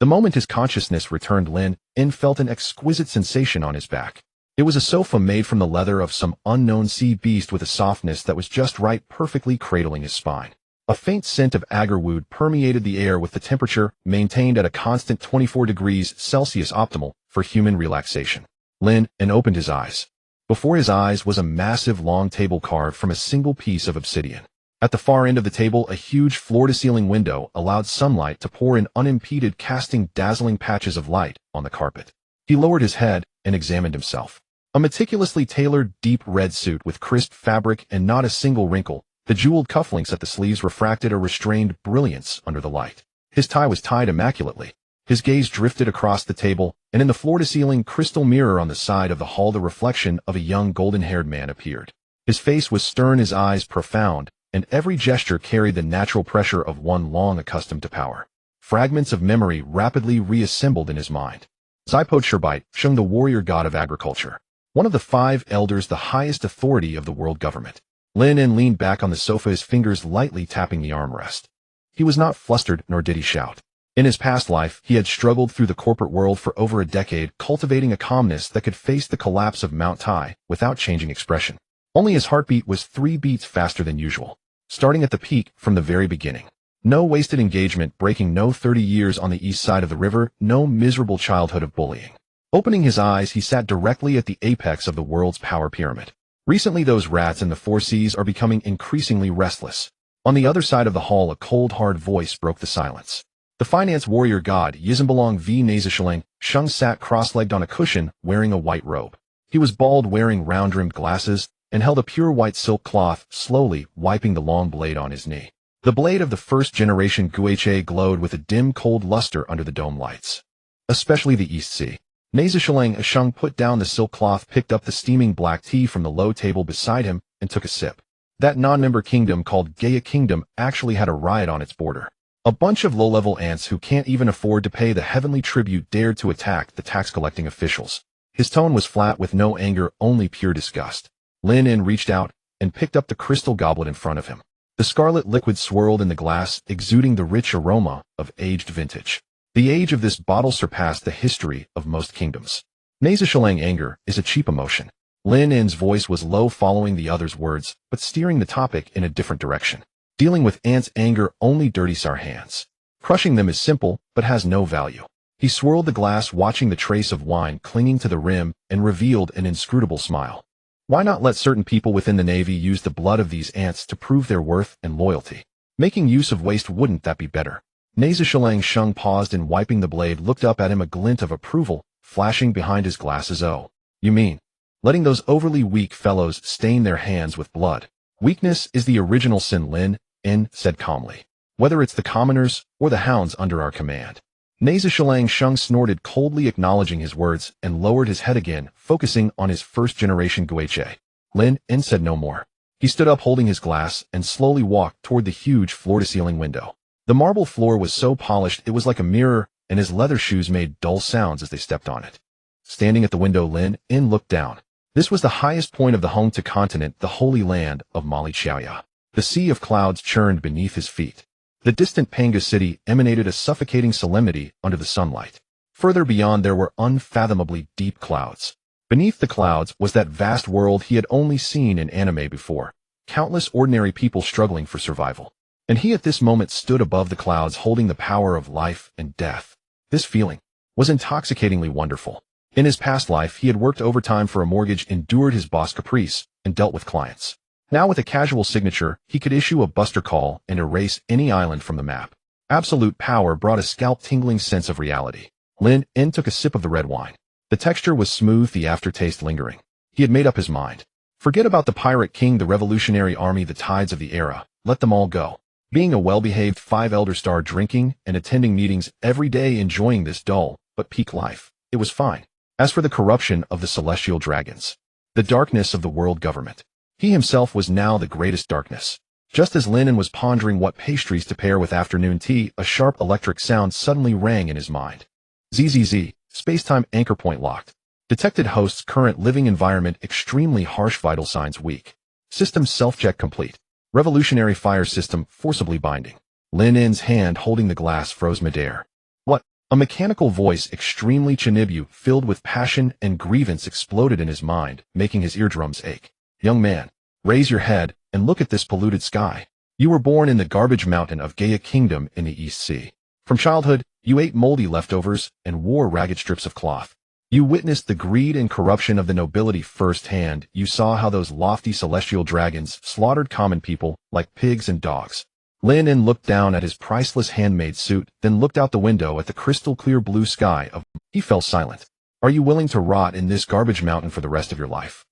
The moment his consciousness returned, Lin felt an exquisite sensation on his back. It was a sofa made from the leather of some unknown sea beast with a softness that was just right, perfectly cradling his spine. A faint scent of agarwood permeated the air with the temperature maintained at a constant 24 degrees Celsius, optimal for human relaxation. Lin opened his eyes. Before his eyes was a massive long table carved from a single piece of obsidian. At the far end of the table, a huge floor-to-ceiling window allowed sunlight to pour in unimpeded, casting dazzling patches of light on the carpet. He lowered his head and examined himself. A meticulously tailored, deep red suit with crisp fabric and not a single wrinkle. The jeweled cufflinks at the sleeves refracted a restrained brilliance under the light. His tie was tied immaculately. His gaze drifted across the table, and in the floor-to-ceiling crystal mirror on the side of the hall, the reflection of a young golden-haired man appeared. His face was stern, his eyes profound, and every gesture carried the natural pressure of one long accustomed to power. Fragments of memory rapidly reassembled in his mind. Xipo Shung, the warrior god of agriculture. One of the 5 elders, the highest authority of the world government. Lin leaned back on the sofa, his fingers lightly tapping the armrest. He was not flustered, nor did he shout. In his past life, he had struggled through the corporate world for over a decade, cultivating a calmness that could face the collapse of Mount Tai without changing expression. Only his heartbeat was 3 beats faster than usual, starting at the peak from the very beginning. No wasted engagement breaking, no 30 years on the east side of the river, no miserable childhood of bullying. Opening his eyes, he sat directly at the apex of the world's power pyramid. Recently, those rats in the 4 seas are becoming increasingly restless. On the other side of the hall, a cold, hard voice broke the silence. The finance warrior god, Yizambelong v. Nazishalang, Shung sat cross-legged on a cushion, wearing a white robe. He was bald, wearing round-rimmed glasses, and held a pure white silk cloth, slowly wiping the long blade on his knee. The blade of the first-generation Geoise glowed with a dim, cold luster under the dome lights. Especially the East Sea. Nazishalang Shung put down the silk cloth, picked up the steaming black tea from the low table beside him, and took a sip. That non-member kingdom called Gaia Kingdom actually had a riot on its border. A bunch of low-level ants who can't even afford to pay the heavenly tribute dared to attack the tax-collecting officials. His tone was flat, with no anger, only pure disgust. Lin reached out and picked up the crystal goblet in front of him. The scarlet liquid swirled in the glass, exuding the rich aroma of aged vintage. The age of this bottle surpassed the history of most kingdoms. Nazishalang, anger is a cheap emotion. Lin's voice was low, following the other's words, but steering the topic in a different direction. Dealing with ants' anger only dirties our hands. Crushing them is simple, but has no value. He swirled the glass, watching the trace of wine clinging to the rim, and revealed an inscrutable smile. Why not let certain people within the Navy use the blood of these ants to prove their worth and loyalty? Making use of waste, wouldn't that be better? Nazishalang Shung paused and, wiping the blade, looked up at him, a glint of approval flashing behind his glasses. Oh, you mean letting those overly weak fellows stain their hands with blood? Weakness is the original sin, Lin said calmly. Whether it's the commoners or the hounds under our command. Nazishalang Shung snorted coldly, acknowledging his words, and lowered his head again, focusing on his first-generation Geoise. Lin said no more. He stood up, holding his glass, and slowly walked toward the huge floor-to-ceiling window. The marble floor was so polished it was like a mirror, and his leather shoes made dull sounds as they stepped on it. Standing at the window, Lin looked down. This was the highest point of the home to continent, the holy land of Mali Chaoya. The sea of clouds churned beneath his feet. The distant Panga city emanated a suffocating solemnity under the sunlight. Further beyond, there were unfathomably deep clouds. Beneath the clouds was that vast world he had only seen in anime before. Countless ordinary people struggling for survival. And he at this moment stood above the clouds, holding the power of life and death. This feeling was intoxicatingly wonderful. In his past life, he had worked overtime for a mortgage, endured his boss' caprice, and dealt with clients. Now, with a casual signature, he could issue a buster call and erase any island from the map. Absolute power brought a scalp-tingling sense of reality. Lin took a sip of the red wine. The texture was smooth, the aftertaste lingering. He had made up his mind. Forget about the pirate king, the revolutionary army, the tides of the era. Let them all go. Being a well-behaved 5 elder star, drinking and attending meetings every day, enjoying this dull but peak life, it was fine. As for the corruption of the celestial dragons, the darkness of the world government, he himself was now the greatest darkness. Just as Lin was pondering what pastries to pair with afternoon tea, a sharp electric sound suddenly rang in his mind. ZZZ, space-time anchor point locked. Detected host's current living environment extremely harsh, vital signs weak. System self-check complete. Revolutionary fire system forcibly binding. Lin's hand holding the glass froze midair. What? A mechanical voice extremely Chinibu, filled with passion and grievance, exploded in his mind, making his eardrums ache. Young man, raise your head and look at this polluted sky. You were born in the garbage mountain of Gaia Kingdom in the East Sea. From childhood, you ate moldy leftovers and wore ragged strips of cloth. You witnessed the greed and corruption of the nobility firsthand. You saw how those lofty celestial dragons slaughtered common people like pigs and dogs. Lin En looked down at his priceless handmade suit, then looked out the window at the crystal-clear blue sky of... He fell silent. Are you willing to rot in this garbage mountain for the rest of your life?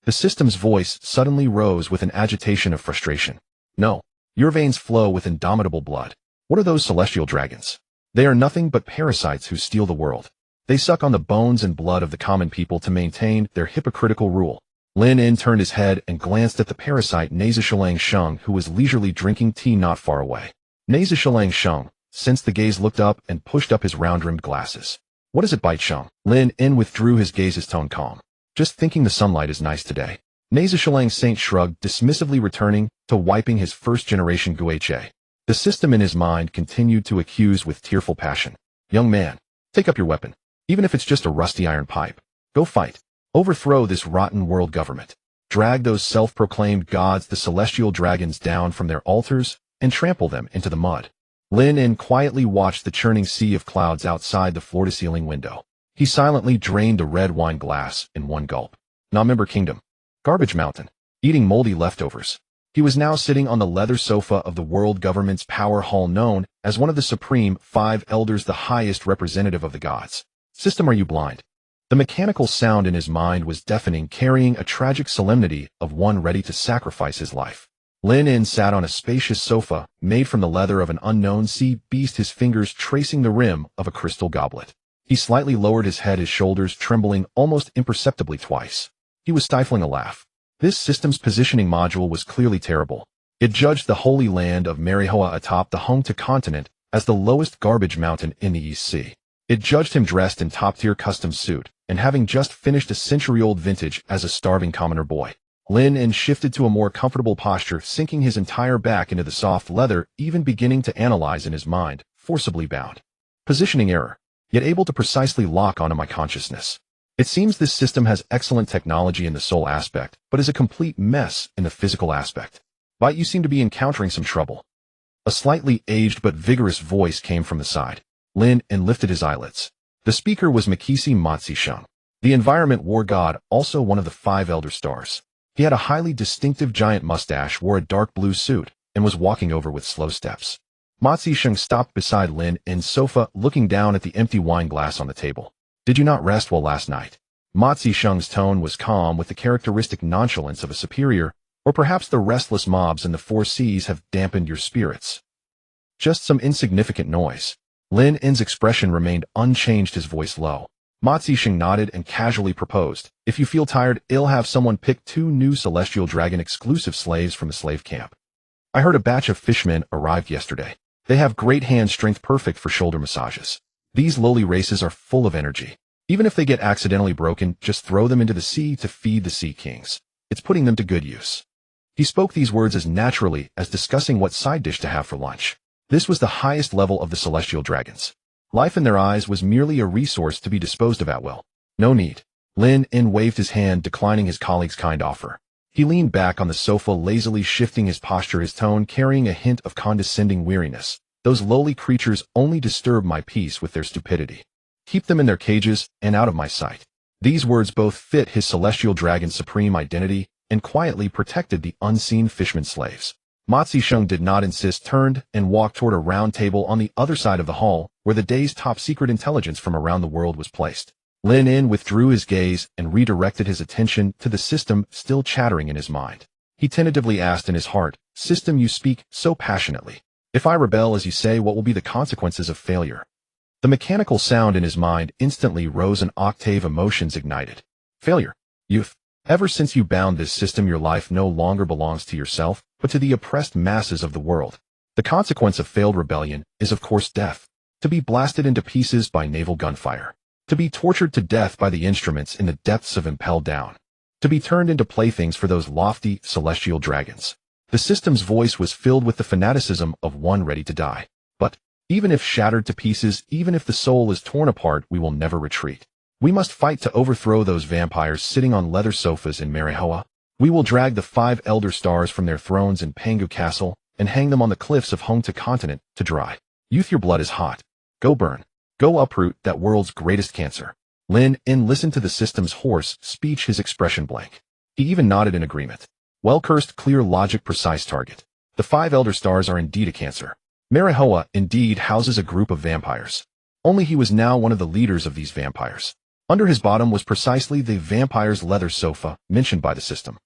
The system's voice suddenly rose with an agitation of frustration. No. Your veins flow with indomitable blood. What are those celestial dragons? They are nothing but parasites who steal the world. They suck on the bones and blood of the common people to maintain their hypocritical rule. Lin En turned his head and glanced at the parasite Nazishalang Sheng, who was leisurely drinking tea not far away. Nazishalang Sheng, since the gaze, looked up and pushed up his round-rimmed glasses. What is it, bite Sheng? Lin En withdrew his gaze, his tone calm. Just thinking the sunlight is nice today. Nazishalang Saint shrugged, dismissively returning to wiping his first-generation Geoise. The system in his mind continued to accuse with tearful passion. Young man, take up your weapon. Even if it's just a rusty iron pipe. Go fight. Overthrow this rotten world government. Drag those self-proclaimed gods, the celestial dragons, down from their altars and trample them into the mud. Lin En quietly watched the churning sea of clouds outside the floor-to-ceiling window. He silently drained a red wine glass in one gulp. Non-member kingdom. Garbage mountain. Eating moldy leftovers. He was now sitting on the leather sofa of the world government's power hall, known as one of the Supreme Five Elders, the highest representative of the gods. System, are you blind? The mechanical sound in his mind was deafening, carrying a tragic solemnity of one ready to sacrifice his life. Lin En sat on a spacious sofa, made from the leather of an unknown sea beast, his fingers tracing the rim of a crystal goblet. He slightly lowered his head, his shoulders trembling almost imperceptibly twice. He was stifling a laugh. This system's positioning module was clearly terrible. It judged the holy land of Marihoa atop the Hongta continent as the lowest garbage mountain in the East Sea. It judged him dressed in top-tier custom suit, and having just finished a century-old vintage as a starving commoner boy. Lin En shifted to a more comfortable posture, sinking his entire back into the soft leather, even beginning to analyze in his mind, forcibly bound. Positioning error, yet able to precisely lock onto my consciousness. It seems this system has excellent technology in the soul aspect, but is a complete mess in the physical aspect. But you seem to be encountering some trouble. A slightly aged but vigorous voice came from the side. Lin En lifted his eyelids. The speaker was Makisi Matsi Sheng, the environment war god, also one of the 5 elder stars. He had a highly distinctive giant mustache, wore a dark blue suit, and was walking over with slow steps. Matsi Sheng stopped beside Lin En's sofa, looking down at the empty wine glass on the table. Did you not rest well last night? Matsi Sheng's tone was calm, with the characteristic nonchalance of a superior, or perhaps the restless mobs in the 4 seas have dampened your spirits. Just some insignificant noise. Lin En's expression remained unchanged, his voice low. Matsi Sheng nodded and casually proposed, if you feel tired, I'll have someone pick 2 new Celestial Dragon exclusive slaves from the slave camp. I heard a batch of fishmen arrived yesterday. They have great hand strength, perfect for shoulder massages. These lowly races are full of energy. Even if they get accidentally broken, just throw them into the sea to feed the sea kings. It's putting them to good use. He spoke these words as naturally as discussing what side dish to have for lunch. This was the highest level of the celestial dragons. Life in their eyes was merely a resource to be disposed of at will. No need. Lin En waved his hand, declining his colleague's kind offer. He leaned back on the sofa, lazily shifting his posture, his tone carrying a hint of condescending weariness. Those lowly creatures only disturb my peace with their stupidity. Keep them in their cages and out of my sight. These words both fit his celestial dragon's supreme identity and quietly protected the unseen fishman slaves. Matsi Sheng did not insist, turned and walked toward a round table on the other side of the hall, where the day's top-secret intelligence from around the world was placed. Lin En withdrew his gaze and redirected his attention to the system still chattering in his mind. He tentatively asked in his heart, System, you speak so passionately. If I rebel as you say, what will be the consequences of failure? The mechanical sound in his mind instantly rose an octave, emotions ignited. Failure. Youth. Ever since you bound this system, your life no longer belongs to yourself, but to the oppressed masses of the world. The consequence of failed rebellion is, of course, death. To be blasted into pieces by naval gunfire. To be tortured to death by the instruments in the depths of Impel Down. To be turned into playthings for those lofty, celestial dragons. The system's voice was filled with the fanaticism of one ready to die. But, Even if shattered to pieces, even if the soul is torn apart, we will never retreat. We must fight to overthrow those vampires sitting on leather sofas in Marihoa. We will drag the 5 Elder Stars from their thrones in Pangu Castle and hang them on the cliffs of Hongta Continent to dry. Youth, your blood is hot. Go burn. Go uproot that world's greatest cancer. Lin listened to the system's hoarse speech, his expression blank. He even nodded in agreement. Well-cursed, clear logic, precise target. The 5 Elder Stars are indeed a cancer. Marihoa indeed houses a group of vampires. Only he was now one of the leaders of these vampires. Under his bottom was precisely the vampire's leather sofa mentioned by the system.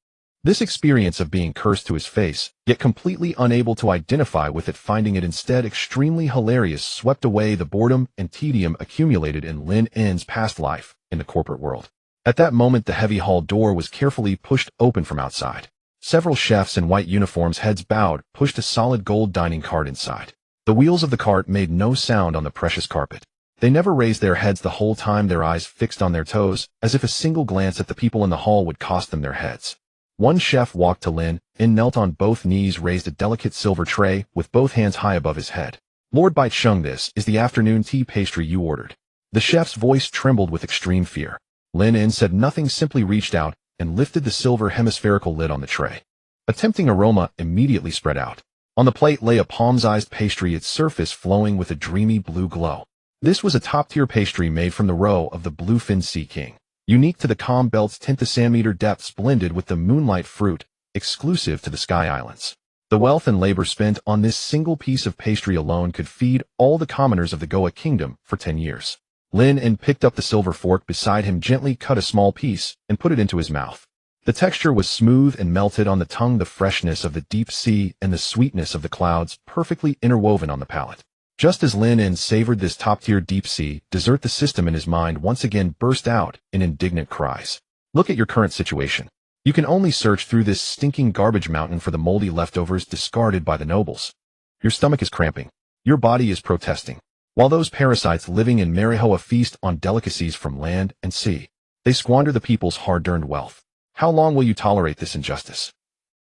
This experience of being cursed to his face, yet completely unable to identify with it, finding it instead extremely hilarious, swept away the boredom and tedium accumulated in Lin N's past life in the corporate world. At that moment, the heavy hall door was carefully pushed open from outside. Several chefs in white uniforms, heads bowed, pushed a solid gold dining cart inside. The wheels of the cart made no sound on the precious carpet. They never raised their heads the whole time, their eyes fixed on their toes, as if a single glance at the people in the hall would cost them their heads. One chef walked to Lin knelt on both knees, raised a delicate silver tray with both hands high above his head. Lord Bai Chung, this is the afternoon tea pastry you ordered. The chef's voice trembled with extreme fear. Lin said nothing, simply reached out and lifted the silver hemispherical lid on the tray. A tempting aroma immediately spread out. On the plate lay a palm-sized pastry, its surface flowing with a dreamy blue glow. This was a top-tier pastry made from the roe of the bluefin sea king, unique to the calm belt's tint, the sand-meter depths blended with the moonlight fruit, exclusive to the Sky Islands. The wealth and labor spent on this single piece of pastry alone could feed all the commoners of the Goa kingdom for 10 years. Lin picked up the silver fork beside him, gently cut a small piece, and put it into his mouth. The texture was smooth and melted on the tongue, the freshness of the deep sea and the sweetness of the clouds perfectly interwoven on the palate. Just as Lin savored this top-tier deep sea dessert, the system in his mind once again burst out in indignant cries. Look at your current situation. You can only search through this stinking garbage mountain for the moldy leftovers discarded by the nobles. Your stomach is cramping. Your body is protesting. While those parasites living in Marihoa feast on delicacies from land and sea, they squander the people's hard-earned wealth. How long will you tolerate this injustice?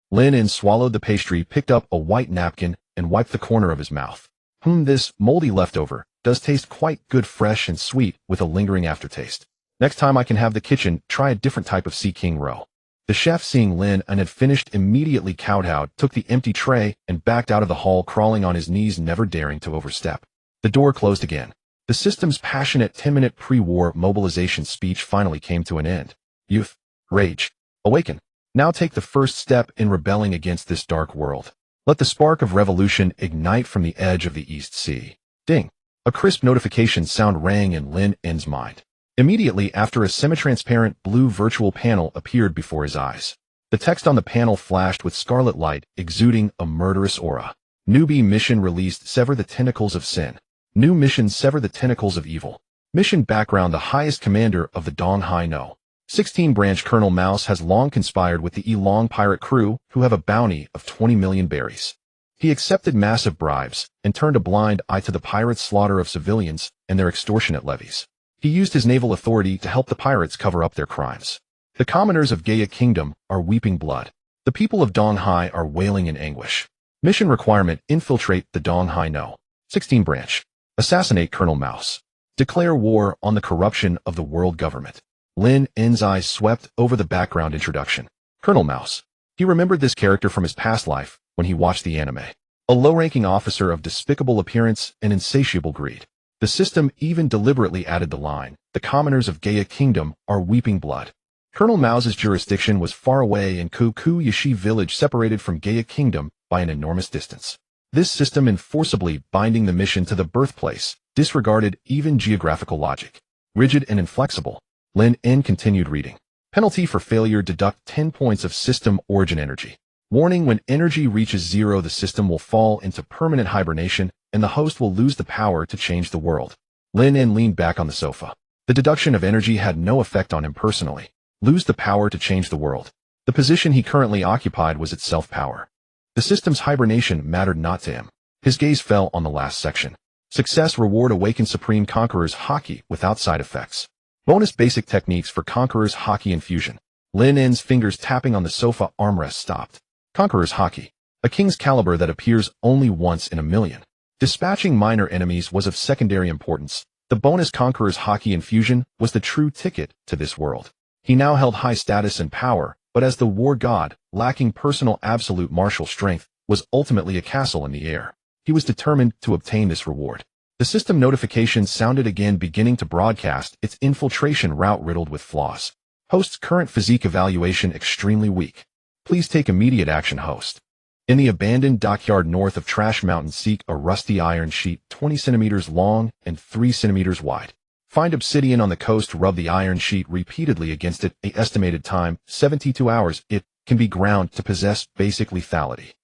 Lin swallowed the pastry, picked up a white napkin, and wiped the corner of his mouth. This moldy leftover does taste quite good, fresh and sweet with a lingering aftertaste. Next time I can have the kitchen try a different type of Sea King roe. The chef, seeing Lin had finished, immediately kowtowed, took the empty tray, and backed out of the hall, crawling on his knees, never daring to overstep. The door closed again. The system's passionate 10-minute pre-war mobilization speech finally came to an end. Youth, rage, awaken. Now take the first step in rebelling against this dark world. Let the spark of revolution ignite from the edge of the East Sea. Ding! A crisp notification sound rang in Lin N's mind. Immediately after, a semi-transparent blue virtual panel appeared before his eyes. The text on the panel flashed with scarlet light, exuding a murderous aura. Newbie mission released, sever the tentacles of sin. New mission, sever the tentacles of evil. Mission background, the highest commander of the Dong Hai No. 16 branch Colonel Mouse has long conspired with the Elong pirate crew, who have a bounty of 20 million berries. He accepted massive bribes and turned a blind eye to the pirates' slaughter of civilians and their extortionate levies. He used his naval authority to help the pirates cover up their crimes. The commoners of Gaia Kingdom are weeping blood. The people of Dong Hai are wailing in anguish. Mission requirement: infiltrate the Dong Hai No. 16 branch. Assassinate Colonel Mouse. Declare war on the corruption of the world government. Lin N's eyes swept over the background introduction. Colonel Mouse. He remembered this character from his past life when he watched the anime. A low-ranking officer of despicable appearance and insatiable greed. The system even deliberately added the line, the commoners of Gaia Kingdom are weeping blood. Colonel Mouse's jurisdiction was far away in Kuku Yashi village, separated from Gaia Kingdom by an enormous distance. This system, enforceably binding the mission to the birthplace, disregarded even geographical logic. Rigid and inflexible. Lin continued reading. Penalty for failure: deduct 10 points of system origin energy. Warning: when energy reaches 0, the system will fall into permanent hibernation, and the host will lose the power to change the world. Lin leaned back on the sofa. The deduction of energy had no effect on him personally. Lose the power to change the world. The position he currently occupied was itself power. The system's hibernation mattered not to him. His gaze fell on the last section. Success reward: awaken Supreme Conqueror's Haki without side effects. Bonus basic techniques for Conqueror's Haki infusion. Lin fingers tapping on the sofa armrest stopped. Conqueror's Haki. A king's caliber that appears only once in a million. Dispatching minor enemies was of secondary importance. The bonus Conqueror's Haki infusion was the true ticket to this world. He now held high status and power, but as the war god, lacking personal absolute martial strength, was ultimately a castle in the air. He was determined to obtain this reward. The system notification sounded again, beginning to broadcast its infiltration route riddled with flaws. Host's current physique evaluation extremely weak. Please take immediate action, host. In the abandoned dockyard north of Trash Mountain, seek a rusty iron sheet 20 centimeters long and 3 centimeters wide. Find obsidian on the coast, rub the iron sheet repeatedly against it. A estimated time, 72 hours. It can be ground to possess basic lethality.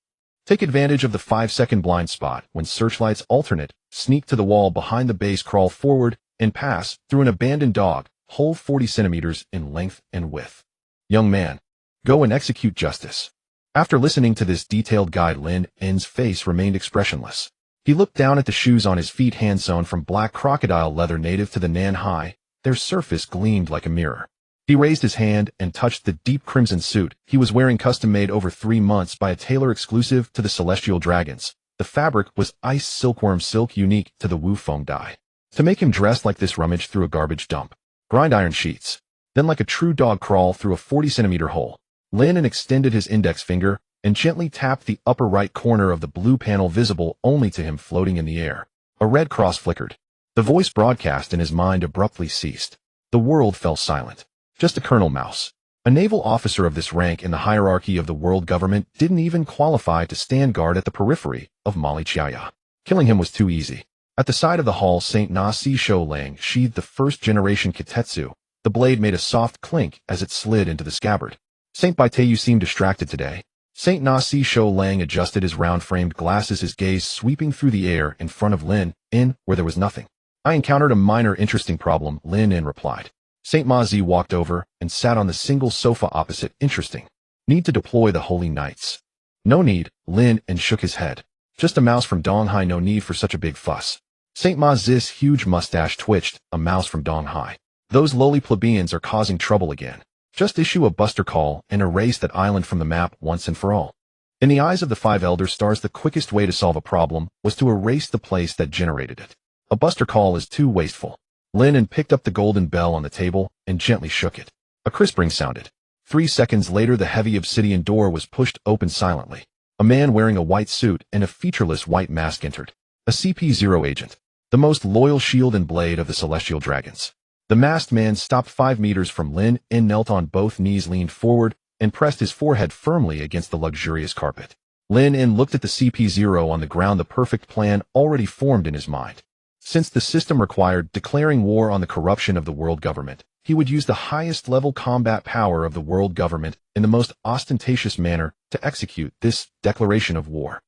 Take advantage of the 5-second blind spot. When searchlights alternate, sneak to the wall behind the base, crawl forward, and pass through an abandoned dog hole 40 centimeters in length and width. Young man, go and execute justice. After listening to this detailed guide, Lin N's face remained expressionless. He looked down at the shoes on his feet, hand-sewn from black crocodile leather native to the Nanhai. Their surface gleamed like a mirror. He raised his hand and touched the deep crimson suit he was wearing, custom-made over 3 months by a tailor exclusive to the Celestial Dragons. The fabric was ice silkworm silk, unique to the Wu Feng dye. To make him dress like this, rummage through a garbage dump. Grind iron sheets. Then, like a true dog, crawl through a 40-centimeter hole. Lin extended his index finger and gently tapped the upper right corner of the blue panel, visible only to him, floating in the air. A red cross flickered. The voice broadcast in his mind abruptly ceased. The world fell silent. Just a Colonel Mouse. A naval officer of this rank in the hierarchy of the world government didn't even qualify to stand guard at the periphery of Mali Chiaya. Killing him was too easy. At the side of the hall, St. Na Si Shou Lang sheathed the first-generation Kitetsu. The blade made a soft clink as it slid into the scabbard. St. Baite, you seem distracted today. St. Na Si Shou Lang adjusted his round-framed glasses, his gaze sweeping through the air in front of Lin In, where there was nothing. I encountered a minor interesting problem, Lin In replied. St. Ma Zi walked over and sat on the single sofa opposite. Interesting. Need to deploy the Holy Knights. No need, Lin In shook his head. Just a mouse from Donghai, no need for such a big fuss. St. Ma Zi's huge mustache twitched. A mouse from Donghai. Those lowly plebeians are causing trouble again. Just issue a buster call and erase that island from the map once and for all. In the eyes of the 5 Elder Stars, the quickest way to solve a problem was to erase the place that generated it. A buster call is too wasteful. Lin In picked up the golden bell on the table and gently shook it. A crisp ring sounded. 3 seconds later, the heavy obsidian door was pushed open silently. A man wearing a white suit and a featureless white mask entered. A CP0 agent. The most loyal shield and blade of the Celestial Dragons. The masked man stopped 5 meters from Lin In, knelt on both knees, leaned forward, and pressed his forehead firmly against the luxurious carpet. Lin In looked at the CP0 on the ground, the perfect plan already formed in his mind. Since the system required declaring war on the corruption of the world government, he would use the highest level combat power of the world government in the most ostentatious manner to execute this declaration of war.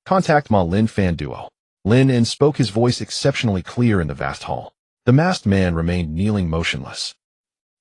Contact Ma Lin Fan Duo. Lin In spoke, his voice exceptionally clear in the vast hall. The masked man remained kneeling motionless.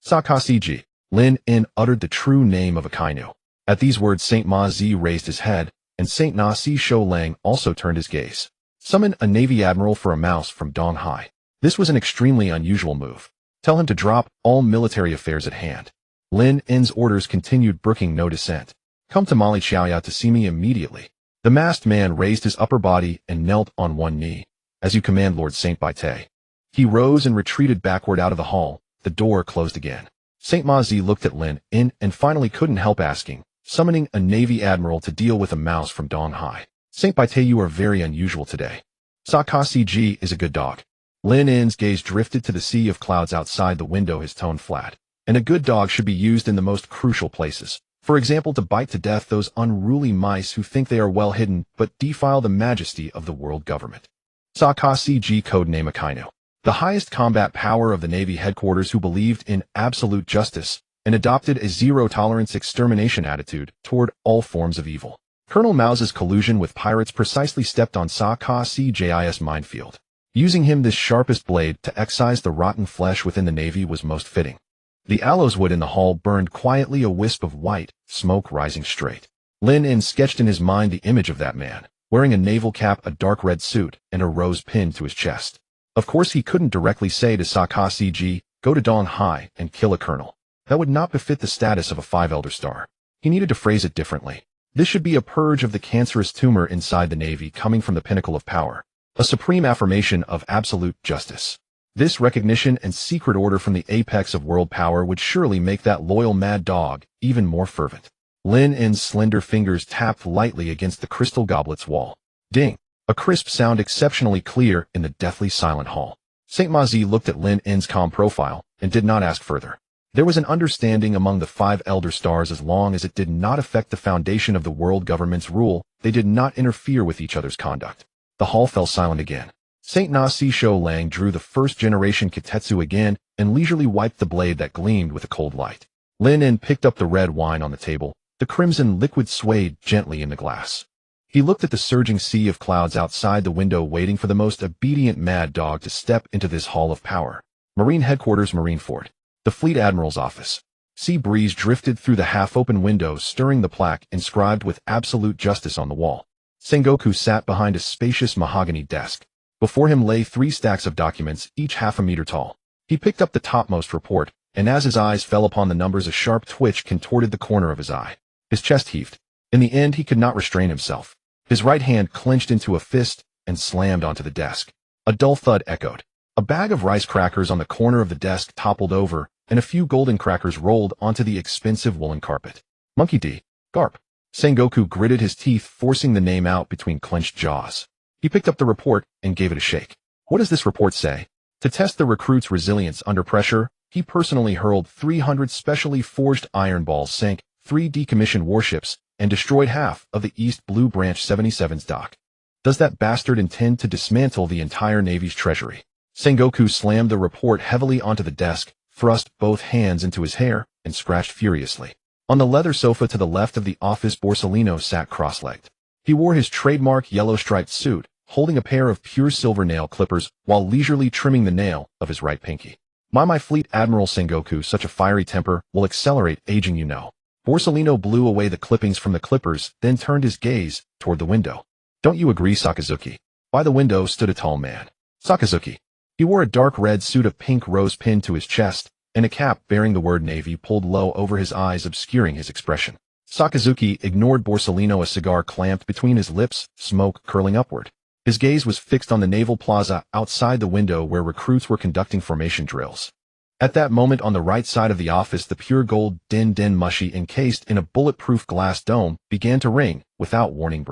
Sakasiji. Lin In uttered the true name of Akainu. At these words, St. Ma Zi raised his head, and St. Na Si Shou Lang also turned his gaze. Summon a Navy Admiral for a mouse from Donghai. This was an extremely unusual move. Tell him to drop all military affairs at hand. Lin In's orders continued, brooking no dissent. Come to Mali Chiaya to see me immediately. The masked man raised his upper body and knelt on one knee. As you command, Lord St. Baite. He rose and retreated backward out of the hall. The door closed again. St. Ma Zi looked at Lin In and finally couldn't help asking, summoning a Navy Admiral to deal with a mouse from Donghai. St. Baite, you are very unusual today. Sakasi Ji is a good dog. Lin In's gaze drifted to the sea of clouds outside the window, his tone flat. And a good dog should be used in the most crucial places. For example, to bite to death those unruly mice who think they are well hidden but defile the majesty of the world government. Sakasi Ji, codename Akainu. The highest combat power of the Navy headquarters, who believed in absolute justice and adopted a zero-tolerance extermination attitude toward all forms of evil. Colonel Mao's collusion with pirates precisely stepped on Sakasi Ji's minefield. Using him, this sharpest blade, to excise the rotten flesh within the Navy was most fitting. The aloes wood in the hall burned quietly, a wisp of white smoke rising straight. Lin In sketched in his mind the image of that man, wearing a naval cap, a dark red suit, and a rose pinned to his chest. Of course, he couldn't directly say to Sakasi Ji, go to Donghai and kill a colonel. That would not befit the status of a 5 Elder Star. He needed to phrase it differently. This should be a purge of the cancerous tumor inside the Navy, coming from the pinnacle of power. A supreme affirmation of absolute justice. This recognition and secret order from the apex of world power would surely make that loyal mad dog even more fervent. Lin En's slender fingers tapped lightly against the crystal goblet's wall. Ding! A crisp sound exceptionally clear in the deathly silent hall. Saint Mazi looked at Lin En's calm profile and did not ask further. There was an understanding among the 5 Elder Stars as long as it did not affect the foundation of the world government's rule, they did not interfere with each other's conduct. The hall fell silent again. Saint Na Sisho Lang drew the first-generation Kitetsu again and leisurely wiped the blade that gleamed with a cold light. Lin En picked up the red wine on the table. The crimson liquid swayed gently in the glass. He looked at the surging sea of clouds outside the window waiting for the most obedient mad dog to step into this hall of power. Marine Headquarters, Marine Fort. The Fleet Admiral's office. Sea breeze drifted through the half-open window, stirring the plaque inscribed with absolute justice on the wall. Sengoku sat behind a spacious mahogany desk. Before him lay 3 stacks of documents, each half a meter tall. He picked up the topmost report, and as his eyes fell upon the numbers, a sharp twitch contorted the corner of his eye. His chest heaved. In the end, he could not restrain himself. His right hand clenched into a fist and slammed onto the desk. A dull thud echoed. A bag of rice crackers on the corner of the desk toppled over, and a few golden crackers rolled onto the expensive woolen carpet. Monkey D. Garp. Sengoku gritted his teeth, forcing the name out between clenched jaws. He picked up the report and gave it a shake. What does this report say? To test the recruit's resilience under pressure, he personally hurled 300 specially forged iron balls, sank 3 decommissioned warships, and destroyed half of the East Blue Branch 77's dock. Does that bastard intend to dismantle the entire Navy's treasury? Sengoku slammed the report heavily onto the desk, thrust both hands into his hair, and scratched furiously. On the leather sofa to the left of the office, Borsellino sat cross-legged. He wore his trademark yellow-striped suit, holding a pair of pure silver nail clippers while leisurely trimming the nail of his right pinky. My Fleet Admiral Sengoku, such a fiery temper will accelerate aging, you know. Borsellino blew away the clippings from the clippers, then turned his gaze toward the window. Don't you agree, Sakazuki? By the window stood a tall man. Sakazuki. He wore a dark red suit of pink rose pinned to his chest, and a cap bearing the word Navy pulled low over his eyes, obscuring his expression. Sakazuki ignored Borsellino, a cigar clamped between his lips, smoke curling upward. His gaze was fixed on the naval plaza outside the window where recruits were conducting formation drills. At that moment, on the right side of the office, the pure gold den mushi encased in a bulletproof glass dome began to ring without warning.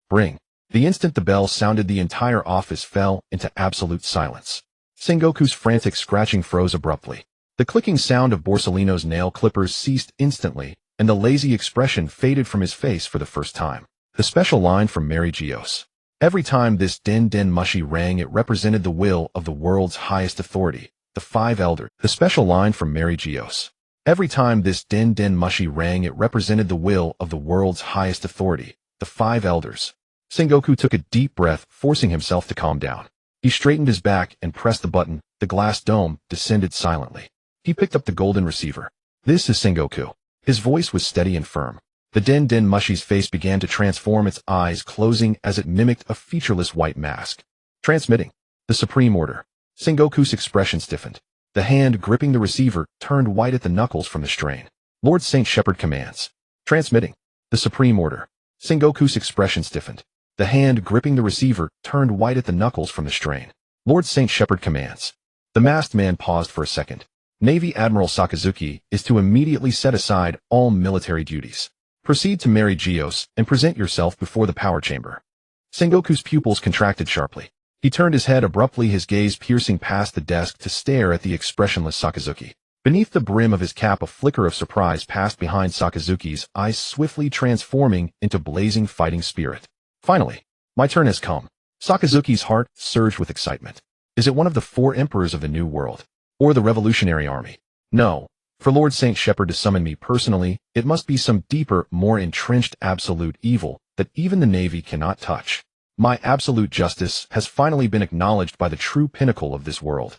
Bring. The instant the bell sounded, the entire office fell into absolute silence. Sengoku's frantic scratching froze abruptly. The clicking sound of Borsellino's nail clippers ceased instantly, and the lazy expression faded from his face for the first time. The special line from Mary Geoise. Every time this den mushi rang, it represented the will of the world's highest authority, the 5 Elder. The special line from Mary Geoise. Every time this den mushi rang, it represented the will of the world's highest authority, the 5 Elders. Sengoku took a deep breath, forcing himself to calm down. He straightened his back and pressed the button. The glass dome descended silently. He picked up the golden receiver. This is Sengoku. His voice was steady and firm. The den mushi's face began to transform, its eyes closing as it mimicked a featureless white mask. Transmitting. The supreme order. Sengoku's expression stiffened. The hand gripping the receiver turned white at the knuckles from the strain. Lord Saint Shepherd commands. Transmitting. The supreme order. Sengoku's expression stiffened. The hand gripping the receiver turned white at the knuckles from the strain. Lord Saint Shepherd commands. The masked man paused for a second. Navy Admiral Sakazuki is to immediately set aside all military duties. Proceed to Mary Geoise and present yourself before the power chamber. Sengoku's pupils contracted sharply. He turned his head abruptly, his gaze piercing past the desk to stare at the expressionless Sakazuki. Beneath the brim of his cap, a flicker of surprise passed behind Sakazuki's eyes, swiftly transforming into blazing fighting spirit. Finally, my turn has come. Sakazuki's heart surged with excitement. Is it one of the 4 emperors of the New World? Or the Revolutionary Army? No. For Lord Saint Shepherd to summon me personally, it must be some deeper, more entrenched absolute evil that even the Navy cannot touch. My absolute justice has finally been acknowledged by the true pinnacle of this world.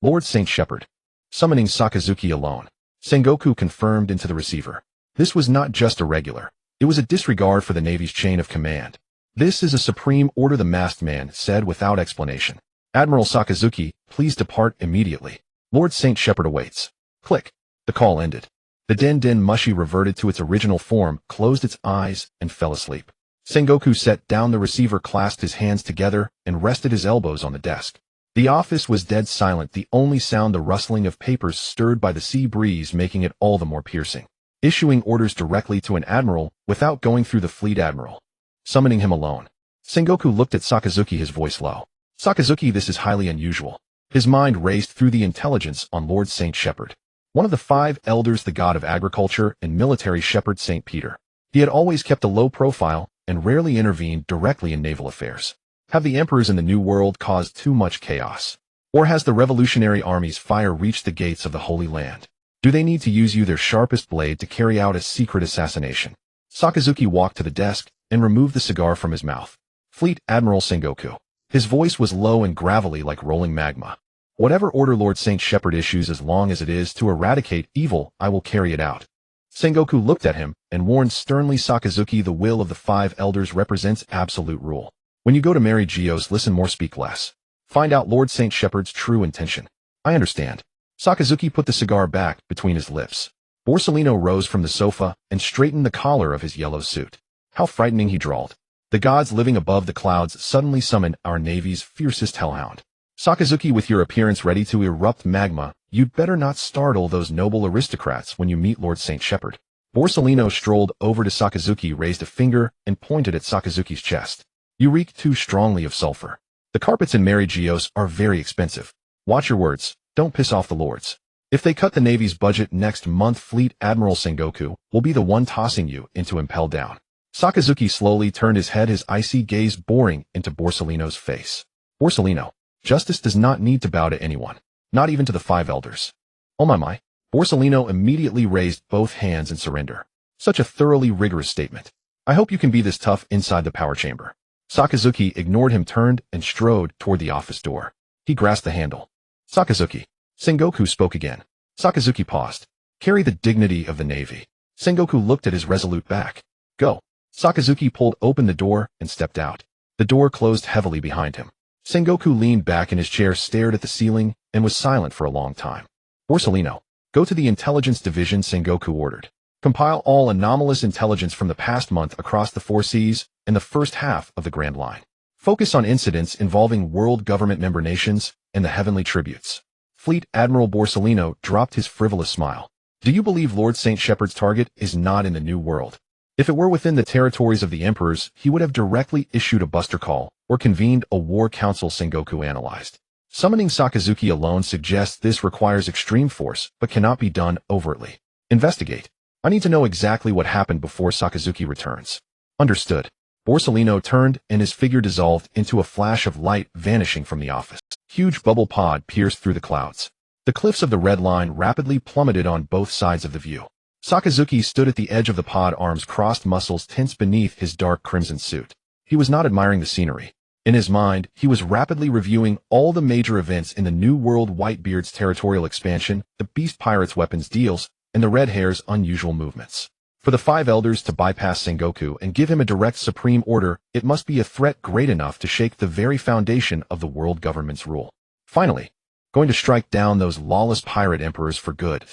Lord Saint Shepherd. Summoning Sakazuki alone. Sengoku confirmed into the receiver. This was not just irregular. It was a disregard for the Navy's chain of command. This is a supreme order, the masked man said without explanation. Admiral Sakazuki, please depart immediately. Lord Saint Shepherd awaits. Click. The call ended. The den mushi reverted to its original form, closed its eyes, and fell asleep. Sengoku set down the receiver, clasped his hands together, and rested his elbows on the desk. The office was dead silent, the only sound the rustling of papers stirred by the sea breeze, making it all the more piercing. Issuing orders directly to an admiral without going through the fleet admiral. Summoning him alone. Sengoku looked at Sakazuki, his voice low. Sakazuki, this is highly unusual. His mind raced through the intelligence on Lord Saint Shepherd, one of the 5 elders, the god of agriculture and military shepherd Saint Peter. He had always kept a low profile and rarely intervened directly in naval affairs. Have the emperors in the New World caused too much chaos? Or has the revolutionary army's fire reached the gates of the Holy Land? Do they need to use you, their sharpest blade, to carry out a secret assassination? Sakazuki walked to the desk and removed the cigar from his mouth. Fleet Admiral Sengoku. His voice was low and gravelly like rolling magma. Whatever order Lord Saint Shepherd issues, as long as it is to eradicate evil, I will carry it out. Sengoku looked at him and warned sternly, Sakazuki, the will of the 5 elders represents absolute rule. When you go to marry Geoise, listen more, speak less. Find out Lord Saint Shepherd's true intention. I understand. Sakazuki put the cigar back between his lips. Borsellino rose from the sofa and straightened the collar of his yellow suit. How frightening, he drawled. The gods living above the clouds suddenly summoned our navy's fiercest hellhound. Sakazuki, with your appearance ready to erupt magma, you'd better not startle those noble aristocrats when you meet Lord Saint Shepherd. Borsellino strolled over to Sakazuki, raised a finger, and pointed at Sakazuki's chest. You reek too strongly of sulfur. The carpets in Mary Geoise are very expensive. Watch your words. Don't piss off the lords. If they cut the Navy's budget next month, Fleet Admiral Sengoku will be the one tossing you into impel down. Sakazuki slowly turned his head, his icy gaze boring into Borsellino's face. Borsellino, justice does not need to bow to anyone, not even to the 5 elders. Oh my. Borsellino immediately raised both hands in surrender. Such a thoroughly rigorous statement. I hope you can be this tough inside the power chamber. Sakazuki ignored him, turned, and strode toward the office door. He grasped the handle. Sakazuki. Sengoku spoke again. Sakazuki paused. Carry the dignity of the Navy. Sengoku looked at his resolute back. Go. Sakazuki pulled open the door and stepped out. The door closed heavily behind him. Sengoku leaned back in his chair, stared at the ceiling, and was silent for a long time. Borsellino. Go to the intelligence division, Sengoku ordered. Compile all anomalous intelligence from the past month across the 4 seas and the first half of the Grand Line. Focus on incidents involving world government member nations and the heavenly tributes. Fleet Admiral Borsellino dropped his frivolous smile. Do you believe Lord Saint Shepherd's target is not in the New World? If it were within the territories of the emperors, he would have directly issued a buster call or convened a war council, Sengoku analyzed. Summoning Sakazuki alone suggests this requires extreme force, but cannot be done overtly. Investigate. I need to know exactly what happened before Sakazuki returns. Understood. Borsellino turned and his figure dissolved into a flash of light, vanishing from the office. Huge bubble pod pierced through the clouds. The cliffs of the Red Line rapidly plummeted on both sides of the view. Sakazuki stood at the edge of the pod, arms crossed, muscles tense beneath his dark crimson suit. He was not admiring the scenery. In his mind, he was rapidly reviewing all the major events in the New World: Whitebeard's territorial expansion, the Beast Pirate's weapons deals, and the Red Hare's unusual movements. For the 5 elders to bypass Sengoku and give him a direct supreme order, it must be a threat great enough to shake the very foundation of the world government's rule. Finally, going to strike down those lawless pirate emperors for good.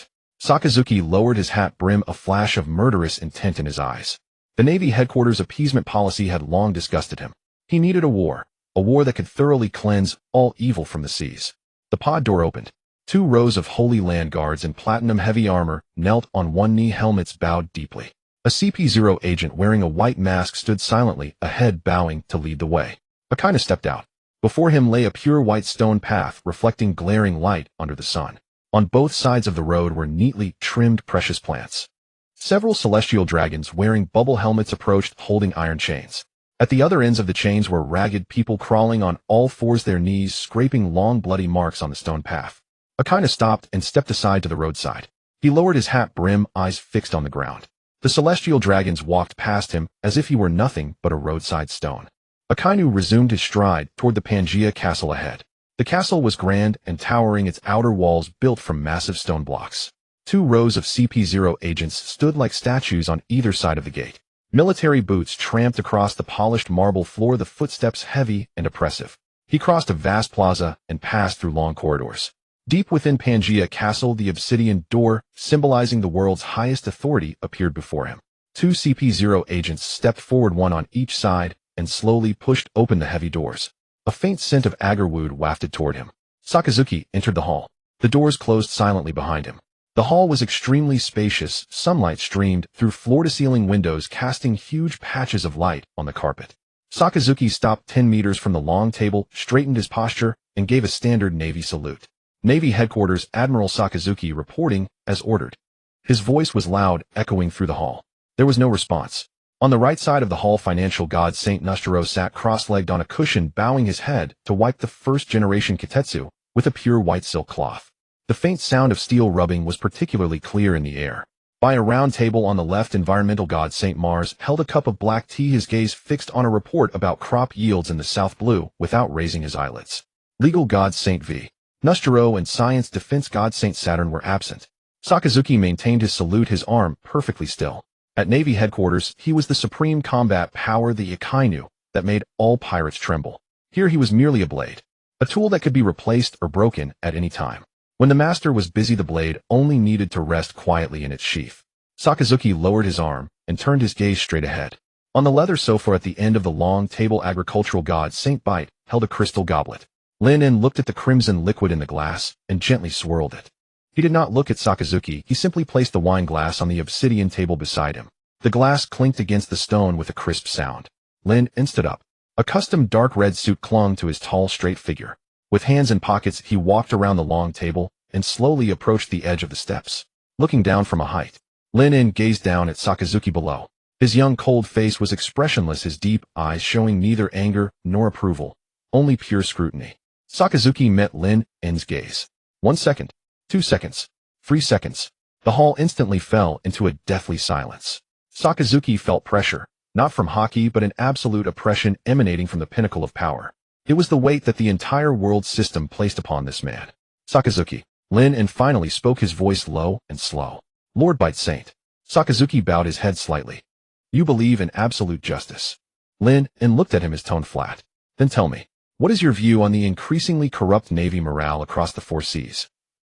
Sakazuki lowered his hat brim, a flash of murderous intent in his eyes. The Navy headquarters' appeasement policy had long disgusted him. He needed a war that could thoroughly cleanse all evil from the seas. The pod door opened. 2 rows of Holy Land guards in platinum heavy armor knelt on one knee, helmets bowed deeply. A CP0 agent wearing a white mask stood silently, a head bowing, to lead the way. Akainu stepped out. Before him lay a pure white stone path reflecting glaring light under the sun. On both sides of the road were neatly trimmed precious plants. Several celestial dragons wearing bubble helmets approached, holding iron chains. At the other ends of the chains were ragged people crawling on all 4s, their knees scraping long bloody marks on the stone path. Akainu stopped and stepped aside to the roadside. He lowered his hat brim, eyes fixed on the ground. The celestial dragons walked past him as if he were nothing but a roadside stone. Akainu resumed his stride toward the Pangea castle ahead. The castle was grand and towering, its outer walls built from massive stone blocks. 2 rows of CP0 agents stood like statues on either side of the gate. Military boots tramped across the polished marble floor, the footsteps heavy and oppressive. He crossed a vast plaza and passed through long corridors. Deep within Pangea Castle, the obsidian door, symbolizing the world's highest authority, appeared before him. Two CP0 agents stepped forward, one on each side, and slowly pushed open the heavy doors. A faint scent of agarwood wafted toward him. Sakazuki entered the hall. The doors closed silently behind him. The hall was extremely spacious. Sunlight streamed through floor-to-ceiling windows, casting huge patches of light on the carpet. Sakazuki stopped 10 meters from the long table, straightened his posture, and gave a standard Navy salute. Navy Headquarters, Admiral Sakazuki reporting, as ordered. His voice was loud, echoing through the hall. There was no response. On the right side of the hall, financial god Saint Nostro sat cross-legged on a cushion, bowing his head to wipe the first-generation kitetsu with a pure white silk cloth. The faint sound of steel rubbing was particularly clear in the air. By a round table on the left, environmental god Saint Mars held a cup of black tea, his gaze fixed on a report about crop yields in the South Blue without raising his eyelids. Legal god Saint V. Nostro and science defense god Saint Saturn were absent. Sakazuki maintained his salute, his arm perfectly still. At Navy headquarters, he was the supreme combat power, the Akainu, that made all pirates tremble. Here he was merely a blade, a tool that could be replaced or broken at any time. When the master was busy, the blade only needed to rest quietly in its sheath. Sakazuki lowered his arm and turned his gaze straight ahead. On the leather sofa at the end of the long table, agricultural god Saint Bite held a crystal goblet. Lin looked at the crimson liquid in the glass and gently swirled it. He did not look at Sakazuki, he simply placed the wine glass on the obsidian table beside him. The glass clinked against the stone with a crisp sound. Lin stood up. A custom dark red suit clung to his tall, straight figure. With hands in pockets, he walked around the long table and slowly approached the edge of the steps. Looking down from a height, Lin gazed down at Sakazuki below. His young, cold face was expressionless, his deep eyes showing neither anger nor approval, only pure scrutiny. Sakazuki met Lin's gaze. 1 second. 2 seconds. 3 seconds. The hall instantly fell into a deathly silence. Sakazuki felt pressure, not from Haki but an absolute oppression emanating from the pinnacle of power. It was the weight that the entire world system placed upon this man. Sakazuki. Lin finally spoke, his voice low and slow. Lord Bite Saint. Sakazuki bowed his head slightly. You believe in absolute justice. Lin looked at him, his tone flat. Then tell me, what is your view on the increasingly corrupt Navy morale across the 4 seas?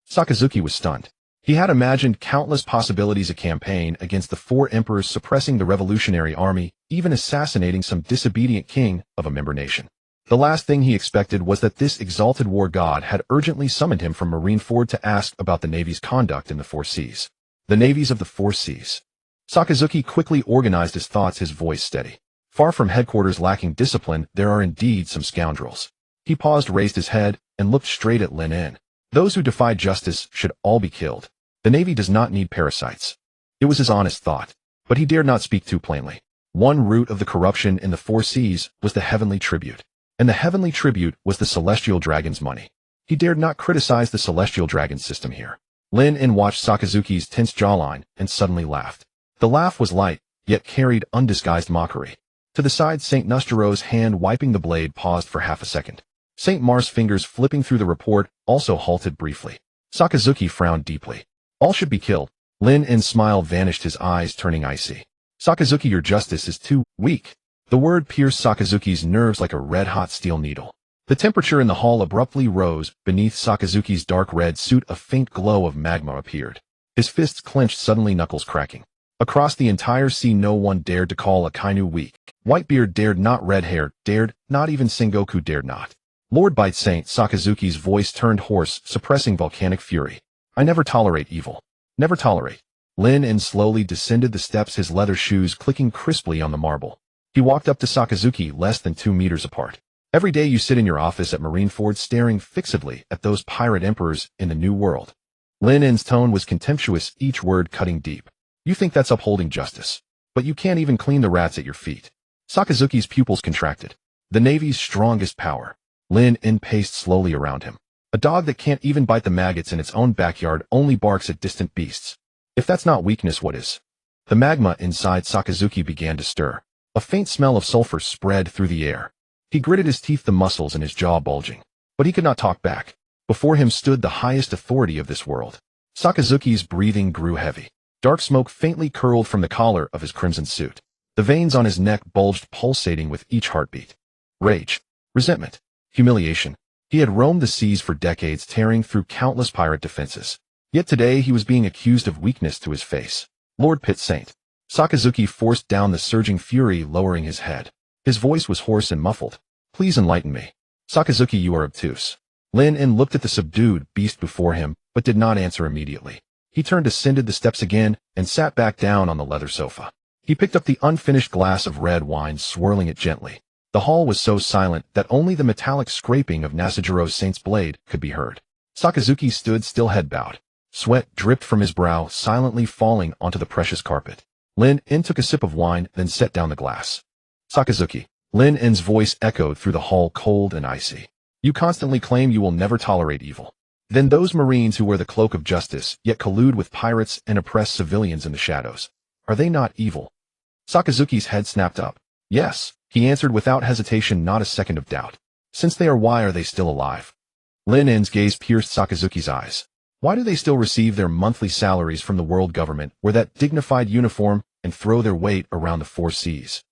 Sakazuki was stunned. He had imagined countless possibilities, a campaign against the 4 emperors, suppressing the revolutionary army, even assassinating some disobedient king of a member nation. The last thing he expected was that this exalted war god had urgently summoned him from Marineford to ask about the Navy's conduct in the 4 seas. The navies of the 4 seas. Sakazuki quickly organized his thoughts, his voice steady. Far from headquarters lacking discipline, there are indeed some scoundrels. He paused, raised his head, and looked straight at Lin. Those who defy justice should all be killed. The Navy does not need parasites. It was his honest thought, but he dared not speak too plainly. One root of the corruption in the 4 seas was the heavenly tribute, and the heavenly tribute was the celestial dragon's money. He dared not criticize the celestial dragon system here. Lin watched Sakazuki's tense jawline and suddenly laughed. The laugh was light, yet carried undisguised mockery. To the side, Saint Nostro's hand wiping the blade paused for half a second. Saint Mars' fingers flipping through the report also halted briefly. Sakazuki frowned deeply. All should be killed. Lin's smile vanished, his eyes turning icy. Sakazuki, your justice is too weak. The word pierced Sakazuki's nerves like a red-hot steel needle. The temperature in the hall abruptly rose. Beneath Sakazuki's dark red suit, a faint glow of magma appeared. His fists clenched, suddenly knuckles cracking. Across the entire sea, no one dared to call Akainu weak. Whitebeard dared not, red hair dared not, even Sengoku dared not. Lord Bite Saint, Sakazuki's voice turned hoarse, suppressing volcanic fury. I never tolerate evil. Never tolerate. Lin slowly descended the steps, his leather shoes clicking crisply on the marble. He walked up to Sakazuki, less than 2 meters apart. Every day you sit in your office at Marineford staring fixedly at those pirate emperors in the New World. Lin's tone was contemptuous, each word cutting deep. You think that's upholding justice. But you can't even clean the rats at your feet. Sakazuki's pupils contracted. The Navy's strongest power. Lin paced slowly around him. A dog that can't even bite the maggots in its own backyard only barks at distant beasts. If that's not weakness, what is? The magma inside Sakazuki began to stir. A faint smell of sulfur spread through the air. He gritted his teeth, the muscles in his jaw bulging. But he could not talk back. Before him stood the highest authority of this world. Sakazuki's breathing grew heavy. Dark smoke faintly curled from the collar of his crimson suit. The veins on his neck bulged, pulsating with each heartbeat. Rage. Resentment. Humiliation. He had roamed the seas for decades, tearing through countless pirate defenses. Yet today he was being accused of weakness to his face. Lord Pit Saint. Sakazuki forced down the surging fury, lowering his head. His voice was hoarse and muffled. Please enlighten me. Sakazuki, you are obtuse. Lin looked at the subdued beast before him, but did not answer immediately. He turned, ascended the steps again, and sat back down on the leather sofa. He picked up the unfinished glass of red wine, swirling it gently. The hall was so silent that only the metallic scraping of Nasajiro Saint's blade could be heard. Sakazuki stood still, head bowed. Sweat dripped from his brow, silently falling onto the precious carpet. Lin took a sip of wine, then set down the glass. Sakazuki. Lin's voice echoed through the hall, cold and icy. You constantly claim you will never tolerate evil. Then those Marines who wear the cloak of justice, yet collude with pirates and oppress civilians in the shadows. Are they not evil? Sakazuki's head snapped up. Yes, he answered without hesitation, not a second of doubt. Since they are, why are they still alive? Lin's gaze pierced Sakazuki's eyes. Why do they still receive their monthly salaries from the world government, wear that dignified uniform, and throw their weight around the four seas?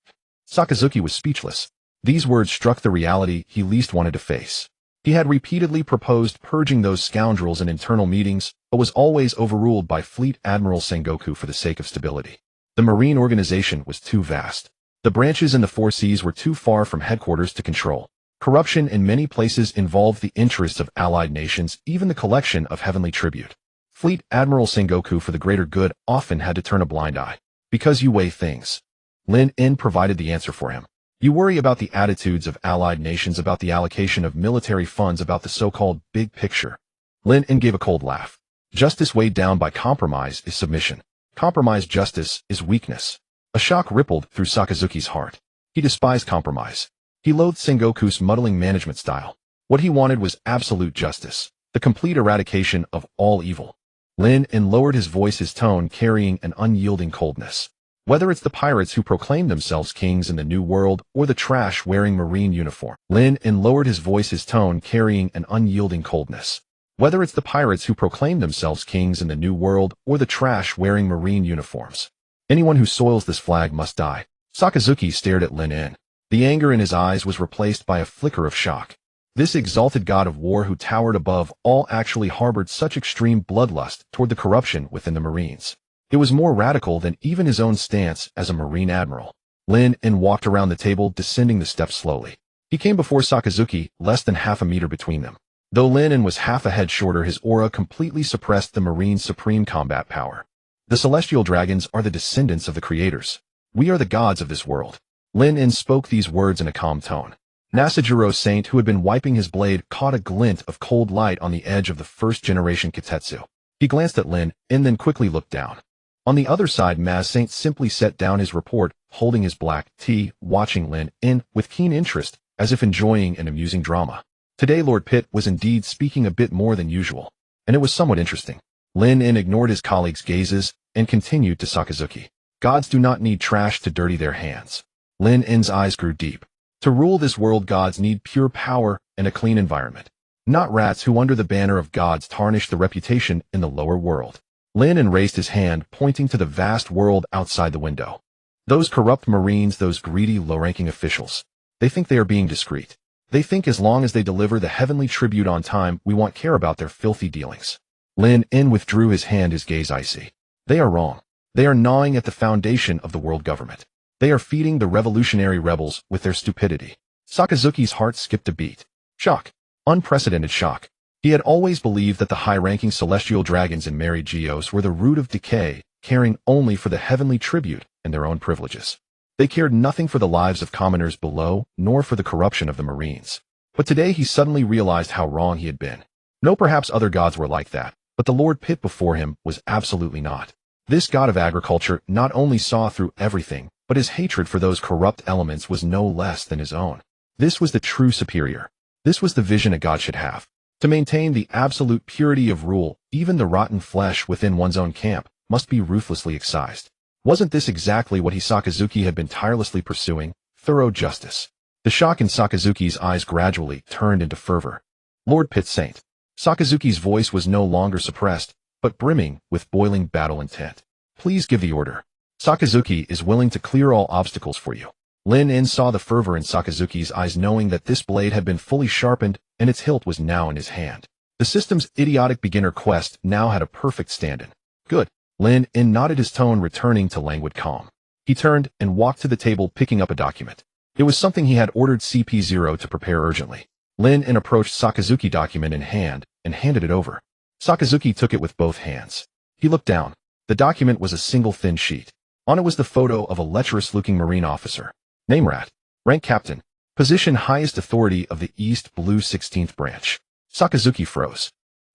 Sakazuki was speechless. These words struck the reality he least wanted to face. He had repeatedly proposed purging those scoundrels in internal meetings, but was always overruled by Fleet Admiral Sengoku for the sake of stability. The Marine organization was too vast. The branches in the four seas were too far from headquarters to control. Corruption in many places involved the interests of allied nations, even the collection of heavenly tribute. Fleet Admiral Sengoku, for the greater good, often had to turn a blind eye. Because you weigh things. Lin provided the answer for him. You worry about the attitudes of allied nations, about the allocation of military funds, about the so-called big picture. Lin gave a cold laugh. Justice weighed down by compromise is submission. Compromised justice is weakness. A shock rippled through Sakazuki's heart. He despised compromise. He loathed Sengoku's muddling management style. What he wanted was absolute justice, the complete eradication of all evil. Lin lowered his voice, his tone carrying an unyielding coldness. Whether it's the pirates who proclaim themselves kings in the New World, or the trash-wearing Marine uniform. Lin lowered his voice, his tone carrying an unyielding coldness. Whether it's the pirates who proclaim themselves kings in the New World, or the trash-wearing Marine uniforms. Anyone who soils this flag must die. Sakazuki stared at Lin. The anger in his eyes was replaced by a flicker of shock. This exalted god of war who towered above all actually harbored such extreme bloodlust toward the corruption within the Marines. It was more radical than even his own stance as a Marine Admiral. Lin walked around the table, descending the steps slowly. He came before Sakazuki, less than half a meter between them. Though Lin was half a head shorter, his aura completely suppressed the Marine's supreme combat power. The celestial dragons are the descendants of the creators. We are the gods of this world. Lin spoke these words in a calm tone. Nasajiro Saint, who had been wiping his blade, caught a glint of cold light on the edge of the first-generation Kitetsu. He glanced at Lin, then quickly looked down. On the other side, Maz Saint simply set down his report, holding his black tea, watching Lin with keen interest, as if enjoying an amusing drama. Today Lord Pitt was indeed speaking a bit more than usual, and it was somewhat interesting. Lin ignored his colleagues' gazes, and continued to Sakazuki. Gods do not need trash to dirty their hands. Lin's eyes grew deep. To rule this world, gods need pure power and a clean environment. Not rats who under the banner of gods tarnish the reputation in the lower world. Lin raised his hand, pointing to the vast world outside the window. Those corrupt Marines, those greedy low-ranking officials. They think they are being discreet. They think as long as they deliver the heavenly tribute on time, we won't care about their filthy dealings. Lin withdrew his hand, his gaze icy. They are wrong. They are gnawing at the foundation of the world government. They are feeding the revolutionary rebels with their stupidity. Sakazuki's heart skipped a beat. Shock. Unprecedented shock. He had always believed that the high-ranking celestial dragons in Mary Geoise were the root of decay, caring only for the heavenly tribute and their own privileges. They cared nothing for the lives of commoners below, nor for the corruption of the Marines. But today he suddenly realized how wrong he had been. No, perhaps other gods were like that, but the Lord Pitt before him was absolutely not. This god of agriculture not only saw through everything, but his hatred for those corrupt elements was no less than his own. This was the true superior. This was the vision a god should have. To maintain the absolute purity of rule, even the rotten flesh within one's own camp must be ruthlessly excised. Wasn't this exactly what Sakazuki had been tirelessly pursuing? Thorough justice. The shock in Sakazuki's eyes gradually turned into fervor. Lord Pitt Saint. Sakazuki's voice was no longer suppressed, but brimming with boiling battle intent. Please give the order. Sakazuki is willing to clear all obstacles for you. Lin saw the fervor in Sakazuki's eyes, knowing that this blade had been fully sharpened and its hilt was now in his hand. The system's idiotic beginner quest now had a perfect stand-in. Good. Lin nodded, his tone returning to languid calm. He turned and walked to the table, picking up a document. It was something he had ordered CP0 to prepare urgently. Lin approached Sakazuki, document in hand, and handed it over. Sakazuki took it with both hands. He looked down. The document was a single thin sheet. On it was the photo of a lecherous-looking Marine officer. Name Rat. Rank Captain. Position highest authority of the East Blue 16th Branch. Sakazuki froze.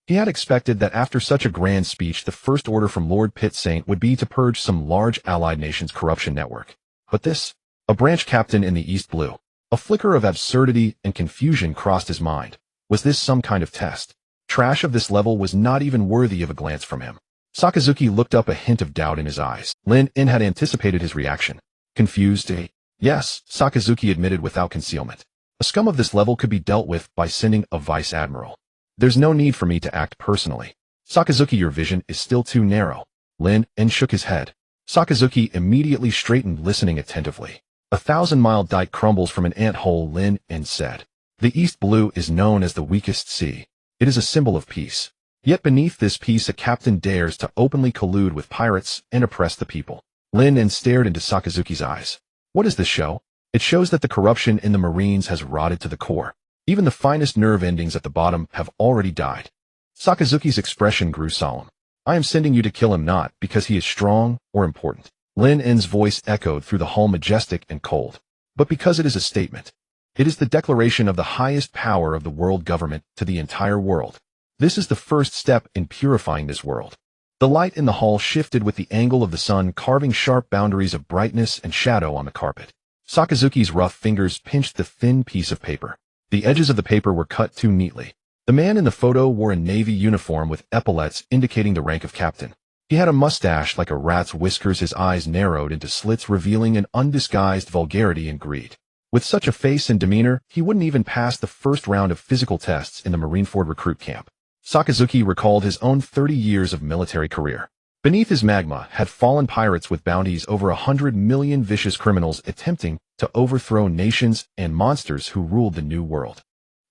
He had expected that after such a grand speech the first order from Lord Pit Saint would be to purge some large allied nation's corruption network. But this? A branch captain in the East Blue. A flicker of absurdity and confusion crossed his mind. Was this some kind of test? Trash of this level was not even worthy of a glance from him. Sakazuki looked up, a hint of doubt in his eyes. Lin had anticipated his reaction. Confused, eh? Yes, Sakazuki admitted without concealment. A scum of this level could be dealt with by sending a vice admiral. There's no need for me to act personally. Sakazuki, your vision is still too narrow. Lin shook his head. Sakazuki immediately straightened, listening attentively. 1,000-mile dike crumbles from an ant-hole, Lin said. The East Blue is known as the weakest sea. It is a symbol of peace. Yet beneath this peace a captain dares to openly collude with pirates and oppress the people. Lin stared into Sakazuki's eyes. What does this show? It shows that the corruption in the Marines has rotted to the core. Even the finest nerve endings at the bottom have already died. Sakazuki's expression grew solemn. I am sending you to kill him not because he is strong or important. Lin's voice echoed through the hall, majestic and cold. But because it is a statement. It is the declaration of the highest power of the world government to the entire world. This is the first step in purifying this world. The light in the hall shifted with the angle of the sun, carving sharp boundaries of brightness and shadow on the carpet. Sakazuki's rough fingers pinched the thin piece of paper. The edges of the paper were cut too neatly. The man in the photo wore a navy uniform with epaulets indicating the rank of captain. He had a mustache like a rat's whiskers, his eyes narrowed into slits revealing an undisguised vulgarity and greed. With such a face and demeanor, he wouldn't even pass the first round of physical tests in the Marineford recruit camp. Sakazuki recalled his own 30 years of military career. Beneath his magma had fallen pirates with bounties, over 100 million vicious criminals attempting to overthrow nations and monsters who ruled the New World.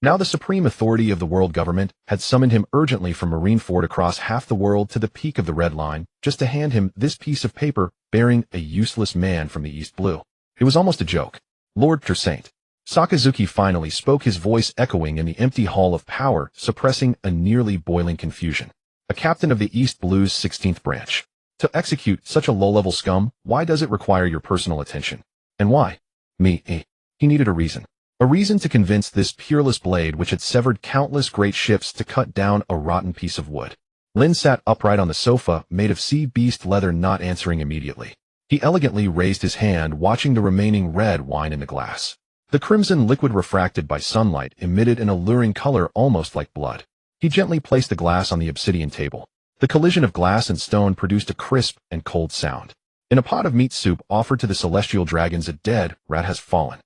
Now the supreme authority of the world government had summoned him urgently from Marineford across half the world to the peak of the Red Line, just to hand him this piece of paper bearing a useless man from the East Blue. It was almost a joke. Lord Pit Saint. Sakazuki finally spoke, his voice echoing in the empty hall of power, suppressing a nearly boiling confusion. A captain of the East Blue's 16th branch. To execute such a low-level scum, why does it require your personal attention? And why? Me. He needed a reason. A reason to convince this peerless blade which had severed countless great ships to cut down a rotten piece of wood. Lin sat upright on the sofa, made of sea beast leather, not answering immediately. He elegantly raised his hand, watching the remaining red wine in the glass. The crimson liquid, refracted by sunlight, emitted an alluring color almost like blood. He gently placed the glass on the obsidian table. The collision of glass and stone produced a crisp and cold sound. In a pot of meat soup offered to the celestial dragons, a dead rat has fallen.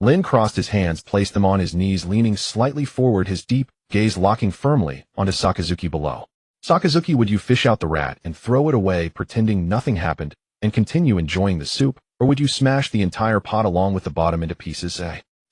Lin crossed his hands, placed them on his knees, leaning slightly forward, his deep gaze locking firmly onto Sakazuki below. Sakazuki, would you fish out the rat and throw it away, pretending nothing happened, and continue enjoying the soup, or would you smash the entire pot along with the bottom into pieces?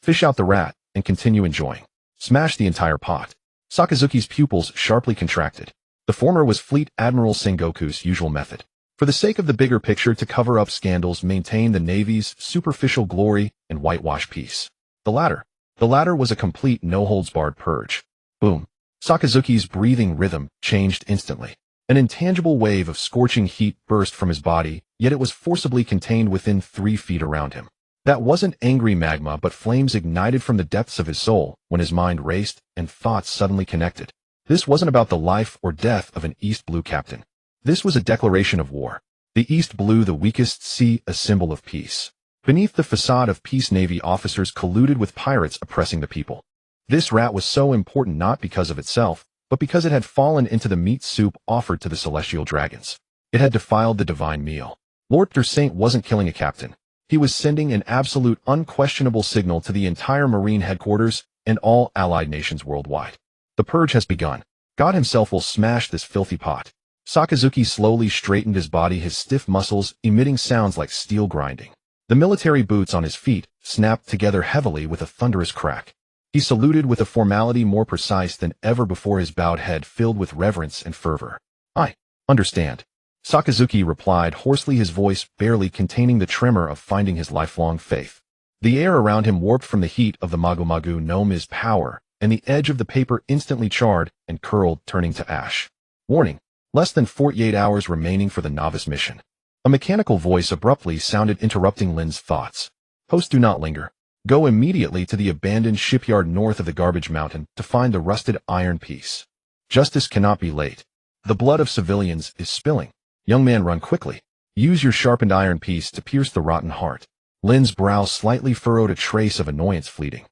Fish out the rat and continue enjoying. Smash the entire pot. Sakazuki's pupils sharply contracted. The former was Fleet Admiral Sengoku's usual method. For the sake of the bigger picture, to cover up scandals, maintain the Navy's superficial glory, and whitewash peace. The latter was a complete no-holds-barred purge. Boom. Sakazuki's breathing rhythm changed instantly. An intangible wave of scorching heat burst from his body, yet it was forcibly contained within 3 feet around him. That wasn't angry magma, but flames ignited from the depths of his soul when his mind raced and thoughts suddenly connected. This wasn't about the life or death of an East Blue captain. This was a declaration of war. The East Blue, the weakest sea, a symbol of peace. Beneath the facade of peace, Navy officers colluded with pirates oppressing the people. This rat was so important not because of itself, but because it had fallen into the meat soup offered to the celestial dragons. It had defiled the divine meal. Lord Pit Saint wasn't killing a captain. He was sending an absolute, unquestionable signal to the entire Marine headquarters and all allied nations worldwide. The purge has begun. God himself will smash this filthy pot. Sakazuki slowly straightened his body, his stiff muscles emitting sounds like steel grinding. The military boots on his feet snapped together heavily with a thunderous crack. He saluted with a formality more precise than ever before, his bowed head filled with reverence and fervor. I understand. Sakazuki replied hoarsely, his voice barely containing the tremor of finding his lifelong faith. The air around him warped from the heat of the Magu-Magu Nome's power, and the edge of the paper instantly charred and curled, turning to ash. Warning. Less than 48 hours remaining for the novice mission. A mechanical voice abruptly sounded, interrupting Lin's thoughts. Post, do not linger. Go immediately to the abandoned shipyard north of the garbage mountain to find the rusted iron piece. Justice cannot be late. The blood of civilians is spilling. Young man, run quickly. Use your sharpened iron piece to pierce the rotten heart. Lin's brow slightly furrowed, a trace of annoyance fleeting.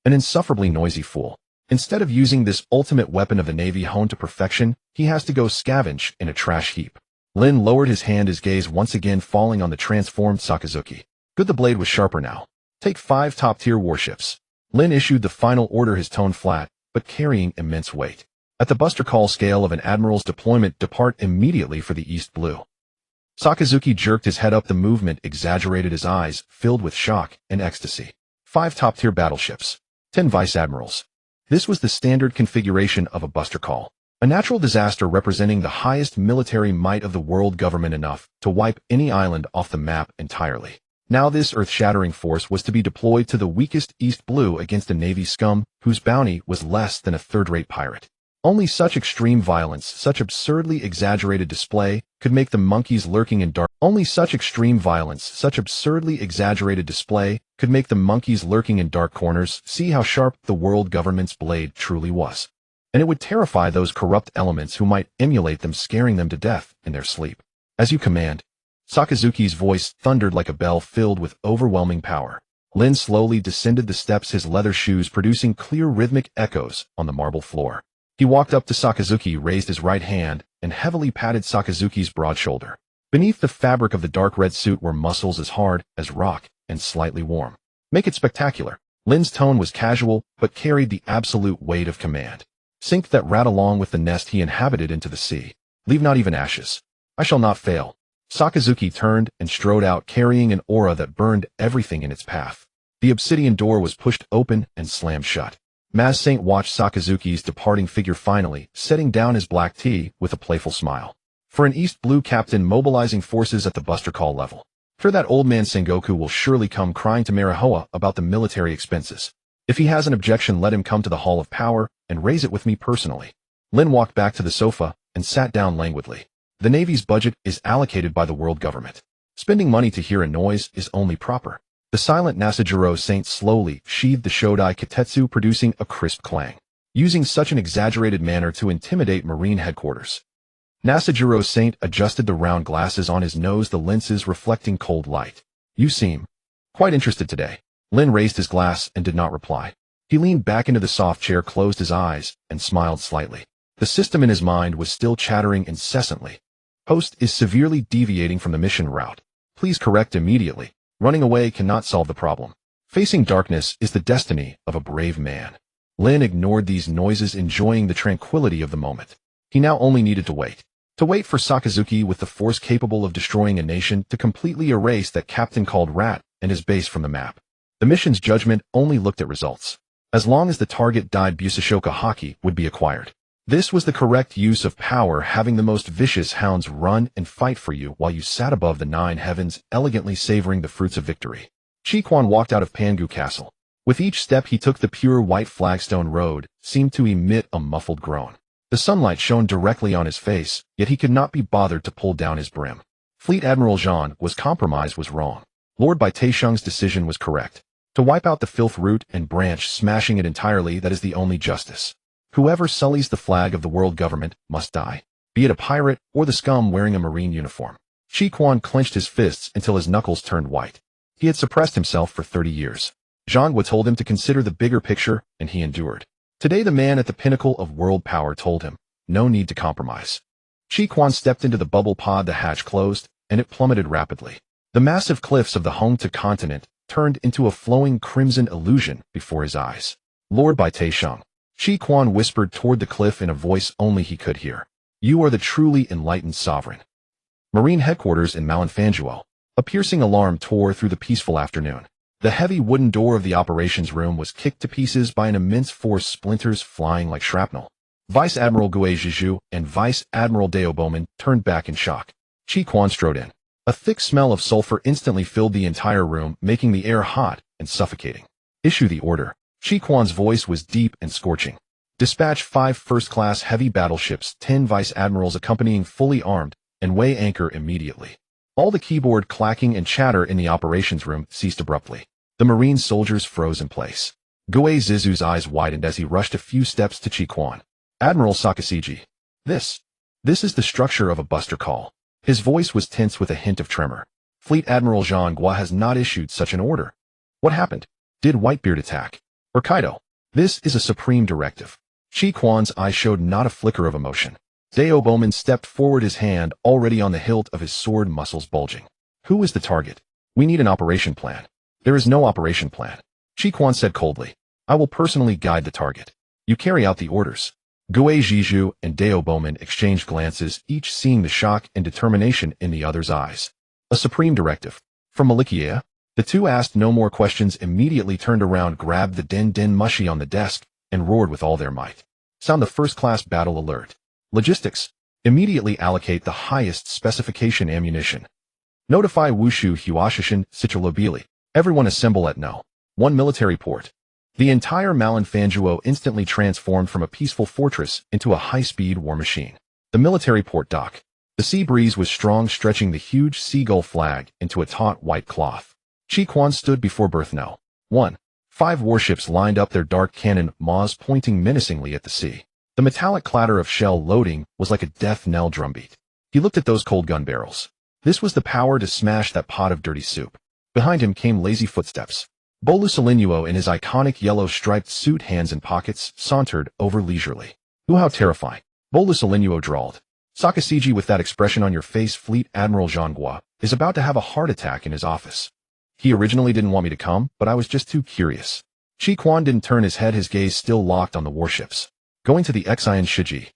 An insufferably noisy fool. Instead of using this ultimate weapon of the Navy honed to perfection, he has to go scavenge in a trash heap. Lin lowered his hand, his gaze once again falling on the transformed Sakazuki. Good, the blade was sharper now. Take 5 top-tier warships. Lin issued the final order, his tone flat, but carrying immense weight. At the buster call scale of an admiral's deployment, depart immediately for the East Blue. Sakazuki jerked his head up, the movement exaggerated, his eyes filled with shock and ecstasy. 5 top-tier battleships. 10 vice admirals. This was the standard configuration of a buster call. A natural disaster representing the highest military might of the world government, enough to wipe any island off the map entirely. Now this earth-shattering force was to be deployed to the weakest East Blue against a Navy scum whose bounty was less than a third-rate pirate. Only such extreme violence, such absurdly exaggerated display, could make the monkeys lurking in dark. Only such extreme violence, such absurdly exaggerated display, could make the monkeys lurking in dark corners see how sharp the world government's blade truly was. And it would terrify those corrupt elements who might emulate them, scaring them to death in their sleep. As you command. Sakazuki's voice thundered like a bell filled with overwhelming power. Lin slowly descended the steps, his leather shoes producing clear rhythmic echoes on the marble floor. He walked up to Sakazuki, raised his right hand, and heavily patted Sakazuki's broad shoulder. Beneath the fabric of the dark red suit were muscles as hard as rock and slightly warm. Make it spectacular. Lin's tone was casual, but carried the absolute weight of command. Sink that rat along with the nest he inhabited into the sea. Leave not even ashes. I shall not fail. Sakazuki turned and strode out, carrying an aura that burned everything in its path. The obsidian door was pushed open and slammed shut. Maz Saint watched Sakazuki's departing figure, finally setting down his black tea with a playful smile. For an East Blue captain mobilizing forces at the buster call level. Sure, that old man Sengoku will surely come crying to Marihoa about the military expenses. If he has an objection, let him come to the Hall of Power and raise it with me personally. Lin walked back to the sofa and sat down languidly. The Navy's budget is allocated by the world government. Spending money to hear a noise is only proper. The silent Nasajiro Saint slowly sheathed the Shodai Kitetsu, producing a crisp clang, using such an exaggerated manner to intimidate Marine headquarters. Nasajiro Saint adjusted the round glasses on his nose, the lenses reflecting cold light. You seem quite interested today. Lin raised his glass and did not reply. He leaned back into the soft chair, closed his eyes, and smiled slightly. The system in his mind was still chattering incessantly. Post is severely deviating from the mission route. Please correct immediately. Running away cannot solve the problem. Facing darkness is the destiny of a brave man. Lin ignored these noises, enjoying the tranquility of the moment. He now only needed to wait. To wait for Sakazuki, with the force capable of destroying a nation, to completely erase that captain called Rat and his base from the map. The mission's judgment only looked at results. As long as the target died, Busashoka Haki would be acquired. This was the correct use of power, having the most vicious hounds run and fight for you while you sat above the 9 heavens, elegantly savoring the fruits of victory. Chiquan walked out of Pangu Castle. With each step he took, the pure white flagstone road seemed to emit a muffled groan. The sunlight shone directly on his face, yet he could not be bothered to pull down his brim. Fleet Admiral Jean was compromised, was wrong. Lord Bai Taisheng's decision was correct. To wipe out the filth root and branch, smashing it entirely, that is the only justice. Whoever sullies the flag of the world government must die, be it a pirate or the scum wearing a marine uniform. Chiquan clenched his fists until his knuckles turned white. He had suppressed himself for 30 years. Zhang Wu told him to consider the bigger picture, and he endured. Today the man at the pinnacle of world power told him, no need to compromise. Chiquan stepped into the bubble pod, the hatch closed, and it plummeted rapidly. The massive cliffs of the home-to continent turned into a flowing crimson illusion before his eyes. Lord Bai Taisheng. Chiquan whispered toward the cliff in a voice only he could hear. You are the truly enlightened sovereign. Marine headquarters in Malinfanjuo. A piercing alarm tore through the peaceful afternoon. The heavy wooden door of the operations room was kicked to pieces by an immense force, splinters flying like shrapnel. Vice Admiral Geoise and Vice Admiral Deo Bowman turned back in shock. Chi Quan strode in. A thick smell of sulfur instantly filled the entire room, making the air hot and suffocating. Issue the order. Chi Quan's voice was deep and scorching. Dispatch 5 first-class heavy battleships, 10 vice admirals accompanying fully armed, and weigh anchor immediately. All the keyboard clacking and chatter in the operations room ceased abruptly. The Marine soldiers froze in place. Geoise's eyes widened as he rushed a few steps to Chi Quan. Admiral Sakaseiji. This is the structure of a buster call. His voice was tense with a hint of tremor. Fleet Admiral Zhang Guo has not issued such an order. What happened? Did Whitebeard attack? Or Kaido? This is a supreme directive. Chi Quan's eye showed not a flicker of emotion. Dao Bowman stepped forward, his hand already on the hilt of his sword, muscles bulging. Who is the target? We need an operation plan. There is no operation plan. Chi Quan said coldly. I will personally guide the target. You carry out the orders. Geoise and Dao Bowman exchanged glances, each seeing the shock and determination in the other's eyes. A supreme directive. From Malikia? The two asked no more questions, immediately turned around, grabbed the den mushi on the desk, and roared with all their might. Sound the first-class battle alert. Logistics. Immediately allocate the highest specification ammunition. Notify Wushu Huashishin Citralobili. Everyone assemble at No. 1 military port. The entire Malinfanjuo instantly transformed from a peaceful fortress into a high-speed war machine. The military port dock. The sea breeze was strong, stretching the huge seagull flag into a taut white cloth. Chi Quan stood before berth No. 1. 5 warships lined up, their dark cannon maws pointing menacingly at the sea. The metallic clatter of shell loading was like a death knell drumbeat. He looked at those cold gun barrels. This was the power to smash that pot of dirty soup. Behind him came lazy footsteps. Bolusolinuo, in his iconic yellow striped suit, hands in pockets, sauntered over leisurely. Ooh, how terrifying. Bolusolinuo drawled. Sakaseiji, with that expression on your face, Fleet Admiral Zhang Guo, is about to have a heart attack in his office. He originally didn't want me to come, but I was just too curious. Chi Quan didn't turn his head, his gaze still locked on the warships. Going to the Xian Shiji?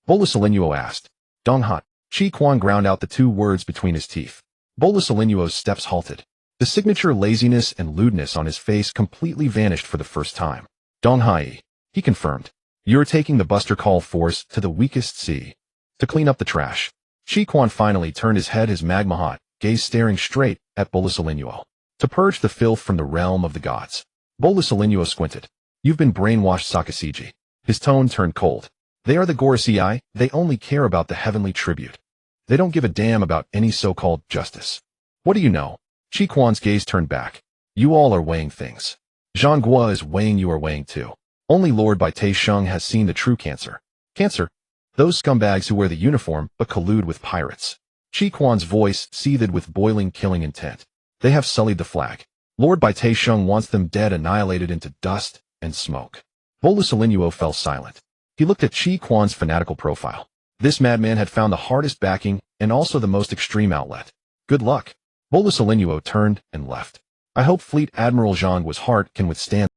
Bolusolinuo asked. Donghan. Chi Quan ground out the 2 words between his teeth. Bolusolinuo's steps halted. The signature laziness and lewdness on his face completely vanished for the first time. Donghai, he confirmed. You're taking the Buster Call force to the weakest sea. To clean up the trash. Chi Quan finally turned his head, his magma hot gaze staring straight at Bolusolinuo. To purge the filth from the realm of the gods. Bolusolinuo squinted. You've been brainwashed, Sakaseiji. His tone turned cold. They are the Gorosei, they only care about the heavenly tribute. They don't give a damn about any so-called justice. What do you know? Chi Quan's gaze turned back. You all are weighing things. Zhang Guo is weighing, you are weighing too. Only Lord Bai Sheng has seen the true cancer. Cancer? Those scumbags who wear the uniform but collude with pirates. Chi Quan's voice seethed with boiling, killing intent. They have sullied the flag. Lord Bai Sheng wants them dead, annihilated into dust and smoke. Bolusolinuo fell silent. He looked at Chi Quan's fanatical profile. This madman had found the hardest backing and also the most extreme outlet. Good luck. Bolusolinuo turned and left. I hope Fleet Admiral Zhang Guo's heart can withstand.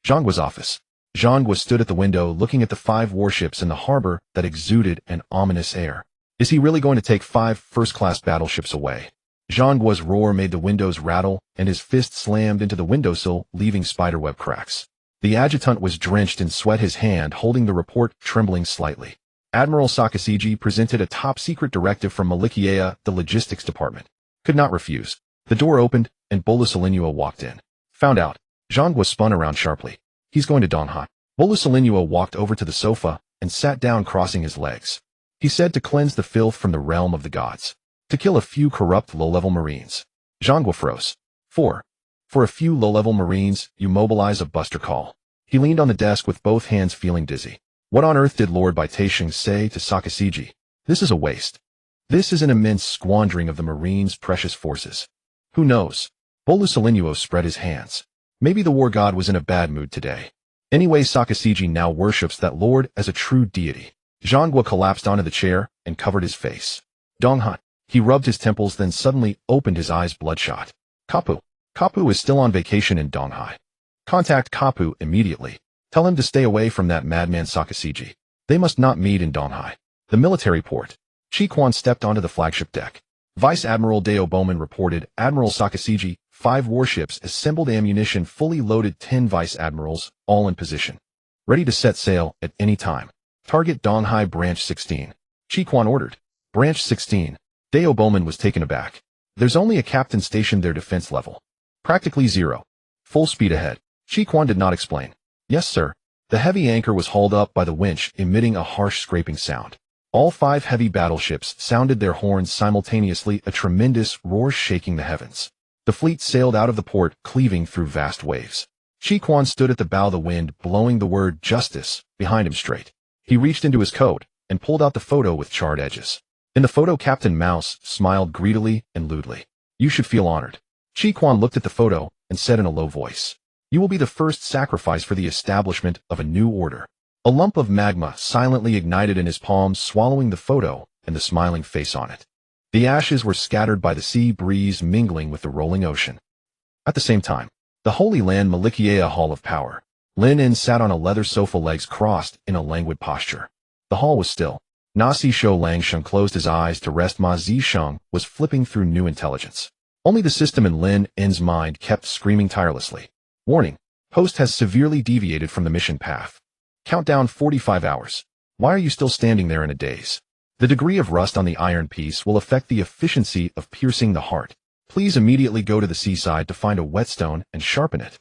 Zhang Guo's office. Zhang Guo stood at the window looking at the 5 warships in the harbor that exuded an ominous air. Is he really going to take 5 first-class battleships away? Zhang Guo's roar made the windows rattle, and his fist slammed into the windowsill, leaving spiderweb cracks. The adjutant was drenched in sweat, his hand holding the report trembling slightly. Admiral Sakaseiji presented a top-secret directive from Malikia, the logistics department. Could not refuse. The door opened, and Bolusolinuo walked in. Found out. Zhang Guo spun around sharply. He's going to Donghan. Bolusolinuo walked over to the sofa and sat down, crossing his legs. He said to cleanse the filth from the realm of the gods. To kill a few corrupt low-level marines. Zhang Guo froze. 4. For a few low-level marines, you mobilize a buster call. He leaned on the desk with both hands, feeling dizzy. What on earth did Lord Bai Sheng say to Sakaseiji? This is a waste. This is an immense squandering of the Marines' precious forces. Who knows? Bolusolinuo spread his hands. Maybe the war god was in a bad mood today. Anyway, Sakaseiji now worships that lord as a true deity. Zhang Guo collapsed onto the chair and covered his face. Donghan. He rubbed his temples, then suddenly opened his eyes, bloodshot. Kapu. Kapu is still on vacation in Donghai. Contact Kapu immediately. Tell him to stay away from that madman Sakaseiji. They must not meet in Donghai. The military port. Chi Quan stepped onto the flagship deck. Vice Admiral Dao Bowman reported, Admiral Sakaseiji, 5 warships, assembled, ammunition fully loaded, 10 vice admirals, all in position. Ready to set sail at any time. Target Donghai Branch 16. Chi Quan ordered. Branch 16. Deo Bowman was taken aback. There's only a captain stationed there defense level. Practically zero. Full speed ahead. Chi Quan did not explain. Yes, sir. The heavy anchor was hauled up by the winch, emitting a harsh scraping sound. All 5 heavy battleships sounded their horns simultaneously, a tremendous roar shaking the heavens. The fleet sailed out of the port, cleaving through vast waves. Chi Quan stood at the bow of the wind, blowing the word justice behind him straight. He reached into his coat and pulled out the photo with charred edges. In the photo, Captain Mouse smiled greedily and lewdly. You should feel honored. Chi Quan looked at the photo and said in a low voice, You will be the first sacrifice for the establishment of a new order. A lump of magma silently ignited in his palms, swallowing the photo and the smiling face on it. The ashes were scattered by the sea breeze, mingling with the rolling ocean. At the same time, the Holy Land Malikia Hall of Power. Lin In sat on a leather sofa, legs crossed in a languid posture. The hall was still. Nasi Shou Langsheng closed his eyes to rest. Ma Zisheng was flipping through new intelligence. Only the system in Lin In's mind kept screaming tirelessly. Warning. Host has severely deviated from the mission path. Countdown 45 hours. Why are you still standing there in a daze? The degree of rust on the iron piece will affect the efficiency of piercing the heart. Please immediately go to the seaside to find a whetstone and sharpen it.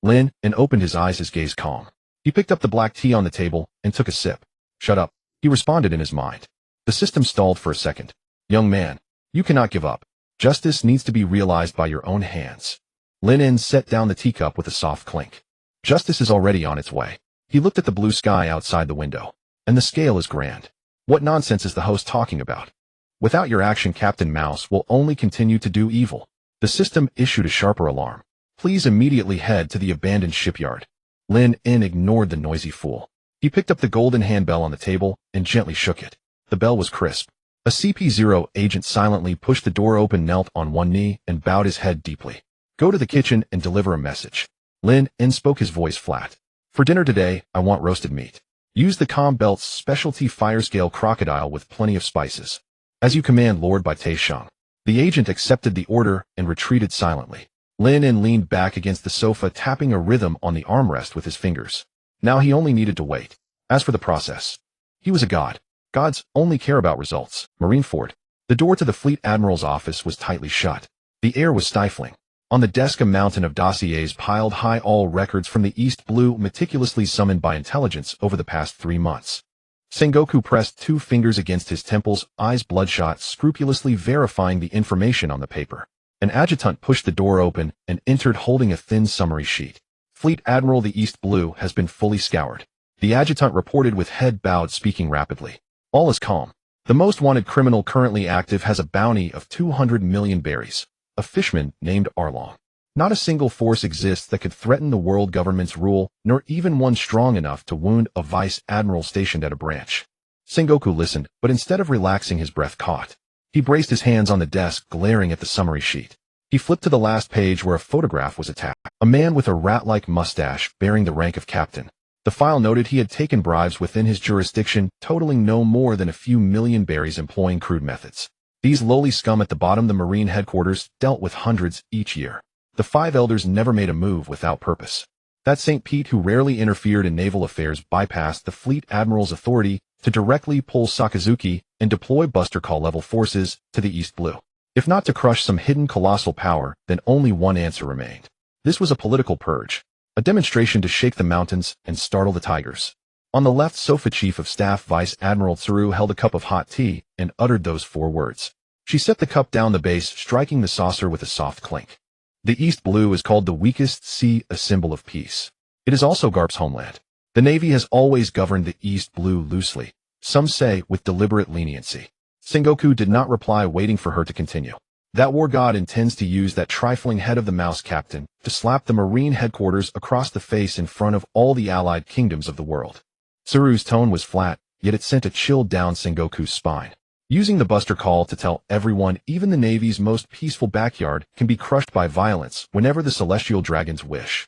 Lin In opened his eyes, his gaze calm. He picked up the black tea on the table and took a sip. Shut up, he responded in his mind. The system stalled for a second. Young man, you cannot give up. Justice needs to be realized by your own hands. Lin In set down the teacup with a soft clink. Justice is already on its way. He looked at the blue sky outside the window. And the scale is grand. What nonsense is the host talking about? Without your action, Captain Mouse will only continue to do evil. The system issued a sharper alarm. Please immediately head to the abandoned shipyard. Lin In ignored the noisy fool. He picked up the golden handbell on the table and gently shook it. The bell was crisp. A CP0 agent silently pushed the door open, knelt on one knee, and bowed his head deeply. Go to the kitchen and deliver a message. Lin In spoke, his voice flat. For dinner today, I want roasted meat. Use the Com Belt's specialty fire-scale crocodile with plenty of spices. As you command, Lord Bai Sheng. The agent accepted the order and retreated silently. Lin In leaned back against the sofa, tapping a rhythm on the armrest with his fingers. Now he only needed to wait. As for the process, he was a god. Gods only care about results. Marineford. The door to the Fleet Admiral's office was tightly shut. The air was stifling. On the desk, a mountain of dossiers piled high, all records from the East Blue, meticulously summoned by intelligence over the past 3 months. Sengoku pressed 2 fingers against his temples, eyes bloodshot, scrupulously verifying the information on the paper. An adjutant pushed the door open and entered, holding a thin summary sheet. Fleet Admiral, the East Blue has been fully scoured. The adjutant reported with head bowed, speaking rapidly. All is calm. The most wanted criminal currently active has a bounty of 200 million berries. A fishman named Arlong. Not a single force exists that could threaten the world government's rule, nor even one strong enough to wound a vice admiral stationed at a branch. Sengoku listened, but instead of relaxing, his breath caught. He braced his hands on the desk, glaring at the summary sheet. He flipped to the last page, where a photograph was attached. A man with a rat-like mustache, bearing the rank of captain. The file noted he had taken bribes within his jurisdiction, totaling no more than a few million berries, employing crude methods. These lowly scum at the bottom, the Marine headquarters, dealt with hundreds each year. The 5 elders never made a move without purpose. That St. Pete, who rarely interfered in naval affairs, bypassed the Fleet Admiral's authority to directly pull Sakazuki and deploy Buster Call-level forces to the East Blue. If not to crush some hidden colossal power, then only one answer remained. This was a political purge. A demonstration to shake the mountains and startle the tigers. On the left sofa, Chief of Staff Vice Admiral Tsuru held a cup of hot tea and uttered those 4 words. She set the cup down the base, striking the saucer with a soft clink. The East Blue is called the weakest sea, a symbol of peace. It is also Garp's homeland. The Navy has always governed the East Blue loosely, some say with deliberate leniency. Sengoku did not reply, waiting for her to continue. That war god intends to use that trifling head of the mouse captain to slap the Marine headquarters across the face in front of all the allied kingdoms of the world. Tsuru's tone was flat, yet it sent a chill down Sengoku's spine. Using the Buster Call to tell everyone, even the Navy's most peaceful backyard can be crushed by violence whenever the celestial dragons wish.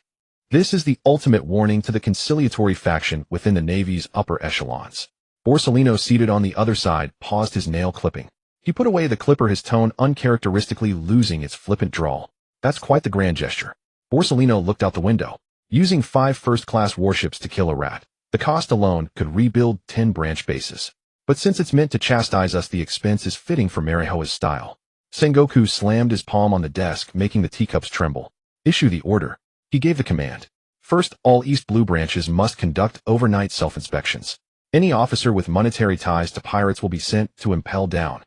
This is the ultimate warning to the conciliatory faction within the Navy's upper echelons. Borsellino, seated on the other side, paused, his nail clipping. He put away the clipper, his tone uncharacteristically losing its flippant drawl. That's quite the grand gesture. Borsellino looked out the window. Using 5 first-class warships to kill a rat, the cost alone could rebuild 10 branch bases. But since it's meant to chastise us, the expense is fitting for Marihoa's style. Sengoku slammed his palm on the desk, making the teacups tremble. Issue the order. He gave the command. First, all East Blue branches must conduct overnight self-inspections. Any officer with monetary ties to pirates will be sent to impel down.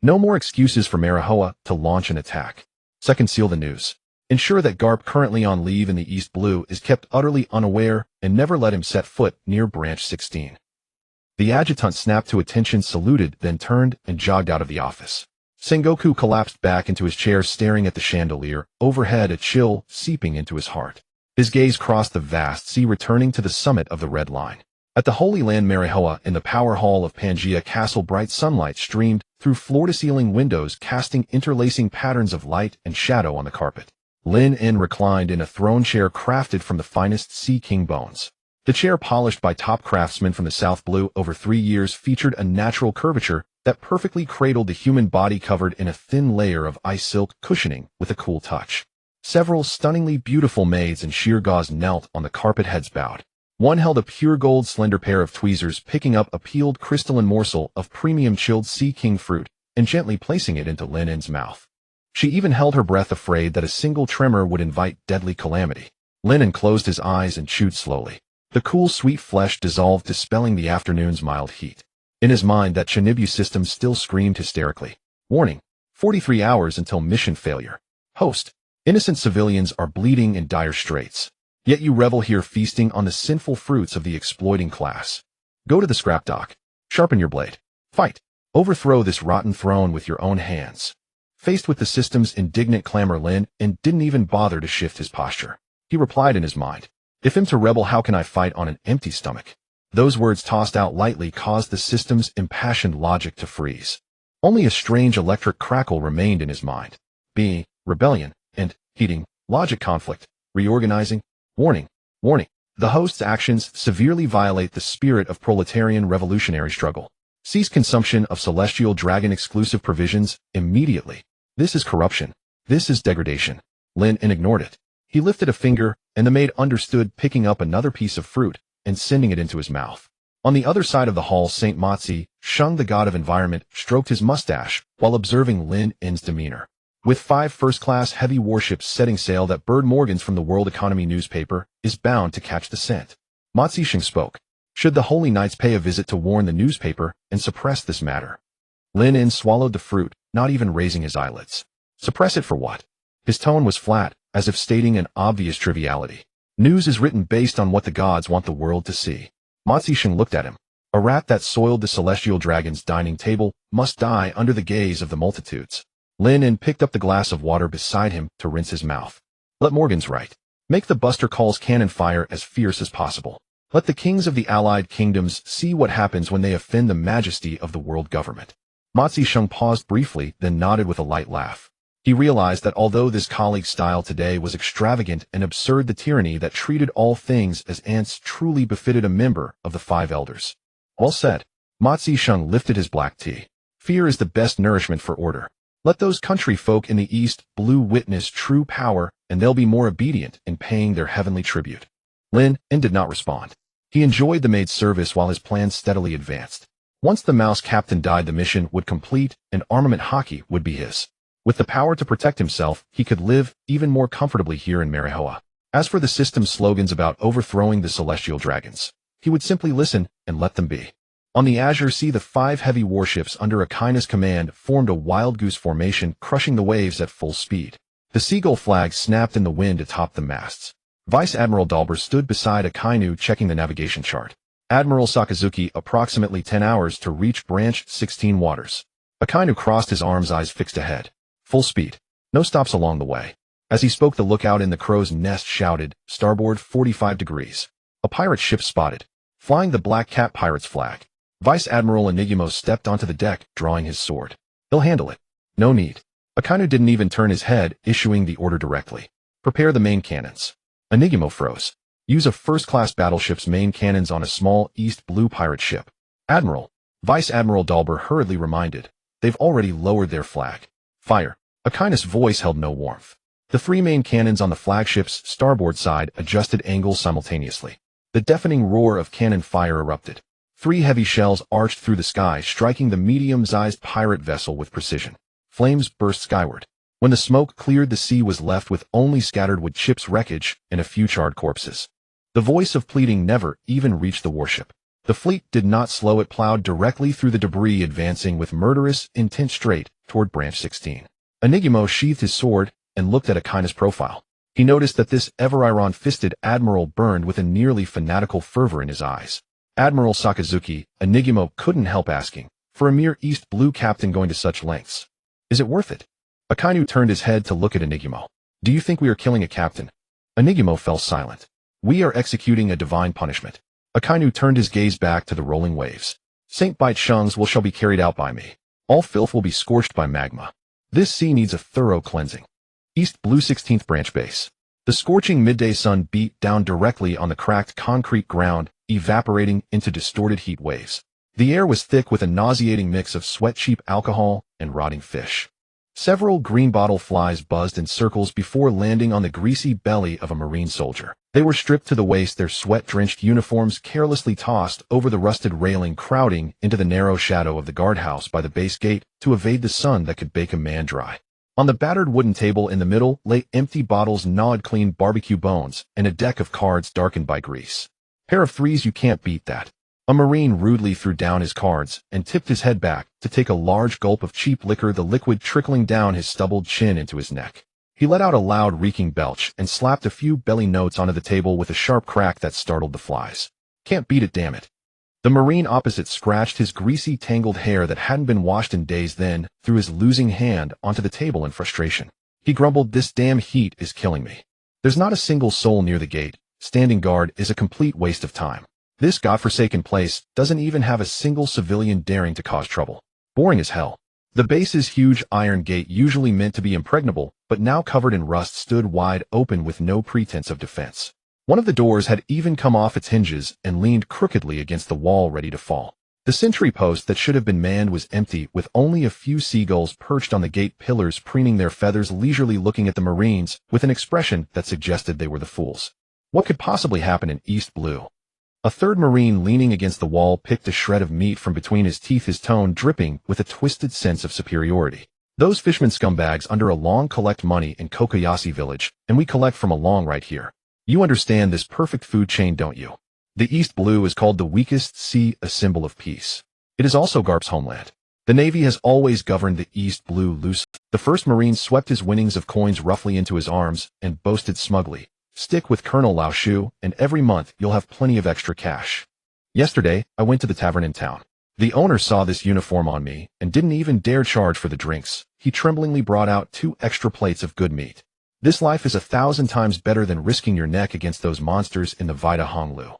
No more excuses for Marihoa to launch an attack. Second, seal the news. Ensure that Garp, currently on leave in the East Blue, is kept utterly unaware and never let him set foot near Branch 16. The adjutant snapped to attention, saluted, then turned and jogged out of the office. Sengoku collapsed back into his chair, staring at the chandelier overhead, a chill seeping into his heart. His gaze crossed the vast sea, returning to the summit of the Red Line. At the Holy Land Marihoa, in the power hall of Pangaea Castle, bright sunlight streamed through floor-to-ceiling windows, casting interlacing patterns of light and shadow on the carpet. Lin En reclined in a throne chair crafted from the finest Sea King bones. The chair, polished by top craftsmen from the South Blue over 3 years, featured a natural curvature that perfectly cradled the human body, covered in a thin layer of ice silk cushioning with a cool touch. Several stunningly beautiful maids in sheer gauze knelt on the carpet, heads bowed. One held a pure gold slender pair of tweezers, picking up a peeled crystalline morsel of premium chilled Sea King fruit and gently placing it into Lin En's mouth. She even held her breath, afraid that a single tremor would invite deadly calamity. Lin En closed his eyes and chewed slowly. The cool, sweet flesh dissolved, dispelling the afternoon's mild heat. In his mind, that Chinibu system still screamed hysterically. Warning: 43 hours until mission failure. Host: innocent civilians are bleeding in dire straits. Yet you revel here, feasting on the sinful fruits of the exploiting class. Go to the scrap dock. Sharpen your blade. Fight. Overthrow this rotten throne with your own hands. Faced with the system's indignant clamor, Lin En didn't even bother to shift his posture. He replied in his mind, "If I'm to rebel, how can I fight on an empty stomach?" Those words, tossed out lightly, caused the system's impassioned logic to freeze. Only a strange electric crackle remained in his mind. Being, rebellion, and heating, logic, conflict, reorganizing. Warning, warning. The host's actions severely violate the spirit of proletarian revolutionary struggle. Cease consumption of Celestial Dragon exclusive provisions immediately. This is corruption. This is degradation. Lin En ignored it. He lifted a finger, and the maid understood, picking up another piece of fruit and sending it into his mouth. On the other side of the hall, Saint Matsi, Shung, the god of environment, stroked his mustache while observing Lin En's demeanor. With 5 first-class heavy warships setting sail, that Bird Morgan's from the World Economy newspaper is bound to catch the scent. Matsi Shung spoke. Should the Holy Knights pay a visit to warn the newspaper and suppress this matter? Lin En swallowed the fruit, not even raising his eyelids. Suppress it for what? His tone was flat, as if stating an obvious triviality. News is written based on what the gods want the world to see. Matsi Shung looked at him. A rat that soiled the Celestial Dragon's dining table must die under the gaze of the multitudes. Lin En picked up the glass of water beside him to rinse his mouth. Let Morgan's write. Make the Buster Call's cannon fire as fierce as possible. Let the kings of the allied kingdoms see what happens when they offend the majesty of the world government. Matsi Shung paused briefly, then nodded with a light laugh. He realized that although this colleague's style today was extravagant and absurd, the tyranny that treated all things as ants truly befitted a member of the 5 elders. Well said. Matsi Shung lifted his black tea. Fear is the best nourishment for order. Let those country folk in the East Blue witness true power, and they'll be more obedient in paying their heavenly tribute. Lin En did not respond. He enjoyed the maid's service while his plans steadily advanced. Once the mouse captain died, the mission would complete, and Armament Haki would be his. With the power to protect himself, he could live even more comfortably here in Marihoa. As for the system's slogans about overthrowing the Celestial Dragons, he would simply listen and let them be. On the Azure Sea, the 5 heavy warships under Akainu's command formed a wild goose formation, crushing the waves at full speed. The seagull flag snapped in the wind atop the masts. Vice Admiral Dalber stood beside Akainu, checking the navigation chart. Admiral Sakazuki, approximately 10 hours to reach Branch 16 waters. Akainu crossed his arms, eyes fixed ahead. Full speed. No stops along the way. As he spoke, the lookout in the crow's nest shouted, "Starboard 45 degrees. A pirate ship spotted. Flying the Black Cat Pirate's flag." Vice Admiral Enigmo stepped onto the deck, drawing his sword. "He'll handle it. No need." Akainu didn't even turn his head, issuing the order directly. "Prepare the main cannons." Enigmo froze. "Use a first-class battleship's main cannons on a small East Blue pirate ship." "Admiral," Vice Admiral Dalber hurriedly reminded, "they've already lowered their flag." "Fire." Akainu's voice held no warmth. The 3 main cannons on the flagship's starboard side adjusted angles simultaneously. The deafening roar of cannon fire erupted. 3 heavy shells arched through the sky, striking the medium-sized pirate vessel with precision. Flames burst skyward. When the smoke cleared, the sea was left with only scattered wood chips, wreckage, and a few charred corpses. The voice of pleading never even reached the warship. The fleet did not slow. It plowed directly through the debris, advancing with murderous intent straight toward Branch 16. Enigmo sheathed his sword and looked at Akainu's profile. He noticed that this ever-iron-fisted admiral burned with a nearly fanatical fervor in his eyes. Admiral Sakazuki, Enigmo couldn't help asking, for a mere East Blue captain going to such lengths, is it worth it? Akainu turned his head to look at Enigmo. Do you think we are killing a captain? Enigmo fell silent. We are executing a divine punishment. Akainu turned his gaze back to the rolling waves. Saint Bite Shung's will shall be carried out by me. All filth will be scorched by magma. This sea needs a thorough cleansing. East Blue 16th Branch Base. The scorching midday sun beat down directly on the cracked concrete ground, evaporating into distorted heat waves. The air was thick with a nauseating mix of sweat, cheap alcohol, and rotting fish. Several greenbottle flies buzzed in circles before landing on the greasy belly of a Marine soldier. They were stripped to the waist, their sweat-drenched uniforms carelessly tossed over the rusted railing, crowding into the narrow shadow of the guardhouse by the base gate to evade the sun that could bake a man dry. On the battered wooden table in the middle lay empty bottles, gnawed clean barbecue bones, and a deck of cards darkened by grease. Pair of threes, you can't beat that. A Marine rudely threw down his cards and tipped his head back to take a large gulp of cheap liquor, the liquid trickling down his stubbled chin into his neck. He let out a loud, reeking belch and slapped a few belly notes onto the table with a sharp crack that startled the flies. Can't beat it, damn it. The Marine opposite scratched his greasy, tangled hair that hadn't been washed in days, then threw his losing hand onto the table in frustration. He grumbled, this damn heat is killing me. There's not a single soul near the gate. Standing guard is a complete waste of time. This godforsaken place doesn't even have a single civilian daring to cause trouble. Boring as hell. The base's huge iron gate, usually meant to be impregnable, but now covered in rust, stood wide open with no pretense of defense. One of the doors had even come off its hinges and leaned crookedly against the wall, ready to fall. The sentry post that should have been manned was empty, with only a few seagulls perched on the gate pillars, preening their feathers, leisurely looking at the Marines with an expression that suggested they were the fools. What could possibly happen in East Blue? A third Marine, leaning against the wall, picked a shred of meat from between his teeth, his tone dripping with a twisted sense of superiority. Those fishermen scumbags under a long collect money in Kokoyashi village, and we collect from a long right here. You understand this perfect food chain, don't you? The East Blue is called the weakest sea, a symbol of peace. It is also Garp's homeland. The Navy has always governed the East Blue loosely. The first Marine swept his winnings of coins roughly into his arms and boasted smugly, stick with Colonel Lao Shu, and every month you'll have plenty of extra cash. Yesterday, I went to the tavern in town. The owner saw this uniform on me and didn't even dare charge for the drinks. He tremblingly brought out 2 extra plates of good meat. This life is 1,000 times better than risking your neck against those monsters in the Vita Honglu.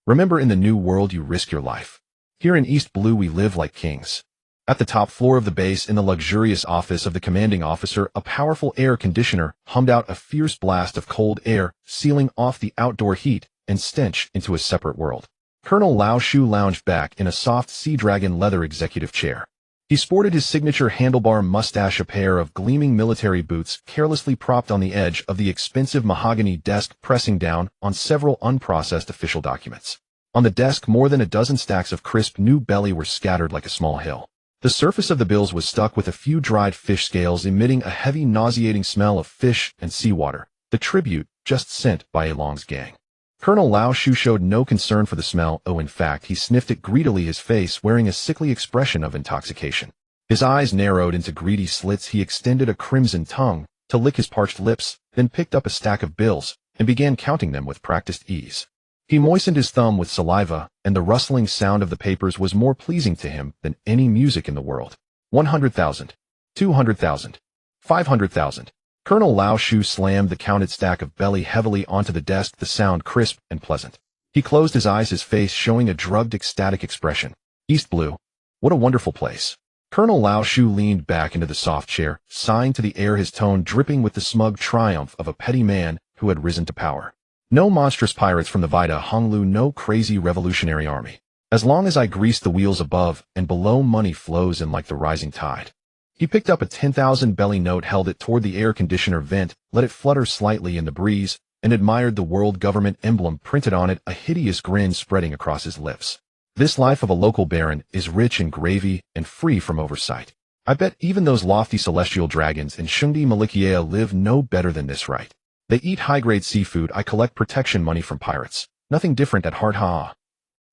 Remember, in the New World you risk your life. Here in East Blue we live like kings. At the top floor of the base, in the luxurious office of the commanding officer, a powerful air conditioner hummed out a fierce blast of cold air, sealing off the outdoor heat and stench into a separate world. Colonel Lao Shu lounged back in a soft Sea Dragon leather executive chair. He sported his signature handlebar mustache, a pair of gleaming military boots carelessly propped on the edge of the expensive mahogany desk, pressing down on several unprocessed official documents. On the desk, more than a dozen stacks of crisp new belly were scattered like a small hill. The surface of the bills was stuck with a few dried fish scales, emitting a heavy, nauseating smell of fish and seawater, the tribute just sent by Elong's gang. Colonel Lao Shu showed no concern for the smell. Oh, in fact, he sniffed it greedily, his face wearing a sickly expression of intoxication. His eyes narrowed into greedy slits. He extended a crimson tongue to lick his parched lips, then picked up a stack of bills and began counting them with practiced ease. He moistened his thumb with saliva, and the rustling sound of the papers was more pleasing to him than any music in the world. 100,000. 200,000. 500,000. Colonel Lao Shu slammed the counted stack of belly heavily onto the desk, the sound crisp and pleasant. He closed his eyes, his face showing a drugged, ecstatic expression. East Blue. What a wonderful place. Colonel Lao Shu leaned back into the soft chair, sighing to the air, his tone dripping with the smug triumph of a petty man who had risen to power. No monstrous pirates from the Vita Honglu, no crazy revolutionary army. As long as I grease the wheels above and below, money flows in like the rising tide. He picked up a 10,000 belly note, held it toward the air conditioner vent, let it flutter slightly in the breeze, and admired the world government emblem printed on it, a hideous grin spreading across his lips. This life of a local baron is rich in gravy and free from oversight. I bet even those lofty celestial dragons in Shungdi Malikia live no better than this, right? They eat high-grade seafood. I collect protection money from pirates. Nothing different at heart, ha.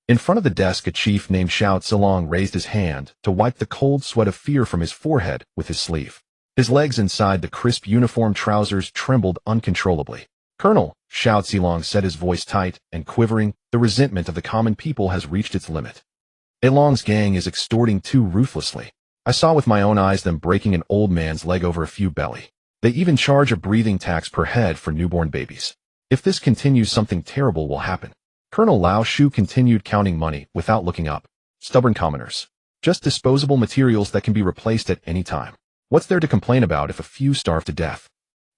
In front of the desk, a chief named Xiao Zilong raised his hand to wipe the cold sweat of fear from his forehead with his sleeve. His legs inside the crisp uniform trousers trembled uncontrollably. Colonel, Xiao Zilong said, his voice tight and quivering, the resentment of the common people has reached its limit. Along's gang is extorting too ruthlessly. I saw with my own eyes them breaking an old man's leg over a few belly. They even charge a breathing tax per head for newborn babies. If this continues, something terrible will happen. Colonel Lao Shu continued counting money without looking up. Stubborn commoners. Just disposable materials that can be replaced at any time. What's there to complain about if a few starve to death?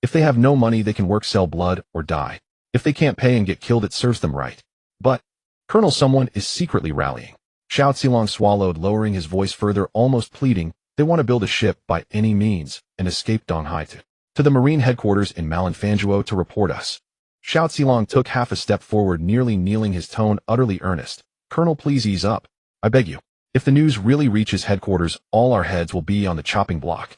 If they have no money, they can work, sell blood, or die. If they can't pay and get killed, it serves them right. But, Colonel, someone is secretly rallying. Xiao Zilong swallowed, lowering his voice further, almost pleading. They want to build a ship by any means and escape Donghai to the Marine headquarters in Malinfanjuo to report us. Xiao Zilong took half a step forward, nearly kneeling, his tone utterly earnest. Colonel, please ease up. I beg you. If the news really reaches headquarters, all our heads will be on the chopping block.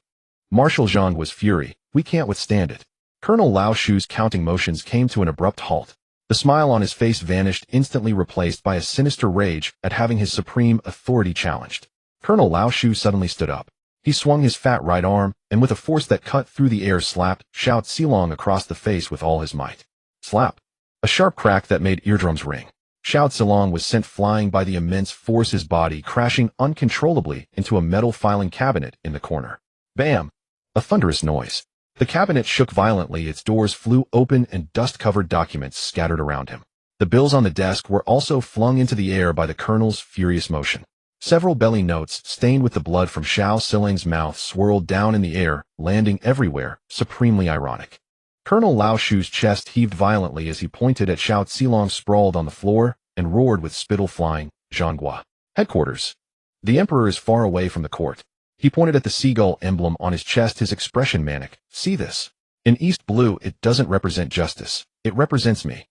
Marshal Zhang was fury. We can't withstand it. Colonel Lao Shu's counting motions came to an abrupt halt. The smile on his face vanished, instantly replaced by a sinister rage at having his supreme authority challenged. Colonel Lao Shu suddenly stood up. He swung his fat right arm, and with a force that cut through the air slapped Xiao Zilong across the face with all his might. Slap. A sharp crack that made eardrums ring. Xiao Zilong was sent flying by the immense force, his body crashing uncontrollably into a metal filing cabinet in the corner. Bam! A thunderous noise. The cabinet shook violently, its doors flew open and dust-covered documents scattered around him. The bills on the desk were also flung into the air by the colonel's furious motion. Several belly notes, stained with the blood from Xiao Zilong's mouth, swirled down in the air, landing everywhere, supremely ironic. Colonel Lao Shu's chest heaved violently as he pointed at Xiao Zilong sprawled on the floor and roared with spittle flying, Zhanghua. Headquarters. The emperor is far away from the court. He pointed at the seagull emblem on his chest, his expression manic. See this? In East Blue, it doesn't represent justice. It represents me.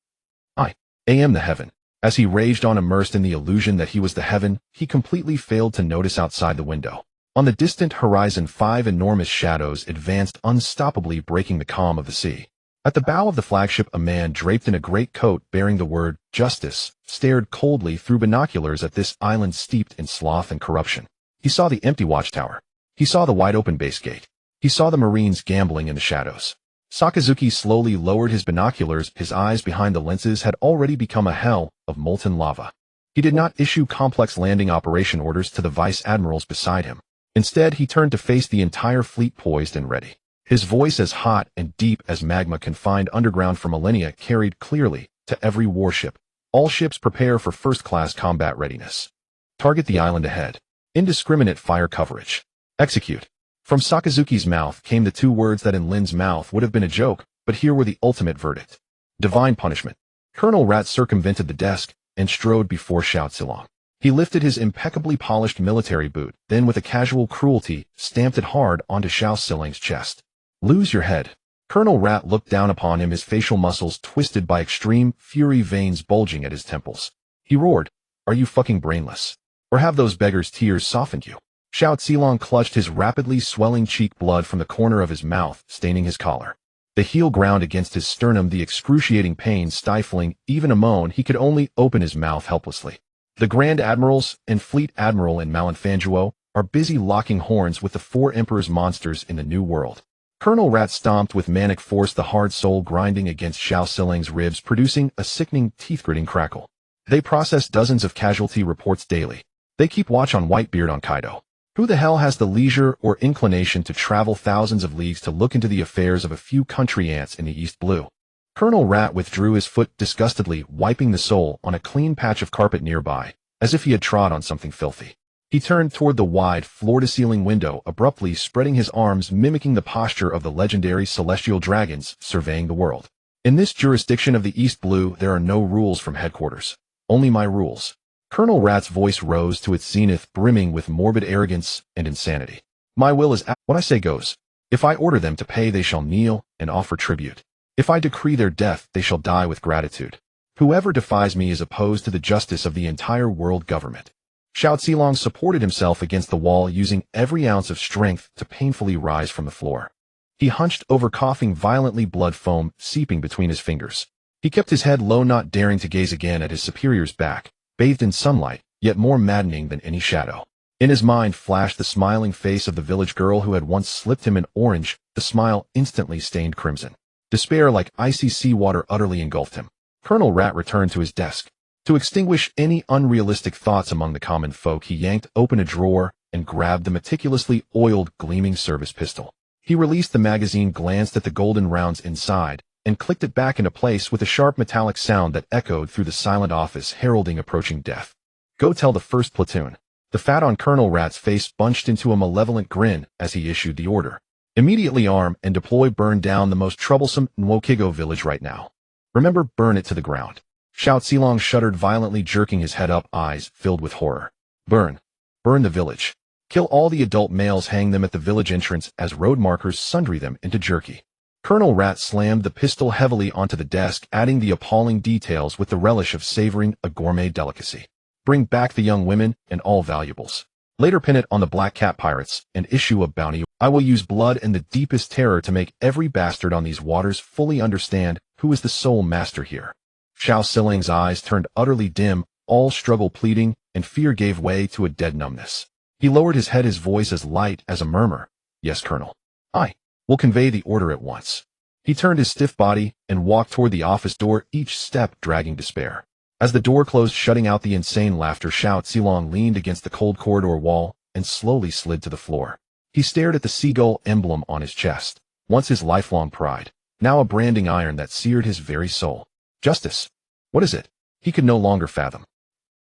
I am the heaven. As he raged on, immersed in the illusion that he was the heaven, he completely failed to notice outside the window. On the distant horizon, 5 enormous shadows advanced unstoppably, breaking the calm of the sea. At the bow of the flagship, a man draped in a great coat bearing the word justice stared coldly through binoculars at this island steeped in sloth and corruption. He saw the empty watchtower. He saw the wide-open base gate. He saw the Marines gambling in the shadows. Sakazuki slowly lowered his binoculars. His eyes behind the lenses had already become a hell of molten lava. He did not issue complex landing operation orders to the vice admirals beside him. Instead, he turned to face the entire fleet, poised and ready. His voice, as hot and deep as magma confined underground for millennia, carried clearly to every warship. All ships prepare for first-class combat readiness. Target the island ahead. Indiscriminate fire coverage. Execute. From Sakazuki's mouth came the 2 words that in Lin's mouth would have been a joke, but here were the ultimate verdict. Divine punishment. Colonel Rat circumvented the desk and strode before Xiao Zilong. He lifted his impeccably polished military boot, then with a casual cruelty, stamped it hard onto Xiao Zilong's chest. Lose your head. Colonel Rat looked down upon him, his facial muscles twisted by extreme fury, veins bulging at his temples. He roared, "Are you fucking brainless? Or have those beggars' tears softened you?" Xiao Zilong clutched his rapidly swelling cheek, blood from the corner of his mouth staining his collar. The heel ground against his sternum, the excruciating pain stifling even a moan. He could only open his mouth helplessly. The Grand Admirals and Fleet Admiral in Malinfanjuo are busy locking horns with the 4 Emperor's monsters in the New World. Colonel Rat stomped with manic force, the hard sole grinding against Xiao Zilong's ribs, producing a sickening, teeth-gritting crackle. They process dozens of casualty reports daily. They keep watch on Whitebeard on Kaido. Who the hell has the leisure or inclination to travel thousands of leagues to look into the affairs of a few country ants in the East Blue? Colonel Rat withdrew his foot disgustedly, wiping the sole on a clean patch of carpet nearby, as if he had trod on something filthy. He turned toward the wide, floor-to-ceiling window, abruptly spreading his arms, mimicking the posture of the legendary celestial dragons surveying the world. In this jurisdiction of the East Blue, there are no rules from headquarters. Only my rules. Colonel Rat's voice rose to its zenith, brimming with morbid arrogance and insanity. My will is what I say goes. If I order them to pay, they shall kneel and offer tribute. If I decree their death, they shall die with gratitude. Whoever defies me is opposed to the justice of the entire world government. Xiao Zilong supported himself against the wall using every ounce of strength to painfully rise from the floor. He hunched over, coughing violently, blood foam seeping between his fingers. He kept his head low, not daring to gaze again at his superior's back, bathed in sunlight, yet more maddening than any shadow. In his mind flashed the smiling face of the village girl who had once slipped him an orange, the smile instantly stained crimson. Despair like icy seawater utterly engulfed him. Colonel Rat returned to his desk. To extinguish any unrealistic thoughts among the common folk, he yanked open a drawer and grabbed the meticulously oiled, gleaming service pistol. He released the magazine, glanced at the golden rounds inside, and clicked it back into place with a sharp metallic sound that echoed through the silent office, heralding approaching death. Go tell the first platoon. The fat on Colonel Rat's face bunched into a malevolent grin as he issued the order. Immediately arm and deploy, burn down the most troublesome Nwokigo village right now. Remember, burn it to the ground. Xiao Zilong shuddered violently, jerking his head up, eyes filled with horror. Burn. Burn the village. Kill all the adult males, hang them at the village entrance as road markers, sundry them into jerky. Colonel Rat slammed the pistol heavily onto the desk, adding the appalling details with the relish of savoring a gourmet delicacy. Bring back the young women and all valuables. Later pin it on the Black Cat pirates and issue a bounty. I will use blood and the deepest terror to make every bastard on these waters fully understand who is the sole master here. Xiao Zilong's eyes turned utterly dim, all struggle, pleading, and fear gave way to a dead numbness. He lowered his head, his voice as light as a murmur. Yes, Colonel. I will convey the order at once. He turned his stiff body and walked toward the office door, each step dragging despair. As the door closed, shutting out the insane laughter, Xiao Zilong leaned against the cold corridor wall and slowly slid to the floor. He stared at the seagull emblem on his chest, once his lifelong pride, now a branding iron that seared his very soul. Justice. What is it? He could no longer fathom.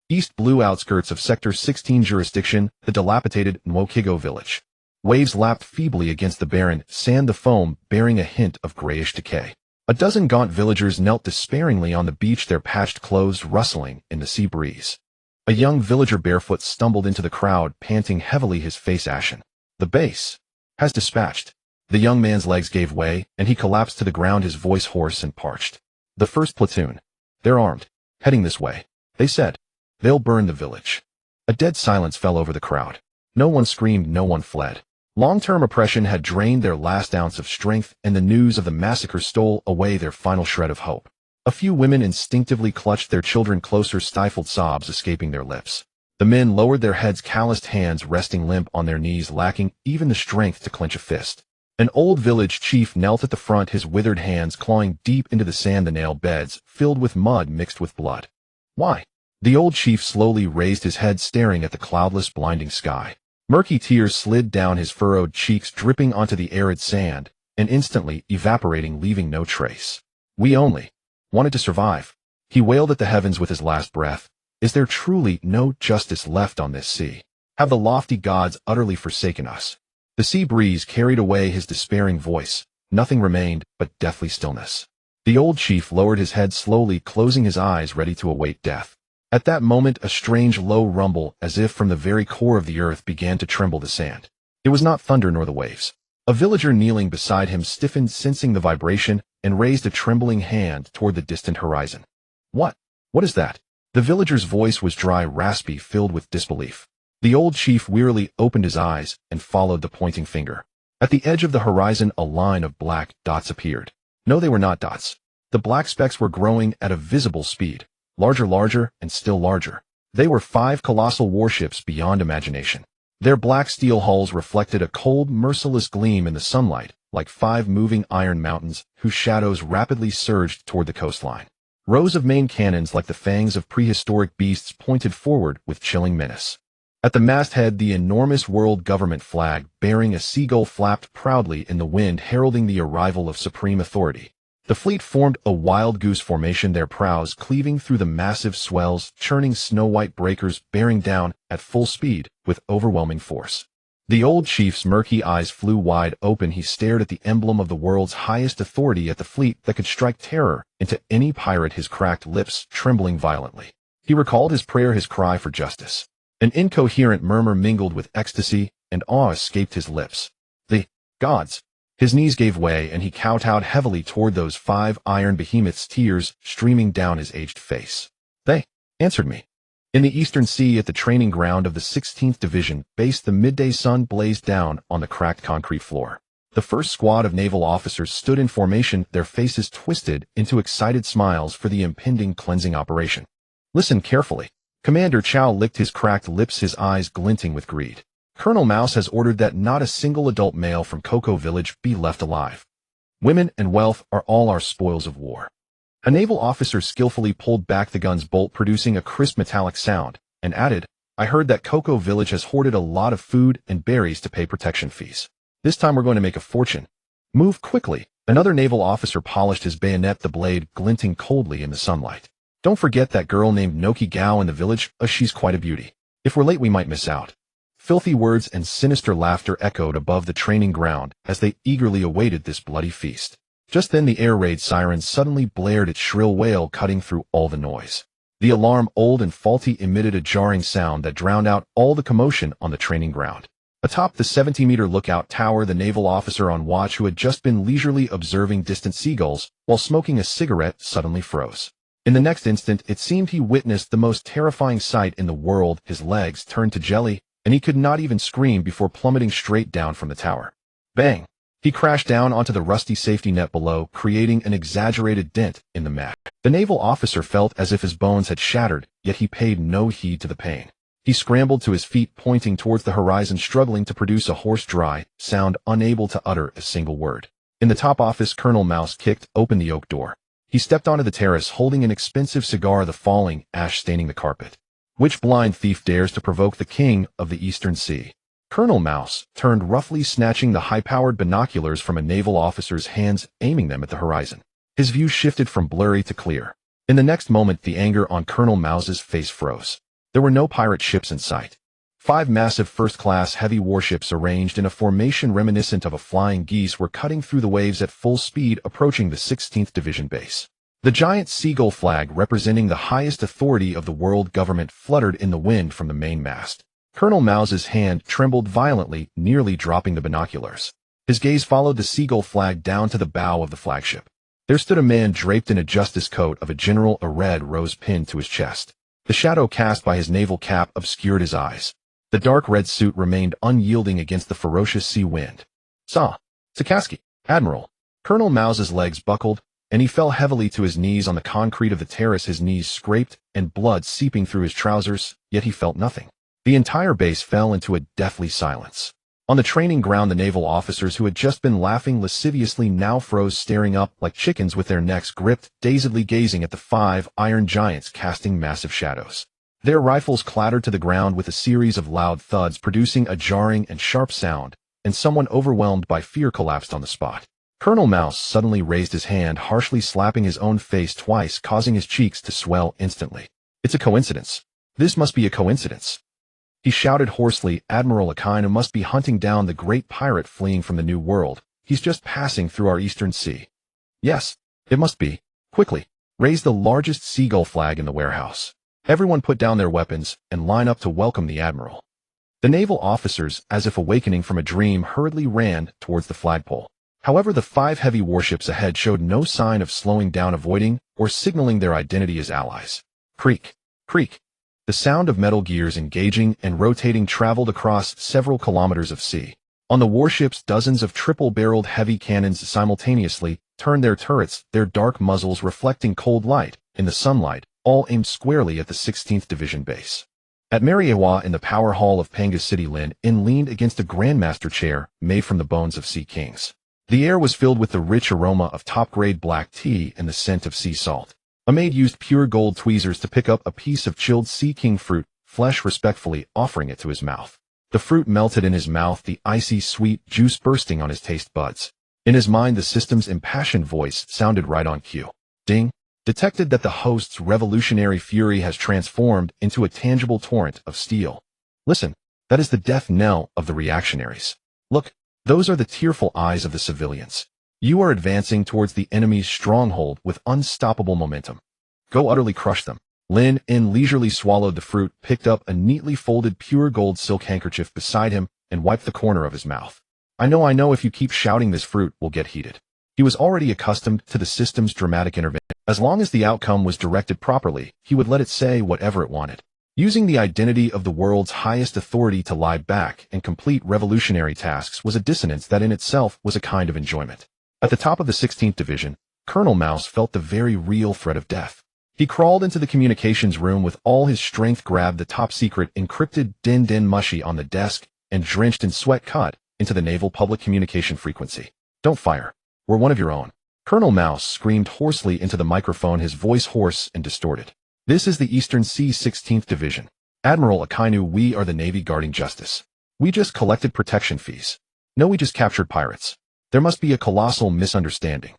East blue outskirts of Sector 16 jurisdiction, the dilapidated Nwokigo village. Waves lapped feebly against the barren sand, the foam bearing a hint of grayish decay. A dozen gaunt villagers knelt despairingly on the beach, their patched clothes rustling in the sea breeze. A young villager barefoot stumbled into the crowd, panting heavily, his face ashen. The base has dispatched. The young man's legs gave way, and he collapsed to the ground, his voice hoarse and parched. The first platoon. They're armed. Heading this way. They said. They'll burn the village. A dead silence fell over the crowd. No one screamed, no one fled. Long-term oppression had drained their last ounce of strength, and the news of the massacre stole away their final shred of hope. A few women instinctively clutched their children closer, stifled sobs escaping their lips. The men lowered their heads, calloused hands resting limp on their knees, lacking even the strength to clench a fist. An old village chief knelt at the front, his withered hands clawing deep into the sand, the nail beds filled with mud mixed with blood. Why? The old chief slowly raised his head, staring at the cloudless, blinding sky. Murky tears slid down his furrowed cheeks, dripping onto the arid sand, and instantly evaporating, leaving no trace. We only wanted to survive. He wailed at the heavens with his last breath. Is there truly no justice left on this sea? Have the lofty gods utterly forsaken us? The sea breeze carried away his despairing voice. Nothing remained but deathly stillness. The old chief lowered his head slowly, closing his eyes, ready to await death. At that moment, a strange low rumble, as if from the very core of the earth, began to tremble the sand. It was not thunder nor the waves. A villager kneeling beside him stiffened, sensing the vibration, and raised a trembling hand toward the distant horizon. What? What is that? The villager's voice was dry, raspy, filled with disbelief. The old chief wearily opened his eyes and followed the pointing finger. At the edge of the horizon, a line of black dots appeared. No, they were not dots. The black specks were growing at a visible speed. Larger, and still larger. They were 5 colossal warships beyond imagination. Their black steel hulls reflected a cold, merciless gleam in the sunlight, like 5 moving iron mountains whose shadows rapidly surged toward the coastline. Rows of main cannons, like the fangs of prehistoric beasts, pointed forward with chilling menace. At the masthead, the enormous world government flag bearing a seagull flapped proudly in the wind, heralding the arrival of supreme authority. The fleet formed a wild goose formation, their prows cleaving through the massive swells, churning snow-white breakers, bearing down at full speed with overwhelming force. The old chief's murky eyes flew wide open. He stared at the emblem of the world's highest authority, at the fleet that could strike terror into any pirate, his cracked lips trembling violently. He recalled his prayer, his cry for justice. An incoherent murmur mingled with ecstasy and awe escaped his lips. The gods! His knees gave way and he kowtowed heavily toward those 5 iron behemoths, tears streaming down his aged face. They answered me. In the Eastern Sea at the training ground of the 16th Division base, the midday sun blazed down on the cracked concrete floor. The first squad of naval officers stood in formation, their faces twisted into excited smiles for the impending cleansing operation. Listen carefully. Commander Chow licked his cracked lips, his eyes glinting with greed. Colonel Mouse has ordered that not a single adult male from Cocoa Village be left alive. Women and wealth are all our spoils of war. A naval officer skillfully pulled back the gun's bolt, producing a crisp metallic sound, and added, I heard that Cocoa Village has hoarded a lot of food and berries to pay protection fees. This time we're going to make a fortune. Move quickly. Another naval officer polished his bayonet, the blade glinting coldly in the sunlight. Don't forget that girl named Noki Gao in the village. She's quite a beauty. If we're late, we might miss out. Filthy words and sinister laughter echoed above the training ground as they eagerly awaited this bloody feast. Just then the air raid siren suddenly blared its shrill wail, cutting through all the noise. The alarm, old and faulty, emitted a jarring sound that drowned out all the commotion on the training ground. Atop the 70-meter lookout tower, the naval officer on watch, who had just been leisurely observing distant seagulls while smoking a cigarette, suddenly froze. In the next instant, it seemed he witnessed the most terrifying sight in the world. His legs turned to jelly, and he could not even scream before plummeting straight down from the tower. Bang! He crashed down onto the rusty safety net below, creating an exaggerated dent in the mat. The naval officer felt as if his bones had shattered, yet he paid no heed to the pain. He scrambled to his feet, pointing towards the horizon, struggling to produce a hoarse, dry sound, unable to utter a single word. In the top office, Colonel Mouse kicked open the oak door. He stepped onto the terrace, holding an expensive cigar, the falling ash staining the carpet. Which blind thief dares to provoke the king of the Eastern Sea? Colonel Mouse turned roughly, snatching the high-powered binoculars from a naval officer's hands, aiming them at the horizon. His view shifted from blurry to clear. In the next moment, the anger on Colonel Mouse's face froze. There were no pirate ships in sight. 5 massive first-class heavy warships arranged in a formation reminiscent of a flying geese were cutting through the waves at full speed, approaching the 16th Division base. The giant seagull flag, representing the highest authority of the world government, fluttered in the wind from the mainmast. Colonel Mouse's hand trembled violently, nearly dropping the binoculars. His gaze followed the seagull flag down to the bow of the flagship. There stood a man draped in a justice coat of a general, a red rose pinned to his chest. The shadow cast by his naval cap obscured his eyes. The dark red suit remained unyielding against the ferocious sea wind. Sakaski, Admiral. Colonel Mouse's legs buckled, and he fell heavily to his knees on the concrete of the terrace. His knees scraped, and blood seeping through his trousers, yet he felt nothing. The entire base fell into a deathly silence. On the training ground, the naval officers who had just been laughing lasciviously now froze, staring up like chickens with their necks gripped, dazedly gazing at the 5 iron giants casting massive shadows. Their rifles clattered to the ground with a series of loud thuds, producing a jarring and sharp sound, and someone overwhelmed by fear collapsed on the spot. Colonel Mouse suddenly raised his hand, harshly slapping his own face twice, causing his cheeks to swell instantly. It's a coincidence. This must be a coincidence. He shouted hoarsely, Admiral Akainu must be hunting down the great pirate fleeing from the New World. He's just passing through our Eastern Sea. Yes, it must be. Quickly, raise the largest seagull flag in the warehouse. Everyone put down their weapons and line up to welcome the Admiral. The naval officers, as if awakening from a dream, hurriedly ran towards the flagpole. However, the 5 heavy warships ahead showed no sign of slowing down, avoiding, or signaling their identity as allies. Creak, creak. The sound of metal gears engaging and rotating traveled across several kilometers of sea. On the warships, dozens of triple-barreled heavy cannons simultaneously turned their turrets, their dark muzzles reflecting cold light in the sunlight, all aimed squarely at the 16th Division base. At Mariewa, in the power hall of Panga City, Lin leaned against a grandmaster chair made from the bones of sea kings. The air was filled with the rich aroma of top-grade black tea and the scent of sea salt. A maid used pure gold tweezers to pick up a piece of chilled sea king fruit, flesh respectfully offering it to his mouth. The fruit melted in his mouth, the icy sweet juice bursting on his taste buds. In his mind, the system's impassioned voice sounded right on cue. Ding! Detected that the host's revolutionary fury has transformed into a tangible torrent of steel. Listen, that is the death knell of the reactionaries. Look, those are the tearful eyes of the civilians. You are advancing towards the enemy's stronghold with unstoppable momentum. Go utterly crush them. Lin leisurely swallowed the fruit, picked up a neatly folded pure gold silk handkerchief beside him, and wiped the corner of his mouth. I know if you keep shouting this fruit will get heated. He was already accustomed to the system's dramatic intervention. As long as the outcome was directed properly, he would let it say whatever it wanted. Using the identity of the world's highest authority to lie back and complete revolutionary tasks was a dissonance that in itself was a kind of enjoyment. At the top of the 16th Division, Colonel Mouse felt the very real threat of death. He crawled into the communications room with all his strength, grabbed the top-secret encrypted din mushy on the desk, and drenched in sweat cut into the naval public communication frequency. Don't fire. We're one of your own. Colonel Mouse screamed hoarsely into the microphone, his voice hoarse and distorted. This is the Eastern Sea 16th Division. Admiral Akainu, we are the Navy guarding justice. We just collected protection fees. No, we just captured pirates. There must be a colossal misunderstanding.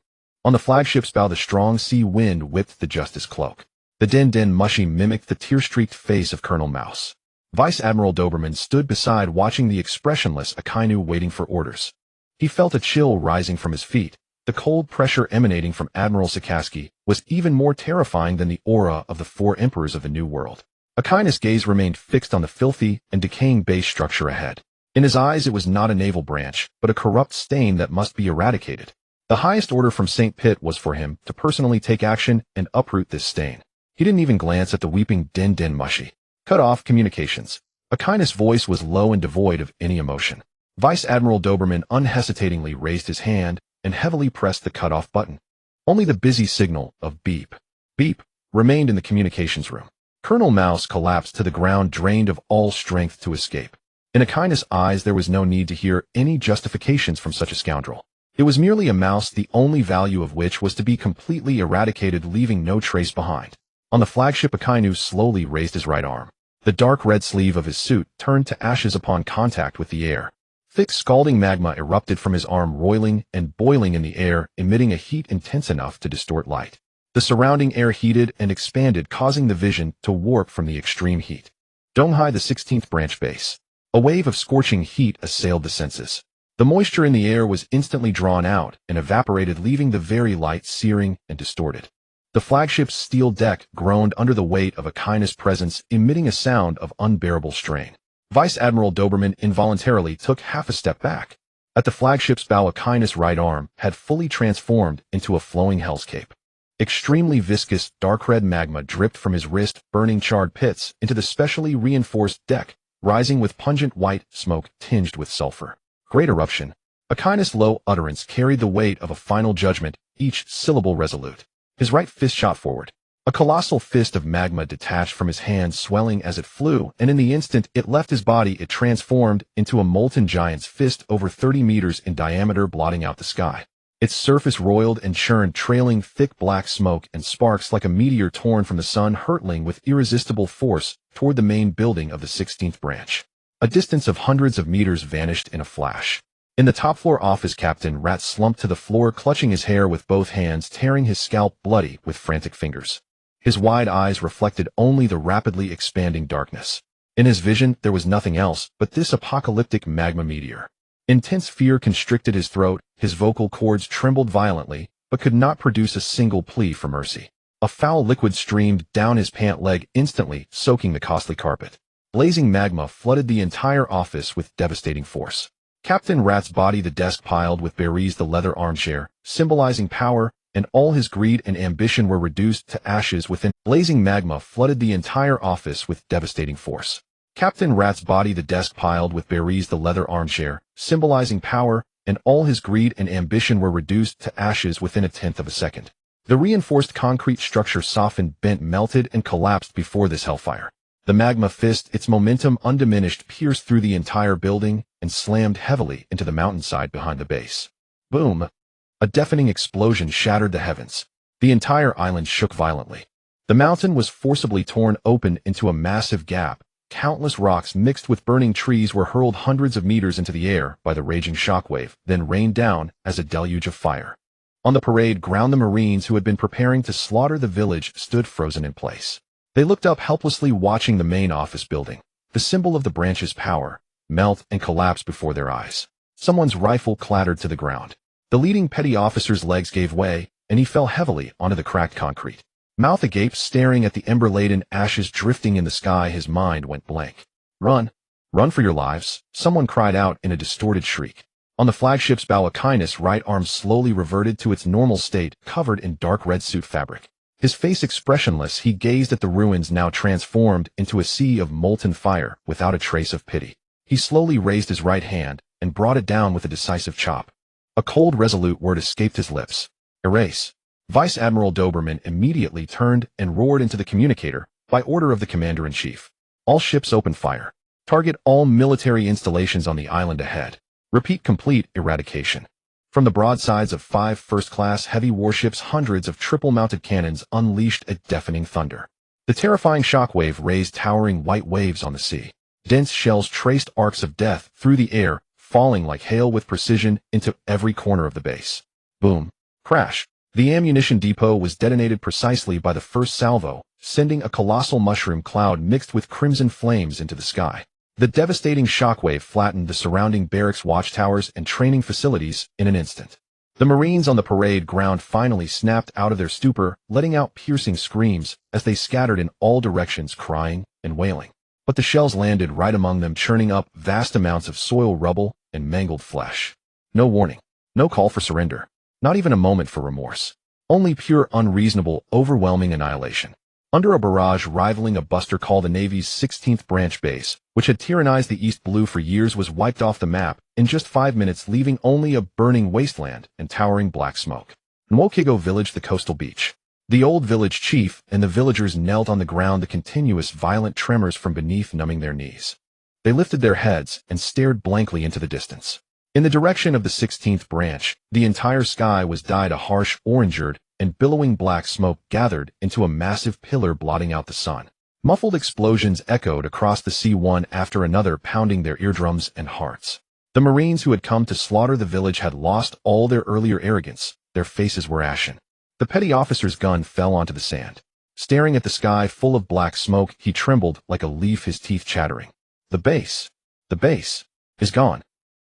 On the flagship's bow, the strong sea wind whipped the justice cloak. The din mushy mimicked the tear-streaked face of Colonel Mouse. Vice Admiral Doberman stood beside, watching the expressionless Akainu waiting for orders. He felt a chill rising from his feet. The cold pressure emanating from Admiral Sakaski was even more terrifying than the aura of the four emperors of the New World. Akainu's gaze remained fixed on the filthy and decaying base structure ahead. In his eyes, it was not a naval branch, but a corrupt stain that must be eradicated. The highest order from St. Pitt was for him to personally take action and uproot this stain. He didn't even glance at the weeping din mushy. Cut off communications. Akainu's voice was low and devoid of any emotion. Vice Admiral Doberman unhesitatingly raised his hand and heavily pressed the cutoff button. Only the busy signal of beep, beep remained in the communications room. Colonel Mouse collapsed to the ground, drained of all strength to escape. In Akainu's eyes, there was no need to hear any justifications from such a scoundrel. It was merely a mouse, the only value of which was to be completely eradicated, leaving no trace behind. On the flagship, Akainu slowly raised his right arm. The dark red sleeve of his suit turned to ashes upon contact with the air. Thick scalding magma erupted from his arm, roiling and boiling in the air, emitting a heat intense enough to distort light. The surrounding air heated and expanded, causing the vision to warp from the extreme heat. Donghai, the 16th branch base. A wave of scorching heat assailed the senses. The moisture in the air was instantly drawn out and evaporated, leaving the very light searing and distorted. The flagship's steel deck groaned under the weight of Akainu's presence, emitting a sound of unbearable strain. Vice Admiral Doberman involuntarily took half a step back. At the flagship's bow, Akainu's right arm had fully transformed into a flowing hellscape. Extremely viscous, dark red magma dripped from his wrist, burning charred pits into the specially reinforced deck, rising with pungent white smoke tinged with sulfur. Great eruption. Akainu's low utterance carried the weight of a final judgment, each syllable resolute. His right fist shot forward. A colossal fist of magma detached from his hand, swelling as it flew, and in the instant it left his body, it transformed into a molten giant's fist over 30 meters in diameter, blotting out the sky. Its surface roiled and churned, trailing thick black smoke and sparks like a meteor torn from the sun, hurtling with irresistible force toward the main building of the 16th branch. A distance of hundreds of meters vanished in a flash. In the top-floor office, Captain Rat slumped to the floor, clutching his hair with both hands, tearing his scalp bloody with frantic fingers. His wide eyes reflected only the rapidly expanding darkness. In his vision, there was nothing else but this apocalyptic magma meteor. Intense fear constricted his throat, his vocal cords trembled violently, but could not produce a single plea for mercy. A foul liquid streamed down his pant leg, instantly soaking the costly carpet. Blazing magma flooded the entire office with devastating force. Captain Rat's body, the desk piled with berries, the leather armchair, symbolizing power, and all his greed and ambition were reduced to ashes within. Blazing magma flooded the entire office with devastating force. Captain Rat's body, the desk piled with berries, the leather armchair, symbolizing power, and all his greed and ambition were reduced to ashes within a tenth of a second. The reinforced concrete structure softened, bent, melted, and collapsed before this hellfire. The magma fist, its momentum undiminished, pierced through the entire building and slammed heavily into the mountainside behind the base. Boom! A deafening explosion shattered the heavens. The entire island shook violently. The mountain was forcibly torn open into a massive gap. Countless rocks mixed with burning trees were hurled hundreds of meters into the air by the raging shockwave, then rained down as a deluge of fire. On the parade ground, the Marines who had been preparing to slaughter the village stood frozen in place. They looked up helplessly, watching the main office building, the symbol of the branch's power, melt and collapse before their eyes. Someone's rifle clattered to the ground. The leading petty officer's legs gave way, and he fell heavily onto the cracked concrete. Mouth agape, staring at the ember-laden ashes drifting in the sky, his mind went blank. Run! Run for your lives! Someone cried out in a distorted shriek. On the flagship's bow, Akainu's right arm slowly reverted to its normal state, covered in dark red suit fabric. His face expressionless, he gazed at the ruins now transformed into a sea of molten fire without a trace of pity. He slowly raised his right hand and brought it down with a decisive chop. A cold, resolute word escaped his lips. Erase. Vice Admiral Doberman immediately turned and roared into the communicator, by order of the Commander-in-Chief. All ships open fire. Target all military installations on the island ahead. Repeat complete eradication. From the broadsides of 5 first-class heavy warships, hundreds of triple-mounted cannons unleashed a deafening thunder. The terrifying shockwave raised towering white waves on the sea. Dense shells traced arcs of death through the air, falling like hail with precision into every corner of the base. Boom. Crash. The ammunition depot was detonated precisely by the first salvo, sending a colossal mushroom cloud mixed with crimson flames into the sky. The devastating shockwave flattened the surrounding barracks, watchtowers, and training facilities in an instant. The Marines on the parade ground finally snapped out of their stupor, letting out piercing screams as they scattered in all directions, crying and wailing. But the shells landed right among them, churning up vast amounts of soil rubble and mangled flesh. No warning. No call for surrender. Not even a moment for remorse. Only pure, unreasonable, overwhelming annihilation. Under a barrage rivaling a buster call, the Navy's 16th branch base, which had tyrannized the East Blue for years, was wiped off the map in just 5 minutes, leaving only a burning wasteland and towering black smoke. Nwokigo village, the coastal beach. The old village chief and the villagers knelt on the ground, the continuous violent tremors from beneath numbing their knees. They lifted their heads and stared blankly into the distance. In the direction of the 16th branch, the entire sky was dyed a harsh orangered, and billowing black smoke gathered into a massive pillar, blotting out the sun. Muffled explosions echoed across the sea, one after another, pounding their eardrums and hearts. The Marines who had come to slaughter the village had lost all their earlier arrogance. Their faces were ashen. The petty officer's gun fell onto the sand. Staring at the sky full of black smoke, he trembled like a leaf, his teeth chattering. The base is gone.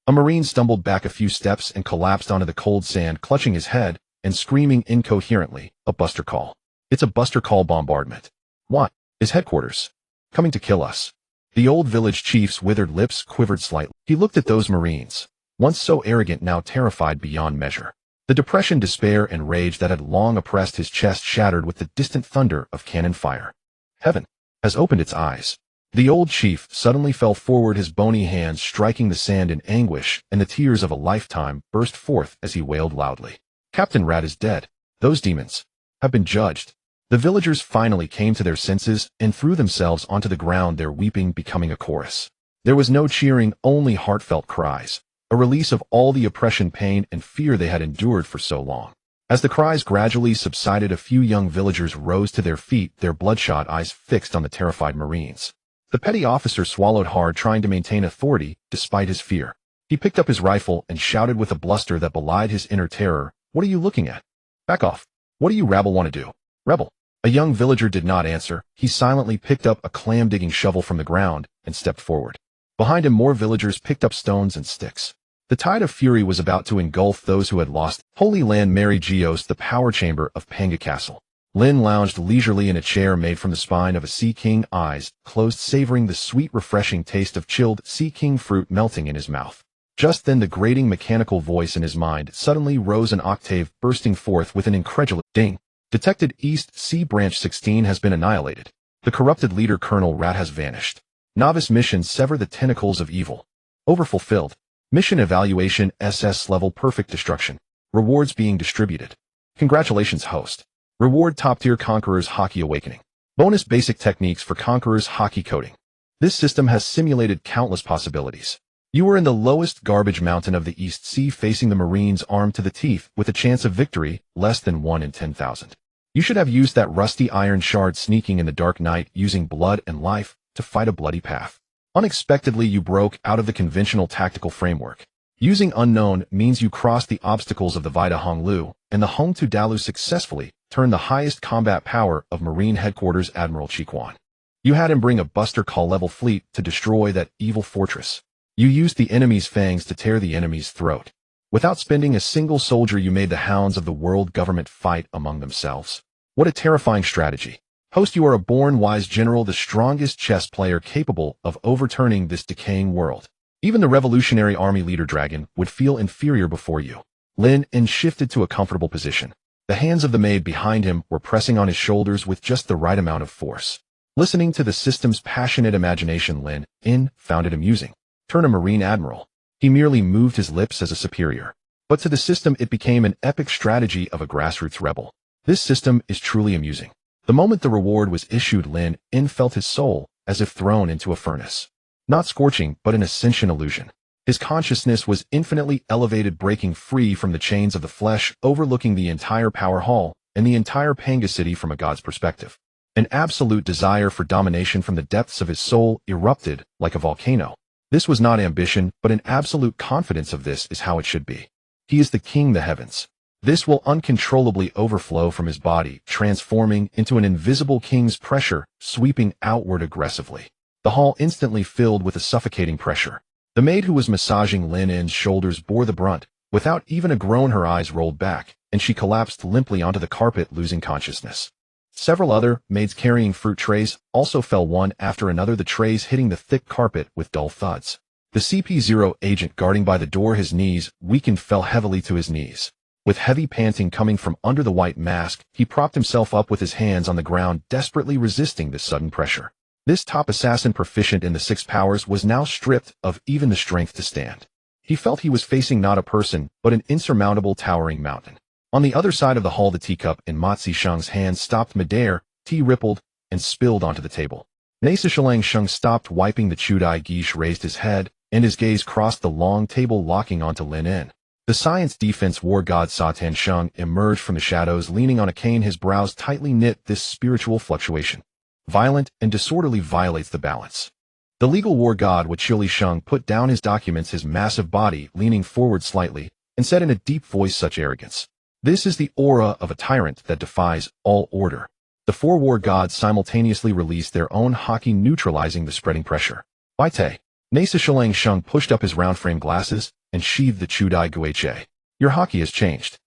A Marine stumbled back a few steps and collapsed onto the cold sand, clutching his head and screaming incoherently. A buster call. It's a buster call bombardment. What? Is headquarters coming to kill us? The old village chief's withered lips quivered slightly. He looked at those Marines, once so arrogant, now terrified beyond measure. The depression, despair, and rage that had long oppressed his chest shattered with the distant thunder of cannon fire. Heaven has opened its eyes. The old chief suddenly fell forward, his bony hands striking the sand in anguish, and the tears of a lifetime burst forth as he wailed loudly. Captain Rat is dead. Those demons have been judged. The villagers finally came to their senses and threw themselves onto the ground, their weeping becoming a chorus. There was no cheering, only heartfelt cries, a release of all the oppression, pain, and fear they had endured for so long. As the cries gradually subsided, a few young villagers rose to their feet, their bloodshot eyes fixed on the terrified Marines. The petty officer swallowed hard, trying to maintain authority despite his fear. He picked up his rifle and shouted with a bluster that belied his inner terror, "What are you looking at? Back off. What do you rabble want to do? Rebel." A young villager did not answer. He silently picked up a clam-digging shovel from the ground and stepped forward. Behind him, more villagers picked up stones and sticks. The tide of fury was about to engulf those who had lost Holy Land. Mary Geoise, the power chamber of Panga Castle. Lin lounged leisurely in a chair made from the spine of a sea king, eyes closed, savoring the sweet, refreshing taste of chilled sea king fruit melting in his mouth. Just then, the grating mechanical voice in his mind suddenly rose an octave, bursting forth with an incredulous ding. Detected East Sea Branch 16 has been annihilated. The corrupted leader, Colonel Rat, has vanished. Novice mission: sever the tentacles of evil. Overfulfilled. Mission evaluation: SS level perfect destruction. Rewards being distributed. Congratulations, host. Reward: top tier Conqueror's Haki awakening. Bonus: basic techniques for Conqueror's Haki coding. This system has simulated countless possibilities. You were in the lowest garbage mountain of the East Sea, facing the Marines armed to the teeth, with a chance of victory less than 1 in 10,000. You should have used that rusty iron shard, sneaking in the dark night, using blood and life to fight a bloody path. Unexpectedly, you broke out of the conventional tactical framework. Using unknown means you crossed the obstacles of the Vita Honglu, and the Hong Tu Dalu successfully turned the highest combat power of Marine Headquarters Admiral Chiquan. You had him bring a Buster Call level fleet to destroy that evil fortress. You used the enemy's fangs to tear the enemy's throat. Without spending a single soldier, you made the hounds of the world government fight among themselves. What a terrifying strategy. Host, you are a born wise general, the strongest chess player capable of overturning this decaying world. Even the Revolutionary Army leader dragon would feel inferior before you. Lin En shifted to a comfortable position. The hands of the maid behind him were pressing on his shoulders with just the right amount of force. Listening to the system's passionate imagination, Lin En found it amusing. Turn a Marine Admiral. He merely moved his lips as a superior. But to the system it became an epic strategy of a grassroots rebel. This system is truly amusing. The moment the reward was issued, Lin En felt his soul as if thrown into a furnace. Not scorching, but an ascension illusion. His consciousness was infinitely elevated, breaking free from the chains of the flesh, overlooking the entire power hall and the entire Panga city from a god's perspective. An absolute desire for domination from the depths of his soul erupted like a volcano. This was not ambition, but an absolute confidence of this is how it should be. He is the king of the heavens. This will uncontrollably overflow from his body, transforming into an invisible king's pressure, sweeping outward aggressively. The hall instantly filled with a suffocating pressure. The maid who was massaging Lin En's shoulders bore the brunt. Without even a groan, her eyes rolled back, and she collapsed limply onto the carpet, losing consciousness. Several other maids carrying fruit trays also fell one after another, the trays hitting the thick carpet with dull thuds. The CP0 agent guarding by the door, his knees weakened, fell heavily to his knees. With heavy panting coming from under the white mask, he propped himself up with his hands on the ground, desperately resisting this sudden pressure. This top assassin proficient in the 6 powers was now stripped of even the strength to stand. He felt he was facing not a person, but an insurmountable towering mountain. On the other side of the hall, the teacup in Ma Zisheng's hands stopped midair, tea rippled, and spilled onto the table. Nasa Shilang Sheng stopped wiping the Chudai Gish, raised his head, and his gaze crossed the long table, locking onto Lin En. The science defense war god Satan Sheng emerged from the shadows, leaning on a cane, his brows tightly knit. This spiritual fluctuation, violent and disorderly, violates the balance. The legal war god Wachili Sheng put down his documents, his massive body leaning forward slightly, and said in a deep voice, such arrogance. This is the aura of a tyrant that defies all order. The 4 war gods simultaneously released their own haki, neutralizing the spreading pressure. Baite. Nasa Shilang Sheng pushed up his round-frame glasses and sheathed the Chudai Geoise. Your haki has changed.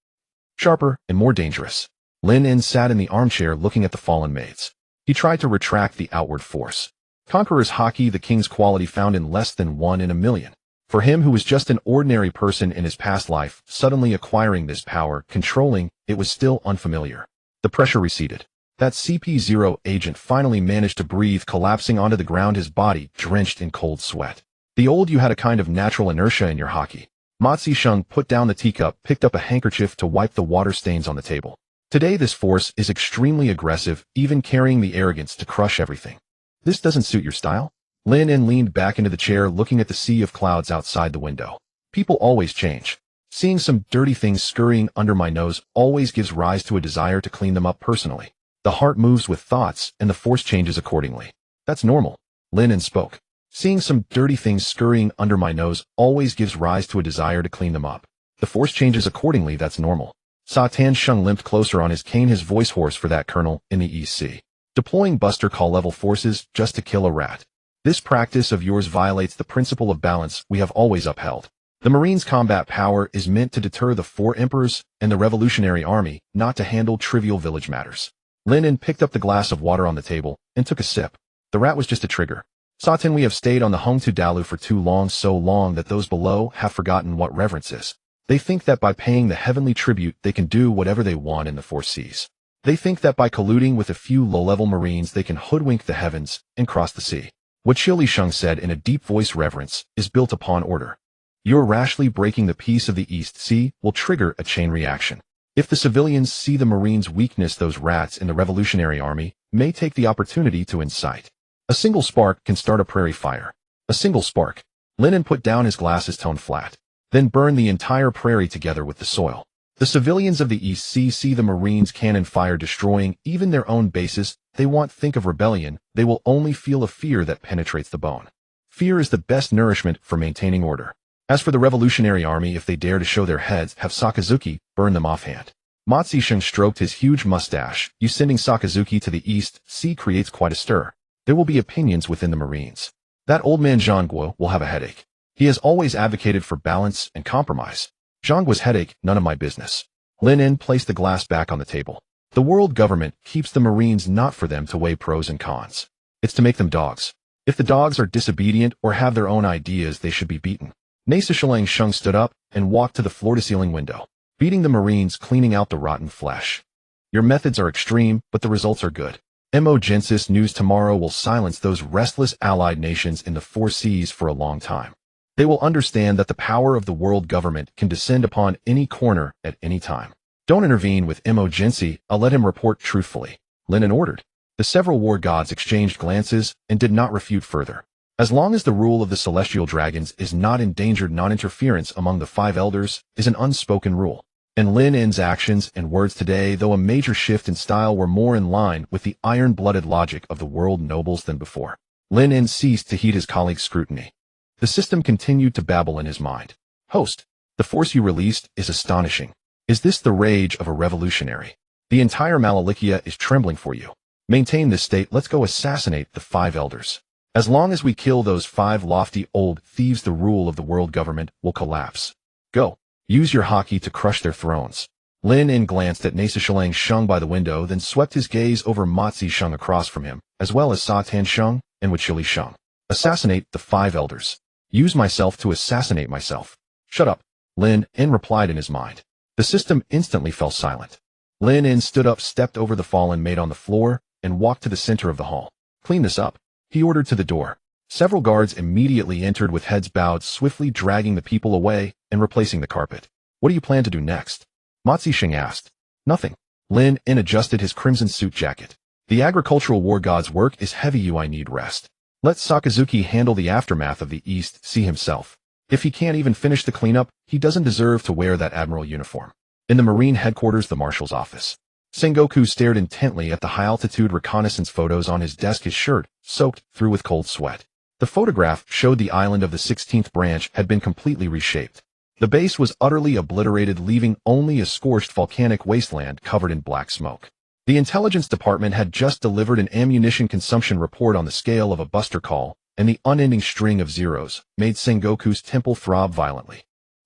Sharper and more dangerous. Lin En sat in the armchair looking at the fallen maids. He tried to retract the outward force. Conqueror's haki, the king's quality found in less than 1 in a million. For him, who was just an ordinary person in his past life, suddenly acquiring this power, controlling it, was still unfamiliar. The pressure receded. That CP0 agent finally managed to breathe, collapsing onto the ground, his body drenched in cold sweat. The old you had a kind of natural inertia in your haki. Ma Zisheng put down the teacup, picked up a handkerchief to wipe the water stains on the table. Today this force is extremely aggressive, even carrying the arrogance to crush everything. This doesn't suit your style? Lin En leaned back into the chair, looking at the sea of clouds outside the window. People always change. Seeing some dirty things scurrying under my nose always gives rise to a desire to clean them up personally. The heart moves with thoughts, and the force changes accordingly. That's normal. Lin En spoke. Seeing some dirty things scurrying under my nose always gives rise to a desire to clean them up. The force changes accordingly, that's normal. Satan Sheng limped closer on his cane, his voice hoarse. For that, Colonel, in the East Sea. Deploying Buster Call level forces just to kill a rat. This practice of yours violates the principle of balance we have always upheld. The Marines' combat power is meant to deter the 4 emperors and the Revolutionary Army, not to handle trivial village matters. Lin En picked up the glass of water on the table and took a sip. The rat was just a trigger. Satan, we have stayed on the Hongtu Dalu for too long, so long that those below have forgotten what reverence is. They think that by paying the heavenly tribute they can do whatever they want in the 4 seas. They think that by colluding with a few low-level Marines they can hoodwink the heavens and cross the sea. What Chili Sheng said in a deep voice, reverence is built upon order. Your rashly breaking the peace of the East Sea will trigger a chain reaction. If the civilians see the Marines' weakness, those rats in the Revolutionary Army may take the opportunity to incite. A single spark can start a prairie fire. A single spark. Lin En put down his glass, his tone flat. Then burn the entire prairie together with the soil. The civilians of the East Sea see the Marines' cannon fire destroying even their own bases. They won't think of rebellion. They will only feel a fear that penetrates the bone. Fear is the best nourishment for maintaining order. As for the Revolutionary Army, if they dare to show their heads, have Sakazuki burn them offhand. Ma Zisheng stroked his huge mustache. You sending Sakazuki to the East Sea creates quite a stir. There will be opinions within the Marines. That old man Zhangguo will have a headache. He has always advocated for balance and compromise. Zhangguo's headache, none of my business. Lin En placed the glass back on the table. The world government keeps the Marines not for them to weigh pros and cons. It's to make them dogs. If the dogs are disobedient or have their own ideas, they should be beaten. Naisishalang Shung stood up and walked to the floor-to-ceiling window, beating the Marines, cleaning out the rotten flesh. Your methods are extreme, but the results are good. Emergency news tomorrow will silence those restless allied nations in the four seas for a long time. They will understand that the power of the world government can descend upon any corner at any time. Don't intervene with emergency, I'll let him report truthfully. Lin ordered. The several war gods exchanged glances and did not refute further. As long as the rule of the celestial dragons is not endangered, non-interference among the five elders is an unspoken rule. And Lin N's actions and words today, though a major shift in style, were more in line with the iron-blooded logic of the world nobles than before. Lin N ceased to heed his colleague's scrutiny. The system continued to babble in his mind. Host, the force you released is astonishing. Is this the rage of a revolutionary? The entire Malalikia is trembling for you. Maintain this state, let's go assassinate the five elders. As long as we kill those five lofty old thieves, the rule of the world government will collapse. Go. Use your haki to crush their thrones. Lin In glanced at Naisishalang Shung by the window, then swept his gaze over Matsi Shung across from him, as well as Sa Tan Shung and Wachili Shung. Assassinate the five elders. Use myself to assassinate myself. Shut up. Lin In replied in his mind. The system instantly fell silent. Lin In stood up, stepped over the fallen mate on the floor, and walked to the center of the hall. Clean this up, he ordered to the door. Several guards immediately entered with heads bowed, swiftly dragging the people away and replacing the carpet. What do you plan to do next? Matsi Shing asked. Nothing. Lin In adjusted his crimson suit jacket. The agricultural war god's work is heavy, I need rest. Let Sakazuki handle the aftermath of the East Sea himself. If he can't even finish the cleanup, he doesn't deserve to wear that admiral uniform. In the Marine headquarters, the marshal's office. Sengoku stared intently at the high-altitude reconnaissance photos on his desk, his shirt soaked through with cold sweat. The photograph showed the island of the 16th branch had been completely reshaped. The base was utterly obliterated, leaving only a scorched volcanic wasteland covered in black smoke. The intelligence department had just delivered an ammunition consumption report on the scale of a buster call, and the unending string of zeros made Sengoku's temple throb violently.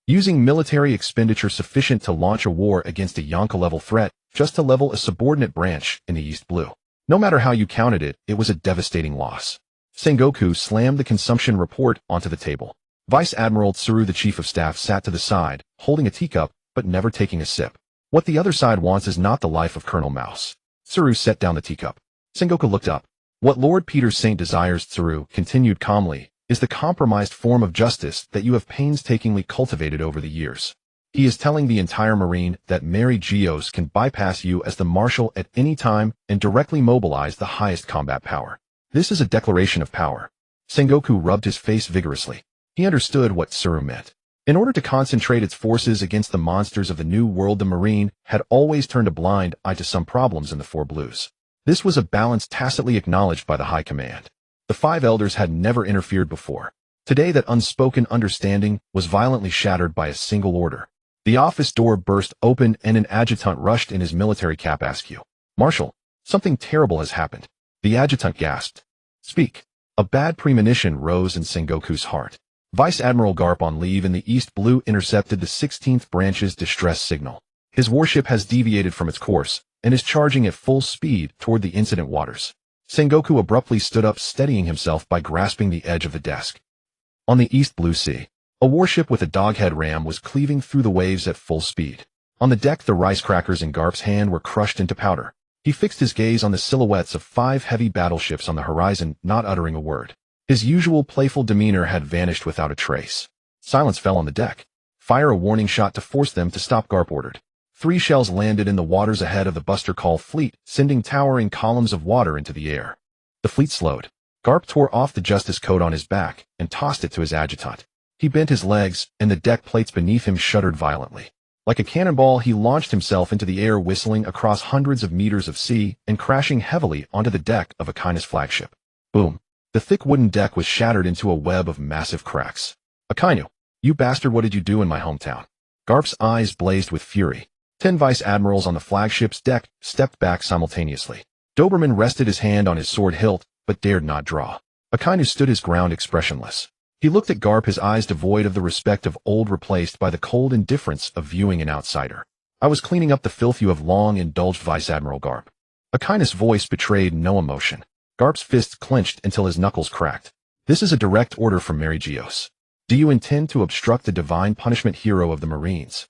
Using military expenditure sufficient to launch a war against a Yonka-level threat, just to level a subordinate branch in the East Blue. No matter how you counted it, it was a devastating loss. Sengoku slammed the consumption report onto the table. Vice Admiral Tsuru, the chief of staff, sat to the side, holding a teacup, but never taking a sip. What the other side wants is not the life of Colonel Mouse. Tsuru set down the teacup. Sengoku looked up. What Lord Peter Saint desires, Tsuru continued calmly, is the compromised form of justice that you have painstakingly cultivated over the years. He is telling the entire Marine that Mary Geoise can bypass you as the Marshal at any time and directly mobilize the highest combat power. This is a declaration of power. Sengoku rubbed his face vigorously. He understood what Tsuru meant. In order to concentrate its forces against the monsters of the New World, the Marine had always turned a blind eye to some problems in the Four Blues. This was a balance tacitly acknowledged by the High Command. The five elders had never interfered before. Today that unspoken understanding was violently shattered by a single order. The office door burst open and an adjutant rushed in his military cap. Askew. Marshal, something terrible has happened. The adjutant gasped. Speak. A bad premonition rose in Sengoku's heart. Vice Admiral Garp on leave in the East Blue intercepted the 16th branch's distress signal. His warship has deviated from its course and is charging at full speed toward the incident waters. Sengoku abruptly stood up, steadying himself by grasping the edge of the desk. On the East Blue Sea, a warship with a doghead ram was cleaving through the waves at full speed. On the deck, the rice crackers in Garp's hand were crushed into powder. He fixed his gaze on the silhouettes of 5 heavy battleships on the horizon, not uttering a word. His usual playful demeanor had vanished without a trace. Silence fell on the deck. Fire a warning shot to force them to stop, Garp ordered. 3 shells landed in the waters ahead of the Buster Call fleet, sending towering columns of water into the air. The fleet slowed. Garp tore off the justice coat on his back and tossed it to his adjutant. He bent his legs, and the deck plates beneath him shuddered violently. Like a cannonball, he launched himself into the air, whistling across hundreds of meters of sea and crashing heavily onto the deck of Akaino's flagship. Boom. The thick wooden deck was shattered into a web of massive cracks. Akainu, you bastard, what did you do in my hometown? Garp's eyes blazed with fury. 10 vice admirals on the flagship's deck stepped back simultaneously. Doberman rested his hand on his sword hilt, but dared not draw. Akainu stood his ground, expressionless. He looked at Garp, his eyes devoid of the respect of old, replaced by the cold indifference of viewing an outsider. I was cleaning up the filth you have long indulged, Vice Admiral Garp. Akainu's voice betrayed no emotion. Garp's fists clenched until his knuckles cracked. This is a direct order from Mary Geoise. Do you intend to obstruct the divine punishment hero of the Marines?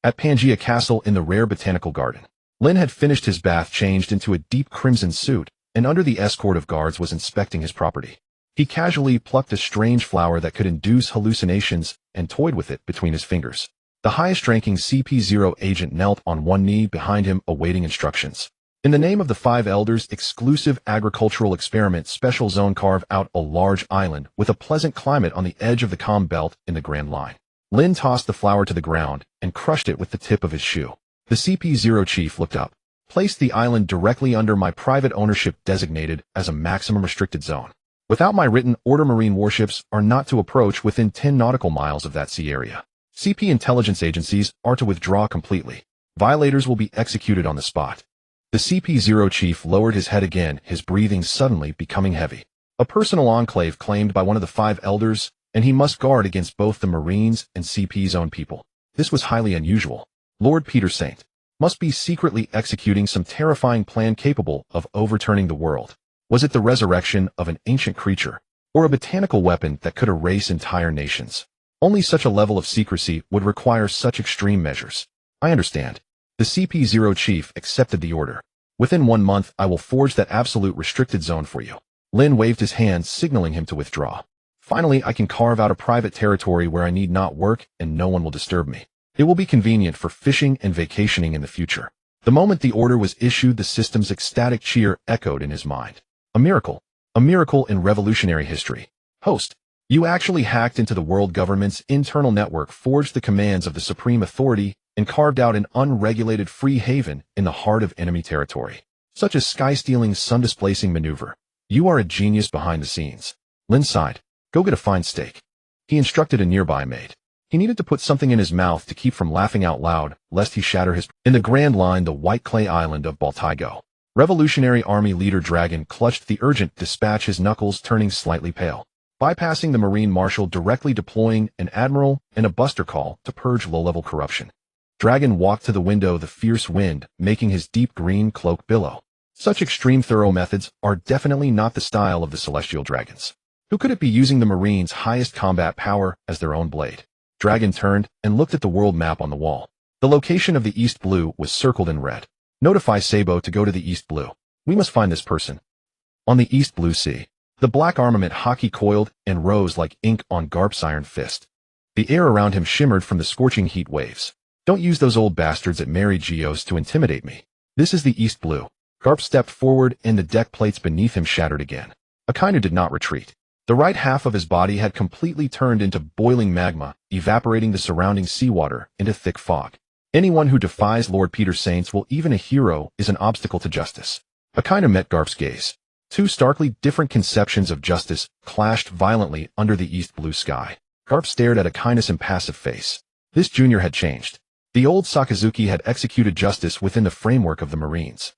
At Pangea Castle in the rare botanical garden, Lin had finished his bath, changed into a deep crimson suit, and under the escort of guards was inspecting his property. He casually plucked a strange flower that could induce hallucinations and toyed with it between his fingers. The highest-ranking CP0 agent knelt on one knee behind him, awaiting instructions. In the name of the Five Elders' exclusive agricultural experiment special zone, carve out a large island with a pleasant climate on the edge of the calm belt in the Grand Line. Lin tossed the flower to the ground and crushed it with the tip of his shoe. The CP0 chief looked up. Place the island directly under my private ownership, designated as a maximum restricted zone. Without my written order, Marine warships are not to approach within 10 nautical miles of that sea area. CP intelligence agencies are to withdraw completely. Violators will be executed on the spot. The CP0 chief lowered his head again, his breathing suddenly becoming heavy. A personal enclave claimed by one of the Five Elders, and he must guard against both the Marines and CP's own people. This was highly unusual. Lord Peter Saint must be secretly executing some terrifying plan capable of overturning the world. Was it the resurrection of an ancient creature, or a botanical weapon that could erase entire nations? Only such a level of secrecy would require such extreme measures. I understand. The CP0 chief accepted the order. Within 1 month, I will forge that absolute restricted zone for you. Lin waved his hand, signaling him to withdraw. Finally, I can carve out a private territory where I need not work and no one will disturb me. It will be convenient for fishing and vacationing in the future. The moment the order was issued, the system's ecstatic cheer echoed in his mind. A miracle in revolutionary history. Host, you actually hacked into the world government's internal network, forged the commands of the supreme authority, and carved out an unregulated free haven in the heart of enemy territory. Such a sky-stealing, sun-displacing maneuver. You are a genius behind the scenes. Lin sighed. Go get a fine steak. He instructed a nearby maid. He needed to put something in his mouth to keep from laughing out loud, lest he shatter his... In the Grand Line, the white clay island of Baltaigo, Revolutionary Army leader Dragon clutched the urgent dispatch, his knuckles turning slightly pale. Bypassing the Marine Marshal, directly deploying an admiral and a buster call to purge low-level corruption. Dragon walked to the window, the fierce wind making his deep green cloak billow. Such extreme thorough methods are definitely not the style of the celestial dragons. Who could it be using the Marines' highest combat power as their own blade? Dragon turned and looked at the world map on the wall. The location of the East Blue was circled in red. Notify Sabo to go to the East Blue. We must find this person. On the East Blue Sea, the black armament Haki coiled and rose like ink on Garp's iron fist. The air around him shimmered from the scorching heat waves. Don't use those old bastards at Mary Geoise to intimidate me. This is the East Blue. Garp stepped forward and the deck plates beneath him shattered again. Akainu did not retreat. The right half of his body had completely turned into boiling magma, evaporating the surrounding seawater into thick fog. Anyone who defies Lord Peter Saints, will even a hero, is an obstacle to justice. Akainu met Garp's gaze. Two starkly different conceptions of justice clashed violently under the East Blue sky. Garp stared at Akainu's impassive face. This junior had changed. The old Sakazuki had executed justice within the framework of the Marines.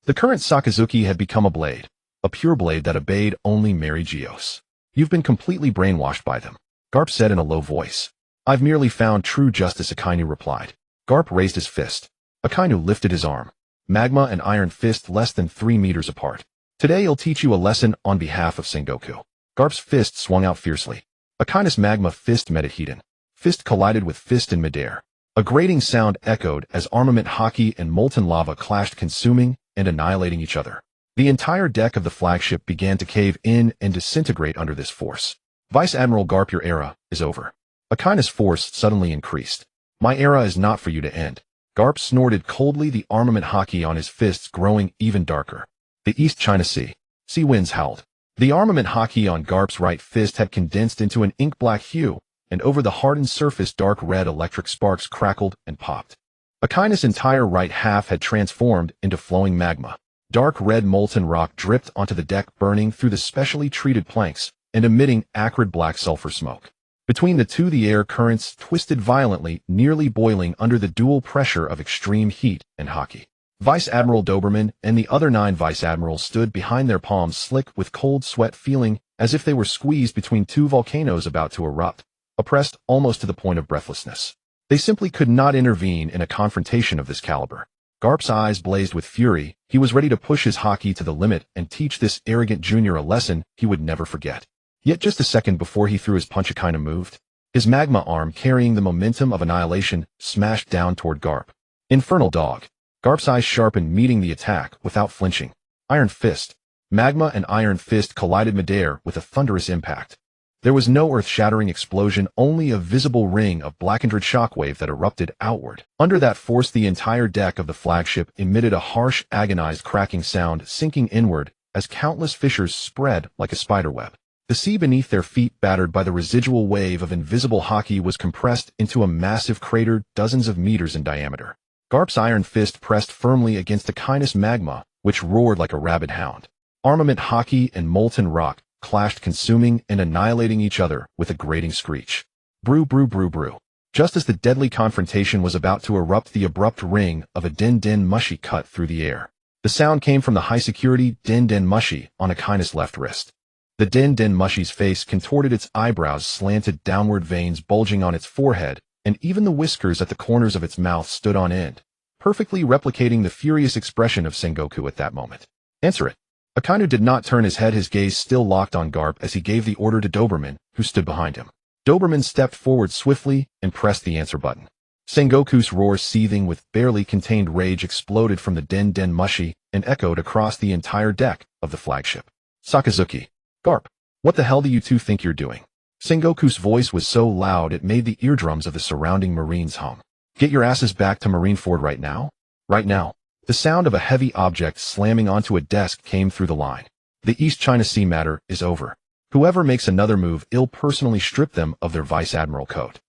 The current Sakazuki had become a blade, a pure blade that obeyed only Mary Geoise. You've been completely brainwashed by them, Garp said in a low voice. I've merely found true justice, Akainu replied. Garp raised his fist. Akainu lifted his arm. Magma and iron fist less than 3 meters apart. Today I'll teach you a lesson on behalf of Sengoku. Garp's fist swung out fiercely. Akainu's magma fist met it Hedon. Fist collided with fist in midair. A grating sound echoed as Armament Haki and molten lava clashed, consuming and annihilating each other. The entire deck of the flagship began to cave in and disintegrate under this force. Vice Admiral Garp, your era is over. Akainu's force suddenly increased. My era is not for you to end. Garp snorted coldly, the Armament Haki on his fists growing even darker. The East China Sea. Sea winds howled. The Armament Haki on Garp's right fist had condensed into an ink-black hue, and over the hardened surface dark red electric sparks crackled and popped. Akainu's entire right half had transformed into flowing magma. Dark red molten rock dripped onto the deck, burning through the specially treated planks and emitting acrid black sulfur smoke. Between the two, the air currents twisted violently, nearly boiling under the dual pressure of extreme heat and Haki. Vice Admiral Doberman and the other 9 vice admirals stood behind, their palms slick with cold sweat, feeling as if they were squeezed between 2 volcanoes about to erupt, oppressed almost to the point of breathlessness. They simply could not intervene in a confrontation of this caliber. Garp's eyes blazed with fury. He was ready to push his haki to the limit and teach this arrogant junior a lesson he would never forget. Yet just a second before he threw his punch, Akainu moved. His magma arm, carrying the momentum of annihilation, smashed down toward Garp. Infernal dog. Garp's eyes sharpened, meeting the attack without flinching. Iron Fist. Magma and Iron Fist collided midair with a thunderous impact. There was no earth-shattering explosion, only a visible ring of blackened shockwave that erupted outward. Under that force, the entire deck of the flagship emitted a harsh, agonized cracking sound, sinking inward as countless fissures spread like a spiderweb. The sea beneath their feet, battered by the residual wave of invisible haki, was compressed into a massive crater dozens of meters in diameter. Garp's Iron Fist pressed firmly against Akainu's magma, which roared like a rabid hound. Armament Haki and molten rock clashed, consuming and annihilating each other with a grating screech. Brew, brew, brew, brew. Just as the deadly confrontation was about to erupt, the abrupt ring of a din-din mushi cut through the air. The sound came from the high-security din-din mushi on Akainu's left wrist. The din-din mushi's face contorted, its eyebrows slanted downward, veins bulging on its forehead, and even the whiskers at the corners of its mouth stood on end, perfectly replicating the furious expression of Sengoku at that moment. Answer it. Akainu did not turn his head, his gaze still locked on Garp as he gave the order to Doberman, who stood behind him. Doberman stepped forward swiftly and pressed the answer button. Sengoku's roar, seething with barely contained rage, exploded from the din-din mushi and echoed across the entire deck of the flagship. Sakazuki. Garp. What the hell do you two think you're doing? Sengoku's voice was so loud it made the eardrums of the surrounding Marines hum. Get your asses back to Marineford right now? Right now. The sound of a heavy object slamming onto a desk came through the line. The East China Sea matter is over. Whoever makes another move, I'll personally strip them of their Vice Admiral coat.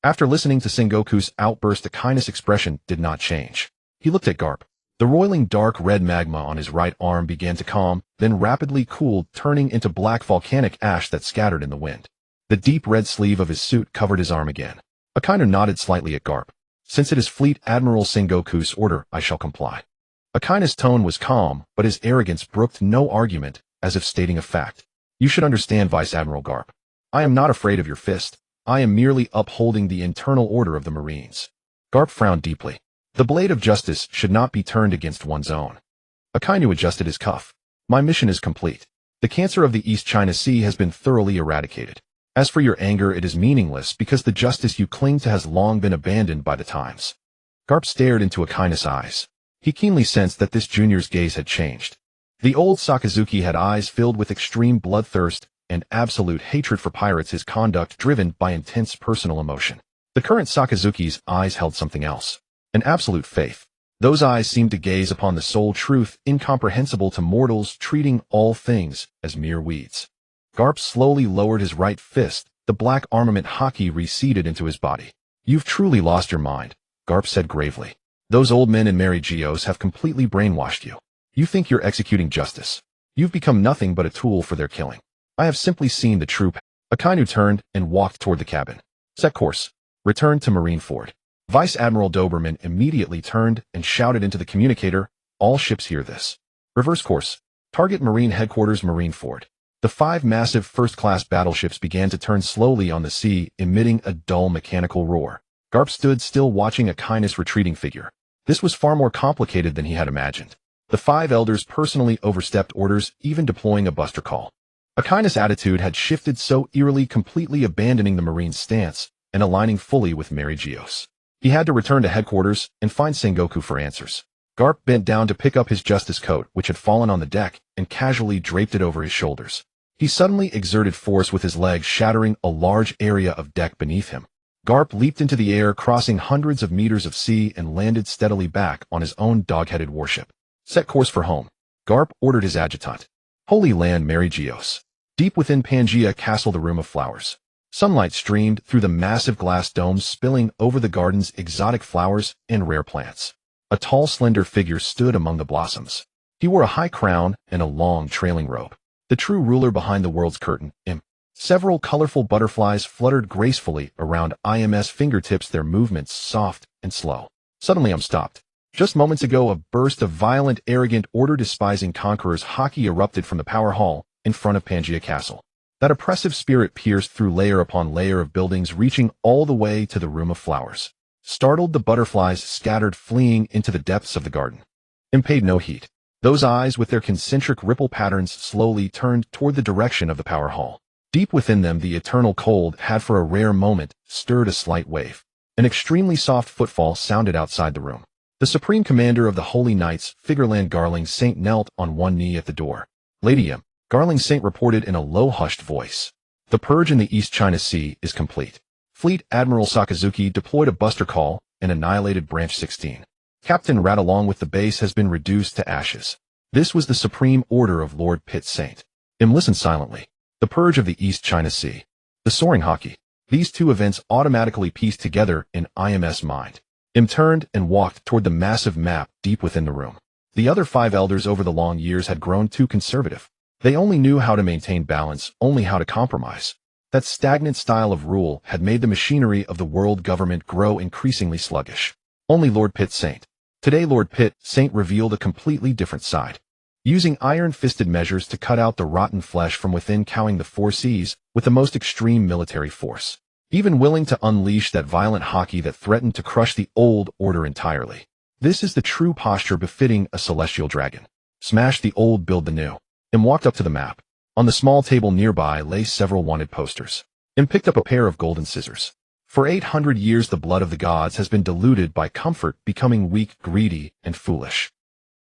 After listening to Sengoku's outburst, Akainu's expression did not change. He looked at Garp. The roiling dark red magma on his right arm began to calm, then rapidly cooled, turning into black volcanic ash that scattered in the wind. The deep red sleeve of his suit covered his arm again. Akainu nodded slightly at Garp. Since it is Fleet Admiral Sengoku's order, I shall comply. Akainu's tone was calm, but his arrogance brooked no argument, as if stating a fact. You should understand, Vice Admiral Garp. I am not afraid of your fist. I am merely upholding the internal order of the Marines. Garp frowned deeply. The blade of justice should not be turned against one's own. Akainu adjusted his cuff. My mission is complete. The cancer of the East China Sea has been thoroughly eradicated. As for your anger, it is meaningless because the justice you cling to has long been abandoned by the times. Garp stared into Akainu's eyes. He keenly sensed that this junior's gaze had changed. The old Sakazuki had eyes filled with extreme bloodthirst and absolute hatred for pirates, his conduct driven by intense personal emotion. The current Sakazuki's eyes held something else. An absolute faith. Those eyes seemed to gaze upon the sole truth, incomprehensible to mortals, treating all things as mere weeds. Garp slowly lowered his right fist. The black armament haki receded into his body. You've truly lost your mind, Garp said gravely. Those old men in Mary Geoise have completely brainwashed you. You think you're executing justice. You've become nothing but a tool for their killing. I have simply seen the true. Akainu turned and walked toward the cabin. Set course. Return to Marineford. Vice Admiral Doberman immediately turned and shouted into the communicator, all ships hear this. Reverse course. Target Marine Headquarters, Marineford. The 5 massive first-class battleships began to turn slowly on the sea, emitting a dull mechanical roar. Garp stood still, watching Akainu's retreating figure. This was far more complicated than he had imagined. The 5 elders personally overstepped orders, even deploying a buster call. Akainu's attitude had shifted so eerily, completely abandoning the Marines' stance and aligning fully with Mary Geoise. He had to return to headquarters and find Sengoku for answers. Garp bent down to pick up his justice coat, which had fallen on the deck, and casually draped it over his shoulders. He suddenly exerted force with his legs, shattering a large area of deck beneath him. Garp leaped into the air, crossing hundreds of meters of sea, and landed steadily back on his own dog-headed warship. Set course for home. Garp ordered his adjutant. Holy Land, Mary Geoise. Deep within Pangea Castle, the Room of Flowers. Sunlight streamed through the massive glass domes, spilling over the garden's exotic flowers and rare plants. A tall, slender figure stood among the blossoms. He wore a high crown and a long, trailing robe. The true ruler behind the world's curtain, Several colorful butterflies fluttered gracefully around IM's fingertips, their movements soft and slow. Suddenly I'm stopped. Just moments ago, a burst of violent, arrogant, order-despising conquerors haki erupted from the power hall in front of Pangea Castle. That oppressive spirit pierced through layer upon layer of buildings, reaching all the way to the Room of Flowers. Startled, the butterflies scattered, fleeing into the depths of the garden. Im paid no heed. Those eyes, with their concentric ripple patterns, slowly turned toward the direction of the power hall. Deep within them, the eternal cold had for a rare moment stirred a slight wave. An extremely soft footfall sounded outside the room. The Supreme Commander of the Holy Knights, Figureland Garling Saint, knelt on one knee at the door. Lady M, Garling Saint reported in a low, hushed voice. The purge in the East China Sea is complete. Fleet Admiral Sakazuki deployed a buster call and annihilated Branch 16. Captain Rat, along with the base, has been reduced to ashes. This was the supreme order of Lord Pitt Saint. Im listened silently. The purge of the East China Sea. The soaring Haki. These two events automatically pieced together in IMS mind. Im turned and walked toward the massive map deep within the room. The other 5 elders over the long years had grown too conservative. They only knew how to maintain balance, only how to compromise. That stagnant style of rule had made the machinery of the world government grow increasingly sluggish. Only Lord Pitt Saint. Today Lord Pitt Saint revealed a completely different side. Using iron-fisted measures to cut out the rotten flesh from within, cowing the 4 seas with the most extreme military force. Even willing to unleash that violent Haki that threatened to crush the old order entirely. This is the true posture befitting a celestial dragon. Smash the old, build the new. Im walked up to the map. On the small table nearby lay several wanted posters. Im picked up a pair of golden scissors. For 800 years the blood of the gods has been diluted by comfort, becoming weak, greedy, and foolish.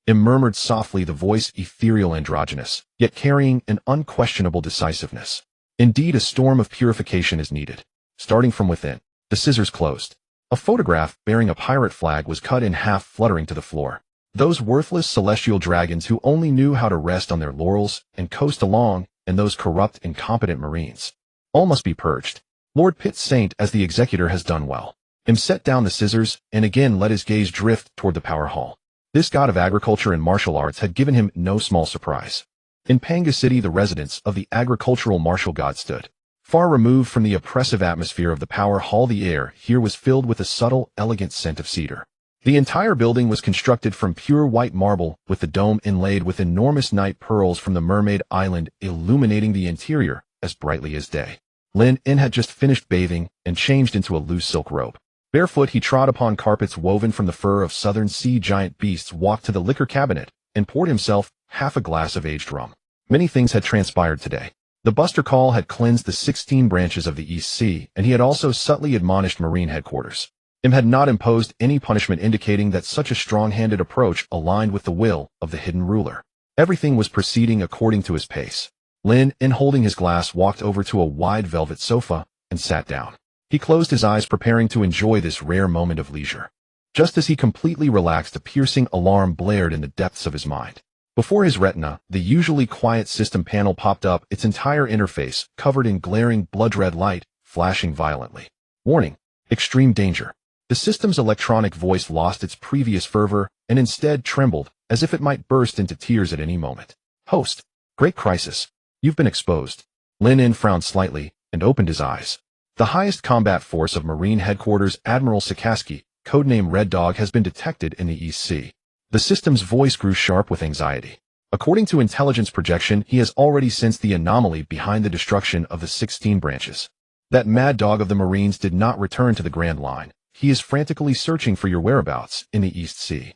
Im murmured softly, the voice ethereal, androgynous, yet carrying an unquestionable decisiveness. Indeed, a storm of purification is needed. Starting from within, the scissors closed. A photograph bearing a pirate flag was cut in half, fluttering to the floor. Those worthless celestial dragons who only knew how to rest on their laurels and coast along, and those corrupt, incompetent marines. All must be purged. Lord Pitt Saint, as the executor, has done well. Im set down the scissors and again let his gaze drift toward the power hall. This god of agriculture and martial arts had given him no small surprise. In Panga City, the residence of the agricultural martial god stood. Far removed from the oppressive atmosphere of the power hall, the air here was filled with a subtle, elegant scent of cedar. The entire building was constructed from pure white marble, with the dome inlaid with enormous night pearls from the Mermaid Island, illuminating the interior as brightly as day. Lin In had just finished bathing and changed into a loose silk robe. Barefoot, he trod upon carpets woven from the fur of southern sea giant beasts, walked to the liquor cabinet, and poured himself half a glass of aged rum. Many things had transpired today. The buster call had cleansed the 16 branches of the East Sea, and he had also subtly admonished Marine headquarters. Im had not imposed any punishment, indicating that such a strong-handed approach aligned with the will of the hidden ruler. Everything was proceeding according to his pace. Lin In, holding his glass, walked over to a wide velvet sofa and sat down. He closed his eyes, preparing to enjoy this rare moment of leisure. Just as he completely relaxed, a piercing alarm blared in the depths of his mind. Before his retina, the usually quiet system panel popped up, its entire interface covered in glaring blood-red light, flashing violently. Warning: extreme danger. The system's electronic voice lost its previous fervor and instead trembled, as if it might burst into tears at any moment. Host: great crisis. You've been exposed. Lin In frowned slightly and opened his eyes. The highest combat force of Marine Headquarters, Admiral Sakazuki, codename Red Dog, has been detected in the East Sea. The system's voice grew sharp with anxiety. According to intelligence projection, he has already sensed the anomaly behind the destruction of the 16 branches. That mad dog of the Marines did not return to the Grand Line. He is frantically searching for your whereabouts in the East Sea.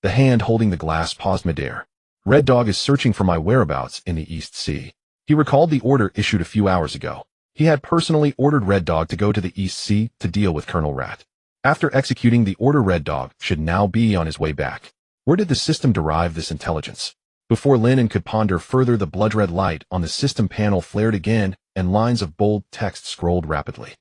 The hand holding the glass paused midair. Red Dog is searching for my whereabouts in the East Sea. He recalled the order issued a few hours ago. He had personally ordered Red Dog to go to the East Sea to deal with Colonel Rat. After executing the order, Red Dog should now be on his way back. Where did the system derive this intelligence? Before Lin In could ponder further, the blood-red light on the system panel flared again, and lines of bold text scrolled rapidly.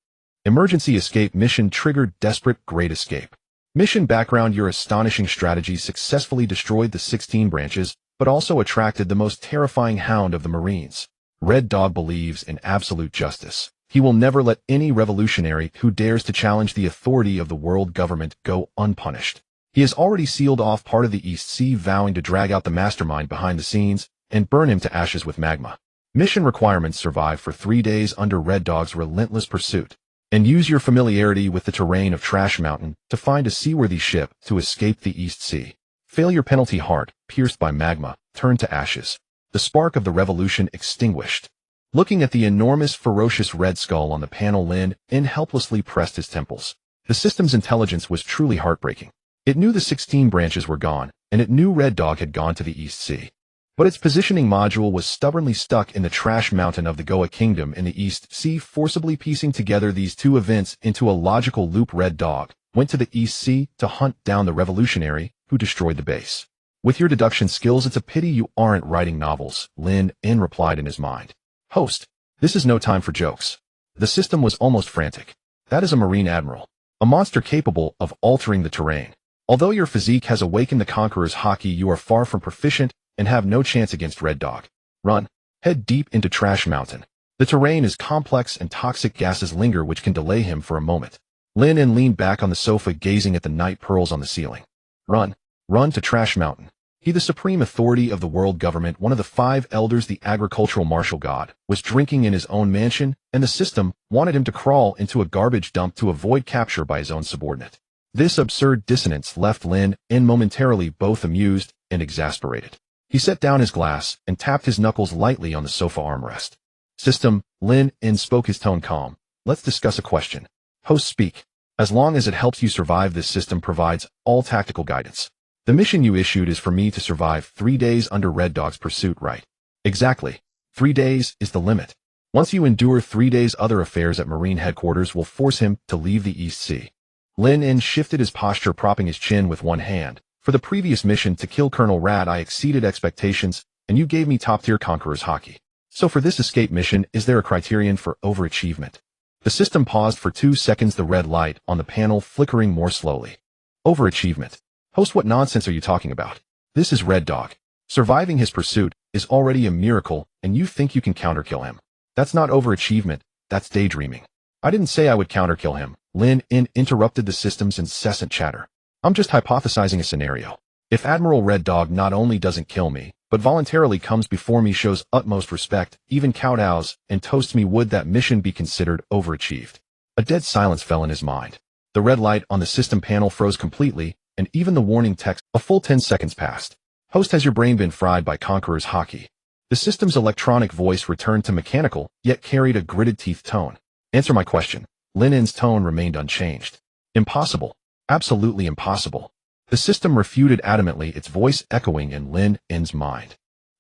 Emergency escape mission triggered. Desperate. Great escape. Mission background: your astonishing strategy successfully destroyed the 16 branches, but also attracted the most terrifying hound of the Marines. Red Dog believes in absolute justice. He will never let any revolutionary who dares to challenge the authority of the world government go unpunished. He has already sealed off part of the East Sea, vowing to drag out the mastermind behind the scenes and burn him to ashes with magma. Mission requirements: survive for 3 days under Red Dog's relentless pursuit, and use your familiarity with the terrain of Trash Mountain to find a seaworthy ship to escape the East Sea. Failure penalty: heart pierced by magma, turned to ashes. The spark of the revolution extinguished. Looking at the enormous, ferocious red skull on the panel, Lin In helplessly pressed his temples. The system's intelligence was truly heartbreaking. It knew the 16 branches were gone, and it knew Red Dog had gone to the East Sea. But its positioning module was stubbornly stuck in the trash mountain of the Goa Kingdom in the East Sea, forcibly piecing together these two events into a logical loop. Red Dog went to the East Sea to hunt down the revolutionary who destroyed the base. With your deduction skills, it's a pity you aren't writing novels, Lin replied in his mind. Host, this is no time for jokes. The system was almost frantic. That is a Marine Admiral, a monster capable of altering the terrain. Although your physique has awakened the Conqueror's Haki, you are far from proficient and have no chance against Red Dog. Run. Head deep into Trash Mountain. The terrain is complex and toxic gases linger which can delay him for a moment. Lin leaned back on the sofa gazing at the night pearls on the ceiling. Run. Run to Trash Mountain. He, the supreme authority of the world government, one of the 5 elders, the agricultural martial god, was drinking in his own mansion, and the system wanted him to crawl into a garbage dump to avoid capture by his own subordinate. This absurd dissonance left Lin momentarily both amused and exasperated. He set down his glass and tapped his knuckles lightly on the sofa armrest. System, Lin spoke, his tone calm. Let's discuss a question. Host, speak. As long as it helps you survive, this system provides all tactical guidance. The mission you issued is for me to survive 3 days under Red Dog's pursuit, right? Exactly. 3 days is the limit. Once you endure 3 days, other affairs at Marine headquarters will force him to leave the East Sea. Lin shifted his posture, propping his chin with one hand. For the previous mission to kill Colonel Rat, I exceeded expectations, and you gave me top-tier Conqueror's Haki. So for this escape mission, is there a criterion for overachievement? The system paused for 2 seconds, the red light on the panel flickering more slowly. Overachievement. Host, what nonsense are you talking about? This is Red Dog. Surviving his pursuit is already a miracle, and you think you can counterkill him. That's not overachievement, that's daydreaming. I didn't say I would counterkill him. Lin interrupted the system's incessant chatter. I'm just hypothesizing a scenario. If Admiral Red Dog not only doesn't kill me, but voluntarily comes before me, shows utmost respect, even kowtows, and toasts me, would that mission be considered overachieved? A dead silence fell in his mind. The red light on the system panel froze completely, and even the warning text. A full 10 seconds passed. Host, has your brain been fried by Conqueror's Haki? The system's electronic voice returned to mechanical, yet carried a gritted teeth tone. Answer my question. Lin's tone remained unchanged. Impossible. Absolutely impossible. The system refuted adamantly, its voice echoing in Lin's mind.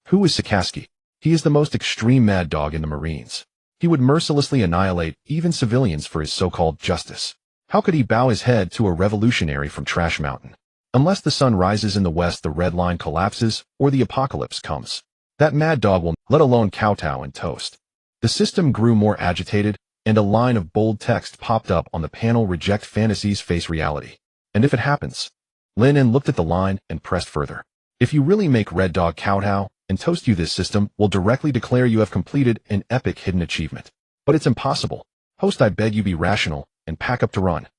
Who is Sakaski? He is the most extreme mad dog in the Marines. He would mercilessly annihilate even civilians for his so-called justice. How could he bow his head to a revolutionary from Trash Mountain? Unless the sun rises in the west, the red line collapses, or the apocalypse comes. That mad dog will, let alone kowtow and toast. The system grew more agitated, and a line of bold text popped up on the panel: reject fantasies, face reality. And if it happens? Lin looked at the line and pressed further. If you really make Red Dog kowtow and toast you, this system will directly declare you have completed an epic hidden achievement. But it's impossible. Host, I beg you, be rational and pack up to run.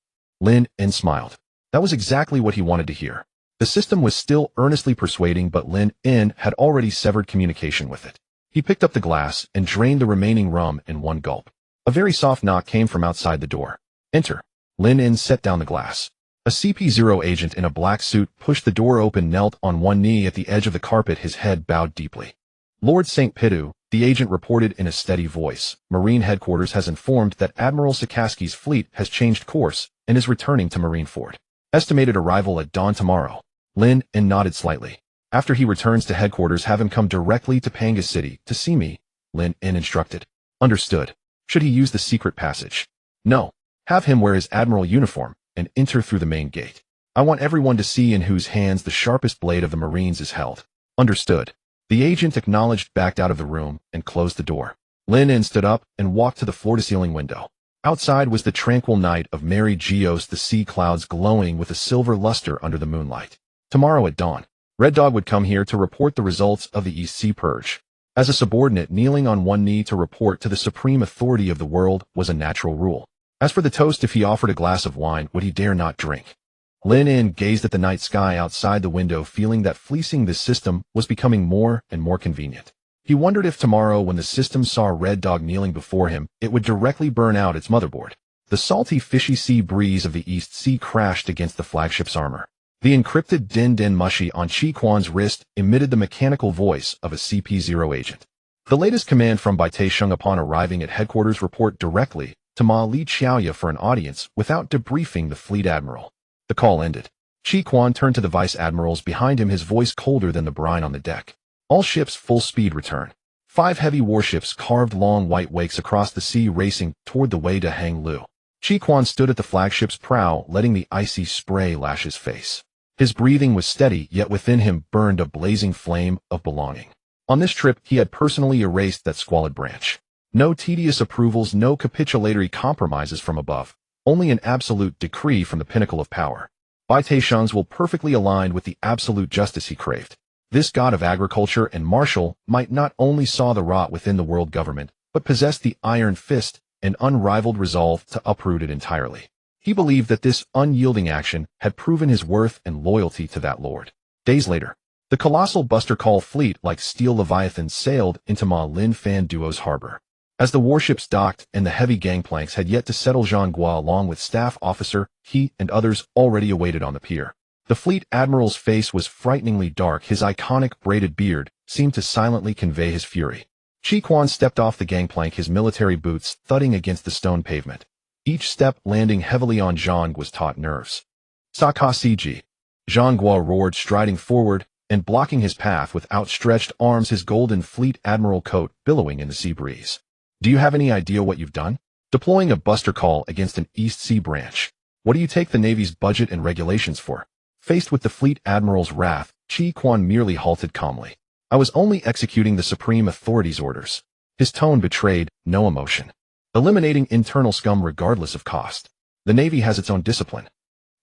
Lin smiled. That was exactly what he wanted to hear. The system was still earnestly persuading, but Lin had already severed communication with it. He picked up the glass and drained the remaining rum in one gulp. A very soft knock came from outside the door. Enter. Lin set down the glass. A CP0 agent in a black suit pushed the door open, knelt on one knee at the edge of the carpet, his head bowed deeply. Lord St. Pidu, the agent reported in a steady voice, Marine headquarters has informed that Admiral Sakaski's fleet has changed course and is returning to Marineford. Estimated arrival at dawn tomorrow. Lin nodded slightly. After he returns to headquarters, have him come directly to Panga City to see me, Lin instructed. Understood. Should he use the secret passage? No. Have him wear his admiral uniform and enter through the main gate. I want everyone to see in whose hands the sharpest blade of the Marines is held. Understood. The agent acknowledged, backed out of the room, and closed the door. Lin stood up and walked to the floor-to-ceiling window. Outside was the tranquil night of merry Geoise, the sea clouds glowing with a silver luster under the moonlight. Tomorrow at dawn, Red Dog would come here to report the results of the East Sea Purge. As a subordinate, kneeling on one knee to report to the supreme authority of the world was a natural rule. As for the toast, if he offered a glass of wine, would he dare not drink? Lin gazed at the night sky outside the window, feeling that fleecing this system was becoming more and more convenient. He wondered if tomorrow, when the system saw Red Dog kneeling before him, it would directly burn out its motherboard. The salty, fishy sea breeze of the East Sea crashed against the flagship's armor. The encrypted din mushy on Chi Quan's wrist emitted the mechanical voice of a CP0 agent. The latest command from Bai Taisheng upon arriving at headquarters: report directly to Ma Li Xiaoya for an audience without debriefing the fleet admiral. The call ended. Chi Quan turned to the vice admirals behind him, his voice colder than the brine on the deck. All ships full speed return. 5 heavy warships carved long white wakes across the sea, racing toward the Wei de Hang Lu. Chi Quan stood at the flagship's prow, letting the icy spray lash his face. His breathing was steady, yet within him burned a blazing flame of belonging. On this trip, he had personally erased that squalid branch. No tedious approvals, no capitulatory compromises from above, only an absolute decree from the pinnacle of power. Bai Taishan's will perfectly aligned with the absolute justice he craved. This god of agriculture and martial might not only saw the rot within the world government, but possessed the iron fist and unrivaled resolve to uproot it entirely. He believed that this unyielding action had proven his worth and loyalty to that lord. Days later, the colossal Buster Call fleet like steel leviathans sailed into Ma Lin Fan Duo's harbor. As the warships docked and the heavy gangplanks had yet to settle, Zhang Guo along with staff officer He and others already awaited on the pier. The fleet admiral's face was frighteningly dark. His iconic braided beard seemed to silently convey his fury. Chi Quan stepped off the gangplank, his military boots thudding against the stone pavement. Each step landing heavily on Zhang Guo's taut nerves. Saka CG. Zhang Guo roared, striding forward and blocking his path with outstretched arms, his golden fleet admiral coat billowing in the sea breeze. Do you have any idea what you've done? Deploying a Buster Call against an East Sea branch. What do you take the Navy's budget and regulations for? Faced with the fleet admiral's wrath, Chi Quan merely halted calmly. I was only executing the supreme authority's orders. His tone betrayed no emotion. Eliminating internal scum regardless of cost. The Navy has its own discipline.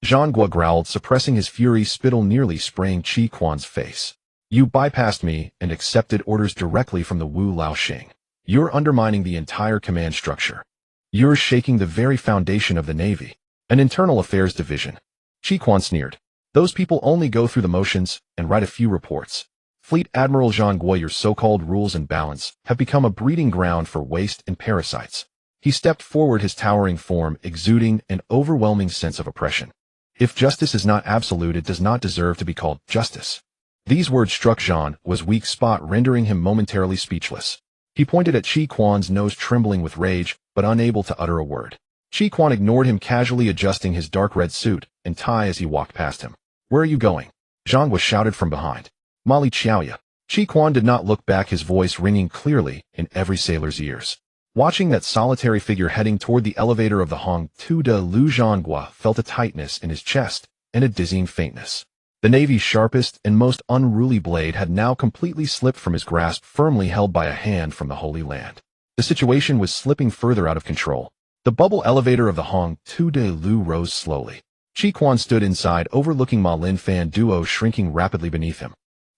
Zhang Guo growled, suppressing his fury, spittle nearly spraying Chi Quan's face. You bypassed me and accepted orders directly from the Wu Laoxing. You're undermining the entire command structure. You're shaking the very foundation of the Navy. An internal affairs division. Chi Quan sneered. Those people only go through the motions and write a few reports. Fleet Admiral Zhang Guo, your so-called rules and balance have become a breeding ground for waste and parasites. He stepped forward, his towering form exuding an overwhelming sense of oppression. If justice is not absolute, it does not deserve to be called justice. These words struck Zhang Guo's weak spot, rendering him momentarily speechless. He pointed at Chi Quan's nose, trembling with rage, but unable to utter a word. Chi Quan ignored him, casually adjusting his dark red suit and tie as he walked past him. Where are you going? Zhang Guo shouted from behind. Ma Li Xiaoya. Chi Quan did not look back, his voice ringing clearly in every sailor's ears. Watching that solitary figure heading toward the elevator of the Hong Tu de Lu, Zhang Guo felt a tightness in his chest and a dizzying faintness. The Navy's sharpest and most unruly blade had now completely slipped from his grasp, firmly held by a hand from the Holy Land. The situation was slipping further out of control. The bubble elevator of the Hong Tu de Lu rose slowly. Chi Quan stood inside, overlooking Ma Lin Fan Duo shrinking rapidly beneath him.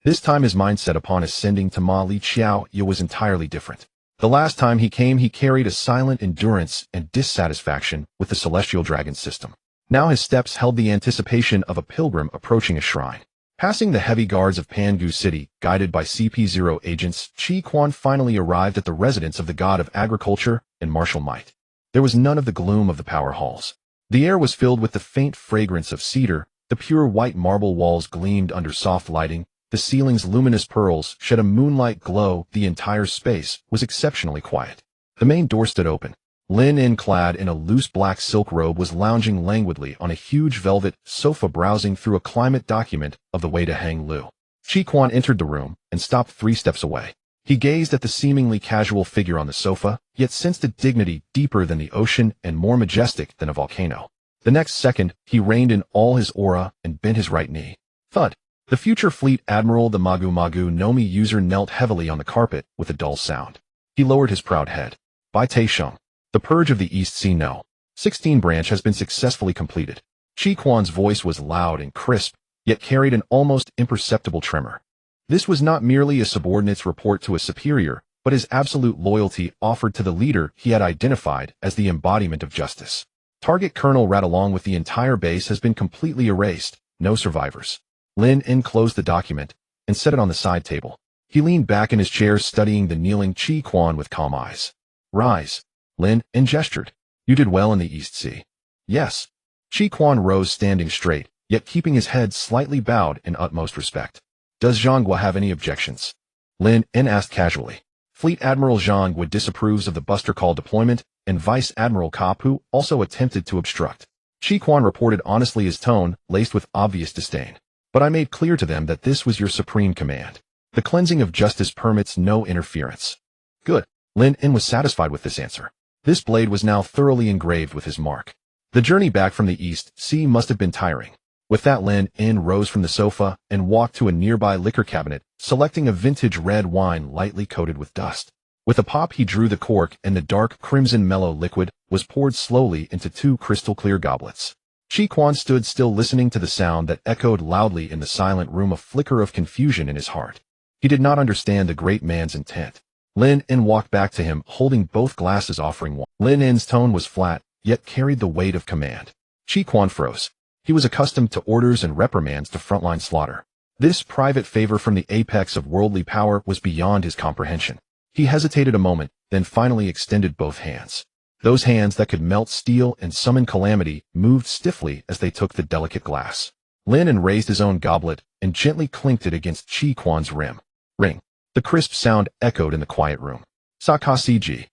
This time his mindset upon ascending to Ma Li Xiaoya was entirely different. The last time he came, he carried a silent endurance and dissatisfaction with the celestial dragon system. Now his steps held the anticipation of a pilgrim approaching a shrine. Passing the heavy guards of Pangu City, guided by CP0 agents, Chi Quan finally arrived at the residence of the god of agriculture and martial might. There was none of the gloom of the power halls. The air was filled with the faint fragrance of cedar, the pure white marble walls gleamed under soft lighting, the ceiling's luminous pearls shed a moonlight glow. The entire space was exceptionally quiet. The main door stood open. Lin In, clad in a loose black silk robe, was lounging languidly on a huge velvet sofa, browsing through a climate document of the Wei de Hang Lu. Chi Quan entered the room and stopped 3 steps away. He gazed at the seemingly casual figure on the sofa, yet sensed a dignity deeper than the ocean and more majestic than a volcano. The next second, he reined in all his aura and bent his right knee. Thud. The future fleet admiral, the Magu Magu Nomi user, knelt heavily on the carpet with a dull sound. He lowered his proud head. Bai Taisheng. The purge of the East Sea No. 16 branch has been successfully completed. Chi Quan's voice was loud and crisp, yet carried an almost imperceptible tremor. This was not merely a subordinate's report to a superior, but his absolute loyalty offered to the leader he had identified as the embodiment of justice. Target Colonel Rat, along with the entire base, has been completely erased. No survivors. Lin In closed the document and set it on the side table. He leaned back in his chair, studying the kneeling Chi Quan with calm eyes. Rise. Lin In gestured. You did well in the East Sea. Yes. Chi Quan rose, standing straight, yet keeping his head slightly bowed in utmost respect. Does Zhang Guo have any objections? Lin In asked casually. Fleet Admiral Zhang Guo disapproves of the Buster Call deployment and Vice Admiral Kapu also attempted to obstruct. Chi Quan reported honestly, his tone laced with obvious disdain. But I made clear to them that this was your supreme command. The cleansing of justice permits no interference. Good. Lin En was satisfied with this answer. This blade was now thoroughly engraved with his mark. The journey back from the East Sea must have been tiring. With that, Lin En rose from the sofa and walked to a nearby liquor cabinet, selecting a vintage red wine lightly coated with dust. With a pop, he drew the cork, and the dark crimson mellow liquid was poured slowly into 2 crystal-clear goblets. Chi Quan stood still, listening to the sound that echoed loudly in the silent room, a flicker of confusion in his heart. He did not understand the great man's intent. Lin En walked back to him, holding both glasses, offering wine. Lin En's tone was flat, yet carried the weight of command. Chi Quan froze. He was accustomed to orders and reprimands to frontline slaughter. This private favor from the apex of worldly power was beyond his comprehension. He hesitated a moment, then finally extended both hands. Those hands that could melt steel and summon calamity moved stiffly as they took the delicate glass. Lin En raised his own goblet and gently clinked it against Chi Quan's rim. Ring. The crisp sound echoed in the quiet room. Sakasiji.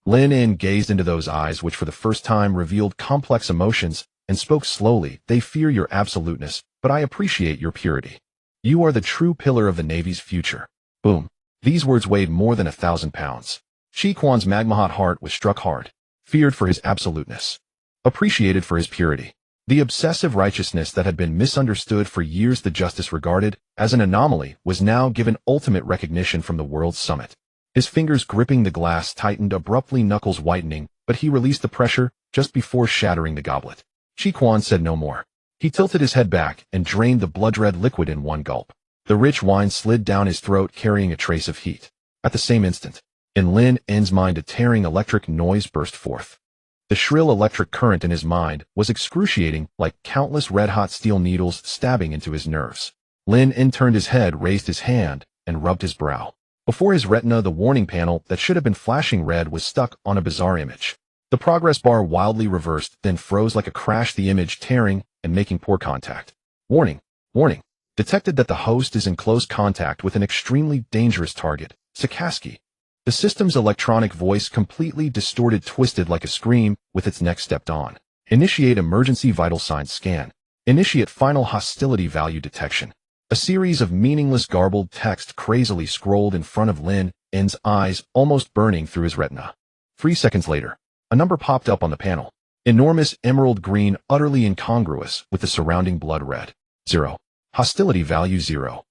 Lin En gazed into those eyes, which for the first time revealed complex emotions, and spoke slowly. They fear your absoluteness, but I appreciate your purity. You are the true pillar of the Navy's future. Boom. These words weighed more than 1,000 pounds. Chi Quan's magma-hot heart was struck hard. Feared for his absoluteness. Appreciated for his purity. The obsessive righteousness that had been misunderstood for years, the justice regarded as an anomaly, was now given ultimate recognition from the World's Summit. His fingers gripping the glass tightened abruptly, knuckles whitening, but he released the pressure just before shattering the goblet. Chi Quan said no more. He tilted his head back and drained the blood-red liquid in one gulp. The rich wine slid down his throat, carrying a trace of heat. At the same instant, in Lin En's mind, a tearing electric noise burst forth. The shrill electric current in his mind was excruciating, like countless red-hot steel needles stabbing into his nerves. Lin En turned his head, raised his hand, and rubbed his brow. Before his retina, the warning panel that should have been flashing red was stuck on a bizarre image. The progress bar wildly reversed, then froze like a crash, the image tearing and making poor contact. Warning. Warning. Detected that the host is in close contact with an extremely dangerous target. Sakaski. The system's electronic voice, completely distorted, twisted like a scream, with its neck stepped on. Initiate emergency vital signs scan. Initiate final hostility value detection. A series of meaningless garbled text crazily scrolled in front of Lin En's eyes, almost burning through his retina. 3 seconds later, a number popped up on the panel. Enormous emerald green, utterly incongruous with the surrounding blood red. 0. Hostility value 0.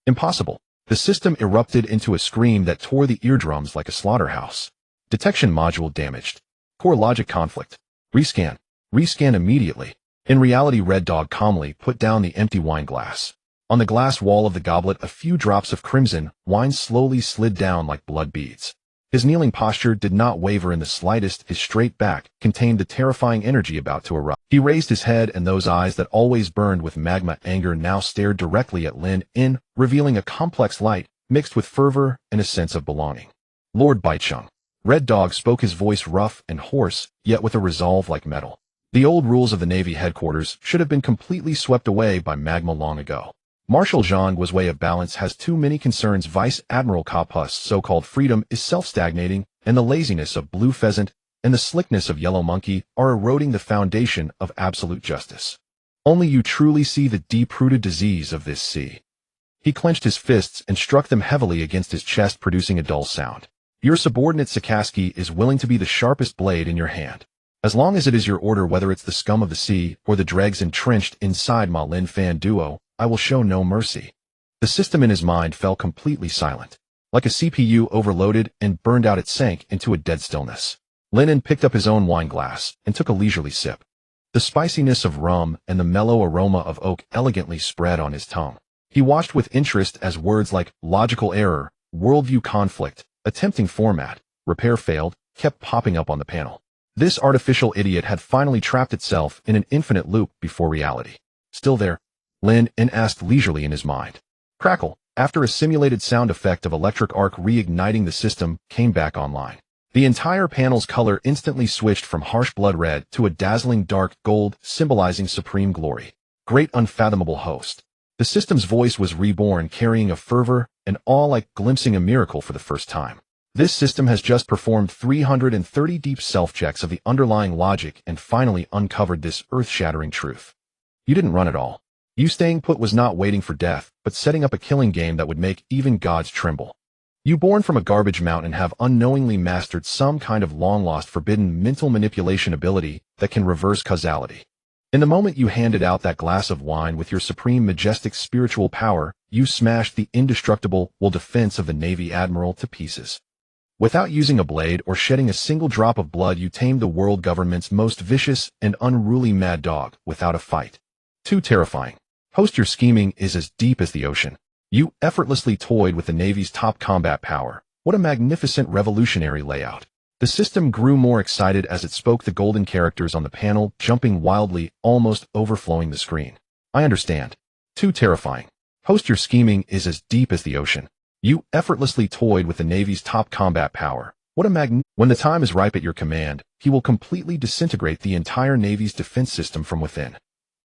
Impossible. The system erupted into a scream that tore the eardrums like a slaughterhouse. Detection module damaged. Core logic conflict. Rescan. Rescan immediately. In reality, Red Dog calmly put down the empty wine glass. On the glass wall of the goblet, a few drops of crimson wine slowly slid down like blood beads. His kneeling posture did not waver in the slightest. His straight back contained the terrifying energy about to erupt. He raised his head, and those eyes that always burned with magma anger now stared directly at Lin En, revealing a complex light mixed with fervor and a sense of belonging. Lord Baicheng. Red Dog spoke, his voice rough and hoarse, yet with a resolve like metal. The old rules of the Navy headquarters should have been completely swept away by magma long ago. Marshal Zhang was way of balance, has too many concerns. Vice Admiral Kapu's so-called freedom is self-stagnating, and the laziness of Blue Pheasant and the slickness of Yellow Monkey are eroding the foundation of absolute justice. Only you truly see the deep-rooted disease of this sea. He clenched his fists and struck them heavily against his chest, producing a dull sound. Your subordinate Sakaski is willing to be the sharpest blade in your hand. As long as it is your order, whether it's the scum of the sea or the dregs entrenched inside Ma Lin Fan Duo, I will show no mercy. The system in his mind fell completely silent. Like a CPU overloaded and burned out, it sank into a dead stillness. Lin En picked up his own wine glass and took a leisurely sip. The spiciness of rum and the mellow aroma of oak elegantly spread on his tongue. He watched with interest as words like logical error, worldview conflict, attempting format, repair failed, kept popping up on the panel. This artificial idiot had finally trapped itself in an infinite loop before reality. Still there? Lin En asked leisurely in his mind. Crackle. After a simulated sound effect of electric arc reigniting, the system came back online. The entire panel's color instantly switched from harsh blood red to a dazzling dark gold, symbolizing supreme glory. Great unfathomable host. The system's voice was reborn, carrying a fervor and awe like glimpsing a miracle for the first time. This system has just performed 330 deep self-checks of the underlying logic and finally uncovered this earth-shattering truth. You didn't run at all. You staying put was not waiting for death, but setting up a killing game that would make even gods tremble. You born from a garbage mountain have unknowingly mastered some kind of long-lost forbidden mental manipulation ability that can reverse causality. In the moment you handed out that glass of wine with your supreme majestic spiritual power, you smashed the indestructible defense of the Navy Admiral to pieces. Without using a blade or shedding a single drop of blood, you tamed the world government's most vicious and unruly mad dog without a fight. Too terrifying. Post your scheming is as deep as the ocean. You effortlessly toyed with the Navy's top combat power. What a magnificent revolutionary layout. The system grew more excited as it spoke, the golden characters on the panel jumping wildly, almost overflowing the screen. I understand. Too terrifying. Post your scheming is as deep as the ocean. You effortlessly toyed with the Navy's top combat power. What a When the time is ripe at your command, he will completely disintegrate the entire Navy's defense system from within.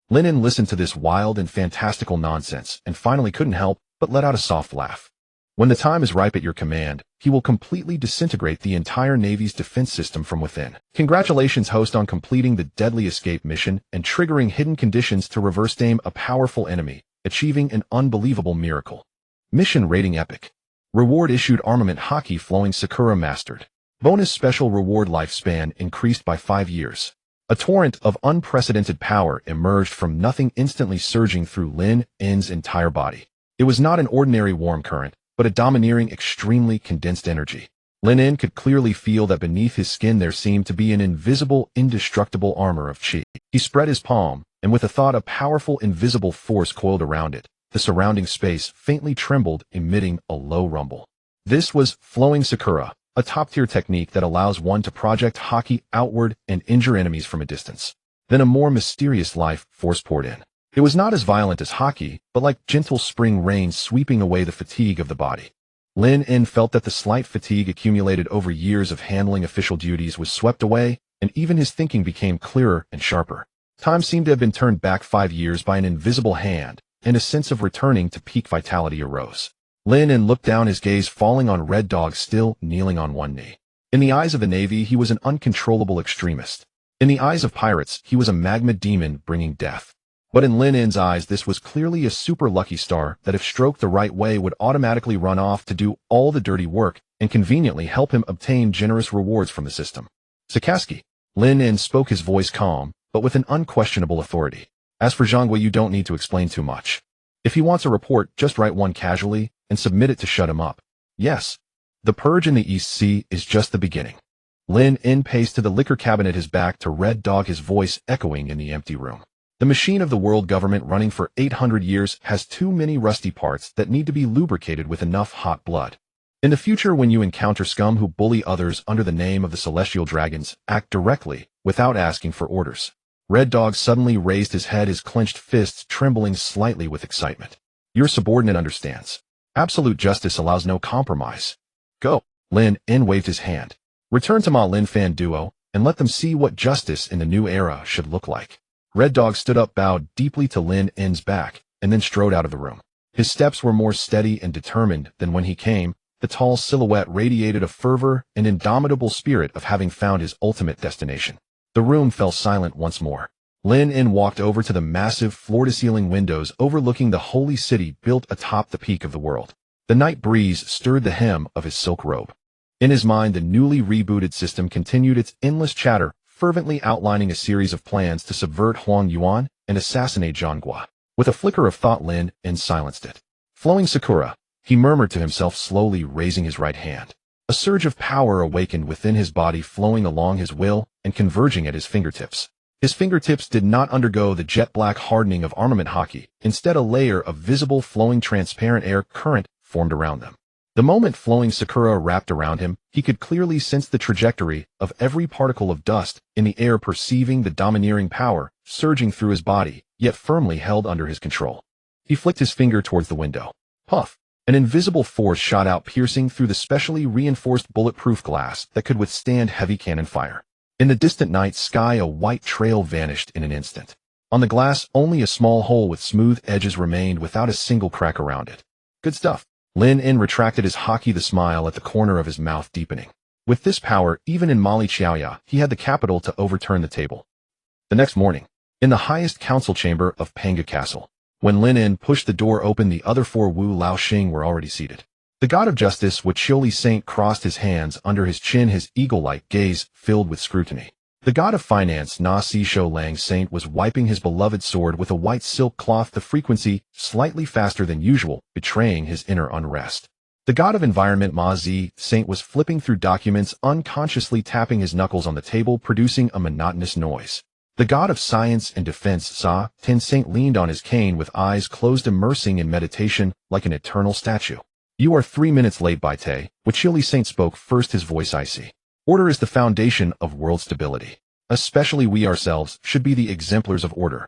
Lin listened to this wild and fantastical nonsense and finally couldn't help but let out a soft laugh. When the time is ripe at your command, he will completely disintegrate the entire Navy's defense system from within. Congratulations, host, on completing the deadly escape mission and triggering hidden conditions to reverse tame a powerful enemy, achieving an unbelievable miracle. Mission rating epic. Reward issued: Armament Haki Flowing Sakura mastered. Bonus special reward: lifespan increased by 5 years. A torrent of unprecedented power emerged from nothing, instantly surging through Lin's entire body. It was not an ordinary warm current, but a domineering, extremely condensed energy. Lin could clearly feel that beneath his skin there seemed to be an invisible, indestructible armor of chi. He spread his palm, and with a thought, a powerful invisible force coiled around it. The surrounding space faintly trembled, emitting a low rumble. This was Flowing Sakura, a top-tier technique that allows one to project haki outward and injure enemies from a distance. Then a more mysterious life force poured in. It was not as violent as haki, but like gentle spring rain sweeping away the fatigue of the body. Lin felt that the slight fatigue accumulated over years of handling official duties was swept away, and even his thinking became clearer and sharper. Time seemed to have been turned back 5 years by an invisible hand, and a sense of returning to peak vitality arose. Lin looked down, his gaze falling on Red Dog still kneeling on one knee. In the eyes of the Navy, he was an uncontrollable extremist. In the eyes of pirates, he was a magma demon bringing death. But in Lin's eyes, this was clearly a super lucky star that if stroked the right way would automatically run off to do all the dirty work and conveniently help him obtain generous rewards from the system. Sakaski. Lin spoke, his voice calm, but with an unquestionable authority. As for Zhangwei, you don't need to explain too much. If he wants a report, just write one casually and submit it to shut him up. Yes. The purge in the East Sea is just the beginning. Lin paced to the liquor cabinet, his back to Red Dog, his voice echoing in the empty room. The machine of the world government running for 800 years has too many rusty parts that need to be lubricated with enough hot blood. In the future, when you encounter scum who bully others under the name of the Celestial Dragons, act directly, without asking for orders. Red Dog suddenly raised his head, his clenched fists trembling slightly with excitement. Your subordinate understands. Absolute justice allows no compromise. Go. Lin waved his hand. Return to Ma Lin Fan Duo, and let them see what justice in the new era should look like. Red Dog stood up, bowed deeply to Lin's back, and then strode out of the room. His steps were more steady and determined than when he came. The tall silhouette radiated a fervor and indomitable spirit of having found his ultimate destination. The room fell silent once more. Lin walked over to the massive floor-to-ceiling windows overlooking the holy city built atop the peak of the world. The night breeze stirred the hem of his silk robe. In his mind, the newly rebooted system continued its endless chatter, fervently outlining a series of plans to subvert Huang Yuan and assassinate Zhanghua. With a flicker of thought, Lin silenced it. Flowing Sakura, he murmured to himself, slowly raising his right hand. A surge of power awakened within his body, flowing along his will and converging at his fingertips. His fingertips did not undergo the jet-black hardening of Armament Haki. Instead, a layer of visible, flowing, transparent air current formed around them. The moment Flowing Sakura wrapped around him, he could clearly sense the trajectory of every particle of dust in the air, perceiving the domineering power surging through his body, yet firmly held under his control. He flicked his finger towards the window. Puff! An invisible force shot out, piercing through the specially reinforced bulletproof glass that could withstand heavy cannon fire. In the distant night sky, a white trail vanished in an instant. On the glass, only a small hole with smooth edges remained, without a single crack around it. Good stuff. Lin In retracted his haki, the smile at the corner of his mouth deepening. With this power, even in Mali Qiaoya, he had the capital to overturn the table. The next morning, in the highest council chamber of Panga Castle, when Lin In pushed the door open, the other four Wu Laoxing were already seated. The god of justice, Geoise Saint, crossed his hands under his chin, his eagle-like gaze filled with scrutiny. The god of finance, Na Si Shou Lang Saint, was wiping his beloved sword with a white silk cloth, the frequency slightly faster than usual, betraying his inner unrest. The god of environment, Ma Zi Saint, was flipping through documents, unconsciously tapping his knuckles on the table, producing a monotonous noise. The god of science and defense, Sa Tin Saint, leaned on his cane with eyes closed, immersing in meditation like an eternal statue. You are 3 minutes late, Bai Te. Geoise Saint spoke first, his voice icy. Order is the foundation of world stability. Especially we ourselves should be the exemplars of order.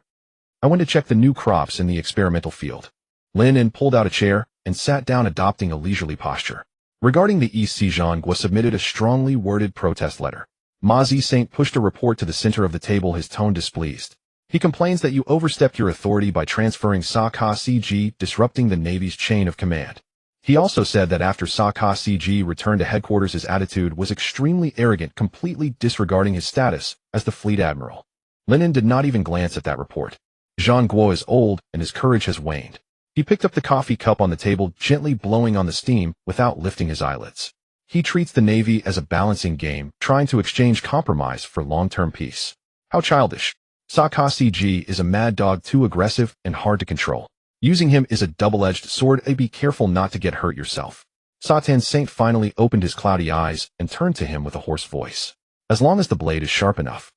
I went to check the new crops in the experimental field. Lin In pulled out a chair and sat down, adopting a leisurely posture. Regarding the East, Zhang Guo submitted a strongly worded protest letter. Ma Zi Saint pushed a report to the center of the table, his tone displeased. He complains that you overstepped your authority by transferring Sa Ka CG, disrupting the Navy's chain of command. He also said that after Sa Ka CG returned to headquarters, his attitude was extremely arrogant, completely disregarding his status as the fleet admiral. Lin In did not even glance at that report. Zhang Guo is old, and his courage has waned. He picked up the coffee cup on the table, gently blowing on the steam without lifting his eyelids. He treats the Navy as a balancing game, trying to exchange compromise for long-term peace. How childish. Sa Ka CG is a mad dog, too aggressive and hard to control. Using him is a double-edged sword. Be careful not to get hurt yourself. Sa Tin Saint finally opened his cloudy eyes and turned to him with a hoarse voice. As long as the blade is sharp enough.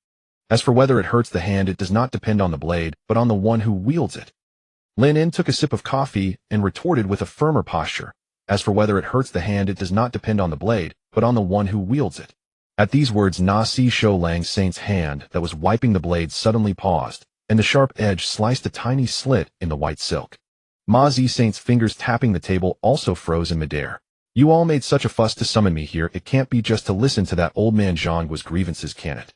As for whether it hurts the hand, it does not depend on the blade, but on the one who wields it. Lin In took a sip of coffee and retorted with a firmer posture. As for whether it hurts the hand, it does not depend on the blade, but on the one who wields it. At these words, Na Si Shou Lang Saint's hand that was wiping the blade suddenly paused, and the sharp edge sliced a tiny slit in the white silk. Ma Zi Saint's fingers tapping the table also froze in midair. You all made such a fuss to summon me here, it can't be just to listen to that old man Zhang Guo's grievances, can it?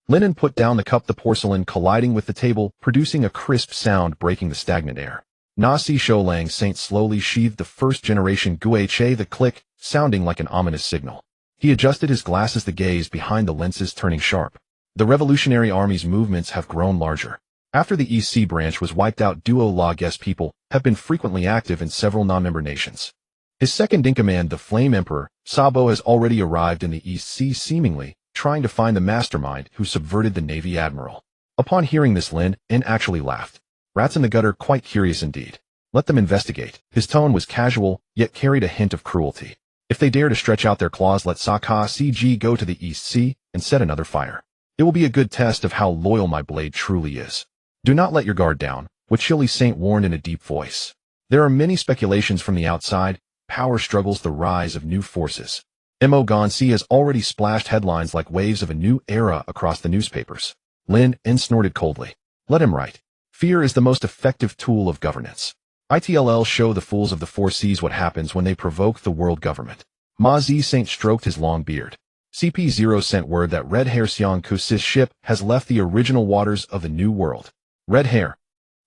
Lin In put down the cup, the porcelain colliding with the table, producing a crisp sound breaking the stagnant air. Na Si Shou Lang Saint slowly sheathed the first-generation Geoise, the click, sounding like an ominous signal. He adjusted his glasses, the gaze behind the lenses turning sharp. The Revolutionary Army's movements have grown larger. After the East Sea branch was wiped out, Duo La Guest people have been frequently active in several non-member nations. His second-in-command, the Flame Emperor, Sabo, has already arrived in the East Sea, seemingly trying to find the mastermind who subverted the Navy Admiral. Upon hearing this, Lin In actually laughed. Rats in the gutter, quite curious indeed. Let them investigate. His tone was casual, yet carried a hint of cruelty. If they dare to stretch out their claws, let Sa Ka CG go to the East Sea and set another fire. It will be a good test of how loyal my blade truly is. Do not let your guard down, Geoise Saint warned in a deep voice. There are many speculations from the outside, power struggles, the rise of new forces. Mo Gansi has already splashed headlines like waves of a new era across the newspapers. Lin In snorted coldly. Let him write. Fear is the most effective tool of governance. ITLL show the fools of the four seas what happens when they provoke the world government. Ma Zi Saint stroked his long beard. CP0 sent word that Red Hair Xiang Kusis ship has left the original waters of the New World. Red Hair.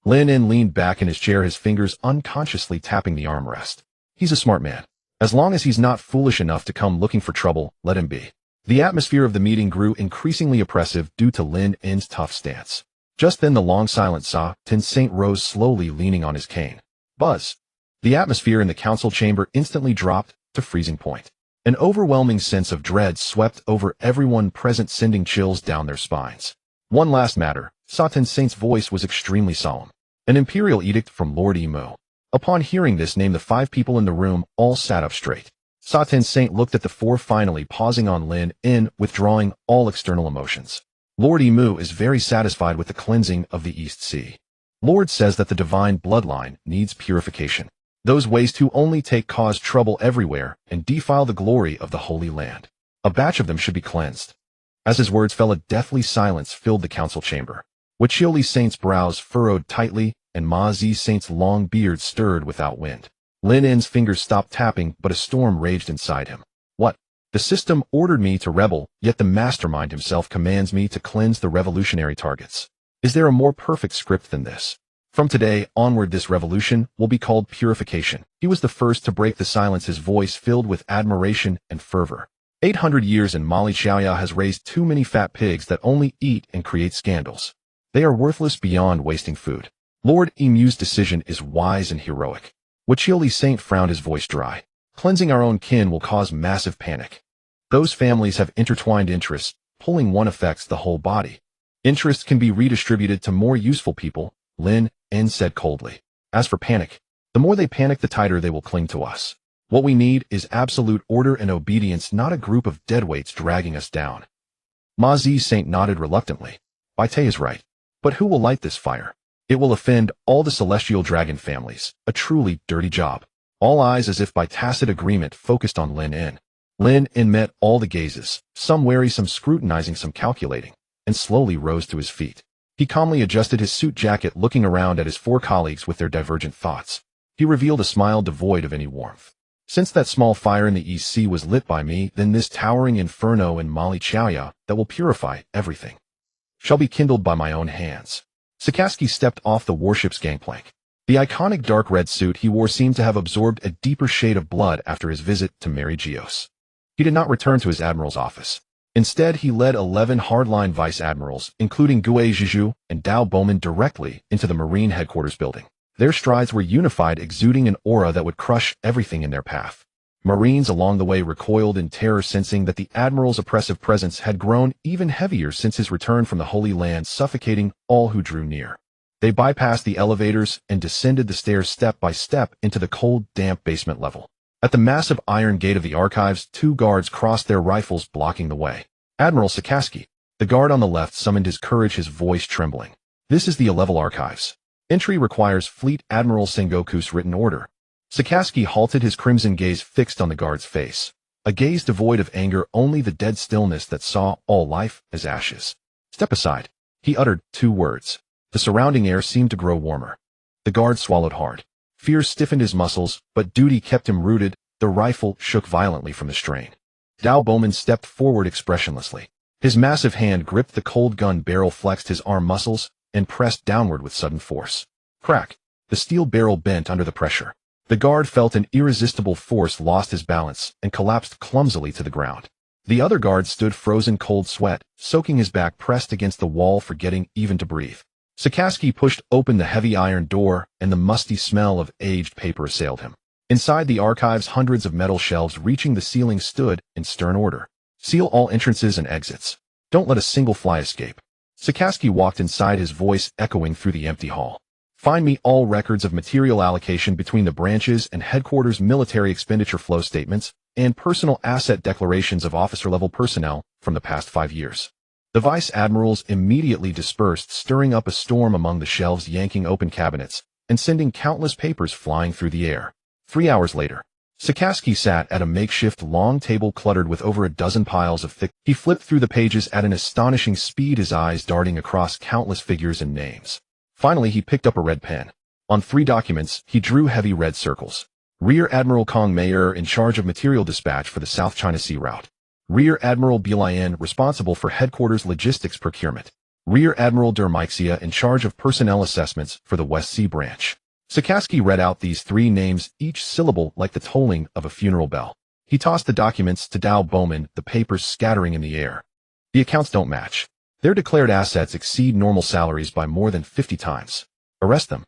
Lin In leaned back in his chair, his fingers unconsciously tapping the armrest. He's a smart man. As long as he's not foolish enough to come looking for trouble, let him be. The atmosphere of the meeting grew increasingly oppressive due to Lin In's tough stance. Just then the long silent Sa Tin Saint rose slowly, leaning on his cane. Buzz. The atmosphere in the council chamber instantly dropped to freezing point. An overwhelming sense of dread swept over everyone present, sending chills down their spines. One last matter. Sa Tin Saint's voice was extremely solemn. An imperial edict from Lord Emu. Upon hearing this name, the 5 people in the room all sat up straight. Sa Tin Saint looked at the 4, finally pausing on Lin In, withdrawing all external emotions. Lord Emu is very satisfied with the cleansing of the East Sea. Lord says that the divine bloodline needs purification. Those waste who only take cause trouble everywhere and defile the glory of the Holy Land. A batch of them should be cleansed. As his words fell, a deathly silence filled the council chamber. Geoise Saint's brows furrowed tightly, and Ma Zi Saint's long beard stirred without wind. Lin In's fingers stopped tapping, but a storm raged inside him. What? The system ordered me to rebel, yet the mastermind himself commands me to cleanse the revolutionary targets. Is there a more perfect script than this? From today onward, this revolution will be called purification. He was the first to break the silence, his voice filled with admiration and fervor. 800 years in Mali Xiaoya has raised too many fat pigs that only eat and create scandals. They are worthless beyond wasting food. Lord Emu's decision is wise and heroic. Wachioli Saint frowned, his voice dry. Cleansing our own kin will cause massive panic. Those families have intertwined interests. Pulling one affects the whole body. Interests can be redistributed to more useful people, Lin N said coldly. As for panic, the more they panic, the tighter they will cling to us. What we need is absolute order and obedience, not a group of deadweights dragging us down. Ma Zi Saint nodded reluctantly. Baite is right. But who will light this fire? It will offend all the celestial dragon families, a truly dirty job. All eyes, as if by tacit agreement, focused on Lin N. Lin N met all the gazes, some wary, some scrutinizing, some calculating, and slowly rose to his feet. He calmly adjusted his suit jacket, looking around at his four colleagues with their divergent thoughts. He revealed a smile devoid of any warmth. Since that small fire in the East Sea was lit by me, then this towering inferno in Mali Xiaoya that will purify everything shall be kindled by my own hands. Sakaski stepped off the warship's gangplank. The iconic dark red suit he wore seemed to have absorbed a deeper shade of blood after his visit to Mary Geoise. He did not return to his admiral's office. Instead, he led 11 hardline vice admirals, including Gui Zhizhu and Dao Bowman, directly into the Marine headquarters building. Their strides were unified, exuding an aura that would crush everything in their path. Marines along the way recoiled in terror, sensing that the admiral's oppressive presence had grown even heavier since his return from the Holy Land, suffocating all who drew near. They bypassed the elevators and descended the stairs step by step into the cold, damp basement level. At the massive iron gate of the archives, 2 guards crossed their rifles, blocking the way. Admiral Sakaski, the guard on the left, summoned his courage, his voice trembling. This is the A-level archives. Entry requires Fleet Admiral Sengoku's written order. Sakaski halted, his crimson gaze fixed on the guard's face. A gaze devoid of anger, only the dead stillness that saw all life as ashes. Step aside. He uttered 2 words. The surrounding air seemed to grow warmer. The guard swallowed hard. Fear stiffened his muscles, but duty kept him rooted. The rifle shook violently from the strain. Dao Bowman stepped forward expressionlessly. His massive hand gripped the cold gun barrel, flexed his arm muscles, and pressed downward with sudden force. Crack! The steel barrel bent under the pressure. The guard felt an irresistible force, lost his balance, and collapsed clumsily to the ground. The other guard stood frozen, cold sweat, soaking his back pressed against the wall, forgetting even to breathe. Sakaski pushed open the heavy iron door, and the musty smell of aged paper assailed him. Inside the archives, hundreds of metal shelves reaching the ceiling stood in stern order. Seal all entrances and exits. Don't let a single fly escape. Sakaski walked inside, his voice echoing through the empty hall. Find me all records of material allocation between the branches and headquarters, military expenditure flow statements, and personal asset declarations of officer-level personnel from the past 5 years. The vice admirals immediately dispersed, stirring up a storm among the shelves, yanking open cabinets, and sending countless papers flying through the air. 3 hours later, Sakaski sat at a makeshift long table cluttered with over a dozen piles of thick. He flipped through the pages at an astonishing speed, his eyes darting across countless figures and names. Finally, he picked up a red pen. On 3 documents, he drew heavy red circles. Rear Admiral Kong Mayer, in charge of material dispatch for the South China Sea route. Rear Admiral Bilayan, responsible for headquarters logistics procurement. Rear Admiral Dermixia, in charge of personnel assessments for the West Sea branch. Sakaski read out these 3 names, each syllable like the tolling of a funeral bell. He tossed the documents to Dao Bowman, the papers scattering in the air. The accounts don't match. Their declared assets exceed normal salaries by more than 50 times. Arrest them.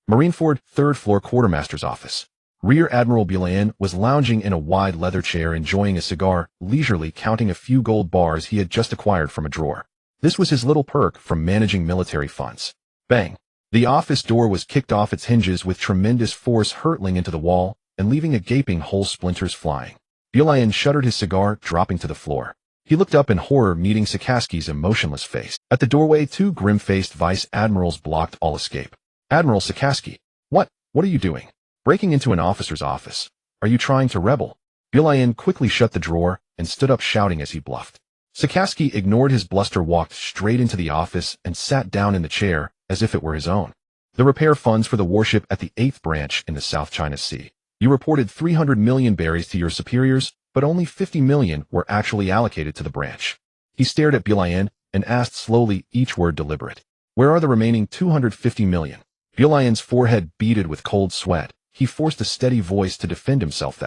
Marineford, 3rd floor quartermaster's office. Rear Admiral Bilayan was lounging in a wide leather chair, enjoying a cigar, leisurely counting a few gold bars he had just acquired from a drawer. This was his little perk from managing military funds. Bang! The office door was kicked off its hinges with tremendous force, hurtling into the wall and leaving a gaping hole, splinters flying. Bilayan shuddered, his cigar dropping to the floor. He looked up in horror, meeting Sakaski's emotionless face. At the doorway, 2 grim-faced vice admirals blocked all escape. Admiral Sakaski, what are you doing? Breaking into an officer's office. Are you trying to rebel? Bilayan quickly shut the drawer and stood up, shouting as he bluffed. Sakaski ignored his bluster, walked straight into the office and sat down in the chair as if it were his own. The repair funds for the warship at the 8th branch in the South China Sea. You reported 300 million berries to your superiors, but only 50 million were actually allocated to the branch. He stared at Bilayan and asked slowly, each word deliberate. Where are the remaining 250 million? Bulian's forehead beaded with cold sweat. He forced a steady voice to defend himself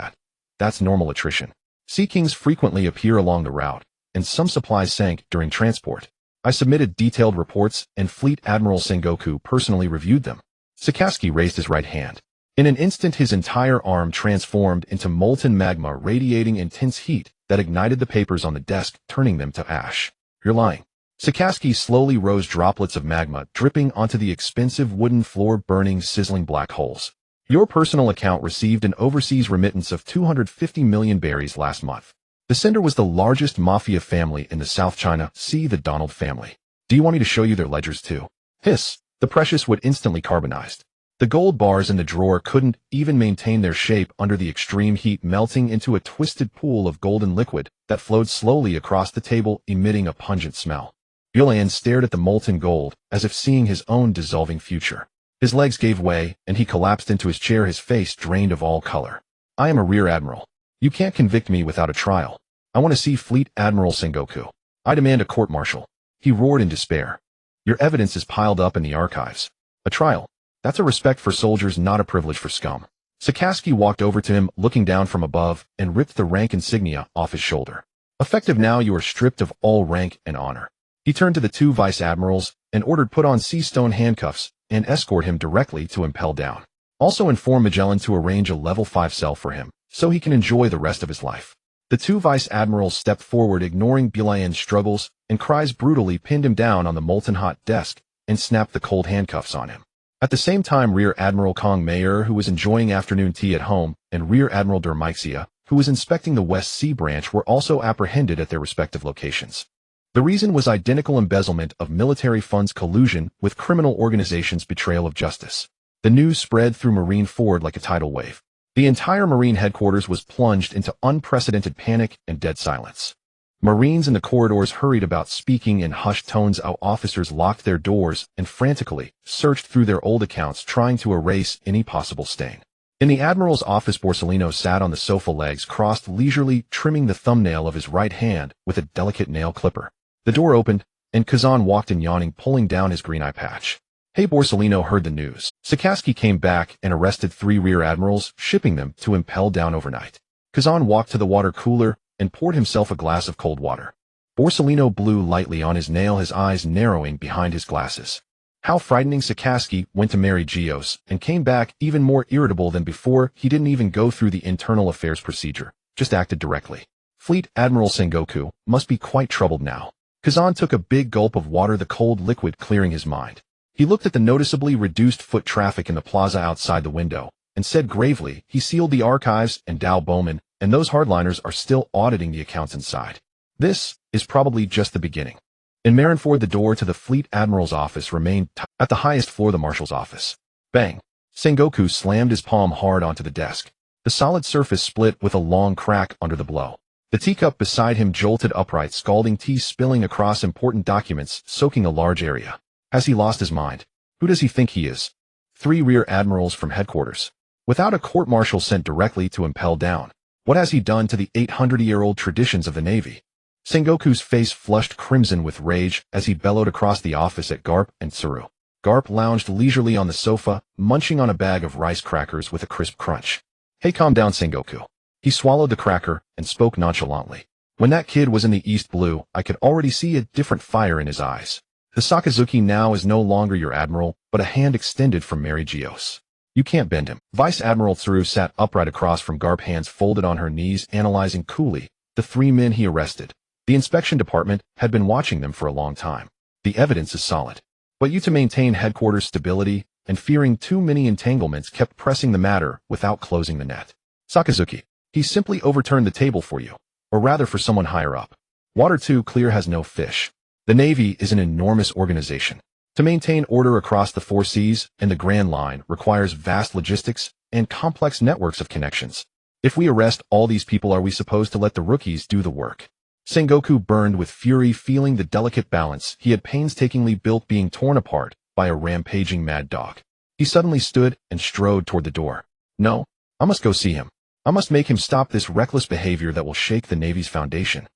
that's normal attrition. Sea Kings frequently appear along the route, and some supplies sank during transport. I submitted detailed reports, and Fleet Admiral Sengoku personally reviewed them. Sakazuki raised his right hand. In an instant, his entire arm transformed into molten magma radiating intense heat that ignited the papers on the desk, turning them to ash. You're lying. Sakazuki slowly rose, droplets of magma dripping onto the expensive wooden floor, burning sizzling black holes. Your personal account received an overseas remittance of 250 million berries last month. The sender was the largest mafia family in the South China Sea, the Donald family. Do you want me to show you their ledgers too? Hiss. The precious wood instantly carbonized. The gold bars in the drawer couldn't even maintain their shape under the extreme heat, melting into a twisted pool of golden liquid that flowed slowly across the table, emitting a pungent smell. Bulian stared at the molten gold, as if seeing his own dissolving future. His legs gave way, and he collapsed into his chair, his face drained of all color. I am a Rear Admiral. You can't convict me without a trial. I want to see Fleet Admiral Sengoku. I demand a court-martial. He roared in despair. Your evidence is piled up in the archives. A trial. That's a respect for soldiers, not a privilege for scum. Sakazuki walked over to him, looking down from above, and ripped the rank insignia off his shoulder. Effective now, you are stripped of all rank and honor. He turned to the two vice admirals and ordered put on sea stone handcuffs and escort him directly to Impel Down. Also inform Magellan to arrange a level 5 cell for him, so he can enjoy the rest of his life. The two vice admirals stepped forward, ignoring Bulian's struggles and cries, brutally pinned him down on the molten hot desk and snapped the cold handcuffs on him. At the same time, Rear Admiral Kong Mayer, who was enjoying afternoon tea at home, and Rear Admiral Dermixia, who was inspecting the West Sea branch, were also apprehended at their respective locations. The reason was identical: embezzlement of military funds, collusion with criminal organizations, betrayal of justice. The news spread through Marine Ford like a tidal wave. The entire Marine headquarters was plunged into unprecedented panic and dead silence. Marines in the corridors hurried about, speaking in hushed tones. Our officers locked their doors and frantically searched through their old accounts, trying to erase any possible stain. In the Admiral's office, Borsellino sat on the sofa, legs crossed, leisurely trimming the thumbnail of his right hand with a delicate nail clipper. The door opened, and Kazan walked in, yawning, pulling down his green eye patch. Hey, Borsellino heard the news. Sakazuki came back and arrested 3 Rear Admirals, shipping them to Impel Down overnight. Kazan walked to the water cooler and poured himself a glass of cold water. Borsellino blew lightly on his nail, his eyes narrowing behind his glasses. How frightening! Sakazuki went to marry Geoise and came back even more irritable than before. He didn't even go through the internal affairs procedure, just acted directly. Fleet Admiral Sengoku must be quite troubled now. Kazan took a big gulp of water, the cold liquid clearing his mind. He looked at the noticeably reduced foot traffic in the plaza outside the window and said gravely, he sealed the archives, and Dow Bowman and those hardliners are still auditing the accounts inside. This is probably just the beginning. In Marineford, the door to the Fleet Admiral's office remained at the highest floor, the Marshal's office. Bang! Sengoku slammed his palm hard onto the desk. The solid surface split with a long crack under the blow. The teacup beside him jolted upright, scalding tea spilling across important documents, soaking a large area. Has he lost his mind? Who does he think he is? 3 Rear Admirals from headquarters. Without a court-martial sent directly to Impel Down. What has he done to the 800-year-old traditions of the Navy? Sengoku's face flushed crimson with rage as he bellowed across the office at Garp and Tsuru. Garp lounged leisurely on the sofa, munching on a bag of rice crackers with a crisp crunch. Hey, calm down, Sengoku. He swallowed the cracker and spoke nonchalantly. When that kid was in the East Blue, I could already see a different fire in his eyes. The Sakazuki now is no longer your admiral, but a hand extended from Mary Geoise. You can't bend him. Vice Admiral Tsuru sat upright across from Garp, hands folded on her knees, analyzing coolly the 3 men he arrested. The inspection department had been watching them for a long time. The evidence is solid. But you, to maintain headquarters stability and fearing too many entanglements, kept pressing the matter without closing the net. Sakazuki, he simply overturned the table for you, or rather for someone higher up. Water too clear has no fish. The Navy is an enormous organization. To maintain order across the 4 seas and the Grand Line requires vast logistics and complex networks of connections. If we arrest all these people, are we supposed to let the rookies do the work? Sengoku burned with fury, feeling the delicate balance he had painstakingly built being torn apart by a rampaging mad dog. He suddenly stood and strode toward the door. No, I must go see him. I must make him stop this reckless behavior that will shake the Navy's foundation.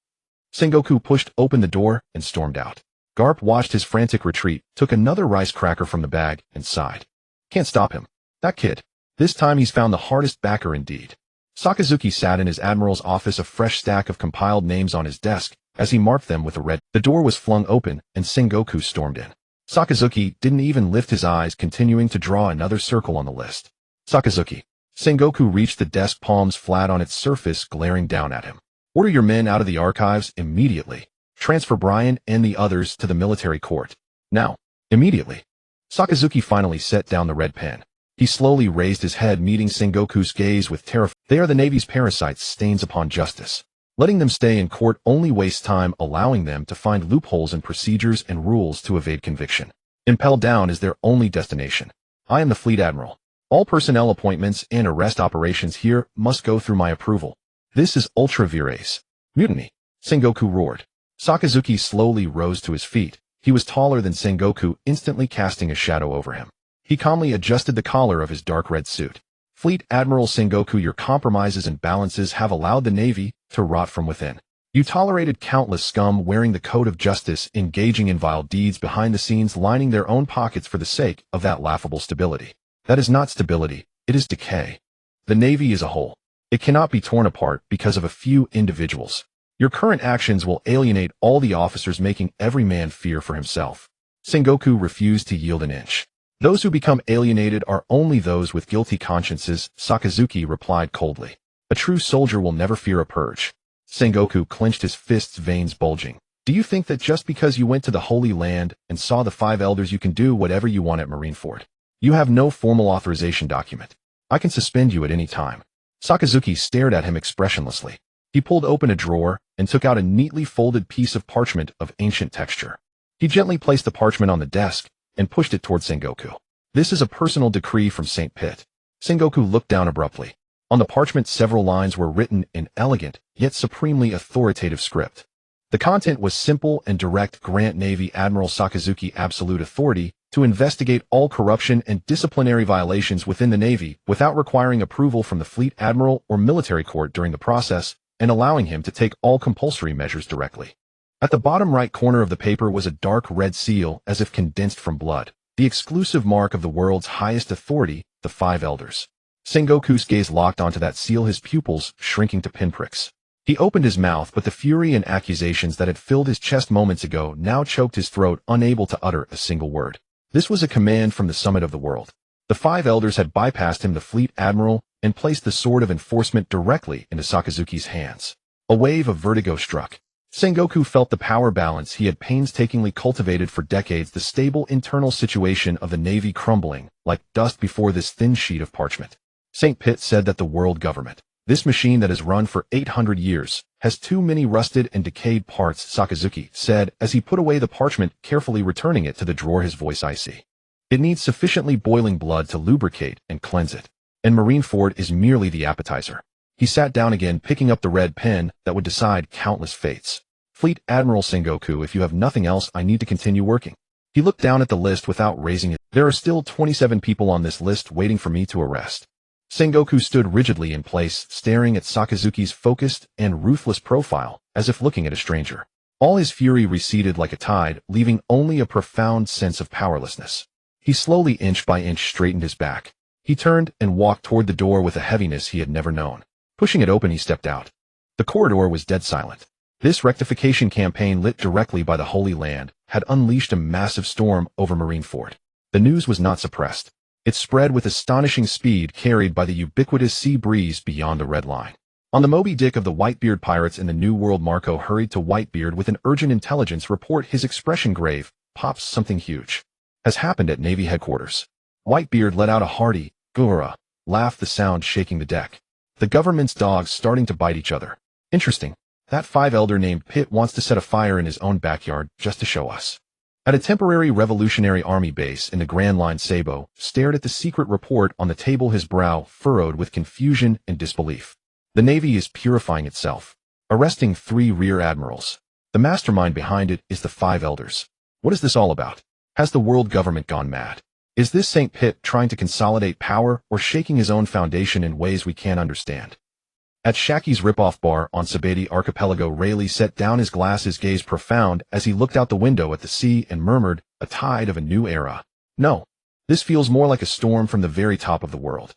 Sengoku pushed open the door and stormed out. Garp watched his frantic retreat, took another rice cracker from the bag, and sighed. Can't stop him. That kid. This time he's found the hardest backer indeed. Sakazuki sat in his admiral's office, a fresh stack of compiled names on his desk, as he marked them with a red. The door was flung open, and Sengoku stormed in. Sakazuki didn't even lift his eyes, continuing to draw another circle on the list. Sakazuki. Sengoku reached the desk, palms flat on its surface, glaring down at him. Order your men out of the archives immediately. Transfer Brian and the others to the military court. Now. Immediately. Sakazuki finally set down the red pen. He slowly raised his head, meeting Sengoku's gaze with terror. They are the Navy's parasites, stains upon justice. Letting them stay in court only wastes time, allowing them to find loopholes in procedures and rules to evade conviction. Impel down is their only destination. I am the Fleet Admiral. All personnel appointments and arrest operations here must go through my approval. This is ultra vires. Mutiny. Sengoku roared. Sakazuki slowly rose to his feet. He was taller than Sengoku, instantly casting a shadow over him. He calmly adjusted the collar of his dark red suit. Fleet Admiral Sengoku, your compromises and balances have allowed the Navy to rot from within. You tolerated countless scum wearing the coat of justice, engaging in vile deeds behind the scenes, lining their own pockets for the sake of that laughable stability. That is not stability, it is decay. The Navy is a whole. It cannot be torn apart because of a few individuals. Your current actions will alienate all the officers, making every man fear for himself. Sengoku refused to yield an inch. Those who become alienated are only those with guilty consciences, Sakazuki replied coldly. A true soldier will never fear a purge. Sengoku clenched his fists, veins bulging. Do you think that just because you went to the Holy Land and saw the 5 elders you can do whatever you want at Marineford? You have no formal authorization document. I can suspend you at any time. Sakazuki stared at him expressionlessly. He pulled open a drawer and took out a neatly folded piece of parchment of ancient texture. He gently placed the parchment on the desk and pushed it toward Sengoku. This is a personal decree from St. Pitt. Sengoku looked down abruptly. On the parchment, several lines were written in elegant, yet supremely authoritative script. The content was simple and direct. Grant Navy Admiral Sakazuki absolute authority to investigate all corruption and disciplinary violations within the Navy without requiring approval from the Fleet Admiral or military court during the process, and allowing him to take all compulsory measures directly. At the bottom right corner of the paper was a dark red seal, as if condensed from blood, the exclusive mark of the world's highest authority, the 5 elders. Sengoku's gaze locked onto that seal, his pupils shrinking to pinpricks. He opened his mouth, but the fury and accusations that had filled his chest moments ago now choked his throat, unable to utter a single word. This was a command from the summit of the world. The 5 elders had bypassed him, the Fleet Admiral, and placed the sword of enforcement directly into Sakazuki's hands. A wave of vertigo struck. Sengoku felt the power balance he had painstakingly cultivated for decades, the stable internal situation of the Navy crumbling like dust before this thin sheet of parchment. St. Pitt said that the world government, this machine that has run for 800 years, has too many rusted and decayed parts, Sakazuki said as he put away the parchment, carefully returning it to the drawer, his voice icy. It needs sufficiently boiling blood to lubricate and cleanse it. And Marineford is merely the appetizer. He sat down again, picking up the red pen that would decide countless fates. Fleet Admiral Sengoku, if you have nothing else, I need to continue working. He looked down at the list without raising it. There are still 27 people on this list waiting for me to arrest. Sengoku stood rigidly in place, staring at Sakazuki's focused and ruthless profile, as if looking at a stranger. All his fury receded like a tide, leaving only a profound sense of powerlessness. He slowly, inch by inch, straightened his back. He turned and walked toward the door with a heaviness he had never known. Pushing it open, he stepped out. The corridor was dead silent. This rectification campaign, lit directly by the Holy Land, had unleashed a massive storm over Marineford. The news was not suppressed. It spread with astonishing speed, carried by the ubiquitous sea breeze beyond the red line. On the Moby Dick of the Whitebeard pirates in the New World, Marco hurried to Whitebeard with an urgent intelligence report, his expression grave. Pops, something huge has happened at Navy headquarters. Whitebeard let out a hearty, "Gura," laugh, the sound shaking the deck. The government's dogs starting to bite each other. Interesting. That 5 elder named Pitt wants to set a fire in his own backyard just to show us. At a temporary Revolutionary Army base in the Grand Line, Sabo stared at the secret report on the table, his brow furrowed with confusion and disbelief. The Navy is purifying itself, arresting 3 rear admirals. The mastermind behind it is the 5 elders. What is this all about? Has the world government gone mad? Is this St. Pitt trying to consolidate power or shaking his own foundation in ways we can't understand? At Shaki's Ripoff Bar on Sabeti Archipelago, Rayleigh set down his glass, his gaze profound as he looked out the window at the sea and murmured, a tide of a new era. No, This feels more like a storm from the very top of the world.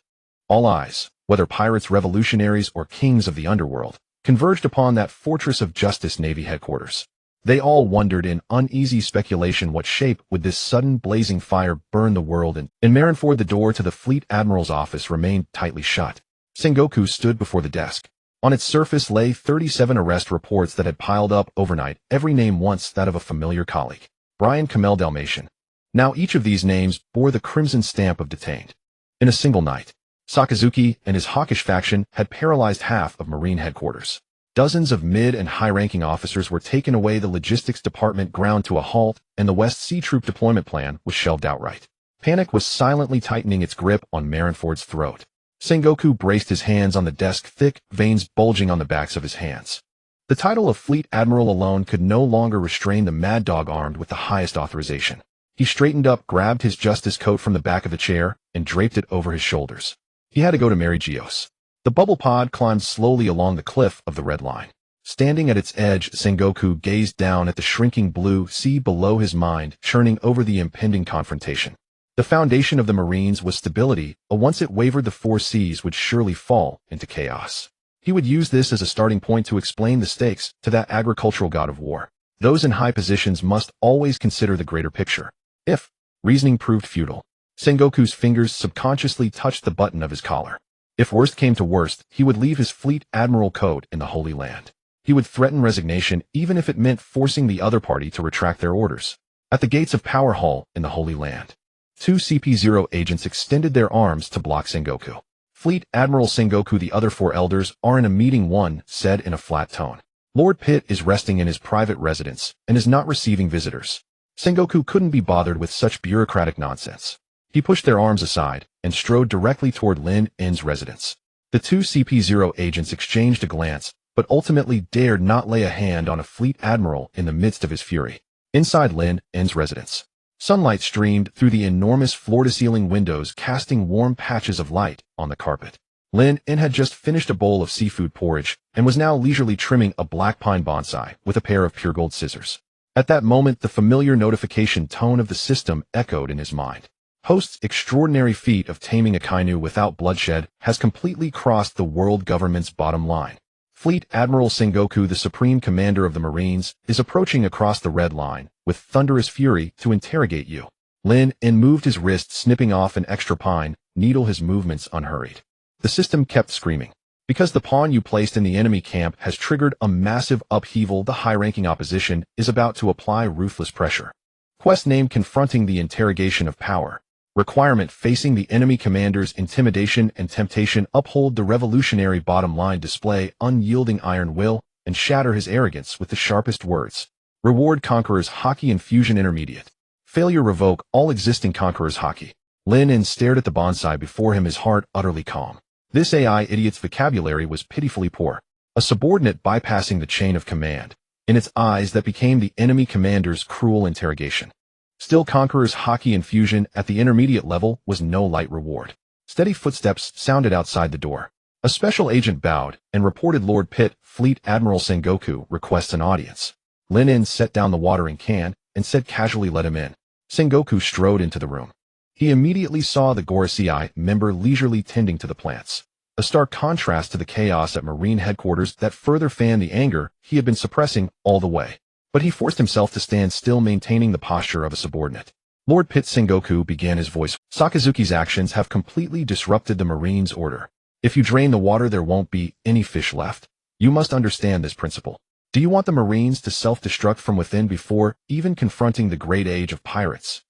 All eyes, whether pirates, revolutionaries, or kings of the underworld, converged upon that fortress of justice Navy headquarters. They all wondered in uneasy speculation what shape would this sudden blazing fire burn the world in. In Marineford, the door to the Fleet Admiral's office remained tightly shut. Sengoku stood before the desk. On its surface lay 37 arrest reports that had piled up overnight, every name once that of a familiar colleague. Brian Kamel Dalmatian. Now each of these names bore the crimson stamp of detained. In a single night, Sakazuki and his hawkish faction had paralyzed half of Marine headquarters. Dozens of mid- and high-ranking officers were taken away, the logistics department ground to a halt, and the West Sea Troop deployment plan was shelved outright. Panic was silently tightening its grip on Marineford's throat. Sengoku braced his hands on the desk, thick veins bulging on the backs of his hands. The title of Fleet Admiral alone could no longer restrain the mad dog armed with the highest authorization. He straightened up, grabbed his justice coat from the back of the chair, and draped it over his shoulders. He had to go to marry Geoise. The bubble pod climbed slowly along the cliff of the red line. Standing at its edge, Sengoku gazed down at the shrinking blue sea below, his mind churning over the impending confrontation. The foundation of the Marines was stability, but once it wavered, the four seas would surely fall into chaos. He would use this as a starting point to explain the stakes to that agricultural god of war. Those in high positions must always consider the greater picture. If reasoning proved futile, Sengoku's fingers subconsciously touched the button of his collar. If worst came to worst, he would leave his Fleet Admiral coat in the Holy Land. He would threaten resignation even if it meant forcing the other party to retract their orders. At the gates of Power Hall in the Holy Land, 2 CP0 agents extended their arms to block Sengoku. Fleet Admiral Sengoku, the other 4 elders are in a meeting, one said in a flat tone. Lord Pitt is resting in his private residence and is not receiving visitors. Sengoku couldn't be bothered with such bureaucratic nonsense. He pushed their arms aside and strode directly toward Lin N's residence. The 2 CP0 agents exchanged a glance, but ultimately dared not lay a hand on a Fleet Admiral in the midst of his fury. Inside Lin N's residence, sunlight streamed through the enormous floor-to-ceiling windows, casting warm patches of light on the carpet. Lin N had just finished a bowl of seafood porridge and was now leisurely trimming a black pine bonsai with a pair of pure gold scissors. At that moment, the familiar notification tone of the system echoed in his mind. Host's extraordinary feat of taming Akainu without bloodshed has completely crossed the world government's bottom line. Fleet Admiral Sengoku, the Supreme Commander of the Marines, is approaching across the red line with thunderous fury to interrogate you. Lin N moved his wrist, snipping off an extra pine needle, his movements unhurried. The system kept screaming. Because the pawn you placed in the enemy camp has triggered a massive upheaval, the high-ranking opposition is about to apply ruthless pressure. Quest name: confronting the interrogation of power. Requirement: facing the enemy commander's intimidation and temptation. Uphold the revolutionary bottom line. Display unyielding iron will and shatter his arrogance with the sharpest words. Reward: Conqueror's Haki Infusion Intermediate. Failure: revoke all existing Conqueror's Haki. Lin N stared at the bonsai before him, his heart utterly calm. This AI idiot's vocabulary was pitifully poor. A subordinate bypassing the chain of command. In its eyes, that became the enemy commander's cruel interrogation. Still, Conqueror's Haki infusion at the intermediate level was no light reward. Steady footsteps sounded outside the door. A special agent bowed and reported, Lord Pitt, Fleet Admiral Sengoku requests an audience. Lin N set down the watering can and said casually, let him in. Sengoku strode into the room. He immediately saw the Gorosei member leisurely tending to the plants. A stark contrast to the chaos at Marine headquarters that further fanned the anger he had been suppressing all the way. But he forced himself to stand still, maintaining the posture of a subordinate. Lord Pitt, Sengoku began, his voice. Sakazuki's actions have completely disrupted the Marines' order. If you drain the water, there won't be any fish left. You must understand this principle. Do you want the Marines to self-destruct from within before even confronting the great age of pirates?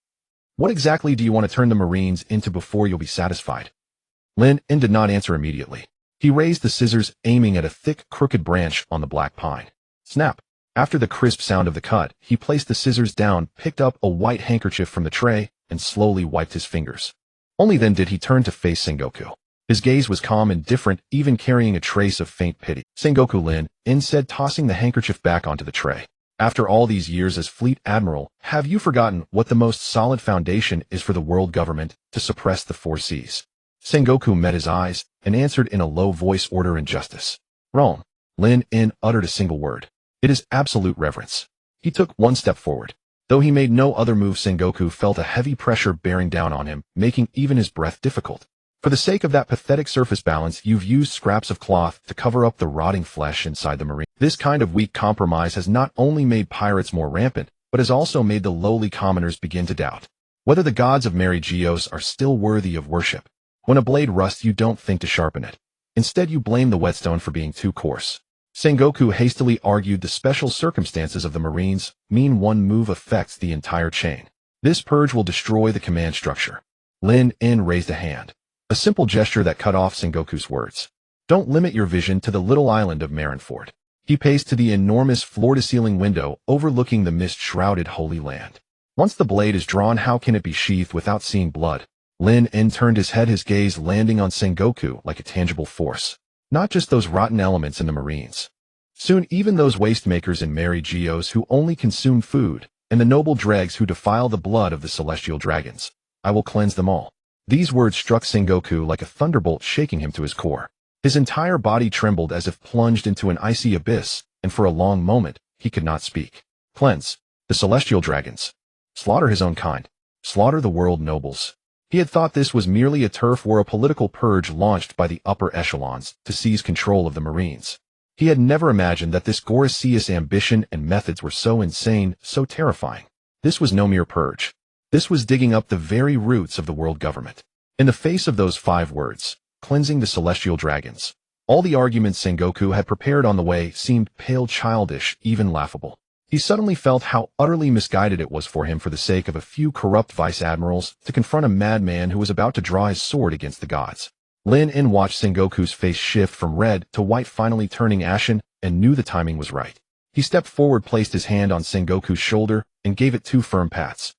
What exactly do you want to turn the Marines into before you'll be satisfied? Lin N did not answer immediately. He raised the scissors, aiming at a thick, crooked branch on the black pine. Snap! After the crisp sound of the cut, he placed the scissors down, picked up a white handkerchief from the tray, and slowly wiped his fingers. Only then did he turn to face Sengoku. His gaze was calm and different, even carrying a trace of faint pity. Sengoku, Lin N said, tossing the handkerchief back onto the tray. After all these years as Fleet Admiral, have you forgotten what the most solid foundation is for the world government to suppress the four seas? Sengoku met his eyes and answered in a low voice, order and justice. Rome. Lin N uttered a single word. It is absolute reverence. He took one step forward. Though he made no other move, Sengoku felt a heavy pressure bearing down on him, making even his breath difficult. For the sake of that pathetic surface balance, you've used scraps of cloth to cover up the rotting flesh inside the marine. This kind of weak compromise has not only made pirates more rampant, but has also made the lowly commoners begin to doubt whether the gods of Mary Geoise are still worthy of worship. When a blade rusts, you don't think to sharpen it. Instead, you blame the whetstone for being too coarse. Sengoku hastily argued the special circumstances of the Marines mean one move affects the entire chain. This purge will destroy the command structure. Lin raised a hand. A simple gesture that cut off Sengoku's words. Don't limit your vision to the little island of Marineford. He paced to the enormous floor-to-ceiling window overlooking the mist-shrouded Holy Land. Once the blade is drawn, how can it be sheathed without seeing blood? Lin turned his head, his gaze landing on Sengoku like a tangible force. Not just those rotten elements in the Marines. Soon even those waste-makers in Mary Geoise who only consume food, and the noble dregs who defile the blood of the celestial dragons. I will cleanse them all. These words struck Sengoku like a thunderbolt, shaking him to his core. His entire body trembled as if plunged into an icy abyss, and for a long moment, he could not speak. Cleanse the celestial dragons. Slaughter his own kind. Slaughter the world nobles. He had thought this was merely a turf war, a political purge launched by the upper echelons to seize control of the Marines. He had never imagined that this Gorosei's ambition and methods were so insane, so terrifying. This was no mere purge. This was digging up the very roots of the world government. In the face of those 5 words, cleansing the celestial dragons, all the arguments Sengoku had prepared on the way seemed pale, childish, even laughable. He suddenly felt how utterly misguided it was for him, for the sake of a few corrupt vice-admirals, to confront a madman who was about to draw his sword against the gods. Lin watched Sengoku's face shift from red to white, finally turning ashen, and knew the timing was right. He stepped forward, placed his hand on Sengoku's shoulder, and gave it 2 firm pats.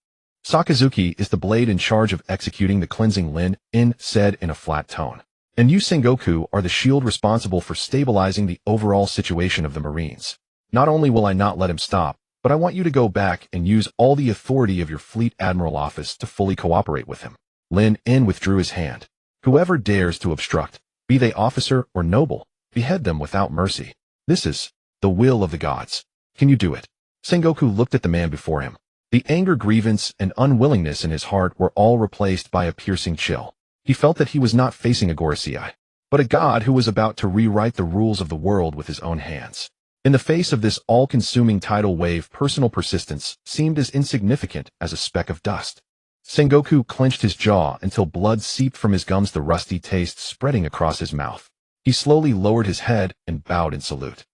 Sakazuki is the blade in charge of executing the cleansing, Lin said in a flat tone. And you, Sengoku, are the shield responsible for stabilizing the overall situation of the Marines. Not only will I not let him stop, but I want you to go back and use all the authority of your Fleet Admiral office to fully cooperate with him. Lin withdrew his hand. Whoever dares to obstruct, be they officer or noble, behead them without mercy. This is the will of the gods. Can you do it? Sengoku looked at the man before him. The anger, grievance, and unwillingness in his heart were all replaced by a piercing chill. He felt that he was not facing a Gorosei, but a god who was about to rewrite the rules of the world with his own hands. In the face of this all-consuming tidal wave, personal persistence seemed as insignificant as a speck of dust. Sengoku clenched his jaw until blood seeped from his gums, the rusty taste spreading across his mouth. He slowly lowered his head and bowed in salute.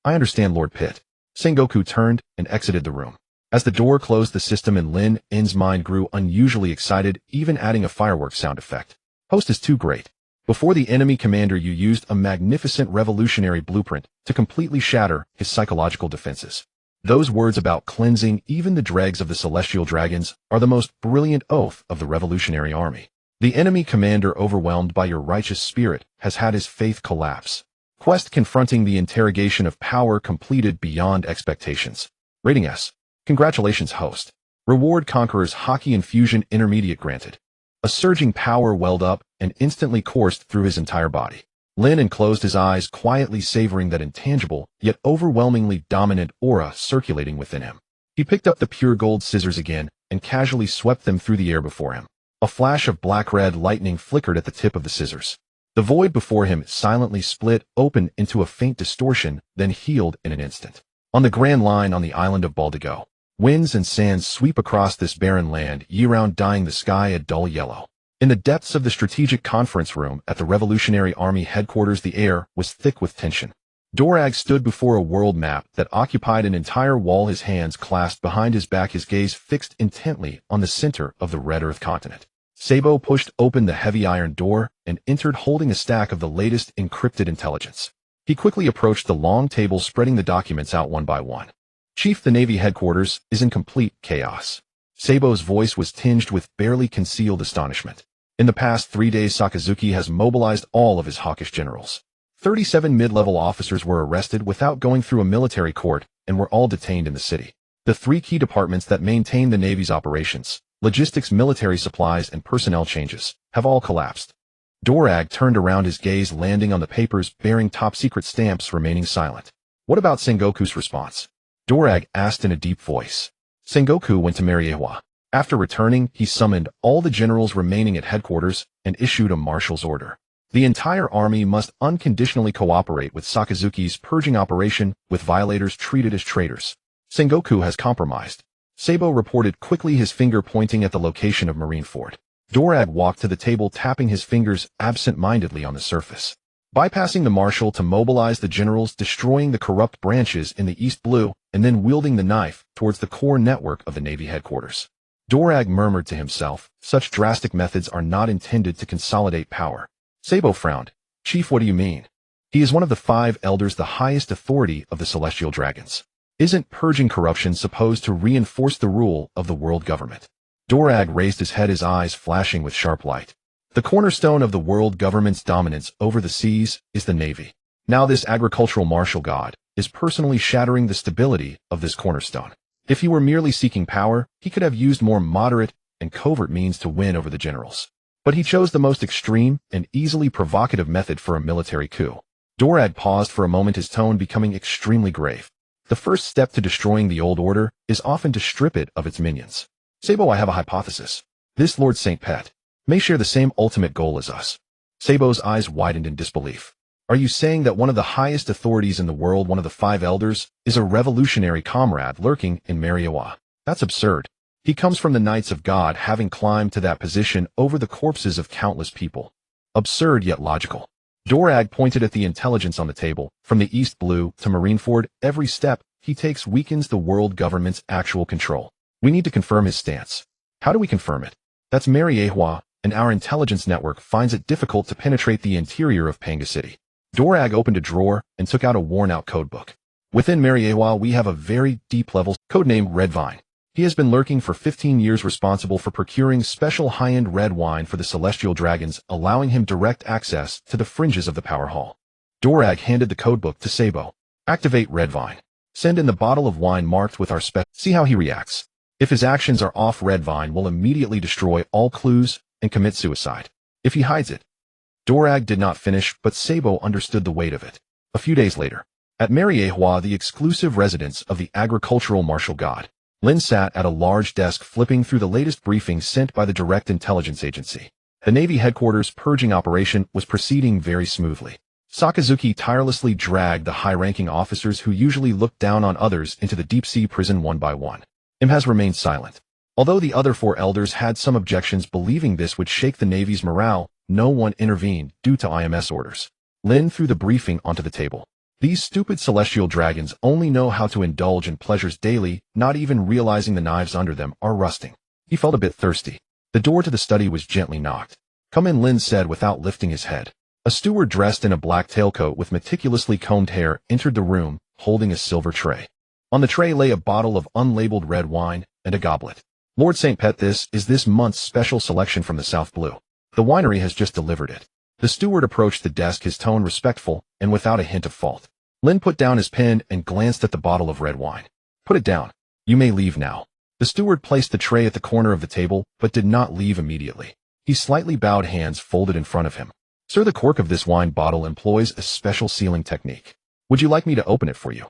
I understand, Lord Pitt. Sengoku turned and exited the room. As the door closed, the system in Lin's mind grew unusually excited, even adding a fireworks sound effect. Host is too great. Before the enemy commander, you used a magnificent revolutionary blueprint to completely shatter his psychological defenses. Those words about cleansing even the dregs of the celestial dragons are the most brilliant oath of the revolutionary army. The enemy commander, overwhelmed by your righteous spirit, has had his faith collapse. Quest confronting the interrogation of power completed beyond expectations. Rating S. Congratulations, host. Reward Conqueror's Haki Infusion Intermediate granted. A surging power welled up and instantly coursed through his entire body. Lin closed his eyes, quietly savoring that intangible, yet overwhelmingly dominant aura circulating within him. He picked up the pure gold scissors again and casually swept them through the air before him. A flash of black-red lightning flickered at the tip of the scissors. The void before him silently split open into a faint distortion, then healed in an instant. On the Grand Line on the island of Baldigo, winds and sands sweep across this barren land, year-round, dyeing the sky a dull yellow. In the depths of the strategic conference room at the Revolutionary Army headquarters, the air was thick with tension. Dorag stood before a world map that occupied an entire wall, his hands clasped behind his back, his gaze fixed intently on the center of the Red Earth continent. Sabo pushed open the heavy iron door and entered, holding a stack of the latest encrypted intelligence. He quickly approached the long table, spreading the documents out one by one. Chief, the Navy headquarters is in complete chaos. Sabo's voice was tinged with barely concealed astonishment. In the past 3 days, Sakazuki has mobilized all of his hawkish generals. 37 mid-level officers were arrested without going through a military court and were all detained in the city. The 3 key departments that maintain the Navy's operations, logistics, military supplies, and personnel changes, have all collapsed. Dorag turned around, his gaze landing on the papers bearing top-secret stamps, remaining silent. What about Sengoku's response? Dorag asked in a deep voice. Sengoku went to Mariewa. After returning, he summoned all the generals remaining at headquarters and issued a marshal's order. The entire army must unconditionally cooperate with Sakazuki's purging operation, with violators treated as traitors. Sengoku has compromised. Sabo reported quickly, his finger pointing at the location of Marineford. Dorag walked to the table, tapping his fingers absent-mindedly on the surface. Bypassing the marshal to mobilize the generals, destroying the corrupt branches in the East Blue, and then wielding the knife towards the core network of the Navy headquarters. Dorag murmured to himself, such drastic methods are not intended to consolidate power. Sabo frowned. Chief, what do you mean? He is one of the 5 elders, the highest authority of the Celestial Dragons. Isn't purging corruption supposed to reinforce the rule of the world government? Dorag raised his head, his eyes flashing with sharp light. The cornerstone of the world government's dominance over the seas is the Navy. Now this agricultural martial god is personally shattering the stability of this cornerstone. If he were merely seeking power, he could have used more moderate and covert means to win over the generals. But he chose the most extreme and easily provocative method for a military coup. Dorag paused for a moment, his tone becoming extremely grave. The first step to destroying the old order is often to strip it of its minions. Sabo, I have a hypothesis. This Lord St. Pet may share the same ultimate goal as us. Sabo's eyes widened in disbelief. Are you saying that one of the highest authorities in the world, one of the 5 elders, is a revolutionary comrade lurking in Mariewa? That's absurd. He comes from the Knights of God, having climbed to that position over the corpses of countless people. Absurd yet logical. Dorag pointed at the intelligence on the table. From the East Blue to Marineford, every step he takes weakens the world government's actual control. We need to confirm his stance. How do we confirm it? That's Mariewa, and our intelligence network finds it difficult to penetrate the interior of Panga City. Dorag opened a drawer and took out a worn-out codebook. Within Mariewa, we have a very deep-level codename Red Vine. He has been lurking for 15 years, responsible for procuring special high-end red wine for the Celestial Dragons, allowing him direct access to the fringes of the Power Hall. Dorag handed the codebook to Sabo. Activate Red Vine. Send in the bottle of wine marked with our spec. See how he reacts. If his actions are off, Red Vine will immediately destroy all clues and commit suicide. If he hides it. Dorag did not finish, but Sabo understood the weight of it. A few days later, at Mariewa, the exclusive residence of the agricultural martial god, Lin sat at a large desk flipping through the latest briefings sent by the Direct Intelligence Agency. The Navy headquarters purging operation was proceeding very smoothly. Sakazuki tirelessly dragged the high-ranking officers who usually looked down on others into the deep-sea prison one by one. Im has remained silent. Although the other 4 elders had some objections, believing this would shake the Navy's morale, no one intervened due to IMS orders. Lin threw the briefing onto the table. These stupid celestial dragons only know how to indulge in pleasures daily, not even realizing the knives under them are rusting. He felt a bit thirsty. The door to the study was gently knocked. Come in, Lin said without lifting his head. A steward dressed in a black tailcoat with meticulously combed hair entered the room, holding a silver tray. On the tray lay a bottle of unlabeled red wine and a goblet. Lord St. Pet, this is this month's special selection from the South Blue. The winery has just delivered it. The steward approached the desk, his tone respectful and without a hint of fault. Lin put down his pen and glanced at the bottle of red wine. Put it down. You may leave now. The steward placed the tray at the corner of the table, but did not leave immediately. He slightly bowed, hands folded in front of him. Sir, the cork of this wine bottle employs a special sealing technique. Would you like me to open it for you?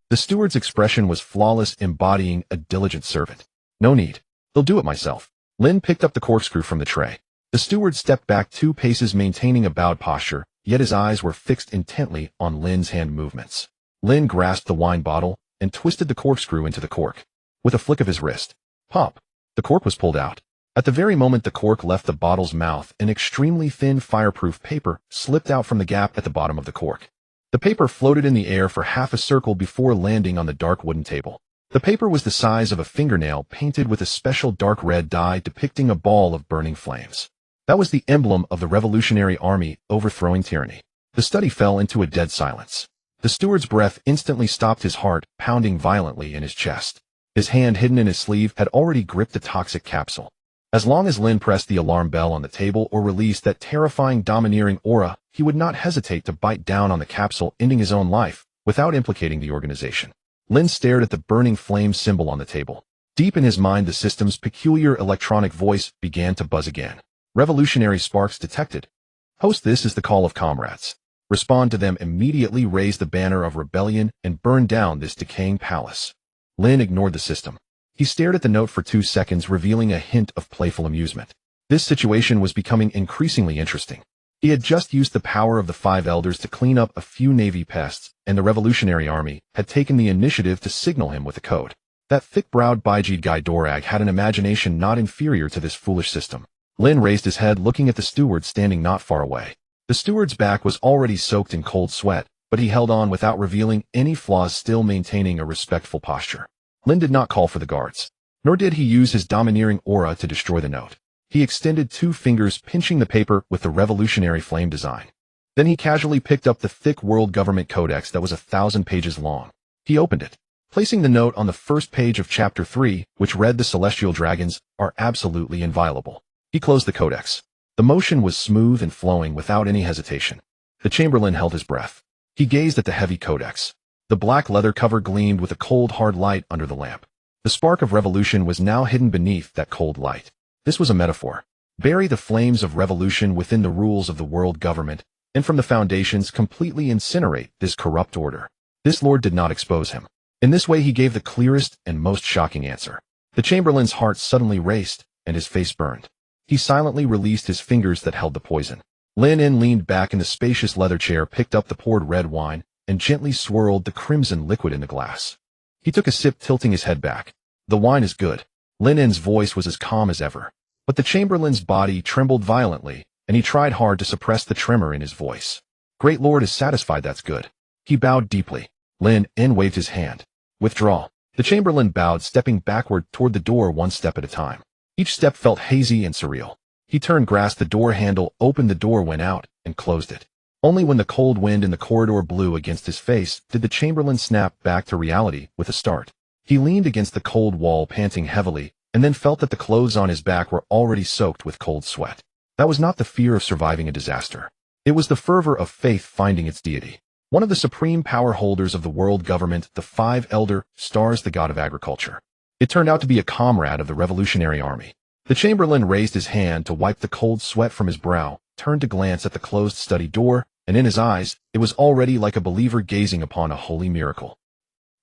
The steward's expression was flawless, embodying a diligent servant. No need. I'll do it myself. Lin picked up the corkscrew from the tray. The steward stepped back 2 paces, maintaining a bowed posture, yet his eyes were fixed intently on Lin's hand movements. Lin grasped the wine bottle and twisted the corkscrew into the cork. With a flick of his wrist, pop, the cork was pulled out. At the very moment the cork left the bottle's mouth, an extremely thin fireproof paper slipped out from the gap at the bottom of the cork. The paper floated in the air for half a circle before landing on the dark wooden table. The paper was the size of a fingernail, painted with a special dark red dye depicting a ball of burning flames. That was the emblem of the Revolutionary Army overthrowing tyranny. The study fell into a dead silence. The steward's breath instantly stopped, his heart pounding violently in his chest. His hand, hidden in his sleeve, had already gripped the toxic capsule. As long as Lin pressed the alarm bell on the table or released that terrifying domineering aura, he would not hesitate to bite down on the capsule, ending his own life, without implicating the organization. Lin stared at the burning flame symbol on the table. Deep in his mind, the system's peculiar electronic voice began to buzz again. Revolutionary sparks detected. Host, this is the call of comrades. Respond to them immediately, raise the banner of rebellion, and burn down this decaying palace. Lin ignored the system. He stared at the note for 2 seconds, revealing a hint of playful amusement. This situation was becoming increasingly interesting. He had just used the power of the 5 elders to clean up a few Navy pests, and the Revolutionary Army had taken the initiative to signal him with a code. That thick-browed Baijid guy Dorag had an imagination not inferior to this foolish system. Lin raised his head, looking at the steward standing not far away. The steward's back was already soaked in cold sweat, but he held on without revealing any flaws, still maintaining a respectful posture. Lin did not call for the guards, nor did he use his domineering aura to destroy the note. He extended 2 fingers, pinching the paper with the revolutionary flame design. Then he casually picked up the thick World Government Codex that was 1,000 pages long. He opened it, placing the note on the first page of Chapter 3, which read, "The Celestial Dragons are absolutely inviolable." He closed the codex. The motion was smooth and flowing without any hesitation. The Chamberlain held his breath. He gazed at the heavy codex. The black leather cover gleamed with a cold, hard light under the lamp. The spark of revolution was now hidden beneath that cold light. This was a metaphor. Bury the flames of revolution within the rules of the world government, and from the foundations completely incinerate this corrupt order. This lord did not expose him. In this way he gave the clearest and most shocking answer. The Chamberlain's heart suddenly raced, and his face burned. He silently released his fingers that held the poison. Lin leaned back in the spacious leather chair, picked up the poured red wine, and gently swirled the crimson liquid in the glass. He took a sip, tilting his head back. "The wine is good." Lin's voice was as calm as ever. But the Chamberlain's body trembled violently, and he tried hard to suppress the tremor in his voice. "Great Lord is satisfied, that's good." He bowed deeply. Lin waved his hand. "Withdraw." The Chamberlain bowed, stepping backward toward the door, 1 step at a time. Each step felt hazy and surreal. He turned, grasped the door handle, opened the door, went out, and closed it. Only when the cold wind in the corridor blew against his face did the Chamberlain snap back to reality with a start. He leaned against the cold wall, panting heavily, and then felt that the clothes on his back were already soaked with cold sweat. That was not the fear of surviving a disaster. It was the fervor of faith finding its deity. One of the supreme power holders of the world government, the 5 elder stars, the god of agriculture. It turned out to be a comrade of the Revolutionary Army. The Chamberlain raised his hand to wipe the cold sweat from his brow, turned to glance at the closed study door, and in his eyes, it was already like a believer gazing upon a holy miracle.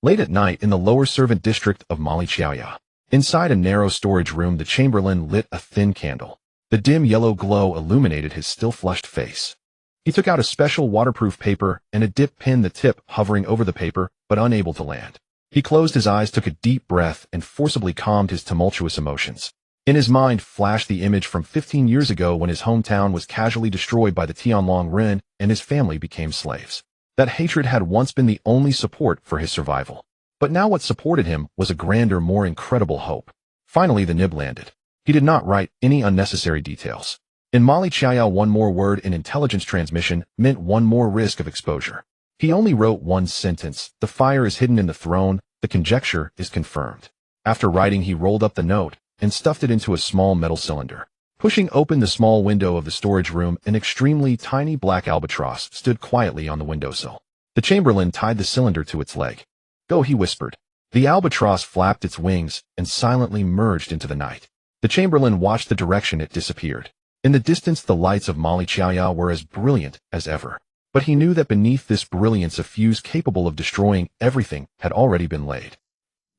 Late at night in the lower servant district of Malichiaya, inside a narrow storage room, the Chamberlain lit a thin candle. The dim yellow glow illuminated his still flushed face. He took out a special waterproof paper and a dip pin, the tip hovering over the paper, but unable to land. He closed his eyes, took a deep breath, and forcibly calmed his tumultuous emotions. In his mind flashed the image from 15 years ago when his hometown was casually destroyed by the Tianlong Ren and his family became slaves. That hatred had once been the only support for his survival. But now what supported him was a grander, more incredible hope. Finally the nib landed. He did not write any unnecessary details. In Malichiaya, 1 more word in intelligence transmission meant 1 more risk of exposure. He only wrote 1 sentence: "The fire is hidden in the throne, the conjecture is confirmed." After writing, he rolled up the note and stuffed it into a small metal cylinder. Pushing open the small window of the storage room, an extremely tiny black albatross stood quietly on the windowsill. The Chamberlain tied the cylinder to its leg. "Go," he whispered. The albatross flapped its wings and silently merged into the night. The Chamberlain watched the direction it disappeared. In the distance, the lights of Malichiaya were as brilliant as ever. But he knew that beneath this brilliance a fuse capable of destroying everything had already been laid.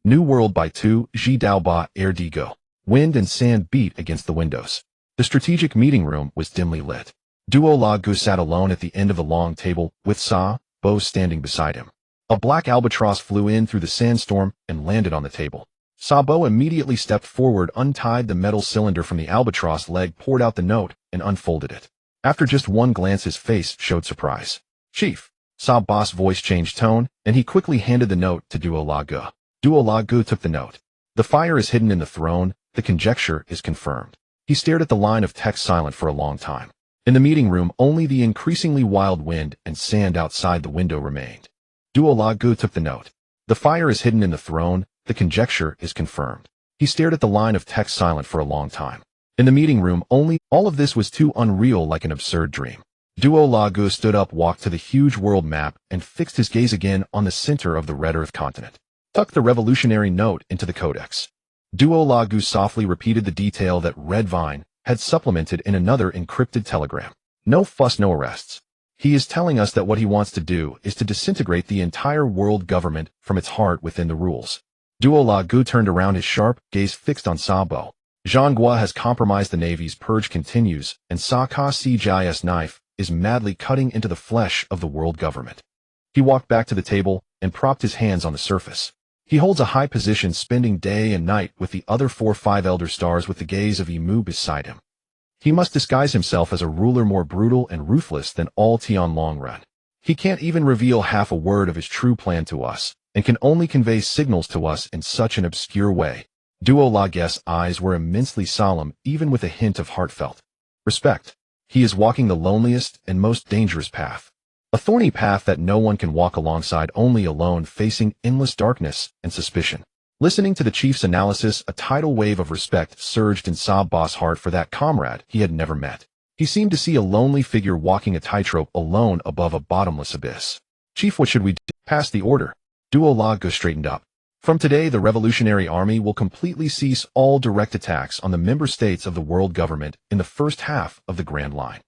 New World by 2, Ji Dao Ba Air Digo. Wind and sand beat against the windows. The strategic meeting room was dimly lit. Duo La Gu sat alone at the end of the long table, with Sa Bo standing beside him. A black albatross flew in through the sandstorm and landed on the table. Sa Bo immediately stepped forward, untied the metal cylinder from the albatross leg, poured out the note, and unfolded it. After just 1 glance, his face showed surprise. "Chief." Sa Bo's voice changed tone, and he quickly handed the note to Duo La Gu. Duo La Gu took the note. "The fire is hidden in the throne, the conjecture is confirmed." He stared at the line of text, silent for a long time. In the meeting room, only the increasingly wild wind and sand outside the window remained. Duo La Gu took the note. "The fire is hidden in the throne, the conjecture is confirmed." He stared at the line of text, silent for a long time. In the meeting room, only all of this was too unreal, like an absurd dream. Duo La Gu stood up, walked to the huge world map, and fixed his gaze again on the center of the Red Earth continent. Tucked the revolutionary note into the codex. Duo La Gu softly repeated the detail that Red Vine had supplemented in another encrypted telegram. "No fuss, no arrests. He is telling us that what he wants to do is to disintegrate the entire world government from its heart within the rules. Duo La Gu turned around, his sharp gaze fixed on Sabo. Zhonghua has compromised the Navy's purge continues, and Saka Cji's knife is madly cutting into the flesh of the world government. He walked back to the table and propped his hands on the surface. He holds a high position, spending day and night with the other 4-5 elder stars with the gaze of Imu beside him. He must disguise himself as a ruler more brutal and ruthless than all Tian long run. He can't even reveal half a word of his true plan to us, and can only convey signals to us in such an obscure way. Duo La Gu's eyes were immensely solemn, even with a hint of heartfelt respect. He is walking the loneliest and most dangerous path. A thorny path that no one can walk alongside, only alone, facing endless darkness and suspicion. Listening to the chief's analysis, a tidal wave of respect surged in Sabba's heart for that comrade he had never met. He seemed to see a lonely figure walking a tightrope alone above a bottomless abyss. Chief, what should we do? Pass the order. Duo La Gu straightened up. From today, the Revolutionary Army will completely cease all direct attacks on the member states of the world government in the first half of the Grand Line.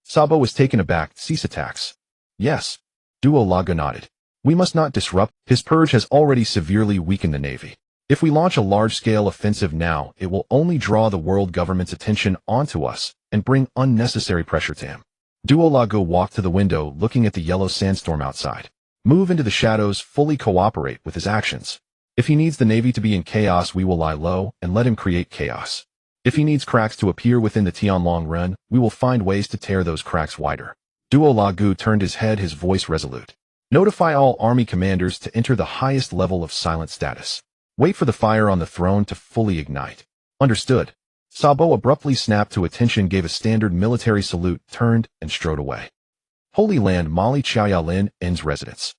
Sabo was taken aback. Cease attacks. Yes. Duo La Gu nodded. We must not disrupt. His purge has already severely weakened the Navy. If we launch a large-scale offensive now, it will only draw the world government's attention onto us and bring unnecessary pressure to him. Duo La Gu walked to the window, looking at the yellow sandstorm outside. Move into the shadows, fully cooperate with his actions. If he needs the Navy to be in chaos, we will lie low and let him create chaos. If he needs cracks to appear within the Tian long run, we will find ways to tear those cracks wider. Duo La Gu turned his head, his voice resolute. Notify all army commanders to enter the highest level of silent status. Wait for the fire on the throne to fully ignite. Understood. Sabo abruptly snapped to attention, gave a standard military salute, turned, and strode away. Holy Land, Mali Xiaoya Lin N's residence.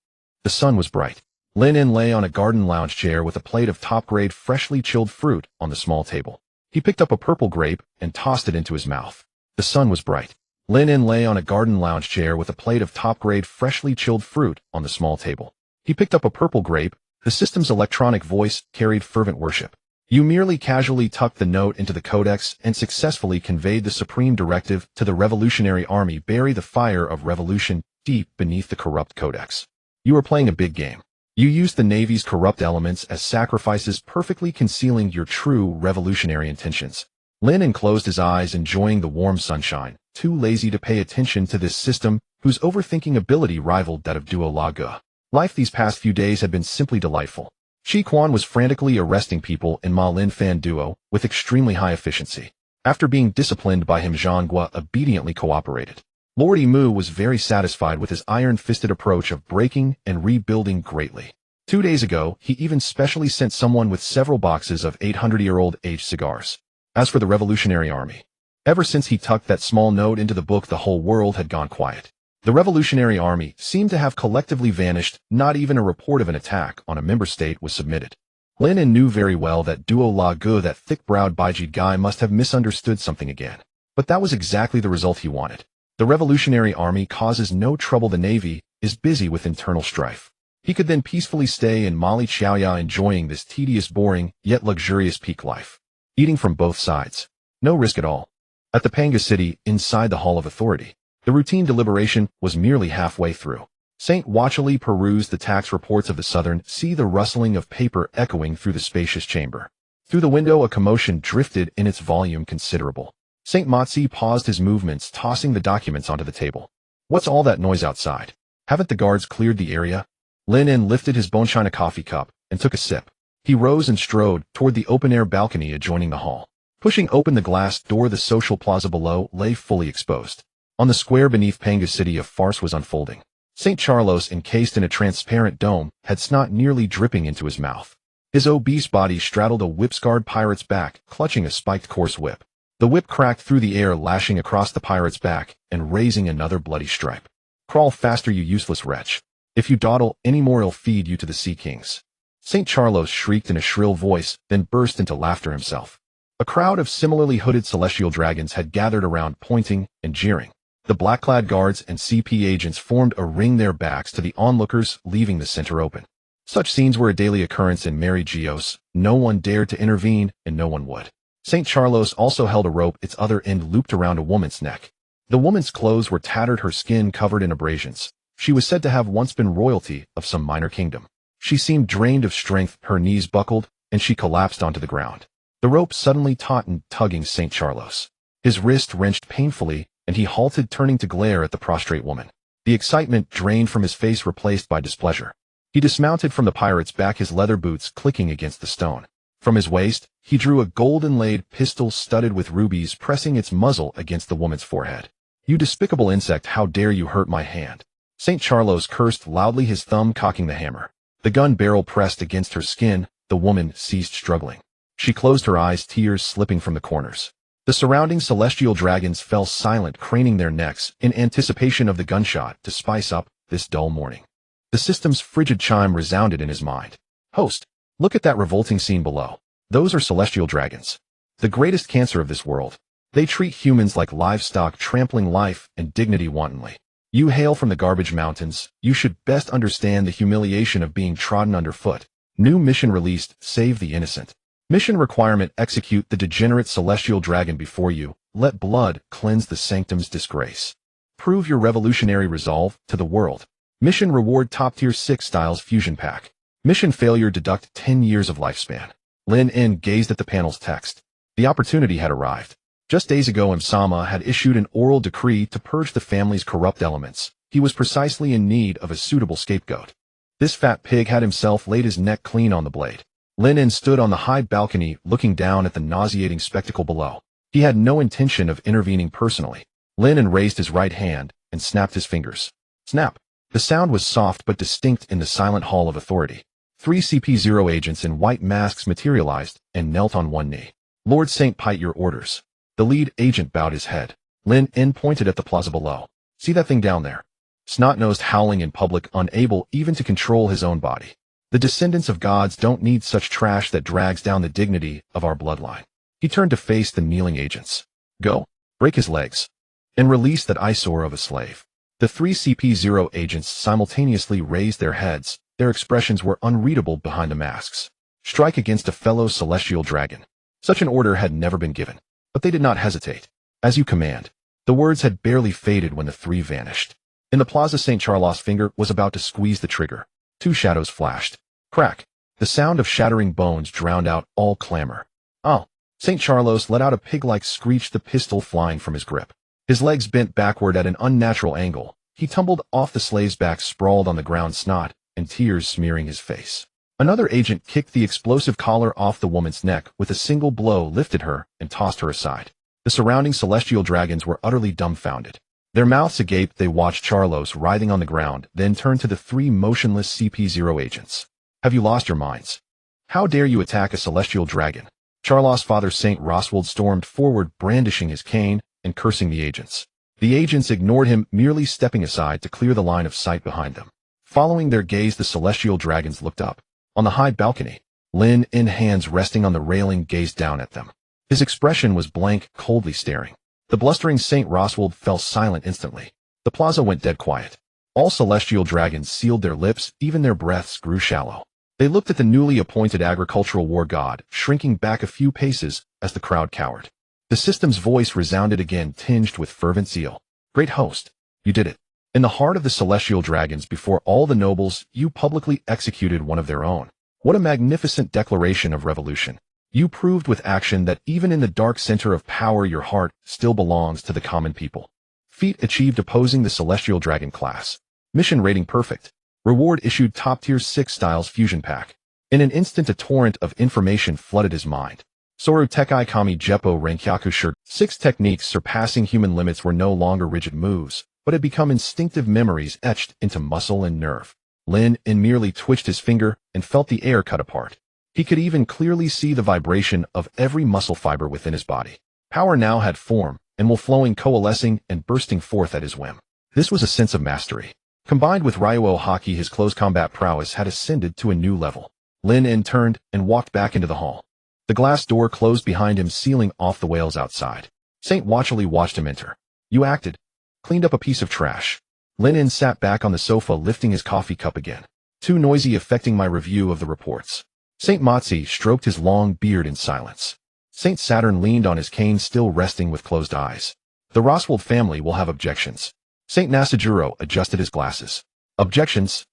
The sun was bright. Lin N lay on a garden lounge chair with a plate of top-grade freshly chilled fruit on the small table. He picked up a purple grape and tossed it into his mouth. The sun was bright. Lin N lay on a garden lounge chair with a plate of top-grade freshly chilled fruit on the small table. He picked up a purple grape. The system's electronic voice carried fervent worship. You merely casually tucked the note into the codex and successfully conveyed the supreme directive to the Revolutionary Army: bury the fire of revolution deep beneath the corrupt codex. You are playing a big game. You used the Navy's corrupt elements as sacrifices, perfectly concealing your true revolutionary intentions. Lin N closed his eyes, enjoying the warm sunshine, too lazy to pay attention to this system, whose overthinking ability rivaled that of Duo La Gu. Life these past few days had been simply delightful. Shi Quan was frantically arresting people in Ma Lin Fan Duo with extremely high efficiency. After being disciplined by him, Zhonghua obediently cooperated. Lord Imu was very satisfied with his iron-fisted approach of breaking and rebuilding greatly. 2 days ago, he even specially sent someone with several boxes of 800-year-old aged cigars. As for the Revolutionary Army, ever since he tucked that small note into the book, the whole world had gone quiet. The Revolutionary Army seemed to have collectively vanished. Not even a report of an attack on a member state was submitted. Lin N knew very well that Duo La Gu, that thick-browed Baiji guy, must have misunderstood something again. But that was exactly the result he wanted. The Revolutionary Army causes no trouble. The Navy is busy with internal strife. He could then peacefully stay in Mali Xiaoya, enjoying this tedious, boring, yet luxurious peak life. Eating from both sides. No risk at all. At the Panga City, inside the Hall of Authority, the routine deliberation was merely halfway through. Saint watchily perused the tax reports of the Southern Sea, the rustling of paper echoing through the spacious chamber. Through the window, a commotion drifted, in its volume considerable. Saint Motzi paused his movements, tossing the documents onto the table. What's all that noise outside? Haven't the guards cleared the area? Lin N lifted his bone china coffee cup and took a sip. He rose and strode toward the open-air balcony adjoining the hall. Pushing open the glass door, the social plaza below lay fully exposed. On the square beneath Panga City, a farce was unfolding. St. Charlos, encased in a transparent dome, had snot nearly dripping into his mouth. His obese body straddled a whip-scarred pirate's back, clutching a spiked coarse whip. The whip cracked through the air, lashing across the pirate's back and raising another bloody stripe. Crawl faster, you useless wretch. If you dawdle any more, I'll feed you to the Sea Kings. St. Charlos shrieked in a shrill voice, then burst into laughter himself. A crowd of similarly hooded celestial dragons had gathered around, pointing and jeering. The black-clad guards and CP agents formed a ring, their backs to the onlookers, leaving the center open. Such scenes were a daily occurrence in merry Geoise. No one dared to intervene, and no one would. St. Charlos also held a rope, its other end looped around a woman's neck. The woman's clothes were tattered, her skin covered in abrasions. She was said to have once been royalty of some minor kingdom. She seemed drained of strength, her knees buckled, and she collapsed onto the ground. The rope suddenly tautened, tugging St. Charlos. His wrist wrenched painfully, and he halted, turning to glare at the prostrate woman. The excitement drained from his face, replaced by displeasure. He dismounted from the pirate's back, his leather boots clicking against the stone. From his waist, he drew a gold-inlaid pistol studded with rubies, pressing its muzzle against the woman's forehead. "You despicable insect, how dare you hurt my hand?" St. Charlos cursed loudly, his thumb cocking the hammer. The gun barrel pressed against her skin. The woman ceased struggling. She closed her eyes, tears slipping from the corners. The surrounding celestial dragons fell silent, craning their necks in anticipation of the gunshot to spice up this dull morning. The system's frigid chime resounded in his mind. "Host, look at that revolting scene below. Those are celestial dragons. The greatest cancer of this world. They treat humans like livestock, trampling life and dignity wantonly. You hail from the garbage mountains. You should best understand the humiliation of being trodden underfoot. New mission released, save the innocent. Mission requirement, execute the degenerate celestial dragon before you. Let blood cleanse the sanctum's disgrace. Prove your revolutionary resolve to the world. Mission reward, top tier 6 styles fusion pack. Mission failure, deduct 10 years of lifespan." Lin En gazed at the panel's text. The opportunity had arrived. Just days ago, Msama had issued an oral decree to purge the family's corrupt elements. He was precisely in need of a suitable scapegoat. This fat pig had himself laid his neck clean on the blade. Lin En stood on the high balcony, looking down at the nauseating spectacle below. He had no intention of intervening personally. Lin En raised his right hand and snapped his fingers. Snap! The sound was soft but distinct in the silent hall of authority. 3 CP0 agents in white masks materialized and knelt on one knee. "Lord St. Pite, your orders." The lead agent bowed his head. Lin En pointed at the plaza below. "See that thing down there?" Snot-nosed, howling in public, unable even to control his own body. "The descendants of gods don't need such trash that drags down the dignity of our bloodline." He turned to face the kneeling agents. "Go, break his legs, and release that eyesore of a slave." The 3 CP0 agents simultaneously raised their heads. Their expressions were unreadable behind the masks. "Strike against a fellow celestial dragon." Such an order had never been given, but they did not hesitate. "As you command." The words had barely faded when the 3 vanished. In the plaza, St. Charlos' finger was about to squeeze the trigger. 2 shadows flashed. Crack! The sound of shattering bones drowned out all clamor. "Oh!" St. Charlos let out a pig-like screech, the pistol flying from his grip. His legs bent backward at an unnatural angle. He tumbled off the slave's back, sprawled on the ground, snot and tears smearing his face. Another agent kicked the explosive collar off the woman's neck with a single blow, lifted her, and tossed her aside. The surrounding celestial dragons were utterly dumbfounded. Their mouths agape, they watched Charlos writhing on the ground, then turned to the 3 motionless CP0 agents. "Have you lost your minds? How dare you attack a celestial dragon?" Charlos' father, St. Roswald, stormed forward, brandishing his cane and cursing the agents. The agents ignored him, merely stepping aside to clear the line of sight behind them. Following their gaze, the celestial dragons looked up. On the high balcony, Lin En, hands resting on the railing, gazed down at them. His expression was blank, coldly staring. The blustering St. Roswald fell silent instantly. The plaza went dead quiet. All celestial dragons sealed their lips, even their breaths grew shallow. They looked at the newly appointed agricultural war god, shrinking back a few paces as the crowd cowered. The system's voice resounded again, tinged with fervent zeal. "Great host, you did it. In the heart of the celestial dragons, before all the nobles, you publicly executed one of their own. What a magnificent declaration of revolution. You proved with action that even in the dark center of power, your heart still belongs to the common people." Feat achieved, opposing the celestial dragon class. Mission rating perfect. Reward issued, top tier 6 styles fusion pack. In an instant, a torrent of information flooded his mind. Soru Tekai Kami Jeppo Renkyaku Shurt. 6 techniques surpassing human limits were no longer rigid moves, but had become instinctive memories etched into muscle and nerve. Lin En merely twitched his finger and felt the air cut apart. He could even clearly see the vibration of every muscle fiber within his body. Power now had form, and will flowing, coalescing, and bursting forth at his whim. This was a sense of mastery. Combined with Ryuo Haki, his close combat prowess had ascended to a new level. Lin En turned and walked back into the hall. The glass door closed behind him, sealing off the whales outside. St. Watchily watched him enter. "You acted. Cleaned up a piece of trash." Lin En sat back on the sofa, lifting his coffee cup again. "Too noisy, affecting my review of the reports." St. Matsi stroked his long beard in silence. St. Saturn leaned on his cane, still resting with closed eyes. "The Roswald family will have objections." St. Nasajuro adjusted his glasses. "Objections?"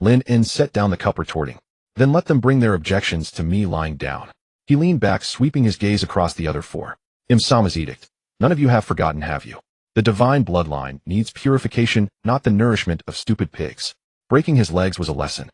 Lin En set down the cup, retorting. Then let them bring their objections to me lying down. He leaned back, sweeping his gaze across the other four. Imsama's edict. None of you have forgotten, have you? The divine bloodline needs purification, not the nourishment of stupid pigs. Breaking his legs was a lesson.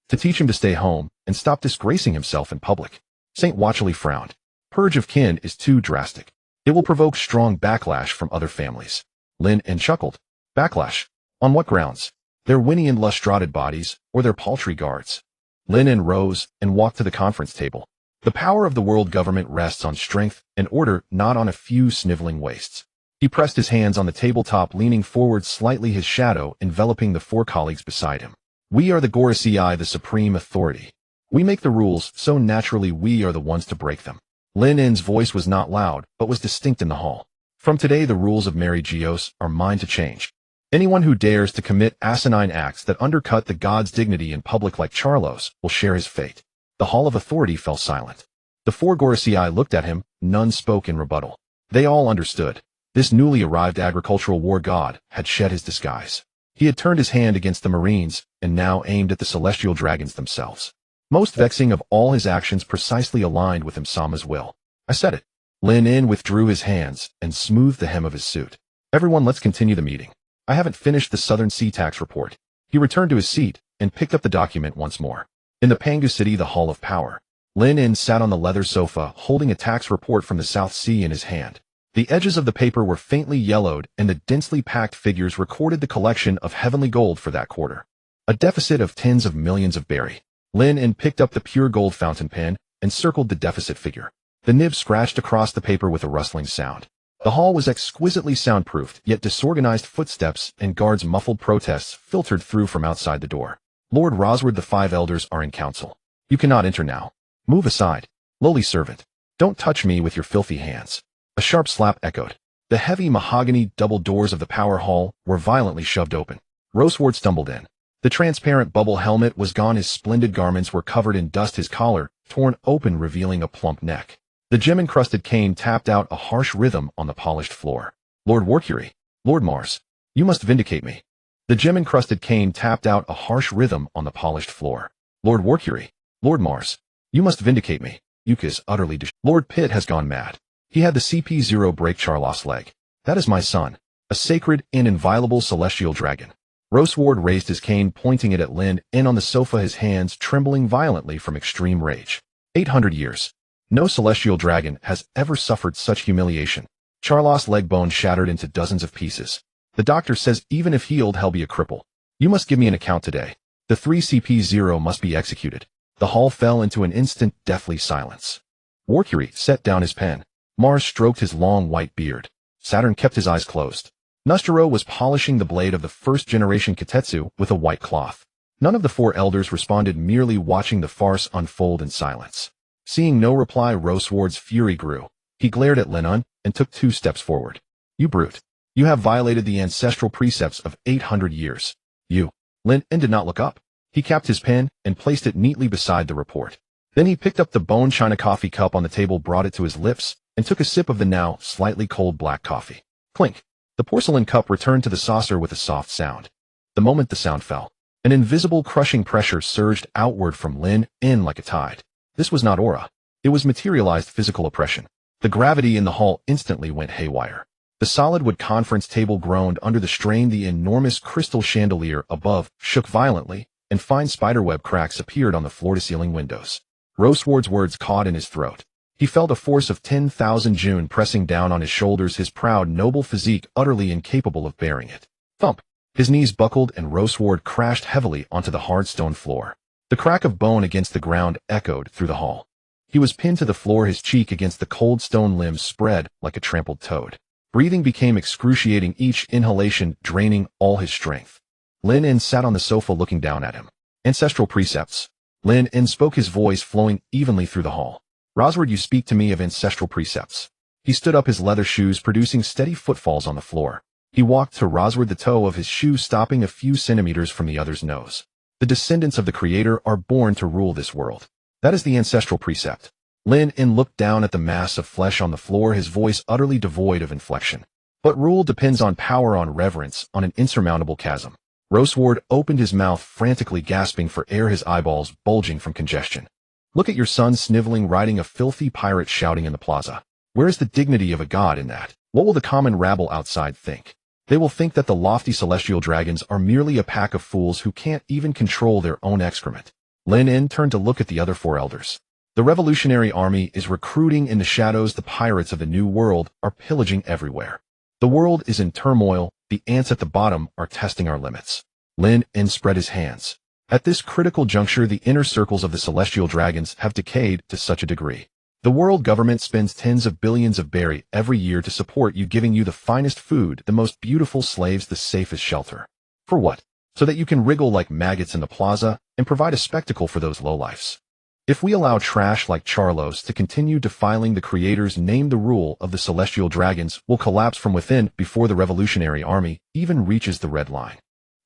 To teach him to stay home and stop disgracing himself in public. Saint Watchley frowned. Purge of kin is too drastic. It will provoke strong backlash from other families. Lin En chuckled. Backlash? On what grounds? Their winny and lustrated bodies, or their paltry guards? Lin En rose and walked to the conference table. The power of the world government rests on strength and order, not on a few sniveling waists. He pressed his hands on the tabletop, leaning forward slightly, his shadow enveloping the four colleagues beside him. We are the Gorosei, the supreme authority. We make the rules, so naturally we are the ones to break them. Lin En's voice was not loud, but was distinct in the hall. From today the rules of Mary Geoise are mine to change. Anyone who dares to commit asinine acts that undercut the god's dignity in public like Charlos will share his fate. The Hall of Authority fell silent. The four Gorosei looked at him, none spoke in rebuttal. They all understood. This newly arrived agricultural war god had shed his disguise. He had turned his hand against the Marines, and now aimed at the celestial dragons themselves. Most vexing of all, his actions precisely aligned with Imsama's will. I said it. Lin En withdrew his hands and smoothed the hem of his suit. Everyone, let's continue the meeting. I haven't finished the Southern Sea Tax report. He returned to his seat and picked up the document once more. In the Pangu City, the Hall of Power, Lin En sat on the leather sofa, holding a tax report from the South Sea in his hand. The edges of the paper were faintly yellowed, and the densely packed figures recorded the collection of heavenly gold for that quarter. A deficit of tens of millions of berry. Lin En picked up the pure gold fountain pen and circled the deficit figure. The nib scratched across the paper with a rustling sound. The hall was exquisitely soundproofed, yet disorganized footsteps and guards' muffled protests filtered through from outside the door. Lord Rosward, the five elders are in council. You cannot enter now. Move aside. Lowly servant. Don't touch me with your filthy hands. A sharp slap echoed. The heavy mahogany double doors of the power hall were violently shoved open. Rosward stumbled in. The transparent bubble helmet was gone, his splendid garments were covered in dust, his collar torn open, revealing a plump neck. The gem-encrusted cane tapped out a harsh rhythm on the polished floor. Lord Warcury. Lord Mars. You must vindicate me. The gem-encrusted cane tapped out a harsh rhythm on the polished floor. Lord Warcury. Lord Mars. You must vindicate me. Yuka is utterly Lord Pitt has gone mad. He had the CP0 break Charlos' leg. That is my son. A sacred and inviolable celestial dragon. Rosward raised his cane, pointing it at Lin En on the sofa, his hands trembling violently from extreme rage. 800 years. No celestial dragon has ever suffered such humiliation. Charlos' leg bone shattered into dozens of pieces. The doctor says even if healed, he'll be a cripple. You must give me an account today. The 3 CP0 must be executed. The hall fell into an instant, deathly silence. Warcury set down his pen. Mars stroked his long white beard. Saturn kept his eyes closed. Nustero was polishing the blade of the first-generation Kitetsu with a white cloth. None of the four elders responded, merely watching the farce unfold in silence. Seeing no reply, Rosward's fury grew. He glared at Lin En and took 2 steps forward. You brute. You have violated the ancestral precepts of 800 years. You. Lin En did not look up. He capped his pen and placed it neatly beside the report. Then he picked up the bone china coffee cup on the table, brought it to his lips, and took a sip of the now slightly cold black coffee. Clink. The porcelain cup returned to the saucer with a soft sound. The moment the sound fell, an invisible crushing pressure surged outward from Lin En like a tide. This was not aura. It was materialized physical oppression. The gravity in the hall instantly went haywire. The solid wood conference table groaned under the strain. The enormous crystal chandelier above shook violently, and fine spiderweb cracks appeared on the floor-to-ceiling windows. Rosward's words caught in his throat. He felt a force of 10,000 June pressing down on his shoulders, his proud, noble physique utterly incapable of bearing it. Thump! His knees buckled and Rosward crashed heavily onto the hard stone floor. The crack of bone against the ground echoed through the hall. He was pinned to the floor, his cheek against the cold stone, limbs spread like a trampled toad. Breathing became excruciating, each inhalation draining all his strength. Lin En sat on the sofa looking down at him. Ancestral precepts. Lin En spoke, his voice flowing evenly through the hall. Rosward, you speak to me of ancestral precepts. He stood up, his leather shoes producing steady footfalls on the floor. He walked to Rosward, the toe of his shoe stopping a few centimeters from the other's nose. The descendants of the Creator are born to rule this world. That is the ancestral precept. Lin En looked down at the mass of flesh on the floor, his voice utterly devoid of inflection. But rule depends on power, on reverence, on an insurmountable chasm. Roseward opened his mouth, frantically gasping for air, his eyeballs bulging from congestion. Look at your son sniveling, riding a filthy pirate, shouting in the plaza. Where is the dignity of a god in that? What will the common rabble outside think? They will think that the lofty celestial dragons are merely a pack of fools who can't even control their own excrement. Lin In turned to look at the other four elders. The Revolutionary Army is recruiting in the shadows. The pirates of the New World are pillaging everywhere. The world is in turmoil. The ants at the bottom are testing our limits. Lin In spread his hands. At this critical juncture, the inner circles of the celestial dragons have decayed to such a degree. The world government spends tens of billions of berry every year to support you, giving you the finest food, the most beautiful slaves, the safest shelter. For what? So that you can wriggle like maggots in the plaza and provide a spectacle for those lowlifes. If we allow trash like Charlos to continue defiling the Creator's name, the rule of the celestial dragons will collapse from within before the Revolutionary Army even reaches the red line.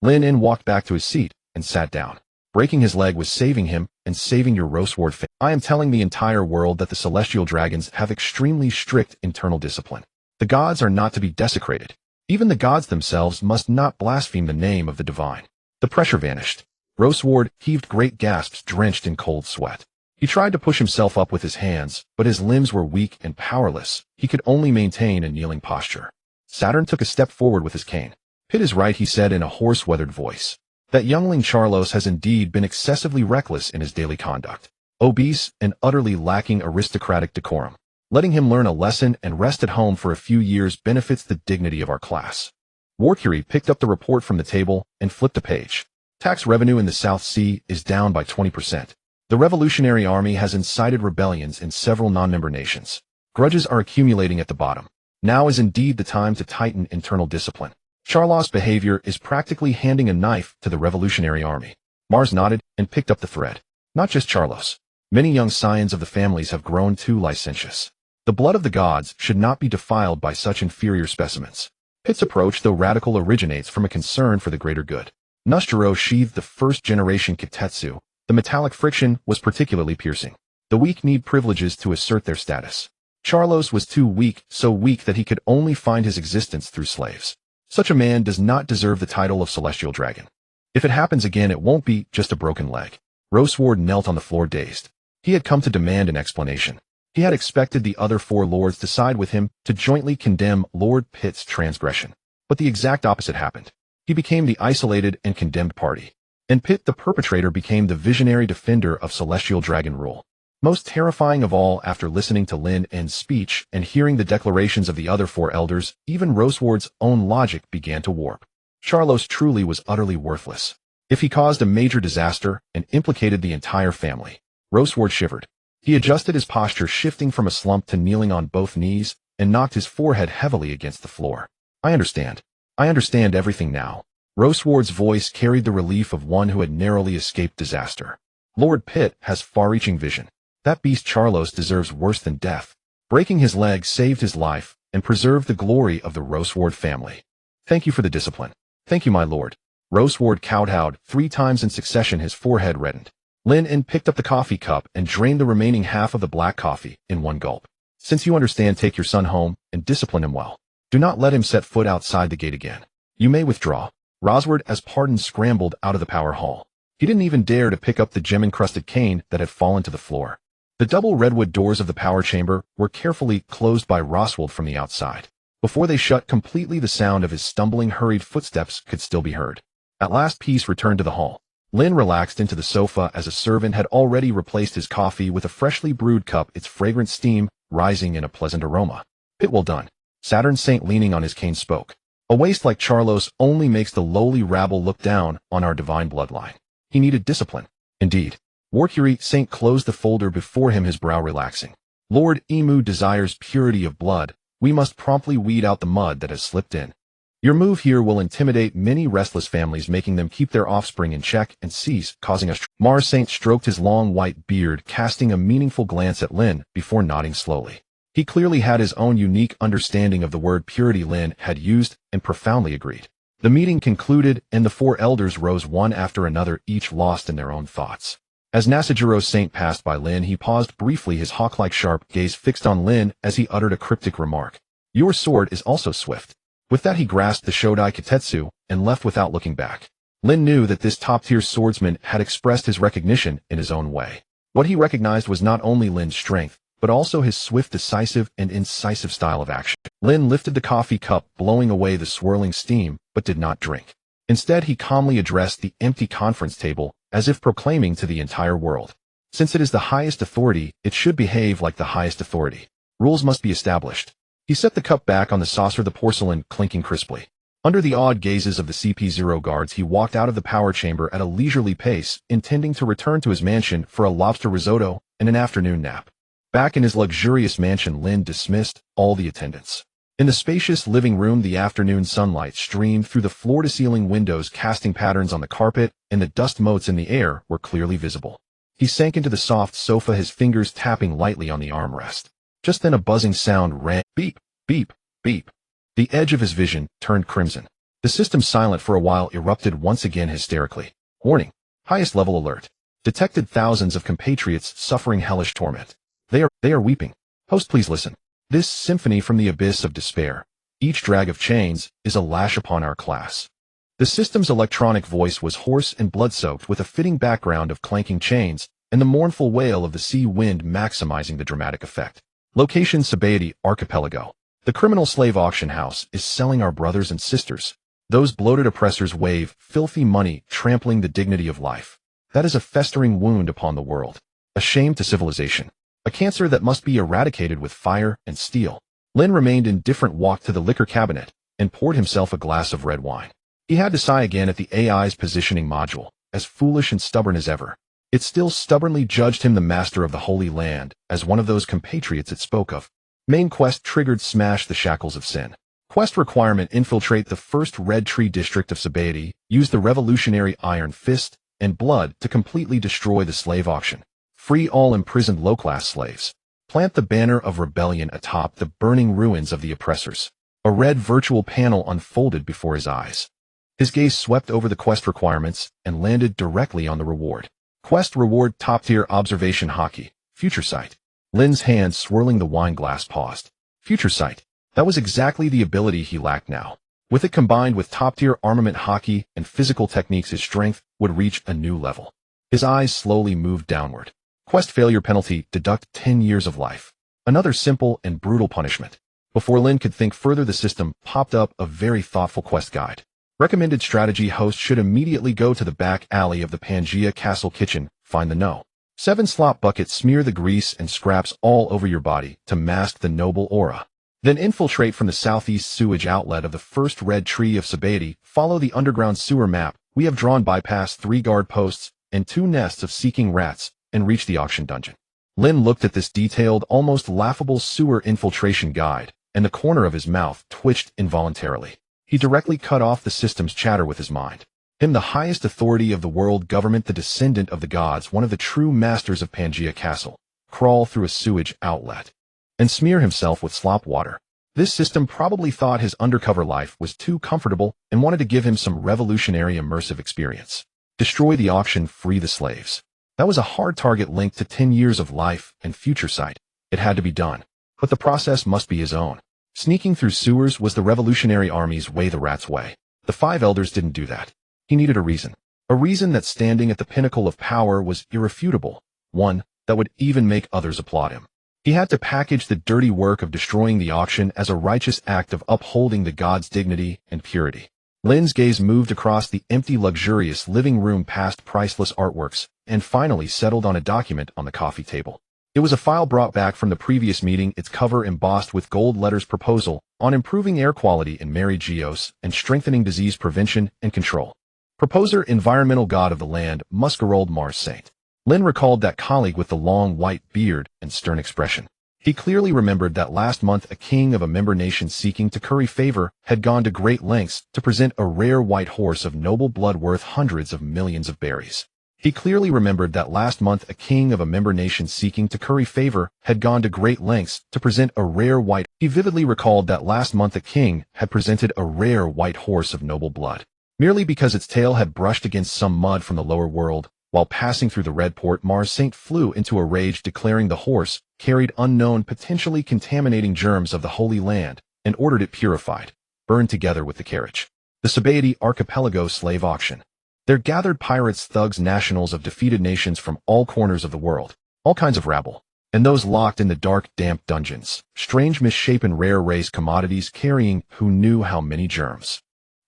Lin In walked back to his seat and sat down. Breaking his leg was saving him and saving your Roseward family. I am telling the entire world that the celestial dragons have extremely strict internal discipline. The gods are not to be desecrated. Even the gods themselves must not blaspheme the name of the divine. The pressure vanished. Roseward heaved great gasps, drenched in cold sweat. He tried to push himself up with his hands, but his limbs were weak and powerless. He could only maintain a kneeling posture. Saturn took a step forward with his cane. Pitt is right, he said in a hoarse, weathered voice. That youngling Charlos has indeed been excessively reckless in his daily conduct. Obese and utterly lacking aristocratic decorum. Letting him learn a lesson and rest at home for a few years benefits the dignity of our class. Warcury picked up the report from the table and flipped a page. Tax revenue in the South Sea is down by 20%. The Revolutionary Army has incited rebellions in several non-member nations. Grudges are accumulating at the bottom. Now is indeed the time to tighten internal discipline. Charlos' behavior is practically handing a knife to the Revolutionary Army. Mars nodded and picked up the thread. Not just Charlos. Many young scions of the families have grown too licentious. The blood of the gods should not be defiled by such inferior specimens. Pitt's approach, though radical, originates from a concern for the greater good. Nushjiro sheathed the first-generation Kitetsu. The metallic friction was particularly piercing. The weak need privileges to assert their status. Charlos was too weak, so weak that he could only find his existence through slaves. Such a man does not deserve the title of Celestial Dragon. If it happens again, it won't be just a broken leg. Roseward knelt on the floor, dazed. He had come to demand an explanation. He had expected the other four lords to side with him to jointly condemn Lord Pitt's transgression. But the exact opposite happened. He became the isolated and condemned party. And Pitt, the perpetrator, became the visionary defender of Celestial Dragon rule. Most terrifying of all, after listening to Lin In's speech and hearing the declarations of the other four elders, even Roseward's own logic began to warp. Charlos truly was utterly worthless. If he caused a major disaster and implicated the entire family. Roseward shivered. He adjusted his posture, shifting from a slump to kneeling on both knees, and knocked his forehead heavily against the floor. I understand. I understand everything now. Roseward's voice carried the relief of one who had narrowly escaped disaster. Lord Pitt has far-reaching vision. That beast Charlos deserves worse than death. Breaking his leg saved his life and preserved the glory of the Roseward family. Thank you for the discipline. Thank you, my lord. Roseward kowtowed 3 times in succession, his forehead reddened. Lin In picked up the coffee cup and drained the remaining half of the black coffee in one gulp. Since you understand, take your son home and discipline him well. Do not let him set foot outside the gate again. You may withdraw. Roseward, as pardon, scrambled out of the power hall. He didn't even dare to pick up the gem-encrusted cane that had fallen to the floor. The double redwood doors of the power chamber were carefully closed by Roseward from the outside. Before they shut completely, the sound of his stumbling, hurried footsteps could still be heard. At last, peace returned to the hall. Lin relaxed into the sofa as a servant had already replaced his coffee with a freshly brewed cup, its fragrant steam rising in a pleasant aroma. Pitt, well done. Saturn Saint, leaning on his cane, spoke. A waste like Charlos only makes the lowly rabble look down on our divine bloodline. He needed discipline. Indeed. Warcury Saint closed the folder before him, his brow relaxing. Lord Emu desires purity of blood. We must promptly weed out the mud that has slipped in. Your move here will intimidate many restless families, making them keep their offspring in check and cease causing us. Mars Saint stroked his long white beard, casting a meaningful glance at Lin before nodding slowly. He clearly had his own unique understanding of the word purity Lin had used and profoundly agreed. The meeting concluded and the 4 elders rose one after another, each lost in their own thoughts. As Nasajiro Saint passed by Lin, he paused briefly, his hawk-like sharp gaze fixed on Lin as he uttered a cryptic remark. Your sword is also swift. With that, he grasped the Shodai Kitetsu and left without looking back. Lin knew that this top-tier swordsman had expressed his recognition in his own way. What he recognized was not only Lin's strength, but also his swift, decisive, and incisive style of action. Lin lifted the coffee cup, blowing away the swirling steam, but did not drink. Instead, he calmly addressed the empty conference table, as if proclaiming to the entire world. Since it is the highest authority, it should behave like the highest authority. Rules must be established. He set the cup back on the saucer, the porcelain clinking crisply. Under the awed gazes of the CP0 guards, he walked out of the power chamber at a leisurely pace, intending to return to his mansion for a lobster risotto and an afternoon nap. Back in his luxurious mansion, Lin dismissed all the attendants. In the spacious living room, the afternoon sunlight streamed through the floor-to-ceiling windows, casting patterns on the carpet, and the dust motes in the air were clearly visible. He sank into the soft sofa, his fingers tapping lightly on the armrest. Just then a buzzing sound rang. Beep, beep, beep. The edge of his vision turned crimson. The system, silent for a while, erupted once again hysterically. Warning. Highest level alert. Detected thousands of compatriots suffering hellish torment. They are weeping. Host, please listen. This symphony from the abyss of despair. Each drag of chains is a lash upon our class. The system's electronic voice was hoarse and blood-soaked, with a fitting background of clanking chains and the mournful wail of the sea wind maximizing the dramatic effect. Location: Sabaody Archipelago. The criminal slave auction house is selling our brothers and sisters. Those bloated oppressors wave filthy money, trampling the dignity of life. That is a festering wound upon the world. A shame to civilization. A cancer that must be eradicated with fire and steel. Lin remained indifferent, walked to the liquor cabinet, and poured himself a glass of red wine. He had to sigh again at the AI's positioning module, as foolish and stubborn as ever. It still stubbornly judged him the master of the Holy Land, as one of those compatriots it spoke of. Main quest triggered: smash the shackles of sin. Quest requirement: infiltrate the first Red Tree district of Sabaody, use the revolutionary Iron Fist and Blood to completely destroy the slave auction. Free all imprisoned low-class slaves. Plant the banner of rebellion atop the burning ruins of the oppressors. A red virtual panel unfolded before his eyes. His gaze swept over the quest requirements and landed directly on the reward. Quest reward: top-tier observation haki, future sight. Lin's hand, swirling the wine glass, paused. Future sight. That was exactly the ability he lacked now. With it combined with top-tier armament haki and physical techniques, his strength would reach a new level. His eyes slowly moved downward. Quest failure penalty: deduct 10 years of life. Another simple and brutal punishment. Before Lin could think further, the system popped up a very thoughtful quest guide. Recommended strategy: host should immediately go to the back alley of the Pangea Castle kitchen, find the No. 7 slop bucket, smear the grease and scraps all over your body to mask the noble aura. Then infiltrate from the southeast sewage outlet of the first Red Tree of Sabaody, follow the underground sewer map we have drawn, bypass 3 guard posts and 2 nests of seeking rats, and reach the auction dungeon. Lin looked at this detailed, almost laughable sewer infiltration guide, and the corner of his mouth twitched involuntarily. He directly cut off the system's chatter with his mind. Him, the highest authority of the world government, the descendant of the gods, one of the true masters of Pangea Castle, crawl through a sewage outlet and smear himself with slop water. This system probably thought his undercover life was too comfortable and wanted to give him some revolutionary immersive experience. Destroy the auction, free the slaves. That was a hard target linked to 10 years of life and future sight. It had to be done. But the process must be his own. Sneaking through sewers was the revolutionary army's way, the rat's way. The 5 elders didn't do that. He needed a reason. A reason that standing at the pinnacle of power was irrefutable. One that would even make others applaud him. He had to package the dirty work of destroying the auction as a righteous act of upholding the gods' dignity and purity. Lin's gaze moved across the empty, luxurious living room, past priceless artworks, and finally settled on a document on the coffee table. It was a file brought back from the previous meeting, its cover embossed with gold letters: proposal on improving air quality in Mary Geoise and strengthening disease prevention and control. Proposer: environmental god of the land, Muscarold Mars Saint. Lin recalled that colleague with the long white beard and stern expression. He clearly remembered that last month a king of a member nation seeking to curry favor had gone to great lengths to present a rare white horse of noble blood worth hundreds of millions of berries. He clearly remembered that last month a king of a member nation seeking to curry favor had gone to great lengths to present a rare white. He vividly recalled that last month a king had presented a rare white horse of noble blood. Merely because its tail had brushed against some mud from the lower world, while passing through the red port, Mars Saint flew into a rage, declaring the horse carried unknown, potentially contaminating germs of the Holy Land, and ordered it purified, burned together with the carriage. The Sabaody Archipelago slave auction. There gathered pirates, thugs, nationals of defeated nations from all corners of the world, all kinds of rabble, and those locked in the dark, damp dungeons, strange, misshapen, rare race commodities carrying who knew how many germs.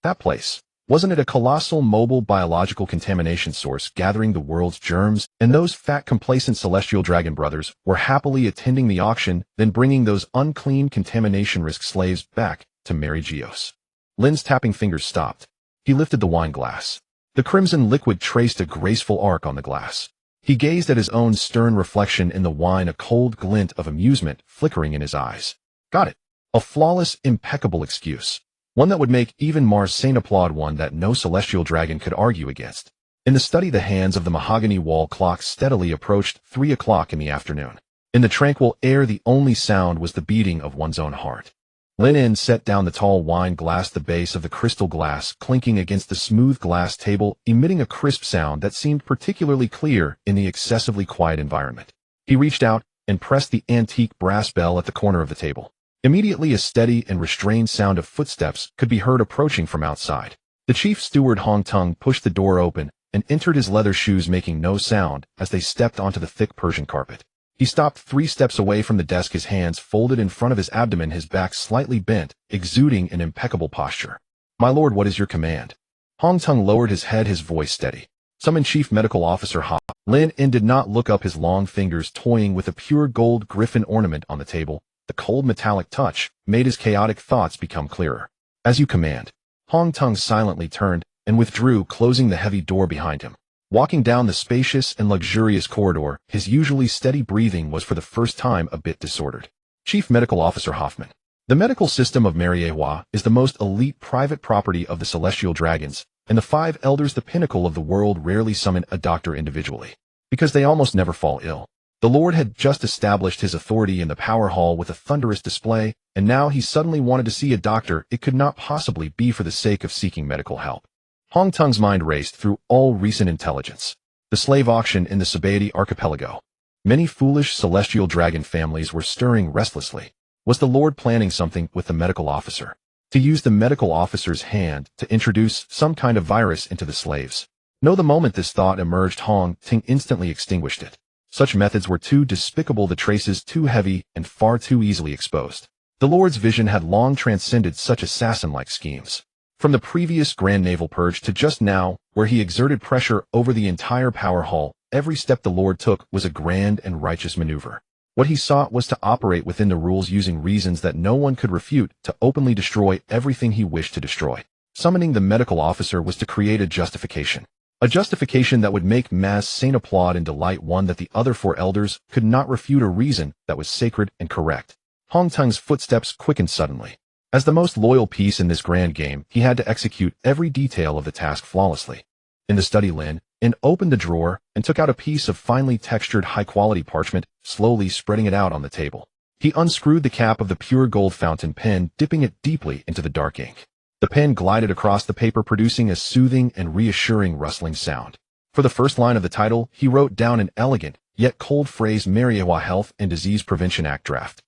That place, wasn't it a colossal mobile biological contamination source gathering the world's germs? And those fat, complacent celestial dragon brothers were happily attending the auction, then bringing those unclean contamination risk slaves back to marry Geoise. Lin's tapping fingers stopped. He lifted the wine glass. The crimson liquid traced a graceful arc on the glass. He gazed at his own stern reflection in the wine, a cold glint of amusement flickering in his eyes. Got it. A flawless, impeccable excuse. One that would make even Mars Saint applaud, one that no celestial dragon could argue against. In the study, the hands of the mahogany wall clock steadily approached 3 o'clock in the afternoon. In the tranquil air, the only sound was the beating of one's own heart. Lin set down the tall wine glass, the base of the crystal glass clinking against the smooth glass table, emitting a crisp sound that seemed particularly clear in the excessively quiet environment. He reached out and pressed the antique brass bell at the corner of the table. Immediately, a steady and restrained sound of footsteps could be heard approaching from outside. The chief steward Hong Tung pushed the door open and entered, his leather shoes making no sound as they stepped onto the thick Persian carpet. He stopped 3 steps away from the desk, his hands folded in front of his abdomen, his back slightly bent, exuding an impeccable posture. "My lord, what is your command?" Hong Tung lowered his head, his voice steady. "Summon Chief Medical Officer Ha." Lin did not look up, his long fingers toying with a pure gold griffin ornament on the table. The cold metallic touch made his chaotic thoughts become clearer. "As you command." Hong Tung silently turned and withdrew, closing the heavy door behind him. Walking down the spacious and luxurious corridor, his usually steady breathing was for the first time a bit disordered. Chief Medical Officer Hoffman. The medical system of Mariewa is the most elite private property of the Celestial Dragons, and the 5 elders, the pinnacle of the world, rarely summon a doctor individually, because they almost never fall ill. The Lord had just established his authority in the power hall with a thunderous display, and now he suddenly wanted to see a doctor. It could not possibly be for the sake of seeking medical help. Hong Tung's mind raced through all recent intelligence. The slave auction in the Sabaody archipelago. Many foolish celestial dragon families were stirring restlessly. Was the Lord planning something with the medical officer? To use the medical officer's hand to introduce some kind of virus into the slaves? No, the moment this thought emerged, Hong Ting instantly extinguished it. Such methods were too despicable, the traces too heavy and far too easily exposed. The Lord's vision had long transcended such assassin-like schemes. From the previous Grand Naval Purge to just now, where he exerted pressure over the entire power hall, every step the Lord took was a grand and righteous maneuver. What he sought was to operate within the rules, using reasons that no one could refute, to openly destroy everything he wished to destroy. Summoning the medical officer was to create a justification. A justification that would make Mas Saint applaud and delight, one that the other 4 elders could not refute, a reason that was sacred and correct. Hong Tung's footsteps quickened suddenly. As the most loyal piece in this grand game, he had to execute every detail of the task flawlessly. In the study, Lin opened the drawer and took out a piece of finely textured, high-quality parchment, slowly spreading it out on the table. He unscrewed the cap of the pure gold fountain pen, dipping it deeply into the dark ink. The pen glided across the paper, producing a soothing and reassuring rustling sound. For the first line of the title, he wrote down an elegant, yet cold phrase: Mariewa Health and Disease Prevention Act draft.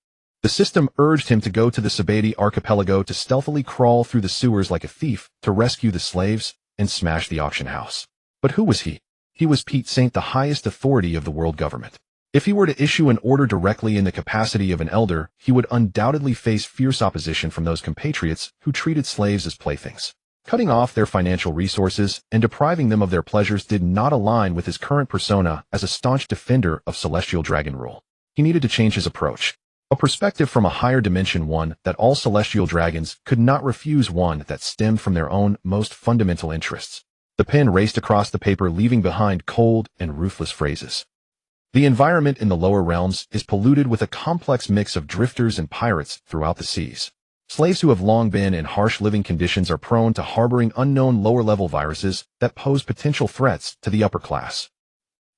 The system urged him to go to the Sabaody archipelago, to stealthily crawl through the sewers like a thief, to rescue the slaves and smash the auction house. But who was he? He was Pete Saint, the highest authority of the world government. If he were to issue an order directly in the capacity of an elder, he would undoubtedly face fierce opposition from those compatriots who treated slaves as playthings. Cutting off their financial resources and depriving them of their pleasures did not align with his current persona as a staunch defender of celestial dragon rule. He needed to change his approach. A perspective from a higher dimension, one that all celestial dragons could not refuse, one that stemmed from their own most fundamental interests. The pen raced across the paper, leaving behind cold and ruthless phrases. The environment in the lower realms is polluted with a complex mix of drifters and pirates throughout the seas. Slaves who have long been in harsh living conditions are prone to harboring unknown lower-level viruses that pose potential threats to the upper class.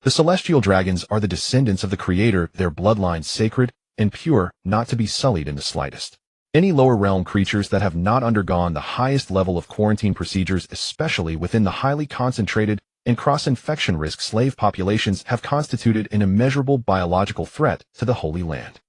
The celestial dragons are the descendants of the Creator, their bloodline sacred and pure, not to be sullied in the slightest. Any lower realm creatures that have not undergone the highest level of quarantine procedures, especially within the highly concentrated and cross-infection risk slave populations, have constituted an immeasurable biological threat to the Holy Land.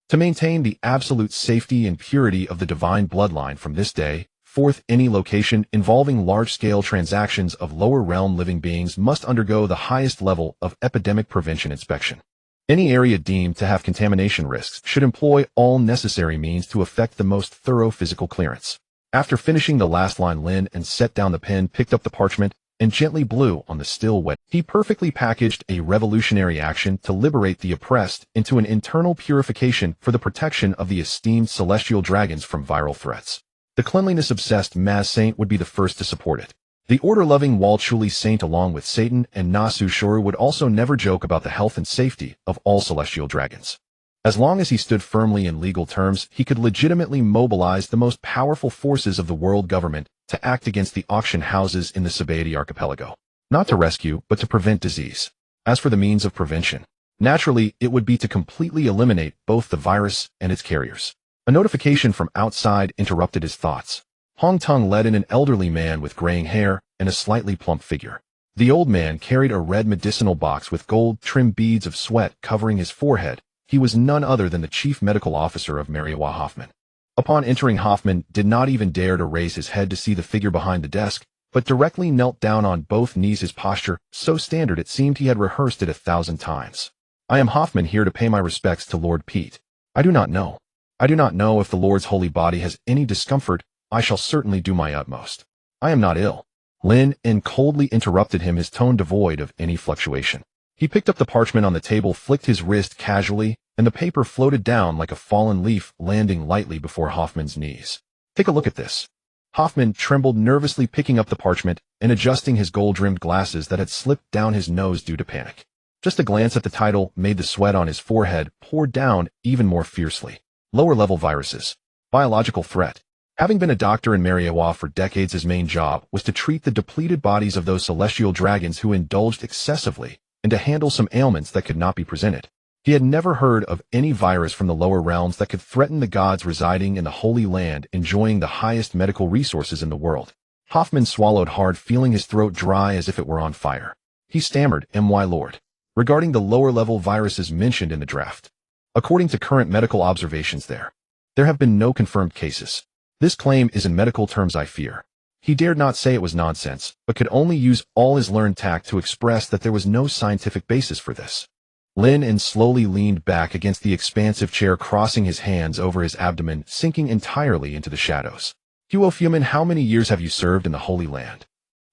To maintain the absolute safety and purity of the divine bloodline from this day Fourth, any location involving large-scale transactions of lower realm living beings must undergo the highest level of epidemic prevention inspection. Any area deemed to have contamination risks should employ all necessary means to effect the most thorough physical clearance. After finishing the last line, Lin and set down the pen, picked up the parchment, and gently blew on the still wet. He perfectly packaged a revolutionary action to liberate the oppressed into an internal purification for the protection of the esteemed celestial dragons from viral threats. The cleanliness-obsessed Maz Saint would be the first to support it. The order-loving Walchuli Saint along with Satan and Nasu Shoru would also never joke about the health and safety of all celestial dragons. As long as he stood firmly in legal terms, he could legitimately mobilize the most powerful forces of the world government to act against the auction houses in the Sabaody archipelago. Not to rescue, but to prevent disease. As for the means of prevention, naturally, it would be to completely eliminate both the virus and its carriers. A notification from outside interrupted his thoughts. Hong Tung led in an elderly man with graying hair and a slightly plump figure. The old man carried a red medicinal box with gold-trimmed beads of sweat covering his forehead. He was none other than the chief medical officer of Mariwa Hoffman. Upon entering, Hoffman did not even dare to raise his head to see the figure behind the desk, but directly knelt down on both knees, his posture so standard it seemed he had rehearsed it 1,000 times. I am Hoffman, here to pay my respects to Lord Pete. I do not know if the Lord's holy body has any discomfort. I shall certainly do my utmost. I am not ill. Lin coldly interrupted him, his tone devoid of any fluctuation. He picked up the parchment on the table, flicked his wrist casually, and the paper floated down like a fallen leaf, landing lightly before Hoffman's knees. Take a look at this. Hoffman trembled nervously, picking up the parchment and adjusting his gold-rimmed glasses that had slipped down his nose due to panic. Just a glance at the title made the sweat on his forehead pour down even more fiercely. Lower-level viruses. Biological threat. Having been a doctor in Mariwa for decades, his main job was to treat the depleted bodies of those celestial dragons who indulged excessively and to handle some ailments that could not be presented. He had never heard of any virus from the lower realms that could threaten the gods residing in the Holy Land, enjoying the highest medical resources in the world. Hoffman swallowed hard, feeling his throat dry as if it were on fire. He stammered, "My lord, regarding the lower-level viruses mentioned in the draft. According to current medical observations there have been no confirmed cases. This claim is in medical terms, I fear." He dared not say it was nonsense, but could only use all his learned tact to express that there was no scientific basis for this. Lin slowly leaned back against the expansive chair, crossing his hands over his abdomen, sinking entirely into the shadows. "Huo Fumin, how many years have you served in the Holy Land?"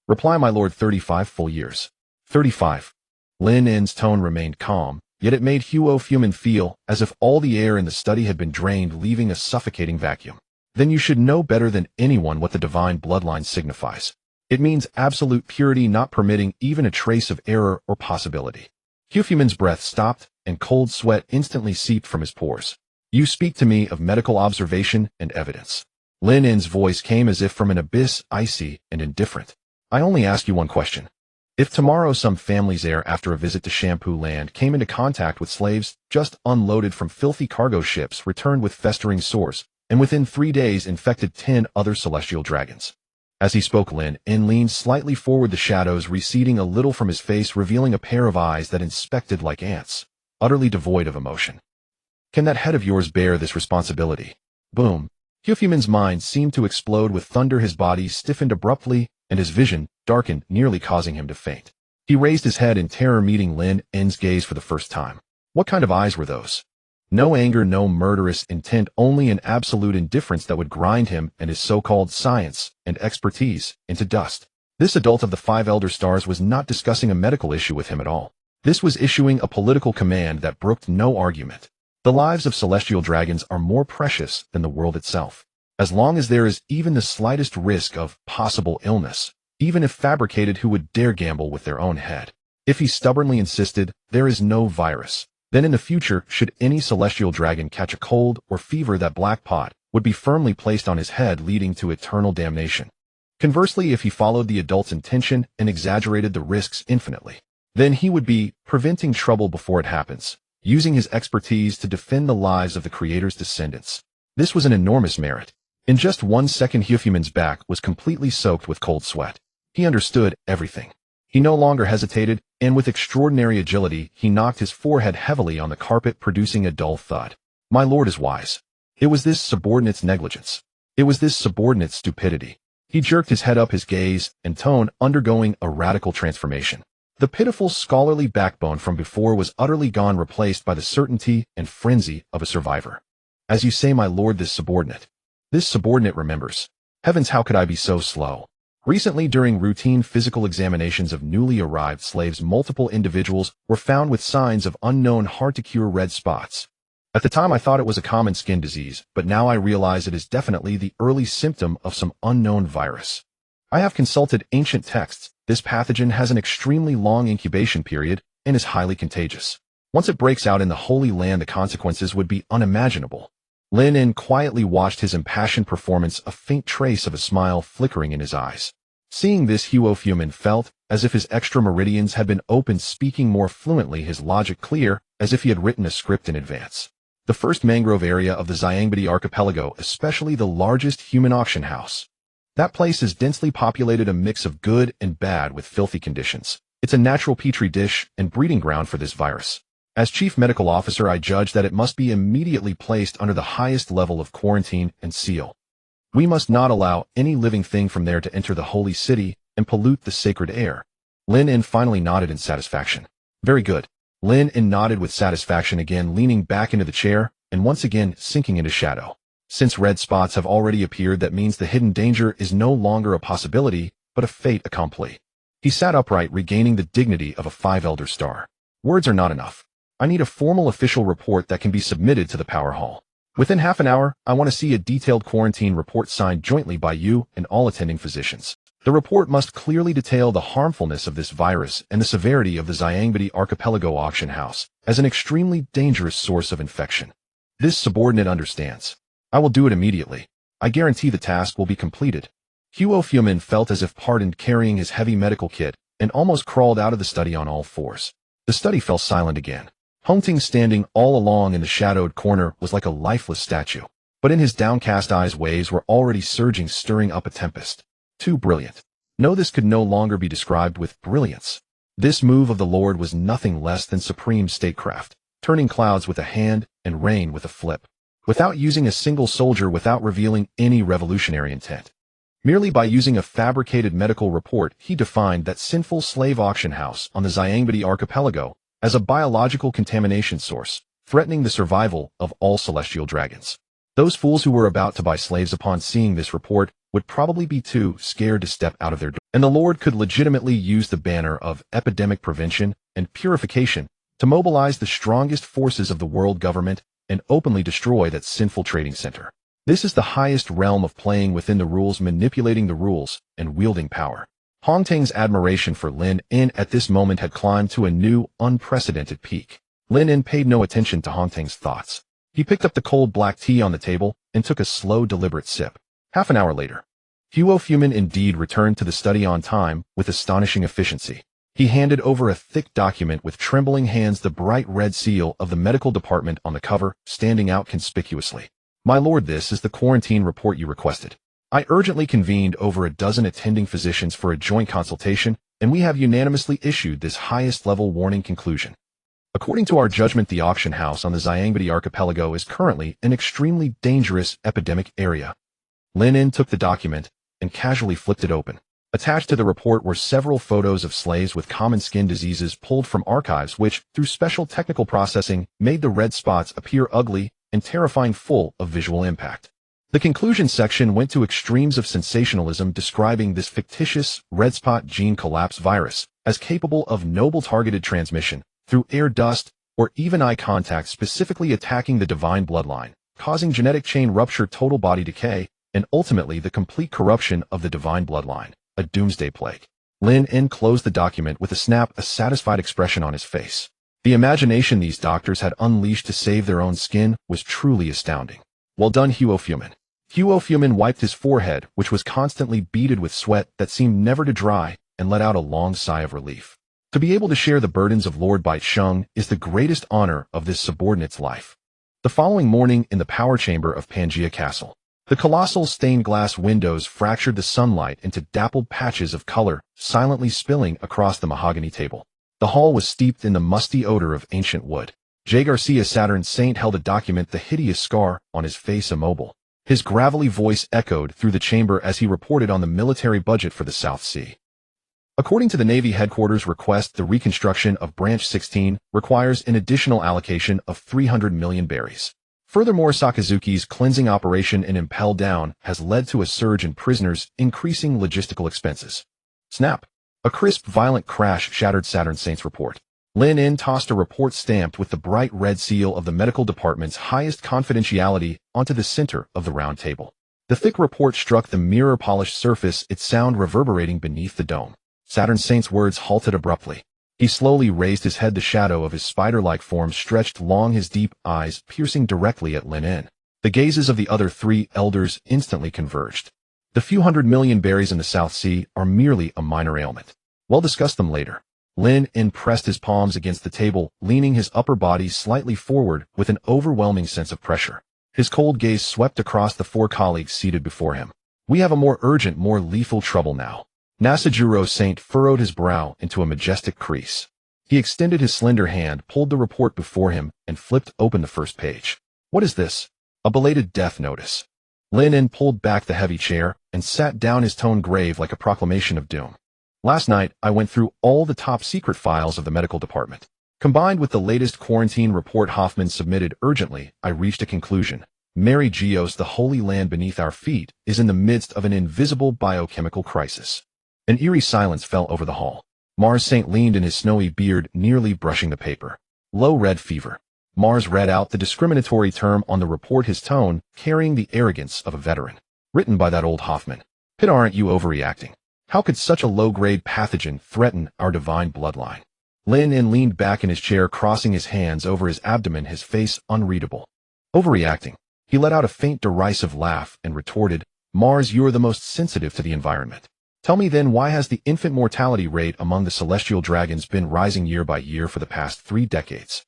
"Reply, my lord, 35 full years." 35. Lin's tone remained calm, yet it made Huo Fumin feel as if all the air in the study had been drained, leaving a suffocating vacuum. "Then you should know better than anyone what the divine bloodline signifies. It means absolute purity, not permitting even a trace of error or possibility." Huo Fumin's breath stopped, and cold sweat instantly seeped from his pores. "You speak to me of medical observation and evidence." Lin's voice came as if from an abyss, icy and indifferent. "I only ask you one question. If tomorrow some family's heir, after a visit to Shampoo Land, came into contact with slaves just unloaded from filthy cargo ships, returned with festering sores, and within 3 days infected 10 other celestial dragons." As he spoke, Lin leaned slightly forward, the shadows receding a little from his face, revealing a pair of eyes that inspected like ants, utterly devoid of emotion. "Can that head of yours bear this responsibility?" Boom. Huo Fumin's mind seemed to explode with thunder. His body stiffened abruptly, and his vision darkened, nearly causing him to faint. He raised his head in terror, meeting Lin's gaze for the first time. What kind of eyes were those? No anger, no murderous intent, only an absolute indifference that would grind him and his so-called science and expertise into dust. This adult of the 5 Elder Stars was not discussing a medical issue with him at all. This was issuing a political command that brooked no argument. The lives of celestial dragons are more precious than the world itself. As long as there is even the slightest risk of possible illness, even if fabricated, who would dare gamble with their own head? If he stubbornly insisted there is no virus, then in the future, should any celestial dragon catch a cold or fever, that black pot would be firmly placed on his head, leading to eternal damnation. Conversely, if he followed the adult's intention and exaggerated the risks infinitely, then he would be preventing trouble before it happens, using his expertise to defend the lives of the Creator's descendants. This was an enormous merit. In just 1 second, Huo Fumin's back was completely soaked with cold sweat. He understood everything. He no longer hesitated, and with extraordinary agility, he knocked his forehead heavily on the carpet, producing a dull thud. "My lord is wise. It was this subordinate's negligence. It was this subordinate's stupidity. He jerked his head up, his gaze and tone undergoing a radical transformation. The pitiful scholarly backbone from before was utterly gone, replaced by the certainty and frenzy of a survivor. As you say, my lord, this subordinate remembers. Heavens, how could I be so slow? Recently, during routine physical examinations of newly arrived slaves, multiple individuals were found with signs of unknown, hard-to-cure red spots. At the time, I thought it was a common skin disease, but now I realize it is definitely the early symptom of some unknown virus. I have consulted ancient texts. This pathogen has an extremely long incubation period and is highly contagious. Once it breaks out in the Holy Land, the consequences would be unimaginable. Lin En quietly watched his impassioned performance, a faint trace of a smile flickering in his eyes. Seeing this, Huofumin felt as if his extra meridians had been opened, speaking more fluently, his logic clear, as if he had written a script in advance. The first mangrove area of the Xiangbidi archipelago, especially the largest human auction house. That place is densely populated, a mix of good and bad with filthy conditions. It's a natural petri dish and breeding ground for this virus. As chief medical officer, I judge that it must be immediately placed under the highest level of quarantine and seal. We must not allow any living thing from there to enter the holy city and pollute the sacred air. Lin En finally nodded in satisfaction. Very good. Lin En nodded with satisfaction, again leaning back into the chair and once again sinking into shadow. Since red spots have already appeared, that means the hidden danger is no longer a possibility, but a fait accompli. He sat upright, regaining the dignity of a 5 Elder Star. Words are not enough. I need a formal official report that can be submitted to the Power Hall. Within half an hour, I want to see a detailed quarantine report signed jointly by you and all attending physicians. The report must clearly detail the harmfulness of this virus and the severity of the Xiangbidi archipelago auction house as an extremely dangerous source of infection. This subordinate understands. I will do it immediately. I guarantee the task will be completed. Huofumin felt as if pardoned, carrying his heavy medical kit, and almost crawled out of the study on all fours. The study fell silent again. Hongting, standing all along in the shadowed corner, was like a lifeless statue. But in his downcast eyes, waves were already surging, stirring up a tempest. Too brilliant. No, this could no longer be described with brilliance. This move of the Lord was nothing less than supreme statecraft, turning clouds with a hand and rain with a flip. Without using a single soldier, without revealing any revolutionary intent. Merely by using a fabricated medical report, he defined that sinful slave auction house on the Xiangbidi archipelago as a biological contamination source, threatening the survival of all celestial dragons. Those fools who were about to buy slaves upon seeing this report would probably be too scared to step out of their door, and the Lord could legitimately use the banner of epidemic prevention and purification to mobilize the strongest forces of the world government and openly destroy that sinful trading center. This is the highest realm of playing within the rules, manipulating the rules, and wielding power. Hongting's admiration for Lin En at this moment had climbed to a new, unprecedented peak. Lin En paid no attention to Hongting's thoughts. He picked up the cold black tea on the table and took a slow, deliberate sip. Half an hour later, Huofumin indeed returned to the study on time with astonishing efficiency. He handed over a thick document with trembling hands, the bright red seal of the medical department on the cover standing out conspicuously. My lord, this is the quarantine report you requested. I urgently convened over a dozen attending physicians for a joint consultation, and we have unanimously issued this highest-level warning conclusion. According to our judgment, the auction house on the Xiangbidi archipelago is currently an extremely dangerous epidemic area. Lin En took the document and casually flipped it open. Attached to the report were several photos of slaves with common skin diseases pulled from archives which, through special technical processing, made the red spots appear ugly and terrifying, full of visual impact. The conclusion section went to extremes of sensationalism, describing this fictitious red spot gene collapse virus as capable of noble targeted transmission through air, dust, or even eye contact, specifically attacking the divine bloodline, causing genetic chain rupture, total body decay, and ultimately the complete corruption of the divine bloodline, a doomsday plague. Lin En closed the document with a snap, a satisfied expression on his face. The imagination these doctors had unleashed to save their own skin was truly astounding. Well done, Huofumin. Huofumin wiped his forehead, which was constantly beaded with sweat that seemed never to dry, and let out a long sigh of relief. To be able to share the burdens of Lord Baicheng is the greatest honor of this subordinate's life. The following morning, in the power chamber of Pangaea Castle, the colossal stained glass windows fractured the sunlight into dappled patches of color, silently spilling across the mahogany table. The hall was steeped in the musty odor of ancient wood. J. Garcia Saturn Saint held a document, the hideous scar on his face immobile. His gravelly voice echoed through the chamber as he reported on the military budget for the South Sea. According to the Navy headquarters request, the reconstruction of Branch 16 requires an additional allocation of 300 million berries. Furthermore, Sakazuki's cleansing operation in Impel Down has led to a surge in prisoners, increasing logistical expenses. Snap! A crisp, violent crash shattered Saturn Saint's report. Lin In tossed a report stamped with the bright red seal of the medical department's highest confidentiality onto the center of the round table. The thick report struck the mirror-polished surface, its sound reverberating beneath the dome. Saturn Saint's words halted abruptly. He slowly raised his head, the shadow of his spider-like form stretched long, his deep eyes piercing directly at Lin In. The gazes of the other three elders instantly converged. The few 100 million berries in the South Sea are merely a minor ailment. We'll discuss them later. Lin In pressed his palms against the table, leaning his upper body slightly forward with an overwhelming sense of pressure. His cold gaze swept across the four colleagues seated before him. We have a more urgent, more lethal trouble now. Nasajiro Saint furrowed his brow into a majestic crease. He extended his slender hand, pulled the report before him, and flipped open the first page. What is this? A belated death notice. Lin In pulled back the heavy chair and sat down, his tone grave like a proclamation of doom. Last night, I went through all the top-secret files of the medical department. Combined with the latest quarantine report Hoffman submitted urgently, I reached a conclusion. Mary Geoise, the holy land beneath our feet, is in the midst of an invisible biochemical crisis. An eerie silence fell over the hall. Mars Saint leaned in his snowy beard, nearly brushing the paper. Low red fever. Mars read out the discriminatory term on the report, his tone carrying the arrogance of a veteran. Written by that old Hoffman. Pitt, aren't you overreacting? How could such a low-grade pathogen threaten our divine bloodline? Lin In leaned back in his chair, crossing his hands over his abdomen, his face unreadable. Overreacting. He let out a faint derisive laugh and retorted, Mars, you're the most sensitive to the environment. Tell me then, why has the infant mortality rate among the celestial dragons been rising year by year for the past 3 decades?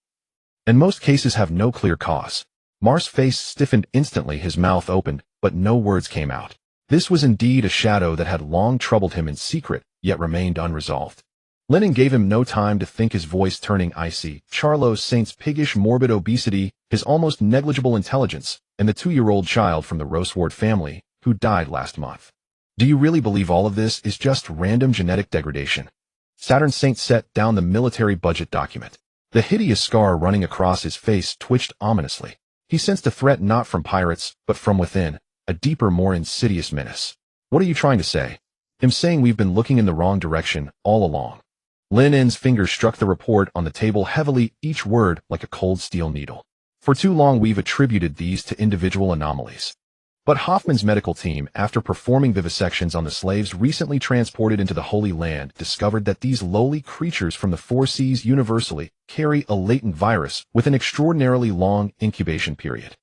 And most cases have no clear cause. Mars' face stiffened instantly, his mouth opened, but no words came out. This was indeed a shadow that had long troubled him in secret, yet remained unresolved. Lin In gave him no time to think, his voice turning icy. Charlo Saint's piggish, morbid obesity, his almost negligible intelligence, and the 2-year-old child from the Roseward family, who died last month. Do you really believe all of this is just random genetic degradation? Saturn Saint set down the military budget document. The hideous scar running across his face twitched ominously. He sensed a threat not from pirates, but from within, a deeper, more insidious menace. What are you trying to say? I'm saying we've been looking in the wrong direction all along. Lin In's fingers struck the report on the table heavily, each word like a cold steel needle. For too long we've attributed these to individual anomalies. But Hoffman's medical team, after performing vivisections on the slaves recently transported into the Holy Land, discovered that these lowly creatures from the 4 seas universally carry a latent virus with an extraordinarily long incubation period.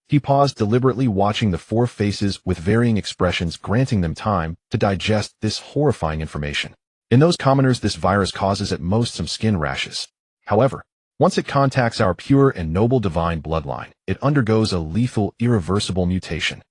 He paused, deliberately watching the 4 faces with varying expressions, granting them time to digest this horrifying information. In those commoners, this virus causes at most some skin rashes. However, once it contacts our pure and noble divine bloodline, it undergoes a lethal, irreversible mutation.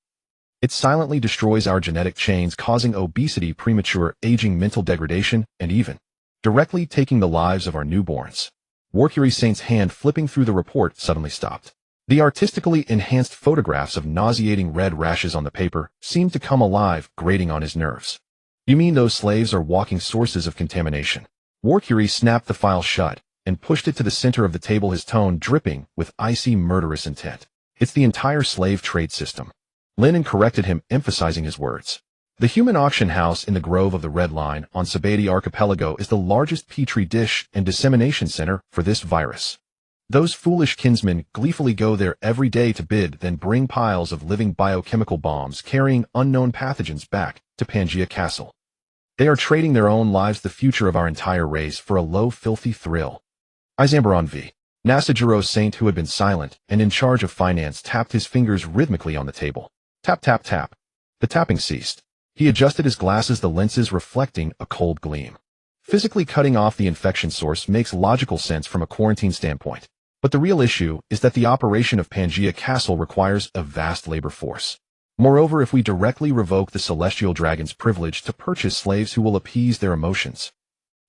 It silently destroys our genetic chains, causing obesity, premature aging, mental degradation, and even directly taking the lives of our newborns. Warcury Saint's hand, flipping through the report, suddenly stopped. The artistically enhanced photographs of nauseating red rashes on the paper seemed to come alive, grating on his nerves. You mean those slaves are walking sources of contamination? Warcury snapped the file shut and pushed it to the center of the table, his tone dripping with icy, murderous intent. It's the entire slave trade system. Lin In corrected him, emphasizing his words. The human auction house in the Grove of the Red Line on Sabati Archipelago is the largest petri dish and dissemination center for this virus. Those foolish kinsmen gleefully go there every day to bid, then bring piles of living biochemical bombs carrying unknown pathogens back to Pangaea Castle. They are trading their own lives, the future of our entire race, for a low, filthy thrill. Izambaron V. Nasajiro Saint, who had been silent and in charge of finance, tapped his fingers rhythmically on the table. Tap, tap, tap. The tapping ceased. He adjusted his glasses, the lenses reflecting a cold gleam. Physically cutting off the infection source makes logical sense from a quarantine standpoint. But the real issue is that the operation of Pangaea Castle requires a vast labor force. Moreover, if we directly revoke the Celestial Dragon's privilege to purchase slaves who will appease their emotions.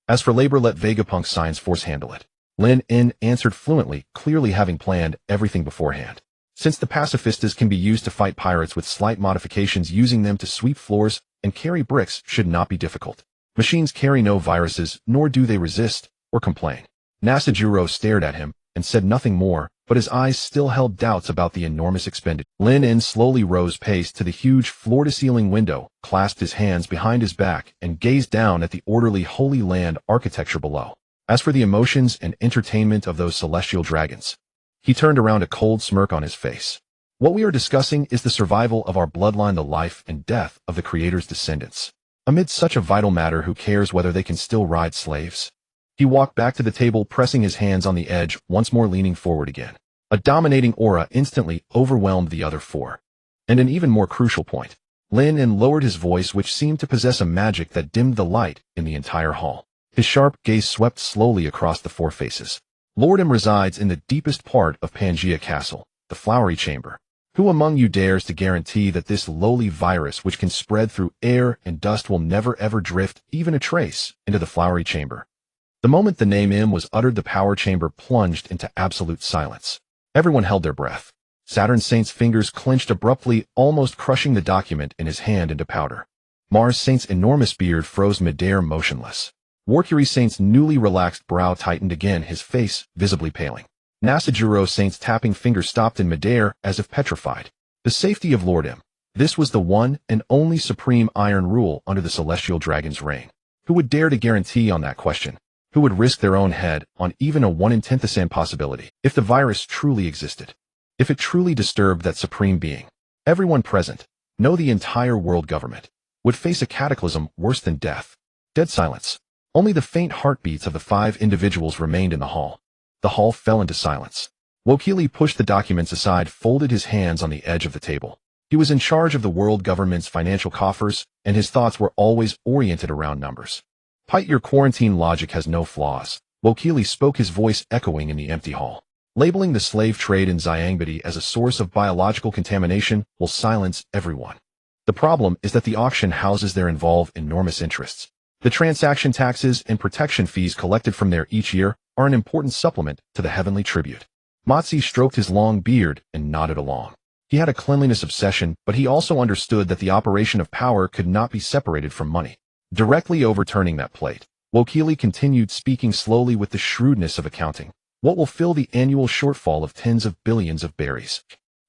As for labor, let Vegapunk's science force handle it. Lin In answered fluently, clearly having planned everything beforehand. Since the pacifistas can be used to fight pirates with slight modifications, using them to sweep floors and carry bricks should not be difficult. Machines carry no viruses, nor do they resist or complain. Nasajuro stared at him and said nothing more, but his eyes still held doubts about the enormous expenditure. Lin slowly rose pace to the huge floor-to-ceiling window, clasped his hands behind his back, and gazed down at the orderly Holy Land architecture below. As for the emotions and entertainment of those celestial dragons, he turned around, a cold smirk on his face. What we are discussing is the survival of our bloodline, the life and death of the Creator's descendants. Amid such a vital matter, who cares whether they can still ride slaves? He walked back to the table, pressing his hands on the edge, once more leaning forward again. A dominating aura instantly overwhelmed the other four. And an even more crucial point. Lin lowered his voice, which seemed to possess a magic that dimmed the light in the entire hall. His sharp gaze swept slowly across the four faces. Lord M resides in the deepest part of Pangea Castle, the Flowery Chamber. Who among you dares to guarantee that this lowly virus, which can spread through air and dust, will never ever drift even a trace into the Flowery Chamber? The moment the name M was uttered, the power chamber plunged into absolute silence. Everyone held their breath. Saturn Saint's fingers clenched abruptly, almost crushing the document in his hand into powder. Mars Saint's enormous beard froze midair, motionless. Warcury Saint's newly relaxed brow tightened again, his face visibly paling. Nasajuro Saint's tapping fingers stopped in midair, as if petrified. The safety of Lord M. This was the one and only supreme iron rule under the Celestial Dragon's reign. Who would dare to guarantee on that question? Who would risk their own head on even a 1 in 10,000 possibility? If the virus truly existed, if it truly disturbed that supreme being, everyone present, no, the entire world government, would face a cataclysm worse than death. Dead silence. Only the faint heartbeats of the 5 individuals remained in the hall. The hall fell into silence. Wokili pushed the documents aside, folded his hands on the edge of the table. He was in charge of the world government's financial coffers, and his thoughts were always oriented around numbers. Pite, your quarantine logic has no flaws. Wokili spoke, his voice echoing in the empty hall. Labeling the slave trade in Xiangbedi as a source of biological contamination will silence everyone. The problem is that the auction houses there involve enormous interests. The transaction taxes and protection fees collected from there each year are an important supplement to the heavenly tribute. Matsi stroked his long beard and nodded along. He had a cleanliness obsession, but he also understood that the operation of power could not be separated from money. Directly overturning that plate, Wokili continued, speaking slowly with the shrewdness of accounting. What will fill the annual shortfall of tens of billions of berries?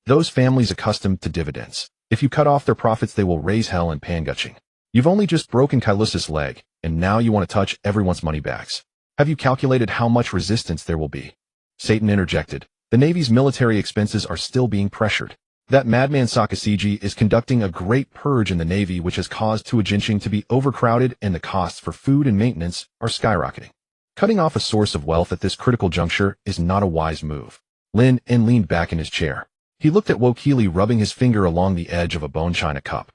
Those families accustomed to dividends. If you cut off their profits, they will raise hell and pangutching. You've only just broken Kylus's leg, and now you want to touch everyone's money bags. Have you calculated how much resistance there will be? Satan interjected. The Navy's military expenses are still being pressured. That madman Sakasiji is conducting a great purge in the Navy, which has caused Tuajinching to be overcrowded, and the costs for food and maintenance are skyrocketing. Cutting off a source of wealth at this critical juncture is not a wise move. Lin leaned back in his chair. He looked at Wokili, rubbing his finger along the edge of a bone china cup.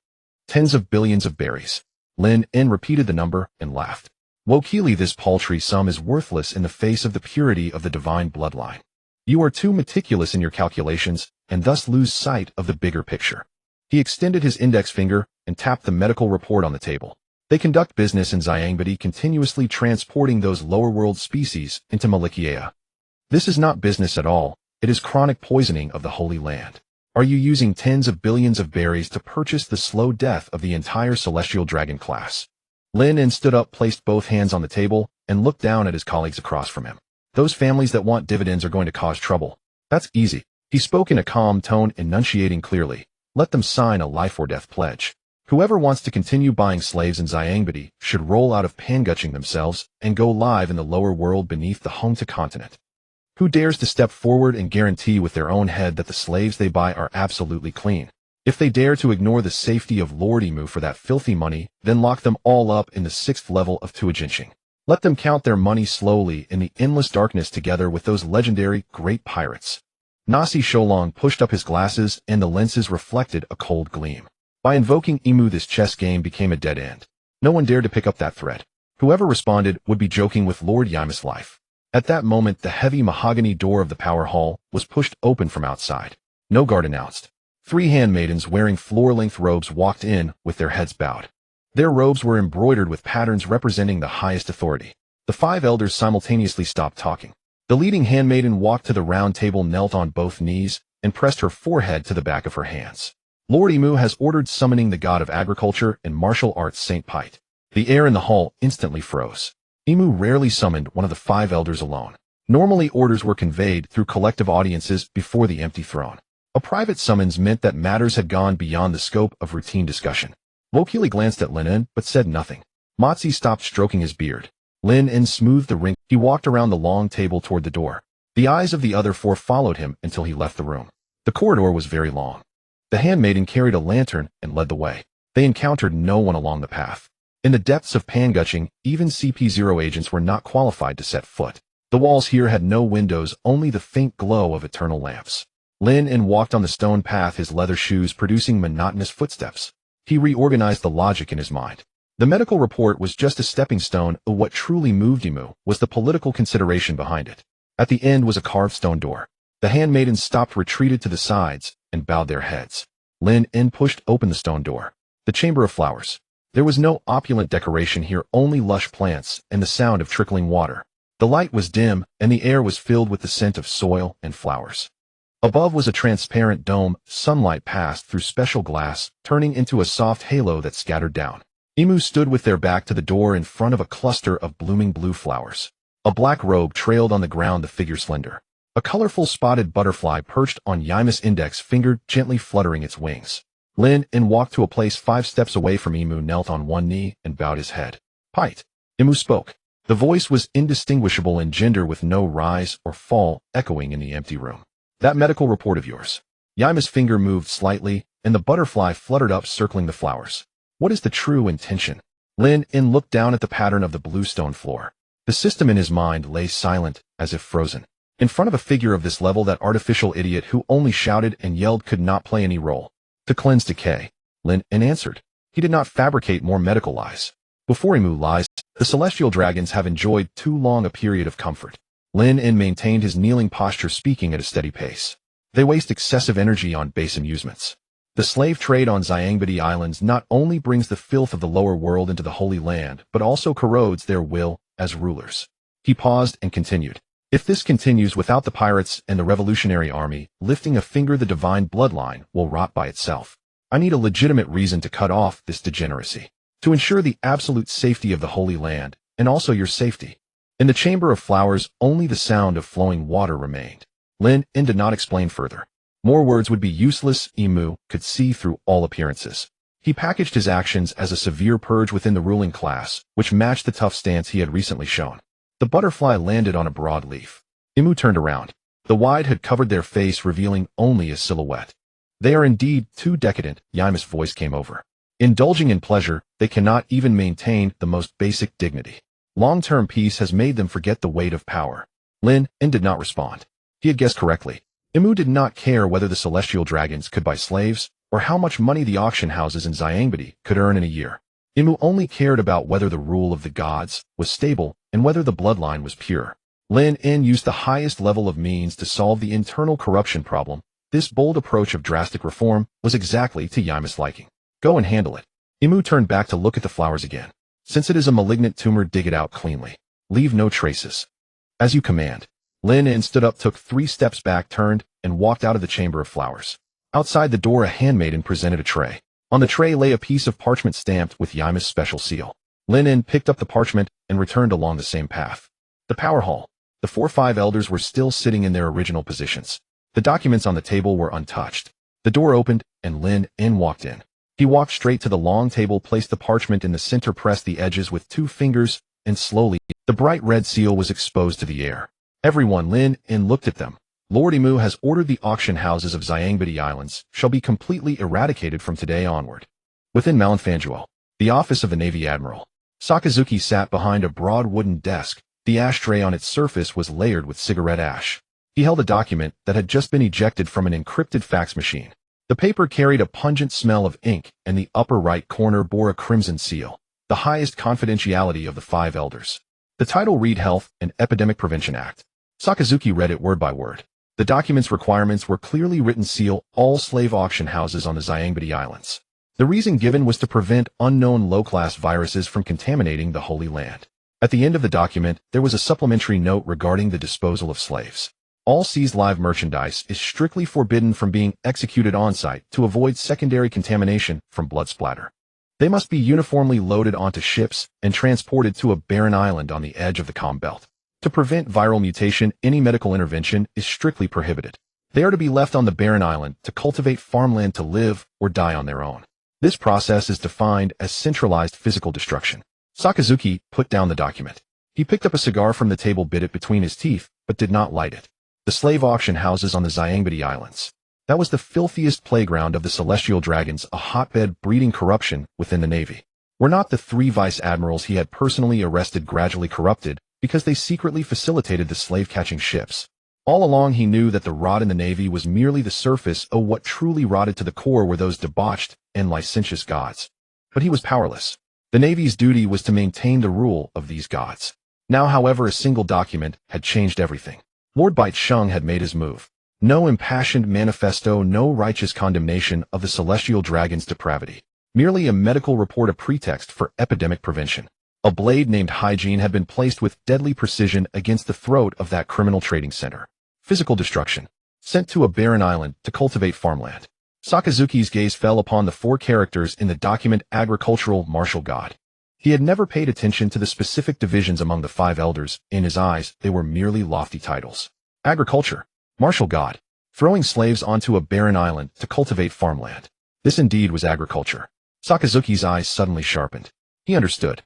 Tens of billions of berries. Lin repeated the number and laughed. Wokili, this paltry sum is worthless in the face of the purity of the divine bloodline. You are too meticulous in your calculations, and thus lose sight of the bigger picture. He extended his index finger and tapped the medical report on the table. They conduct business in Xiangbedi, continuously transporting those lower world species into Malikia. This is not business at all, it is chronic poisoning of the Holy Land. Are you using tens of billions of berries to purchase the slow death of the entire Celestial Dragon class? Lin stood up, placed both hands on the table, and looked down at his colleagues across from him. Those families that want dividends are going to cause trouble. That's easy. He spoke in a calm tone, enunciating clearly. Let them sign a life or death pledge. Whoever wants to continue buying slaves in Xiangbedi should roll out of pangutching themselves and go live in the lower world beneath the Hongta continent. Who dares to step forward and guarantee with their own head that the slaves they buy are absolutely clean? If they dare to ignore the safety of Lord Emu for that filthy money, then lock them all up in the 6th level of Tuajinching. Let them count their money slowly in the endless darkness together with those legendary great pirates. Nasi Sholong pushed up his glasses, and the lenses reflected a cold gleam. By invoking Emu, this chess game became a dead end. No one dared to pick up that thread. Whoever responded would be joking with Lord Yaima's life. At that moment, the heavy mahogany door of the power hall was pushed open from outside. No guard announced. 3 handmaidens wearing floor-length robes walked in with their heads bowed. Their robes were embroidered with patterns representing the highest authority. The 5 elders simultaneously stopped talking. The leading handmaiden walked to the round table, knelt on both knees, and pressed her forehead to the back of her hands. Lord Imu has ordered summoning the god of agriculture and martial arts Saint Pite. The air in the hall instantly froze. Imu rarely summoned one of the 5 elders alone. Normally orders were conveyed through collective audiences before the empty throne. A private summons meant that matters had gone beyond the scope of routine discussion. Wokili glanced at Lin but said nothing. Motzi stopped stroking his beard. Lin smoothed the ring. He walked around the long table toward the door. The eyes of the other 4 followed him until he left the room. The corridor was very long. The handmaiden carried a lantern and led the way. They encountered no one along the path. In the depths of Panguching, even CP0 agents were not qualified to set foot. The walls here had no windows, only the faint glow of eternal lamps. Lin walked on the stone path, his leather shoes producing monotonous footsteps. He reorganized the logic in his mind. The medical report was just a stepping stone, but what truly moved Imu was the political consideration behind it. At the end was a carved stone door. The handmaidens stopped, retreated to the sides, and bowed their heads. Lin pushed open the stone door. The chamber of flowers. There was no opulent decoration here, only lush plants and the sound of trickling water. The light was dim, and the air was filled with the scent of soil and flowers. Above was a transparent dome. Sunlight passed through special glass, turning into a soft halo that scattered down. Imu stood with their back to the door in front of a cluster of blooming blue flowers. A black robe trailed on the ground, the figure slender. A colorful spotted butterfly perched on Yaima's index finger, gently fluttering its wings. Lin walked to a place 5 steps away from Imu, knelt on one knee, and bowed his head. Pite. Imu spoke. The voice was indistinguishable in gender, with no rise or fall, echoing in the empty room. That medical report of yours. Yaima's finger moved slightly, and the butterfly fluttered up, circling the flowers. What is the true intention? Lin looked down at the pattern of the blue stone floor. The system in his mind lay silent, as if frozen. In front of a figure of this level, that artificial idiot who only shouted and yelled could not play any role. To cleanse decay. Lin answered. He did not fabricate more medical lies. Before Imu lies, the celestial dragons have enjoyed too long a period of comfort. Lin maintained his kneeling posture, speaking at a steady pace. They waste excessive energy on base amusements. The slave trade on Xiangbidi Islands not only brings the filth of the lower world into the Holy Land, but also corrodes their will as rulers. He paused and continued. If this continues without the pirates and the Revolutionary Army lifting a finger, the divine bloodline will rot by itself. I need a legitimate reason to cut off this degeneracy. To ensure the absolute safety of the Holy Land, and also your safety. In the chamber of flowers, only the sound of flowing water remained. Lin did not explain further. More words would be useless. Imu could see through all appearances. He packaged his actions as a severe purge within the ruling class, which matched the tough stance he had recently shown. The butterfly landed on a broad leaf. Imu turned around. The wide had covered their face, revealing only a silhouette. They are indeed too decadent, Yaima's voice came over. Indulging in pleasure, they cannot even maintain the most basic dignity. Long-term peace has made them forget the weight of power. Lin did not respond. He had guessed correctly. Imu did not care whether the celestial dragons could buy slaves, or how much money the auction houses in Xiangbidi could earn in a year. Imu only cared about whether the rule of the gods was stable and whether the bloodline was pure. Lin used the highest level of means to solve the internal corruption problem. This bold approach of drastic reform was exactly to Yaima's liking. Go and handle it. Imu turned back to look at the flowers again. Since it is a malignant tumor, dig it out cleanly. Leave no traces. As you command. Lin stood up, took 3 steps back, turned, and walked out of the chamber of flowers. Outside the door, a handmaiden presented a tray. On the tray lay a piece of parchment stamped with Yaima's special seal. Lin picked up the parchment and returned along the same path. The power hall. The 4-5 elders were still sitting in their original positions. The documents on the table were untouched. The door opened, and Lin walked in. He walked straight to the long table, placed the parchment in the center, pressed the edges with 2 fingers, and slowly, the bright red seal was exposed to the air. Everyone, Lin looked at them. Lord Imu has ordered the auction houses of Xiangbidi Islands shall be completely eradicated from today onward. Within Malinfanjuo, the office of the Navy Admiral, Sakazuki sat behind a broad wooden desk. The ashtray on its surface was layered with cigarette ash. He held a document that had just been ejected from an encrypted fax machine. The paper carried a pungent smell of ink, and the upper right corner bore a crimson seal, the highest confidentiality of the 5 elders. The title read Health and Epidemic Prevention Act. Sakazuki read it word by word. The document's requirements were clearly written: seal all slave auction houses on the Xiangbidi Islands. The reason given was to prevent unknown low-class viruses from contaminating the Holy Land. At the end of the document, there was a supplementary note regarding the disposal of slaves. All seized live merchandise is strictly forbidden from being executed on-site to avoid secondary contamination from blood splatter. They must be uniformly loaded onto ships and transported to a barren island on the edge of the comm belt. To prevent viral mutation, any medical intervention is strictly prohibited. They are to be left on the barren island to cultivate farmland to live or die on their own. This process is defined as centralized physical destruction. Sakazuki put down the document. He picked up a cigar from the table, bit it between his teeth, but did not light it. The slave auction houses on the Xiangbidi Islands. That was the filthiest playground of the celestial dragons, a hotbed breeding corruption within the Navy. Were not the 3 vice admirals he had personally arrested gradually corrupted because they secretly facilitated the slave-catching ships? All along he knew that the rot in the Navy was merely the surface of what truly rotted to the core were those debauched and licentious gods. But he was powerless. The Navy's duty was to maintain the rule of these gods. Now, however, a single document had changed everything. Lord Bai Cheng had made his move. No impassioned manifesto, no righteous condemnation of the celestial dragon's depravity. Merely a medical report, a pretext for epidemic prevention. A blade named Hygiene had been placed with deadly precision against the throat of that criminal trading center. Physical destruction. Sent to a barren island to cultivate farmland. Sakazuki's gaze fell upon the 4 characters in the document: agricultural martial god. He had never paid attention to the specific divisions among the 5 elders. In his eyes, they were merely lofty titles. Agriculture. Martial god. Throwing slaves onto a barren island to cultivate farmland. This indeed was agriculture. Sakazuki's eyes suddenly sharpened. He understood.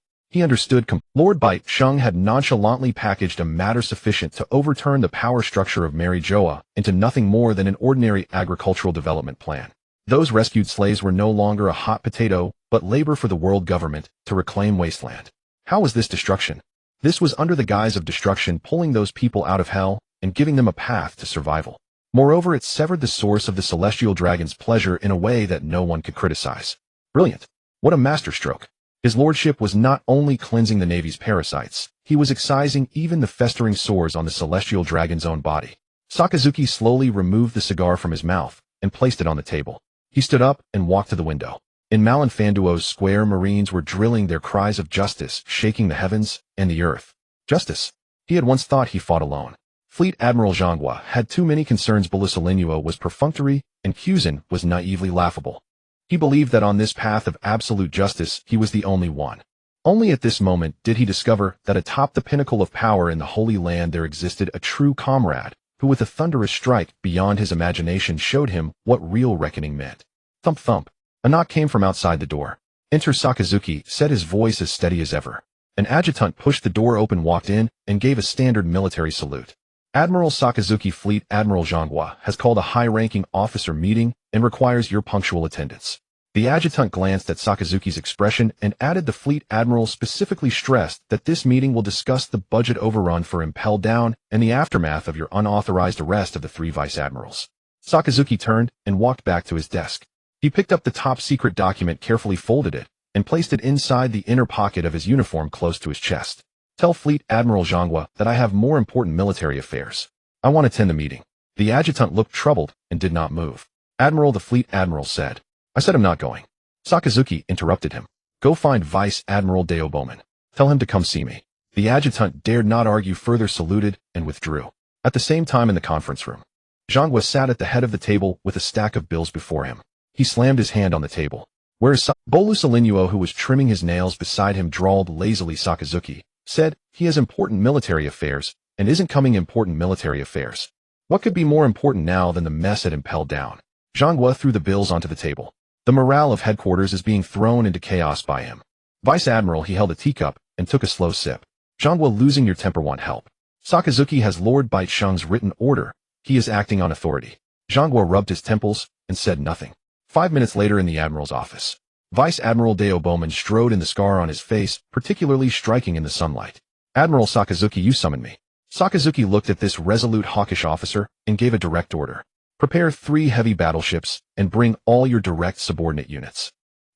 Lord Bai Cheng had nonchalantly packaged a matter sufficient to overturn the power structure of Mary Joa into nothing more than an ordinary agricultural development plan. Those rescued slaves were no longer a hot potato, but labor for the world government to reclaim wasteland. How was this destruction? This was under the guise of destruction, pulling those people out of hell and giving them a path to survival. Moreover, it severed the source of the celestial dragon's pleasure in a way that no one could criticize. Brilliant. What a masterstroke. His lordship was not only cleansing the Navy's parasites, he was excising even the festering sores on the celestial dragon's own body. Sakazuki slowly removed the cigar from his mouth and placed it on the table. He stood up and walked to the window. In Malinfanduo's square, Marines were drilling their cries of justice, shaking the heavens and the earth. Justice. He had once thought he fought alone. Fleet Admiral Zhanghua had too many concerns. Delusional was perfunctory, and Quzin was naively laughable. He believed that on this path of absolute justice, he was the only one. Only at this moment did he discover that atop the pinnacle of power in the Holy Land there existed a true comrade, who with a thunderous strike beyond his imagination showed him what real reckoning meant. Thump thump. A knock came from outside the door. Enter Sakazuki, said, his voice as steady as ever. An adjutant pushed the door open, walked in, and gave a standard military salute. Admiral Sakazuki, Fleet Admiral Zhanghua has called a high-ranking officer meeting and requires your punctual attendance. The adjutant glanced at Sakazuki's expression and added, the Fleet Admiral specifically stressed that this meeting will discuss the budget overrun for Impel Down and the aftermath of your unauthorized arrest of the 3 vice admirals. Sakazuki turned and walked back to his desk. He picked up the top-secret document, carefully folded it, and placed it inside the inner pocket of his uniform close to his chest. Tell Fleet Admiral Zhanghua that I have more important military affairs. I want to attend the meeting. The adjutant looked troubled and did not move. Admiral, the Fleet Admiral said. I said I'm not going. Sakazuki interrupted him. Go find Vice Admiral Deoboman. Tell him to come see me. The adjutant dared not argue further, saluted, and withdrew. At the same time in the conference room, Zhanghua sat at the head of the table with a stack of bills before him. He slammed his hand on the table. Where is Delusional, who was trimming his nails beside him, drawled lazily. Sakazuki said, he has important military affairs, and isn't coming. Important military affairs. What could be more important now than the mess at Impel Down? Zhanghua threw the bills onto the table. The morale of headquarters is being thrown into chaos by him. Vice Admiral, he held a teacup and took a slow sip. Zhanghua, losing your temper, want help. Sakazuki has Lord Bai Cheng's written order. He is acting on authority. Zhanghua rubbed his temples and said nothing. 5 minutes later in the Admiral's office, Vice Admiral Deoboman strode in, the scar on his face particularly striking in the sunlight. Admiral Sakazuki, you summoned me. Sakazuki looked at this resolute, hawkish officer and gave a direct order. Prepare 3 heavy battleships and bring all your direct subordinate units.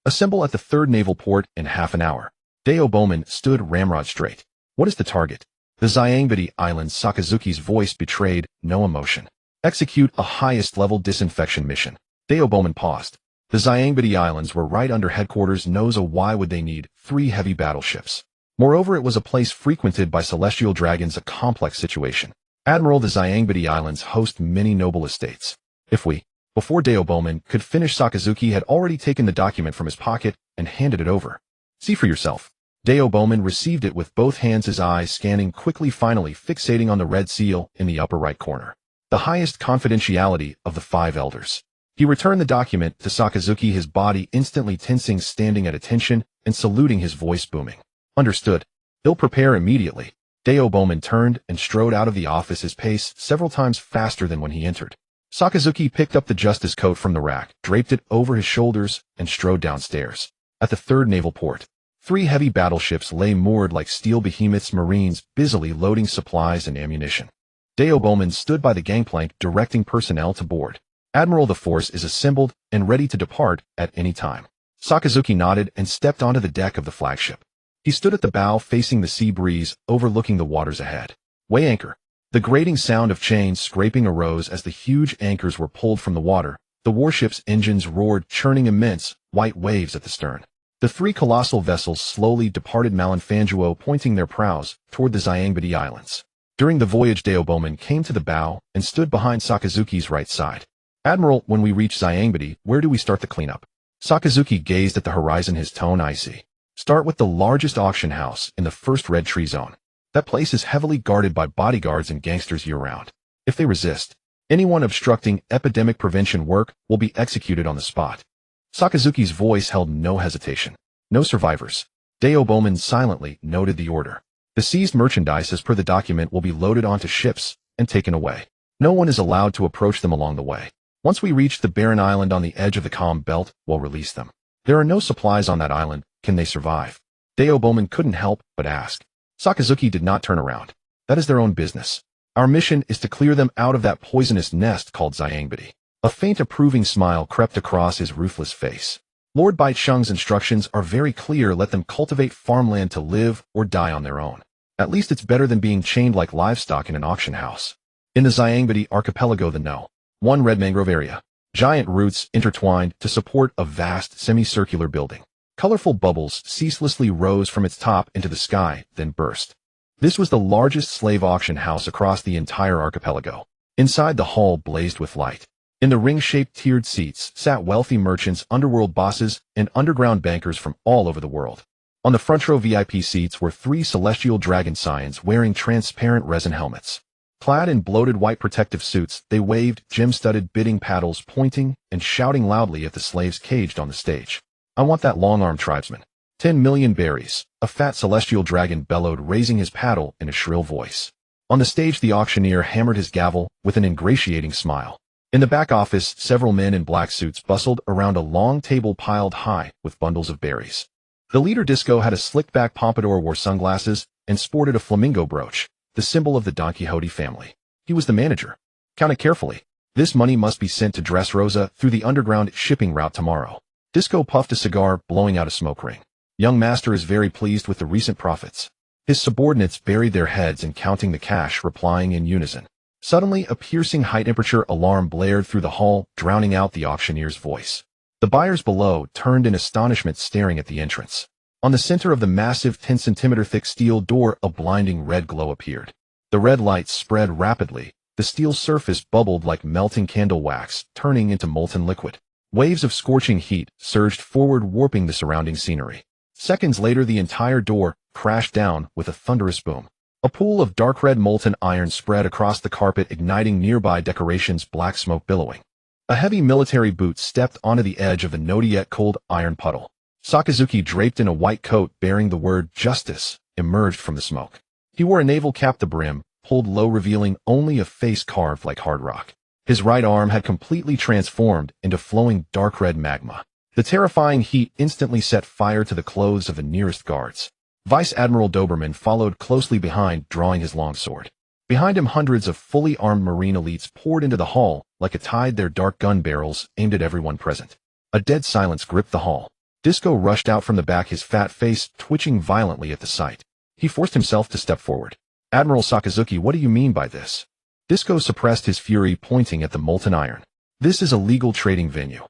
Assemble at the 3rd Naval Port in half an hour. Deoboman stood ramrod straight. What is the target? The Xiangbidi Islands. Sakazuki's voice betrayed no emotion. Execute a highest-level disinfection mission. Deoboman paused. The Xiangbidi Islands were right under headquarters' nose. Why would they need 3 heavy battleships? Moreover, it was a place frequented by celestial dragons, a complex situation. Admiral, the Zyangbitti Islands host many noble estates. Before Daoboman could finish, Sakazuki had already taken the document from his pocket and handed it over. See for yourself. Daoboman received it with both hands, his eyes scanning quickly, finally fixating on the red seal in the upper right corner. The highest confidentiality of the 5 elders. He returned the document to Sakazuki, his body instantly tensing, standing at attention and saluting, his voice booming. Understood. He'll prepare immediately. Daoboman turned and strode out of the office, his pace several times faster than when he entered. Sakazuki picked up the justice coat from the rack, draped it over his shoulders, and strode downstairs. At the 3rd Naval Port, 3 heavy battleships lay moored like steel behemoths, marines busily loading supplies and ammunition. Daoboman stood by the gangplank, directing personnel to board. Admiral, the force is assembled and ready to depart at any time. Sakazuki nodded and stepped onto the deck of the flagship. He stood at the bow, facing the sea breeze, overlooking the waters ahead. Weigh anchor. The grating sound of chains scraping arose as the huge anchors were pulled from the water. The warship's engines roared, churning immense, white waves at the stern. The 3 colossal vessels slowly departed Malinfanjuo, pointing their prows toward the Zyangbitti Islands. During the voyage, Daoboman came to the bow and stood behind Sakazuki's right side. Admiral, when we reach Zyangbitti, where do we start the cleanup? Sakazuki gazed at the horizon, his tone icy. Start with the largest auction house in the 1st Red Tree Zone. That place is heavily guarded by bodyguards and gangsters year-round. If they resist, anyone obstructing epidemic prevention work will be executed on the spot. Sakazuki's voice held no hesitation. No survivors. Daoboman silently noted the order. The seized merchandise, as per the document, will be loaded onto ships and taken away. No one is allowed to approach them along the way. Once we reach the barren island on the edge of the calm belt, we'll release them. There are no supplies on that island. Can they survive? Daoboman couldn't help but ask. Sakazuki did not turn around. That is their own business. Our mission is to clear them out of that poisonous nest called Zyangbitti. A faint approving smile crept across his ruthless face. Lord Baicheng's instructions are very clear. Let them cultivate farmland to live or die on their own. At least it's better than being chained like livestock in an auction house. In the Zyangbitti archipelago, the No. 1 red mangrove area. Giant roots intertwined to support a vast semicircular building. Colorful bubbles ceaselessly rose from its top into the sky, then burst. This was the largest slave auction house across the entire archipelago. Inside, the hall blazed with light. In the ring-shaped tiered seats sat wealthy merchants, underworld bosses, and underground bankers from all over the world. On the front row VIP seats were 3 celestial dragon scions wearing transparent resin helmets. Clad in bloated white protective suits, they waved gem-studded bidding paddles, pointing and shouting loudly at the slaves caged on the stage. I want that long-armed tribesman. 10 million berries, a fat celestial dragon bellowed, raising his paddle in a shrill voice. On the stage, the auctioneer hammered his gavel with an ingratiating smile. In the back office, several men in black suits bustled around a long table piled high with bundles of berries. The leader, Disco, had a slicked-back pompadour, wore sunglasses, and sported a flamingo brooch, the symbol of the Don Quixote family. He was the manager. Count it carefully. This money must be sent to Dressrosa through the underground shipping route tomorrow. Disco puffed a cigar, blowing out a smoke ring. Young Master is very pleased with the recent profits. His subordinates buried their heads in counting the cash, replying in unison. Suddenly, a piercing high-temperature alarm blared through the hall, drowning out the auctioneer's voice. The buyers below turned in astonishment, staring at the entrance. On the center of the massive 10-centimeter thick steel door, a blinding red glow appeared. The red light spread rapidly. The steel surface bubbled like melting candle wax, turning into molten liquid. Waves of scorching heat surged forward, warping the surrounding scenery. Seconds later, the entire door crashed down with a thunderous boom. A pool of dark red molten iron spread across the carpet, igniting nearby decorations, black smoke billowing. A heavy military boot stepped onto the edge of the not yet cold iron puddle. Sakazuki, draped in a white coat bearing the word Justice, emerged from the smoke. He wore a naval cap, the brim pulled low, revealing only a face carved like hard rock. His right arm had completely transformed into flowing dark red magma. The terrifying heat instantly set fire to the clothes of the nearest guards. Vice Admiral Doberman followed closely behind, drawing his long sword. Behind him, hundreds of fully armed Marine elites poured into the hall like a tide, their dark gun barrels aimed at everyone present. A dead silence gripped the hall. Disco rushed out from the back, his fat face twitching violently at the sight. He forced himself to step forward. Admiral Sakazuki, what do you mean by this? Disco suppressed his fury, pointing at the molten iron. This is a legal trading venue.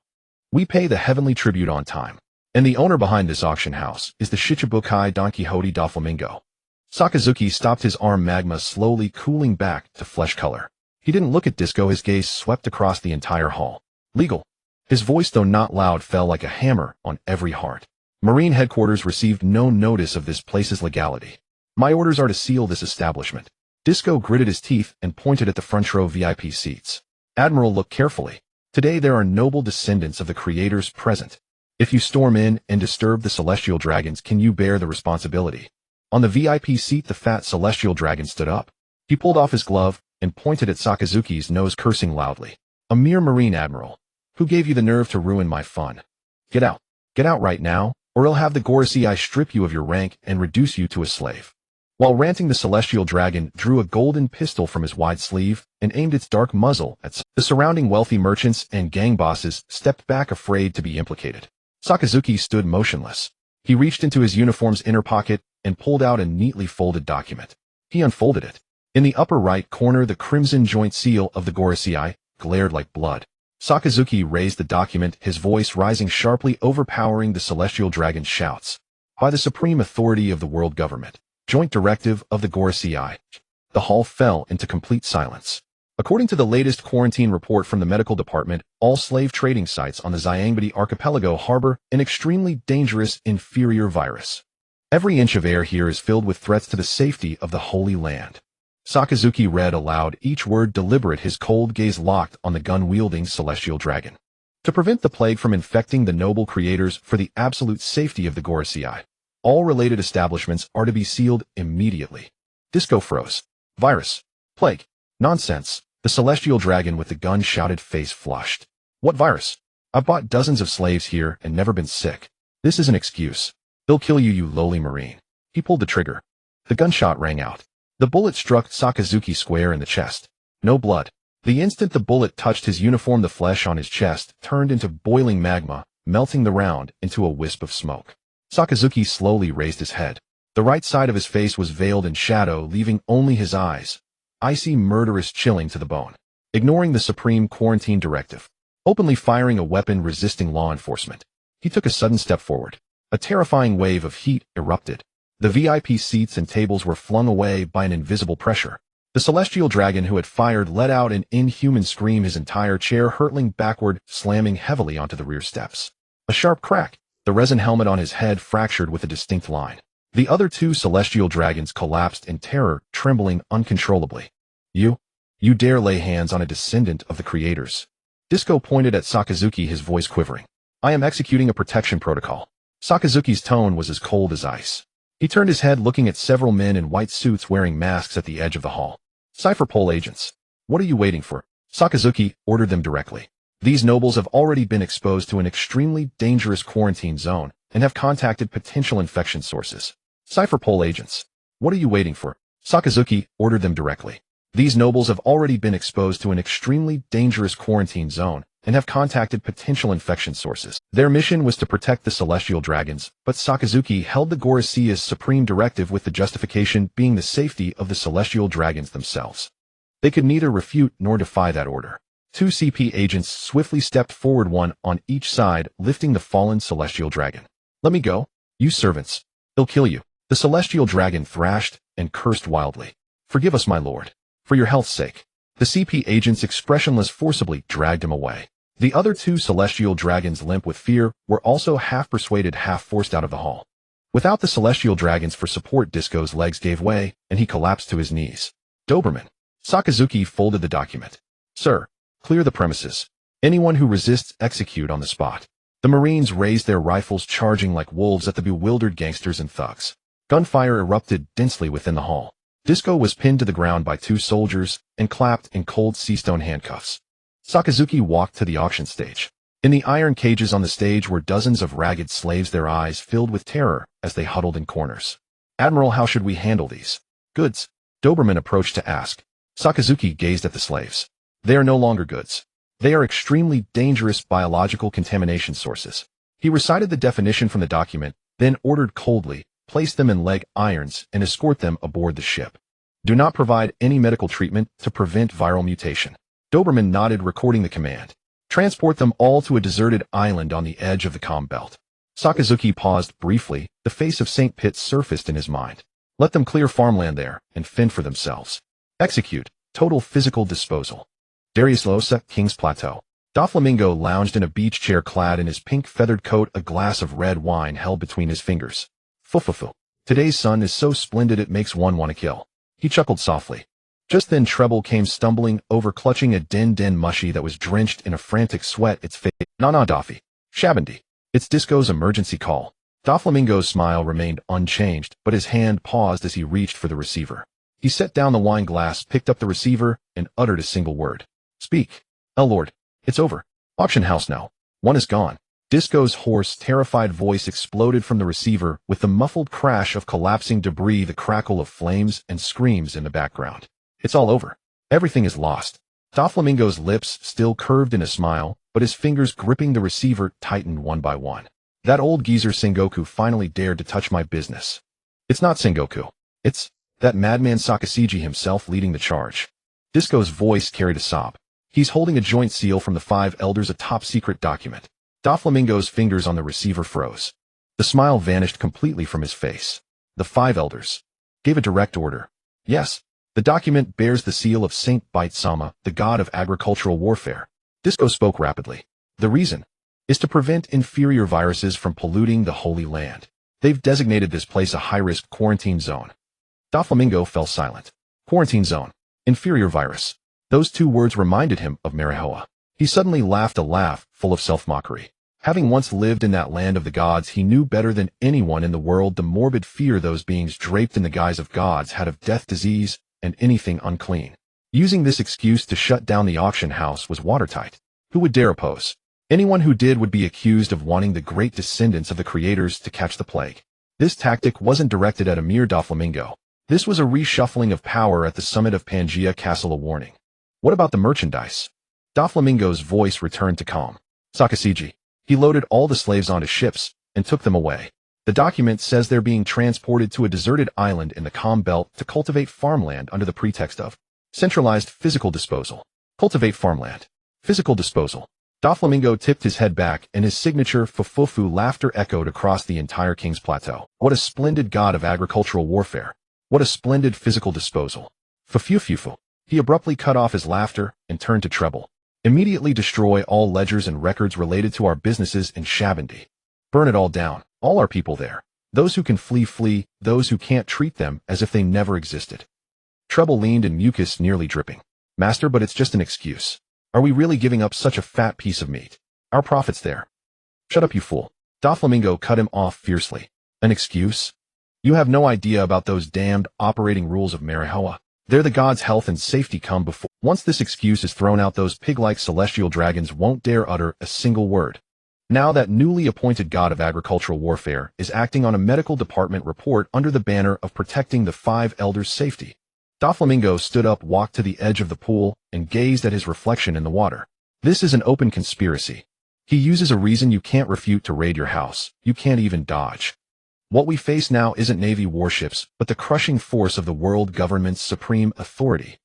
We pay the heavenly tribute on time. And the owner behind this auction house is the Shichibukai Don Quixote da Flamingo. Sakazuki stopped his arm, magma slowly cooling back to flesh color. He didn't look at Disco, his gaze swept across the entire hall. Legal. His voice, though not loud, fell like a hammer on every heart. Marine headquarters received no notice of this place's legality. My orders are to seal this establishment. Disco gritted his teeth and pointed at the front row VIP seats. Admiral, look carefully. Today there are noble descendants of the creators present. If you storm in and disturb the celestial dragons, can you bear the responsibility? On the VIP seat, the fat celestial dragon stood up. He pulled off his glove and pointed at Sakazuki's nose, cursing loudly. A mere Marine Admiral. Who gave you the nerve to ruin my fun? Get out. Get out right now, or I'll have the Gorosei strip you of your rank and reduce you to a slave. While ranting, the celestial dragon drew a golden pistol from his wide sleeve and aimed its dark muzzle at the surrounding wealthy merchants and gang bosses, stepped back afraid to be implicated. Sakazuki stood motionless. He reached into his uniform's inner pocket and pulled out a neatly folded document. He unfolded it. In the upper right corner, the crimson joint seal of the Gorosei glared like blood. Sakazuki raised the document, his voice rising sharply, overpowering the celestial dragon's shouts. By the supreme authority of the world government. Joint directive of the Gorosei. The hall fell into complete silence. According to the latest quarantine report from the medical department, all slave trading sites on the Xiangbidi archipelago harbor an extremely dangerous inferior virus. Every inch of air here is filled with threats to the safety of the Holy Land. Sakazuki read aloud, each word deliberate, his cold gaze locked on the gun-wielding celestial dragon. To prevent the plague from infecting the noble creators, for the absolute safety of the Gorosei, all related establishments are to be sealed immediately. Disco froze. Virus. Plague. Nonsense. The celestial dragon with the gun shouted, face flushed. What virus? I've bought dozens of slaves here and never been sick. This is an excuse. They'll kill you, you lowly Marine. He pulled the trigger. The gunshot rang out. The bullet struck Sakazuki square in the chest. No blood. The instant the bullet touched his uniform, the flesh on his chest turned into boiling magma, melting the round into a wisp of smoke. Sakazuki slowly raised his head. The right side of his face was veiled in shadow, leaving only his eyes, icy, murderous, chilling to the bone. Ignoring the supreme quarantine directive, openly firing a weapon resisting law enforcement, he took a sudden step forward. A terrifying wave of heat erupted. The VIP seats and tables were flung away by an invisible pressure. The celestial dragon who had fired let out an inhuman scream, his entire chair hurtling backward, slamming heavily onto the rear steps. A sharp crack. The resin helmet on his head fractured with a distinct line. The other two celestial dragons collapsed in terror, trembling uncontrollably. You dare lay hands on a descendant of the creators? Disco pointed at Sakazuki, his voice quivering. I am executing a protection protocol. Sakazuki's tone was as cold as ice. He turned his head, looking at several men in white suits wearing masks at the edge of the hall. Cipher Pole agents. What are you waiting for? Sakazuki ordered them directly. These nobles have already been exposed to an extremely dangerous quarantine zone and have contacted potential infection sources. Cipher Pole agents. What are you waiting for? Sakazuki ordered them directly. These nobles have already been exposed to an extremely dangerous quarantine zone and have contacted potential infection sources. Their mission was to protect the celestial dragons, but Sakazuki held the Gorosei's supreme directive, with the justification being the safety of the celestial dragons themselves. They could neither refute nor defy that order. Two CP agents swiftly stepped forward, one on each side, lifting the fallen celestial dragon. Let me go, you servants. They'll kill you. The celestial dragon thrashed and cursed wildly. Forgive us, my lord. For your health's sake. The CP agents, expressionless, forcibly dragged him away. The other two celestial dragons, limp with fear, were also half persuaded, half forced out of the hall. Without the celestial dragons for support, Disco's legs gave way, and he collapsed to his knees. Doberman. Sakazuki folded the document. Sir, clear the premises. Anyone who resists, execute on the spot. The Marines raised their rifles, charging like wolves at the bewildered gangsters and thugs. Gunfire erupted densely within the hall. Disco was pinned to the ground by two soldiers and clapped in cold seastone handcuffs. Sakazuki walked to the auction stage. In the iron cages on the stage were dozens of ragged slaves, their eyes filled with terror as they huddled in corners. Admiral, how should we handle these goods? Doberman approached to ask. Sakazuki gazed at the slaves. They are no longer goods. They are extremely dangerous biological contamination sources. He recited the definition from the document, then ordered coldly, place them in leg irons and escort them aboard the ship. Do not provide any medical treatment to prevent viral mutation. Doberman nodded, recording the command. Transport them all to a deserted island on the edge of the comm belt. Sakazuki paused briefly. The face of St. Pitt surfaced in his mind. Let them clear farmland there and fend for themselves. Execute. Total physical disposal. Darius Losa, King's Plateau. Doflamingo lounged in a beach chair clad in his pink feathered coat, a glass of red wine held between his fingers. Fufufu. Today's sun is so splendid it makes one want to kill. He chuckled softly. Just then Treble came stumbling over, clutching a den mushy that was drenched in a frantic sweat. Its face. Nah, Doffy. Shabandi. It's Disco's emergency call. Doflamingo's smile remained unchanged, but his hand paused as he reached for the receiver. He set down the wine glass, picked up the receiver, and uttered a single word. Speak. Lord. It's over. Auction house now. One is gone. Disco's hoarse, terrified voice exploded from the receiver with the muffled crash of collapsing debris, the crackle of flames, and screams in the background. It's all over. Everything is lost. Doflamingo's lips still curved in a smile, but his fingers gripping the receiver tightened one by one. That old geezer Sengoku finally dared to touch my business. It's not Sengoku. It's that madman Sakaseiji himself leading the charge. Disco's voice carried a sob. He's holding a joint seal from the 5 elders, a top-secret document. Doflamingo's fingers on the receiver froze. The smile vanished completely from his face. The 5 elders gave a direct order. Yes, the document bears the seal of Saint Bite-sama, the god of agricultural warfare. Disco spoke rapidly. The reason is to prevent inferior viruses from polluting the Holy Land. They've designated this place a high-risk quarantine zone. Doflamingo fell silent. Quarantine zone. Inferior virus. Those 2 words reminded him of Marihoa. He suddenly laughed a laugh full of self-mockery. Having once lived in that land of the gods, he knew better than anyone in the world the morbid fear those beings draped in the guise of gods had of death, disease, and anything unclean. Using this excuse to shut down the auction house was watertight. Who would dare oppose? Anyone who did would be accused of wanting the great descendants of the creators to catch the plague. This tactic wasn't directed at a mere Doflamingo. This was a reshuffling of power at the summit of Pangaea Castle. A warning. What about the merchandise? Doflamingo's voice returned to calm. Sakaseiji. He loaded all the slaves onto ships and took them away. The document says they're being transported to a deserted island in the Calm Belt to cultivate farmland under the pretext of centralized physical disposal. Cultivate farmland. Physical disposal. Doflamingo tipped his head back, and his signature fufufu laughter echoed across the entire King's Plateau. What a splendid god of agricultural warfare. What a splendid physical disposal. Fufufufu. He abruptly cut off his laughter and turned to Treble. Immediately destroy all ledgers and records related to our businesses in Shabandi. Burn it all down. All our people there. Those who can flee, flee. Those who can't, treat them as if they never existed. Treble leaned in mucus nearly dripping. Master, but it's just an excuse. Are we really giving up such a fat piece of meat? Our profit's there. Shut up, you fool. Doflamingo cut him off fiercely. An excuse? You have no idea about those damned operating rules of Marihoa. They're the gods' health and safety come before. Once this excuse is thrown out, those pig-like celestial dragons won't dare utter a single word. Now that newly appointed god of agricultural warfare is acting on a medical department report under the banner of protecting the 5 elders' safety. Doflamingo stood up, walked to the edge of the pool, and gazed at his reflection in the water. This is an open conspiracy. He uses a reason you can't refute to raid your house. You can't even dodge. What we face now isn't Navy warships, but the crushing force of the world government's supreme authority.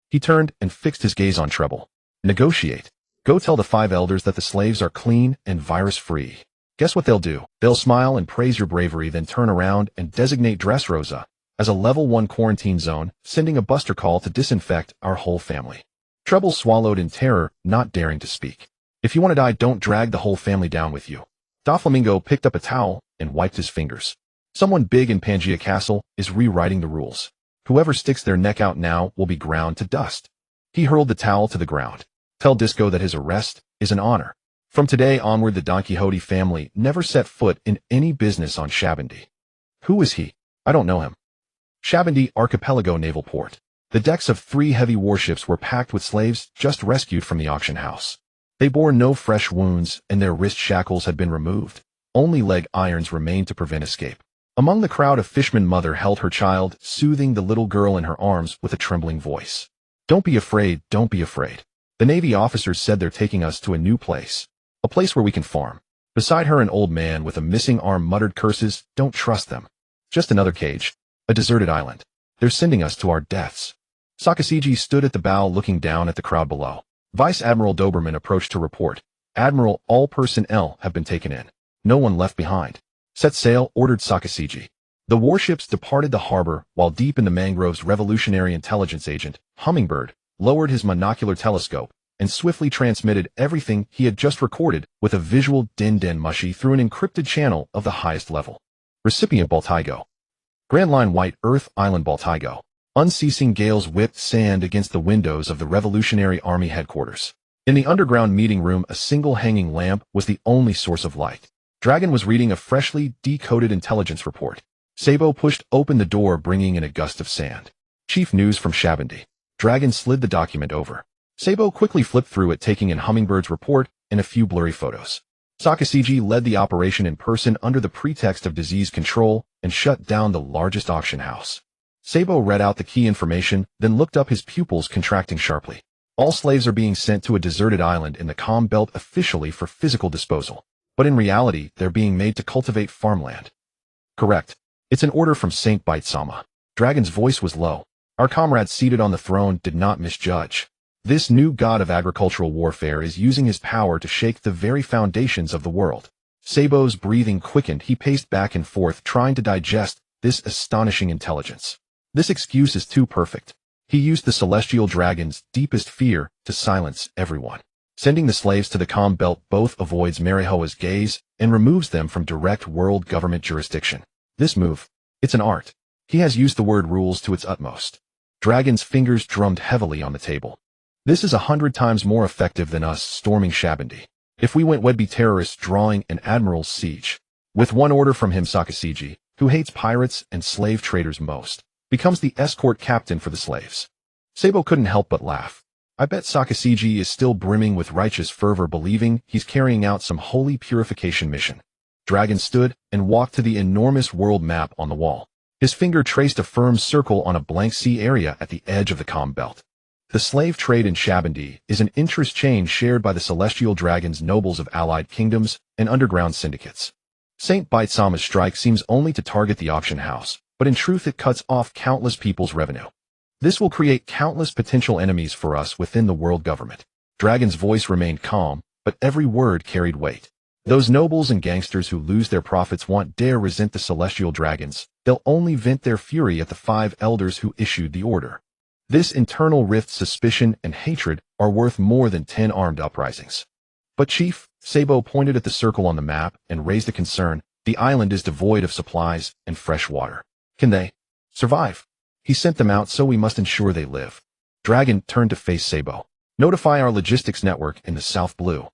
He turned and fixed his gaze on Treble. Negotiate. Go tell the 5 elders that the slaves are clean and virus-free. Guess what they'll do? They'll smile and praise your bravery, then turn around and designate Dressrosa as a level 1 quarantine zone, sending a buster call to disinfect our whole family. Treble swallowed in terror, not daring to speak. If you want to die, don't drag the whole family down with you. Doflamingo picked up a towel and wiped his fingers. Someone big in Pangaea Castle is rewriting the rules. Whoever sticks their neck out now will be ground to dust. He hurled the towel to the ground. Tell Disco that his arrest is an honor. From today onward, the Don Quixote family never set foot in any business on Shabandi. Who is he? I don't know him. Shabandi Archipelago Naval Port. The decks of 3 heavy warships were packed with slaves just rescued from the auction house. They bore no fresh wounds, and their wrist shackles had been removed. Only leg irons remained to prevent escape. Among the crowd, a fisherman mother held her child, soothing the little girl in her arms with a trembling voice. Don't be afraid, don't be afraid. The Navy officers said they're taking us to a new place. A place where we can farm. Beside her, an old man with a missing arm muttered curses. Don't trust them. Just another cage. A deserted island. They're sending us to our deaths. Sakaseiji stood at the bow looking down at the crowd below. Vice Admiral Doberman approached to report. Admiral, all personnel have been taken in. No one left behind. Set sail, ordered Sakaseiji. The warships departed the harbor while deep in the mangroves revolutionary intelligence agent, Hummingbird, lowered his monocular telescope and swiftly transmitted everything he had just recorded with a visual din-din mushy through an encrypted channel of the highest level. Recipient Baltigo. Grand Line White Earth Island Baltigo. Unceasing gales whipped sand against the windows of the Revolutionary Army headquarters. In the underground meeting room, a single hanging lamp was the only source of light. Dragon was reading a freshly decoded intelligence report. Sabo pushed open the door, bringing in a gust of sand. Chief news from Shabandi. Dragon slid the document over. Sabo quickly flipped through it, taking in Hummingbird's report and a few blurry photos. Sakasiji led the operation in person under the pretext of disease control and shut down the largest auction house. Sabo read out the key information, then looked up, his pupils contracting sharply. All slaves are being sent to a deserted island in the Calm Belt officially for physical disposal. But in reality, they're being made to cultivate farmland. Correct. It's an order from Saint Bite-sama. Dragon's voice was low. Our comrade seated on the throne did not misjudge. This new god of agricultural warfare is using his power to shake the very foundations of the world. Sabo's breathing quickened. He paced back and forth, trying to digest this astonishing intelligence. This excuse is too perfect. He used the celestial dragon's deepest fear to silence everyone. Sending the slaves to the Calm Belt both avoids Marihoa's gaze and removes them from direct world government jurisdiction. This move, it's an art. He has used the word rules to its utmost. Dragon's fingers drummed heavily on the table. This is 100 times more effective than us storming Shabandi. If we went, we'd be terrorists drawing an admiral's siege. With one order from him, Sakasiji, who hates pirates and slave traders most, becomes the escort captain for the slaves. Sabo couldn't help but laugh. I bet Sakasiji is still brimming with righteous fervor, believing he's carrying out some holy purification mission. Dragon stood and walked to the enormous world map on the wall. His finger traced a firm circle on a blank sea area at the edge of the Calm Belt. The slave trade in Shabandi is an interest chain shared by the celestial dragon's nobles of allied kingdoms and underground syndicates. Saint Bite-sama's strike seems only to target the auction house, but in truth it cuts off countless people's revenue. This will create countless potential enemies for us within the world government. Dragon's voice remained calm, but every word carried weight. Those nobles and gangsters who lose their profits won't dare resent the celestial dragons. They'll only vent their fury at the 5 elders who issued the order. This internal rift, suspicion, and hatred are worth more than 10 armed uprisings. But Chief, Sabo pointed at the circle on the map and raised a concern. The island is devoid of supplies and fresh water. Can they survive? He sent them out, so we must ensure they live. Dragon turned to face Sabo. Notify our logistics network in the South Blue.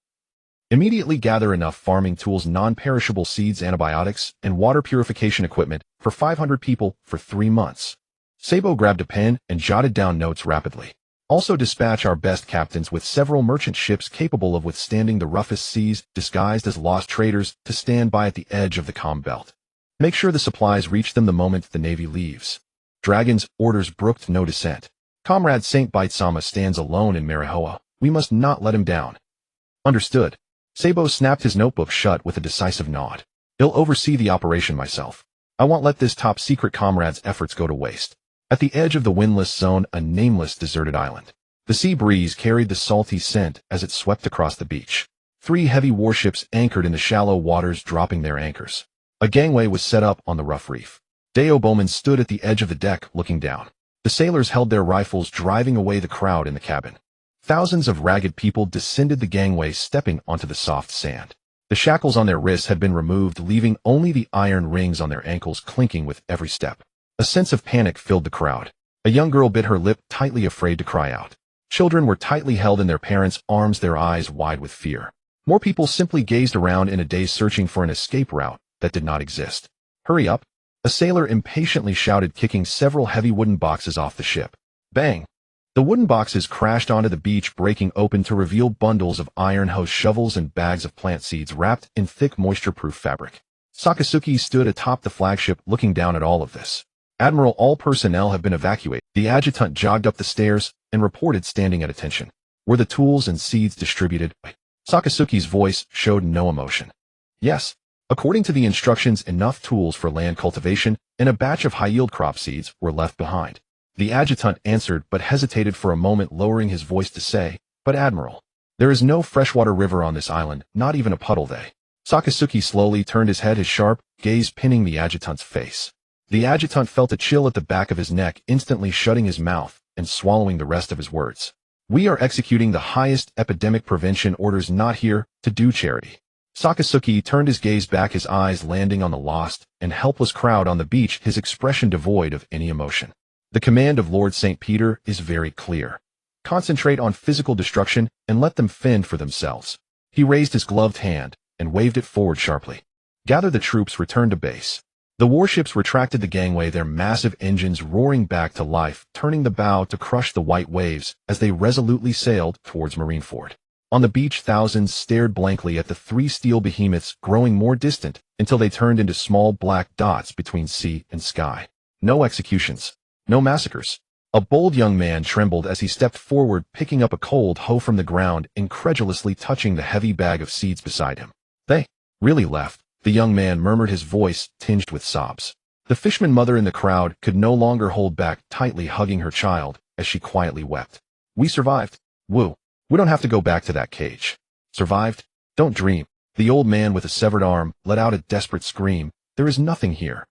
Immediately gather enough farming tools, non-perishable seeds, antibiotics, and water purification equipment for 500 people for 3 months. Sabo grabbed a pen and jotted down notes rapidly. Also dispatch our best captains with several merchant ships capable of withstanding the roughest seas, disguised as lost traders, to stand by at the edge of the Calm Belt. Make sure the supplies reach them the moment the Navy leaves. Dragon's orders brooked no dissent. Comrade Saint Bite-sama stands alone in Marihoa. We must not let him down. Understood. Sabo snapped his notebook shut with a decisive nod. I'll oversee the operation myself. I won't let this top-secret comrade's efforts go to waste. At the edge of the windless zone, a nameless deserted island. The sea breeze carried the salty scent as it swept across the beach. 3 heavy warships anchored in the shallow waters, dropping their anchors. A gangway was set up on the rough reef. Deo Bowman stood at the edge of the deck, looking down. The sailors held their rifles, driving away the crowd in the cabin. Thousands of ragged people descended the gangway, stepping onto the soft sand. The shackles on their wrists had been removed, leaving only the iron rings on their ankles clinking with every step. A sense of panic filled the crowd. A young girl bit her lip, tightly afraid to cry out. Children were tightly held in their parents' arms, their eyes wide with fear. More people simply gazed around in a daze, searching for an escape route that did not exist. Hurry up! A sailor impatiently shouted, kicking several heavy wooden boxes off the ship. Bang! The wooden boxes crashed onto the beach, breaking open to reveal bundles of iron hose, shovels, and bags of plant seeds wrapped in thick, moisture-proof fabric. Sakasuki stood atop the flagship, looking down at all of this. Admiral, all personnel have been evacuated. The adjutant jogged up the stairs and reported, standing at attention. Were the tools and seeds distributed? Sakasuki's voice showed no emotion. Yes. According to the instructions, enough tools for land cultivation and a batch of high-yield crop seeds were left behind. The adjutant answered, but hesitated for a moment, lowering his voice to say, But Admiral, there is no freshwater river on this island, not even a puddle. Sakasuki slowly turned his head, his sharp gaze pinning the adjutant's face. The adjutant felt a chill at the back of his neck, instantly shutting his mouth and swallowing the rest of his words. We are executing the highest epidemic prevention orders, not here to do charity. Sakasuke turned his gaze back, his eyes landing on the lost and helpless crowd on the beach, his expression devoid of any emotion. The command of Lord St. Peter is very clear. Concentrate on physical destruction and let them fend for themselves. He raised his gloved hand and waved it forward sharply. Gather the troops, return to base. The warships retracted the gangway, their massive engines roaring back to life, turning the bow to crush the white waves as they resolutely sailed towards Marineford. On the beach, thousands stared blankly at the three steel behemoths, growing more distant until they turned into small black dots between sea and sky. No executions. No massacres. A bold young man trembled as he stepped forward, picking up a cold hoe from the ground, incredulously touching the heavy bag of seeds beside him. They really left, the young man murmured, his voice tinged with sobs. The fisherman mother in the crowd could no longer hold back, tightly hugging her child as she quietly wept. We survived. Woo. We don't have to go back to that cage. Survived? Don't dream. The old man with a severed arm let out a desperate scream. There is nothing here.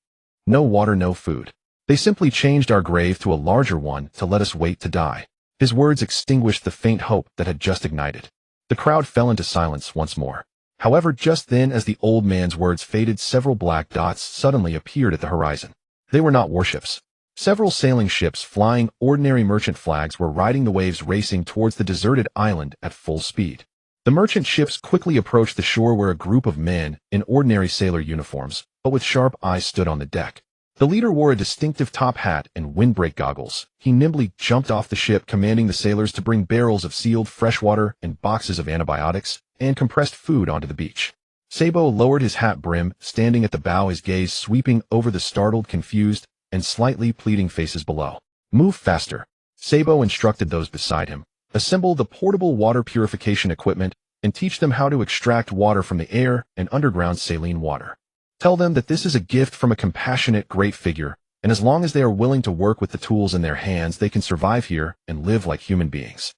No water, no food. They simply changed our grave to a larger one to let us wait to die. His words extinguished the faint hope that had just ignited. The crowd fell into silence once more. However, just then, as the old man's words faded, several black dots suddenly appeared at the horizon. They were not warships. Several sailing ships flying ordinary merchant flags were riding the waves, racing towards the deserted island at full speed. The merchant ships quickly approached the shore, where a group of men in ordinary sailor uniforms, but with sharp eyes, stood on the deck. The leader wore a distinctive top hat and windbreak goggles. He nimbly jumped off the ship, commanding the sailors to bring barrels of sealed freshwater and boxes of antibiotics and compressed food onto the beach. Sabo lowered his hat brim, standing at the bow, his gaze sweeping over the startled, confused, and slightly pleading faces below. Move faster. Sabo instructed those beside him. Assemble the portable water purification equipment and teach them how to extract water from the air and underground saline water. Tell them that this is a gift from a compassionate great figure, and as long as they are willing to work with the tools in their hands, they can survive here and live like human beings.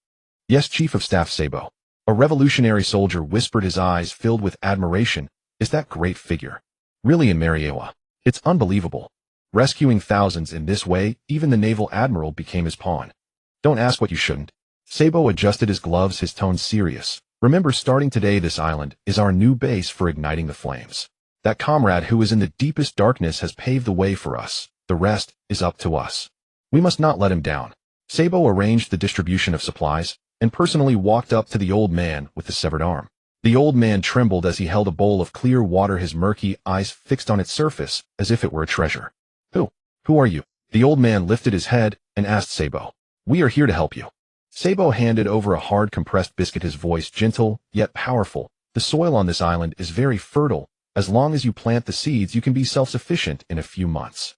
Yes, Chief of Staff Sabo. A revolutionary soldier whispered, his eyes filled with admiration. Is that great figure really in Mariewa? It's unbelievable. Rescuing thousands in this way, even the naval admiral became his pawn. Don't ask what you shouldn't. Sabo adjusted his gloves, his tone serious. Remember, starting today, this island is our new base for igniting the flames. That comrade who is in the deepest darkness has paved the way for us. The rest is up to us. We must not let him down. Sabo arranged the distribution of supplies and personally walked up to the old man with the severed arm. The old man trembled as he held a bowl of clear water, his murky eyes fixed on its surface as if it were a treasure. Who are you? The old man lifted his head and asked Sabo. We are here to help you. Sabo handed over a hard compressed biscuit, his voice gentle yet powerful. The soil on this island is very fertile. As long as you plant the seeds, you can be self-sufficient in a few months.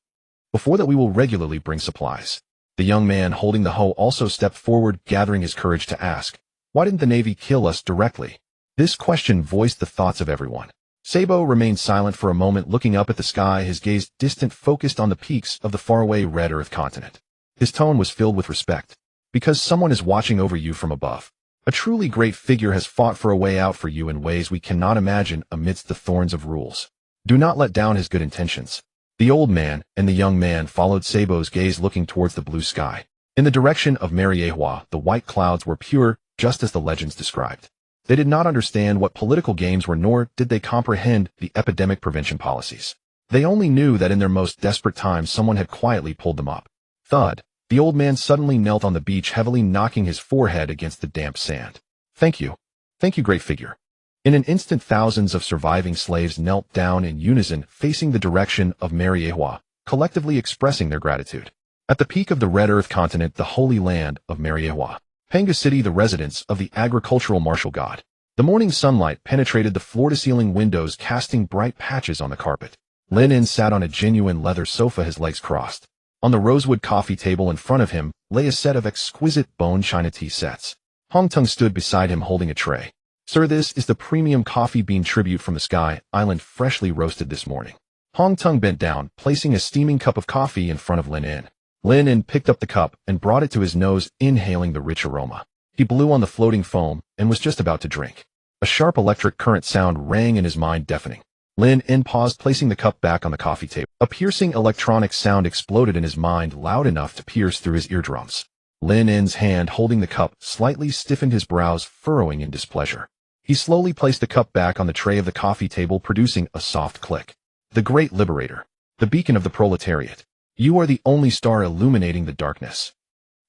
Before that, we will regularly bring supplies. The young man holding the hoe also stepped forward, gathering his courage to ask, why didn't the Navy kill us directly? This question voiced the thoughts of everyone. Sabo remained silent for a moment, looking up at the sky, his gaze distant, focused on the peaks of the faraway red Earth continent. His tone was filled with respect. Because someone is watching over you from above. A truly great figure has fought for a way out for you in ways we cannot imagine amidst the thorns of rules. Do not let down his good intentions. The old man and the young man followed Sabo's gaze, looking towards the blue sky. In the direction of Mariewa, the white clouds were pure, just as the legends described. They did not understand what political games were, nor did they comprehend the epidemic prevention policies. They only knew that in their most desperate times someone had quietly pulled them up. Thud. The old man suddenly knelt on the beach, heavily knocking his forehead against the damp sand. Thank you. Thank you, great figure. In an instant, thousands of surviving slaves knelt down in unison, facing the direction of Mariewa, collectively expressing their gratitude. At the peak of the Red Earth continent, the holy land of Mariewa, Panga City, the residence of the agricultural martial god. The morning sunlight penetrated the floor-to-ceiling windows, casting bright patches on the carpet. Lin In sat on a genuine leather sofa, his legs crossed. On the rosewood coffee table in front of him lay a set of exquisite bone china tea sets. Hong Tung stood beside him holding a tray. Sir, this is the premium coffee bean tribute from the Sky Island, freshly roasted this morning. Hong Tung bent down, placing a steaming cup of coffee in front of Lin In. Lin In picked up the cup and brought it to his nose, inhaling the rich aroma. He blew on the floating foam and was just about to drink. A sharp electric current sound rang in his mind, deafening. Lin En paused, placing the cup back on the coffee table. A piercing electronic sound exploded in his mind, loud enough to pierce through his eardrums. Lin En's hand holding the cup slightly stiffened, his brows furrowing in displeasure. He slowly placed the cup back on the tray of the coffee table, producing a soft click. The Great Liberator. The beacon of the proletariat. You are the only star illuminating the darkness.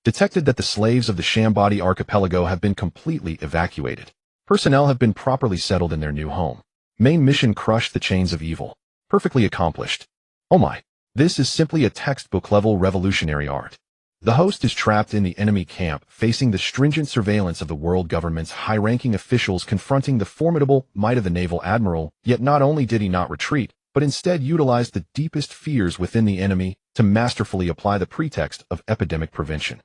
Detected that the slaves of the Shambadi archipelago have been completely evacuated. Personnel have been properly settled in their new home. Main mission: crush the chains of evil. Perfectly accomplished. Oh my. This is simply a textbook-level revolutionary art. The host is trapped in the enemy camp, facing the stringent surveillance of the world government's high-ranking officials, confronting the formidable might of the naval admiral, yet not only did he not retreat, but instead utilized the deepest fears within the enemy to masterfully apply the pretext of epidemic prevention.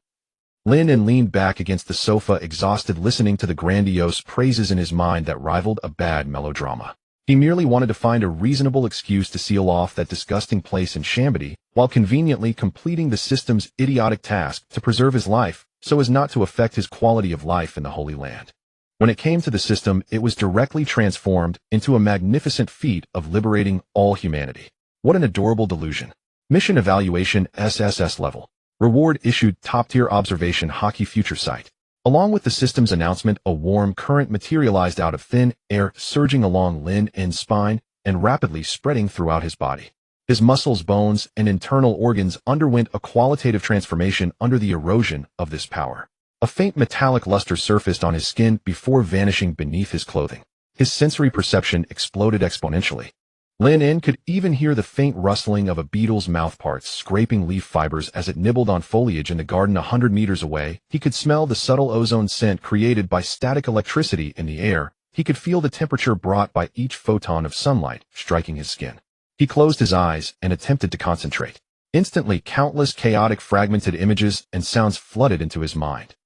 Lin En leaned back against the sofa, exhausted, listening to the grandiose praises in his mind that rivaled a bad melodrama. He merely wanted to find a reasonable excuse to seal off that disgusting place in Shambadi, while conveniently completing the system's idiotic task to preserve his life, so as not to affect his quality of life in the Holy Land. When it came to the system, it was directly transformed into a magnificent feat of liberating all humanity. What an adorable delusion. Mission evaluation SSS level. Reward issued: top-tier observation Haki future sight. Along with the system's announcement, a warm current materialized out of thin air, surging along Lin En's spine and rapidly spreading throughout his body. His muscles, bones, and internal organs underwent a qualitative transformation under the erosion of this power. A faint metallic luster surfaced on his skin before vanishing beneath his clothing. His sensory perception exploded exponentially. Lin En could even hear the faint rustling of a beetle's mouthparts scraping leaf fibers as it nibbled on foliage in the garden 100 meters away. He could smell the subtle ozone scent created by static electricity in the air. He could feel the temperature brought by each photon of sunlight striking his skin. He closed his eyes and attempted to concentrate. Instantly, countless chaotic fragmented images and sounds flooded into his mind.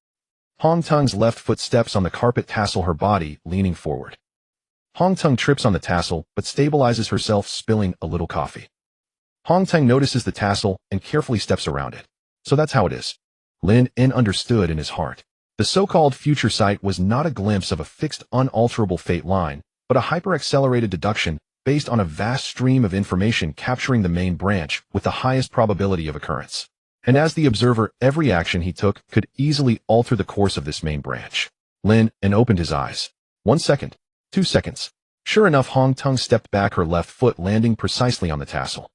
Hong Tung's left foot steps on the carpet, tassel her body, leaning forward. Hong Tung trips on the tassel, but stabilizes herself, spilling a little coffee. Hong Tung notices the tassel and carefully steps around it. So that's how it is. Lin En understood in his heart. The so-called future sight was not a glimpse of a fixed, unalterable fate line, but a hyper-accelerated deduction based on a vast stream of information capturing the main branch with the highest probability of occurrence. And as the observer, every action he took could easily alter the course of this main branch. Lin En opened his eyes. 1 second. 2 seconds. Sure enough, Hong Tung stepped back, her left foot landing precisely on the tassel.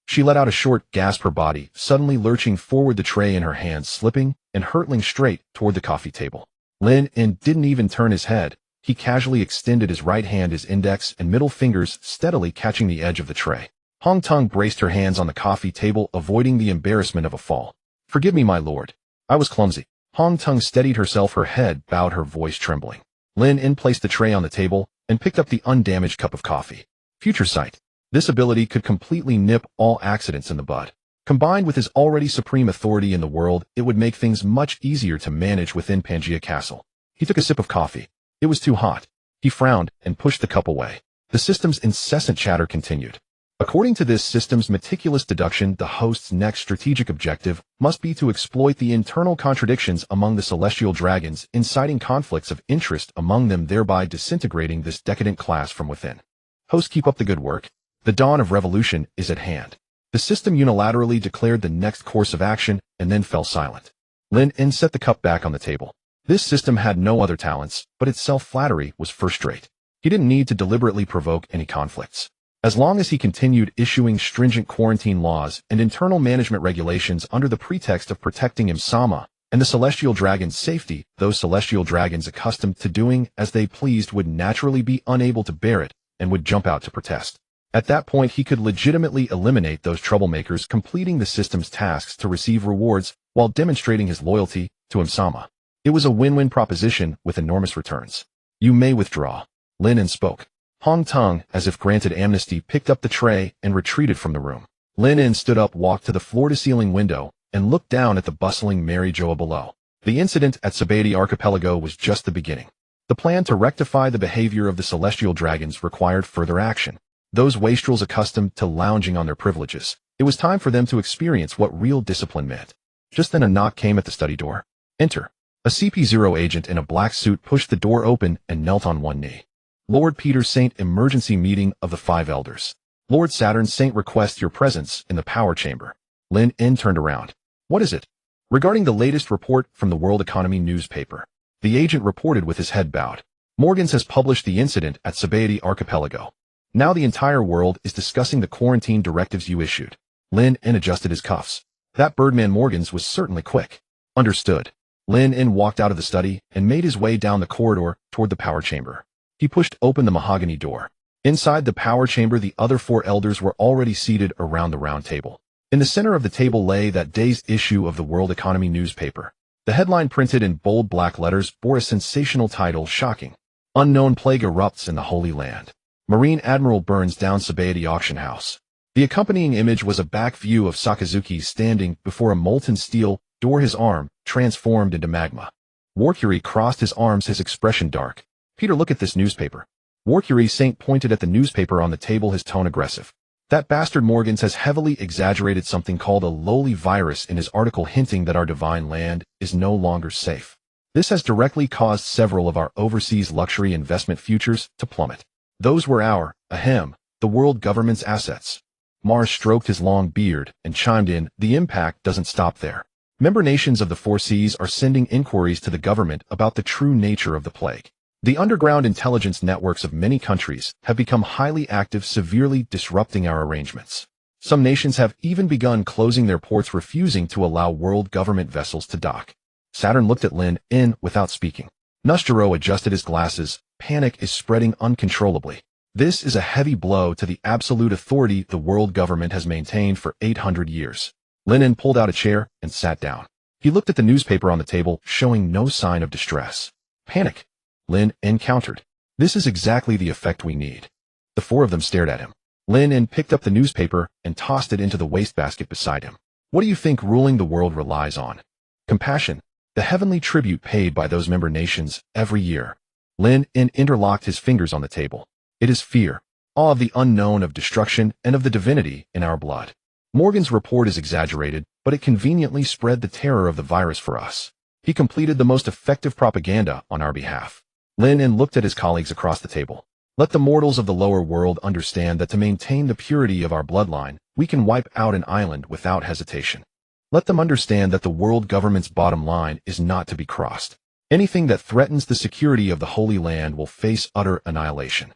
She let out a short gasp, her body suddenly lurching forward, the tray in her hands slipping and hurtling straight toward the coffee table. Lin En didn't even turn his head. He casually extended his right hand, his index and middle fingers steadily catching the edge of the tray. Hong Tung braced her hands on the coffee table, avoiding the embarrassment of a fall. Forgive me, my lord. I was clumsy. Hong Tung steadied herself, her head bowed, her voice trembling. Lin En placed the tray on the table and picked up the undamaged cup of coffee. Future sight. This ability could completely nip all accidents in the bud. Combined with his already supreme authority in the world, it would make things much easier to manage within Pangaea Castle. He took a sip of coffee. It was too hot. He frowned and pushed the cup away. The system's incessant chatter continued. According to this system's meticulous deduction, the host's next strategic objective must be to exploit the internal contradictions among the celestial dragons, inciting conflicts of interest among them, thereby disintegrating this decadent class from within. Host, keep up the good work. The dawn of revolution is at hand. The system unilaterally declared the next course of action and then fell silent. Lin En set the cup back on the table. This system had no other talents, but its self-flattery was first-rate. He didn't need to deliberately provoke any conflicts. As long as he continued issuing stringent quarantine laws and internal management regulations under the pretext of protecting Imsama and the celestial dragon's safety, those celestial dragons accustomed to doing as they pleased would naturally be unable to bear it and would jump out to protest. At that point, he could legitimately eliminate those troublemakers, completing the system's tasks to receive rewards while demonstrating his loyalty to Imsama. It was a win-win proposition with enormous returns. You may withdraw. Lin En spoke. Hong Tung, as if granted amnesty, picked up the tray and retreated from the room. Lin En stood up, walked to the floor-to-ceiling window, and looked down at the bustling Marijoa below. The incident at Sabadi Archipelago was just the beginning. The plan to rectify the behavior of the celestial dragons required further action. Those wastrels accustomed to lounging on their privileges. It was time for them to experience what real discipline meant. Just then a knock came at the study door. Enter. A CP0 agent in a black suit pushed the door open and knelt on one knee. Lord Peter Saint Emergency Meeting of the Five Elders. Lord Saturn Saint requests your presence in the power chamber. Lin En turned around. What is it? Regarding the latest report from the World Economy newspaper. The agent reported with his head bowed. Morgans has published the incident at Sabaody Archipelago. Now the entire world is discussing the quarantine directives you issued. Lin En adjusted his cuffs. That Birdman Morgans was certainly quick. Understood. Lin En walked out of the study and made his way down the corridor toward the power chamber. He pushed open the mahogany door. Inside the power chamber, the other four elders were already seated around the round table. In the center of the table lay that day's issue of the World Economy newspaper. The headline, printed in bold black letters, bore a sensational title: shocking. Unknown plague erupts in the Holy Land. Marine Admiral burns down Sabaody auction house. The accompanying image was a back view of Sakazuki standing before a molten steel door, his arm transformed into magma. Warcury crossed his arms, his expression dark. Peter, look at this newspaper. Warcury Saint pointed at the newspaper on the table, his tone aggressive. That bastard Morgans has heavily exaggerated something called a lowly virus in his article, hinting that our divine land is no longer safe. This has directly caused several of our overseas luxury investment futures to plummet. Those were the world government's assets. Mars stroked his long beard and chimed in, the impact doesn't stop there. Member nations of the Four Seas are sending inquiries to the government about the true nature of the plague. The underground intelligence networks of many countries have become highly active, severely disrupting our arrangements. Some nations have even begun closing their ports, refusing to allow world government vessels to dock. Saturn looked at Lin En without speaking. Nustero adjusted his glasses. Panic is spreading uncontrollably. This is a heavy blow to the absolute authority the world government has maintained for 800 years. Lin En pulled out a chair and sat down. He looked at the newspaper on the table, showing no sign of distress. Panic, Lin En countered. This is exactly the effect we need. The four of them stared at him. Lin En picked up the newspaper and tossed it into the wastebasket beside him. What do you think ruling the world relies on? Compassion, the heavenly tribute paid by those member nations every year. Lin En interlocked his fingers on the table. It is fear, awe of the unknown, of destruction, and of the divinity in our blood. Morgan's report is exaggerated, but it conveniently spread the terror of the virus for us. He completed the most effective propaganda on our behalf. Lin En looked at his colleagues across the table. Let the mortals of the lower world understand that to maintain the purity of our bloodline, we can wipe out an island without hesitation. Let them understand that the world government's bottom line is not to be crossed. Anything that threatens the security of the Holy Land will face utter annihilation.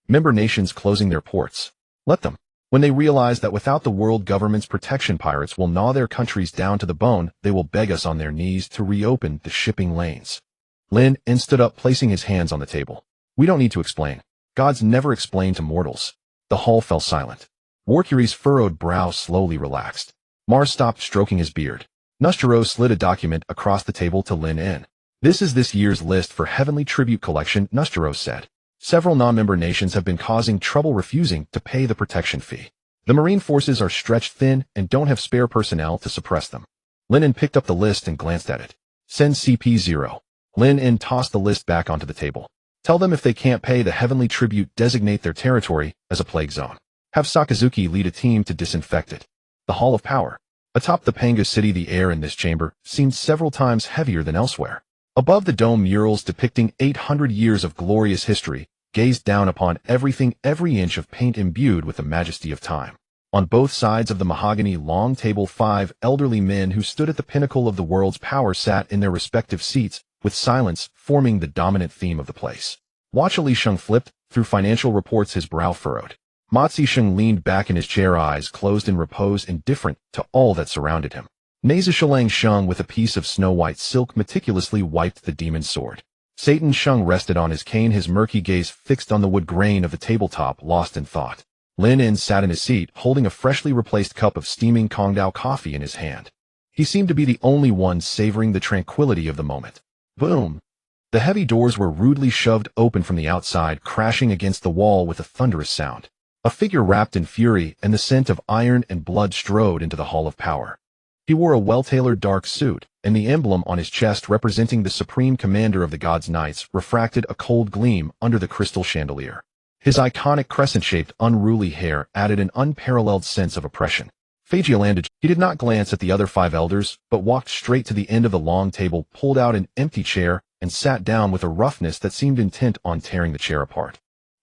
Member nations closing their ports. Let them. When they realize that without the world government's protection, pirates will gnaw their countries down to the bone, they will beg us on their knees to reopen the shipping lanes. Lin En stood up, placing his hands on the table. We don't need to explain. Gods never explain to mortals. The hall fell silent. Warcury's furrowed brow slowly relaxed. Mars stopped stroking his beard. Nustero slid a document across the table to Lin En. This is this year's list for Heavenly Tribute Collection, Nustero said. Several non-member nations have been causing trouble refusing to pay the protection fee. The marine forces are stretched thin and don't have spare personnel to suppress them. Lin En picked up the list and glanced at it. Send CP0. Lin En tossed the list back onto the table. Tell them if they can't pay the heavenly tribute, designate their territory as a plague zone. Have Sakazuki lead a team to disinfect it. The Hall of Power. Atop the Panga City, the air in this chamber seemed several times heavier than elsewhere. Above the dome, murals depicting 800 years of glorious history gazed down upon everything, every inch of paint imbued with the majesty of time. On both sides of the mahogany long table, 5 elderly men who stood at the pinnacle of the world's power sat in their respective seats, with silence forming the dominant theme of the place. Watchily Sheng flipped through financial reports, his brow furrowed. Matsi Sheng leaned back in his chair, eyes closed in repose, indifferent to all that surrounded him. Naza Sheng, with a piece of snow-white silk, meticulously wiped the demon's sword. Satan Sheng rested on his cane, his murky gaze fixed on the wood grain of the tabletop, lost in thought. Lin En sat in his seat, holding a freshly replaced cup of steaming Kongdao coffee in his hand. He seemed to be the only one savoring the tranquility of the moment. Boom! The heavy doors were rudely shoved open from the outside, crashing against the wall with a thunderous sound. A figure wrapped in fury and the scent of iron and blood strode into the Hall of Power. He wore a well-tailored dark suit, and the emblem on his chest representing the supreme commander of the gods' knights refracted a cold gleam under the crystal chandelier. His iconic crescent-shaped, unruly hair added an unparalleled sense of oppression. Fagialandage, he did not glance at the other 5 elders, but walked straight to the end of the long table, pulled out an empty chair, and sat down with a roughness that seemed intent on tearing the chair apart.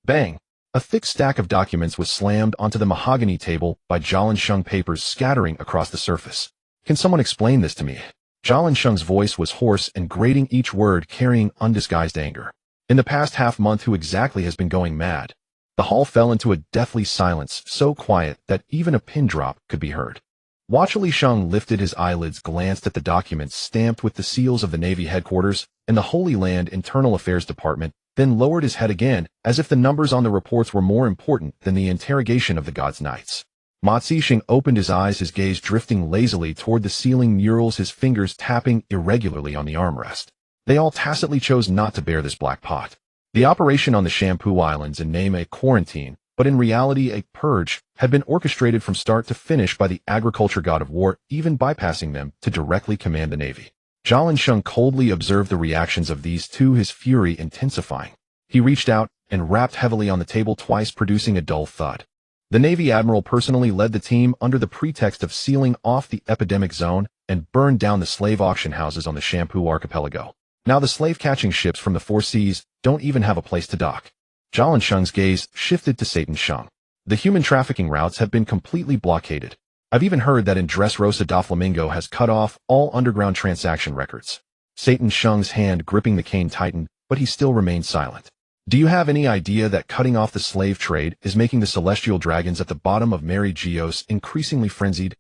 Bang! A thick stack of documents was slammed onto the mahogany table by Jialansheng, papers scattering across the surface. Can someone explain this to me? Jialansheng's voice was hoarse and grating, each word carrying undisguised anger. In the past half-month, who exactly has been going mad? The hall fell into a deathly silence, so quiet that even a pin drop could be heard. Watchily Sheng lifted his eyelids, glanced at the documents stamped with the seals of the Navy headquarters and the Holy Land Internal Affairs Department, then lowered his head again, as if the numbers on the reports were more important than the interrogation of the God's Knights. Ma Zixing opened his eyes, his gaze drifting lazily toward the ceiling murals, his fingers tapping irregularly on the armrest. They all tacitly chose not to bear this black pot. The operation on the Shampoo Islands, in name a quarantine, but in reality a purge, had been orchestrated from start to finish by the agriculture god of war, even bypassing them to directly command the Navy. Jialansheng coldly observed the reactions of these two, his fury intensifying. He reached out and rapped heavily on the table twice, producing a dull thud. The Navy Admiral personally led the team under the pretext of sealing off the epidemic zone and burned down the slave auction houses on the Shampoo Archipelago. Now the slave-catching ships from the Four Seas don't even have a place to dock. Jialansheng's gaze shifted to Satan Sheng. The human trafficking routes have been completely blockaded. I've even heard that in Dressrosa da Flamingo has cut off all underground transaction records. Satan Sheng's hand gripping the cane tightened, but he still remained silent. Do you have any idea that cutting off the slave trade is making the celestial dragons at the bottom of Mary Geoise increasingly frenzied?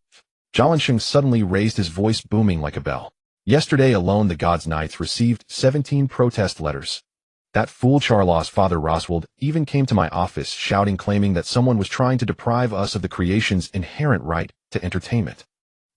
Jialansheng suddenly raised his voice, booming like a bell. Yesterday alone the God's Knights received 17 protest letters. That fool Charlos, Father Roswald, even came to my office shouting, claiming that someone was trying to deprive us of the creation's inherent right to entertainment.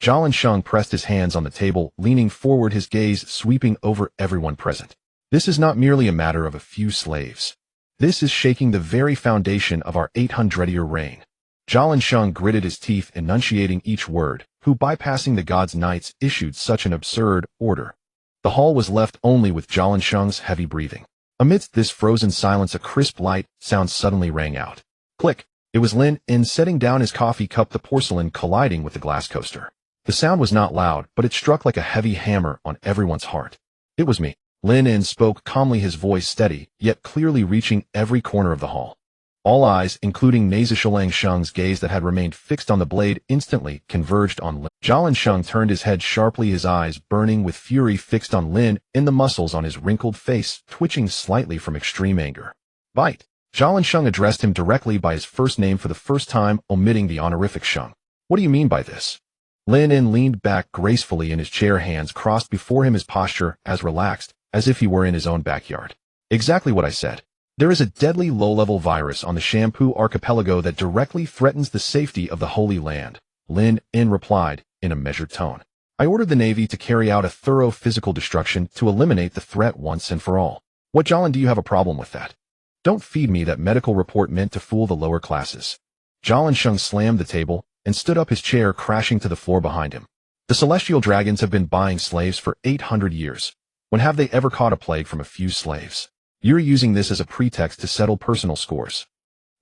Jialansheng pressed his hands on the table, leaning forward, his gaze sweeping over everyone present. This is not merely a matter of a few slaves. This is shaking the very foundation of our 800-year reign. Jialansheng gritted his teeth, enunciating each word. Who, bypassing the God's Knights, issued such an absurd order? The hall was left only with Jialansheng's heavy breathing. Amidst this frozen silence, a crisp light sound suddenly rang out. Click! It was Lin In setting down his coffee cup, the porcelain colliding with the glass coaster. The sound was not loud, but it struck like a heavy hammer on everyone's heart. It was me. Lin In spoke calmly, his voice steady, yet clearly reaching every corner of the hall. All eyes, including Jialansheng's gaze that had remained fixed on the blade, instantly converged on Lin. Jialansheng turned his head sharply, his eyes burning with fury fixed on Lin In, the muscles on his wrinkled face twitching slightly from extreme anger. Bite! Jialansheng addressed him directly by his first name for the first time, omitting the honorific Sheng. What do you mean by this? Lin In leaned back gracefully in his chair, hands crossed before him, his posture as relaxed as if he were in his own backyard. Exactly what I said. There is a deadly low-level virus on the Shampoo Archipelago that directly threatens the safety of the Holy Land, Lin In replied in a measured tone. I ordered the Navy to carry out a thorough physical destruction to eliminate the threat once and for all. What, Jialan, do you have a problem with that? Don't feed me that medical report meant to fool the lower classes. Jialansheng slammed the table and stood up, his chair crashing to the floor behind him. The celestial dragons have been buying slaves for 800 years. When have they ever caught a plague from a few slaves? You're using this as a pretext to settle personal scores.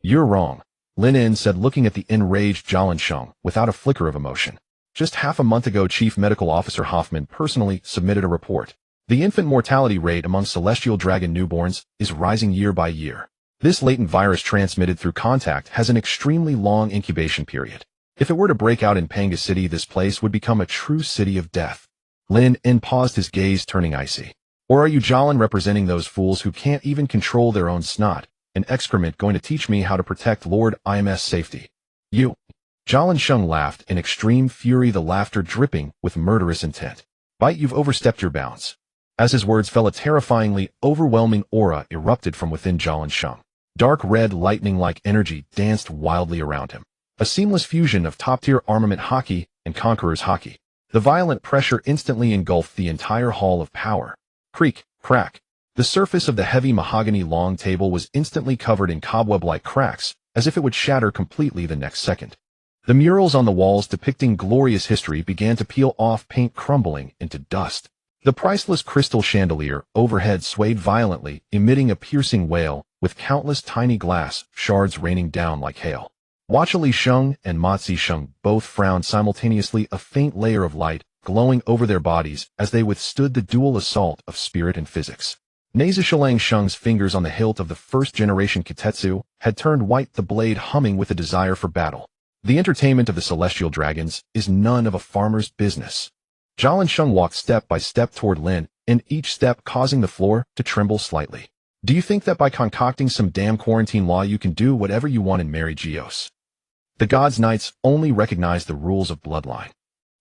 You're wrong, Lin In said, looking at the enraged Jialansheng without a flicker of emotion. Just half a month ago, Chief Medical Officer Hoffman personally submitted a report. The infant mortality rate among celestial dragon newborns is rising year by year. This latent virus, transmitted through contact, has an extremely long incubation period. If it were to break out in Panga City, this place would become a true city of death. Lin In paused, his gaze turning icy. Or are you, Jialan, representing those fools who can't even control their own snot and excrement, going to teach me how to protect Lord IMS safety? You. Jialansheng laughed in extreme fury, the laughter dripping with murderous intent. Bite, you've overstepped your bounds. As his words fell, a terrifyingly overwhelming aura erupted from within Jialansheng. Dark red lightning-like energy danced wildly around him. A seamless fusion of top-tier Armament Haki and Conqueror's Haki. The violent pressure instantly engulfed the entire hall of power. Creak, crack. The surface of the heavy mahogany long table was instantly covered in cobweb-like cracks, as if it would shatter completely the next second. The murals on the walls depicting glorious history began to peel off, paint crumbling into dust. The priceless crystal chandelier overhead swayed violently, emitting a piercing wail, with countless tiny glass shards raining down like hail. Watchily Sheng and Ma Zixing both frowned simultaneously, a faint layer of light glowing over their bodies as they withstood the dual assault of spirit and physics. Naizishilang Shung's fingers on the hilt of the first-generation Kitetsu had turned white, the blade humming with a desire for battle. The entertainment of the celestial dragons is none of a farmer's business. Jialan Shung walked step by step toward Lin, and each step causing the floor to tremble slightly. Do you think that by concocting some damn quarantine law you can do whatever you want and marry Geoise? The God's Knights only recognize the rules of bloodline.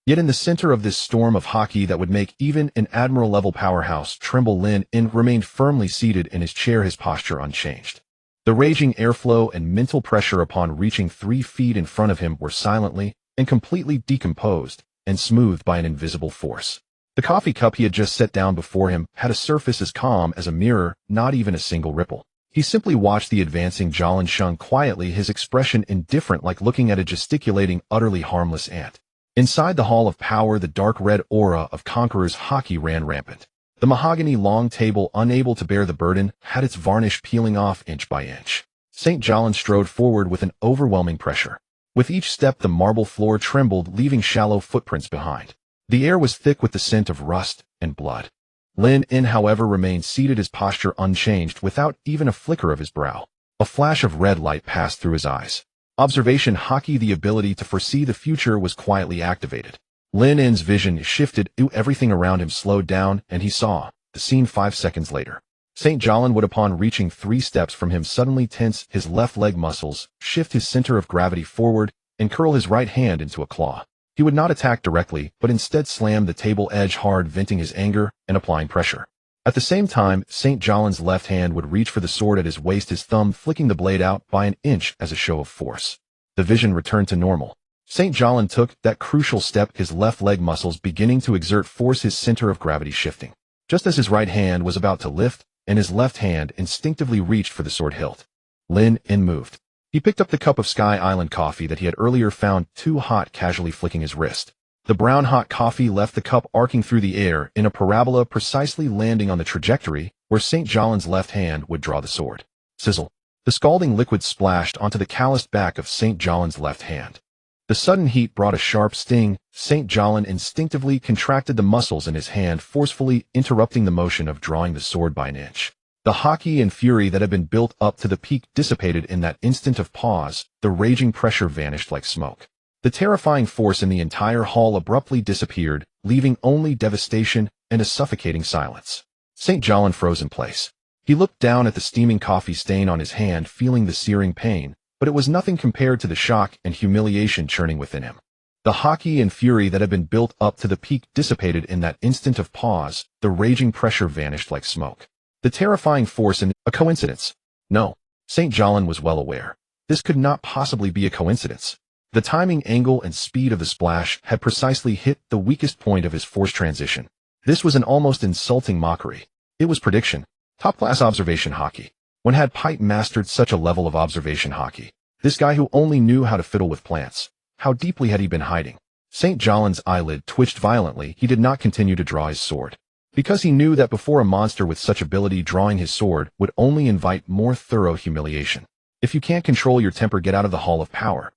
Yet in the center of this storm of haki that would make even an admiral-level powerhouse tremble, Lin remained firmly seated in his chair, his posture unchanged. The raging airflow and mental pressure upon reaching 3 feet in front of him were silently and completely decomposed and smoothed by an invisible force. The coffee cup he had just set down before him had a surface as calm as a mirror, not even a single ripple. He simply watched the advancing Jialan Shung quietly, his expression indifferent, like looking at a gesticulating, utterly harmless ant. Inside the Hall of Power, the dark red aura of Conqueror's haki ran rampant. The mahogany long table, unable to bear the burden, had its varnish peeling off inch by inch. St. Jialan strode forward with an overwhelming pressure. With each step the marble floor trembled, leaving shallow footprints behind. The air was thick with the scent of rust and blood. Lin, however, remained seated, his posture unchanged, without even a flicker of his brow. A flash of red light passed through his eyes. Observation Haki, the ability to foresee the future, was quietly activated. Lin's vision shifted, everything around him slowed down, and he saw the scene 5 seconds later. St. Jialan would, upon reaching 3 steps from him, suddenly tense his left leg muscles, shift his center of gravity forward, and curl his right hand into a claw. He would not attack directly, but instead slam the table edge hard, venting his anger and applying pressure. At the same time, St. Jialan's left hand would reach for the sword at his waist, his thumb flicking the blade out by an inch as a show of force. The vision returned to normal. St. Jialan took that crucial step, his left leg muscles beginning to exert force, his center of gravity shifting. Just as his right hand was about to lift, and his left hand instinctively reached for the sword hilt. Lin moved. He picked up the cup of Sky Island coffee that he had earlier found too hot, casually flicking his wrist. The brown hot coffee left the cup arcing through the air in a parabola, precisely landing on the trajectory where St. Jialan's left hand would draw the sword. Sizzle. The scalding liquid splashed onto the calloused back of St. Jialan's left hand. The sudden heat brought a sharp sting. St. Jialan instinctively contracted the muscles in his hand, forcefully interrupting the motion of drawing the sword by an inch. The haki and fury that had been built up to the peak dissipated in that instant of pause. The raging pressure vanished like smoke. The terrifying force in the entire hall abruptly disappeared, leaving only devastation and a suffocating silence. St. Jialan froze in place. He looked down at the steaming coffee stain on his hand, feeling the searing pain, but it was nothing compared to the shock and humiliation churning within him. The haki and fury that had been built up to the peak dissipated in that instant of pause. The raging pressure vanished like smoke. The terrifying force in a coincidence. No, St. Jialan was well aware. This could not possibly be a coincidence. The timing, angle, and speed of the splash had precisely hit the weakest point of his force transition. This was an almost insulting mockery. It was prediction. Top-class observation haki. When had Pipe mastered such a level of observation haki? This guy who only knew how to fiddle with plants. How deeply had he been hiding? St. Jialan's eyelid twitched violently. He did not continue to draw his sword. Because he knew that before a monster with such ability, drawing his sword would only invite more thorough humiliation. If you can't control your temper, get out of the Hall of Power.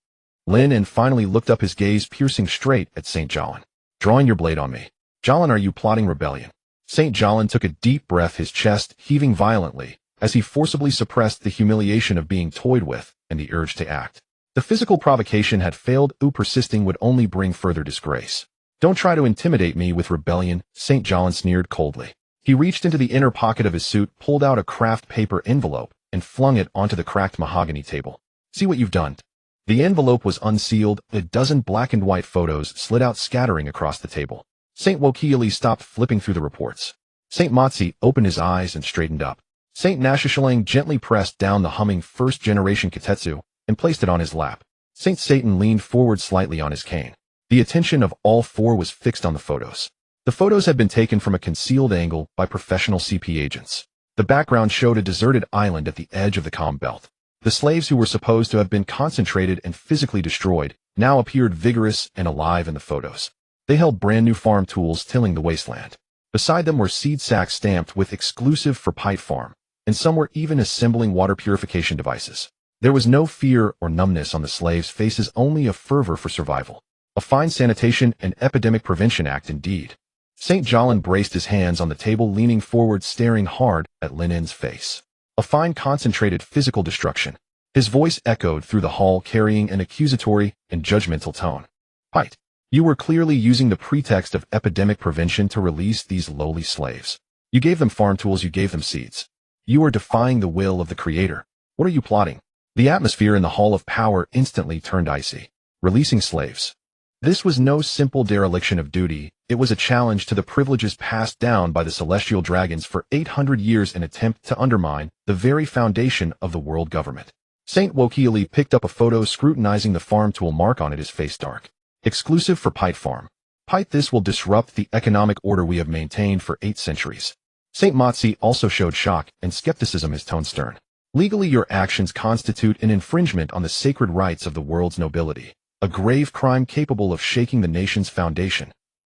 Lin finally looked up, his gaze piercing straight at St. Jialan. Drawing your blade on me. Jialan, are you plotting rebellion? St. Jialan took a deep breath, his chest heaving violently, as he forcibly suppressed the humiliation of being toyed with and the urge to act. The physical provocation had failed. Persisting would only bring further disgrace. Don't try to intimidate me with rebellion, St. Jialan sneered coldly. He reached into the inner pocket of his suit, pulled out a craft paper envelope, and flung it onto the cracked mahogany table. See what you've done. The envelope was unsealed. A dozen black and white photos slid out, scattering across the table. St. Wokieli stopped flipping through the reports. St. Motzi opened his eyes and straightened up. St. Nashishilang gently pressed down the humming first-generation Kitetsu and placed it on his lap. St. Satan leaned forward slightly on his cane. The attention of all four was fixed on the photos. The photos had been taken from a concealed angle by professional CP agents. The background showed a deserted island at the edge of the calm belt. The slaves who were supposed to have been concentrated and physically destroyed now appeared vigorous and alive in the photos. They held brand new farm tools, tilling the wasteland. Beside them were seed sacks stamped with exclusive for Pite Farm, and some were even assembling water purification devices. There was no fear or numbness on the slaves' faces, only a fervor for survival. A fine sanitation and epidemic prevention act indeed. St. Jolin braced his hands on the table, leaning forward, staring hard at Lin En's face. A fine, concentrated physical destruction. His voice echoed through the hall, carrying an accusatory and judgmental tone. Pite, you were clearly using the pretext of epidemic prevention to release these lowly slaves. You gave them farm tools, you gave them seeds. You are defying the will of the Creator. What are you plotting? The atmosphere in the Hall of Power instantly turned icy. Releasing slaves. This was no simple dereliction of duty, it was a challenge to the privileges passed down by the celestial dragons for 800 years, an attempt to undermine the very foundation of the world government. Saint Wokieli picked up a photo, scrutinizing the farm tool mark on it, his face dark. Exclusive for Pite Farm. Pite, this will disrupt the economic order we have maintained for 8 centuries. Saint Motzi also showed shock and skepticism, his tone stern. Legally, your actions constitute an infringement on the sacred rights of the world's nobility, a grave crime capable of shaking the nation's foundation.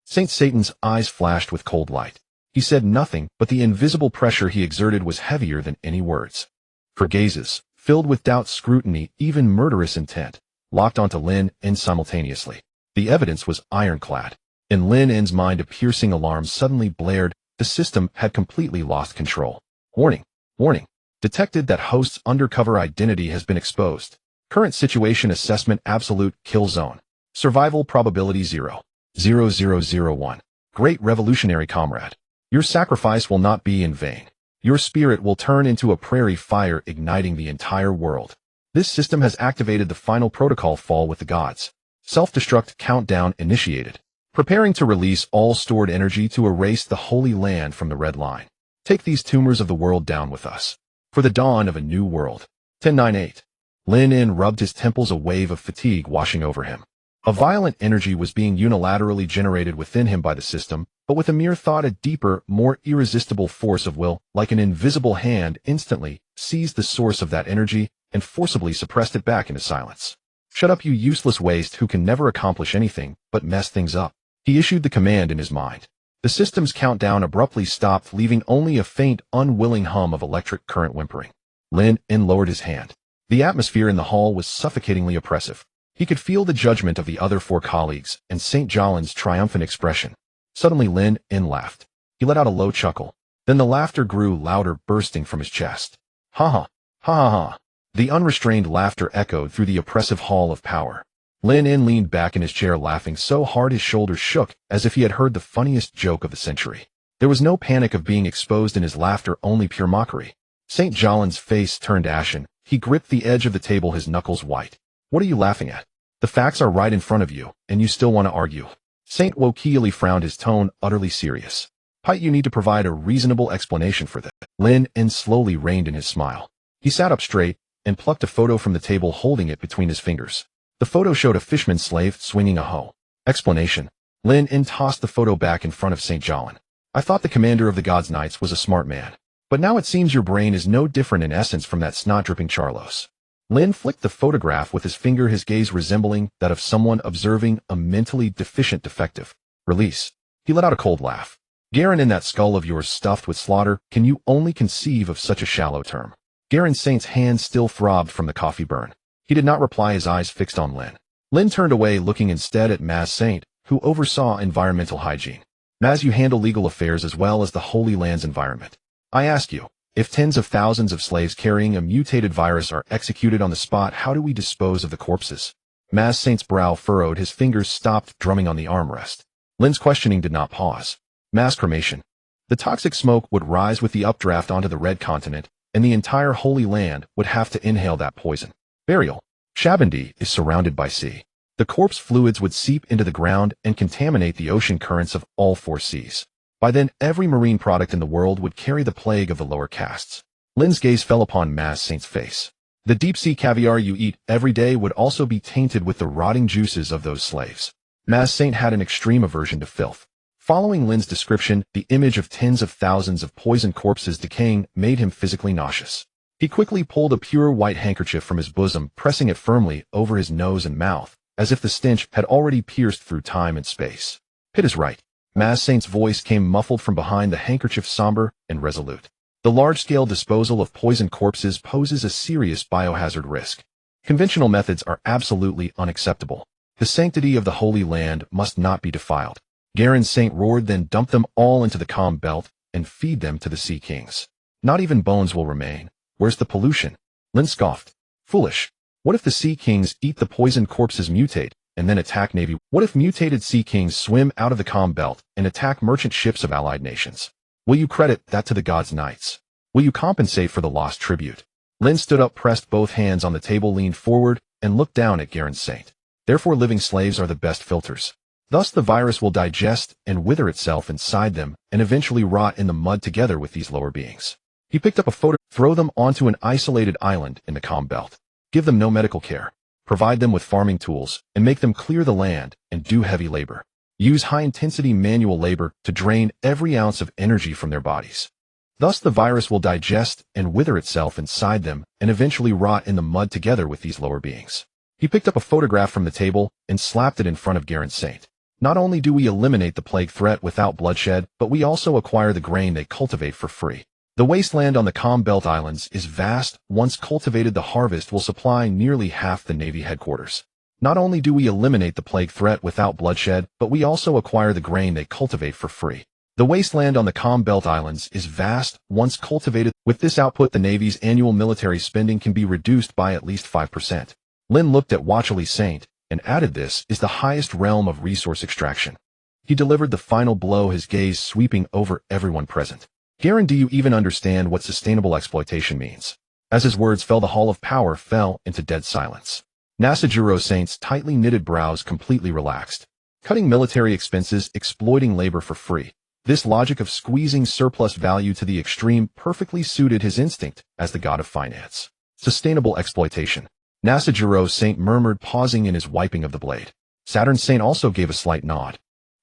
Saint Satan's eyes flashed with cold light. He said nothing, but the invisible pressure he exerted was heavier than any words. Her gazes, filled with doubt, scrutiny, even murderous intent, locked onto Lin En simultaneously. The evidence was ironclad. In Lin En's mind, a piercing alarm suddenly blared. The system had completely lost control. Warning! Warning! Detected that host's undercover identity has been exposed. Current situation assessment: absolute kill zone. Survival probability 0.0001. Great revolutionary comrade. Your sacrifice will not be in vain. Your spirit will turn into a prairie fire, igniting the entire world. This system has activated the final protocol. Fall with the gods. Self-destruct countdown initiated. Preparing to release all stored energy to erase the Holy Land from the red line. Take these tumors of the world down with us. For the dawn of a new world. 1098. Lin En rubbed his temples, a wave of fatigue washing over him. A violent energy was being unilaterally generated within him by the system, but with a mere thought, a deeper, more irresistible force of will, like an invisible hand, instantly seized the source of that energy and forcibly suppressed it back into silence. Shut up, you useless waste who can never accomplish anything but mess things up. He issued the command in his mind. The system's countdown abruptly stopped, leaving only a faint, unwilling hum of electric current whimpering. Lin En lowered his hand. The atmosphere in the hall was suffocatingly oppressive. He could feel the judgment of the other 4 colleagues and St. Jolin's triumphant expression. Suddenly Lin En laughed. He let out a low chuckle. Then the laughter grew louder, bursting from his chest. Ha ha, ha ha ha. The unrestrained laughter echoed through the oppressive Hall of Power. Lin En leaned back in his chair, laughing so hard his shoulders shook, as if he had heard the funniest joke of the century. There was no panic of being exposed in his laughter, only pure mockery. St. Jolin's face turned ashen. He gripped the edge of the table, his knuckles white. What are you laughing at? The facts are right in front of you, and you still want to argue. St. Wokieli frowned, his tone utterly serious. Pite, you need to provide a reasonable explanation for this. Lin En slowly reined in his smile. He sat up straight and plucked a photo from the table, holding it between his fingers. The photo showed a fisherman's slave swinging a hoe. Explanation. Lin En tossed the photo back in front of St. Jolin. I thought the commander of the God's Knights was a smart man. But now it seems your brain is no different in essence from that snot-dripping Charlos. Lin flicked the photograph with his finger, his gaze resembling that of someone observing a mentally deficient defective. Release. He let out a cold laugh. Garen, in that skull of yours stuffed with slaughter, can you only conceive of such a shallow term? Garen Saint's hands still throbbed from the coffee burn. He did not reply, his eyes fixed on Lin. Lin turned away, looking instead at Maz Saint, who oversaw environmental hygiene. Maz, you handle legal affairs as well as the Holy Land's environment. I ask you, if tens of thousands of slaves carrying a mutated virus are executed on the spot, how do we dispose of the corpses? Maz Saint's brow furrowed, his fingers stopped drumming on the armrest. Lin's questioning did not pause. Mass cremation. The toxic smoke would rise with the updraft onto the Red Continent, and the entire Holy Land would have to inhale that poison. Burial. Shabandi is surrounded by sea. The corpse fluids would seep into the ground and contaminate the ocean currents of all 4 seas. By then, every marine product in the world would carry the plague of the lower castes. Lin's gaze fell upon Maz Saint's face. The deep-sea caviar you eat every day would also be tainted with the rotting juices of those slaves. Maz Saint had an extreme aversion to filth. Following Lin's description, the image of tens of thousands of poisoned corpses decaying made him physically nauseous. He quickly pulled a pure white handkerchief from his bosom, pressing it firmly over his nose and mouth, as if the stench had already pierced through time and space. Pitt is right. Maz Saint's voice came muffled from behind the handkerchief, somber and resolute. The large-scale disposal of poisoned corpses poses a serious biohazard risk. Conventional methods are absolutely unacceptable. The sanctity of the Holy Land must not be defiled. Garen Saint roared, then dump them all into the calm belt and feed them to the Sea Kings. Not even bones will remain. Where's the pollution? Lin scoffed. Foolish. What if the Sea Kings eat the poisoned corpses, mutate, and then attack Navy? What if mutated Sea Kings swim out of the calm belt and attack merchant ships of allied nations? Will you credit that to the gods' knights? Will you compensate for the lost tribute? Lin stood up, pressed both hands on the table, leaned forward, and looked down at Garen Saint. Therefore living slaves are the best filters. Thus the virus will digest and wither itself inside them and eventually rot in the mud together with these lower beings. He picked up a photo, throw them onto an isolated island in the calm belt. Give them no medical care. Provide them with farming tools and make them clear the land and do heavy labor. Use high-intensity manual labor to drain every ounce of energy from their bodies. Thus the virus will digest and wither itself inside them and eventually rot in the mud together with these lower beings. He picked up a photograph from the table and slapped it in front of Garen Saint. Not only do we eliminate the plague threat without bloodshed, but we also acquire the grain they cultivate for free. The wasteland on the Calm Belt Islands is vast. Once cultivated, the harvest will supply nearly half the Navy headquarters. Not only do we eliminate the plague threat without bloodshed, but we also acquire the grain they cultivate for free. The wasteland on the Calm Belt Islands is vast. Once cultivated, with this output, the Navy's annual military spending can be reduced by at least 5%. Lin looked at Watchley Saint and added, this is the highest realm of resource extraction. He delivered the final blow, his gaze sweeping over everyone present. Garen, do you even understand what sustainable exploitation means? As his words fell, the Hall of Power fell into dead silence. Nasajuro Saint's tightly knitted brows completely relaxed. Cutting military expenses, exploiting labor for free. This logic of squeezing surplus value to the extreme perfectly suited his instinct as the god of finance. Sustainable exploitation. Nasajuro Saint murmured, pausing in his wiping of the blade. Saturn Saint also gave a slight nod.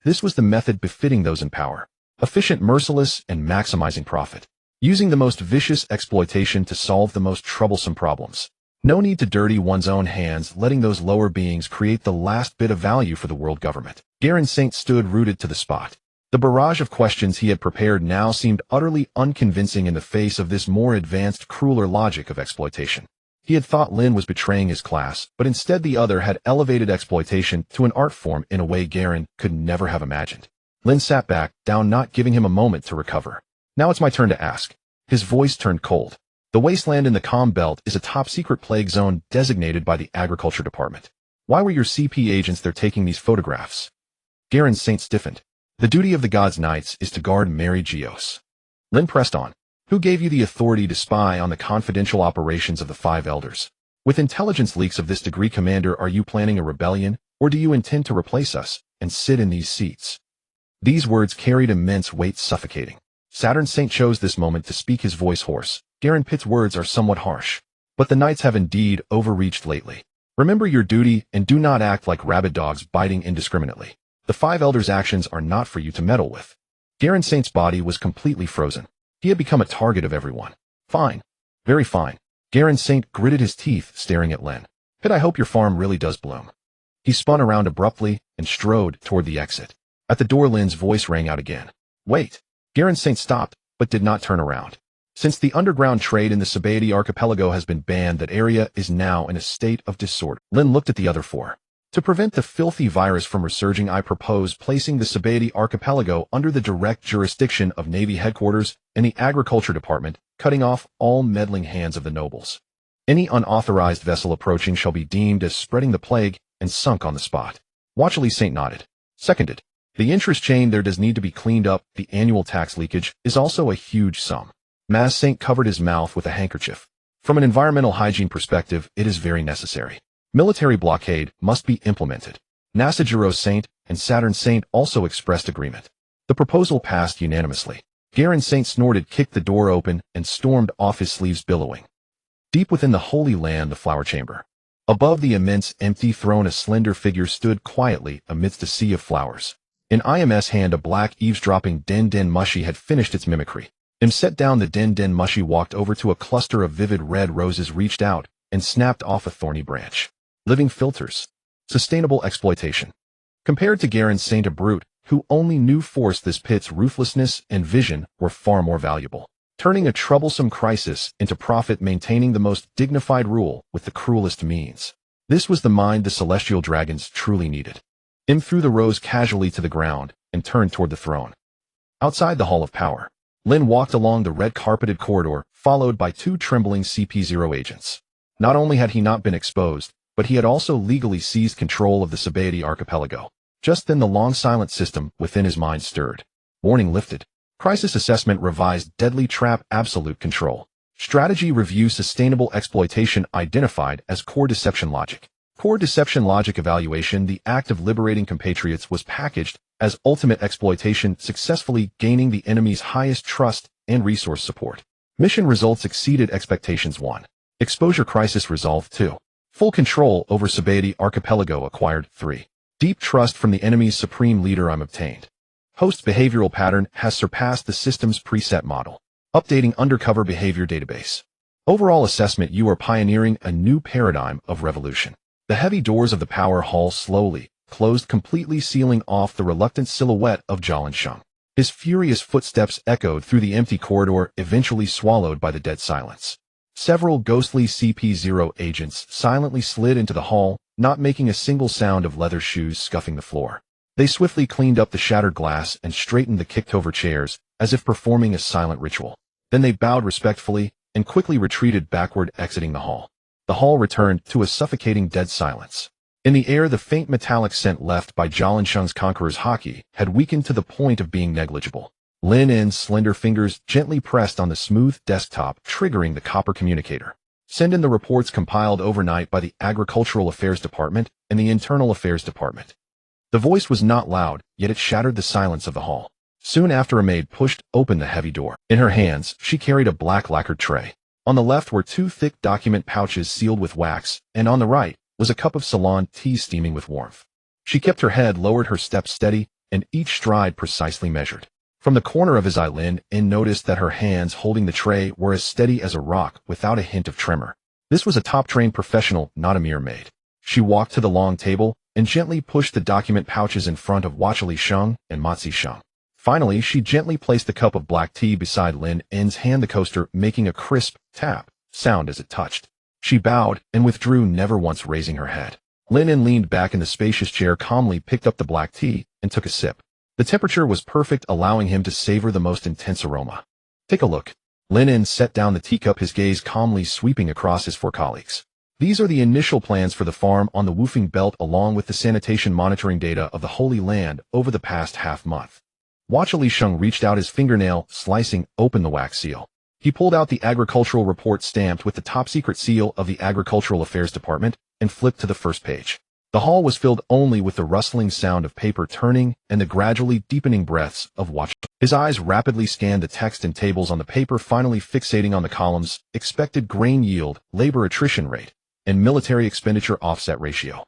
This was the method befitting those in power. Efficient, merciless, and maximizing profit. Using the most vicious exploitation to solve the most troublesome problems. No need to dirty one's own hands, letting those lower beings create the last bit of value for the world government. Garen Saint stood rooted to the spot. The barrage of questions he had prepared now seemed utterly unconvincing in the face of this more advanced, crueler logic of exploitation. He had thought Lin was betraying his class, but instead the other had elevated exploitation to an art form in a way Garen could never have imagined. Lin sat back, down, not giving him a moment to recover. Now it's my turn to ask. His voice turned cold. The wasteland in the Calm Belt is a top-secret plague zone designated by the Agriculture Department. Why were your CP agents there taking these photographs? Garen Saint stiffened. The duty of the God's Knights is to guard Mary Geoise. Lin pressed on. Who gave you the authority to spy on the confidential operations of the Five Elders? With intelligence leaks of this degree, Commander, are you planning a rebellion, or do you intend to replace us and sit in these seats? These words carried immense weight, suffocating. Saturn Saint chose this moment to speak, his voice hoarse. Garen Pitt's words are somewhat harsh, but the Knights have indeed overreached lately. Remember your duty and do not act like rabid dogs biting indiscriminately. The Five Elders' actions are not for you to meddle with. Garen Saint's body was completely frozen. He had become a target of everyone. Fine. Very fine. Garen Saint gritted his teeth, staring at Lin. Pitt, I hope your farm really does bloom. He spun around abruptly and strode toward the exit. At the door, Lin's voice rang out again. Wait. Garen Saint stopped, but did not turn around. Since the underground trade in the Sabaody archipelago has been banned, that area is now in a state of disorder. Lin looked at the other four. To prevent the filthy virus from resurging, I propose placing the Sabaody archipelago under the direct jurisdiction of Navy headquarters and the Agriculture Department, cutting off all meddling hands of the nobles. Any unauthorized vessel approaching shall be deemed as spreading the plague and sunk on the spot. Watchley Saint nodded. Seconded. The interest chain there does need to be cleaned up. The annual tax leakage is also a huge sum. Maz Saint covered his mouth with a handkerchief. From an environmental hygiene perspective, it is very necessary. Military blockade must be implemented. Nasajuro Saint and Saturn Saint also expressed agreement. The proposal passed unanimously. Garen Saint snorted, kicked the door open, and stormed off, his sleeves billowing. Deep within the Holy Land, the flower chamber. Above the immense empty throne, a slender figure stood quietly amidst a sea of flowers. In IMS hand, a black eavesdropping Den Den Mushi had finished its mimicry. Set down, the Den Den Mushi walked over to a cluster of vivid red roses, reached out, and snapped off a thorny branch. Living filters. Sustainable exploitation. Compared to Garen Saint, a brute who only knew force, this Pitt's ruthlessness and vision were far more valuable. Turning a troublesome crisis into profit, maintaining the most dignified rule with the cruelest means. This was the mind the celestial dragons truly needed. Im threw the rose casually to the ground and turned toward the throne. Outside the Hall of Power, Lin walked along the red-carpeted corridor, followed by two trembling CP0 agents. Not only had he not been exposed, but he had also legally seized control of the Sabaody archipelago. Just then the long silent system within his mind stirred. Warning lifted. Crisis assessment revised. Deadly trap absolute control. Strategy review sustainable exploitation identified as core deception logic. Core deception logic evaluation. The act of liberating compatriots was packaged as ultimate exploitation, successfully gaining the enemy's highest trust and resource support. Mission results exceeded expectations. 1. Exposure crisis resolved. 2. Full control over Sabaody archipelago acquired. 3. Deep trust from the enemy's supreme leader obtained. Host behavioral pattern has surpassed the system's preset model. Updating undercover behavior database. Overall assessment. You are pioneering a new paradigm of revolution. The heavy doors of the power hall slowly closed, completely sealing off the reluctant silhouette of Jialansheng. His furious footsteps echoed through the empty corridor, eventually swallowed by the dead silence. Several ghostly CP0 agents silently slid into the hall, not making a single sound of leather shoes scuffing the floor. They swiftly cleaned up the shattered glass and straightened the kicked-over chairs, as if performing a silent ritual. Then they bowed respectfully and quickly retreated backward, exiting the hall. The hall returned to a suffocating dead silence. In the air, the faint metallic scent left by Jialansheng's conqueror's haki had weakened to the point of being negligible. Lin N's slender fingers gently pressed on the smooth desktop, triggering the copper communicator. Send in the reports compiled overnight by the Agricultural Affairs Department and the Internal Affairs Department. The voice was not loud, yet it shattered the silence of the hall. Soon after, a maid pushed open the heavy door. In her hands, she carried a black lacquered tray. On the left were two thick document pouches sealed with wax, and on the right was a cup of Ceylon tea steaming with warmth. She kept her head lowered, her steps steady, and each stride precisely measured. From the corner of his eye, Lin noticed that her hands holding the tray were as steady as a rock, without a hint of tremor. This was a top-trained professional, not a mere maid. She walked to the long table and gently pushed the document pouches in front of Jialansheng and Mastermind. Finally, she gently placed the cup of black tea beside Lin N's hand, the coaster making a crisp tap sound as it touched. She bowed and withdrew, never once raising her head. Lin N leaned back in the spacious chair, calmly picked up the black tea and took a sip. The temperature was perfect, allowing him to savor the most intense aroma. Take a look. Lin N set down the teacup, his gaze calmly sweeping across his four colleagues. These are the initial plans for the farm on the Wufeng Belt, along with the sanitation monitoring data of the Holy Land over the past half-month. Jialansheng reached out his fingernail, slicing open the wax seal. He pulled out the agricultural report stamped with the top-secret seal of the Agricultural Affairs Department and flipped to the first page. The hall was filled only with the rustling sound of paper turning and the gradually deepening breaths of Jialansheng. His eyes rapidly scanned the text and tables on the paper, finally fixating on the columns: expected grain yield, labor attrition rate, and military expenditure offset ratio.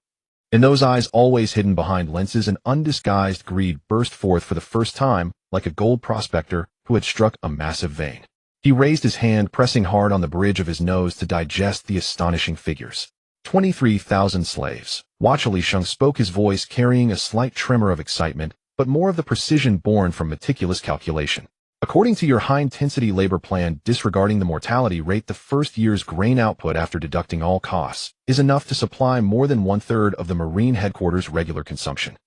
In those eyes, always hidden behind lenses, an undisguised greed burst forth for the first time, like a gold prospector who had struck a massive vein. He raised his hand, pressing hard on the bridge of his nose to digest the astonishing figures. 23,000 slaves. Jialansheng spoke, his voice carrying a slight tremor of excitement, but more of the precision born from meticulous calculation. According to your high-intensity labor plan, disregarding the mortality rate, the first year's grain output after deducting all costs is enough to supply more than one-third of the Marine headquarters' regular consumption.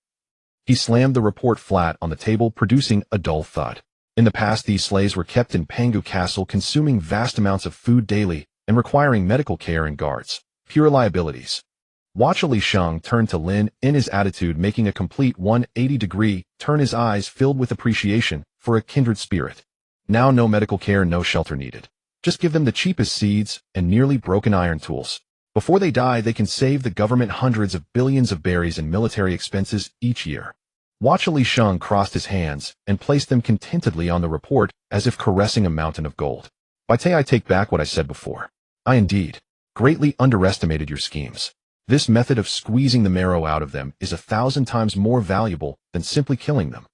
He slammed the report flat on the table, producing a dull thud. In the past, these slaves were kept in Pangu Castle, consuming vast amounts of food daily and requiring medical care and guards. Pure liabilities. Jialansheng turned to Lin in his attitude, making a complete 180-degree turn, his eyes filled with appreciation for a kindred spirit. Now no medical care, no shelter needed. Just give them the cheapest seeds and nearly broken iron tools. Before they die, they can save the government hundreds of billions of berries in military expenses each year. Jialansheng crossed his hands and placed them contentedly on the report, as if caressing a mountain of gold. I take back what I said before. I indeed greatly underestimated your schemes. This method of squeezing the marrow out of them is 1,000 times more valuable than simply killing them.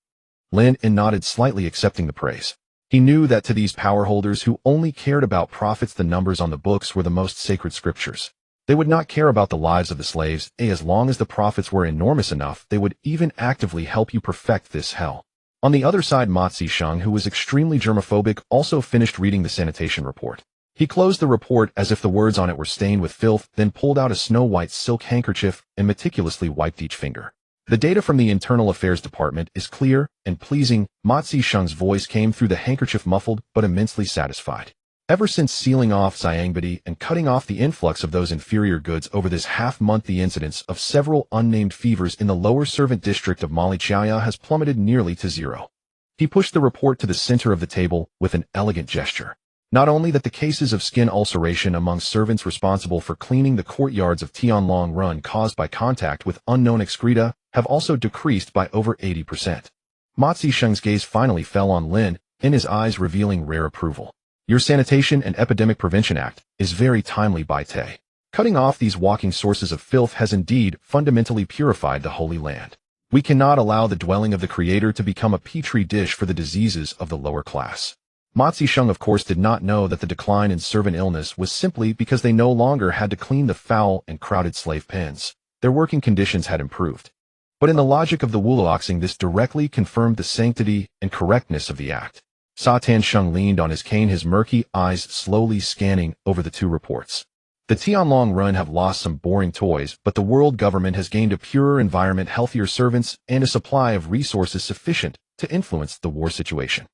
Lin nodded slightly, accepting the praise. He knew that to these power holders who only cared about profits, the numbers on the books were the most sacred scriptures. They would not care about the lives of the slaves, as long as the profits were enormous enough. They would even actively help you perfect this hell. On the other side, Mastermind, who was extremely germophobic, also finished reading the sanitation report. He closed the report as if the words on it were stained with filth, then pulled out a snow-white silk handkerchief and meticulously wiped each finger. The data from the Internal Affairs Department is clear and pleasing. Ma Zisheng's voice came through the handkerchief muffled but immensely satisfied. Ever since sealing off Xiangbedi and cutting off the influx of those inferior goods over this half-month, the incidence of several unnamed fevers in the lower servant district of Malichaya has plummeted nearly to zero. He pushed the report to the center of the table with an elegant gesture. Not only that the cases of skin ulceration among servants responsible for cleaning the courtyards of Tianlong Run caused by contact with unknown excreta have also decreased by over 80%. Ma Zisheng's gaze finally fell on Lin, in his eyes revealing rare approval. Your Sanitation and Epidemic Prevention Act is very timely, Bai Te. Cutting off these walking sources of filth has indeed fundamentally purified the Holy Land. We cannot allow the dwelling of the Creator to become a petri dish for the diseases of the lower class. Ma Zisheng, of course, did not know that the decline in servant illness was simply because they no longer had to clean the foul and crowded slave pens. Their working conditions had improved. But in the logic of the Wuluoxing, this directly confirmed the sanctity and correctness of the act. Sa Tansheng leaned on his cane, his murky eyes slowly scanning over the two reports. The Tianlong Run have lost some boring toys, but the world government has gained a purer environment, healthier servants, and a supply of resources sufficient to influence the war situation.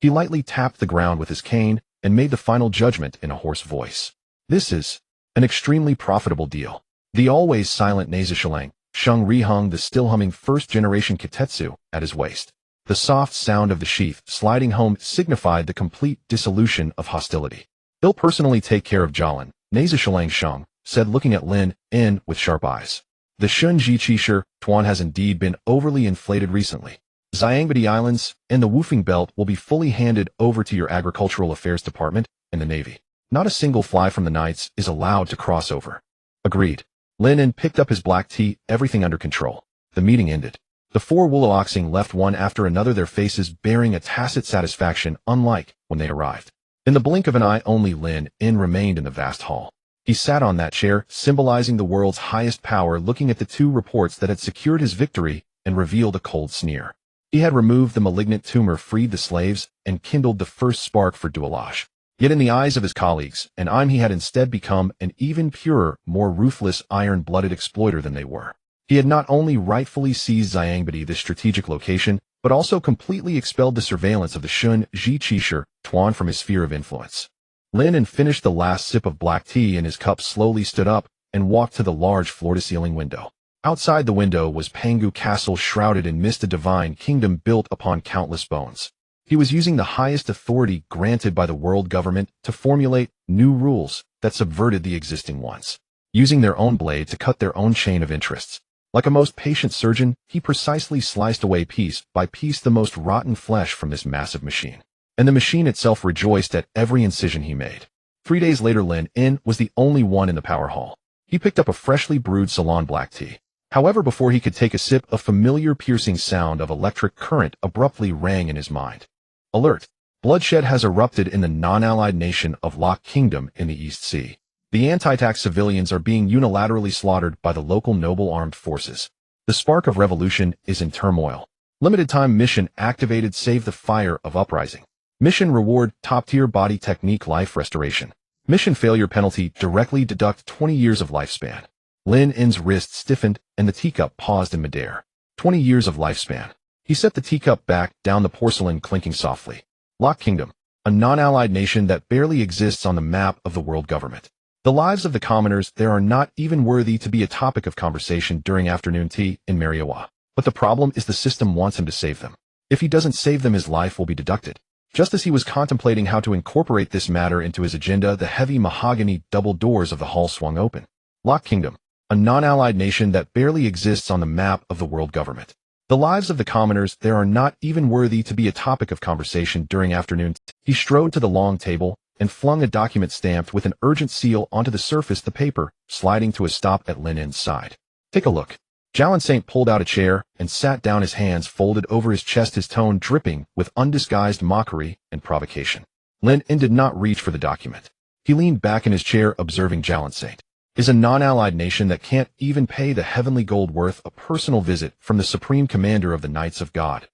He lightly tapped the ground with his cane and made the final judgment in a hoarse voice. This is an extremely profitable deal. The always silent Nazishalang, Sheng Ri hung the still humming first-generation Kitetsu at his waist. The soft sound of the sheath sliding home signified the complete dissolution of hostility. He'll personally take care of Jialin, Nazishalang Sheng said, looking at Lin In with sharp eyes. The Shunji Qishir Tuan has indeed been overly inflated recently. Xiangbedi Islands and the Wufing Belt will be fully handed over to your Agricultural Affairs Department and the Navy. Not a single fly from the Knights is allowed to cross over. Agreed. Lin In picked up his black tea, everything under control. The meeting ended. The four Wuluoxing left one after another, their faces bearing a tacit satisfaction unlike when they arrived. In the blink of an eye, only Lin In remained in the vast hall. He sat on that chair, symbolizing the world's highest power, looking at the two reports that had secured his victory and revealed a cold sneer. He had removed the malignant tumor, freed the slaves, and kindled the first spark for duelage. Yet in the eyes of his colleagues and he had instead become an even purer, more ruthless, iron-blooded exploiter than they were. He had not only rightfully seized Xiangbedi, this strategic location, but also completely expelled the surveillance of the Shun Ji Qishir Tuan from his sphere of influence. Lin In finished the last sip of black tea in his cup, slowly stood up, and walked to the large floor-to-ceiling window. Outside the window was Pangu Castle, shrouded in mist, a divine kingdom built upon countless bones. He was using the highest authority granted by the world government to formulate new rules that subverted the existing ones, using their own blade to cut their own chain of interests. Like a most patient surgeon, he precisely sliced away piece by piece the most rotten flesh from this massive machine. And the machine itself rejoiced at every incision he made. 3 days later, Lin In was the only one in the power hall. He picked up a freshly brewed Ceylon black tea. However, before he could take a sip, a familiar piercing sound of electric current abruptly rang in his mind. Alert! Bloodshed has erupted in the non-allied nation of Lock Kingdom in the East Sea. The anti-tax civilians are being unilaterally slaughtered by the local noble armed forces. The spark of revolution is in turmoil. Limited time mission activated. Save the fire of uprising. Mission reward: top-tier body technique, life restoration. Mission failure penalty: directly deduct 20 years of lifespan. Lin In's wrist stiffened and the teacup paused in midair. 20 years of lifespan. He set the teacup back down, the porcelain clinking softly. Lock Kingdom, a non-allied nation that barely exists on the map of the world government. The lives of the commoners there are not even worthy to be a topic of conversation during afternoon tea in Mariawa. But the problem is the system wants him to save them. If he doesn't save them, his life will be deducted. Just as he was contemplating how to incorporate this matter into his agenda, the heavy mahogany double doors of the hall swung open. Lock Kingdom, a non-allied nation that barely exists on the map of the world government. The lives of the commoners there are not even worthy to be a topic of conversation during afternoon tea. He strode to the long table and flung a document stamped with an urgent seal onto the surface, the paper sliding to a stop at Lin In's side. Take a look. Jialin Saint pulled out a chair and sat down, his hands folded over his chest, his tone dripping with undisguised mockery and provocation. Lin In did not reach for the document. He leaned back in his chair, observing Jialin Saint. Is a non-allied nation that can't even pay the heavenly gold worth a personal visit from the Supreme Commander of the Knights of God.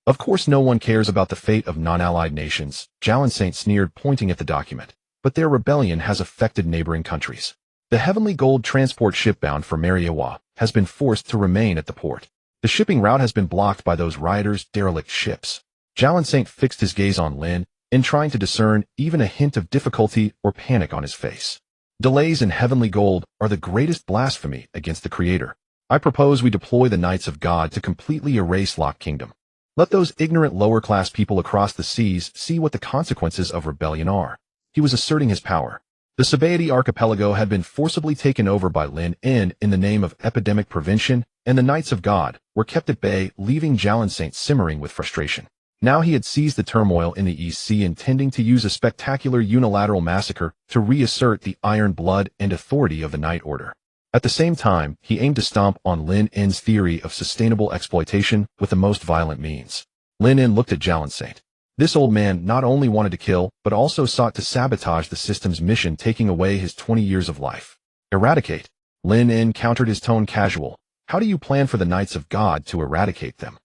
Of course no one cares about the fate of non-allied nations, Jialin Saint sneered, pointing at the document. But their rebellion has affected neighboring countries. The heavenly gold transport ship bound for Mariawa has been forced to remain at the port. The shipping route has been blocked by those rioters' derelict ships. Jialan Saint fixed his gaze on Lin, in trying to discern even a hint of difficulty or panic on his face. Delays in heavenly gold are the greatest blasphemy against the Creator. I propose we deploy the Knights of God to completely erase Lock Kingdom. Let those ignorant lower-class people across the seas see what the consequences of rebellion are. He was asserting his power. The Sabaody archipelago had been forcibly taken over by Lin in the name of epidemic prevention, and the Knights of God were kept at bay, leaving Jialan Saint simmering with frustration. Now he had seized the turmoil in the East Sea, intending to use a spectacular unilateral massacre to reassert the iron blood and authority of the Knight Order. At the same time, he aimed to stomp on Lin N's theory of sustainable exploitation with the most violent means. Lin N looked at Jialan Saint. This old man not only wanted to kill, but also sought to sabotage the system's mission, taking away his 20 years of life. Eradicate. Lin N countered, his tone casual. How do you plan for the Knights of God to eradicate them?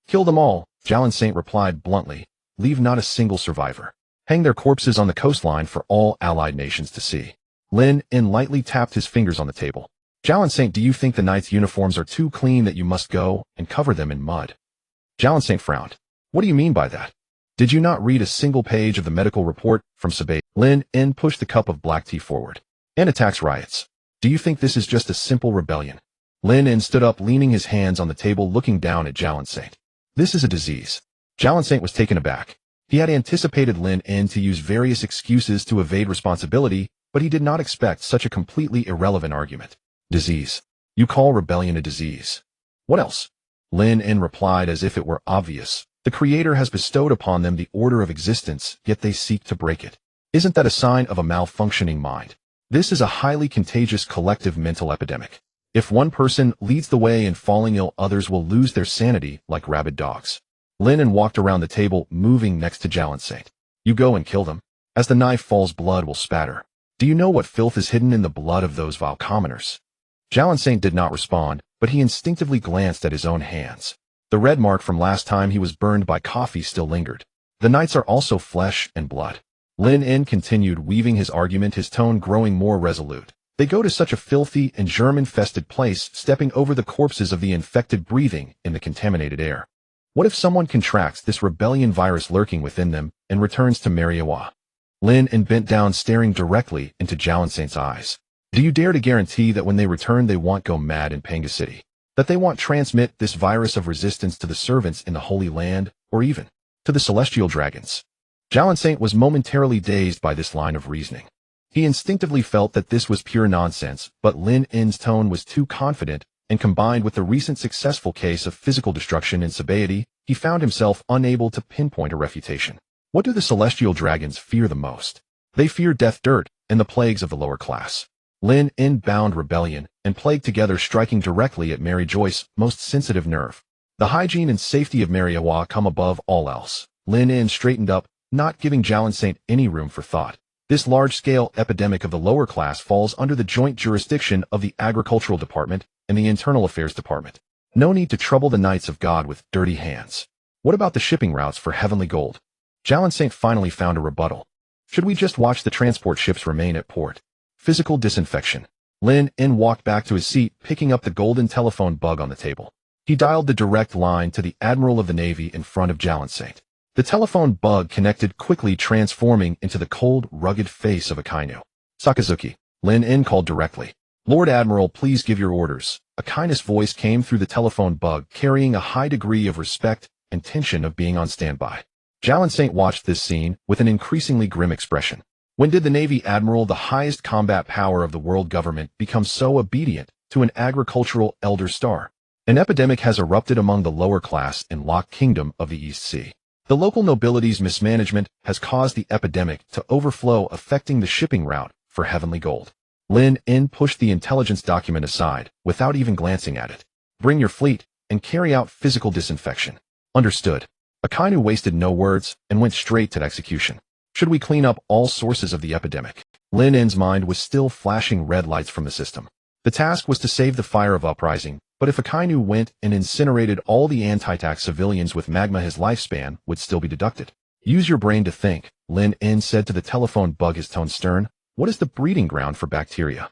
Kill them all, Jialan Saint replied bluntly. Leave not a single survivor. Hang their corpses on the coastline for all allied nations to see. Lin N lightly tapped his fingers on the table. Jialan Saint, do you think the Knights' uniforms are too clean that you must go and cover them in mud? Jialan Saint frowned. What do you mean by that? Did you not read a single page of the medical report from Sabaody? Lin N pushed the cup of black tea forward. And attacks riots. Do you think this is just a simple rebellion? Lin N stood up, leaning his hands on the table, looking down at Jialan Saint. This is a disease. Jialan Saint was taken aback. He had anticipated Lin N to use various excuses to evade responsibility, but he did not expect such a completely irrelevant argument. Disease. You call rebellion a disease? What else? Lin N replied as if it were obvious. The Creator has bestowed upon them the order of existence, yet they seek to break it. Isn't that a sign of a malfunctioning mind? This is a highly contagious collective mental epidemic. If one person leads the way in falling ill, others will lose their sanity like rabid dogs. Lin N walked around the table, moving next to Jialan Saint. You go and kill them. As the knife falls, blood will spatter. Do you know what filth is hidden in the blood of those vile commoners? Jialan Saint did not respond, but he instinctively glanced at his own hands. The red mark from last time he was burned by coffee still lingered. The Knights are also flesh and blood. Lin N continued, weaving his argument, his tone growing more resolute. They go to such a filthy and germ-infested place, stepping over the corpses of the infected, breathing in the contaminated air. What if someone contracts this rebellion virus lurking within them and returns to Mariewa? Lin N bent down, staring directly into Jialan Saint's eyes. Do you dare to guarantee that when they return they won't go mad in Panga City? That they won't transmit this virus of resistance to the servants in the Holy Land, or even to the celestial dragons? Jialan Saint was momentarily dazed by this line of reasoning. He instinctively felt that this was pure nonsense, but Lin N's tone was too confident, and combined with the recent successful case of physical destruction in Sabaody, he found himself unable to pinpoint a refutation. What do the celestial dragons fear the most? They fear death, dirt, and the plagues of the lower class. Lin N bound rebellion and plague together, striking directly at Mary Geoise's most sensitive nerve. The hygiene and safety of Mariewa come above all else. Lin N straightened up, not giving Jialan Saint any room for thought. This large-scale epidemic of the lower class falls under the joint jurisdiction of the Agricultural Department and the Internal Affairs Department. No need to trouble the Knights of God with dirty hands. What about the shipping routes for heavenly gold? Jialan Saint finally found a rebuttal. Should we just watch the transport ships remain at port? Physical disinfection. Lin N walked back to his seat, picking up the golden telephone bug on the table. He dialed the direct line to the Admiral of the Navy in front of Jialan Saint. The telephone bug connected quickly, transforming into the cold, rugged face of Akainu. Sakazuki. Lin N called directly. Lord Admiral, please give your orders. Akainu's voice came through the telephone bug, carrying a high degree of respect and tension of being on standby. Jialan Saint watched this scene with an increasingly grim expression. When did the Navy Admiral, the highest combat power of the world government, become so obedient to an agricultural elder star? An epidemic has erupted among the lower class in Lock Kingdom of the East Sea. The local nobility's mismanagement has caused the epidemic to overflow, affecting the shipping route for heavenly gold. Lin N pushed the intelligence document aside, without even glancing at it. Bring your fleet and carry out physical disinfection. Understood. Akainu wasted no words and went straight to execution. Should we clean up all sources of the epidemic? Lin N's mind was still flashing red lights from the system. The task was to save the fire of uprising, but if Akainu went and incinerated all the anti-tax civilians with magma, his lifespan would still be deducted. Use your brain to think, Lin N said to the telephone bug, his tone stern. What is the breeding ground for bacteria?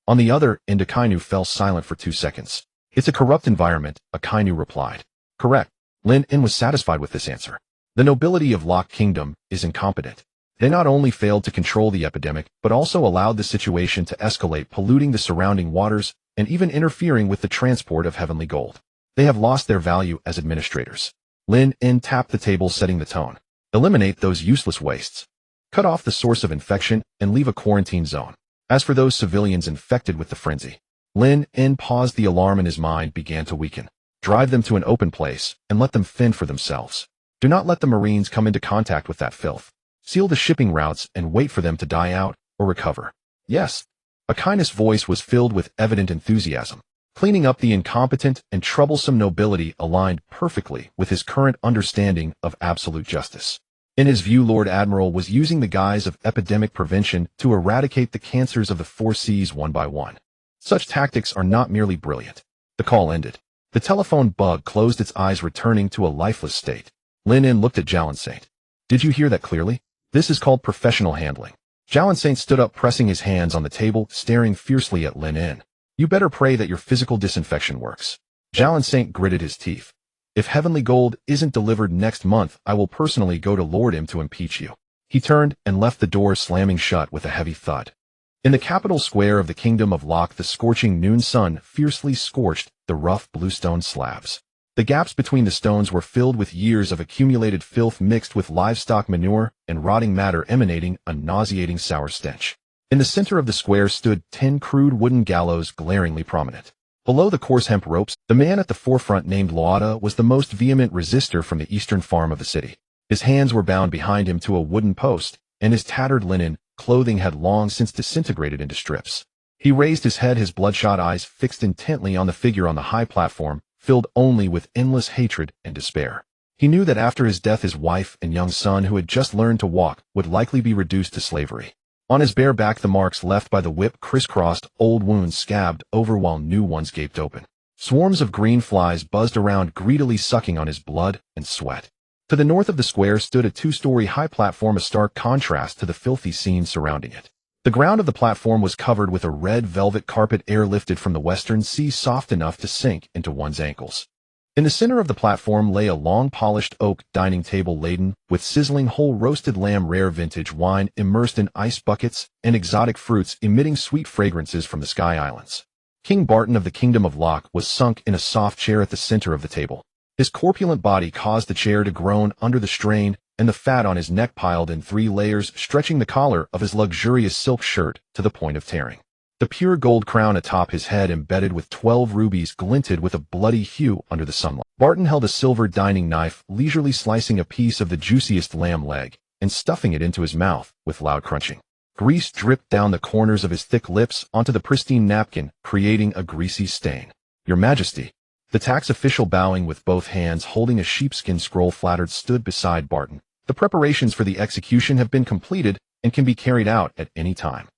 On the other end, Akainu fell silent for 2 seconds. It's a corrupt environment, Akainu replied. Correct. Lin In was satisfied with this answer. The nobility of Lock Kingdom is incompetent. They not only failed to control the epidemic, but also allowed the situation to escalate, polluting the surrounding waters and even interfering with the transport of heavenly gold. They have lost their value as administrators. Lin In tapped the table, setting the tone. Eliminate those useless wastes. Cut off the source of infection and leave a quarantine zone. As for those civilians infected with the frenzy, Lin In paused. The alarm in his mind began to weaken. Drive them to an open place and let them fend for themselves. Do not let the Marines come into contact with that filth. Seal the shipping routes and wait for them to die out or recover. Yes. Akainu's voice was filled with evident enthusiasm. Cleaning up the incompetent and troublesome nobility aligned perfectly with his current understanding of absolute justice. In his view, Lord Admiral was using the guise of epidemic prevention to eradicate the cancers of the four seas one by one. Such tactics are not merely brilliant. The call ended. The telephone bug closed its eyes, returning to a lifeless state. Lin In looked at Jalinsaint. Did you hear that clearly? This is called professional handling. Jalinsaint stood up, pressing his hands on the table, staring fiercely at Lin In. You better pray that your physical disinfection works. Jalinsaint gritted his teeth. If heavenly gold isn't delivered next month, I will personally go to Lord M to impeach you. He turned and left the door, slamming shut with a heavy thud. In the capital square of the Kingdom of Locke, the scorching noon sun fiercely scorched the rough bluestone slabs. The gaps between the stones were filled with years of accumulated filth mixed with livestock manure and rotting matter emanating a nauseating sour stench. In the center of the square stood 10 crude wooden gallows, glaringly prominent. Below the coarse hemp ropes, the man at the forefront, named Loada, was the most vehement resistor from the eastern farm of the city. His hands were bound behind him to a wooden post, and his tattered linen clothing had long since disintegrated into strips. He raised his head, his bloodshot eyes fixed intently on the figure on the high platform, filled only with endless hatred and despair. He knew that after his death his wife and young son, who had just learned to walk, would likely be reduced to slavery. On his bare back the marks left by the whip crisscrossed, old wounds scabbed over while new ones gaped open. Swarms of green flies buzzed around, greedily sucking on his blood and sweat. To the north of the square stood a 2-story high platform, a stark contrast to the filthy scene surrounding it. The ground of the platform was covered with a red velvet carpet, airlifted from the western sea, soft enough to sink into one's ankles. In the center of the platform lay a long polished oak dining table laden with sizzling whole roasted lamb, rare vintage wine immersed in ice buckets, and exotic fruits emitting sweet fragrances from the Sky Islands. King Barton of the Kingdom of Locke was sunk in a soft chair at the center of the table. His corpulent body caused the chair to groan under the strain, and the fat on his neck piled in 3 layers, stretching the collar of his luxurious silk shirt to the point of tearing. The pure gold crown atop his head, embedded with 12 rubies, glinted with a bloody hue under the sunlight. Barton held a silver dining knife, leisurely slicing a piece of the juiciest lamb leg and stuffing it into his mouth with loud crunching. Grease dripped down the corners of his thick lips onto the pristine napkin, creating a greasy stain. Your Majesty. The tax official, bowing with both hands holding a sheepskin scroll flattered, stood beside Barton. The preparations for the execution have been completed and can be carried out at any time.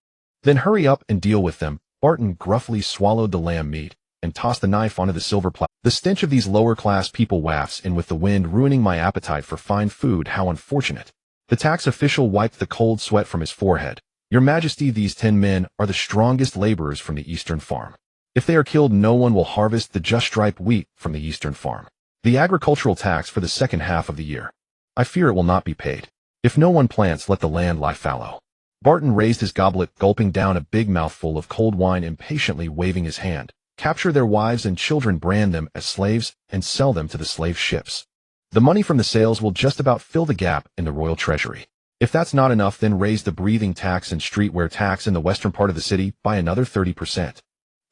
Then hurry up and deal with them. Barton gruffly swallowed the lamb meat and tossed the knife onto the silver platter. The stench of these lower-class people wafts in with the wind, ruining my appetite for fine food. How unfortunate. The tax official wiped the cold sweat from his forehead. Your Majesty, these 10 men are the strongest laborers from the eastern farm. If they are killed, no one will harvest the just ripe wheat from the eastern farm. The agricultural tax for the second half of the year. I fear it will not be paid. If no one plants, let the land lie fallow. Barton raised his goblet, gulping down a big mouthful of cold wine, impatiently waving his hand. Capture their wives and children, brand them as slaves, and sell them to the slave ships. The money from the sales will just about fill the gap in the royal treasury. If that's not enough, then raise the breathing tax and streetwear tax in the western part of the city by another 30%.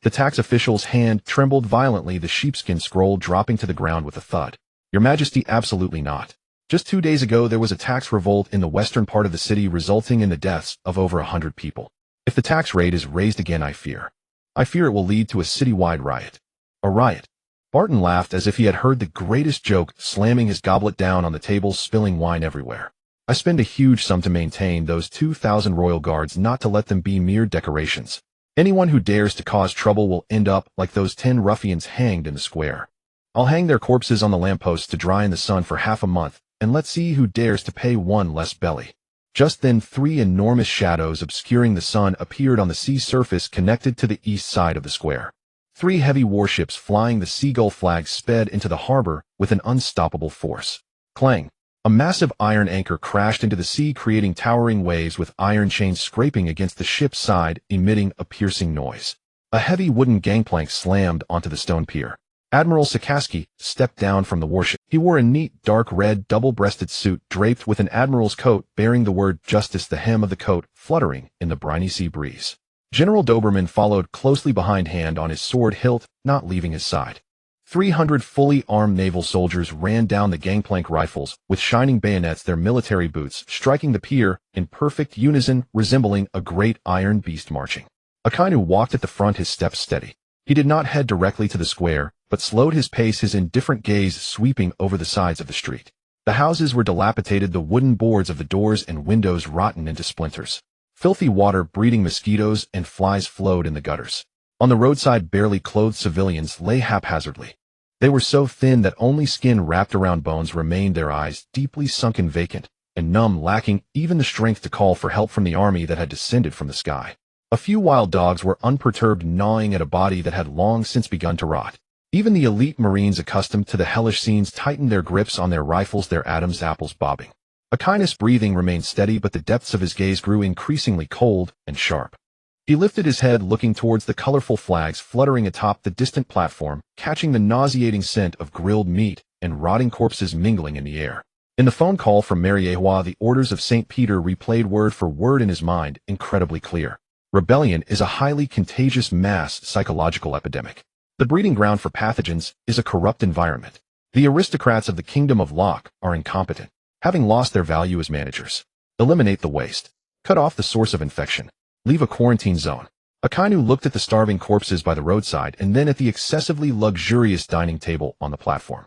The tax official's hand trembled violently, the sheepskin scroll dropping to the ground with a thud. Your Majesty, absolutely not. Just 2 days ago there was a tax revolt in the western part of the city, resulting in the deaths of over 100 people. If the tax rate is raised again, I fear it will lead to a citywide riot. A riot. Barton laughed as if he had heard the greatest joke, slamming his goblet down on the table, spilling wine everywhere. I spend a huge sum to maintain those 2,000 royal guards, not to let them be mere decorations. Anyone who dares to cause trouble will end up like those 10 ruffians hanged in the square. I'll hang their corpses on the lampposts to dry in the sun for half a month, and let's see who dares to pay one less belly. Just then 3 enormous shadows obscuring the sun appeared on the sea surface, connected to the east side of the square. 3 heavy warships flying the seagull flag sped into the harbor with an unstoppable force. Clang! A massive iron anchor crashed into the sea, creating towering waves with iron chains scraping against the ship's side, emitting a piercing noise. A heavy wooden gangplank slammed onto the stone pier. Admiral Sakaski stepped down from the warship. He wore a neat, dark red, double-breasted suit draped with an admiral's coat bearing the word Justice, the hem of the coat fluttering in the briny sea breeze. General Doberman followed closely behind, hand on his sword hilt, not leaving his side. 300 fully armed naval soldiers ran down the gangplank, rifles with shining bayonets, their military boots striking the pier in perfect unison, resembling a great iron beast marching. Akainu walked at the front, his steps steady. He did not head directly to the square, but slowed his pace, his indifferent gaze sweeping over the sides of the street. The houses were dilapidated, the wooden boards of the doors and windows rotten into splinters. Filthy water breeding mosquitoes and flies flowed in the gutters. On the roadside, barely clothed civilians lay haphazardly. They were so thin that only skin wrapped around bones remained, their eyes deeply sunken, vacant, and numb, lacking even the strength to call for help from the army that had descended from the sky. A few wild dogs were unperturbed, gnawing at a body that had long since begun to rot. Even the elite Marines, accustomed to the hellish scenes, tightened their grips on their rifles, their Adam's apples bobbing. Akainu's breathing remained steady, but the depths of his gaze grew increasingly cold and sharp. He lifted his head, looking towards the colorful flags fluttering atop the distant platform, catching the nauseating scent of grilled meat and rotting corpses mingling in the air. In the phone call from Mariewa, the orders of St. Peter replayed word for word in his mind, incredibly clear. Rebellion is a highly contagious mass psychological epidemic. The breeding ground for pathogens is a corrupt environment. The aristocrats of the Kingdom of Locke are incompetent, having lost their value as managers. Eliminate the waste. Cut off the source of infection. Leave a quarantine zone. Akainu looked at the starving corpses by the roadside and then at the excessively luxurious dining table on the platform.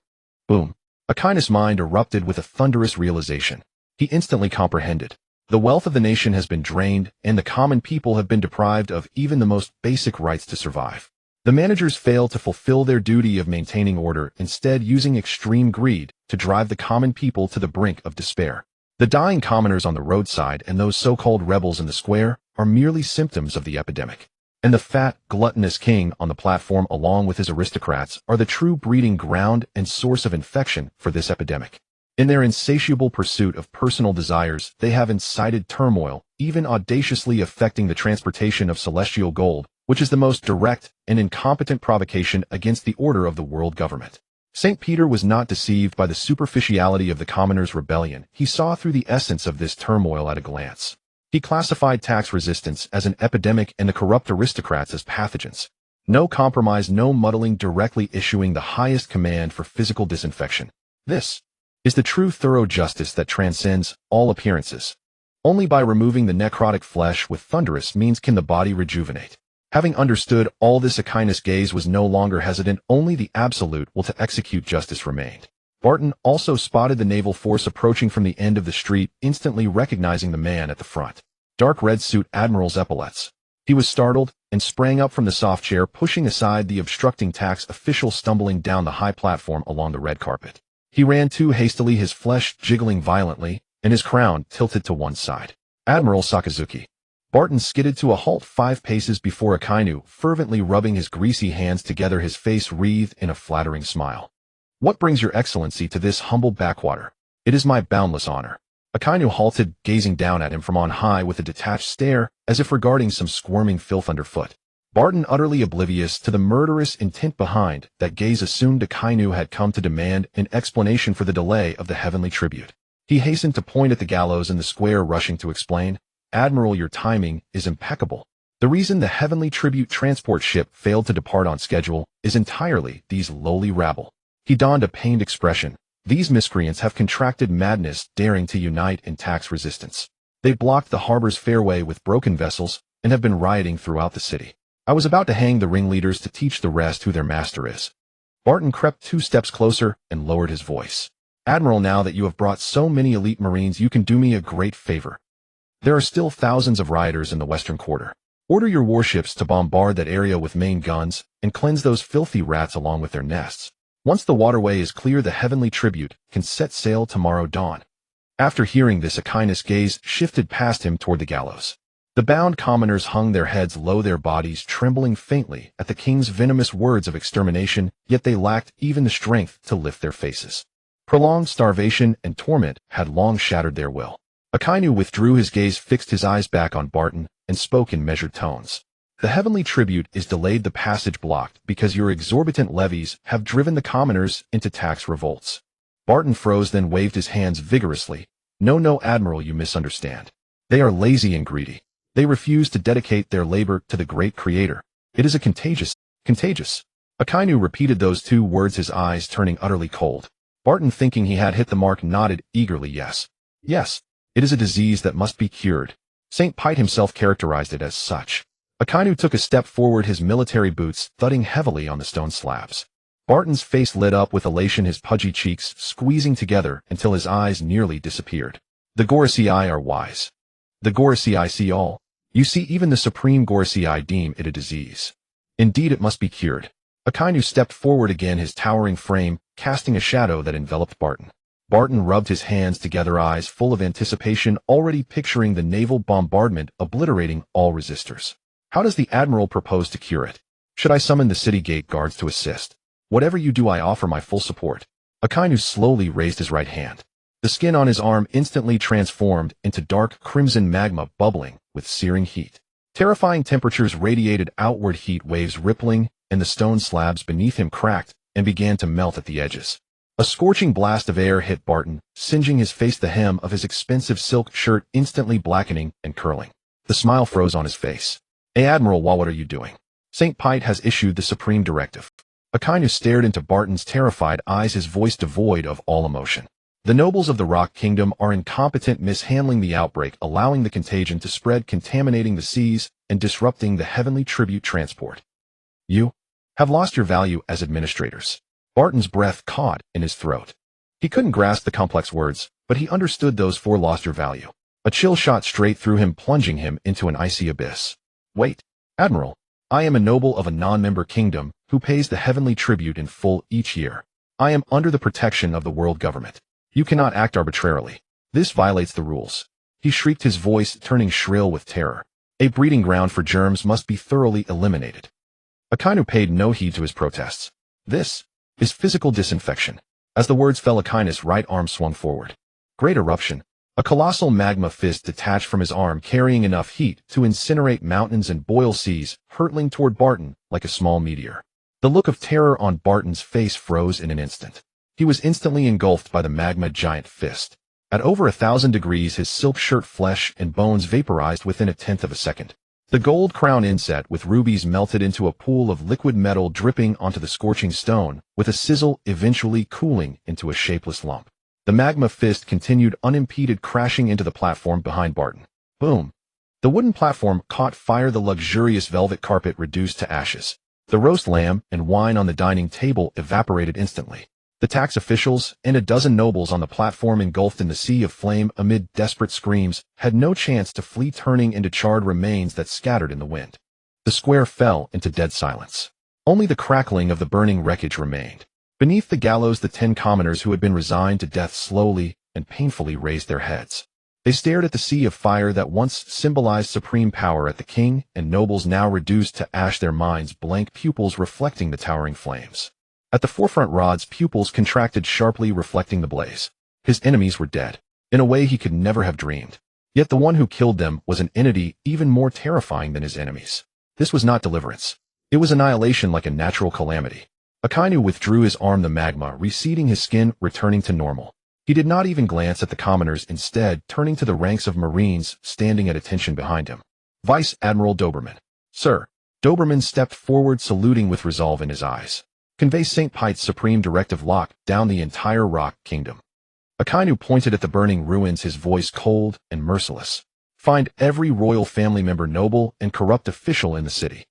Boom. Akainu's mind erupted with a thunderous realization. He instantly comprehended. The wealth of the nation has been drained, and the common people have been deprived of even the most basic rights to survive. The managers failed to fulfill their duty of maintaining order, instead using extreme greed to drive the common people to the brink of despair. The dying commoners on the roadside and those so-called rebels in the square are merely symptoms of the epidemic. And the fat, gluttonous king on the platform, along with his aristocrats, are the true breeding ground and source of infection for this epidemic. In their insatiable pursuit of personal desires, they have incited turmoil, even audaciously affecting the transportation of celestial gold, which is the most direct and incompetent provocation against the order of the world government. St. Peter was not deceived by the superficiality of the commoners' rebellion. He saw through the essence of this turmoil at a glance. He classified tax resistance as an epidemic and the corrupt aristocrats as pathogens. No compromise, no muddling, directly issuing the highest command for physical disinfection. This is the true thorough justice that transcends all appearances. Only by removing the necrotic flesh with thunderous means can the body rejuvenate. Having understood all this, Akainu's gaze was no longer hesitant. Only the absolute will to execute justice remained. Barton also spotted the naval force approaching from the end of the street, instantly recognizing the man at the front. Dark red suit, Admiral's epaulets. He was startled and sprang up from the soft chair, pushing aside the obstructing tax official, stumbling down the high platform along the red carpet. He ran too hastily, his flesh jiggling violently, and his crown tilted to one side. Admiral Sakazuki. Barton skidded to a halt 5 paces before Akainu, fervently rubbing his greasy hands together, his face wreathed in a flattering smile. What brings your excellency to this humble backwater? It is my boundless honor. Akainu halted, gazing down at him from on high with a detached stare, as if regarding some squirming filth underfoot. Barton, utterly oblivious to the murderous intent behind that gaze, assumed Akainu had come to demand an explanation for the delay of the heavenly tribute. He hastened to point at the gallows in the square, rushing to explain, "Admiral, your timing is impeccable. The reason the heavenly tribute transport ship failed to depart on schedule is entirely these lowly rabble." He donned a pained expression. These miscreants have contracted madness, daring to unite in tax resistance. They blocked the harbor's fairway with broken vessels and have been rioting throughout the city. I was about to hang the ringleaders to teach the rest who their master is. Barton crept 2 steps closer and lowered his voice. "Admiral, now that you have brought so many elite Marines, you can do me a great favor. There are still thousands of rioters in the western quarter. Order your warships to bombard that area with main guns and cleanse those filthy rats along with their nests. Once the waterway is clear, the heavenly tribute can set sail tomorrow dawn." After hearing this, Akainu's gaze shifted past him toward the gallows. The bound commoners hung their heads low, their bodies trembling faintly at the king's venomous words of extermination, yet they lacked even the strength to lift their faces. Prolonged starvation and torment had long shattered their will. Akainu withdrew his gaze, fixed his eyes back on Barton, and spoke in measured tones. The heavenly tribute is delayed, the passage blocked, because your exorbitant levies have driven the commoners into tax revolts. Barton froze, then waved his hands vigorously. No, Admiral, you misunderstand. They are lazy and greedy. They refuse to dedicate their labor to the great creator. It is a contagious. Akainu repeated those two words, his eyes turning utterly cold. Barton, thinking he had hit the mark, nodded eagerly. Yes, it is a disease that must be cured. St. Pite himself characterized it as such. Akainu took a step forward, his military boots thudding heavily on the stone slabs. Barton's face lit up with elation, his pudgy cheeks squeezing together until his eyes nearly disappeared. The Gorosei are wise. The Gorosei see all. You see, even the supreme Gorosei deem it a disease. Indeed, it must be cured. Akainu stepped forward again, his towering frame casting a shadow that enveloped Barton. Barton rubbed his hands together, eyes full of anticipation, already picturing the naval bombardment obliterating all resistors. How does the Admiral propose to cure it? Should I summon the city gate guards to assist? Whatever you do, I offer my full support. Akainu slowly raised his right hand. The skin on his arm instantly transformed into dark crimson magma bubbling with searing heat. Terrifying temperatures radiated outward, heat waves rippling, and the stone slabs beneath him cracked and began to melt at the edges. A scorching blast of air hit Barton, singeing his face, the hem of his expensive silk shirt instantly blackening and curling. The smile froze on his face. Hey Admiral, what are you doing? St. Pite has issued the supreme directive. Akainu stared into Barton's terrified eyes, his voice devoid of all emotion. The nobles of the Rock Kingdom are incompetent, mishandling the outbreak, allowing the contagion to spread, contaminating the seas, and disrupting the heavenly tribute transport. You have lost your value as administrators. Barton's breath caught in his throat. He couldn't grasp the complex words, but he understood those four: lost your value. A chill shot straight through him, plunging him into an icy abyss. Wait, Admiral, I am a noble of a non-member kingdom who pays the heavenly tribute in full each year. I am under the protection of the world government. You cannot act arbitrarily. This violates the rules. He shrieked, his voice turning shrill with terror. A breeding ground for germs must be thoroughly eliminated. Akainu paid no heed to his protests. This is physical disinfection. As the words fell, Akainu's right arm swung forward. Great eruption. A colossal magma fist detached from his arm, carrying enough heat to incinerate mountains and boil seas, hurtling toward Barton like a small meteor. The look of terror on Barton's face froze in an instant. He was instantly engulfed by the magma giant fist. At over 1,000 degrees, his silk shirt, flesh, and bones vaporized within 1/10 of a second. The gold crown inset with rubies melted into a pool of liquid metal, dripping onto the scorching stone, with a sizzle, eventually cooling into a shapeless lump. The magma fist continued unimpeded, crashing into the platform behind Barton. Boom! The wooden platform caught fire, the luxurious velvet carpet reduced to ashes. The roast lamb and wine on the dining table evaporated instantly. The tax officials and a dozen nobles on the platform, engulfed in the sea of flame amid desperate screams, had no chance to flee, turning into charred remains that scattered in the wind. The square fell into dead silence. Only the crackling of the burning wreckage remained. Beneath the gallows, the 10 commoners who had been resigned to death slowly and painfully raised their heads. They stared at the sea of fire that once symbolized supreme power, at the king and nobles now reduced to ash, their minds blank, pupils reflecting the towering flames. At the forefront, Rod's pupils contracted sharply, reflecting the blaze. His enemies were dead, in a way he could never have dreamed. Yet the one who killed them was an entity even more terrifying than his enemies. This was not deliverance. It was annihilation, like a natural calamity. Akainu withdrew his arm, the magma receding, his skin returning to normal. He did not even glance at the commoners, instead turning to the ranks of Marines standing at attention behind him. Vice Admiral Doberman. Sir. Doberman stepped forward, saluting with resolve in his eyes. Convey St. Pite's supreme directive, lock down the entire Rock Kingdom. Akainu pointed at the burning ruins, his voice cold and merciless. Find every royal family member, noble, and corrupt official in the city.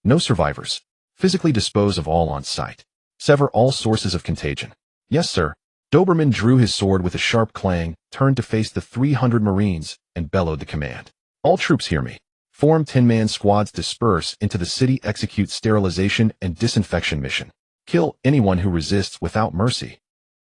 No survivors. Physically dispose of all on sight. Sever all sources of contagion. Yes, sir. Doberman drew his sword with a sharp clang, turned to face the 300 Marines, and bellowed the command. All troops hear me. Form 10-man squads, disperse into the city, execute sterilization and disinfection mission. Kill anyone who resists without mercy.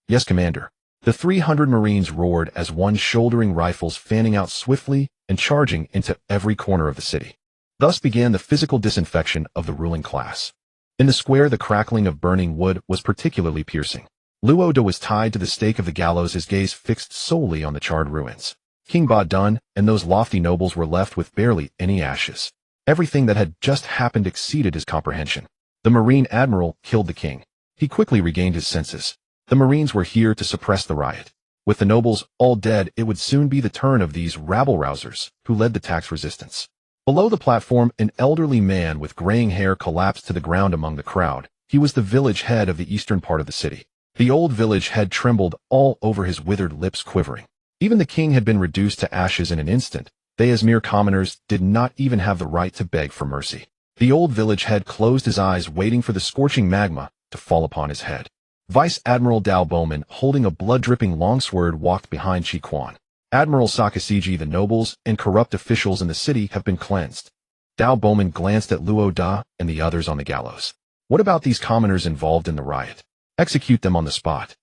Yes, Commander. The 300 Marines roared as one shouldering rifles fanning out swiftly and charging into every corner of the city. Thus began the physical disinfection of the ruling class. In the square, the crackling of burning wood was particularly piercing. Luo Da was tied to the stake of the gallows, his gaze fixed solely on the charred ruins. King Ba Dun and those lofty nobles were left with barely any ashes. Everything that had just happened exceeded his comprehension. The Marine Admiral killed the king. He quickly regained his senses. The Marines were here to suppress the riot. With the nobles all dead, it would soon be the turn of these rabble-rousers who led the tax resistance. Below the platform, an elderly man with graying hair collapsed to the ground among the crowd. He was the village head of the eastern part of the city. The old village head trembled all over, his withered lips quivering. Even the king had been reduced to ashes in an instant. They, as mere commoners, did not even have the right to beg for mercy. The old village head closed his eyes, waiting for the scorching magma to fall upon his head. Vice Admiral Dao Bowman, holding a blood-dripping longsword, walked behind Chi Quan. Admiral Sakasiji, the nobles and corrupt officials in the city have been cleansed. Dao Bowman glanced at Luo Da and the others on the gallows. What about these commoners involved in the riot? Execute them on the spot.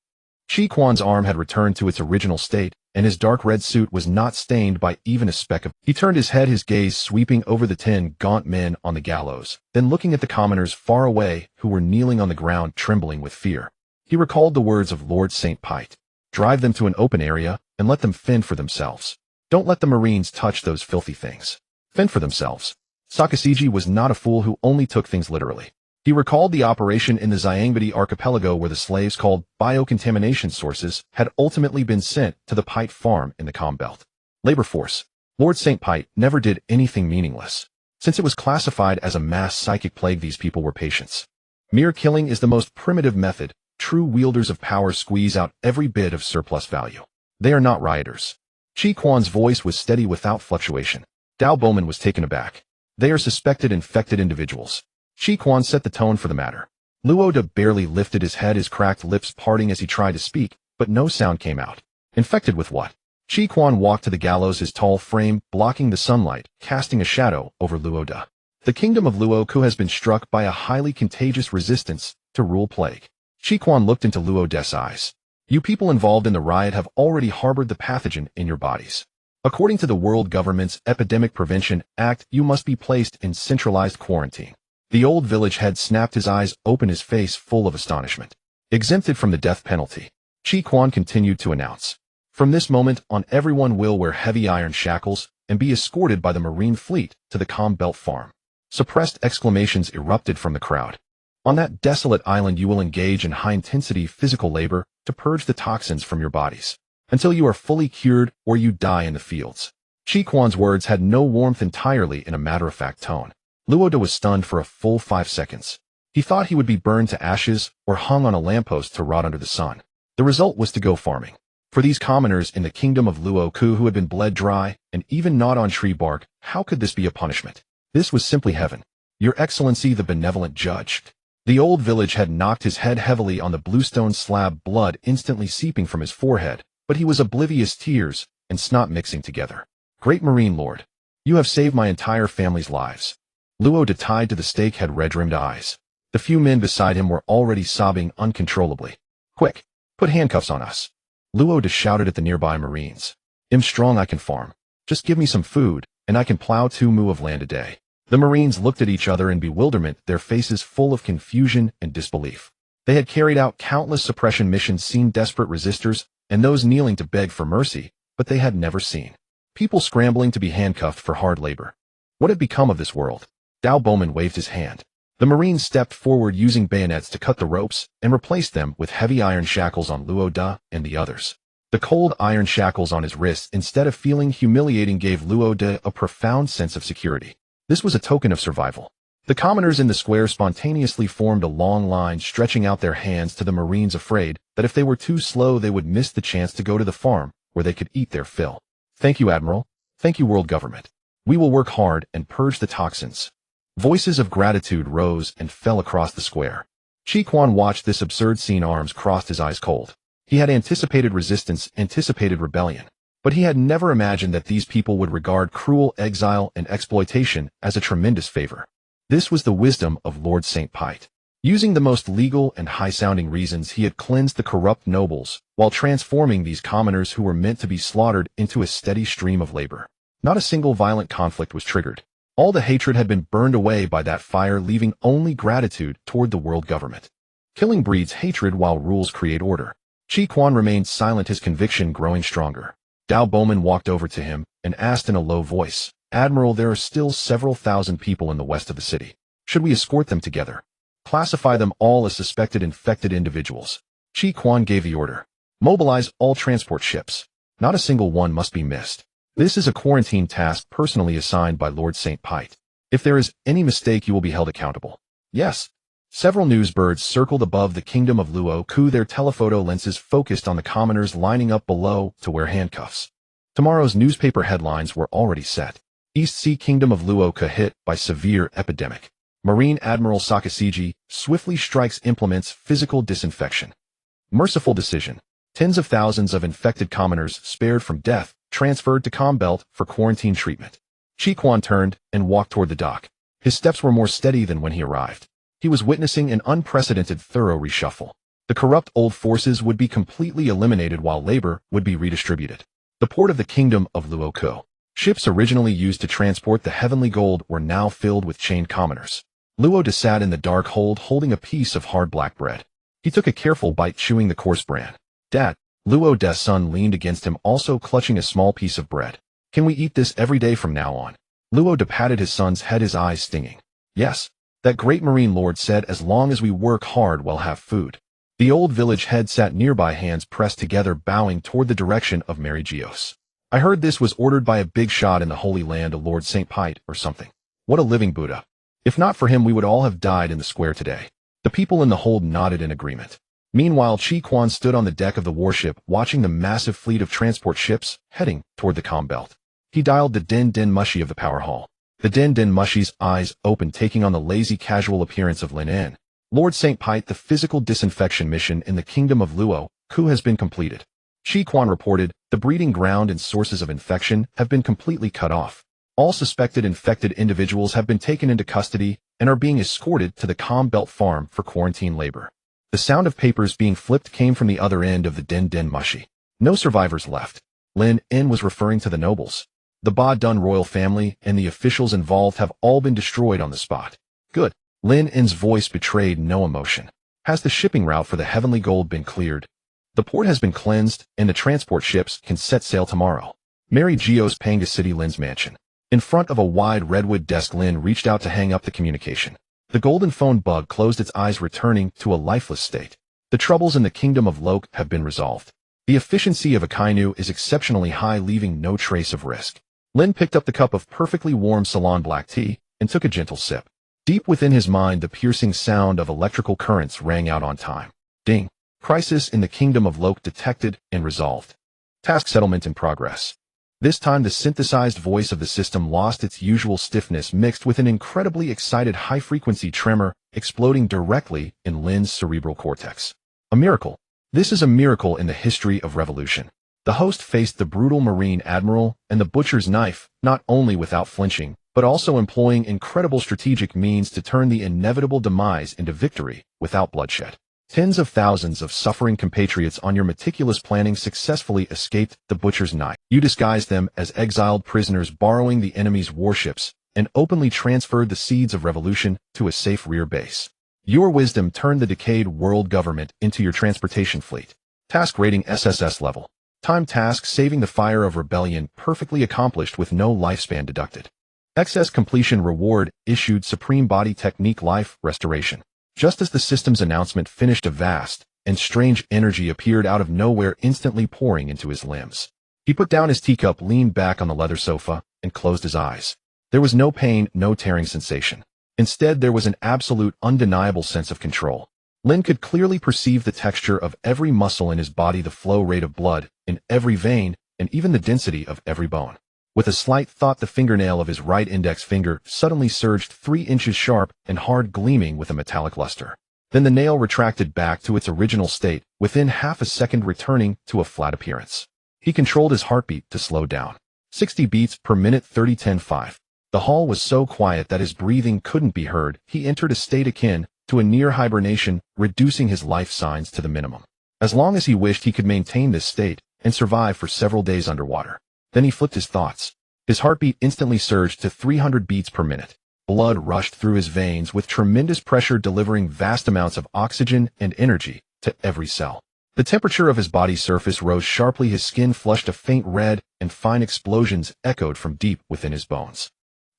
Chi Quan's arm had returned to its original state, and his dark red suit was not stained by even a speck of... He turned his head, his gaze sweeping over the 10 gaunt men on the gallows, then looking at the commoners far away who were kneeling on the ground trembling with fear. He recalled the words of Lord St. Pite. Drive them to an open area and let them fend for themselves. Don't let the Marines touch those filthy things. Fend for themselves. Sakasiji was not a fool who only took things literally. He recalled the operation in the Xiangbedi archipelago where the slaves called biocontamination sources had ultimately been sent to the Pite farm in the Calm Belt. Labor force. Lord St. Pite never did anything meaningless. Since it was classified as a mass psychic plague, these people were patients. Mere killing is the most primitive method. True wielders of power squeeze out every bit of surplus value. They are not rioters. Chi Quan's voice was steady without fluctuation. Dao Bowman was taken aback. They are suspected infected individuals. Chi Quan set the tone for the matter. Luo Da barely lifted his head, his cracked lips parting as he tried to speak, but no sound came out. Infected with what? Chi Quan walked to the gallows, his tall frame blocking the sunlight, casting a shadow over Luo Da. The kingdom of Luo Ku has been struck by a highly contagious resistance to rule plague. Chi Quan looked into Luo Da's eyes. You people involved in the riot have already harbored the pathogen in your bodies. According to the world government's Epidemic Prevention Act, you must be placed in centralized quarantine. The old village head snapped his eyes open, his face full of astonishment. Exempted from the death penalty. Chi Quan continued to announce. From this moment on, everyone will wear heavy iron shackles and be escorted by the Marine fleet to the Calm Belt farm. Suppressed exclamations erupted from the crowd. On that desolate island you will engage in high-intensity physical labor to purge the toxins from your bodies, until you are fully cured or you die in the fields. Chi Quan's words had no warmth, entirely in a matter-of-fact tone. Luo Da was stunned for a full 5 seconds. He thought he would be burned to ashes or hung on a lamppost to rot under the sun. The result was to go farming. For these commoners in the kingdom of Luo Ku who had been bled dry and even gnawed on tree bark, how could this be a punishment? This was simply heaven. Your Excellency, the benevolent judge. The old village had knocked his head heavily on the bluestone slab, blood instantly seeping from his forehead, but he was oblivious, tears and snot mixing together. Great Marine Lord, you have saved my entire family's lives. Luo Da, tied to the stake, had red-rimmed eyes. The few men beside him were already sobbing uncontrollably. Quick, put handcuffs on us. Luo Da shouted at the nearby Marines. I'm strong, I can farm. Just give me some food, and I can plow 2 mu of land a day. The Marines looked at each other in bewilderment, their faces full of confusion and disbelief. They had carried out countless suppression missions, seen desperate resistors, and those kneeling to beg for mercy, but they had never seen people scrambling to be handcuffed for hard labor. What had become of this world? Dao Bowman waved his hand. The Marines stepped forward, using bayonets to cut the ropes and replaced them with heavy iron shackles on Luo Da and the others. The cold iron shackles on his wrists, instead of feeling humiliating, gave Luo Da a profound sense of security. This was a token of survival. The commoners in the square spontaneously formed a long line, stretching out their hands to the Marines, afraid that if they were too slow they would miss the chance to go to the farm where they could eat their fill. Thank you, Admiral. Thank you, world government. We will work hard and purge the toxins. Voices of gratitude rose and fell across the square. Chi Quan watched this absurd scene, arms crossed, his eyes cold. He had anticipated resistance, anticipated rebellion, but he had never imagined that these people would regard cruel exile and exploitation as a tremendous favor. This was the wisdom of Lord St. Pite. Using the most legal and high-sounding reasons, he had cleansed the corrupt nobles, while transforming these commoners who were meant to be slaughtered into a steady stream of labor. Not a single violent conflict was triggered. All the hatred had been burned away by that fire, leaving only gratitude toward the world government. Killing breeds hatred while rules create order. Chi Quan remained silent, his conviction growing stronger. Dao Bowman walked over to him and asked in a low voice, "Admiral, there are still several thousand people in the west of the city. Should we escort them together? Classify them all as suspected infected individuals." Chi Quan gave the order. "Mobilize all transport ships. Not a single one must be missed. This is a quarantine task personally assigned by Lord St. Pite. If there is any mistake, you will be held accountable." "Yes." Several newsbirds circled above the kingdom of Luo Ku, their telephoto lenses focused on the commoners lining up below to wear handcuffs. Tomorrow's newspaper headlines were already set. East Sea Kingdom of Luo Ku hit by severe epidemic. Marine Admiral Sakasiji swiftly strikes implements physical disinfection. Merciful decision. Tens of thousands of infected commoners spared from death, transferred to Combelt for quarantine treatment. Chi Quan turned and walked toward the dock. His steps were more steady than when he arrived. He was witnessing an unprecedented thorough reshuffle. The corrupt old forces would be completely eliminated while labor would be redistributed. The port of the kingdom of Luo Ku. Ships originally used to transport the heavenly gold were now filled with chained commoners. Luo De sat in the dark hold holding a piece of hard black bread. He took a careful bite, chewing the coarse bran. "Dad." Luo De's son leaned against him, also clutching a small piece of bread. "Can we eat this every day from now on?" Luo De patted his son's head, his eyes stinging. "Yes." That great marine lord said, "As long as we work hard, we'll have food." The old village head sat nearby, hands pressed together, bowing toward the direction of Mary Geoise. "I heard this was ordered by a big shot in the Holy Land, a Lord St. Pite or something. What a living Buddha. If not for him, we would all have died in the square today." The people in the hold nodded in agreement. Meanwhile, Chi Quan stood on the deck of the warship, watching the massive fleet of transport ships heading toward the Combelt. He dialed the Den Den Mushi of the power hall. The Den Den Mushi's eyes opened, taking on the lazy, casual appearance of Lin En. "Lord St. Pite, the physical disinfection mission in the kingdom of Luo Ku has been completed." Chi Quan reported, "The breeding ground and sources of infection have been completely cut off. All suspected infected individuals have been taken into custody and are being escorted to the Combelt farm for quarantine labor." The sound of papers being flipped came from the other end of the Den Den Mushi. "No survivors left." Lin En was referring to the nobles. "The Ba Dun royal family and the officials involved have all been destroyed on the spot." "Good." Lin En's voice betrayed no emotion. "Has the shipping route for the heavenly gold been cleared?" "The port has been cleansed, and the transport ships can set sail tomorrow." Mary Geoise Panga City, Lin's mansion. In front of a wide redwood desk, Lin reached out to hang up the communication. The golden phone bug closed its eyes, returning to a lifeless state. The troubles in the kingdom of Loke have been resolved. The efficiency of Akainu is exceptionally high, leaving no trace of risk. Lin picked up the cup of perfectly warm Ceylon black tea and took a gentle sip. Deep within his mind, the piercing sound of electrical currents rang out on time. Ding. Crisis in the kingdom of Loke detected and resolved. Task settlement in progress. This time the synthesized voice of the system lost its usual stiffness, mixed with an incredibly excited high-frequency tremor exploding directly in Lin's cerebral cortex. A miracle. This is a miracle in the history of revolution. The host faced the brutal Marine Admiral and the butcher's knife, not only without flinching, but also employing incredible strategic means to turn the inevitable demise into victory without bloodshed. Tens of thousands of suffering compatriots on your meticulous planning successfully escaped the butcher's knife. You disguised them as exiled prisoners, borrowing the enemy's warships, and openly transferred the seeds of revolution to a safe rear base. Your wisdom turned the decayed world government into your transportation fleet. Task rating SSS level. Time task: saving the fire of rebellion, perfectly accomplished with no lifespan deducted. Excess completion reward issued: supreme body technique life restoration. Just as the system's announcement finished, a vast and strange energy appeared out of nowhere, instantly pouring into his limbs. He put down his teacup, leaned back on the leather sofa, and closed his eyes. There was no pain, no tearing sensation. Instead, there was an absolute, undeniable sense of control. Lin could clearly perceive the texture of every muscle in his body, the flow rate of blood in every vein, and even the density of every bone. With a slight thought, the fingernail of his right index finger suddenly surged 3 inches sharp and hard, gleaming with a metallic luster. Then the nail retracted back to its original state, within half a second returning to a flat appearance. He controlled his heartbeat to slow down. 60 beats per minute, 30-10-5. The hall was so quiet that his breathing couldn't be heard. He entered a state akin to a near hibernation, reducing his life signs to the minimum. As long as he wished, he could maintain this state and survive for several days underwater. Then he flipped his thoughts. His heartbeat instantly surged to 300 beats per minute. Blood rushed through his veins with tremendous pressure, delivering vast amounts of oxygen and energy to every cell. The temperature of his body's surface rose sharply, his skin flushed a faint red, and fine explosions echoed from deep within his bones.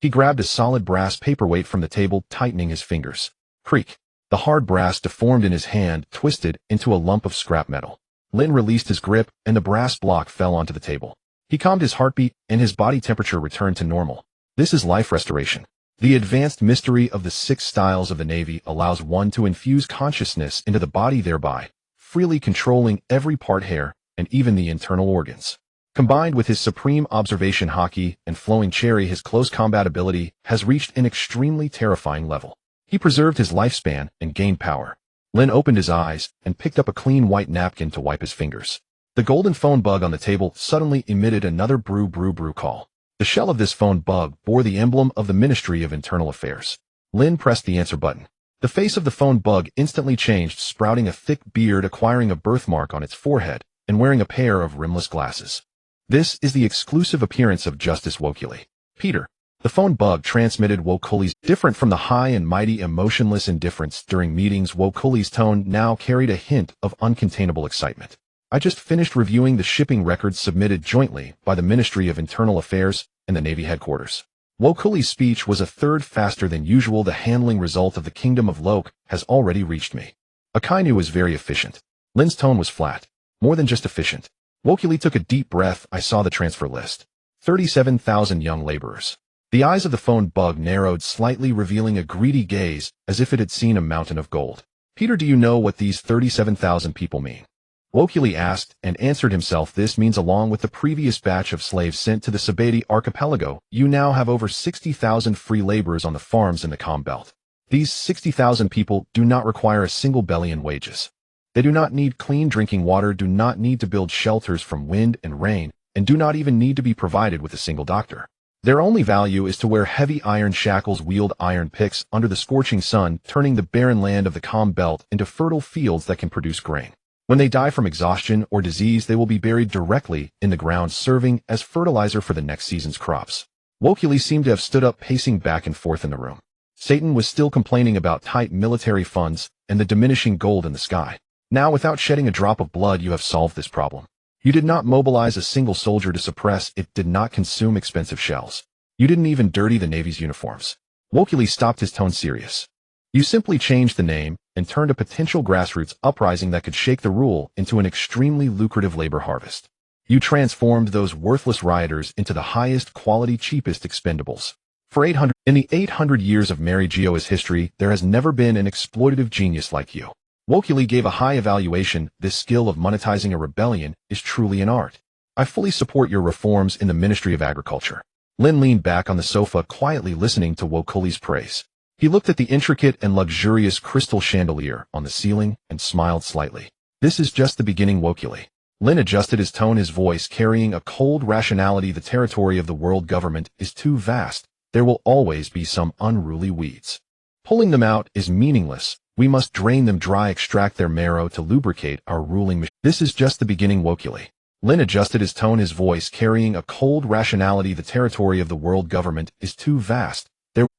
He grabbed a solid brass paperweight from the table, tightening his fingers. Creak. The hard brass deformed in his hand, twisted into a lump of scrap metal. Lin released his grip, and the brass block fell onto the table. He calmed his heartbeat, and his body temperature returned to normal. This is life restoration. The advanced mystery of the 6 styles of the Navy allows one to infuse consciousness into the body, thereby freely controlling every part, hair, and even the internal organs. Combined with his supreme observation haki and flowing cherry, his close combat ability has reached an extremely terrifying level. He preserved his lifespan and gained power. Lin opened his eyes and picked up a clean white napkin to wipe his fingers. The golden phone bug on the table suddenly emitted another brew call. The shell of this phone bug bore the emblem of the Ministry of Internal Affairs. Lin pressed the answer button. The face of the phone bug instantly changed, sprouting a thick beard, acquiring a birthmark on its forehead, and wearing a pair of rimless glasses. This is the exclusive appearance of Justice Wokuli. Peter. The phone bug transmitted Wokuli's different from the high and mighty emotionless indifference during meetings. Wokuli's tone now carried a hint of uncontainable excitement. I just finished reviewing the shipping records submitted jointly by the Ministry of Internal Affairs and the Navy headquarters. Wokuli's speech was a third faster than usual. The handling result of the Kingdom of Lok has already reached me. Akainu is very efficient. Lin's tone was flat. More than just efficient. Wokuli took a deep breath. I saw the transfer list. 37,000 young laborers. The eyes of the phone bug narrowed slightly, revealing a greedy gaze, as if it had seen a mountain of gold. Peter, do you know what these 37,000 people mean? Wokuli asked and answered himself. This means, along with the previous batch of slaves sent to the Sabeti archipelago, you now have over 60,000 free laborers on the farms in the Calm Belt. These 60,000 people do not require a single belly in wages. They do not need clean drinking water, do not need to build shelters from wind and rain, and do not even need to be provided with a single doctor. Their only value is to wear heavy iron shackles, wield iron picks under the scorching sun, turning the barren land of the Calm Belt into fertile fields that can produce grain. When they die from exhaustion or disease, they will be buried directly in the ground, serving as fertilizer for the next season's crops. Wokuli seemed to have stood up, pacing back and forth in the room. Satan was still complaining about tight military funds and the diminishing gold in the sky. Now, without shedding a drop of blood, you have solved this problem. You did not mobilize a single soldier to suppress it, did not consume expensive shells. You didn't even dirty the Navy's uniforms. Wokuli stopped, his tone serious. You simply changed the name and turned a potential grassroots uprising that could shake the rule into an extremely lucrative labor harvest. You transformed those worthless rioters into the highest quality, cheapest expendables. In the 800 years of Mary Geoise's history, there has never been an exploitative genius like you. Wokuli gave a high evaluation. This skill of monetizing a rebellion is truly an art. I fully support your reforms in the Ministry of Agriculture. Lin leaned back on the sofa, quietly listening to Wokuli's praise. He looked at the intricate and luxurious crystal chandelier on the ceiling and smiled slightly. This is just the beginning, Wokuli. Lin adjusted his tone, his voice carrying a cold rationality. The territory of the world government is too vast. There will always be some unruly weeds. Pulling them out is meaningless. We must drain them dry, extract their marrow to lubricate our ruling machine. This is just the beginning, Wokuli. Lin adjusted his tone, his voice carrying a cold rationality. The territory of the world government is too vast.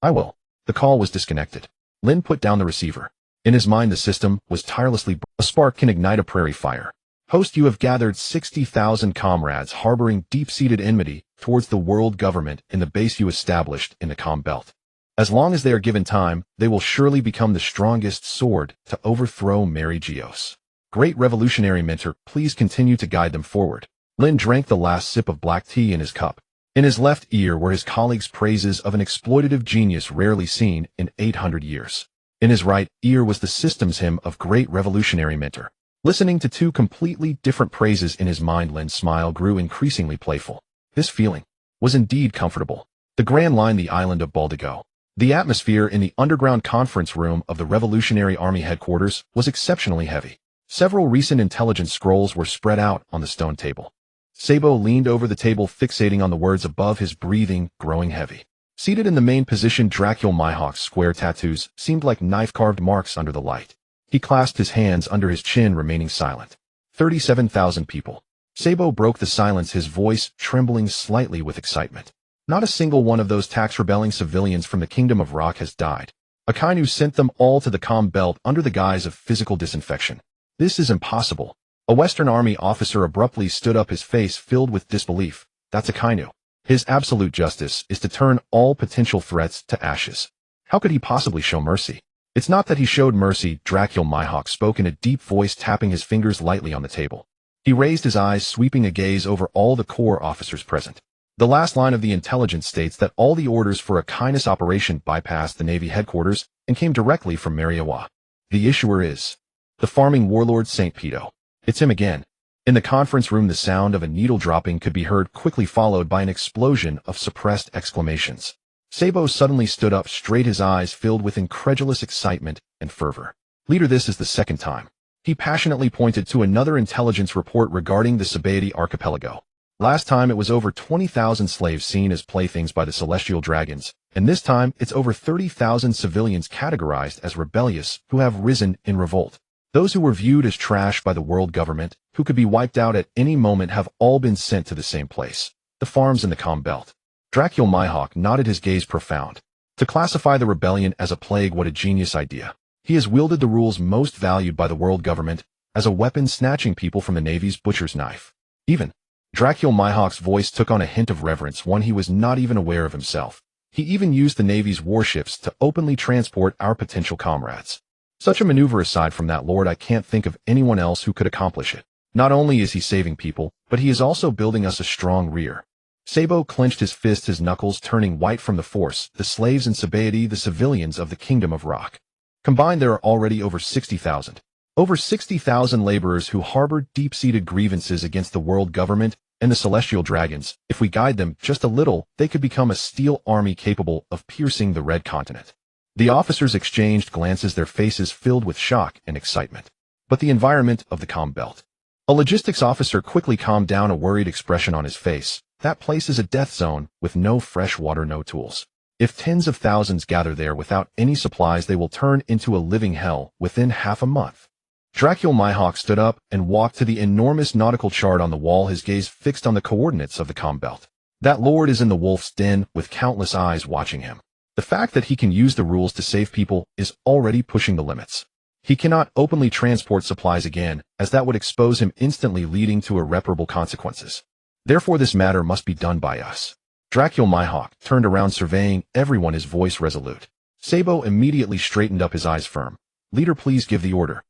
I will. The call was disconnected. Lin put down the receiver. In his mind, the system was tirelessly. A spark can ignite a prairie fire. Host, you have gathered 60,000 comrades harboring deep-seated enmity towards the world government in the base you established in the Calm Belt. As long as they are given time, they will surely become the strongest sword to overthrow Mary Geoise. Great revolutionary mentor, please continue to guide them forward. Lin drank the last sip of black tea in his cup. In his left ear were his colleagues' praises of an exploitative genius rarely seen in 800 years. In his right ear was the system's hymn of great revolutionary mentor. Listening to two completely different praises in his mind, Lin's smile grew increasingly playful. This feeling was indeed comfortable. The Grand Line, the island of Baldigo. The atmosphere in the underground conference room of the Revolutionary Army headquarters was exceptionally heavy. Several recent intelligence scrolls were spread out on the stone table. Sabo leaned over the table, fixating on the words above, his breathing growing heavy. Seated in the main position, Dracul Mihawk's square tattoos seemed like knife-carved marks under the light. He clasped his hands under his chin, remaining silent. 37,000 people. Sabo broke the silence, his voice trembling slightly with excitement. Not a single one of those tax-rebelling civilians from the Kingdom of Rock has died. Akainu sent them all to the Calm Belt under the guise of physical disinfection. This is impossible. A Western Army officer abruptly stood up, his face filled with disbelief. That's Akainu. His absolute justice is to turn all potential threats to ashes. How could he possibly show mercy? It's not that he showed mercy, Dracul Mihawk spoke in a deep voice, tapping his fingers lightly on the table. He raised his eyes, sweeping a gaze over all the corps officers present. The last line of the intelligence states that all the orders for a kindness operation bypassed the Navy headquarters and came directly from Mariawa. The issuer is the farming warlord St. Peto. It's him again. In the conference room, the sound of a needle dropping could be heard, quickly followed by an explosion of suppressed exclamations. Sabo suddenly stood up straight, his eyes filled with incredulous excitement and fervor. Leader, this is the second time. He passionately pointed to another intelligence report regarding the Sabaody archipelago. Last time it was over 20,000 slaves seen as playthings by the celestial dragons, and this time it's over 30,000 civilians categorized as rebellious who have risen in revolt. Those who were viewed as trash by the world government, who could be wiped out at any moment, have all been sent to the same place, the farms in the Calm Belt. Dracul Mihawk nodded, his gaze profound. To classify the rebellion as a plague, what a genius idea. He has wielded the rules most valued by the world government as a weapon, snatching people from the Navy's butcher's knife. Even Dracul Mihawk's voice took on a hint of reverence, one he was not even aware of himself. He even used the Navy's warships to openly transport our potential comrades. Such a maneuver, aside from that, Lord, I can't think of anyone else who could accomplish it. Not only is he saving people, but he is also building us a strong rear. Sabo clenched his fist, his knuckles turning white from the force. The slaves in Sabaody, the civilians of the Kingdom of Rock. Combined, there are already over 60,000. Over 60,000 laborers who harbor deep-seated grievances against the world government and the celestial dragons. If we guide them just a little, they could become a steel army capable of piercing the Red Continent. The officers exchanged glances, their faces filled with shock and excitement. But the environment of the Calm Belt. A logistics officer quickly calmed down, a worried expression on his face. That place is a death zone with no fresh water, no tools. If tens of thousands gather there without any supplies, they will turn into a living hell within half a month. Dracul Mihawk stood up and walked to the enormous nautical chart on the wall, his gaze fixed on the coordinates of the Calm Belt. That lord is in the wolf's den with countless eyes watching him. The fact that he can use the rules to save people is already pushing the limits. He cannot openly transport supplies again, as that would expose him instantly, leading to irreparable consequences. Therefore, this matter must be done by us. Dracul Mihawk turned around, surveying everyone, his voice resolute. Sabo immediately straightened up, his eyes firm. Leader, please give the order.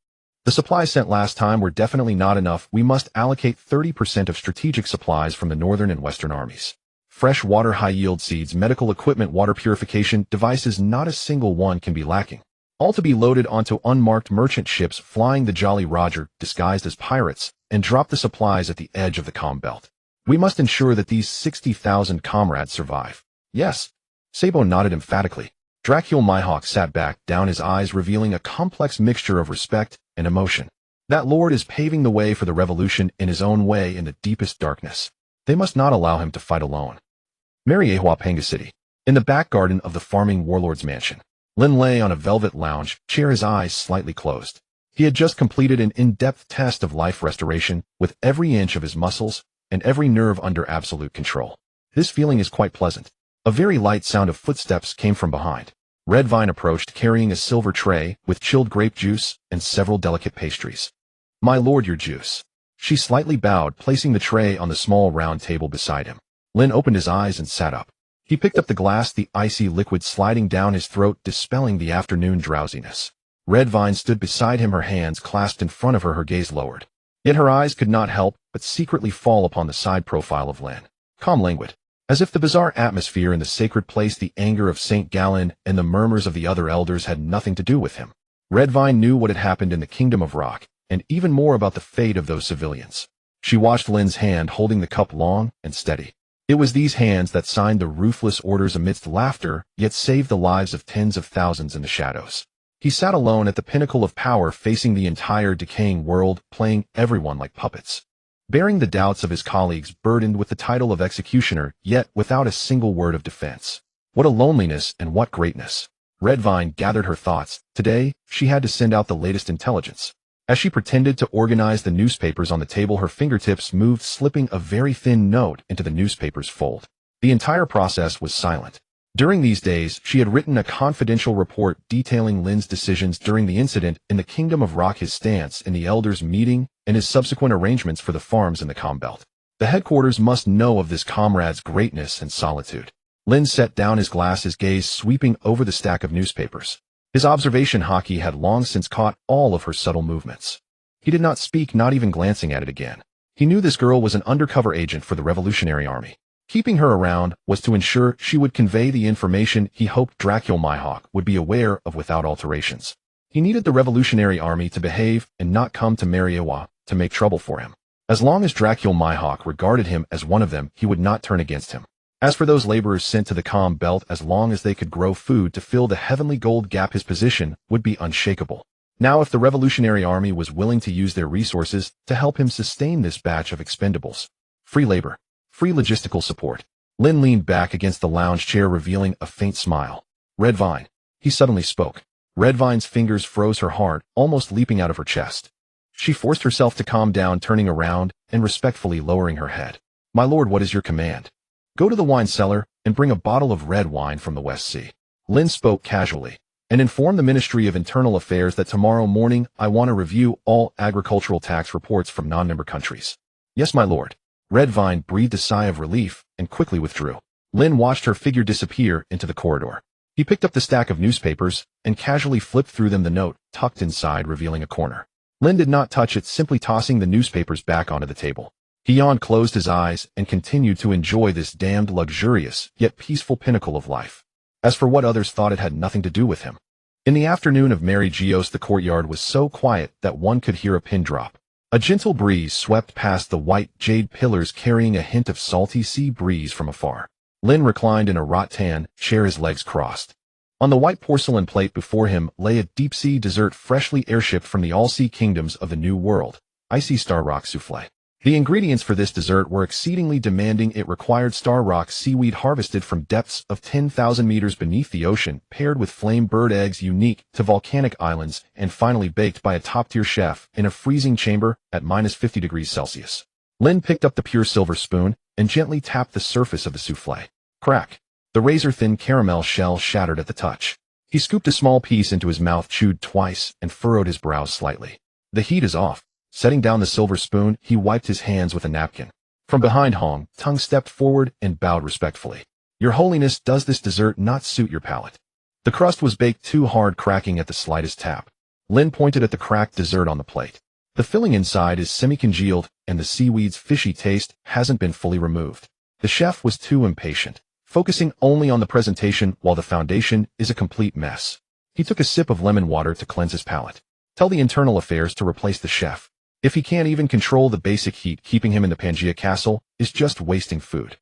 The supplies sent last time were definitely not enough. We must allocate 30% of strategic supplies from the northern and western armies. Fresh water, high-yield seeds, medical equipment, water purification devices, not a single one can be lacking. All to be loaded onto unmarked merchant ships flying the Jolly Roger, disguised as pirates, and drop the supplies at the edge of the Calm Belt. We must ensure that these 60,000 comrades survive. Yes. Sabo nodded emphatically. Dracul Mihawk sat back down, his eyes revealing a complex mixture of respect and emotion. That lord is paving the way for the revolution in his own way, in the deepest darkness. They must not allow him to fight alone. Mariawa Panga City. In the back garden of the farming warlord's mansion. Lin lay on a velvet lounge chair, his eyes slightly closed. He had just completed an in-depth test of life restoration, with every inch of his muscles and every nerve under absolute control. This feeling is quite pleasant. A very light sound of footsteps came from behind. Redvine approached, carrying a silver tray with chilled grape juice and several delicate pastries. My lord, your juice. She slightly bowed, placing the tray on the small round table beside him. Lin opened his eyes and sat up. He picked up the glass, the icy liquid sliding down his throat, dispelling the afternoon drowsiness. Redvine stood beside him, her hands clasped in front of her, her gaze lowered. Yet her eyes could not help but secretly fall upon the side profile of Lin. Calm, languid. As if the bizarre atmosphere in the sacred place, the anger of St. Gallen, and the murmurs of the other elders had nothing to do with him. Redvine knew what had happened in the Kingdom of Rock, and even more about the fate of those civilians. She watched Lin's hand holding the cup long and steady. It was these hands that signed the ruthless orders amidst laughter, yet saved the lives of tens of thousands in the shadows. He sat alone at the pinnacle of power, facing the entire decaying world, playing everyone like puppets. Bearing the doubts of his colleagues, burdened with the title of executioner, yet without a single word of defense. What a loneliness and what greatness. Redvine gathered her thoughts. Today, she had to send out the latest intelligence. As she pretended to organize the newspapers on the table, her fingertips moved, slipping a very thin note into the newspaper's fold. The entire process was silent. During these days, she had written a confidential report detailing Lin's decisions during the incident in the Kingdom of Rock, his stance in the Elders' meeting, and his subsequent arrangements for the farms in the Combelt. The headquarters must know of this comrade's greatness and solitude. Lin set down his glass, his gaze sweeping over the stack of newspapers. His observation Haki had long since caught all of her subtle movements. He did not speak, not even glancing at it again. He knew this girl was an undercover agent for the Revolutionary Army. Keeping her around was to ensure she would convey the information he hoped Dracul Mihawk would be aware of without alterations. He needed the Revolutionary Army to behave and not come to Mariawa to make trouble for him. As long as Dracul Mihawk regarded him as one of them, he would not turn against him. As for those laborers sent to the Calm Belt, as long as they could grow food to fill the heavenly gold gap, his position would be unshakable. Now, if the Revolutionary Army was willing to use their resources to help him sustain this batch of expendables. Free labor. Free logistical support. Lin leaned back against the lounge chair, revealing a faint smile. Redvine. He suddenly spoke. Redvine's fingers froze, her heart almost leaping out of her chest. She forced herself to calm down, turning around and respectfully lowering her head. My lord, what is your command? Go to the wine cellar and bring a bottle of red wine from the West Sea. Lin spoke casually. And inform the Ministry of Internal Affairs that tomorrow morning I want to review all agricultural tax reports from non-member countries. Yes, my lord. Redvine breathed a sigh of relief and quickly withdrew. Lin watched her figure disappear into the corridor. He picked up the stack of newspapers and casually flipped through them, the note tucked inside revealing a corner. Lin did not touch it, simply tossing the newspapers back onto the table. He yawned, closed his eyes, and continued to enjoy this damned luxurious yet peaceful pinnacle of life. As for what others thought, it had nothing to do with him. In the afternoon of Mary Geoise, the courtyard was so quiet that one could hear a pin drop. A gentle breeze swept past the white jade pillars, carrying a hint of salty sea breeze from afar. Lin reclined in a rattan chair, his legs crossed. On the white porcelain plate before him lay a deep-sea dessert freshly airshipped from the all-sea kingdoms of the New World, icy star rock souffle. The ingredients for this dessert were exceedingly demanding. It required star rock seaweed harvested from depths of 10,000 meters beneath the ocean, paired with flame bird eggs unique to volcanic islands, and finally baked by a top-tier chef in a freezing chamber at -50 degrees Celsius. Lin picked up the pure silver spoon and gently tapped the surface of the souffle. Crack! The razor-thin caramel shell shattered at the touch. He scooped a small piece into his mouth, chewed twice, and furrowed his brows slightly. The heat is off. Setting down the silver spoon, he wiped his hands with a napkin. From behind, Hong Tung stepped forward and bowed respectfully. Your Holiness, does this dessert not suit your palate? The crust was baked too hard, cracking at the slightest tap. Lin pointed at the cracked dessert on the plate. The filling inside is semi-congealed, and the seaweed's fishy taste hasn't been fully removed. The chef was too impatient, focusing only on the presentation while the foundation is a complete mess. He took a sip of lemon water to cleanse his palate. Tell the Internal Affairs to replace the chef. If he can't even control the basic heat, keeping him in the Pangea Castle is just wasting food.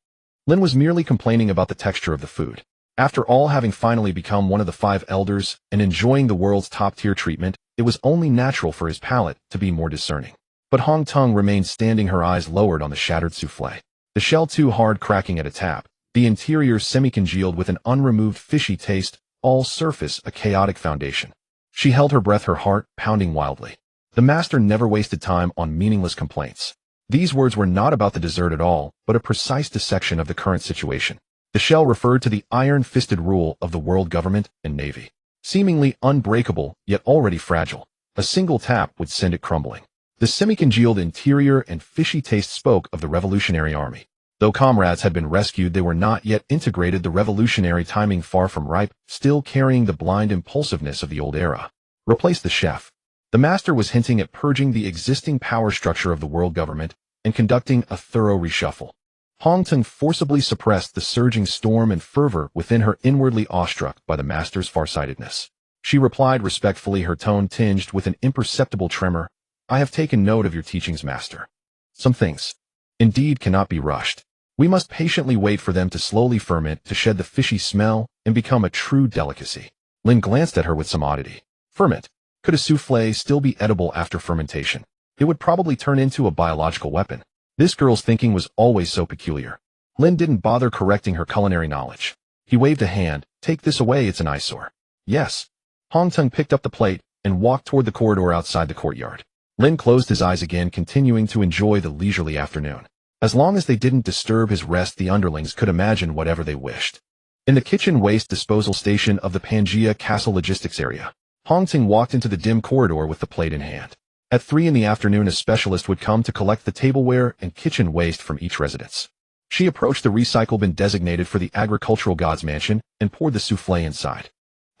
Lin was merely complaining about the texture of the food. After all, having finally become one of the 5 elders and enjoying the world's top-tier treatment, it was only natural for his palate to be more discerning. But Hong Tung remained standing, her eyes lowered on the shattered souffle. The shell too hard, cracking at a tap. The interior semi-congealed with an unremoved fishy taste, all surface a chaotic foundation. She held her breath, her heart pounding wildly. The master never wasted time on meaningless complaints. These words were not about the dessert at all, but a precise dissection of the current situation. The shell referred to the iron-fisted rule of the world government and navy. Seemingly unbreakable, yet already fragile. A single tap would send it crumbling. The semi-congealed interior and fishy taste spoke of the Revolutionary Army. Though comrades had been rescued, they were not yet integrated, the revolutionary timing far from ripe, still carrying the blind impulsiveness of the old era. Replace the chef. The master was hinting at purging the existing power structure of the world government and conducting a thorough reshuffle. Hong Tung forcibly suppressed the surging storm and fervor within her, inwardly awestruck by the master's farsightedness. She replied respectfully, her tone tinged with an imperceptible tremor. I have taken note of your teachings, master. Some things, indeed, cannot be rushed. We must patiently wait for them to slowly ferment, to shed the fishy smell, and become a true delicacy. Lin glanced at her with some oddity. Ferment? Could a souffle still be edible after fermentation? It would probably turn into a biological weapon. This girl's thinking was always so peculiar. Lin didn't bother correcting her culinary knowledge. He waved a hand. Take this away, it's an eyesore. Yes. Hong Teng picked up the plate and walked toward the corridor outside the courtyard. Lin closed his eyes again, continuing to enjoy the leisurely afternoon. As long as they didn't disturb his rest, the underlings could imagine whatever they wished. In the kitchen waste disposal station of the Pangea Castle logistics area, Hong Teng walked into the dim corridor with the plate in hand. At 3 in the afternoon, a specialist would come to collect the tableware and kitchen waste from each residence. She approached the recycle bin designated for the agricultural god's mansion and poured the souffle inside.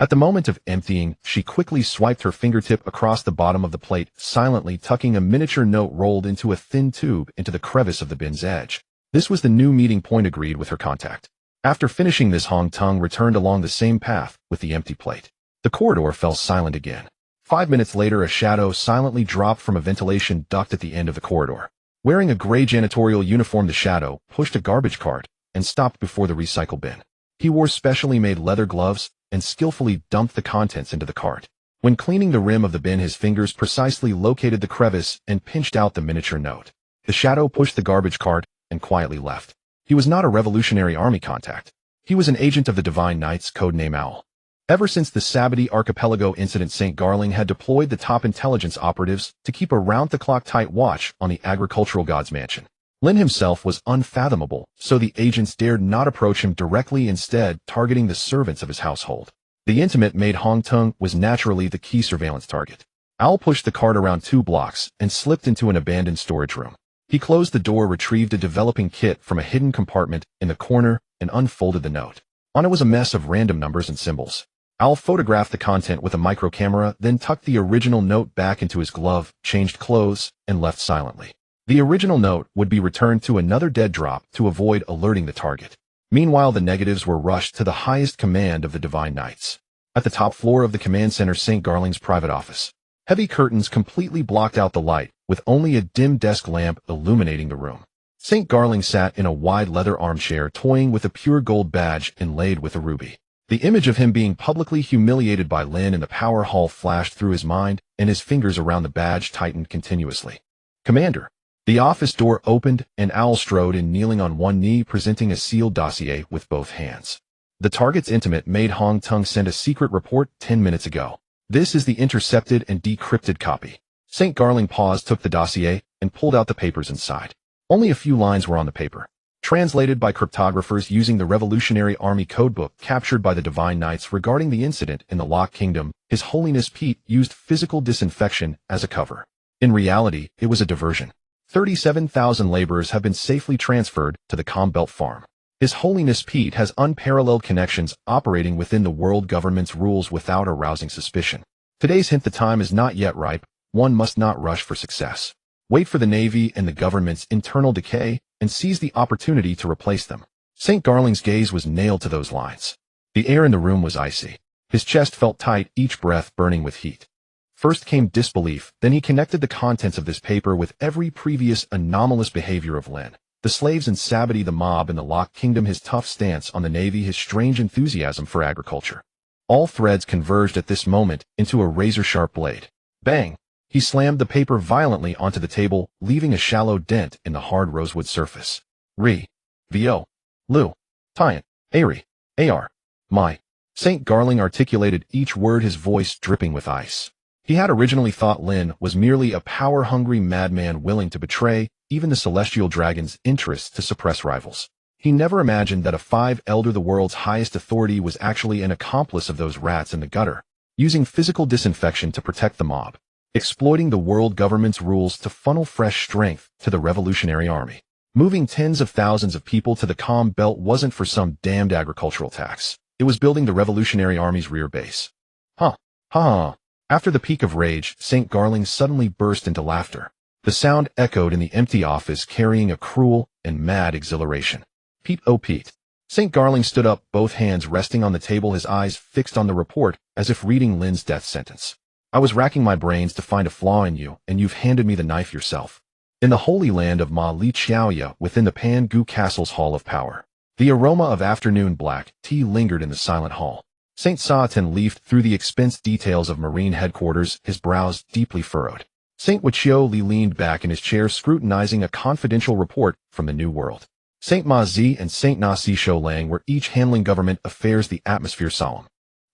At the moment of emptying, she quickly swiped her fingertip across the bottom of the plate, silently tucking a miniature note rolled into a thin tube into the crevice of the bin's edge. This was the new meeting point agreed with her contact. After finishing this, Hong Teng returned along the same path with the empty plate. The corridor fell silent again. 5 minutes later, a shadow silently dropped from a ventilation duct at the end of the corridor. Wearing a gray janitorial uniform, the shadow pushed a garbage cart and stopped before the recycle bin. He wore specially made leather gloves and skillfully dumped the contents into the cart. When cleaning the rim of the bin, his fingers precisely located the crevice and pinched out the miniature note. The shadow pushed the garbage cart and quietly left. He was not a Revolutionary Army contact. He was an agent of the Divine Knights, codename Owl. Ever since the Sabbaty Archipelago incident, St. Garling had deployed the top intelligence operatives to keep a round-the-clock tight watch on the agricultural god's mansion. Lin himself was unfathomable, so the agents dared not approach him directly, instead targeting the servants of his household. The intimate maid Hong Teng was naturally the key surveillance target. Owl pushed the cart around 2 blocks and slipped into an abandoned storage room. He closed the door, retrieved a developing kit from a hidden compartment in the corner, and unfolded the note. On it was a mess of random numbers and symbols. Owl photographed the content with a micro camera, then tucked the original note back into his glove, changed clothes, and left silently. The original note would be returned to another dead drop to avoid alerting the target. Meanwhile, the negatives were rushed to the highest command of the Divine Knights. At the top floor of the command center, St. Garling's private office. Heavy curtains completely blocked out the light, with only a dim desk lamp illuminating the room. St. Garling sat in a wide leather armchair, toying with a pure gold badge inlaid with a ruby. The image of him being publicly humiliated by Lin in the power hall flashed through his mind, and his fingers around the badge tightened continuously. Commander. The office door opened, and Owl strode in, kneeling on one knee, presenting a sealed dossier with both hands. The target's intimate maid Hong Teng sent a secret report 10 minutes ago. This is the intercepted and decrypted copy. St. Garling paused, took the dossier, and pulled out the papers inside. Only a few lines were on the paper. Translated by cryptographers using the Revolutionary Army codebook captured by the Divine Knights regarding the incident in the Lock Kingdom, His Holiness Pete used physical disinfection as a cover. In reality, it was a diversion. 37,000 laborers have been safely transferred to the Combelt farm. His Holiness Pete has unparalleled connections, operating within the world government's rules without arousing suspicion. Today's hint: the time is not yet ripe. One must not rush for success. Wait for the Navy and the government's internal decay, and seize the opportunity to replace them. St. Garling's gaze was nailed to those lines. The air in the room was icy. His chest felt tight, each breath burning with heat. First came disbelief, then he connected the contents of this paper with every previous anomalous behavior of Lin. The slaves in Sabbaty, the mob in the Lock Kingdom, his tough stance on the Navy, his strange enthusiasm for agriculture. All threads converged at this moment into a razor-sharp blade. Bang! He slammed the paper violently onto the table, leaving a shallow dent in the hard rosewood surface. V.O. Lu. Tian. Ari. A.R. My. St. Garling articulated each word, his voice dripping with ice. He had originally thought Lin was merely a power-hungry madman willing to betray even the celestial dragon's interests to suppress rivals. He never imagined that a 5 elder, the world's highest authority, was actually an accomplice of those rats in the gutter, using physical disinfection to protect the mob, exploiting the world government's rules to funnel fresh strength to the Revolutionary Army. Moving tens of thousands of people to the Calm Belt wasn't for some damned agricultural tax. It was building the Revolutionary Army's rear base. Ha. After the peak of rage, St. Garling suddenly burst into laughter. The sound echoed in the empty office, carrying a cruel and mad exhilaration. Pete, oh Pete. St. Garling stood up, both hands resting on the table, his eyes fixed on the report, as if reading Lin's death sentence. I was racking my brains to find a flaw in you, and you've handed me the knife yourself. In the holy land of Ma Li Qiaoya, within the Pan Gu Castle's Hall of Power, the aroma of afternoon black tea lingered in the silent hall. St. Satan leafed through the expense details of Marine headquarters, his brows deeply furrowed. St. Wichio Li leaned back in his chair, scrutinizing a confidential report from the New World. Saint Ma Zi and Saint Na Si Shou Lang were each handling government affairs. The atmosphere solemn.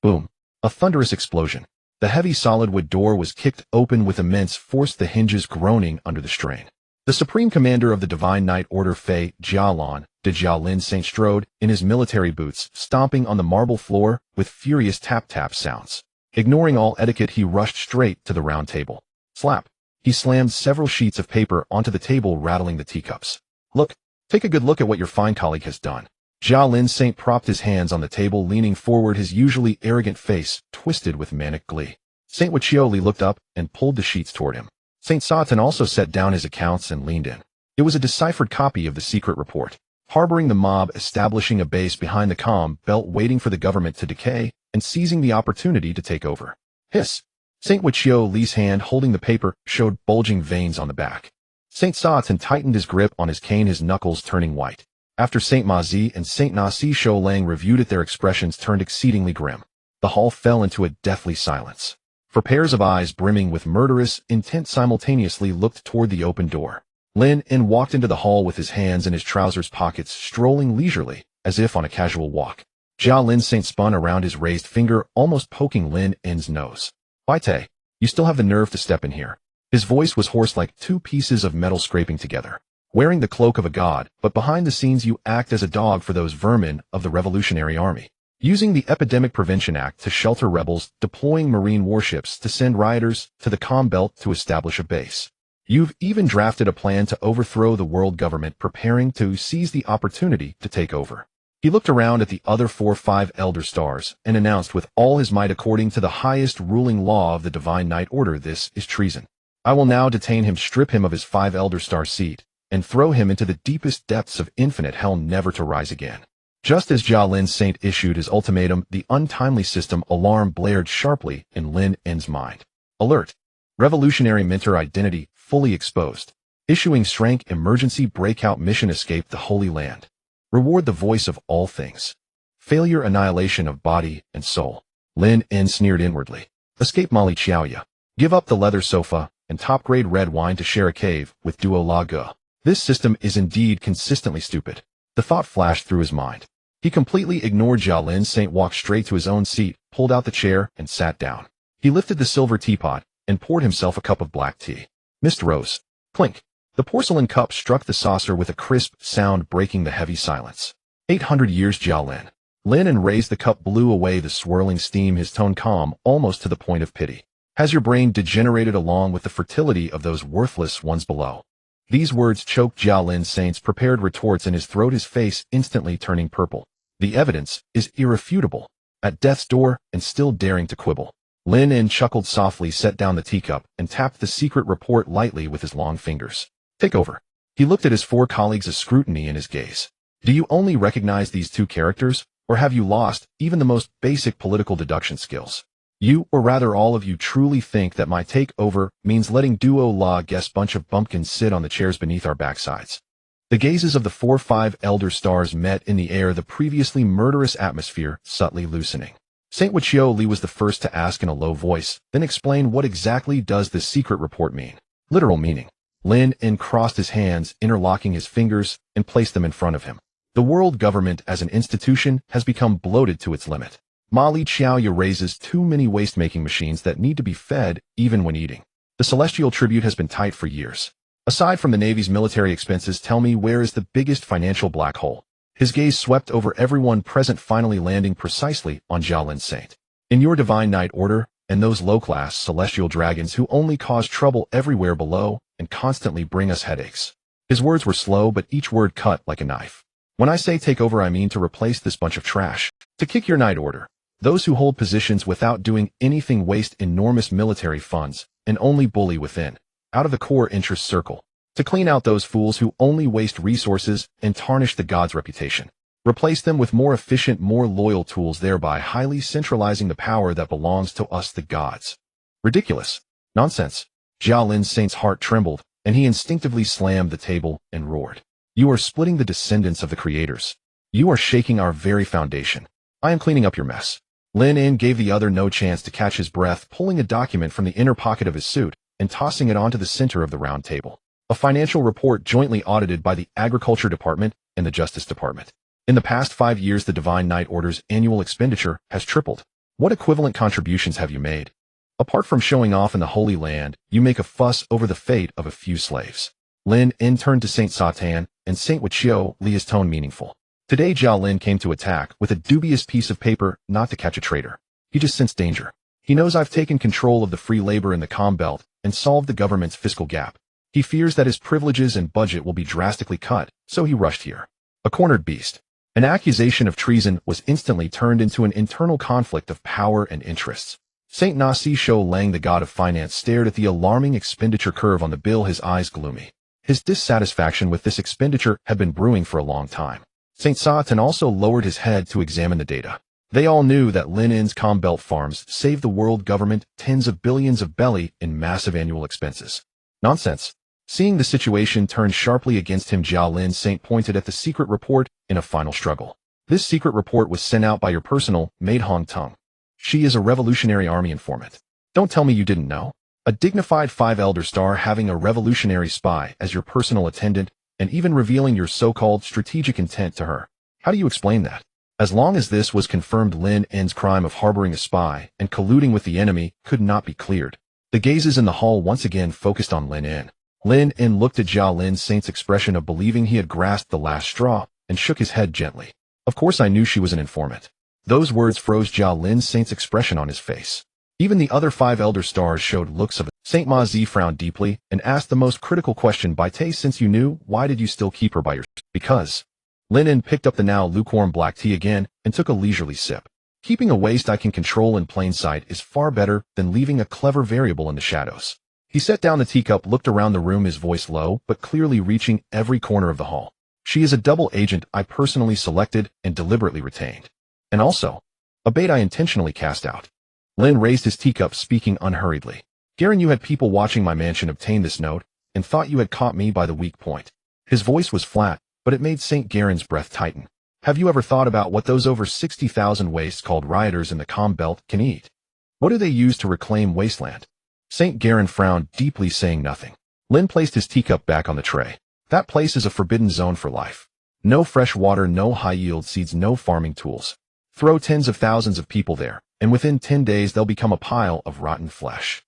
Boom. A thunderous explosion. The heavy solid wood door was kicked open with immense force, the hinges groaning under the strain. The Supreme Commander of the Divine Knight Order Fei Jialan de Jialin Saint strode in his military boots, stomping on the marble floor with furious tap-tap sounds. Ignoring all etiquette, he rushed straight to the round table. Slap. He slammed several sheets of paper onto the table, rattling the teacups. Look. Take a good look at what your fine colleague has done. Jialin Saint propped his hands on the table, leaning forward, his usually arrogant face twisted with manic glee. Saint Wuqioli looked up and pulled the sheets toward him. Saint Satan also set down his accounts and leaned in. It was a deciphered copy of the secret report, harboring the mob, establishing a base behind the comm belt, waiting for the government to decay, and seizing the opportunity to take over. Hiss. Saint Wuqioli's hand holding the paper showed bulging veins on the back. Saint Satan tightened his grip on his cane, his knuckles turning white. After Saint Ma Zi and Saint Na Si Shou Lang reviewed it, their expressions turned exceedingly grim. The hall fell into a deathly silence. For pairs of eyes brimming with murderous intent simultaneously looked toward the open door. Lin En walked into the hall with his hands in his trousers pockets, strolling leisurely, as if on a casual walk. Jialin Saint spun around, his raised finger almost poking Lin En's nose. Baite, you still have the nerve to step in here. His voice was hoarse, like two pieces of metal scraping together. Wearing the cloak of a god, but behind the scenes you act as a dog for those vermin of the Revolutionary Army. Using the Epidemic Prevention Act to shelter rebels, deploying marine warships to send rioters to the comm belt to establish a base. You've even drafted a plan to overthrow the world government, preparing to seize the opportunity to take over. He looked around at the other 4-5 Elder Stars and announced with all his might, according to the highest ruling law of the Divine Knight Order, this is treason. I will now detain him, strip him of his 5 Elder Star seat, and throw him into the deepest depths of infinite hell, never to rise again. Just as Jialin Saint issued his ultimatum, the untimely system alarm blared sharply in Lin En's mind. Alert! Revolutionary mentor identity fully exposed. Issuing Shrank emergency breakout mission, escape the Holy Land. Reward the voice of all things. Failure, annihilation of body and soul. Lin En sneered inwardly. Escape Mali Xiaoya. Give up the leather sofa and top-grade red wine to share a cave with Duo La Ge. This system is indeed consistently stupid. The thought flashed through his mind. He completely ignored Jialin Saint, walked straight to his own seat, pulled out the chair, and sat down. He lifted the silver teapot and poured himself a cup of black tea. Mist rose. Clink. The porcelain cup struck the saucer with a crisp sound, breaking the heavy silence. 800 years, Jialin. Lin En raised the cup, blew away the swirling steam, his tone calm, almost to the point of pity. Has your brain degenerated along with the fertility of those worthless ones below? These words choked Jialin Saint's prepared retorts in his throat, his face instantly turning purple. The evidence is irrefutable. At death's door, and still daring to quibble. Lin En chuckled softly, set down the teacup, and tapped the secret report lightly with his long fingers. Take over. He looked at his 4 colleagues, a scrutiny in his gaze. Do you only recognize these 2 characters, or have you lost even the most basic political deduction skills? You, or rather all of you, truly think that my takeover means letting Duo La Ge's bunch of bumpkins sit on the chairs beneath our backsides? The gazes of the 4-5 Elder Stars met in the air, the previously murderous atmosphere subtly loosening. Saint Wuqioli was the first to ask in a low voice, then explain, what exactly does this secret report mean? Literal meaning. Lin En crossed his hands, interlocking his fingers, and placed them in front of him. The world government as an institution has become bloated to its limit. Mali Xiaoya raises too many waste-making machines that need to be fed even when eating. The celestial tribute has been tight for years. Aside from the Navy's military expenses, tell me, where is the biggest financial black hole? His gaze swept over everyone present, finally landing precisely on Jialin Saint. In your Divine Knight Order, and those low-class celestial dragons who only cause trouble everywhere below and constantly bring us headaches. His words were slow, but each word cut like a knife. When I say take over, I mean to replace this bunch of trash. To kick your Knight Order. Those who hold positions without doing anything, waste enormous military funds, and only bully within, out of the core interest circle. To clean out those fools who only waste resources and tarnish the god's reputation. Replace them with more efficient, more loyal tools, thereby highly centralizing the power that belongs to us, the gods. Ridiculous. Nonsense. Jialin Saint's heart trembled, and he instinctively slammed the table and roared. You are splitting the descendants of the creators. You are shaking our very foundation. I am cleaning up your mess. Lin En gave the other no chance to catch his breath, pulling a document from the inner pocket of his suit and tossing it onto the center of the round table. A financial report jointly audited by the Agriculture Department and the Justice Department. In the past 5 years, the Divine Knight Order's annual expenditure has tripled. What equivalent contributions have you made? Apart from showing off in the Holy Land, you make a fuss over the fate of a few slaves. Lin turned to Saint Satan, and Saint Wachio, his tone meaningful. Today Jiao Lin came to attack with a dubious piece of paper, not to catch a traitor. He just sensed danger. He knows I've taken control of the free labor in the Com Belt and solved the government's fiscal gap. He fears that his privileges and budget will be drastically cut, so he rushed here. A cornered beast. An accusation of treason was instantly turned into an internal conflict of power and interests. Saint Nasi Shou Lang, the god of finance, stared at the alarming expenditure curve on the bill, his eyes gloomy. His dissatisfaction with this expenditure had been brewing for a long time. Saint Satan also lowered his head to examine the data. They all knew that Lin's Com Belt farms saved the world government tens of billions of belly in massive annual expenses. Nonsense. Seeing the situation turn sharply against him, Jiao Lin Saint pointed at the secret report in a final struggle. This secret report was sent out by your personal maid Hong Tung. She is a Revolutionary Army informant. Don't tell me you didn't know. A dignified 5 Elder Star having a revolutionary spy as your personal attendant and even revealing your so-called strategic intent to her. How do you explain that? As long as this was confirmed, Lin's crime of harboring a spy and colluding with the enemy could not be cleared. The gazes in the hall once again focused on Lin. Lin looked at Jiao Lin Saint's expression of believing he had grasped the last straw and shook his head gently. Of course I knew she was an informant. Those words froze Jiao Lin Saint's expression on his face. Even the other 5 Elder Stars showed looks of it. Saint Ma Zi frowned deeply and asked the most critical question. Bai Te, since you knew, why did you still keep her by your side? Because. Lin picked up the now lukewarm black tea again and took a leisurely sip. Keeping a waist I can control in plain sight is far better than leaving a clever variable in the shadows. He set down the teacup, looked around the room, his voice low but clearly reaching every corner of the hall. She is a double agent I personally selected and deliberately retained. And also, a bait I intentionally cast out. Lin raised his teacup, speaking unhurriedly. Garen, you had people watching my mansion obtain this note and thought you had caught me by the weak point. His voice was flat, but it made St. Garen's breath tighten. Have you ever thought about what those over 60,000 wastes called rioters in the Com Belt can eat? What do they use to reclaim wasteland? St. Garen frowned deeply, saying nothing. Lin placed his teacup back on the tray. That place is a forbidden zone for life. No fresh water, no high-yield seeds, no farming tools. Throw tens of thousands of people there, and within 10 days they'll become a pile of rotten flesh.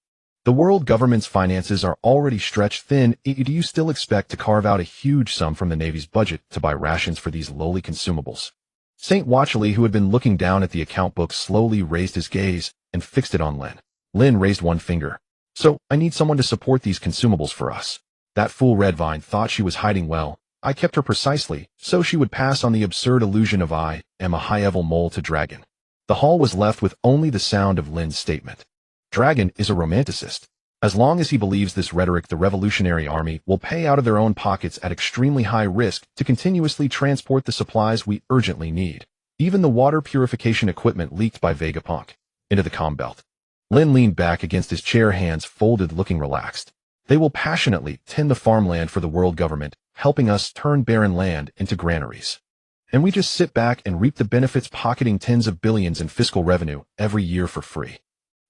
The world government's finances are already stretched thin. Do you still expect to carve out a huge sum from the Navy's budget to buy rations for these lowly consumables? St. Watchley, who had been looking down at the account book, slowly raised his gaze and fixed it on Lin. Lin raised one finger. So, I need someone to support these consumables for us. That fool Redvine thought she was hiding well. I kept her precisely, so she would pass on the absurd illusion of I am a high-level mole to Dragon. The hall was left with only the sound of Lin's statement. Dragon is a romanticist. As long as he believes this rhetoric, the Revolutionary Army will pay out of their own pockets at extremely high risk to continuously transport the supplies we urgently need. Even the water purification equipment leaked by Vegapunk into the Com Belt. Lin leaned back against his chair, hands folded, looking relaxed. They will passionately tend the farmland for the world government, helping us turn barren land into granaries. And we just sit back and reap the benefits, pocketing tens of billions in fiscal revenue every year for free.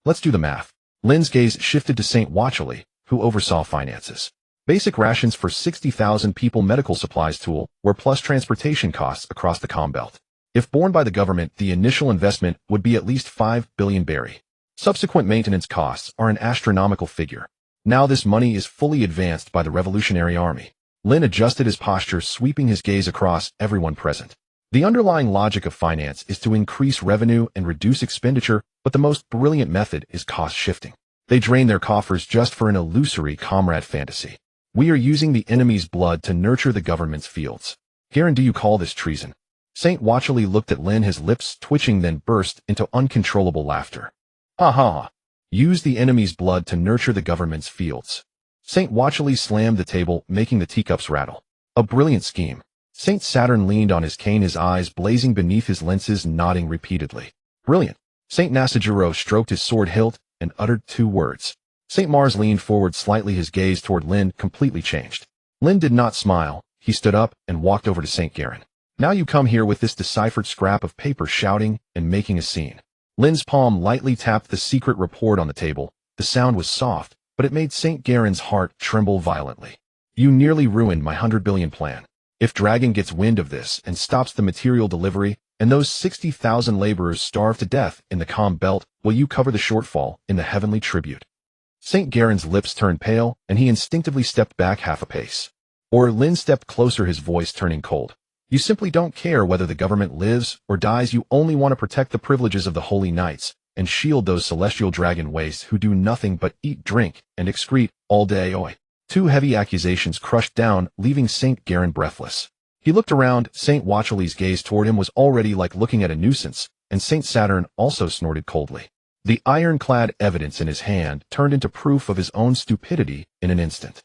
Let's do the math. Lin's gaze shifted to St. Watchley, who oversaw finances. Basic rations for 60,000 people, medical supplies tool, were plus transportation costs across the Com Belt. If borne by the government, the initial investment would be at least 5 billion berry. Subsequent maintenance costs are an astronomical figure. Now this money is fully advanced by the Revolutionary Army. Lin adjusted his posture, sweeping his gaze across everyone present. The underlying logic of finance is to increase revenue and reduce expenditure, but the most brilliant method is cost shifting. They drain their coffers just for an illusory comrade fantasy. We are using the enemy's blood to nurture the government's fields. Garen, do you call this treason? St. Watchley looked at Lin, his lips twitching, then burst into uncontrollable laughter. Ha ha! Use the enemy's blood to nurture the government's fields. St. Watchley slammed the table, making the teacups rattle. A brilliant scheme. St. Saturn leaned on his cane, his eyes blazing beneath his lenses, nodding repeatedly. Brilliant. St. Nasajiro stroked his sword hilt and uttered 2 words. St. Mars leaned forward slightly, his gaze toward Lin completely changed. Lin did not smile. He stood up and walked over to St. Garen. Now you come here with this deciphered scrap of paper, shouting and making a scene. Lin's palm lightly tapped the secret report on the table. The sound was soft, but it made St. Garen's heart tremble violently. You nearly ruined my 100 billion plan. If Dragon gets wind of this and stops the material delivery, and those 60,000 laborers starve to death in the calm belt, will you cover the shortfall in the heavenly tribute? St. Garen's lips turned pale, and he instinctively stepped back half a pace. Or Lin stepped closer, his voice turning cold. You simply don't care whether the government lives or dies. You only want to protect the privileges of the Holy Knights and shield those celestial dragon wastes who do nothing but eat, drink, and excrete all day. Oi. Two heavy accusations crushed down, leaving St. Garen breathless. He looked around. St. Watchley's gaze toward him was already like looking at a nuisance, and St. Saturn also snorted coldly. The ironclad evidence in his hand turned into proof of his own stupidity in an instant.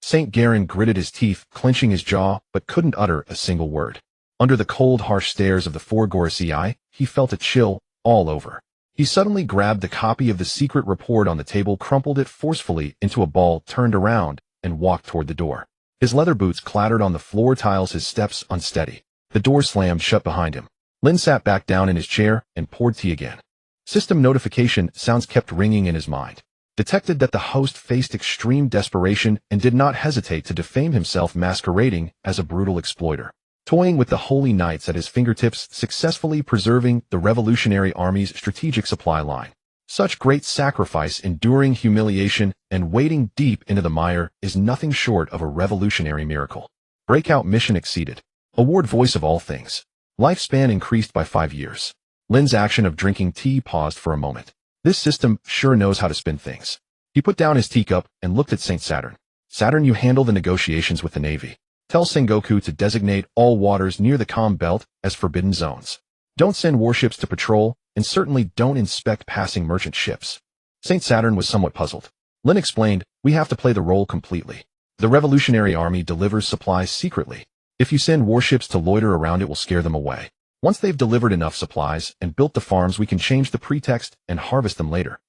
St. Garen gritted his teeth, clenching his jaw, but couldn't utter a single word. Under the cold, harsh stares of the four Gorosei, he felt a chill all over. He suddenly grabbed the copy of the secret report on the table, crumpled it forcefully into a ball, turned around, and walked toward the door. His leather boots clattered on the floor tiles, his steps unsteady. The door slammed shut behind him. Lin sat back down in his chair and poured tea again. System notification sounds kept ringing in his mind. Detected that the host faced extreme desperation and did not hesitate to defame himself, masquerading as a brutal exploiter. Toying with the Holy Knights at his fingertips, successfully preserving the Revolutionary Army's strategic supply line. Such great sacrifice, enduring humiliation, and wading deep into the mire is nothing short of a revolutionary miracle. Breakout mission exceeded. Award voice of all things. Lifespan increased by 5 years. Lin's action of drinking tea paused for a moment. This system sure knows how to spin things. He put down his teacup and looked at St. Saturn. Saturn, you handle the negotiations with the Navy. Tell Sengoku to designate all waters near the calm belt as forbidden zones. Don't send warships to patrol, and certainly don't inspect passing merchant ships. St. Saturn was somewhat puzzled. Lin explained, we have to play the role completely. The Revolutionary Army delivers supplies secretly. If you send warships to loiter around, it will scare them away. Once they've delivered enough supplies and built the farms, we can change the pretext and harvest them later.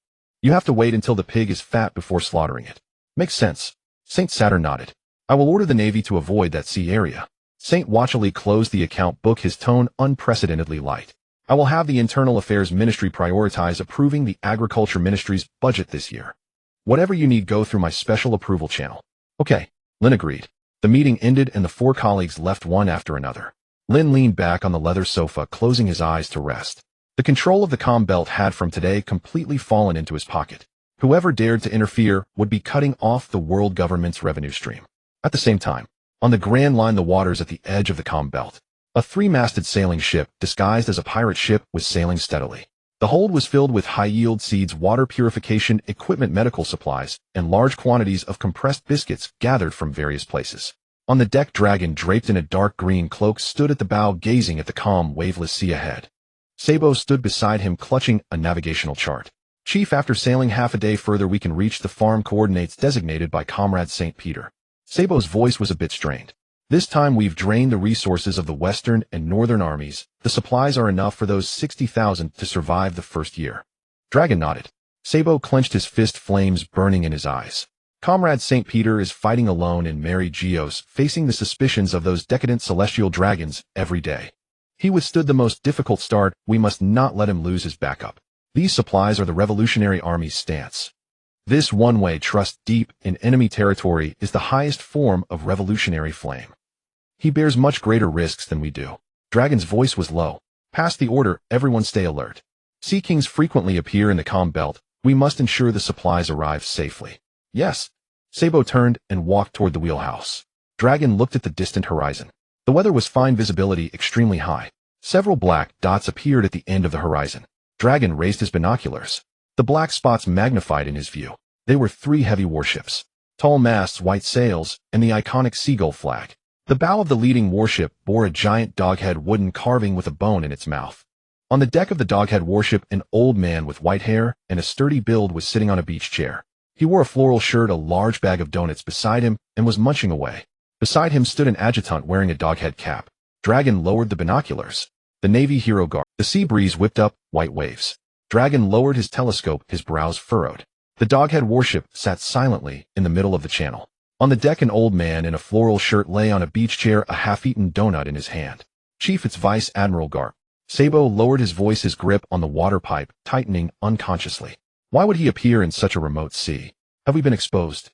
You have to wait until the pig is fat before slaughtering it. Makes sense. St. Saturn nodded. I will order the Navy to avoid that sea area. St. Watchley closed the account book, his tone unprecedentedly light. I will have the Internal Affairs Ministry prioritize approving the Agriculture Ministry's budget this year. Whatever you need, go through my special approval channel. Okay, Lin agreed. The meeting ended and the four colleagues left one after another. Lin leaned back on the leather sofa, closing his eyes to rest. The control of the comm belt had from today completely fallen into his pocket. Whoever dared to interfere would be cutting off the world government's revenue stream. At the same time, on the Grand Line, the waters at the edge of the comm belt, a three-masted sailing ship, disguised as a pirate ship, was sailing steadily. The hold was filled with high-yield seeds, water purification equipment, medical supplies, and large quantities of compressed biscuits gathered from various places. On the deck, Dragon, draped in a dark green cloak, stood at the bow, gazing at the calm, waveless sea ahead. Sabo stood beside him, clutching a navigational chart. Chief, after sailing half a day further, we can reach the farm coordinates designated by Comrade St. Peter. Sabo's voice was a bit strained. This time we've drained the resources of the Western and Northern armies. The supplies are enough for those 60,000 to survive the first year. Dragon nodded. Sabo clenched his fist, flames burning in his eyes. Comrade St. Peter is fighting alone in merry Geoise, facing the suspicions of those decadent celestial dragons every day. He withstood the most difficult start. We must not let him lose his backup. These supplies are the Revolutionary Army's stance. This one-way trust deep in enemy territory is the highest form of revolutionary flame. He bears much greater risks than we do. Dragon's voice was low. Pass the order, everyone stay alert. Sea kings frequently appear in the comm belt. We must ensure the supplies arrive safely. Yes. Sabo turned and walked toward the wheelhouse. Dragon looked at the distant horizon. The weather was fine, visibility extremely high. Several black dots appeared at the end of the horizon. Dragon raised his binoculars. The black spots magnified in his view. They were 3 heavy warships. Tall masts, white sails, and the iconic seagull flag. The bow of the leading warship bore a giant doghead wooden carving with a bone in its mouth. On the deck of the doghead warship, an old man with white hair and a sturdy build was sitting on a beach chair. He wore a floral shirt, a large bag of donuts beside him, and was munching away. Beside him stood an adjutant wearing a doghead cap. Dragon lowered the binoculars. The Navy hero guard. The sea breeze whipped up, white waves. Dragon lowered his telescope, his brows furrowed. The doghead warship sat silently in the middle of the channel. On the deck, an old man in a floral shirt lay on a beach chair, a half-eaten donut in his hand. Chief, it's Vice Admiral Garp. Sabo lowered his voice, his grip on the water pipe tightening unconsciously. Why would he appear in such a remote sea? Have we been exposed?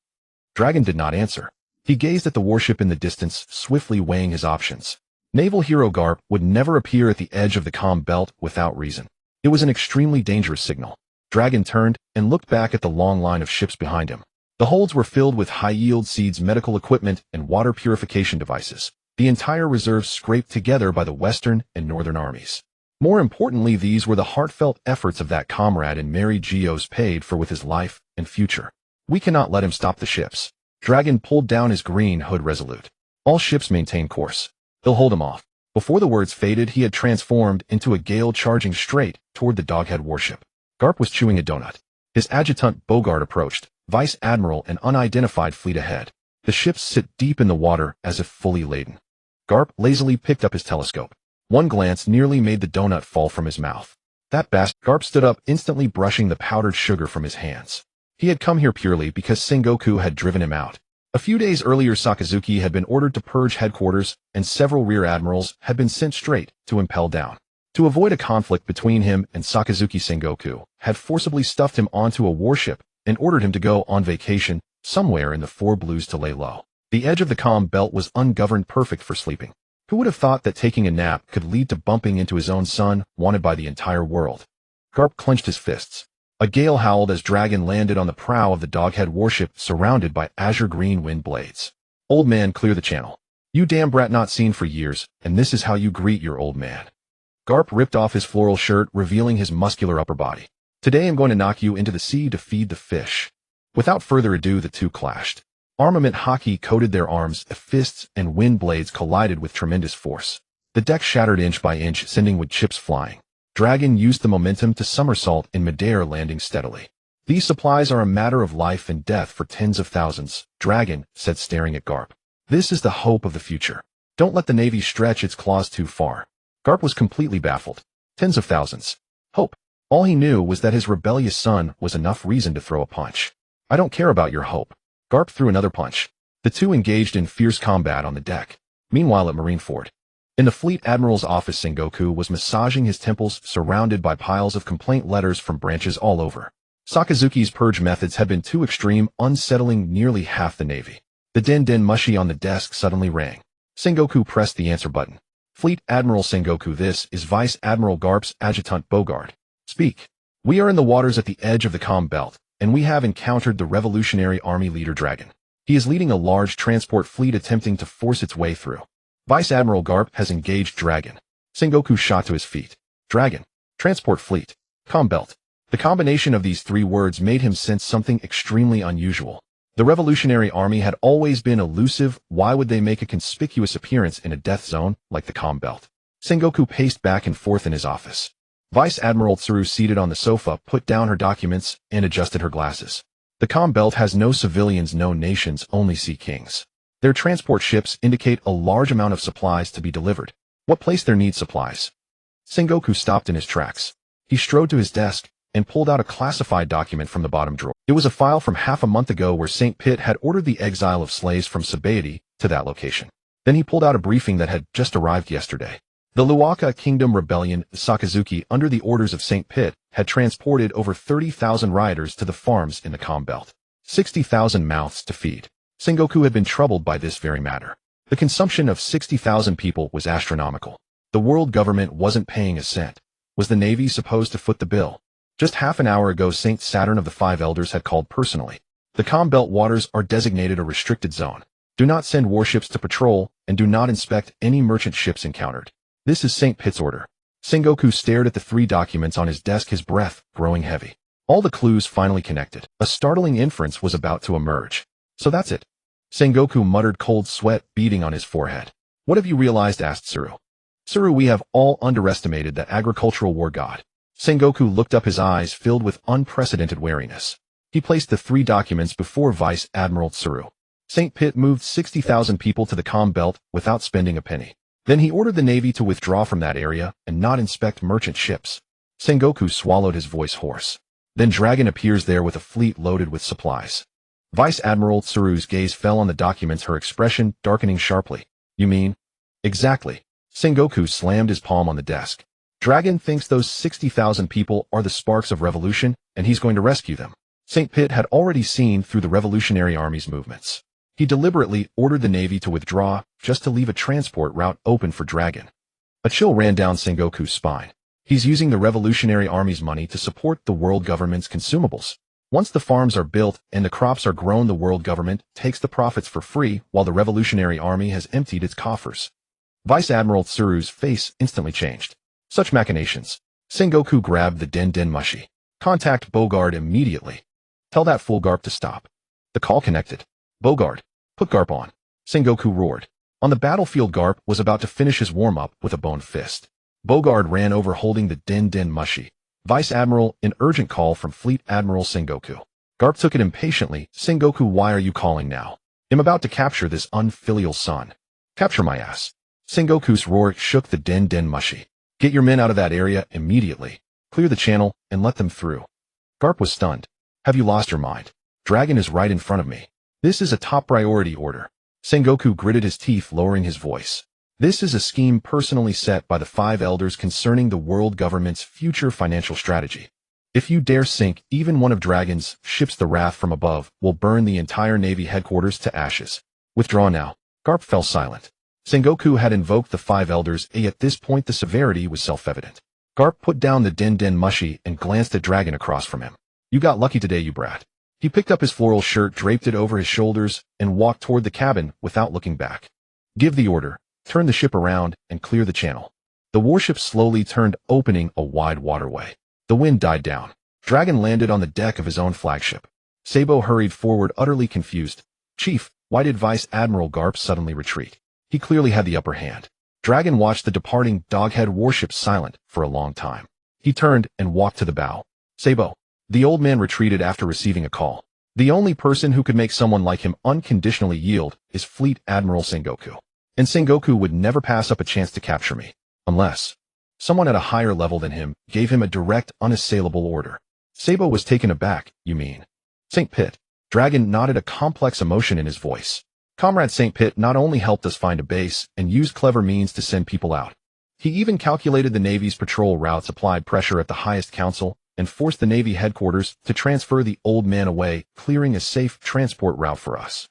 Dragon did not answer. He gazed at the warship in the distance, swiftly weighing his options. Naval hero Garp would never appear at the edge of the comm belt without reason. It was an extremely dangerous signal. Dragon turned and looked back at the long line of ships behind him. The holds were filled with high-yield seeds, medical equipment, and water purification devices, the entire reserve scraped together by the Western and Northern armies. More importantly, these were the heartfelt efforts of that comrade and Mary Geoise paid for with his life and future. We cannot let him stop the ships. Dragon pulled down his green hood resolute. All ships maintain course. He'll hold him off. Before the words faded, he had transformed into a gale charging straight toward the Doghead warship. Garp was chewing a donut. His adjutant Bogart approached, Vice Admiral and unidentified fleet ahead. The ships sit deep in the water as if fully laden. Garp lazily picked up his telescope. One glance nearly made the donut fall from his mouth. That bastard. Garp stood up, instantly brushing the powdered sugar from his hands. He had come here purely because Sengoku had driven him out. A few days earlier, Sakazuki had been ordered to purge headquarters, and several rear admirals had been sent straight to impel down. To avoid a conflict between him and Sakazuki, Sengoku had forcibly stuffed him onto a warship and ordered him to go on vacation somewhere in the Four Blues to lay low. The edge of the comm belt was ungoverned, perfect for sleeping. Who would have thought that taking a nap could lead to bumping into his own son, wanted by the entire world? Garp clenched his fists. A gale howled as Dragon landed on the prow of the Doghead warship, surrounded by azure green wind blades. Old man, clear the channel. You damn brat, not seen for years, and this is how you greet your old man. Garp ripped off his floral shirt, revealing his muscular upper body. Today I'm going to knock you into the sea to feed the fish. Without further ado, the two clashed. Armament Haki coated their arms, fists, and wind blades collided with tremendous force. The deck shattered inch by inch, sending wood chips flying. Dragon used the momentum to somersault in midair, landing steadily. These supplies are a matter of life and death for tens of thousands, Dragon said, staring at Garp. This is the hope of the future. Don't let the Navy stretch its claws too far. Garp was completely baffled. Tens of thousands. Hope. All he knew was that his rebellious son was enough reason to throw a punch. I don't care about your hope. Garp threw another punch. The two engaged in fierce combat on the deck. Meanwhile at Marineford. In the Fleet Admiral's office, Sengoku was massaging his temples, surrounded by piles of complaint letters from branches all over. Sakazuki's purge methods had been too extreme, unsettling nearly half the Navy. The den mushy on the desk suddenly rang. Sengoku pressed the answer button. Fleet Admiral Sengoku, this is Vice Admiral Garp's adjutant Bogart. Speak. We are in the waters at the edge of the comm belt, and we have encountered the Revolutionary Army leader Dragon. He is leading a large transport fleet attempting to force its way through. Vice Admiral Garp has engaged Dragon. Sengoku shot to his feet. Dragon. Transport fleet. Comm belt. The combination of these three words made him sense something extremely unusual. The Revolutionary Army had always been elusive. Why would they make a conspicuous appearance in a death zone like the comm belt? Sengoku paced back and forth in his office. Vice Admiral Tsuru, seated on the sofa, put down her documents and adjusted her glasses. The comm belt has no civilians, no nations, only sea kings. Their transport ships indicate a large amount of supplies to be delivered. What place there needs supplies? Sengoku stopped in his tracks. He strode to his desk and pulled out a classified document from the bottom drawer. It was a file from half a month ago where St. Pitt had ordered the exile of slaves from Sabaody to that location. Then he pulled out a briefing that had just arrived yesterday. The Luaka Kingdom Rebellion, Sakazuki, under the orders of St. Pitt, had transported over 30,000 rioters to the farms in the comm belt. 60,000 mouths to feed. Sengoku had been troubled by this very matter. The consumption of 60,000 people was astronomical. The world government wasn't paying a cent. Was the Navy supposed to foot the bill? Just half an hour ago, St. Saturn of the Five Elders had called personally. The comm belt waters are designated a restricted zone. Do not send warships to patrol, and do not inspect any merchant ships encountered. This is St. Pitt's order. Sengoku stared at the three documents on his desk, his breath growing heavy. All the clues finally connected. A startling inference was about to emerge. So that's it. Sengoku muttered, cold sweat beading on his forehead. What have you realized? Asked Tsuru. Tsuru, we have all underestimated that agricultural war god. Sengoku looked up, his eyes filled with unprecedented wariness. He placed the three documents before Vice Admiral Tsuru. St. Pitt moved 60,000 people to the comm belt without spending a penny. Then he ordered the Navy to withdraw from that area and not inspect merchant ships. Sengoku swallowed, his voice hoarse. Then Dragon appears there with a fleet loaded with supplies. Vice Admiral Tsuru's gaze fell on the documents, her expression darkening sharply. You mean? Exactly. Sengoku slammed his palm on the desk. Dragon thinks those 60,000 people are the sparks of revolution, and he's going to rescue them. St. Pitt had already seen through the Revolutionary Army's movements. He deliberately ordered the Navy to withdraw just to leave a transport route open for Dragon. A chill ran down Sengoku's spine. He's using the Revolutionary Army's money to support the world government's consumables. Once the farms are built and the crops are grown, the world government takes the profits for free while the Revolutionary Army has emptied its coffers. Vice Admiral Tsuru's face instantly changed. Such machinations. Sengoku grabbed the Den Mushi. Contact Bogard immediately. Tell that fool Garp to stop. The call connected. Bogard, put Garp on. Sengoku roared. On the battlefield, Garp was about to finish his warm-up with a boned fist. Bogard ran over holding the Den Mushi. Vice Admiral, an urgent call from Fleet Admiral Sengoku. Garp took it impatiently. Sengoku, why are you calling now? I'm about to capture this unfilial son. Capture my ass. Sengoku's roar shook the Den Mushi. Get your men out of that area immediately. Clear the channel and let them through. Garp was stunned. Have you lost your mind? Dragon is right in front of me. This is a top priority order. Sengoku gritted his teeth, lowering his voice. This is a scheme personally set by the five elders concerning the world government's future financial strategy. If you dare sink even one of Dragon's ships, the wrath from above will burn the entire Navy headquarters to ashes. Withdraw now. Garp fell silent. Sengoku had invoked the five elders, and at this point the severity was self-evident. Garp put down the Den Mushi and glanced at Dragon across from him. You got lucky today, you brat. He picked up his floral shirt, draped it over his shoulders, and walked toward the cabin without looking back. Give the order. Turn the ship around and clear the channel. The warship slowly turned, opening a wide waterway. The wind died down. Dragon landed on the deck of his own flagship. Sabo hurried forward, utterly confused. Chief, why did Vice Admiral Garp suddenly retreat? He clearly had the upper hand. Dragon watched the departing doghead warship silent for a long time. He turned and walked to the bow. Sabo. The old man retreated after receiving a call. The only person who could make someone like him unconditionally yield is Fleet Admiral Sengoku. And Sengoku would never pass up a chance to capture me. Unless someone at a higher level than him gave him a direct, unassailable order. Sabo was taken aback. You mean St. Pitt? Dragon nodded, a complex emotion in his voice. Comrade St. Pitt not only helped us find a base and used clever means to send people out. He even calculated the Navy's patrol routes, applied pressure at the highest council, and forced the Navy headquarters to transfer the old man away, clearing a safe transport route for us.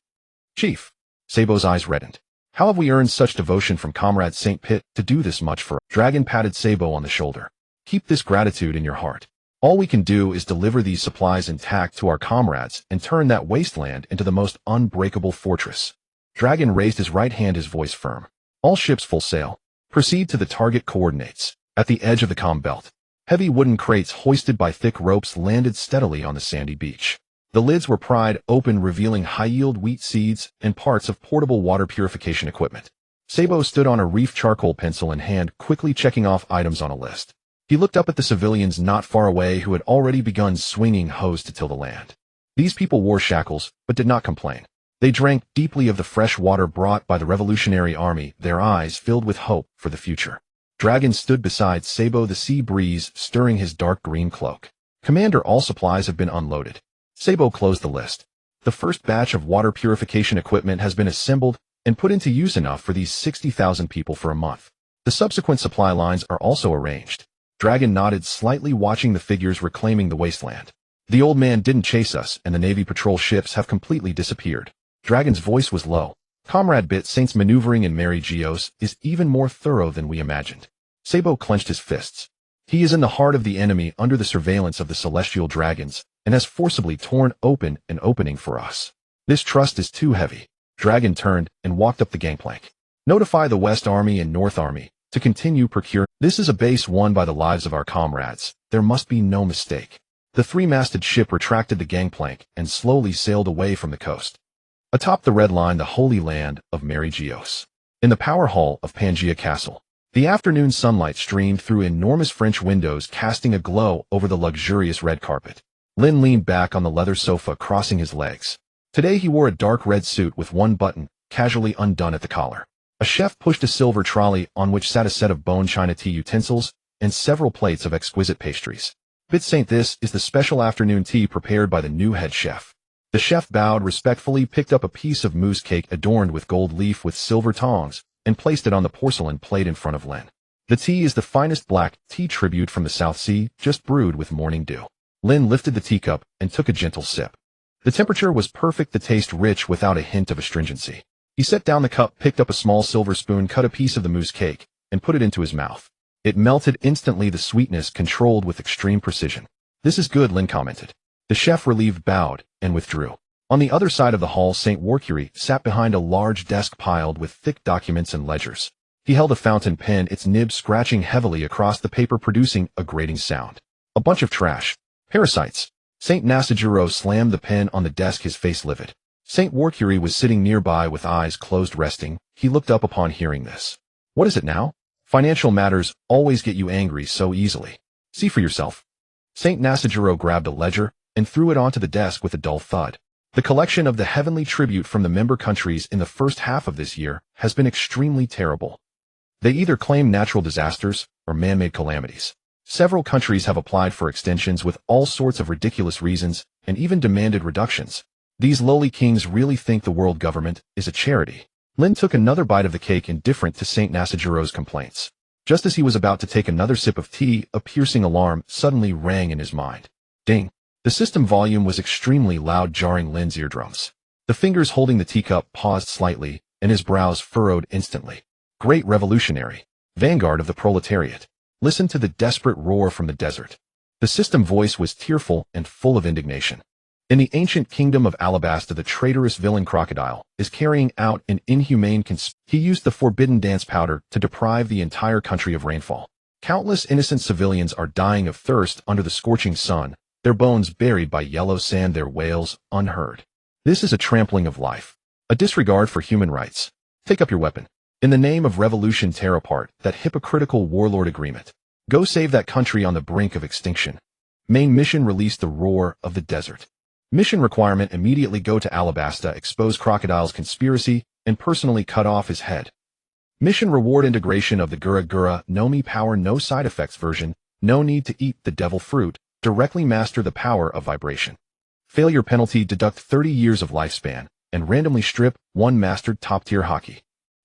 Chief. Sabo's eyes reddened. How have we earned such devotion from Comrade St. Pitt to do this much for us? Dragon patted Sabo on the shoulder. Keep this gratitude in your heart. All we can do is deliver these supplies intact to our comrades and turn that wasteland into the most unbreakable fortress. Dragon raised his right hand, his voice firm. All ships full sail. Proceed to the target coordinates. At the edge of the comm belt. Heavy wooden crates hoisted by thick ropes landed steadily on the sandy beach. The lids were pried open, revealing high-yield wheat seeds and parts of portable water purification equipment. Sabo stood on a reef, charcoal pencil in hand, quickly checking off items on a list. He looked up at the civilians not far away who had already begun swinging hose to till the land. These people wore shackles, but did not complain. They drank deeply of the fresh water brought by the Revolutionary Army, their eyes filled with hope for the future. Dragon stood beside Sabo, the sea breeze stirring his dark green cloak. Commander, all supplies have been unloaded. Sabo closed the list. The first batch of water purification equipment has been assembled and put into use, enough for these 60,000 people for a month. The subsequent supply lines are also arranged. Dragon nodded slightly, watching the figures reclaiming the wasteland. The old man didn't chase us, and the Navy patrol ships have completely disappeared. Dragon's voice was low. Comrade Bit Saint's maneuvering in Mary Geoise is even more thorough than we imagined. Sabo clenched his fists. He is in the heart of the enemy, under the surveillance of the celestial dragons, and has forcibly torn open an opening for us. This trust is too heavy. Dragon turned and walked up the gangplank. Notify the West Army and North Army to continue procure. This is a base won by the lives of our comrades. There must be no mistake. The three-masted ship retracted the gangplank and slowly sailed away from the coast. Atop the red line, the holy land of Mary Geoise. In the power hall of Pangea Castle, the afternoon sunlight streamed through enormous French windows, casting a glow over the luxurious red carpet. Lin leaned back on the leather sofa, crossing his legs. Today he wore a dark red suit with one button casually undone at the collar. A chef pushed a silver trolley on which sat a set of bone china tea utensils and several plates of exquisite pastries. Bit Saint, this is the special afternoon tea prepared by the new head chef. The chef bowed respectfully, picked up a piece of mousse cake adorned with gold leaf with silver tongs, and placed it on the porcelain plate in front of Lin. The tea is the finest black tea tribute from the South Sea, just brewed with morning dew. Lin lifted the teacup and took a gentle sip. The temperature was perfect, the taste rich without a hint of astringency. He set down the cup, picked up a small silver spoon, cut a piece of the mousse cake, and put it into his mouth. It melted instantly, the sweetness controlled with extreme precision. "This is good," Lin commented. The chef, relieved, bowed and withdrew. On the other side of the hall, St. Warcury sat behind a large desk piled with thick documents and ledgers. He held a fountain pen, its nib scratching heavily across the paper, producing a grating sound. "A bunch of trash. Parasites." St. Nasajiro slammed the pen on the desk, his face livid. St. Warcury was sitting nearby with eyes closed, resting. He looked up upon hearing this. "What is it now? Financial matters always get you angry so easily. See for yourself." St. Nasajiro grabbed a ledger and threw it onto the desk with a dull thud. "The collection of the heavenly tribute from the member countries in the first half of this year has been extremely terrible. They either claim natural disasters or man-made calamities. Several countries have applied for extensions with all sorts of ridiculous reasons and even demanded reductions. These lowly kings really think the world government is a charity." Lin took another bite of the cake, indifferent to St. Nasajiro's complaints. Just as he was about to take another sip of tea, a piercing alarm suddenly rang in his mind. Ding! The system volume was extremely loud, jarring Lin's eardrums. The fingers holding the teacup paused slightly, and his brows furrowed instantly. "Great revolutionary, vanguard of the proletariat, listen to the desperate roar from the desert." The system voice was tearful and full of indignation. "In the ancient kingdom of Alabasta, the traitorous villain Crocodile is carrying out an inhumane He used the forbidden dance powder to deprive the entire country of rainfall. Countless innocent civilians are dying of thirst under the scorching sun, their bones buried by yellow sand, their wails unheard. This is a trampling of life, a disregard for human rights. Take up your weapon. In the name of revolution, tear apart that hypocritical warlord agreement. Go save that country on the brink of extinction. Main mission: release the roar of the desert. Mission requirement: immediately go to Alabasta, expose Crocodile's conspiracy, and personally cut off his head. Mission reward: integration of the Gura Gura no Mi power, no side effects version, no need to eat the devil fruit, directly master the power of vibration. Failure penalty: deduct 30 years of lifespan, and randomly strip 1 mastered top-tier Haki.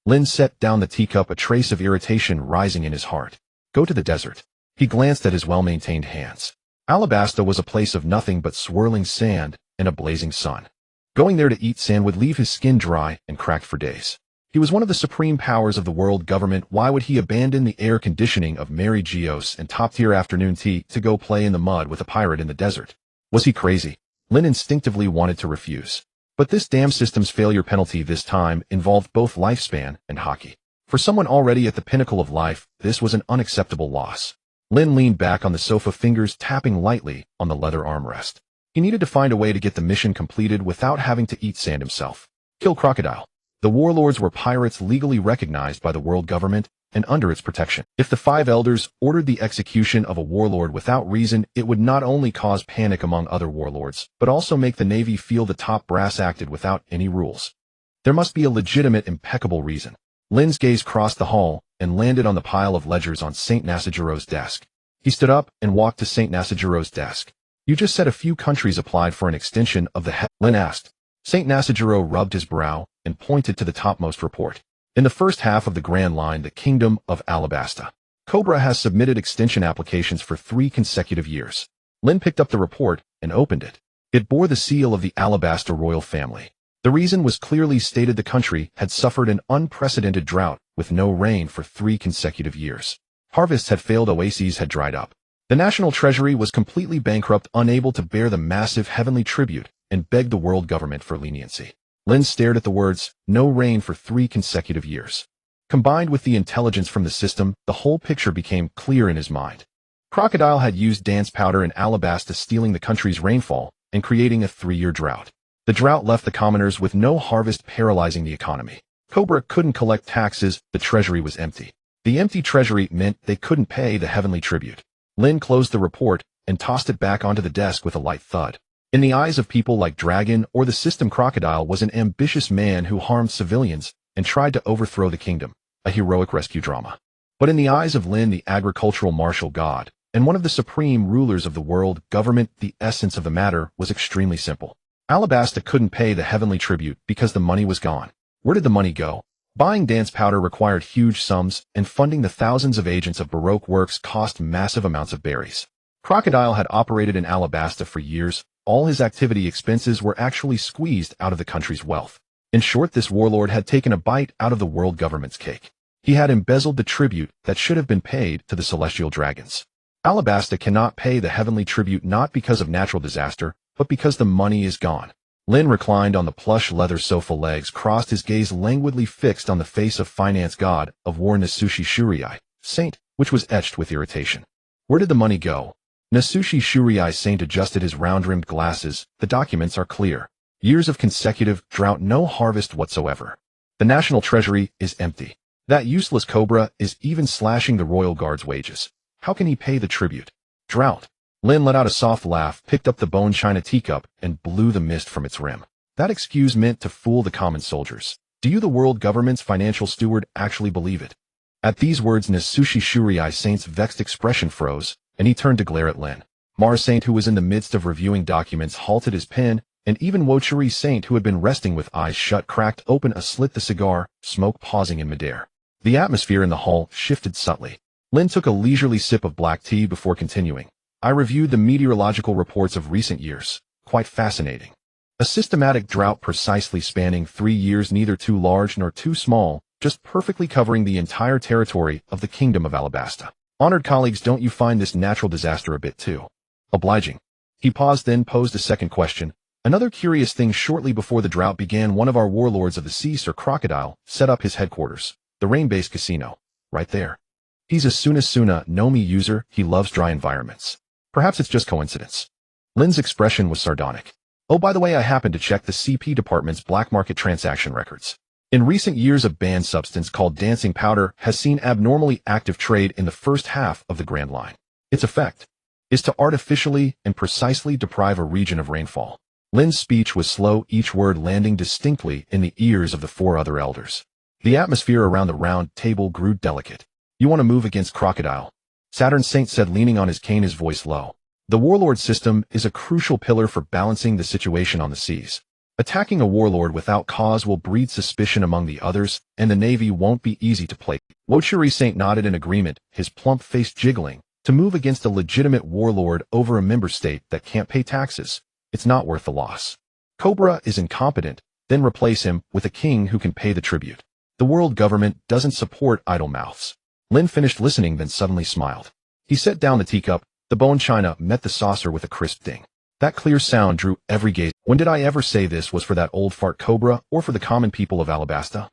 Lin set down the teacup, a trace of irritation rising in his heart. Go to the desert. He glanced at his well-maintained hands. Alabasta was a place of nothing but swirling sand and a blazing sun. Going there to eat sand would leave his skin dry and cracked for days. He was one of the supreme powers of the world government. Why would he abandon the air conditioning of merry Geoise and top-tier afternoon tea to go play in the mud with a pirate in the desert? Was he crazy? Lin instinctively wanted to refuse. But this damn system's failure penalty this time involved both lifespan and Haki. For someone already at the pinnacle of life, this was an unacceptable loss. Lin leaned back on the sofa, fingers tapping lightly on the leather armrest. He needed to find a way to get the mission completed without having to eat sand himself. Kill Crocodile. The warlords were pirates legally recognized by the world government and under its protection. If the 5 elders ordered the execution of a warlord without reason, it would not only cause panic among other warlords, but also make the Navy feel the top brass acted without any rules. There must be a legitimate, impeccable reason. Lin's gaze crossed the hall and landed on the pile of ledgers on St. Nasajiro's desk. He stood up and walked to St. Nasajiro's desk. "You just said a few countries applied for an extension of the Lin asked. St. Nasajiro rubbed his brow and pointed to the topmost report. "In the first half of the Grand Line, the Kingdom of Alabasta. Cobra has submitted extension applications for 3 consecutive years." Lin picked up the report and opened it. It bore the seal of the Alabasta royal family. The reason was clearly stated: the country had suffered an unprecedented drought with no rain for 3 consecutive years. Harvests had failed, oases had dried up. The national treasury was completely bankrupt, unable to bear the massive heavenly tribute, and begged the world government for leniency. Lin stared at the words, no rain for 3 consecutive years. Combined with the intelligence from the system, the whole picture became clear in his mind. Crocodile had used dance powder in Alabasta, stealing the country's rainfall and creating a 3-year drought. The drought left the commoners with no harvest, paralyzing the economy. Cobra couldn't collect taxes, the treasury was empty. The empty treasury meant they couldn't pay the heavenly tribute. Lin closed the report and tossed it back onto the desk with a light thud. In the eyes of people like Dragon or the system, Crocodile was an ambitious man who harmed civilians and tried to overthrow the kingdom, a heroic rescue drama. But in the eyes of Lin, the agricultural martial god, and one of the supreme rulers of the world government, the essence of the matter was extremely simple. Alabasta couldn't pay the heavenly tribute because the money was gone. Where did the money go? Buying dance powder required huge sums, and funding the thousands of agents of Baroque works cost massive amounts of berries. Crocodile had operated in Alabasta for years, All his activity expenses were actually squeezed out of the country's wealth. In short, this warlord had taken a bite out of the world government's cake. He had embezzled the tribute that should have been paid to the celestial dragons. Alabasta cannot pay the heavenly tribute not because of natural disaster, but because the money is gone. Lin reclined on the plush leather sofa, legs crossed, his gaze languidly fixed on the face of finance god of war Nasushi Shuriai, Saint, which was etched with irritation. Where did the money go? Nasushi Shuriai Saint adjusted his round-rimmed glasses. The documents are clear. Years of consecutive drought, no harvest whatsoever. The national treasury is empty. That useless cobra is even slashing the royal guard's wages. How can he pay the tribute? Drought. Lin let out a soft laugh, picked up the bone china teacup, and blew the mist from its rim. That excuse meant to fool the common soldiers. Do you, the world government's financial steward, actually believe it? At these words, Nasushi Shuriai Saint's vexed expression froze, and he turned to glare at Lin. Mar Saint, who was in the midst of reviewing documents, halted his pen, and even Wochuri Saint, who had been resting with eyes shut, cracked open a slit, the cigar, smoke pausing in midair. The atmosphere in the hall shifted subtly. Lin took a leisurely sip of black tea before continuing. I reviewed the meteorological reports of recent years. Quite fascinating. A systematic drought precisely spanning 3 years, neither too large nor too small, just perfectly covering the entire territory of the Kingdom of Alabasta. Honored colleagues, don't you find this natural disaster a bit too obliging? He paused, then posed a second question. Another curious thing: shortly before the drought began, one of our warlords of the sea, Sir Crocodile, set up his headquarters, the rain-based casino, right there. He's a Sunasuna Nomi user. He loves dry environments. Perhaps it's just coincidence. Lin's expression was sardonic. Oh, by the way, I happened to check the CP department's black market transaction records. In recent years, a banned substance called dancing powder has seen abnormally active trade in the first half of the Grand Line. Its effect is to artificially and precisely deprive a region of rainfall. Lin's speech was slow, each word landing distinctly in the ears of the 4 other elders. The atmosphere around the round table grew delicate. You want to move against Crocodile? Saturn Saint said, leaning on his cane, his voice low. The warlord system is a crucial pillar for balancing the situation on the seas. Attacking a warlord without cause will breed suspicion among the others, and the Navy won't be easy to play. Wochuri Saint nodded in agreement, his plump face jiggling. To move against a legitimate warlord over a member state that can't pay taxes, it's not worth the loss. Cobra is incompetent, then replace him with a king who can pay the tribute. The world government doesn't support idle mouths. Lin finished listening, then suddenly smiled. He set down the teacup. The bone china met the saucer with a crisp ding. That clear sound drew every gaze. When did I ever say this was for that old fart cobra, or for the common people of Alabasta?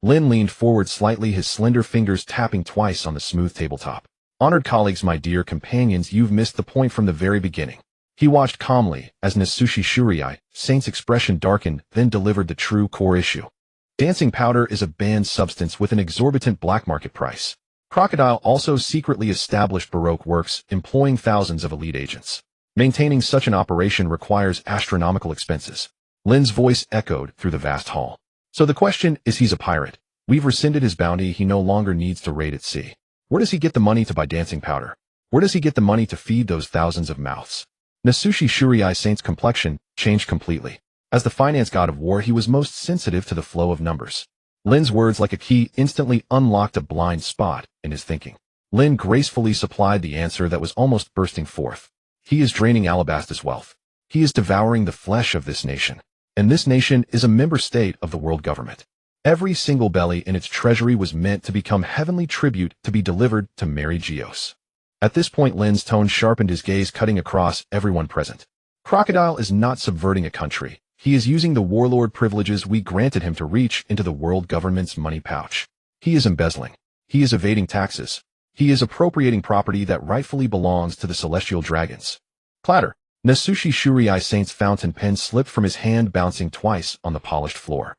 Lin leaned forward slightly, his slender fingers tapping twice on the smooth tabletop. Honored colleagues, my dear companions, you've missed the point from the very beginning. He watched calmly as Nasushi Shuriai Saint's expression darkened, then delivered the true core issue. Dancing powder is a banned substance with an exorbitant black market price. Crocodile also secretly established Baroque works, employing thousands of elite agents. Maintaining such an operation requires astronomical expenses. Lin's voice echoed through the vast hall. So the question is, he's a pirate. We've rescinded his bounty. He no longer needs to raid at sea. Where does he get the money to buy dancing powder? Where does he get the money to feed those thousands of mouths? Nasushi Shuriai Saint's complexion changed completely. As the finance god of war, he was most sensitive to the flow of numbers. Lin's words, like a key, instantly unlocked a blind spot in his thinking. Lin gracefully supplied the answer that was almost bursting forth. He is draining Alabasta's wealth. He is devouring the flesh of this nation. And this nation is a member state of the world government. Every single belly in its treasury was meant to become heavenly tribute to be delivered to Mary Geoise. At this point, Lin's tone sharpened, his gaze cutting across everyone present. Crocodile is not subverting a country. He is using the warlord privileges we granted him to reach into the world government's money pouch. He is embezzling. He is evading taxes. He is appropriating property that rightfully belongs to the celestial dragons. Clatter. Nasushi Shuriai Saint's fountain pen slipped from his hand, bouncing twice on the polished floor.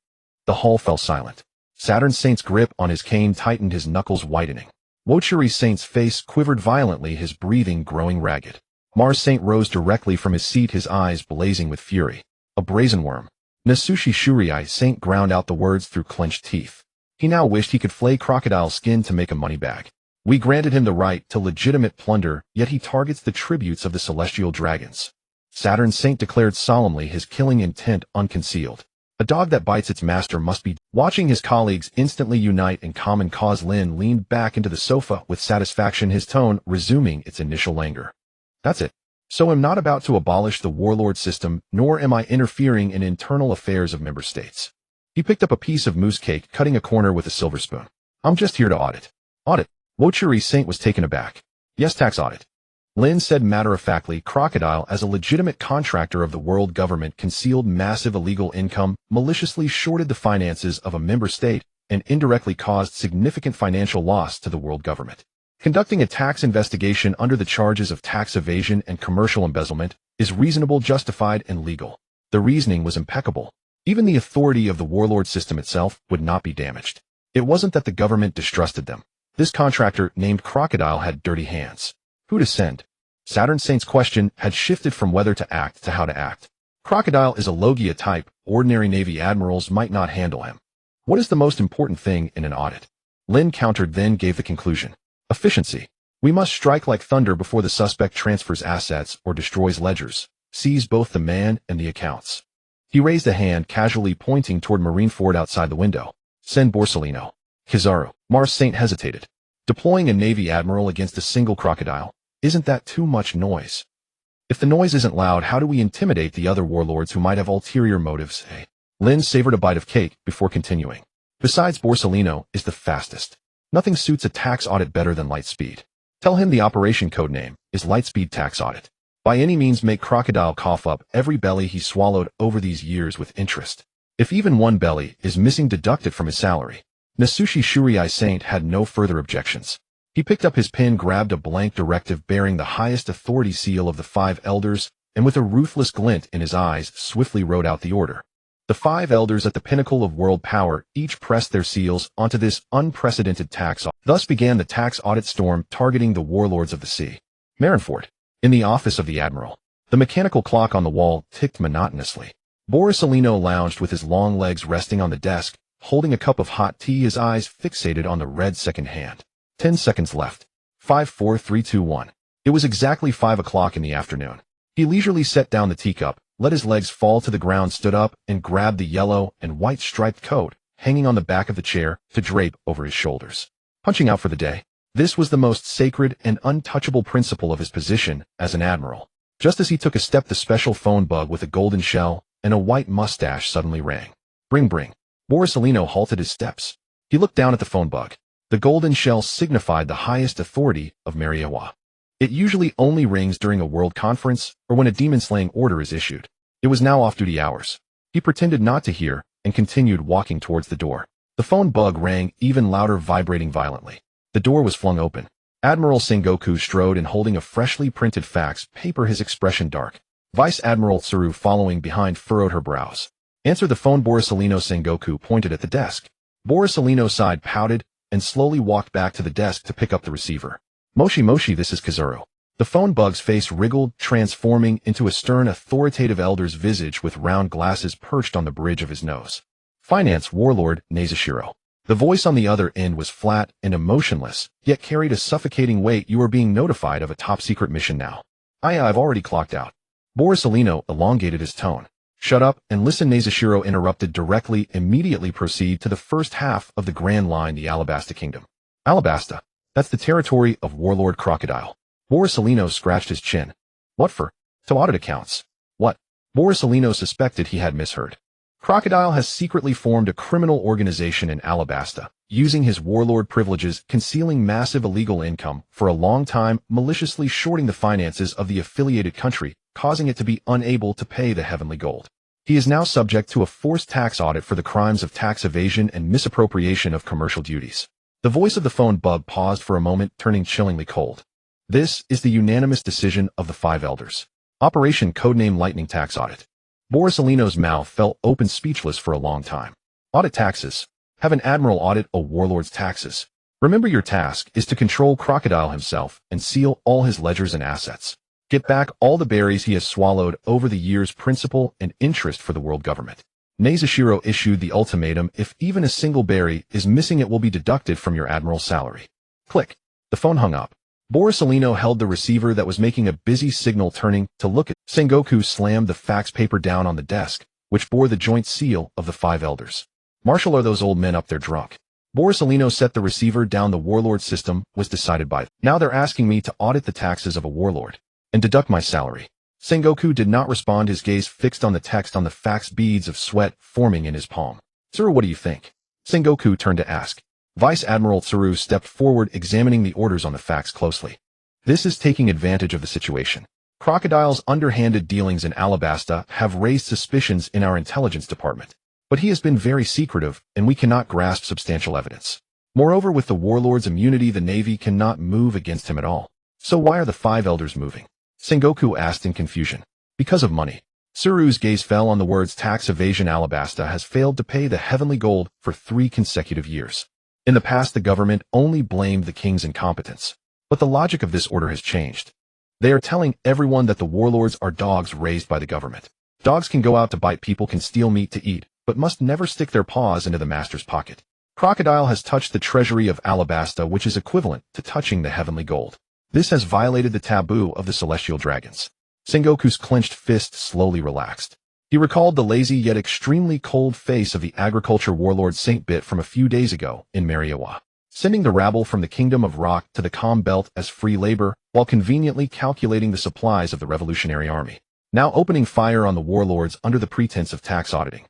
The hall fell silent. Saturn Saint's grip on his cane tightened, his knuckles whitening. Wochuri Saint's face quivered violently, his breathing growing ragged. Mars Saint rose directly from his seat, his eyes blazing with fury. A brazen worm. Nasushi Shuriai Saint ground out the words through clenched teeth. He now wished he could flay Crocodile's skin to make a money bag. We granted him the right to legitimate plunder, yet he targets the tributes of the celestial dragons. Saturn Saint declared solemnly, his killing intent unconcealed. A dog that bites its master must be. Watching his colleagues instantly unite in common cause, Lin leaned back into the sofa with satisfaction, his tone resuming its initial languor. That's it. So I'm not about to abolish the warlord system, nor am I interfering in internal affairs of member states. He picked up a piece of mousse cake, cutting a corner with a silver spoon. I'm just here to audit. Audit? Wochuri Saint was taken aback. Yes, tax audit. Lin said matter-of-factly. Crocodile, as a legitimate contractor of the world government, concealed massive illegal income, maliciously shorted the finances of a member state, and indirectly caused significant financial loss to the world government. Conducting a tax investigation under the charges of tax evasion and commercial embezzlement is reasonable, justified, and legal. The reasoning was impeccable. Even the authority of the warlord system itself would not be damaged. It wasn't that the government distrusted them. This contractor, named Crocodile, had dirty hands. Who to send? Saturn Saint's question had shifted from whether to act to how to act. Crocodile is a Logia type. Ordinary Navy admirals might not handle him. What is the most important thing in an audit? Lin countered, then gave the conclusion. Efficiency. We must strike like thunder before the suspect transfers assets or destroys ledgers, seize both the man and the accounts. He raised a hand, casually pointing toward Marineford outside the window. Send Borsellino. Kizaru. Mars Saint hesitated. Deploying a Navy admiral against a single crocodile? Isn't that too much noise? If the noise isn't loud, how do we intimidate the other warlords who might have ulterior motives? Lin savored a bite of cake before continuing. Besides, Borsellino is the fastest. Nothing suits a tax audit better than light speed. Tell him the operation code name is Lightspeed Tax Audit. By any means, make Crocodile cough up every belly he swallowed over these years with interest. If even one belly is missing, deduct it from his salary. Nasushi Shuriai Saint had no further objections. He picked up his pen, grabbed a blank directive bearing the highest authority seal of the 5 elders, and with a ruthless glint in his eyes, swiftly wrote out the order. The 5 elders at the pinnacle of world power each pressed their seals onto this unprecedented tax audit. Thus began the tax audit storm, targeting the warlords of the sea. Marineford. In the office of the admiral. The mechanical clock on the wall ticked monotonously. Borsellino lounged with his long legs resting on the desk, holding a cup of hot tea, his eyes fixated on the red second hand. 10 seconds left. 5, 4, 3, 2, 1. It was exactly 5 o'clock in the afternoon. He leisurely set down the teacup, let his legs fall to the ground, stood up, and grabbed the yellow and white striped coat hanging on the back of the chair to drape over his shoulders. Punching out for the day. This was the most sacred and untouchable principle of his position as an admiral. Just as he took a step, the special phone bug with a golden shell and a white mustache suddenly rang. Bring, bring. Borsellino halted his steps. He looked down at the phone bug. The golden shell signified the highest authority of Mariawa. It usually only rings during a world conference or when a demon-slaying order is issued. It was now off-duty hours. He pretended not to hear and continued walking towards the door. The phone bug rang even louder, vibrating violently. The door was flung open. Admiral Sengoku strode in, holding a freshly printed fax paper, his expression dark. Vice Admiral Tsuru, following behind, furrowed her brows. Answer the phone. Borsellino. Sengoku pointed at the desk. Borsellino sighed, pouted, and slowly walked back to the desk to pick up the receiver. Moshi Moshi, this is Kizaru. The phone bug's face wriggled, transforming into a stern, authoritative elder's visage with round glasses perched on the bridge of his nose. Finance Warlord Nezushiro. The voice on the other end was flat and emotionless, yet carried a suffocating weight. You are being notified of a top-secret mission now. I've already clocked out. Borsellino elongated his tone. Shut up and listen, Nezushiro interrupted directly. Immediately proceed to the first half of the Grand Line, the Alabasta Kingdom. Alabasta. That's the territory of Warlord Crocodile. Borsellino scratched his chin. What for? To audit accounts. What? Borsellino suspected he had misheard. Crocodile has secretly formed a criminal organization in Alabasta, using his warlord privileges, concealing massive illegal income for a long time, maliciously shorting the finances of the affiliated country, causing it to be unable to pay the heavenly gold. He is now subject to a forced tax audit for the crimes of tax evasion and misappropriation of commercial duties. The voice of the phone bug paused for a moment, turning chillingly cold. This is the unanimous decision of the 5 elders. Operation Codename Lightning Tax Audit. Borsellino's mouth fell open, speechless for a long time. Audit taxes. Have an admiral audit a warlord's taxes. Remember, your task is to control Crocodile himself and seal all his ledgers and assets. Get back all the berries he has swallowed over the years, principal and interest for the world government. Nezushiro issued the ultimatum: if even a single berry is missing, it will be deducted from your admiral's salary. Click. The phone hung up. Borsellino held the receiver that was making a busy signal. Turning to look at Sengoku, slammed the fax paper down on the desk, which bore the joint seal of the 5 elders. Marshal, are those old men up there drunk? Borsellino set the receiver down. The warlord system was decided by. Now they're asking me to audit the taxes of a warlord. and deduct my salary. Sengoku did not respond, his gaze fixed on the text on the fax, beads of sweat forming in his palm. Sir, what do you think? Sengoku turned to ask. Vice Admiral Tsuru stepped forward, examining the orders on the fax closely. This is taking advantage of the situation. Crocodile's underhanded dealings in Alabasta have raised suspicions in our intelligence department. But he has been very secretive, and we cannot grasp substantial evidence. Moreover, with the warlord's immunity, the Navy cannot move against him at all. So why are the five elders moving? Sengoku asked in confusion. Because of money. Tsuru's gaze fell on the words tax evasion. Alabasta has failed to pay the heavenly gold for 3 consecutive years. In the past, the government only blamed the king's incompetence. But the logic of this order has changed. They are telling everyone that the warlords are dogs raised by the government. Dogs can go out to bite, people can steal meat to eat, but must never stick their paws into the master's pocket. Crocodile has touched the treasury of Alabasta, which is equivalent to touching the heavenly gold. This has violated the taboo of the celestial dragons. Sengoku's clenched fist slowly relaxed. He recalled the lazy yet extremely cold face of the agriculture warlord Saint Bit from a few days ago in Mariawa, sending the rabble from the Kingdom of Rock to the Calm Belt as free labor, while conveniently calculating the supplies of the Revolutionary Army, now opening fire on the warlords under the pretense of tax auditing.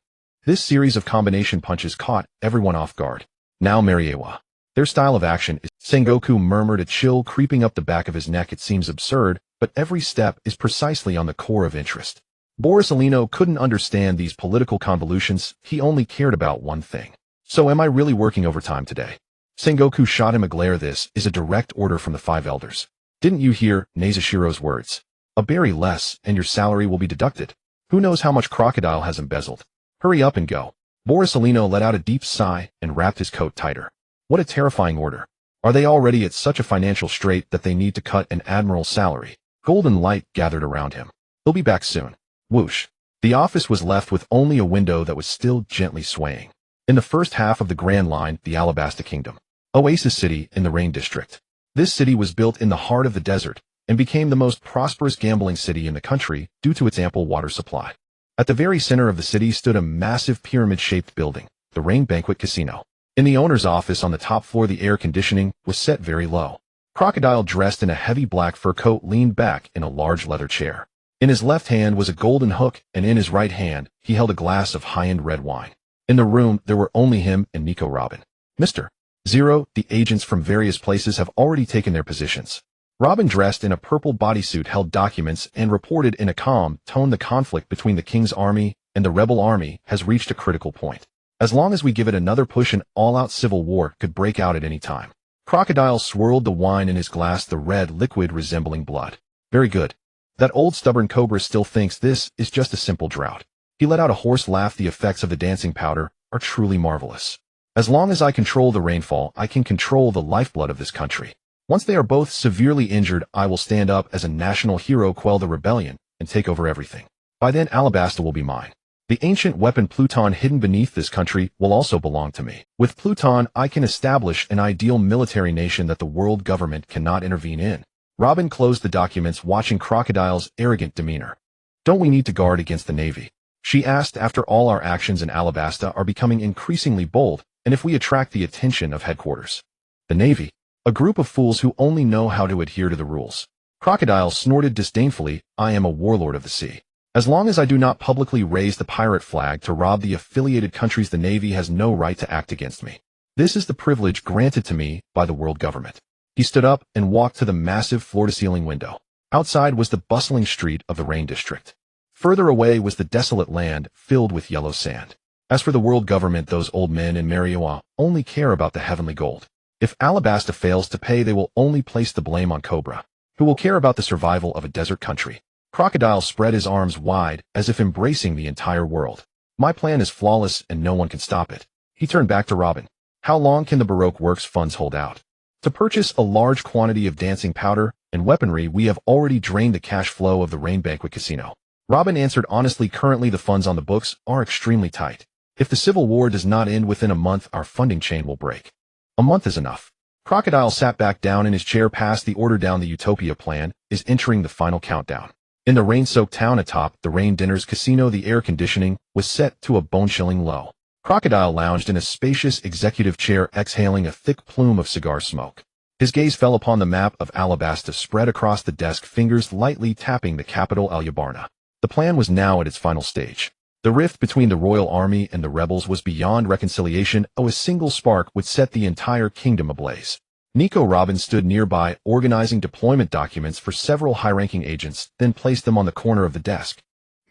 This series of combination punches caught everyone off guard. Now Mariawa. Their style of action is... Sengoku murmured, a chill creeping up the back of his neck. It seems absurd, but every step is precisely on the core of interest. Borsalino couldn't understand these political convolutions. He only cared about one thing. So am I really working overtime today? Sengoku shot him a glare. This is a direct order from the five elders. Didn't you hear Nazashiro's words? A berry less, and your salary will be deducted. Who knows how much Crocodile has embezzled? Hurry up and go. Borsalino let out a deep sigh and wrapped his coat tighter. What a terrifying order. Are they already at such a financial strait that they need to cut an admiral's salary? Golden light gathered around him. He'll be back soon. Whoosh. The office was left with only a window that was still gently swaying. In the first half of the Grand Line, the Alabasta Kingdom. Oasis City in the Rain District. This city was built in the heart of the desert and became the most prosperous gambling city in the country due to its ample water supply. At the very center of the city stood a massive pyramid-shaped building, the Rain Banquet Casino. In the owner's office on the top floor, the air conditioning was set very low. Crocodile, dressed in a heavy black fur coat, leaned back in a large leather chair. In his left hand was a golden hook, and in his right hand he held a glass of high-end red wine. In the room, there were only him and Nico Robin. Mr. Zero, the agents from various places have already taken their positions. Robin, dressed in a purple bodysuit, held documents and reported in a calm tone, the conflict between the king's army and the rebel army has reached a critical point. As long as we give it another push, an all-out civil war could break out at any time. Crocodile swirled the wine in his glass, the red liquid resembling blood. Very good. That old stubborn cobra still thinks this is just a simple drought. He let out a hoarse laugh. The effects of the dancing powder are truly marvelous. As long as I control the rainfall, I can control the lifeblood of this country. Once they are both severely injured, I will stand up as a national hero, quell the rebellion, and take over everything. By then, Alabasta will be mine. The ancient weapon Pluton hidden beneath this country will also belong to me. With Pluton, I can establish an ideal military nation that the world government cannot intervene in. Robin closed the documents, watching Crocodile's arrogant demeanor. Don't we need to guard against the Navy? She asked. After all, our actions in Alabasta are becoming increasingly bold, and if we attract the attention of headquarters. The Navy? A group of fools who only know how to adhere to the rules. Crocodile snorted disdainfully. I am a warlord of the sea. As long as I do not publicly raise the pirate flag to rob the affiliated countries, the Navy has no right to act against me. This is the privilege granted to me by the world government. He stood up and walked to the massive floor-to-ceiling window. Outside was the bustling street of the Rain District. Further away was the desolate land filled with yellow sand. As for the world government, those old men in Mariawa only care about the heavenly gold. If Alabasta fails to pay, they will only place the blame on Cobra, who will care about the survival of a desert country. Crocodile spread his arms wide, as if embracing the entire world. My plan is flawless, and no one can stop it. He turned back to Robin. How long can the Baroque Works funds hold out? To purchase a large quantity of dancing powder and weaponry, we have already drained the cash flow of the Rain Banquet Casino. Robin answered honestly. Currently, the funds on the books are extremely tight. If the Civil War does not end within a month, our funding chain will break. A month is enough. Crocodile sat back down in his chair. Past the order down, the Utopia plan is entering the final countdown. In the rain-soaked town atop the Rain Dinners Casino, the air conditioning was set to a bone-chilling low. Crocodile lounged in a spacious executive chair, exhaling a thick plume of cigar smoke. His gaze fell upon the map of Alabasta spread across the desk, fingers lightly tapping the capital Alyabarna. The plan was now at its final stage. The rift between the royal army and the rebels was beyond reconciliation. A single spark would set the entire kingdom ablaze. Nico Robin stood nearby, organizing deployment documents for several high-ranking agents, then placed them on the corner of the desk.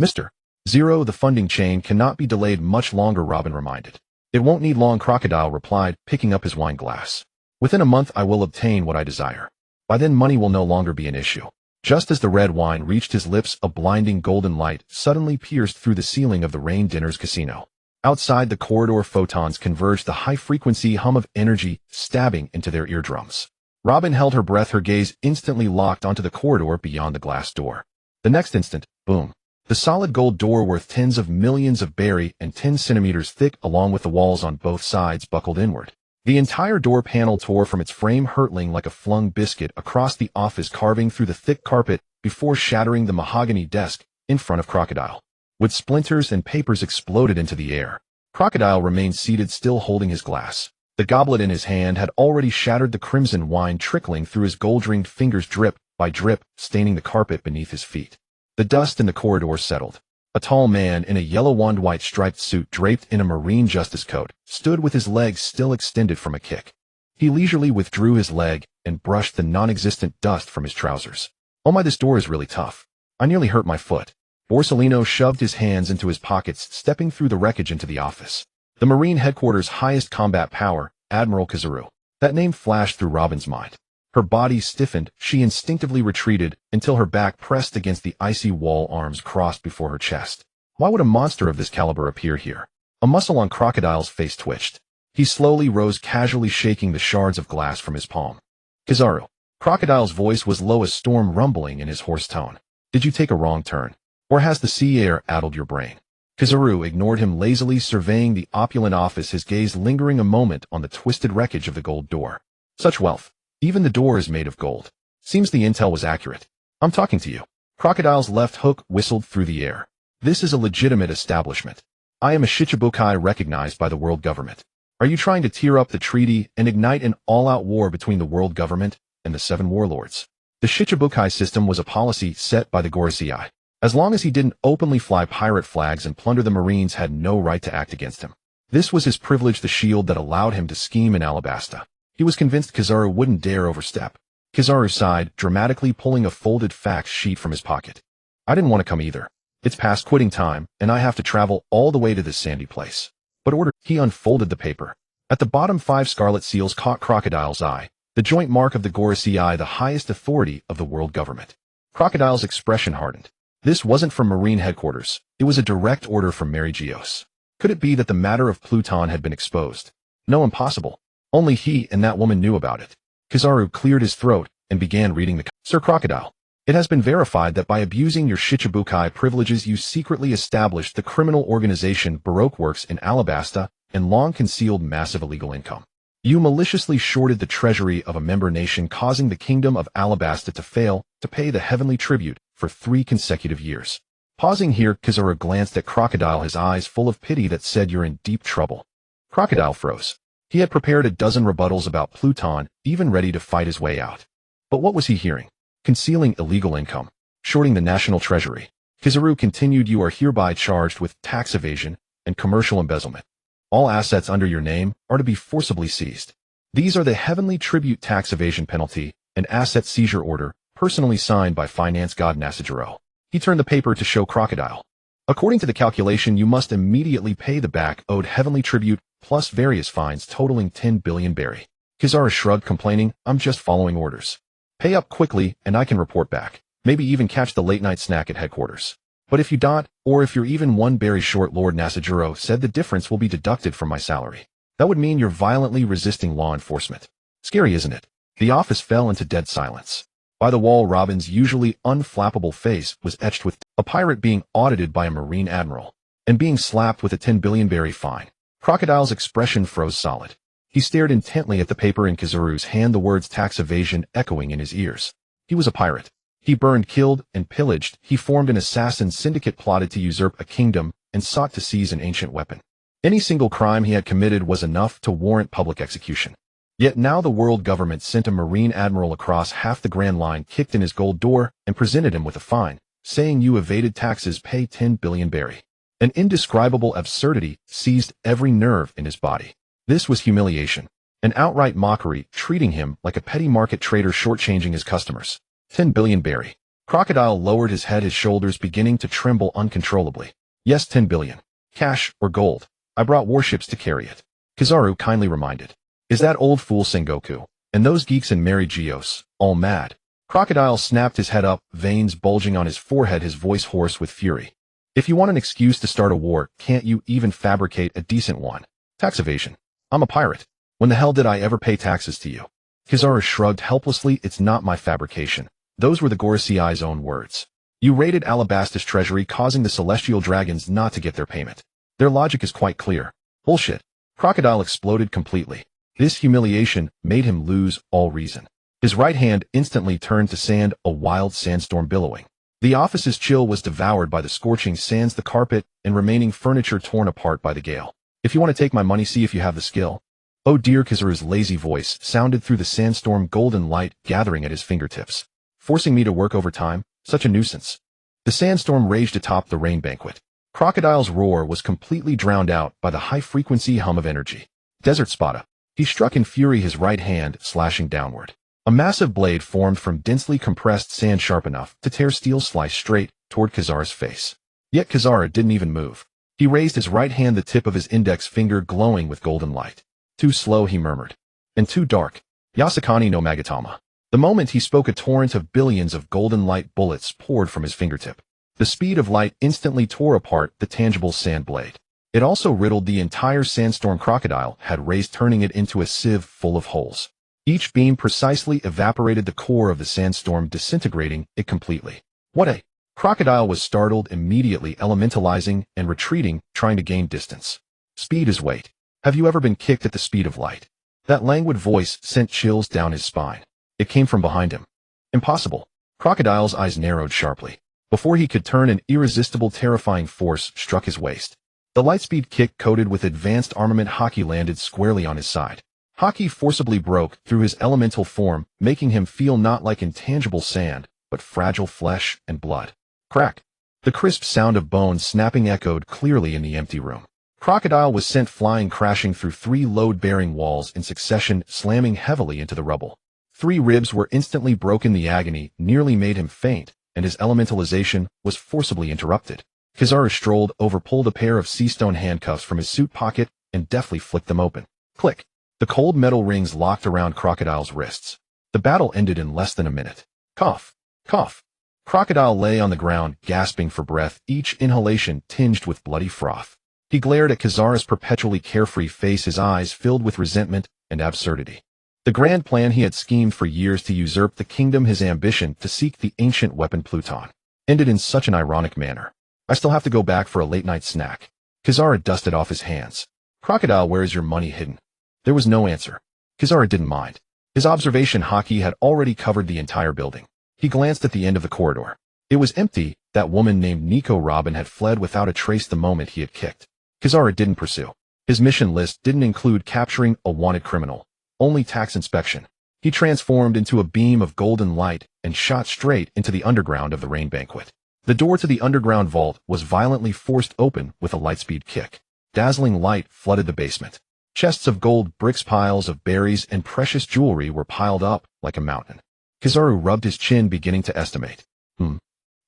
Mr. Zero, the funding chain cannot be delayed much longer, Robin reminded. It won't need long, Crocodile replied, picking up his wine glass. Within a month I will obtain what I desire. By then money will no longer be an issue. Just as the red wine reached his lips, a blinding golden light suddenly pierced through the ceiling of the Rain Dinners casino. Outside the corridor, photons converged, the high-frequency hum of energy stabbing into their eardrums. Robin held her breath, her gaze instantly locked onto the corridor beyond the glass door. The next instant, boom. The solid gold door, worth tens of millions of berry and 10 centimeters thick, along with the walls on both sides, buckled inward. The entire door panel tore from its frame, hurtling like a flung biscuit across the office, carving through the thick carpet before shattering the mahogany desk in front of Crocodile. With splinters and papers exploded into the air. Crocodile remained seated, still holding his glass. The goblet in his hand had already shattered, the crimson wine trickling through his gold-ringed fingers, drip by drip, staining the carpet beneath his feet. The dust in the corridor settled. A tall man in a yellow wand-white striped suit, draped in a marine justice coat, stood with his legs still extended from a kick. He leisurely withdrew his leg and brushed the non-existent dust from his trousers. Oh my, this door is really tough. I nearly hurt my foot. Borsellino shoved his hands into his pockets, stepping through the wreckage into the office. The Marine headquarters' highest combat power, Admiral Kizaru. That name flashed through Robin's mind. Her body stiffened, she instinctively retreated until her back pressed against the icy wall, arms crossed before her chest. Why would a monster of this caliber appear here? A muscle on Crocodile's face twitched. He slowly rose, casually shaking the shards of glass from his palm. Kizaru. Crocodile's voice was low as storm, rumbling in his hoarse tone. Did you take a wrong turn? Or has the sea air addled your brain? Kizaru ignored him, lazily surveying the opulent office, his gaze lingering a moment on the twisted wreckage of the gold door. Such wealth. Even the door is made of gold. Seems the intel was accurate. I'm talking to you. Crocodile's left hook whistled through the air. This is a legitimate establishment. I am a Shichibukai recognized by the world government. Are you trying to tear up the treaty and ignite an all-out war between the world government and the 7 warlords? The Shichibukai system was a policy set by the Gorosei. As long as he didn't openly fly pirate flags and plunder, the Marines had no right to act against him. This was his privilege, the shield that allowed him to scheme in Alabasta. He was convinced Kizaru wouldn't dare overstep. Kizaru sighed, dramatically pulling a folded fax sheet from his pocket. I didn't want to come either. It's past quitting time, and I have to travel all the way to this sandy place. But order. He unfolded the paper. At the bottom, 5 scarlet seals caught Crocodile's eye, the joint mark of the Gorosei, the highest authority of the world government. Crocodile's expression hardened. This wasn't from Marine headquarters. It was a direct order from Mary Geoise. Could it be that the matter of Pluton had been exposed? No, impossible. Only he and that woman knew about it. Kizaru cleared his throat and began reading the Sir Crocodile. It has been verified that by abusing your Shichibukai privileges, you secretly established the criminal organization Baroque Works in Alabasta and long concealed massive illegal income. You maliciously shorted the treasury of a member nation, causing the kingdom of Alabasta to fail to pay the heavenly tribute for 3 consecutive years. Pausing here, Kizaru glanced at Crocodile, his eyes full of pity that said, "You're in deep trouble." Crocodile froze. He had prepared a dozen rebuttals about Pluton, even ready to fight his way out. But what was he hearing? Concealing illegal income. Shorting the national treasury. Kizaru continued, "You are hereby charged with tax evasion and commercial embezzlement. All assets under your name are to be forcibly seized. These are the heavenly tribute, tax evasion penalty, and asset seizure order, personally signed by finance god Nasajiro." He turned the paper to show Crocodile. "According to the calculation, you must immediately pay the back owed heavenly tribute plus various fines totaling 10 billion berry." Kizaru shrugged, complaining, "I'm just following orders. Pay up quickly and I can report back. Maybe even catch the late-night snack at headquarters. But if you don't, or if you're even 1 berry short," Lord Nasajiro said, "the difference will be deducted from my salary. That would mean you're violently resisting law enforcement." Scary, isn't it? The office fell into dead silence. By the wall, Robin's usually unflappable face was etched with a pirate being audited by a Marine Admiral and being slapped with a 10 billion berry fine. Crocodile's expression froze solid. He stared intently at the paper in Kizaru's hand, the words tax evasion echoing in his ears. He was a pirate. He burned, killed, and pillaged. He formed an assassin syndicate, plotted to usurp a kingdom, and sought to seize an ancient weapon. Any single crime he had committed was enough to warrant public execution. Yet now the world government sent a Marine Admiral across half the Grand Line, kicked in his gold door, and presented him with a fine, saying you evaded taxes, pay 10 billion berry. An indescribable absurdity seized every nerve in his body. This was humiliation. An outright mockery, treating him like a petty market trader shortchanging his customers. 10 billion berry. Crocodile lowered his head, his shoulders beginning to tremble uncontrollably. Yes, 10 billion. Cash or gold. I brought warships to carry it. Kizaru kindly reminded. Is that old fool Sengoku, and those geeks in Mary Geoise, all mad? Crocodile snapped his head up, veins bulging on his forehead, his voice hoarse with fury. If you want an excuse to start a war, can't you even fabricate a decent one? Tax evasion. I'm a pirate. When the hell did I ever pay taxes to you? Kizaru shrugged helplessly. It's not my fabrication. Those were the Gorosei's own words. You raided Alabastus treasury, causing the celestial dragons not to get their payment. Their logic is quite clear. Bullshit. Crocodile exploded completely. This humiliation made him lose all reason. His right hand instantly turned to sand, a wild sandstorm billowing. The office's chill was devoured by the scorching sands, the carpet and remaining furniture torn apart by the gale. If you want to take my money, see if you have the skill. Oh dear. Kizaru's lazy voice sounded through the sandstorm, golden light gathering at his fingertips. Forcing me to work overtime? Such a nuisance. The sandstorm raged atop the rain banquet. Crocodile's roar was completely drowned out by the high-frequency hum of energy. Desert Spada. He struck in fury, his right hand slashing downward. A massive blade formed from densely compressed sand, sharp enough to tear steel, slice straight toward Kizaru's face. Yet Kizaru didn't even move. He raised his right hand, the tip of his index finger glowing with golden light. Too slow, he murmured. And too dark. Yasakani no Magatama. The moment he spoke, a torrent of billions of golden light bullets poured from his fingertip. The speed of light instantly tore apart the tangible sand blade. It also riddled the entire sandstorm Crocodile had raised, turning it into a sieve full of holes. Each beam precisely evaporated the core of the sandstorm, disintegrating it completely. What a... Crocodile was startled, immediately elementalizing and retreating, trying to gain distance. Speed is weight. Have you ever been kicked at the speed of light? That languid voice sent chills down his spine. It came from behind him. Impossible. Crocodile's eyes narrowed sharply. Before he could turn, an irresistible, terrifying force struck his waist. The lightspeed kick coated with advanced armament Haki landed squarely on his side. Haki forcibly broke through his elemental form, making him feel not like intangible sand, but fragile flesh and blood. Crack. The crisp sound of bones snapping echoed clearly in the empty room. Crocodile was sent flying, crashing through 3 load-bearing walls in succession, slamming heavily into the rubble. 3 ribs were instantly broken. The agony nearly made him faint, and his elementalization was forcibly interrupted. Kizaru strolled over, pulled a pair of sea-stone handcuffs from his suit pocket, and deftly flicked them open. Click. The cold metal rings locked around Crocodile's wrists. The battle ended in less than a minute. Cough. Cough. Crocodile lay on the ground, gasping for breath, each inhalation tinged with bloody froth. He glared at Kizaru's perpetually carefree face, his eyes filled with resentment and absurdity. The grand plan he had schemed for years to usurp the kingdom, his ambition to seek the ancient weapon Pluton, ended in such an ironic manner. I still have to go back for a late-night snack. Kizaru dusted off his hands. Crocodile, where is your money hidden? There was no answer. Kizaru didn't mind. His observation Haki had already covered the entire building. He glanced at the end of the corridor. It was empty. That woman named Nico Robin had fled without a trace the moment he had kicked. Kizaru didn't pursue. His mission list didn't include capturing a wanted criminal, only tax inspection. He transformed into a beam of golden light and shot straight into the underground of the rain banquet. The door to the underground vault was violently forced open with a lightspeed kick. Dazzling light flooded the basement. Chests of gold, bricks, piles of berries, and precious jewelry were piled up like a mountain. Kizaru rubbed his chin, beginning to estimate.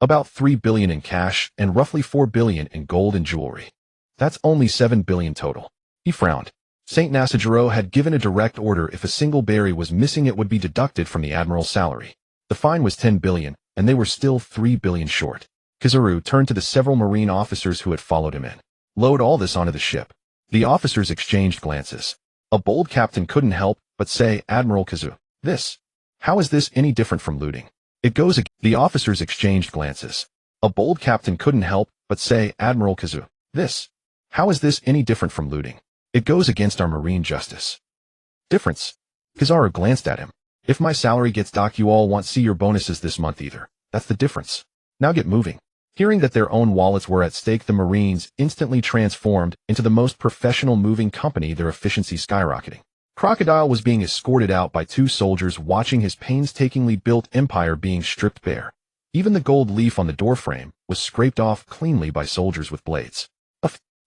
About 3 billion in cash and roughly 4 billion in gold and jewelry. That's only 7 billion total. He frowned. Saint Nasajiro had given a direct order: if a single berry was missing, it would be deducted from the admiral's salary. The fine was 10 billion, and they were still 3 billion short. Kizaru turned to the several marine officers who had followed him in. Load all this onto the ship. The officers exchanged glances. A bold captain couldn't help but say, Admiral Kizaru, this. How is this any different from looting? It goes against. The officers exchanged glances. A bold captain couldn't help but say, Admiral Kizaru, this. How is this any different from looting? It goes against our marine justice. Difference. Kizaru glanced at him. If my salary gets docked, you all won't see your bonuses this month either. That's the difference. Now get moving. Hearing that their own wallets were at stake, the Marines instantly transformed into the most professional moving company, their efficiency skyrocketing. Crocodile was being escorted out by 2 soldiers watching his painstakingly built empire being stripped bare. Even the gold leaf on the doorframe was scraped off cleanly by soldiers with blades.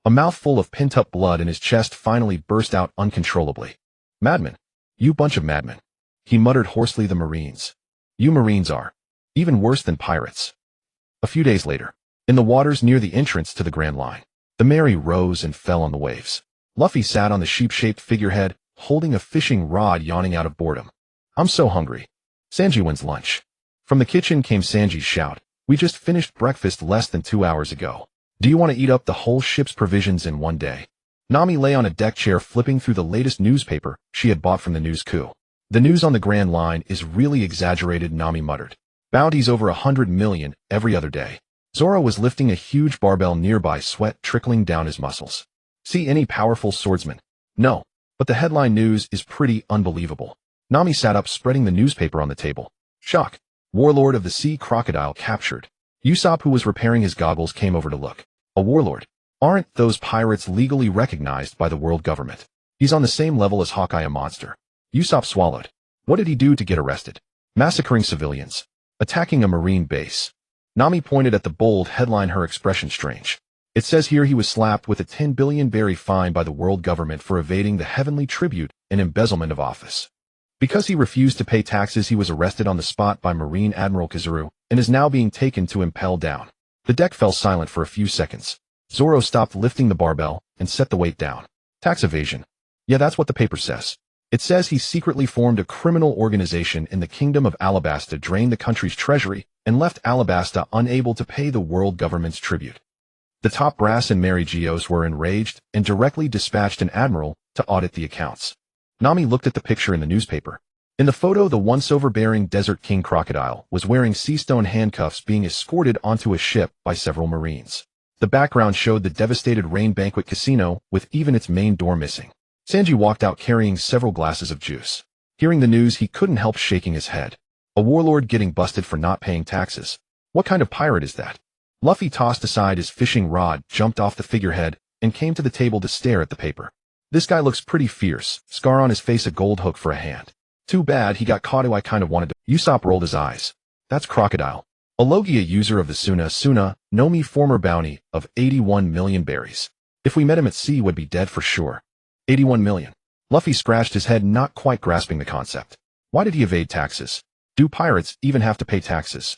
A mouthful of pent-up blood in his chest finally burst out uncontrollably. "Madmen. You bunch of madmen," he muttered hoarsely. "The Marines. You Marines are even worse than pirates." A few days later, in the waters near the entrance to the Grand Line, the Mary rose and fell on the waves. Luffy sat on the sheep-shaped figurehead, holding a fishing rod, yawning out of boredom. "I'm so hungry. Sanji, when's lunch?" From the kitchen came Sanji's shout. "We just finished breakfast less than 2 hours ago. Do you want to eat up the whole ship's provisions in one day?" Nami lay on a deck chair flipping through the latest newspaper she had bought from the news coup. "The news on the Grand Line is really exaggerated," Nami muttered. "Bounties over 100 million every other day." Zoro was lifting a huge barbell nearby, sweat trickling down his muscles. "See any powerful swordsman?" "No, but the headline news is pretty unbelievable." Nami sat up, spreading the newspaper on the table. Shock. Warlord of the Sea Crocodile captured. Usopp, who was repairing his goggles, came over to look. "A warlord? Aren't those pirates legally recognized by the world government?" "He's on the same level as Hawkeye, a monster." Usopp swallowed. "What did he do to get arrested?" "Massacring civilians. Attacking a marine base." Nami pointed at the bold headline, her expression strange. "It says here he was slapped with a 10 billion berry fine by the world government for evading the heavenly tribute and embezzlement of office. Because he refused to pay taxes, he was arrested on the spot by Marine Admiral Akainu and is now being taken to impel down." The deck fell silent for a few seconds. Zoro stopped lifting the barbell and set the weight down. "Tax evasion. Yeah, that's what the paper says. It says he secretly formed a criminal organization in the Kingdom of Alabasta, drained the country's treasury, and left Alabasta unable to pay the world government's tribute." The top brass and Mary Geoise were enraged and directly dispatched an admiral to audit the accounts. Nami looked at the picture in the newspaper. In the photo, the once overbearing Desert King Crocodile was wearing seastone handcuffs, being escorted onto a ship by several Marines. The background showed the devastated Rain Banquet Casino, with even its main door missing. Sanji walked out carrying several glasses of juice. Hearing the news, he couldn't help shaking his head. A warlord getting busted for not paying taxes. What kind of pirate is that? Luffy tossed aside his fishing rod, jumped off the figurehead, and came to the table to stare at the paper. "This guy looks pretty fierce, scar on his face, a gold hook for a hand. Too bad he got caught. I kind of wanted to." Usopp rolled his eyes. "That's Crocodile. A Logia user of the Suna Nomi, former bounty of 81 million berries. If we met him at sea, would be dead for sure." 81 million. Luffy scratched his head, not quite grasping the concept. Why did he evade taxes? Do pirates even have to pay taxes?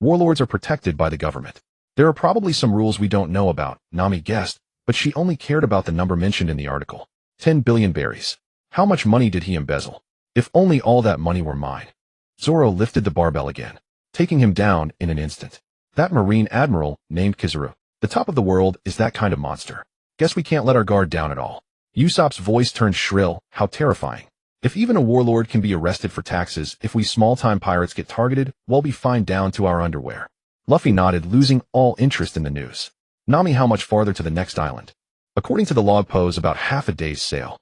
Warlords are protected by the government. There are probably some rules we don't know about, Nami guessed, but she only cared about the number mentioned in the article. 10 billion berries. How much money did he embezzle? If only all that money were mine. Zoro lifted the barbell again, taking him down in an instant. "That Marine Admiral named Kizaru. The top of the world is that kind of monster. Guess we can't let our guard down at all." Usopp's voice turned shrill. "How terrifying. If even a warlord can be arrested for taxes, if we small-time pirates get targeted, we'll be fined down to our underwear." Luffy nodded, losing all interest in the news. "Nami, how much farther to the next island?" "According to the log pose, about half a day's sail.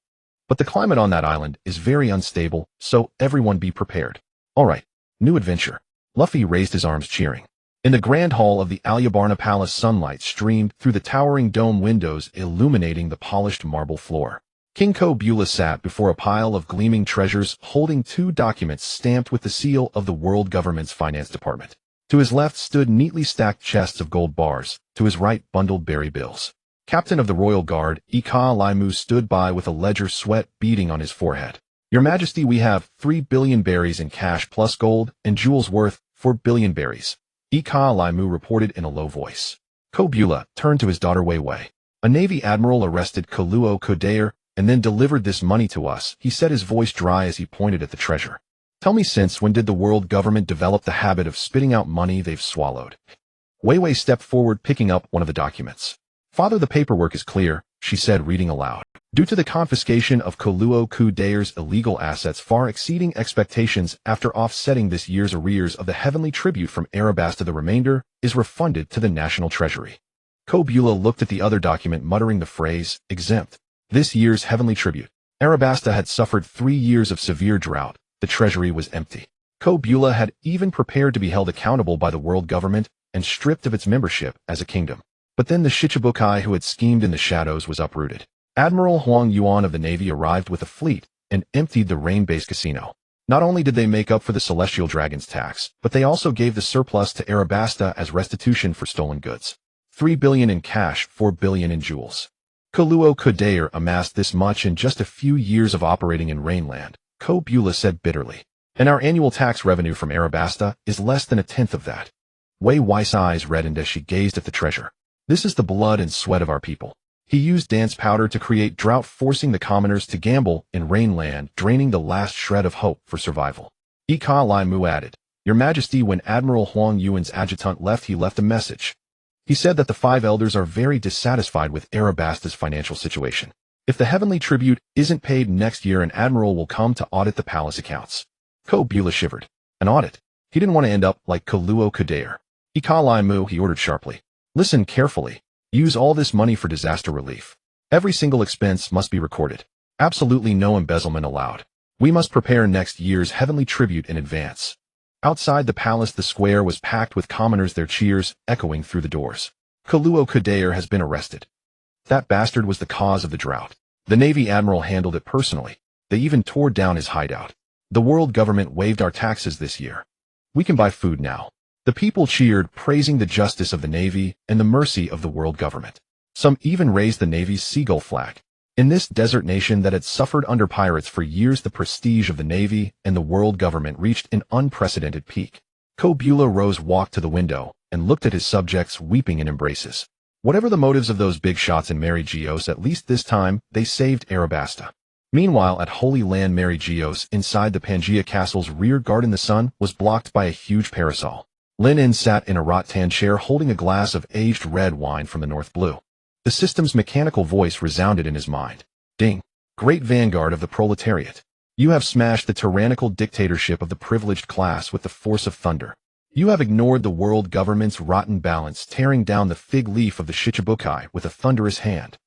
But the climate on that island is very unstable, so everyone be prepared." "All right, new adventure." Luffy raised his arms, cheering. In the grand hall of the Alyabarna Palace, sunlight streamed through the towering dome windows, illuminating the polished marble floor. King Kobula sat before a pile of gleaming treasures, holding 2 documents stamped with the seal of the world government's finance department. To his left stood neatly stacked chests of gold bars, to his right bundled berry bills. Captain of the Royal Guard, Ika Laimu, stood by with a ledger, sweat beading on his forehead. "Your Majesty, we have 3 billion berries in cash plus gold and jewels worth 4 billion berries. Ika Laimu reported in a low voice. Kobula turned to his daughter Wei Wei. "A Navy admiral arrested Kaluo Kodair and then delivered this money to us," he said, his voice dry as he pointed at the treasure. "Tell me, since when did the world government develop the habit of spitting out money they've swallowed?" Wei Wei stepped forward, picking up one of the documents. "Father, the paperwork is clear," she said, reading aloud. "Due to the confiscation of Kaluo Kodair's illegal assets far exceeding expectations, after offsetting this year's arrears of the heavenly tribute from Arabasta, the remainder is refunded to the national treasury." Kobula looked at the other document, muttering the phrase, "exempt." This year's heavenly tribute. Arabasta had suffered 3 years of severe drought. The treasury was empty. Kobula had even prepared to be held accountable by the world government and stripped of its membership as a kingdom. But then the Shichibukai who had schemed in the shadows was uprooted. Admiral Huang Yuan of the Navy arrived with a fleet, and emptied the rain-based casino. Not only did they make up for the Celestial Dragon's tax, but they also gave the surplus to Arabasta as restitution for stolen goods. 3 billion in cash, 4 billion in jewels. Kaluo Kudair amassed this much in just a few years of operating in Rainland, Ko Beulah said bitterly. And our annual tax revenue from Arabasta is less than a tenth of that. Wei Wei's eyes reddened as she gazed at the treasure. This is the blood and sweat of our people. He used dance powder to create drought, forcing the commoners to gamble in Rainland, draining the last shred of hope for survival. Ika Lai Mu added, Your Majesty, when Admiral Huang Yuan's adjutant left, he left a message. He said that the 5 elders are very dissatisfied with Arabasta's financial situation. If the heavenly tribute isn't paid next year, an admiral will come to audit the palace accounts. Ko Beulah shivered. An audit? He didn't want to end up like Kaluo Kudair. Ika Lai Mu, he ordered sharply. Listen carefully. Use all this money for disaster relief. Every single expense must be recorded. Absolutely no embezzlement allowed. We must prepare next year's heavenly tribute in advance. Outside the palace, the square was packed with commoners, their cheers echoing through the doors. Kaluo Kudair has been arrested. That bastard was the cause of the drought. The Navy Admiral handled it personally. They even tore down his hideout. The world government waived our taxes this year. We can buy food now. The people cheered, praising the justice of the Navy and the mercy of the world government. Some even raised the Navy's seagull flag. In this desert nation that had suffered under pirates for years, the prestige of the Navy and the world government reached an unprecedented peak. Ko Beulah Rose walked to the window and looked at his subjects, weeping in embraces. Whatever the motives of those big shots in Mary Geoise, at least this time, they saved Arabasta. Meanwhile, at Holy Land Mary Geoise, inside the Pangea Castle's rear garden, the sun was blocked by a huge parasol. Lin En sat in a rattan chair holding a glass of aged red wine from the North Blue. The system's mechanical voice resounded in his mind. Ding! Great vanguard of the proletariat. You have smashed the tyrannical dictatorship of the privileged class with the force of thunder. You have ignored the world government's rotten balance, tearing down the fig leaf of the Shichibukai with a thunderous hand.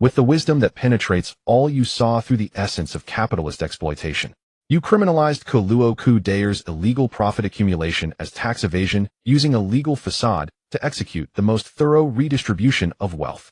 With the wisdom that penetrates all, you saw through the essence of capitalist exploitation. You criminalized Kaluo Kudair's illegal profit accumulation as tax evasion, using a legal facade to execute the most thorough redistribution of wealth.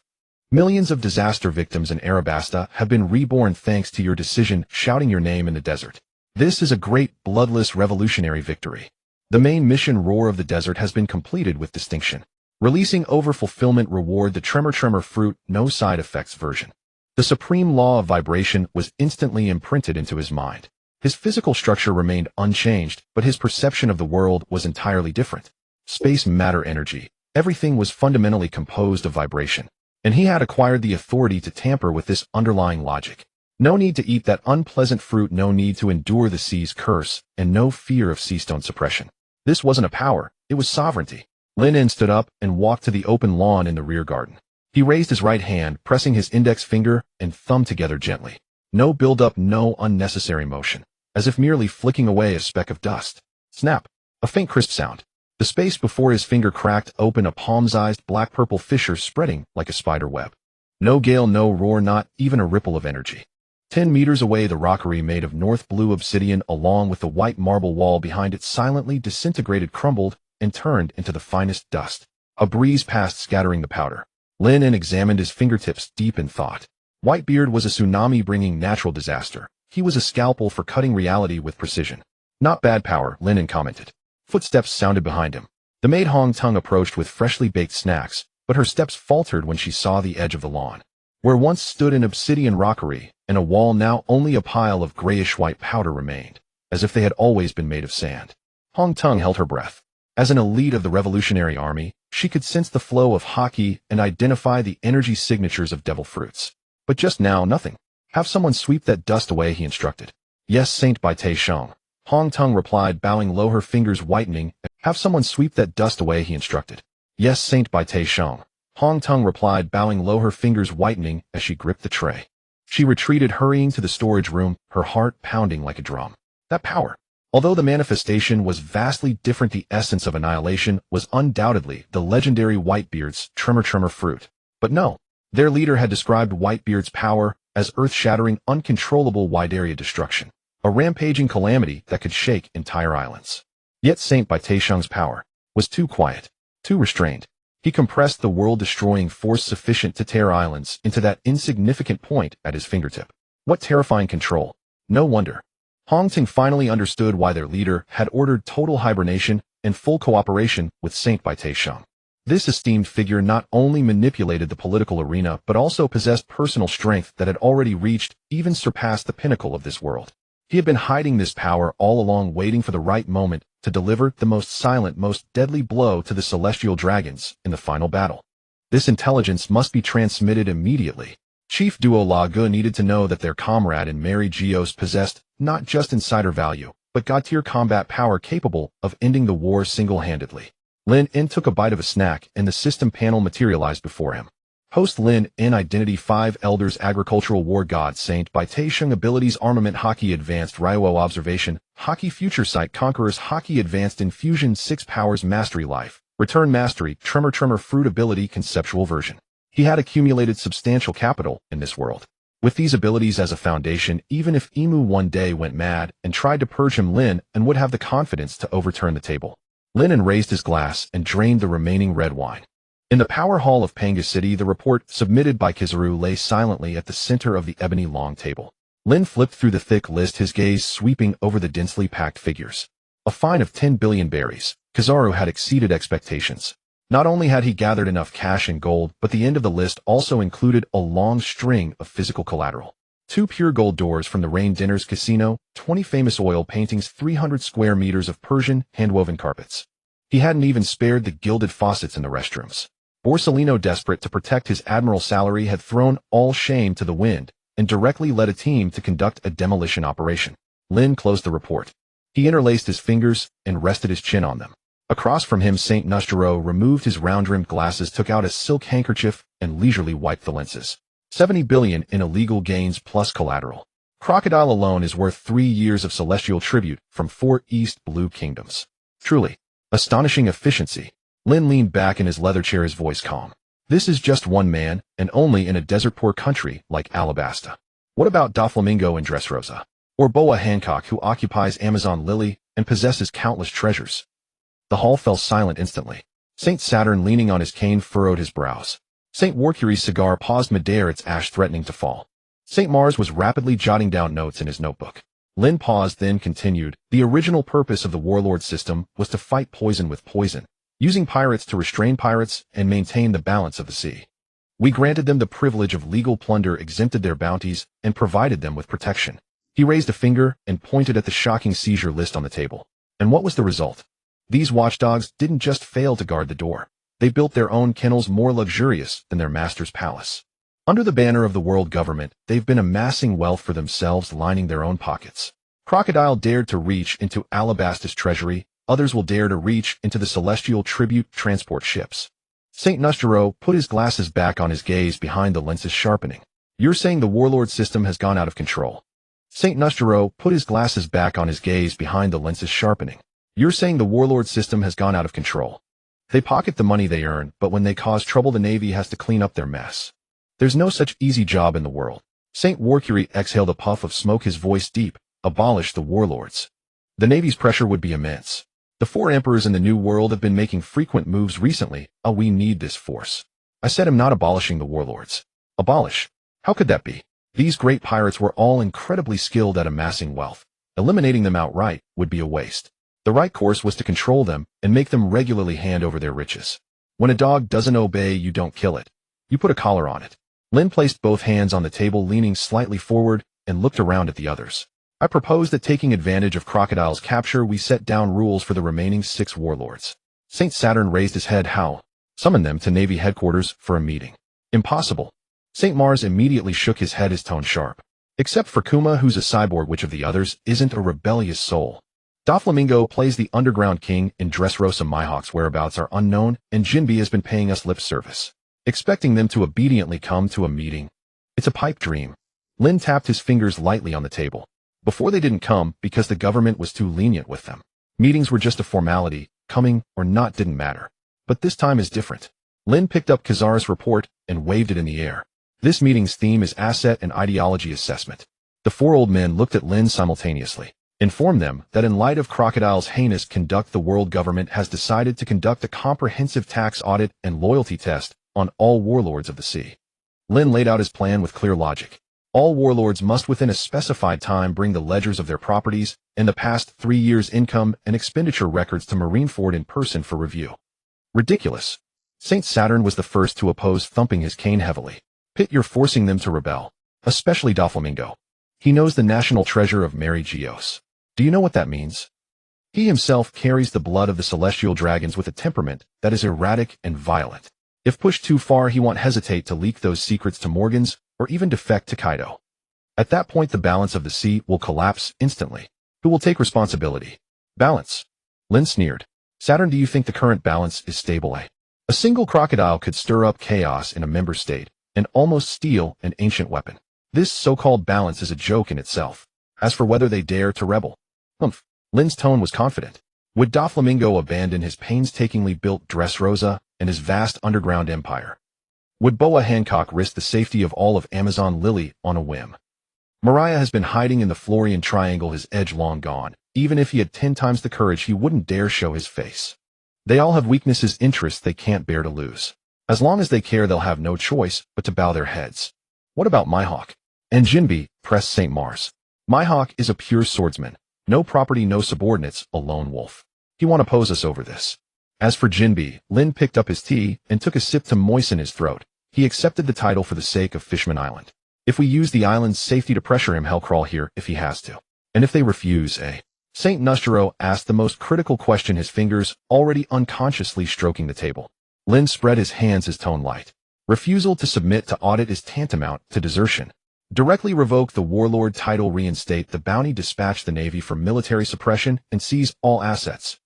Millions of disaster victims in Arabasta have been reborn thanks to your decision, shouting your name in the desert. This is a great, bloodless revolutionary victory. The main mission, Roar of the Desert, has been completed with distinction. Releasing Overfulfillment Reward, the Tremor Fruit, no side effects version. The supreme law of vibration was instantly imprinted into his mind. His physical structure remained unchanged, but his perception of the world was entirely different. Space, matter, energy. Everything was fundamentally composed of vibration. And he had acquired the authority to tamper with this underlying logic. No need to eat that unpleasant fruit, no need to endure the sea's curse, and no fear of sea stone suppression. This wasn't a power, it was sovereignty. Lin En stood up and walked to the open lawn in the rear garden. He raised his right hand, pressing his index finger and thumb together gently. No build-up, no unnecessary motion. As if merely flicking away a speck of dust. Snap! A faint crisp sound. The space before his finger cracked open, a palm-sized black-purple fissure spreading like a spider web. No gale, no roar, not even a ripple of energy. 10 meters away, the rockery made of North Blue obsidian along with the white marble wall behind it silently disintegrated, crumbled, and turned into the finest dust. A breeze passed, scattering the powder. Lin En examined his fingertips, deep in thought. Whitebeard was a tsunami bringing natural disaster. He was a scalpel for cutting reality with precision. Not bad power, Lin En commented. Footsteps sounded behind him. The maid Hong Tung approached with freshly baked snacks, but her steps faltered when she saw the edge of the lawn. Where once stood an obsidian rockery and a wall, now only a pile of grayish-white powder remained, as if they had always been made of sand. Hong Tung held her breath. As an elite of the Revolutionary Army, she could sense the flow of haki and identify the energy signatures of devil fruits. But just now, nothing. Have someone sweep that dust away, he instructed. Yes, Saint Bai Te Sheng. Hong Tung replied, bowing low, her fingers whitening. Have someone sweep that dust away, he instructed. Yes, Saint Bai Te Sheng. Hong Tung replied, bowing low, her fingers whitening as she gripped the tray. She retreated, hurrying to the storage room, her heart pounding like a drum. That power. Although the manifestation was vastly different, the essence of annihilation was undoubtedly the legendary Whitebeard's Tremor Fruit. But no, their leader had described Whitebeard's power as earth-shattering, uncontrollable wide-area destruction, a rampaging calamity that could shake entire islands. Yet Saint Bai Te Sheng's power was too quiet, too restrained. He compressed the world-destroying force sufficient to tear islands into that insignificant point at his fingertip. What terrifying control! No wonder. Hong Ting finally understood why their leader had ordered total hibernation and full cooperation with Saint Bai Taisheng. This esteemed figure not only manipulated the political arena but also possessed personal strength that had already reached, even surpassed the pinnacle of this world. He had been hiding this power all along, waiting for the right moment to deliver the most silent, most deadly blow to the celestial dragons in the final battle. This intelligence must be transmitted immediately. Chief Duo La Ge needed to know that their comrade in Mary Geoise possessed not just insider value, but god-tier combat power capable of ending the war single-handedly. Lin En took a bite of a snack, and the system panel materialized before him. Host Lin En Identity 5 Elders Agricultural War God Saint Bai Taisheng Abilities Armament Haki Advanced Raiwo Observation Haki Future Sight Conquerors Haki Advanced Infusion 6 Powers Mastery Life Return Mastery Tremor Fruit Ability Conceptual Version. He had accumulated substantial capital in this world. With these abilities as a foundation, even if Emu one day went mad and tried to purge him, Lin En would have the confidence to overturn the table. Lin En raised his glass and drained the remaining red wine. In the power hall of Panga City, the report submitted by Kizaru lay silently at the center of the ebony long table. Lin flipped through the thick list, his gaze sweeping over the densely packed figures. A fine of 10 billion berries. Kizaru had exceeded expectations. Not only had he gathered enough cash and gold, but the end of the list also included a long string of physical collateral. 2 pure gold doors from the Rain Dinners Casino, 20 famous oil paintings, 300 square meters of Persian handwoven carpets. He hadn't even spared the gilded faucets in the restrooms. Borsellino, desperate to protect his admiral salary, had thrown all shame to the wind and directly led a team to conduct a demolition operation. Lin closed the report. He interlaced his fingers and rested his chin on them. Across from him, Saint Nostero removed his round-rimmed glasses, took out a silk handkerchief, and leisurely wiped the lenses. 70 billion in illegal gains plus collateral. Crocodile alone is worth 3 years of celestial tribute from 4 East Blue Kingdoms. Truly, astonishing efficiency. Lin leaned back in his leather chair, his voice calm. This is just one man, and only in a desert-poor country like Alabasta. What about Doflamingo and Dressrosa? Or Boa Hancock, who occupies Amazon Lily and possesses countless treasures? The hall fell silent instantly. Saint Saturn, leaning on his cane, furrowed his brows. Saint Mercury's cigar paused midair, its ash threatening to fall. Saint Mars was rapidly jotting down notes in his notebook. Lin paused, then continued. The original purpose of the warlord system was to fight poison with poison, using pirates to restrain pirates and maintain the balance of the sea. We granted them the privilege of legal plunder, exempted their bounties, and provided them with protection. He raised a finger and pointed at the shocking seizure list on the table. And what was the result? These watchdogs didn't just fail to guard the door. They built their own kennels more luxurious than their master's palace. Under the banner of the world government, they've been amassing wealth for themselves, lining their own pockets. Crocodile dared to reach into Alabasta's treasury. Others will dare to reach into the celestial tribute transport ships. Saint Nostero put his glasses back on, his gaze behind the lenses sharpening. You're saying the warlord system has gone out of control? Saint Nostero put his glasses back on, his gaze behind the lenses sharpening. You're saying the warlord system has gone out of control? They pocket the money they earn, but when they cause trouble, the Navy has to clean up their mess. There's no such easy job in the world. Saint Mercury exhaled a puff of smoke, his voice deep. Abolish the warlords. The Navy's pressure would be immense. The 4 emperors in the New World have been making frequent moves recently. We need this force. I said I'm not abolishing the warlords. Abolish? How could that be? These great pirates were all incredibly skilled at amassing wealth. Eliminating them outright would be a waste. The right course was to control them and make them regularly hand over their riches. When a dog doesn't obey, you don't kill it. You put a collar on it. Lin placed both hands on the table, leaning slightly forward, and looked around at the others. I propose that, taking advantage of Crocodile's capture, we set down rules for the remaining 6 warlords. Saint Saturn raised his head. How? Summon them to Navy headquarters for a meeting. Impossible. Saint Mars immediately shook his head, his tone sharp. Except for Kuma, who's a cyborg, which of the others isn't a rebellious soul? Doflamingo plays the underground king in Dressrosa. Mihawk's whereabouts are unknown, and Jinbi has been paying us lip service, expecting them to obediently come to a meeting. It's a pipe dream. Lin tapped his fingers lightly on the table. Before, they didn't come because the government was too lenient with them. Meetings were just a formality. Coming or not didn't matter. But this time is different. Lin picked up Kazara's report and waved it in the air. This meeting's theme is asset and ideology assessment. The 4 old men looked at Lin simultaneously. Inform them that in light of Crocodile's heinous conduct, the world government has decided to conduct a comprehensive tax audit and loyalty test on all warlords of the sea. Lin laid out his plan with clear logic. All warlords must within a specified time bring the ledgers of their properties and the past 3 years' income and expenditure records to Marineford in person for review. Ridiculous. Saint Saturn was the first to oppose, thumping his cane heavily. Pit, you're forcing them to rebel. Especially Doflamingo. He knows the national treasure of Mary Geoise. Do you know what that means? He himself carries the blood of the celestial dragons with a temperament that is erratic and violent. If pushed too far, he won't hesitate to leak those secrets to Morgans or even defect to Kaido. At that point, the balance of the sea will collapse instantly. Who will take responsibility? Balance. Lin sneered. Saturn, do you think the current balance is stable? A single crocodile could stir up chaos in a member state and almost steal an ancient weapon. This so-called balance is a joke in itself. As for whether they dare to rebel, Lin's tone was confident. Would Doflamingo abandon his painstakingly built Dressrosa and his vast underground empire? Would Boa Hancock risk the safety of all of Amazon Lily on a whim? Mariah has been hiding in the Florian Triangle, his edge long gone. Even if he had 10 times the courage, he wouldn't dare show his face. They all have weaknesses, interests they can't bear to lose. As long as they care, they'll have no choice but to bow their heads. What about Mihawk? And Jinbe, pressed St. Mars. Mihawk is a pure swordsman. No property, no subordinates, a lone wolf. He won't oppose us over this. As for Jinbe, Lin picked up his tea and took a sip to moisten his throat. He accepted the title for the sake of Fishman Island. If we use the island's safety to pressure him, he'll crawl here if he has to. And if they refuse, St. Nostro asked the most critical question, his fingers already unconsciously stroking the table. Lin spread his hands, his tone light. Refusal to submit to audit is tantamount to desertion. Directly revoke the warlord title, reinstate the bounty, dispatch the navy for military suppression, and seize all assets.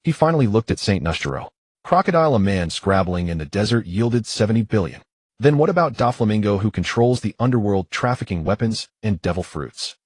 He finally looked at St. Nostro. Crocodile, a man scrabbling in the desert, yielded 70 billion. Then what about Doflamingo, who controls the underworld, trafficking weapons and devil fruits?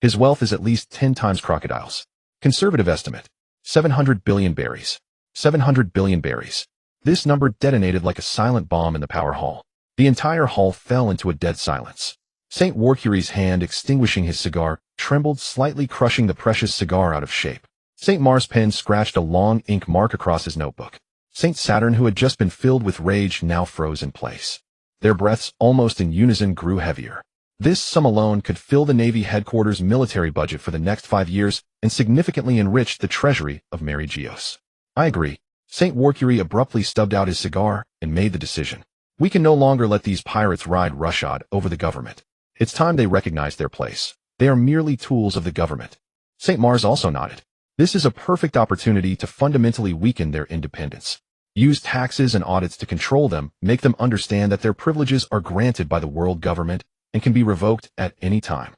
His wealth is at least 10 times Crocodile's. Conservative estimate. 700 billion berries. 700 billion berries. This number detonated like a silent bomb in the power hall. The entire hall fell into a dead silence. St. Warcury's hand, extinguishing his cigar, trembled slightly, crushing the precious cigar out of shape. St. Mars' pen scratched a long ink mark across his notebook. St. Saturn, who had just been filled with rage, now froze in place. Their breaths, almost in unison, grew heavier. This sum alone could fill the Navy headquarters' military budget for the next 5 years and significantly enrich the treasury of Mary Geoise. I agree. St. Warcury abruptly stubbed out his cigar and made the decision. We can no longer let these pirates ride roughshod over the government. It's time they recognize their place. They are merely tools of the government. St. Mars also nodded. This is a perfect opportunity to fundamentally weaken their independence. Use taxes and audits to control them, make them understand that their privileges are granted by the world government and can be revoked at any time.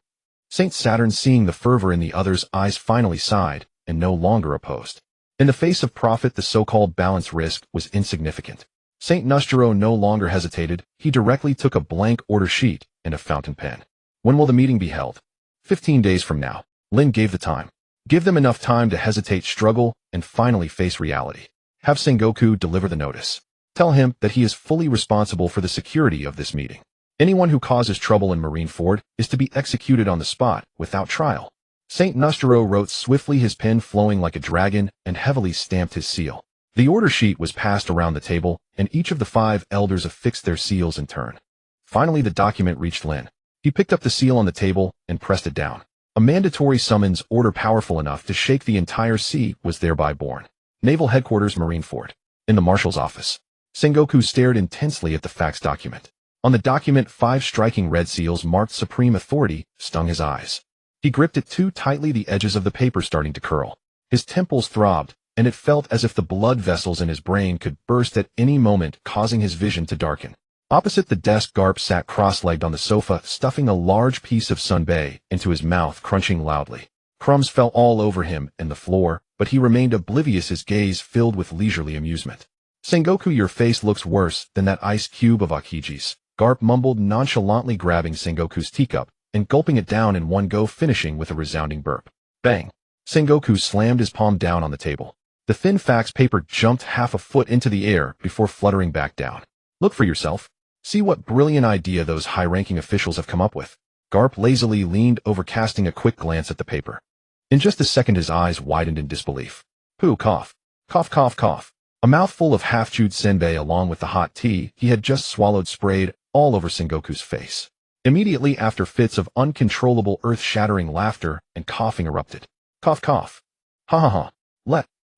St. Saturn, seeing the fervor in the other's eyes, finally sighed and no longer opposed. In the face of profit, the so-called balance risk was insignificant. St. Nostro no longer hesitated. He directly took a blank order sheet and a fountain pen. When will the meeting be held? 15 days from now. Lin gave the time. Give them enough time to hesitate, struggle, and finally face reality. Have Sengoku deliver the notice. Tell him that he is fully responsible for the security of this meeting. Anyone who causes trouble in Marineford is to be executed on the spot without trial. St. Nostro wrote swiftly, his pen flowing like a dragon, and heavily stamped his seal. The order sheet was passed around the table, and each of the 5 elders affixed their seals in turn. Finally, the document reached Lin. He picked up the seal on the table and pressed it down. A mandatory summons order powerful enough to shake the entire sea was thereby born. Naval Headquarters, Marineford. In the Marshal's office. Sengoku stared intensely at the fax document. On the document, 5 striking red seals marked Supreme Authority stung his eyes. He gripped it too tightly, the edges of the paper starting to curl. His temples throbbed, and it felt as if the blood vessels in his brain could burst at any moment, causing his vision to darken. Opposite the desk, Garp sat cross-legged on the sofa, stuffing a large piece of sunbae into his mouth, crunching loudly. Crumbs fell all over him and the floor, but he remained oblivious, his gaze filled with leisurely amusement. Sengoku, your face looks worse than that ice cube of Akiji's. Garp mumbled, nonchalantly grabbing Sengoku's teacup and gulping it down in one go, finishing with a resounding burp. Bang! Sengoku slammed his palm down on the table. The thin fax paper jumped half a foot into the air before fluttering back down. Look for yourself. See what brilliant idea those high-ranking officials have come up with. Garp lazily leaned over, casting a quick glance at the paper. In just a second, his eyes widened in disbelief. Pooh, cough. Cough, cough, cough. A mouthful of half-chewed senbei along with the hot tea he had just swallowed sprayed all over Sengoku's face. Immediately after, fits of uncontrollable earth-shattering laughter and coughing erupted. Cough, cough. Ha ha ha.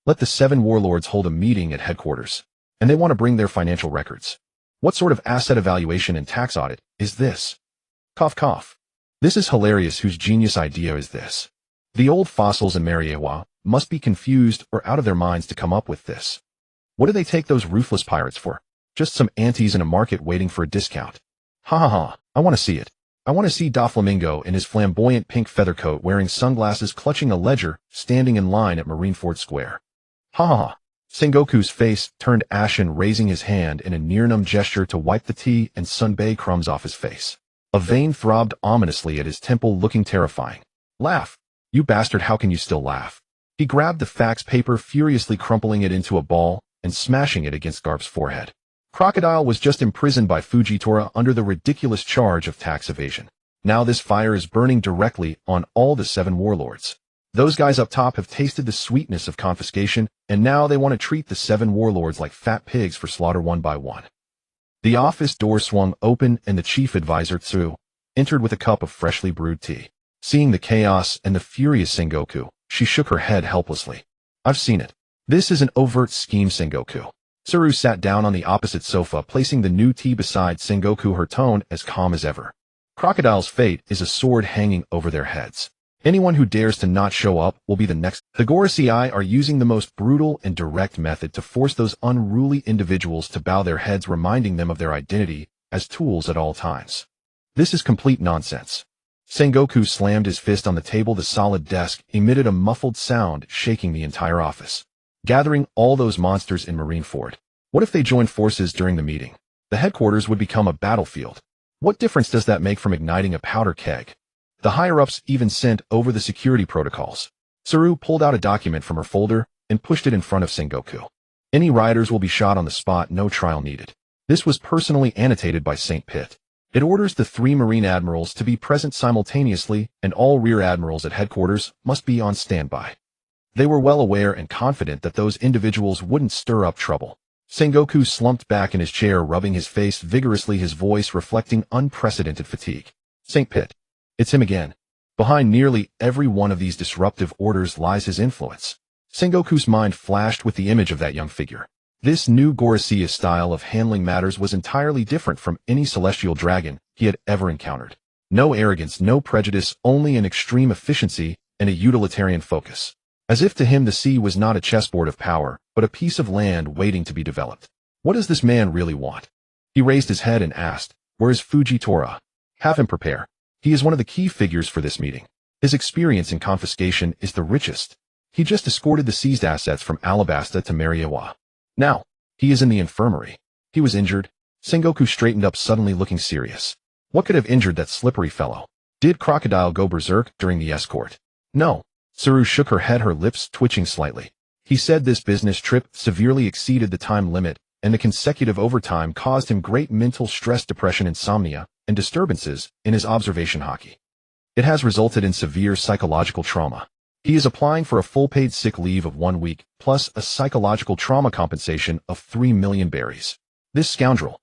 Let the 7 warlords hold a meeting at headquarters. And they want to bring their financial records. What sort of asset evaluation and tax audit is this? Cough, cough. This is hilarious. Whose genius idea is this? The old fossils in Mariewa must be confused or out of their minds to come up with this. What do they take those ruthless pirates for? Just some aunties in a market waiting for a discount. Ha ha ha. I want to see it. I want to see Doflamingo in his flamboyant pink feather coat, wearing sunglasses, clutching a ledger, standing in line at Marineford Square. Ha ha ha. Sengoku's face turned ashen, raising his hand in a near-numb gesture to wipe the tea and sunbae crumbs off his face. A vein throbbed ominously at his temple, looking terrifying. Laugh. You bastard, how can you still laugh? He grabbed the fax paper, furiously crumpling it into a ball and smashing it against Garp's forehead. Crocodile was just imprisoned by Fujitora under the ridiculous charge of tax evasion. Now this fire is burning directly on all the 7 warlords. Those guys up top have tasted the sweetness of confiscation, and now they want to treat the 7 warlords like fat pigs for slaughter one by one. The office door swung open and the chief advisor, Tsu, entered with a cup of freshly brewed tea. Seeing the chaos and the furious Sengoku, she shook her head helplessly. I've seen it. This is an overt scheme, Sengoku. Tsuru sat down on the opposite sofa, placing the new tea beside Sengoku, her tone as calm as ever. Crocodile's fate is a sword hanging over their heads. Anyone who dares to not show up will be the next. The Gorosei are using the most brutal and direct method to force those unruly individuals to bow their heads, reminding them of their identity as tools at all times. This is complete nonsense. Sengoku slammed his fist on the table. The solid desk emitted a muffled sound, shaking the entire office. Gathering all those monsters in Marineford. What if they joined forces during the meeting? The headquarters would become a battlefield. What difference does that make from igniting a powder keg? The higher-ups even sent over the security protocols. Tsuru pulled out a document from her folder and pushed it in front of Sengoku. Any rioters will be shot on the spot, no trial needed. This was personally annotated by St. Pitt. It orders the 3 Marine Admirals to be present simultaneously, and all Rear Admirals at headquarters must be on standby. They were well aware and confident that those individuals wouldn't stir up trouble. Sengoku slumped back in his chair, rubbing his face vigorously, his voice reflecting unprecedented fatigue. St. Pitt. It's him again. Behind nearly every one of these disruptive orders lies his influence. Sengoku's mind flashed with the image of that young figure. This new Gorosei style of handling matters was entirely different from any celestial dragon he had ever encountered. No arrogance, no prejudice, only an extreme efficiency and a utilitarian focus. As if to him the sea was not a chessboard of power, but a piece of land waiting to be developed. What does this man really want? He raised his head and asked, "Where is Fujitora?" "Have him prepare. He is one of the key figures for this meeting. His experience in confiscation is the richest. He just escorted the seized assets from Alabasta to Mariewa. Now, he is in the infirmary. He was injured." Sengoku straightened up suddenly, looking serious. What could have injured that slippery fellow? Did Crocodile go berserk during the escort? No. Tsuru shook her head, her lips twitching slightly. He said this business trip severely exceeded the time limit, and the consecutive overtime caused him great mental stress, depression, insomnia, and disturbances in his observation haki. It has resulted in severe psychological trauma. He is applying for a full paid sick leave of 1 week, plus a psychological trauma compensation of 3 million berries. This scoundrel.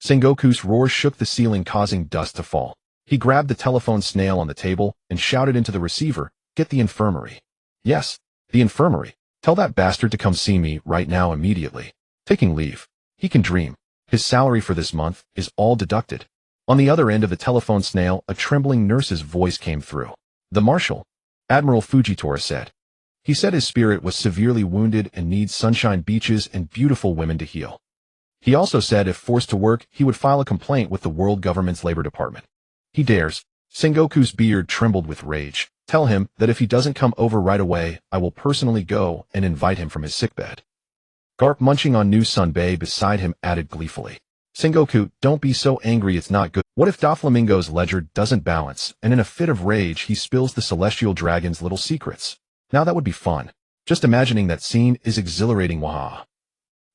Sengoku's roar shook the ceiling, causing dust to fall. He grabbed the telephone snail on the table and shouted into the receiver, "Get the infirmary." "Yes, the infirmary. Tell that bastard to come see me right now, immediately." Taking leave. He can dream. His salary for this month is all deducted. On the other end of the telephone snail, a trembling nurse's voice came through. "The Marshal," Admiral Fujitora said. He said his spirit was severely wounded and needs sunshine beaches and beautiful women to heal. He also said if forced to work, he would file a complaint with the world government's labor department. He dares. Sengoku's beard trembled with rage. Tell him that if he doesn't come over right away, I will personally go and invite him from his sickbed. Garp, munching on new sunbae beside him, added gleefully. Sengoku, don't be so angry, it's not good. What if Doflamingo's ledger doesn't balance, and in a fit of rage he spills the celestial dragon's little secrets? Now that would be fun. Just imagining that scene is exhilarating, waha.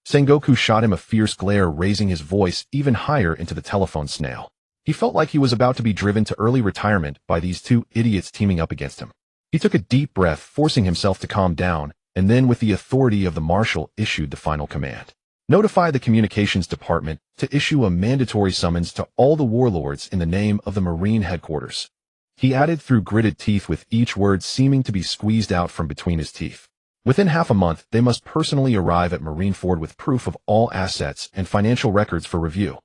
Sengoku shot him a fierce glare, raising his voice even higher into the telephone snail. He felt like he was about to be driven to early retirement by these 2 idiots teaming up against him. He took a deep breath, forcing himself to calm down, and then with the authority of the Marshal issued the final command. Notify the communications department to issue a mandatory summons to all the warlords in the name of the Marine headquarters. He added through gritted teeth, with each word seeming to be squeezed out from between his teeth. Within half a month, they must personally arrive at Marineford with proof of all assets and financial records for review.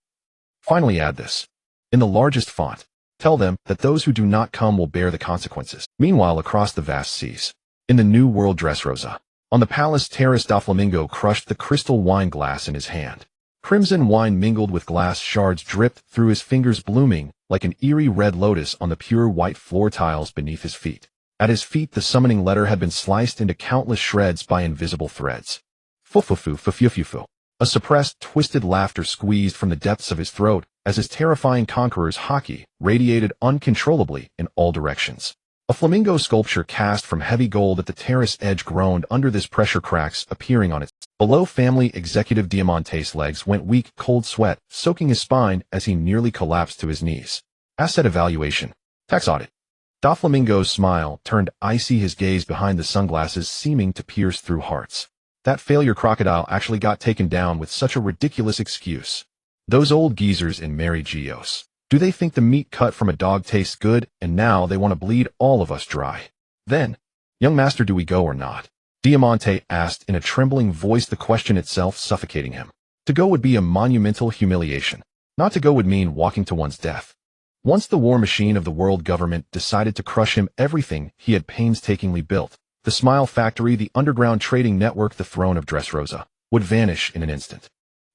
Finally, add this. In the largest font, tell them that those who do not come will bear the consequences. Meanwhile, across the vast seas, in the New World, Dressrosa, on the palace terrace, Doflamingo crushed the crystal wine glass in his hand. Crimson wine mingled with glass shards dripped through his fingers, blooming like an eerie red lotus on the pure white floor tiles beneath his feet. At his feet, the summoning letter had been sliced into countless shreds by invisible threads. Fufufu. A suppressed, twisted laughter squeezed from the depths of his throat as his terrifying conqueror's haki radiated uncontrollably in all directions. A flamingo sculpture cast from heavy gold at the terrace edge groaned under this pressure, cracks appearing on its below. Family Executive Diamante's legs went weak, cold sweat soaking his spine as he nearly collapsed to his knees. Asset evaluation. Tax audit. Doflamingo's smile turned icy, his gaze behind the sunglasses seeming to pierce through hearts. That failure crocodile actually got taken down with such a ridiculous excuse. Those old geezers in Mary Geoise. Do they think the meat cut from a dog tastes good, and now they want to bleed all of us dry? Then, young master, do we go or not? Diamante asked in a trembling voice, the question itself suffocating him. To go would be a monumental humiliation. Not to go would mean walking to one's death. Once the war machine of the world government decided to crush him, everything he had painstakingly built, the Smile Factory, the underground trading network, the throne of Dressrosa, would vanish in an instant.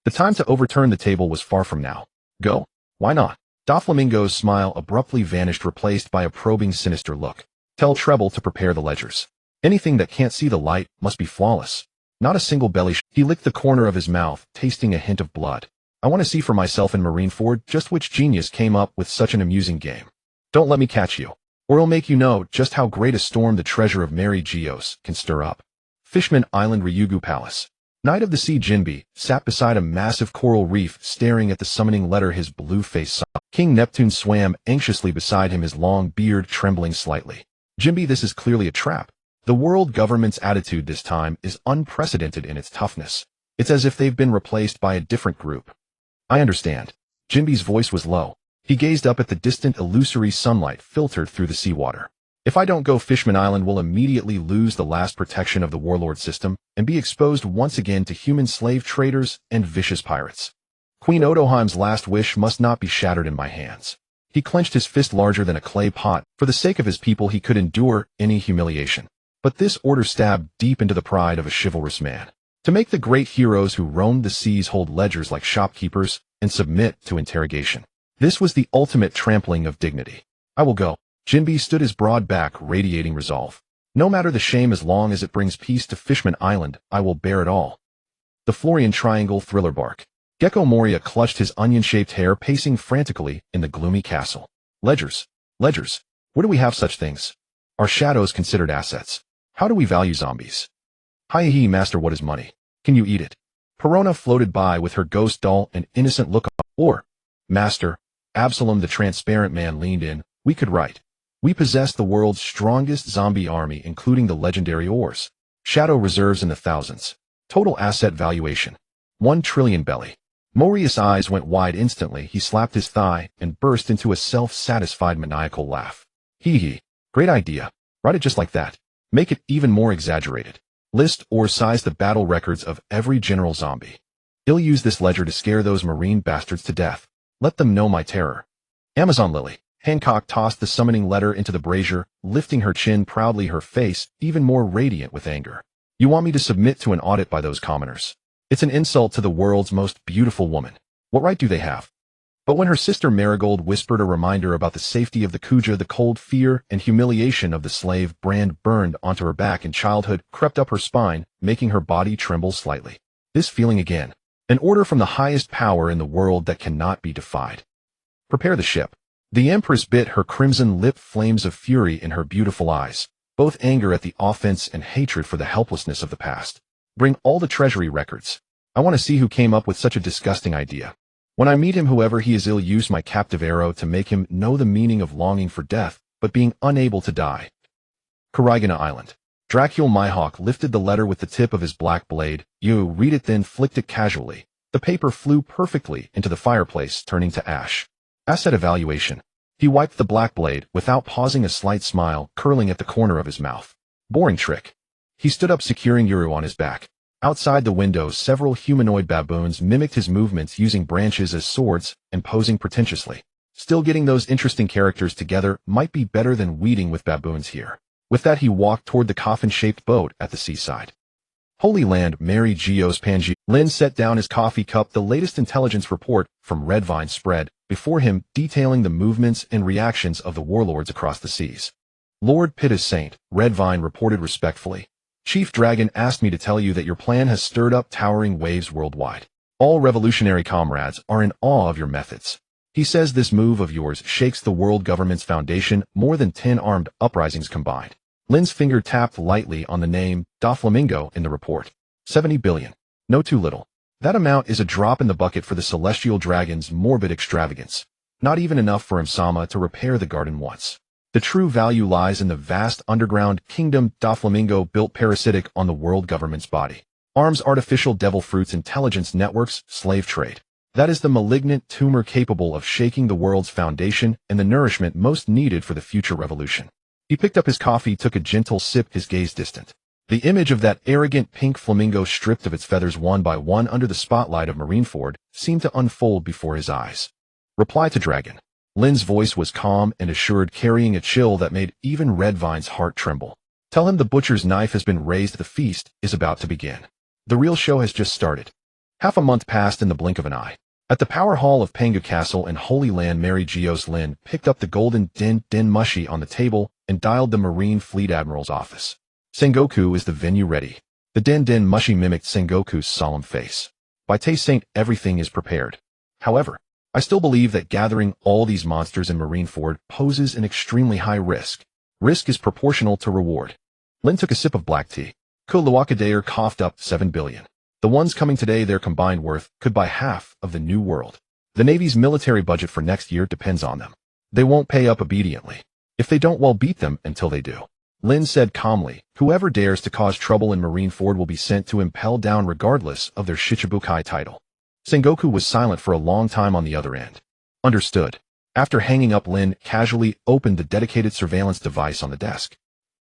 The time to overturn the table was far from now. Go? Why not? Doflamingo's smile abruptly vanished, replaced by a probing, sinister look. Tell Treble to prepare the ledgers. Anything that can't see the light must be flawless. Not a single belly. He licked the corner of his mouth, tasting a hint of blood. I want to see for myself in Marineford just which genius came up with such an amusing game. Don't let me catch you, or I'll make you know just how great a storm the treasure of Mary Geoise can stir up. Fishman Island, Ryugu Palace. Knight of the Sea Jinbe sat beside a massive coral reef, staring at the summoning letter, his blue face soft. King Neptune swam anxiously beside him, his long beard trembling slightly. Jinbe, this is clearly a trap. The world government's attitude this time is unprecedented in its toughness. It's as if they've been replaced by a different group. I understand. Jinbe's voice was low. He gazed up at the distant, illusory sunlight filtered through the seawater. If I don't go, Fishman Island will immediately lose the last protection of the warlord system and be exposed once again to human slave traders and vicious pirates. Queen Odoheim's last wish must not be shattered in my hands. He clenched his fist larger than a clay pot. For the sake of his people, he could endure any humiliation. But this order stabbed deep into the pride of a chivalrous man. To make the great heroes who roamed the seas hold ledgers like shopkeepers and submit to interrogation. This was the ultimate trampling of dignity. I will go. Jinbe stood, his broad back radiating resolve. No matter the shame, as long as it brings peace to Fishman Island, I will bear it all. The Florian Triangle, Thriller Bark. Gecko Moria clutched his onion-shaped hair, pacing frantically in the gloomy castle. Ledgers. Ledgers. Where do we have such things? Are shadows considered assets? How do we value zombies? Hi-hee, master, what is money? Can you eat it? Perona floated by with her ghost doll and innocent look. Or, master, Absalom the transparent man leaned in, we could write. We possess the world's strongest zombie army, including the legendary ores. Shadow reserves in the thousands. Total asset valuation. 1 trillion belly. Moria's eyes went wide instantly. He slapped his thigh and burst into a self-satisfied maniacal laugh. Hee. Great idea. Write it just like that. Make it even more exaggerated. List or size the battle records of every general zombie. I'll use this ledger to scare those marine bastards to death. Let them know my terror. Amazon Lily. Hancock tossed the summoning letter into the brazier, lifting her chin proudly, her face even more radiant with anger. You want me to submit to an audit by those commoners? It's an insult to the world's most beautiful woman. What right do they have? But when her sister Marigold whispered a reminder about the safety of the Kuja, the cold fear and humiliation of the slave brand burned onto her back in childhood, crept up her spine, making her body tremble slightly. This feeling again. An order from the highest power in the world that cannot be defied. Prepare the ship. The Empress bit her crimson lip, flames of fury in her beautiful eyes, both anger at the offense and hatred for the helplessness of the past. Bring all the treasury records. I want to see who came up with such a disgusting idea. When I meet him, whoever he is, I'll use my captive arrow to make him know the meaning of longing for death, but being unable to die. Karigana Island. Dracul Mihawk lifted the letter with the tip of his black blade. You read it, then flicked it casually. The paper flew perfectly into the fireplace, turning to ash. Asset evaluation. He wiped the black blade, without pausing, a slight smile curling at the corner of his mouth. Boring trick. He stood up, securing Yuru on his back. Outside the window, several humanoid baboons mimicked his movements, using branches as swords and posing pretentiously. Still, getting those interesting characters together might be better than weeding with baboons here. With that, he walked toward the coffin-shaped boat at the seaside. Holy Land, Mary Geoise Panji. Lin set down his coffee cup. The latest intelligence report from Redvine spread before him, detailing the movements and reactions of the warlords across the seas. Lord Pitta's Saint, Redvine reported respectfully. Chief Dragon asked me to tell you that your plan has stirred up towering waves worldwide. All revolutionary comrades are in awe of your methods. He says this move of yours shakes the world government's foundation, more than 10 armed uprisings combined. Lin's finger tapped lightly on the name, Doflamingo, in the report. 70 billion. No, too little. That amount is a drop in the bucket for the celestial dragon's morbid extravagance. Not even enough for Imsama to repair the garden once. The true value lies in the vast underground kingdom Doflamingo built, parasitic on the world government's body. Arms, artificial devil fruits, intelligence networks, slave trade. That is the malignant tumor capable of shaking the world's foundation and the nourishment most needed for the future revolution. He picked up his coffee, took a gentle sip, his gaze distant. The image of that arrogant pink flamingo stripped of its feathers one by one under the spotlight of Marineford seemed to unfold before his eyes. Reply to Dragon. Lin's voice was calm and assured, carrying a chill that made even Redvine's heart tremble. Tell him the butcher's knife has been raised, the feast is about to begin. The real show has just started. Half a month passed in the blink of an eye. At the power hall of Panga Castle in Holy Land, Mary Geoise Lin picked up the golden din mushy on the table and dialed the Marine Fleet Admiral's office. Sengoku, is the venue ready? The din mushy mimicked Sengoku's solemn face. By Tay Saint, everything is prepared. However, I still believe that gathering all these monsters in Marineford poses an extremely high risk. Risk is proportional to reward. Lin took a sip of black tea. Kuluakadair coughed up 7 billion. The ones coming today, their combined worth could buy half of the new world. The Navy's military budget for next year depends on them. They won't pay up obediently. If they don't, we'll beat them until they do. Lin said calmly, whoever dares to cause trouble in Marineford will be sent to Impel Down regardless of their Shichibukai title. Sengoku was silent for a long time on the other end. Understood. After hanging up, Lin casually opened the dedicated surveillance device on the desk.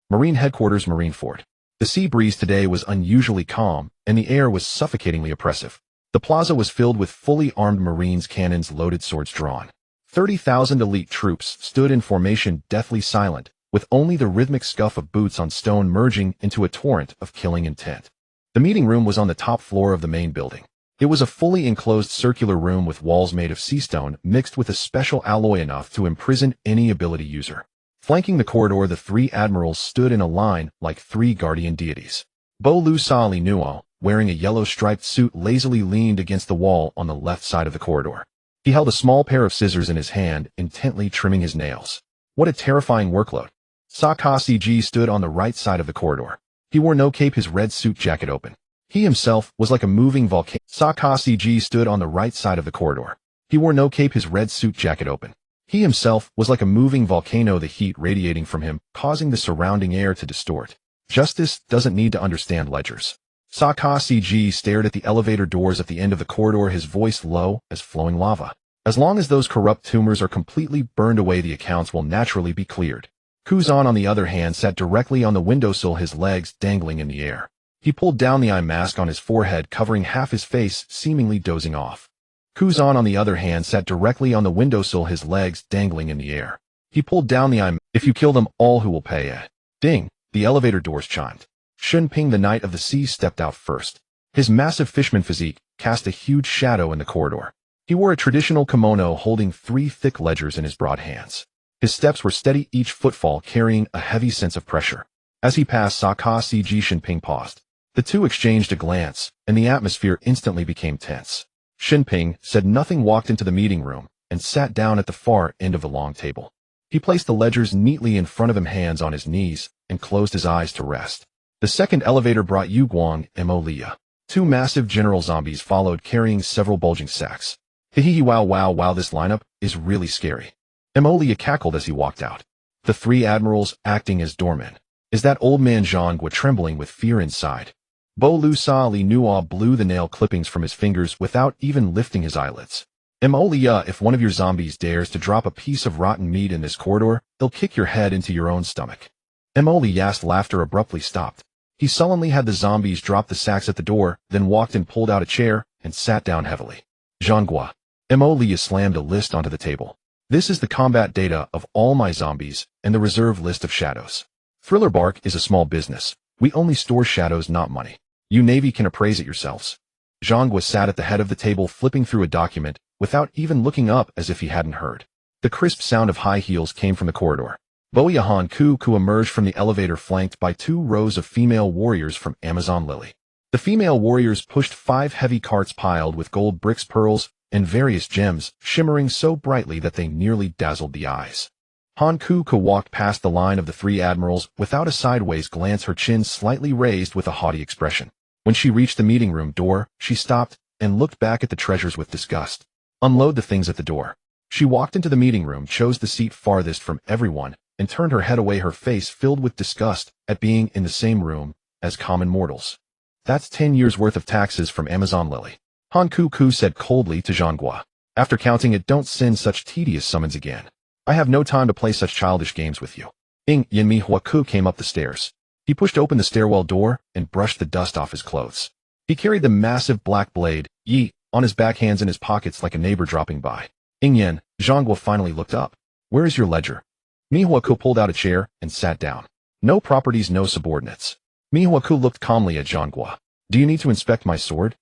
Marine Headquarters, Marineford. The sea breeze today was unusually calm, and the air was suffocatingly oppressive. The plaza was filled with fully armed Marines, cannons, loaded, swords drawn. 30,000 elite troops stood in formation, deathly silent, with only the rhythmic scuff of boots on stone merging into a torrent of killing intent. The meeting room was on the top floor of the main building. It was a fully enclosed circular room with walls made of sea stone mixed with a special alloy enough to imprison any ability user. Flanking the corridor, the 3 admirals stood in a line like 3 guardian deities. Bo Lu Sali Nuo, wearing a yellow striped suit, lazily leaned against the wall on the left side of the corridor. He held a small pair of scissors in his hand, intently trimming his nails. What a terrifying workload. Saka CG stood on the right side of the corridor. He wore no cape, his red suit jacket open. He himself was like a moving volcano. Saka CG stood on the right side of the corridor. He wore no cape, his red suit jacket open. He himself was like a moving volcano, the heat radiating from him, causing the surrounding air to distort. Justice doesn't need to understand ledgers. Saka CG stared at the elevator doors at the end of the corridor, his voice low as flowing lava. As long as those corrupt tumors are completely burned away, the accounts will naturally be cleared. Kuzan, on the other hand, sat directly on the windowsill, his legs dangling in the air. He pulled down the eye mask on his forehead, covering half his face, seemingly dozing off. Kuzan, on the other hand, sat directly on the windowsill, his legs dangling in the air. He pulled down the eye. If you kill them all, who will pay it? Ding! The elevator doors chimed. Shunping, the Knight of the Sea, stepped out first. His massive fishman physique cast a huge shadow in the corridor. He wore a traditional kimono, holding 3 thick ledgers in his broad hands. His steps were steady, each footfall carrying a heavy sense of pressure. As he passed Saka CG, Shinping paused. The two exchanged a glance, and the atmosphere instantly became tense. Shinping said nothing, walked into the meeting room, and sat down at the far end of the long table. He placed the ledgers neatly in front of him, hands on his knees, and closed his eyes to rest. The second elevator brought Yu Guang and Mo Lia. 2 massive general zombies followed, carrying several bulging sacks. Hee wow, this lineup is really scary. Mo Lia cackled as he walked out. The 3 admirals acting as doormen. Is that old man Zhang trembling with fear inside? Bo Lu Sa Li Nua blew the nail clippings from his fingers without even lifting his eyelids. Molia, if one of your zombies dares to drop a piece of rotten meat in this corridor, they'll kick your head into your own stomach. Molia's laughter abruptly stopped. He sullenly had the zombies drop the sacks at the door, then walked and pulled out a chair and sat down heavily. Zhangguo. Molia slammed a list onto the table. This is the combat data of all my zombies and the reserve list of shadows. Thriller Bark is a small business. We only store shadows, not money. You Navy can appraise it yourselves. Zhangguo sat at the head of the table flipping through a document without even looking up, as if he hadn't heard. The crisp sound of high heels came from the corridor. Boyahan Ku emerged from the elevator flanked by 2 rows of female warriors from Amazon Lily. The female warriors pushed 5 heavy carts piled with gold bricks, pearls, and various gems, shimmering so brightly that they nearly dazzled the eyes. Han Ku walked past the line of the 3 admirals without a sideways glance, her chin slightly raised with a haughty expression. When she reached the meeting room door, she stopped and looked back at the treasures with disgust. Unload the things at the door. She walked into the meeting room, chose the seat farthest from everyone, and turned her head away, her face filled with disgust at being in the same room as common mortals. That's 10 years' worth of taxes from Amazon Lily. Han Ku said coldly to Zhangguo. After counting it, don't send such tedious summons again. I have no time to play such childish games with you. Yinmi Huaku came up the stairs. He pushed open the stairwell door and brushed the dust off his clothes. He carried the massive black blade, Yi, on his back, hands in his pockets like a neighbor dropping by. Yen, Zhangguo finally looked up. Where is your ledger? Mihuaku pulled out a chair and sat down. No properties, no subordinates. Mihuaku looked calmly at Zhangguo. Do you need to inspect my sword?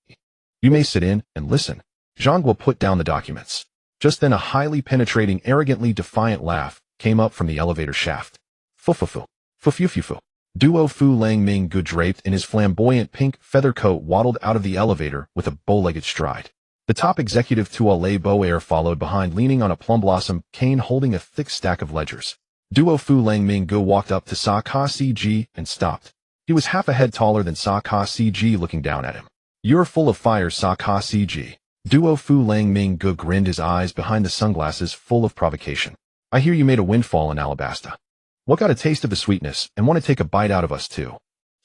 You may sit in and listen. Zhangguo put down the documents. Just then a highly penetrating, arrogantly defiant laugh came up from the elevator shaft. Fufufu. Fufufufu. Duo Fu Lang Ming Gu, draped in his flamboyant pink feather coat, waddled out of the elevator with a bow-legged stride. The top executive Tuale Boair followed behind, leaning on a plum blossom cane holding a thick stack of ledgers. Duo Fu Lang Ming Gu walked up to Sa Ka CG and stopped. He was half a head taller than Sa Ka CG, looking down at him. You're full of fire, Sa Ka CG. Duo Fu Lang Ming Gu grinned, his eyes behind the sunglasses full of provocation. I hear you made a windfall in Alabasta. What got a taste of the sweetness and want to take a bite out of us too?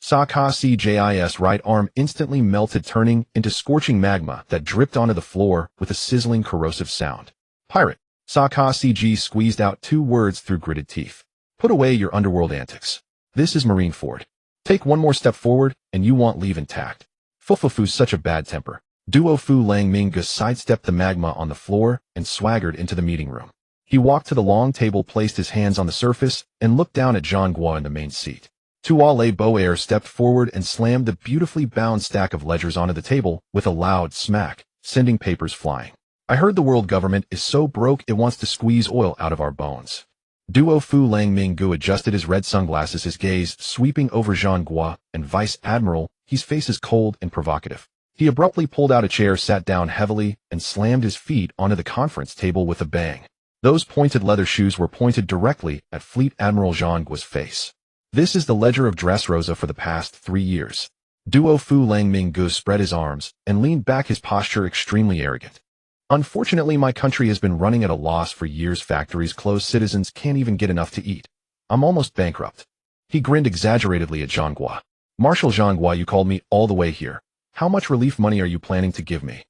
Sa Ka CJI's right arm instantly melted, turning into scorching magma that dripped onto the floor with a sizzling, corrosive sound. Pirate. Sa Ka CG squeezed out 2 words through gritted teeth. Put away your underworld antics. This is Marine Ford. Take one more step forward and you won't leave intact. Fufufu's such a bad temper. Duo Fu Lang Ming Gu sidestepped the magma on the floor and swaggered into the meeting room. He walked to the long table, placed his hands on the surface, and looked down at Zhangguo in the main seat. Tuale Boair stepped forward and slammed the beautifully bound stack of ledgers onto the table with a loud smack, sending papers flying. I heard the world government is so broke it wants to squeeze oil out of our bones. Duo Fu Lang Ming Gu adjusted his red sunglasses, his gaze sweeping over Zhangguo and Vice Admiral. His face is cold and provocative. He abruptly pulled out a chair, sat down heavily, and slammed his feet onto the conference table with a bang. Those pointed leather shoes were pointed directly at Fleet Admiral Zhangguo's face. This is the ledger of Dressrosa for the past 3 years. Duo Fu Lang Ming Gu spread his arms and leaned back, his posture extremely arrogant. Unfortunately, my country has been running at a loss for years. Factories closed, citizens can't even get enough to eat. I'm almost bankrupt. He grinned exaggeratedly at Zhangguo. Marshal Zhangguo, you called me all the way here. How much relief money are you planning to give me?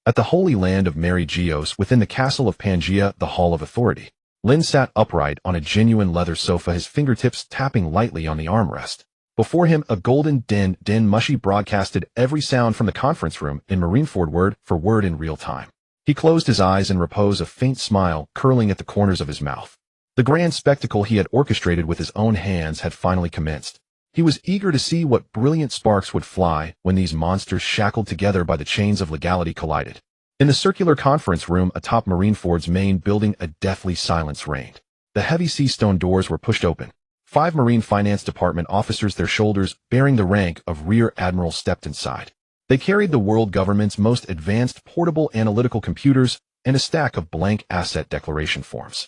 At the Holy Land of Mary Geoise, within the castle of Pangaea, the Hall of Authority, Lin sat upright on a genuine leather sofa, his fingertips tapping lightly on the armrest. Before him, a golden din mushy broadcasted every sound from the conference room in Marineford, word for word in real time. He closed his eyes and reposed, a faint smile curling at the corners of his mouth. The grand spectacle he had orchestrated with his own hands had finally commenced. He was eager to see what brilliant sparks would fly when these monsters, shackled together by the chains of legality, collided. In the circular conference room atop Marineford's main building, a deathly silence reigned. The heavy sea stone doors were pushed open. 5 Marine Finance Department officers, their shoulders bearing the rank of Rear Admiral, stepped inside. They carried the world government's most advanced portable analytical computers and a stack of blank asset declaration forms.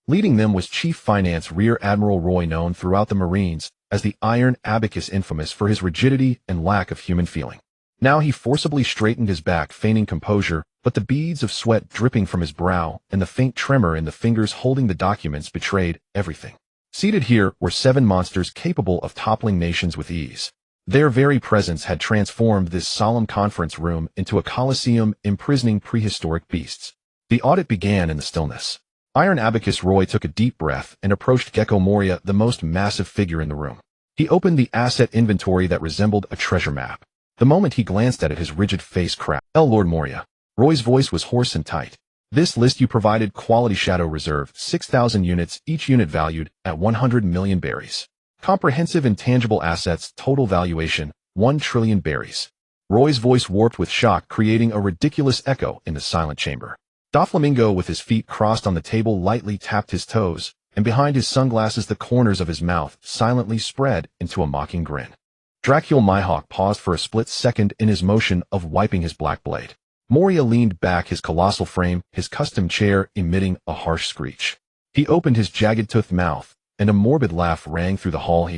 Leading them was Chief Finance Rear Admiral Roy, known throughout the Marines as the Iron Abacus, infamous for his rigidity and lack of human feeling. Now he forcibly straightened his back, feigning composure, but the beads of sweat dripping from his brow and the faint tremor in the fingers holding the documents betrayed everything. Seated here were 7 monsters capable of toppling nations with ease. Their very presence had transformed this solemn conference room into a coliseum imprisoning prehistoric beasts. The audit began in the stillness. Iron Abacus Roy took a deep breath and approached Gecko Moria, the most massive figure in the room. He opened the asset inventory that resembled a treasure map. The moment he glanced at it, his rigid face cracked. Lord Moria. Roy's voice was hoarse and tight. This list you provided: quality shadow reserve, 6,000 units, each unit valued at 100 million berries. Comprehensive intangible assets, total valuation, 1 trillion berries. Roy's voice warped with shock, creating a ridiculous echo in the silent chamber. Doflamingo, with his feet crossed on the table, lightly tapped his toes, and behind his sunglasses the corners of his mouth silently spread into a mocking grin. Dracul Mihawk paused for a split second in his motion of wiping his black blade. Moria leaned back, his colossal frame, his custom chair emitting a harsh screech. He opened his jagged-toothed mouth, and a morbid laugh rang through the hall.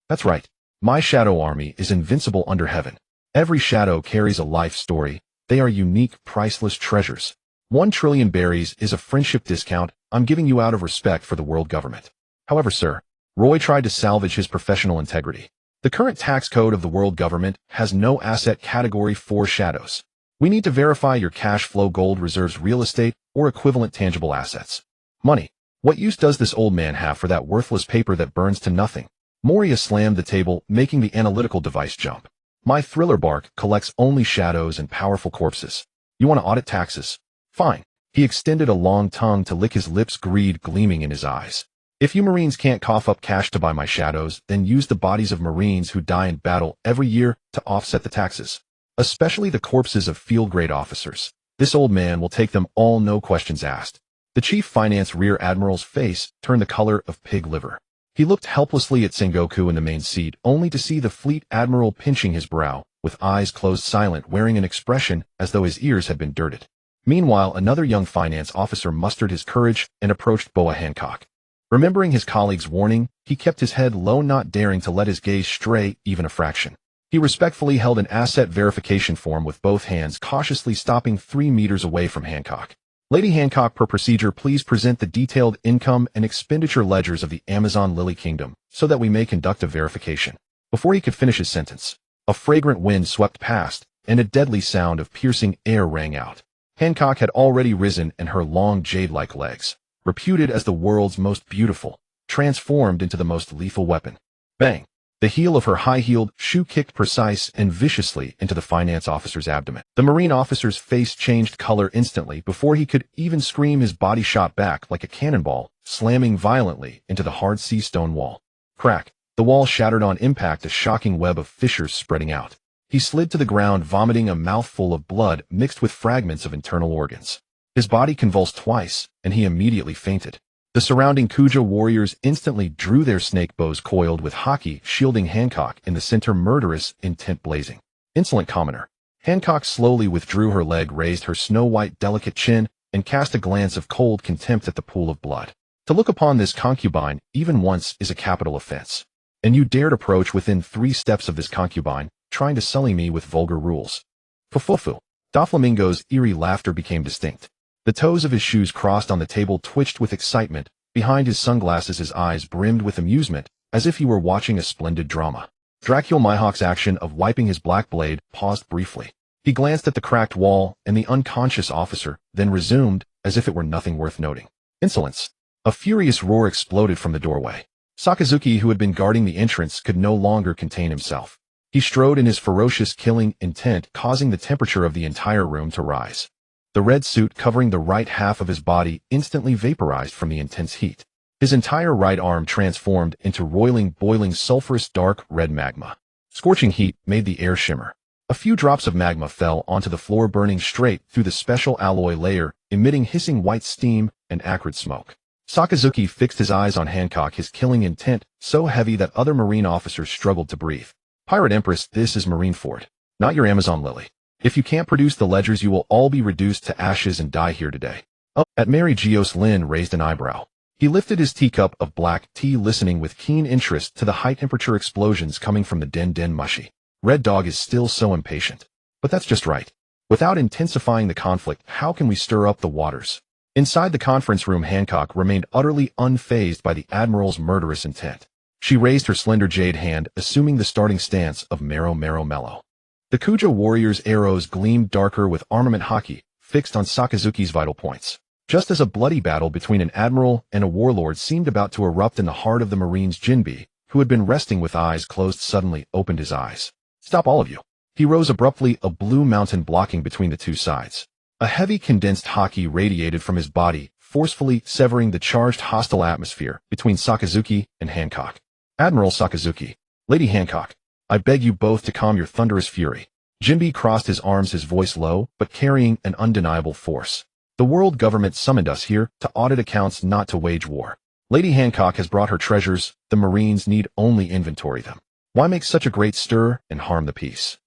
That's right. My shadow army is invincible under heaven. Every shadow carries a life story. They are unique, priceless treasures. 1 trillion berries is a friendship discount I'm giving you out of respect for the world government. However, sir, Roy tried to salvage his professional integrity. The current tax code of the world government has no asset category for shadows. We need to verify your cash flow, gold reserves, real estate, or equivalent tangible assets. Money. What use does this old man have for that worthless paper that burns to nothing? Moria slammed the table, making the analytical device jump. My thriller bark collects only shadows and powerful corpses. You want to audit taxes? Fine. He extended a long tongue to lick his lips, greed gleaming in his eyes. If you Marines can't cough up cash to buy my shadows, then use the bodies of Marines who die in battle every year to offset the taxes. Especially the corpses of field-grade officers. This old man will take them all, no questions asked. The Chief Finance Rear Admiral's face turned the color of pig liver. He looked helplessly at Sengoku in the main seat, only to see the Fleet Admiral pinching his brow, with eyes closed, silent, wearing an expression as though his ears had been dirted. Meanwhile, another young finance officer mustered his courage and approached Boa Hancock. Remembering his colleague's warning, he kept his head low, not daring to let his gaze stray even a fraction. He respectfully held an asset verification form with both hands, cautiously stopping 3 meters away from Hancock. Lady Hancock, per procedure, please present the detailed income and expenditure ledgers of the Amazon Lily Kingdom, so that we may conduct a verification. Before he could finish his sentence, a fragrant wind swept past, and a deadly sound of piercing air rang out. Hancock had already risen, and her long jade-like legs, reputed as the world's most beautiful, transformed into the most lethal weapon. Bang! The heel of her high-heeled shoe kicked precise and viciously into the finance officer's abdomen. The Marine officer's face changed color instantly. Before he could even scream, his body shot back like a cannonball, slamming violently into the hard sea stone wall. Crack! The wall shattered on impact, a shocking web of fissures spreading out. He slid to the ground, vomiting a mouthful of blood mixed with fragments of internal organs. His body convulsed twice, and he immediately fainted. The surrounding Kuja warriors instantly drew their snake bows, coiled with Haki, shielding Hancock in the center, murderous intent blazing. Insolent commoner. Hancock slowly withdrew her leg, raised her snow-white delicate chin, and cast a glance of cold contempt at the pool of blood. To look upon this concubine even once is a capital offense. And you dared approach within 3 steps of this concubine, trying to sully me with vulgar rules. Fufufu. Doflamingo's eerie laughter became distinct. The toes of his shoes crossed on the table twitched with excitement. Behind his sunglasses his eyes brimmed with amusement, as if he were watching a splendid drama. Dracul Mihawk's action of wiping his black blade paused briefly. He glanced at the cracked wall and the unconscious officer, then resumed, as if it were nothing worth noting. Insolence. A furious roar exploded from the doorway. Sakazuki, who had been guarding the entrance, could no longer contain himself. He strode in his ferocious killing intent, causing the temperature of the entire room to rise. The red suit covering the right half of his body instantly vaporized from the intense heat. His entire right arm transformed into roiling, boiling, sulfurous, dark red magma. Scorching heat made the air shimmer. A few drops of magma fell onto the floor, burning straight through the special alloy layer, emitting hissing white steam and acrid smoke. Sakazuki fixed his eyes on Hancock, his killing intent so heavy that other Marine officers struggled to breathe. Pirate Empress, this is Marineford, not your Amazon Lily. If you can't produce the ledgers, you will all be reduced to ashes and die here today. Oh, at Mary Geoise, Lin raised an eyebrow. He lifted his teacup of black tea, listening with keen interest to the high-temperature explosions coming from the den mushy. Red Dog is still so impatient. But that's just right. Without intensifying the conflict, how can we stir up the waters? Inside the conference room, Hancock remained utterly unfazed by the Admiral's murderous intent. She raised her slender jade hand, assuming the starting stance of Mero Mellow. The Kuja warrior's arrows gleamed darker with Armament Haki, fixed on Sakazuki's vital points. Just as a bloody battle between an admiral and a warlord seemed about to erupt in the heart of the Marines, Jinbe, who had been resting with eyes closed, suddenly opened his eyes. "Stop, all of you." He rose abruptly, a blue mountain blocking between the two sides. A heavy condensed haki radiated from his body, forcefully severing the charged hostile atmosphere between Sakazuki and Hancock. "Admiral Sakazuki, Lady Hancock, I beg you both to calm your thunderous fury." Jinbe crossed his arms, his voice low, but carrying an undeniable force. "The world government summoned us here to audit accounts, not to wage war. Lady Hancock has brought her treasures, the Marines need only inventory them. Why make such a great stir and harm the peace?"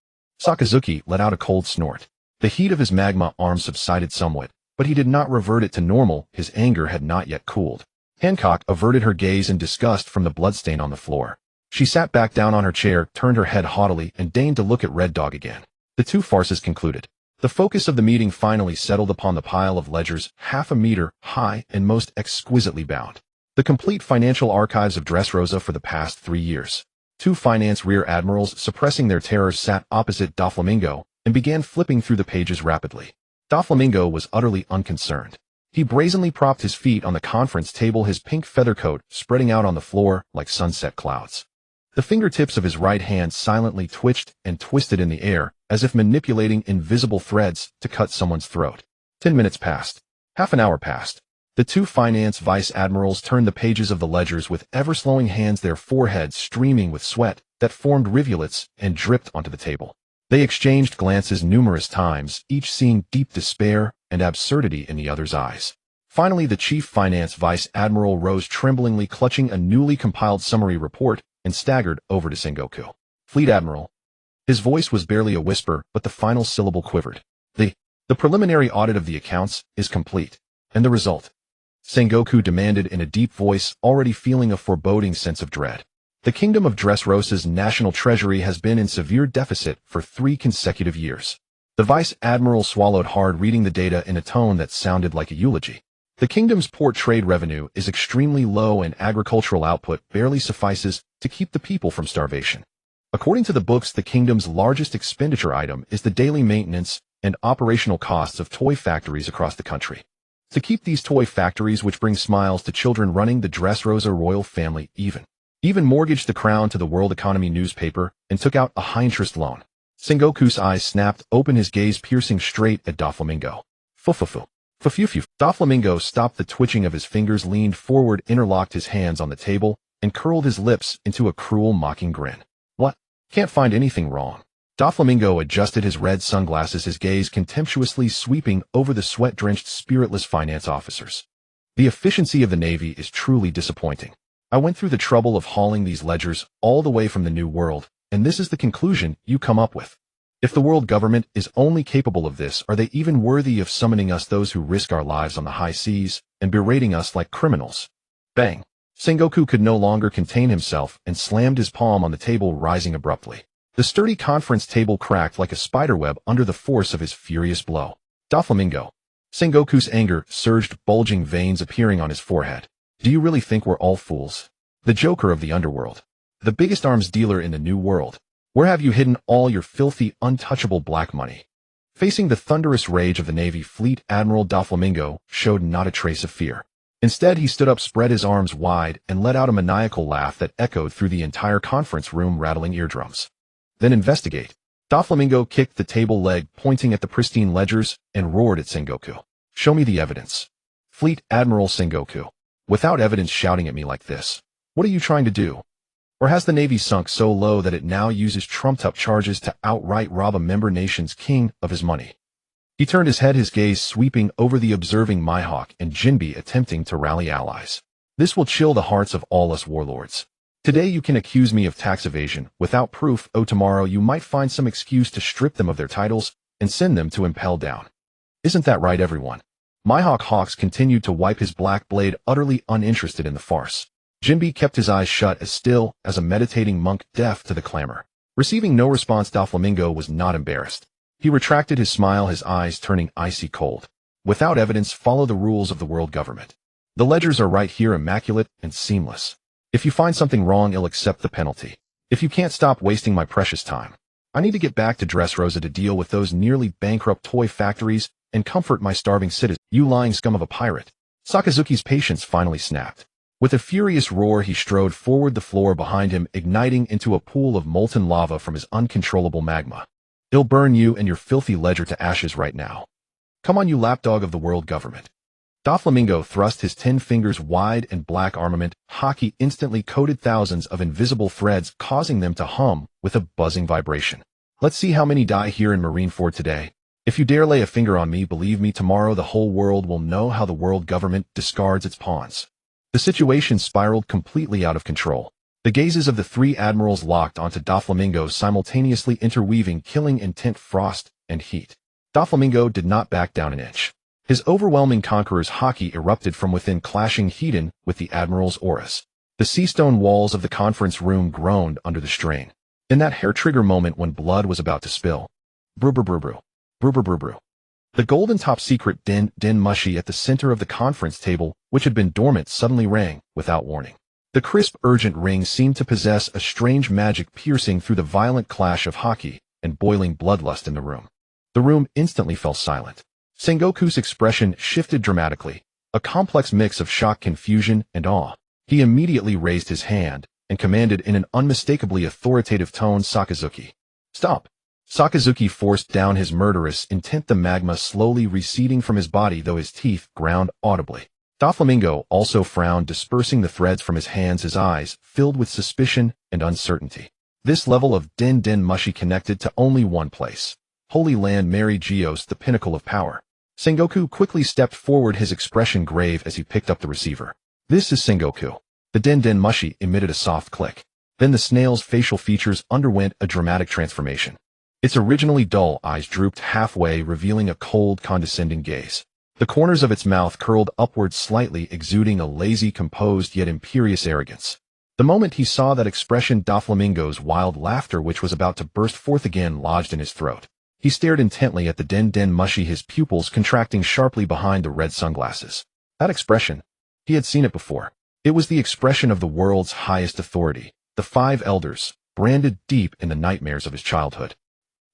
Sakazuki let out a cold snort. The heat of his magma arm subsided somewhat, but he did not revert it to normal. His anger had not yet cooled. Hancock averted her gaze in disgust from the bloodstain on the floor. She sat back down on her chair, turned her head haughtily, and deigned to look at Red Dog again. The two farces concluded. The focus of the meeting finally settled upon the pile of ledgers, half a meter high and most exquisitely bound. The complete financial archives of Dressrosa for the past 3 years. Two finance rear admirals, suppressing their terror, sat opposite Doflamingo and began flipping through the pages rapidly. Doflamingo was utterly unconcerned. He brazenly propped his feet on the conference table, his pink feather coat spreading out on the floor like sunset clouds. The fingertips of his right hand silently twitched and twisted in the air, as if manipulating invisible threads to cut someone's throat. 10 minutes passed. Half an hour passed. The two finance vice admirals turned the pages of the ledgers with ever-slowing hands, their foreheads streaming with sweat that formed rivulets and dripped onto the table. They exchanged glances numerous times, each seeing deep despair and absurdity in the other's eyes. Finally, the chief finance vice admiral rose tremblingly, clutching a newly compiled summary report, and staggered over to Sengoku. "Fleet Admiral." His voice was barely a whisper, but the final syllable quivered. The preliminary audit of the accounts is complete. And the result?" Sengoku demanded in a deep voice, already feeling a foreboding sense of dread. "The Kingdom of Dressrosa's national treasury has been in severe deficit for 3 consecutive years." The vice admiral swallowed hard, reading the data in a tone that sounded like a eulogy. "The kingdom's port trade revenue is extremely low and agricultural output barely suffices to keep the people from starvation. According to the books, the kingdom's largest expenditure item is the daily maintenance and operational costs of toy factories across the country. To keep these toy factories, which bring smiles to children running the Dressrosa royal family, even mortgaged the crown to the World Economy newspaper and took out a high-interest loan." Sengoku's eyes snapped open, his gaze piercing straight at Doflamingo. "Fufufu. Fufufu." Doflamingo stopped the twitching of his fingers, leaned forward, interlocked his hands on the table, and curled his lips into a cruel, mocking grin. "What? Can't find anything wrong." Doflamingo adjusted his red sunglasses, his gaze contemptuously sweeping over the sweat-drenched, spiritless finance officers. "The efficiency of the Navy is truly disappointing. I went through the trouble of hauling these ledgers all the way from the New World, and this is the conclusion you come up with. If the world government is only capable of this, are they even worthy of summoning us, those who risk our lives on the high seas, and berating us like criminals?" Bang! Sengoku could no longer contain himself and slammed his palm on the table, rising abruptly. The sturdy conference table cracked like a spiderweb under the force of his furious blow. "Doflamingo." Sengoku's anger surged, bulging veins appearing on his forehead. "Do you really think we're all fools? The Joker of the underworld. The biggest arms dealer in the New World. Where have you hidden all your filthy, untouchable black money?" Facing the thunderous rage of the Navy, Fleet Admiral Doflamingo showed not a trace of fear. Instead, he stood up, spread his arms wide, and let out a maniacal laugh that echoed through the entire conference room, rattling eardrums. "Then investigate." Doflamingo kicked the table leg, pointing at the pristine ledgers, and roared at Sengoku. "Show me the evidence." "Fleet Admiral Sengoku, without evidence shouting at me like this. What are you trying to do? Or has the Navy sunk so low that it now uses trumped-up charges to outright rob a member nation's king of his money?" He turned his head, his gaze sweeping over the observing Mihawk and Jinbe, attempting to rally allies. "This will chill the hearts of all us warlords. Today you can accuse me of tax evasion without proof. Tomorrow you might find some excuse to strip them of their titles and send them to impel down. Isn't that right, everyone?" Mihawk Hawks continued to wipe his black blade, utterly uninterested in the farce. Jinbe kept his eyes shut, as still as a meditating monk, deaf to the clamor. Receiving no response, Doflamingo was not embarrassed. He retracted his smile, his eyes turning icy cold. Without evidence, follow the rules of the world government. The ledgers are right here, immaculate and seamless. If you find something wrong, I'll accept the penalty. If you can't stop wasting my precious time, I need to get back to Dressrosa to deal with those nearly bankrupt toy factories and comfort my starving citizens. You lying scum of a pirate. Sakazuki's patience finally snapped. With a furious roar, he strode forward, the floor behind him igniting into a pool of molten lava from his uncontrollable magma. I'll burn you and your filthy ledger to ashes right now. Come on, you lapdog of the world government. Doflamingo thrust his 10 fingers wide, and black armament Haki instantly coated thousands of invisible threads, causing them to hum with a buzzing vibration. Let's see how many die here in Marineford today. If you dare lay a finger on me, believe me, tomorrow the whole world will know how the world government discards its pawns. The situation spiraled completely out of control. The gazes of the 3 admirals locked onto Doflamingo, simultaneously interweaving killing intent, frost, and heat. Doflamingo did not back down an inch. His overwhelming conqueror's Haki erupted from within, clashing heat with the admiral's auras. The seastone walls of the conference room groaned under the strain. In that hair-trigger moment when blood was about to spill. Brew, brew, brew, brew. Brew, brew, brew, brew. The golden top-secret den mushy at the center of the conference table, which had been dormant, suddenly rang without warning. The crisp, urgent ring seemed to possess a strange magic, piercing through the violent clash of Haki and boiling bloodlust in the room. The room instantly fell silent. Sengoku's expression shifted dramatically, a complex mix of shock, confusion, and awe. He immediately raised his hand and commanded in an unmistakably authoritative tone, "Sakazuki, stop." Sakazuki forced down his murderous intent, the magma slowly receding from his body, though his teeth ground audibly. Doflamingo also frowned, dispersing the threads from his hands, his eyes filled with suspicion and uncertainty. This level of den mushy connected to only one place. Holy Land, Mary Geoise, the pinnacle of power. Sengoku quickly stepped forward, his expression grave as he picked up the receiver. "This is Sengoku." The den mushy emitted a soft click. Then the snail's facial features underwent a dramatic transformation. Its originally dull eyes drooped halfway, revealing a cold, condescending gaze. The corners of its mouth curled upward slightly, exuding a lazy, composed, yet imperious arrogance. The moment he saw that expression, Doflamingo's wild laughter, which was about to burst forth again, lodged in his throat. He stared intently at the den mushy, his pupils contracting sharply behind the red sunglasses. That expression, he had seen it before. It was the expression of the world's highest authority, the 5 elders, branded deep in the nightmares of his childhood.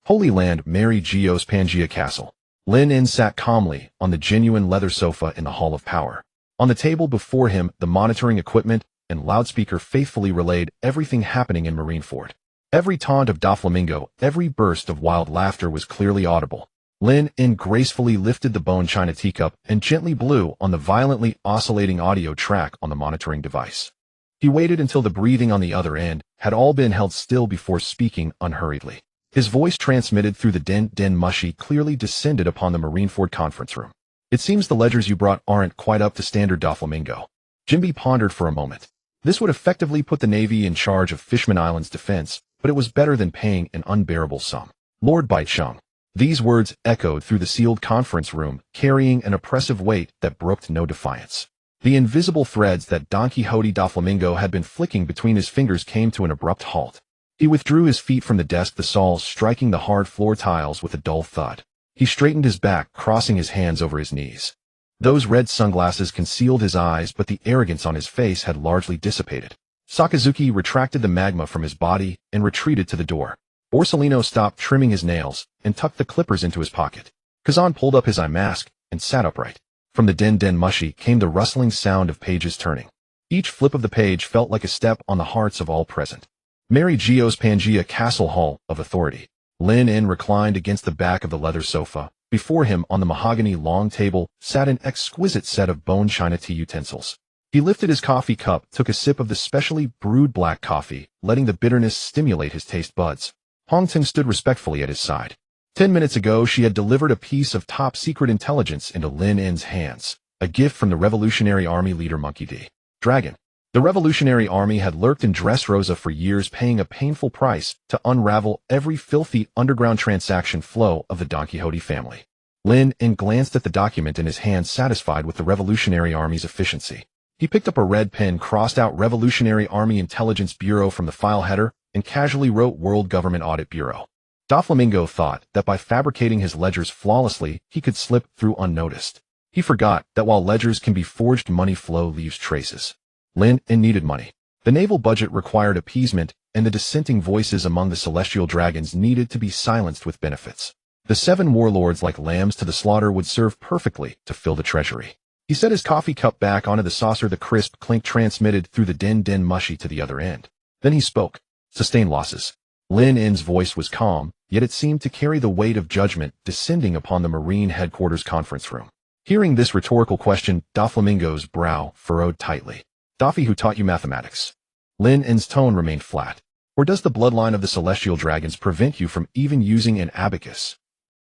Holy Land, Mary Geoise, Pangea Castle. Lin In sat calmly on the genuine leather sofa in the Hall of Power. On the table before him, the monitoring equipment and loudspeaker faithfully relayed everything happening in Marineford. Every taunt of Doflamingo, every burst of wild laughter was clearly audible. Lin In gracefully lifted the bone china teacup and gently blew on the violently oscillating audio track on the monitoring device. He waited until the breathing on the other end had all been held still before speaking unhurriedly. His voice, transmitted through the den mushy, clearly descended upon the Marineford conference room. "It seems the ledgers you brought aren't quite up to standard, Doflamingo." Jimby pondered for a moment. This would effectively put the Navy in charge of Fishman Island's defense, but it was better than paying an unbearable sum. "Lord Baicheng." These words echoed through the sealed conference room, carrying an oppressive weight that brooked no defiance. The invisible threads that Don Quixote Doflamingo had been flicking between his fingers came to an abrupt halt. He withdrew his feet from the desk, the soles striking the hard floor tiles with a dull thud. He straightened his back, crossing his hands over his knees. Those red sunglasses concealed his eyes, but the arrogance on his face had largely dissipated. Sakazuki retracted the magma from his body and retreated to the door. Borsellino stopped trimming his nails and tucked the clippers into his pocket. Kazan pulled up his eye mask and sat upright. From the den mushy came the rustling sound of pages turning. Each flip of the page felt like a step on the hearts of all present. Mary Geoise, Pangea Castle, Hall of Authority. Lin In reclined against the back of the leather sofa. Before him, on the mahogany long table, sat an exquisite set of bone china tea utensils. He lifted his coffee cup, took a sip of the specially brewed black coffee, letting the bitterness stimulate his taste buds. Hong Ting stood respectfully at his side. 10 minutes ago, she had delivered a piece of top-secret intelligence into Lin In's hands, a gift from the Revolutionary Army leader Monkey D. Dragon. The Revolutionary Army had lurked in Dressrosa for years, paying a painful price to unravel every filthy underground transaction flow of the Don Quixote family. Lin In glanced at the document in his hand, satisfied with the Revolutionary Army's efficiency. He picked up a red pen, crossed out Revolutionary Army Intelligence Bureau from the file header, and casually wrote World Government Audit Bureau. Doflamingo thought that by fabricating his ledgers flawlessly, he could slip through unnoticed. He forgot that while ledgers can be forged, money flow leaves traces. Lin needed money. The naval budget required appeasement, and the dissenting voices among the celestial dragons needed to be silenced with benefits. The 7 warlords, like lambs to the slaughter, would serve perfectly to fill the treasury. He set his coffee cup back onto the saucer. The crisp clink transmitted through the din mushy to the other end. Then he spoke. Sustained losses. Lin N's voice was calm, yet it seemed to carry the weight of judgment descending upon the Marine headquarters conference room. Hearing this rhetorical question, Doflamingo's brow furrowed tightly. Doffy, who taught you mathematics? Lin N's tone remained flat. Or does the bloodline of the celestial dragons prevent you from even using an abacus?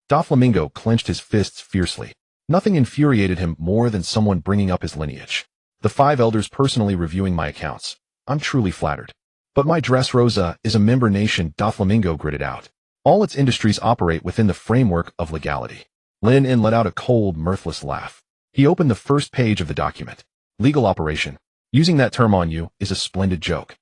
Doflamingo clenched his fists fiercely. Nothing infuriated him more than someone bringing up his lineage. The 5 elders personally reviewing my accounts. I'm truly flattered. But my Dressrosa is a member nation, Doflamingo gritted out. All its industries operate within the framework of legality. Lin N let out a cold, mirthless laugh. He opened the first page of the document. Legal operation. Using that term on you is a splendid joke.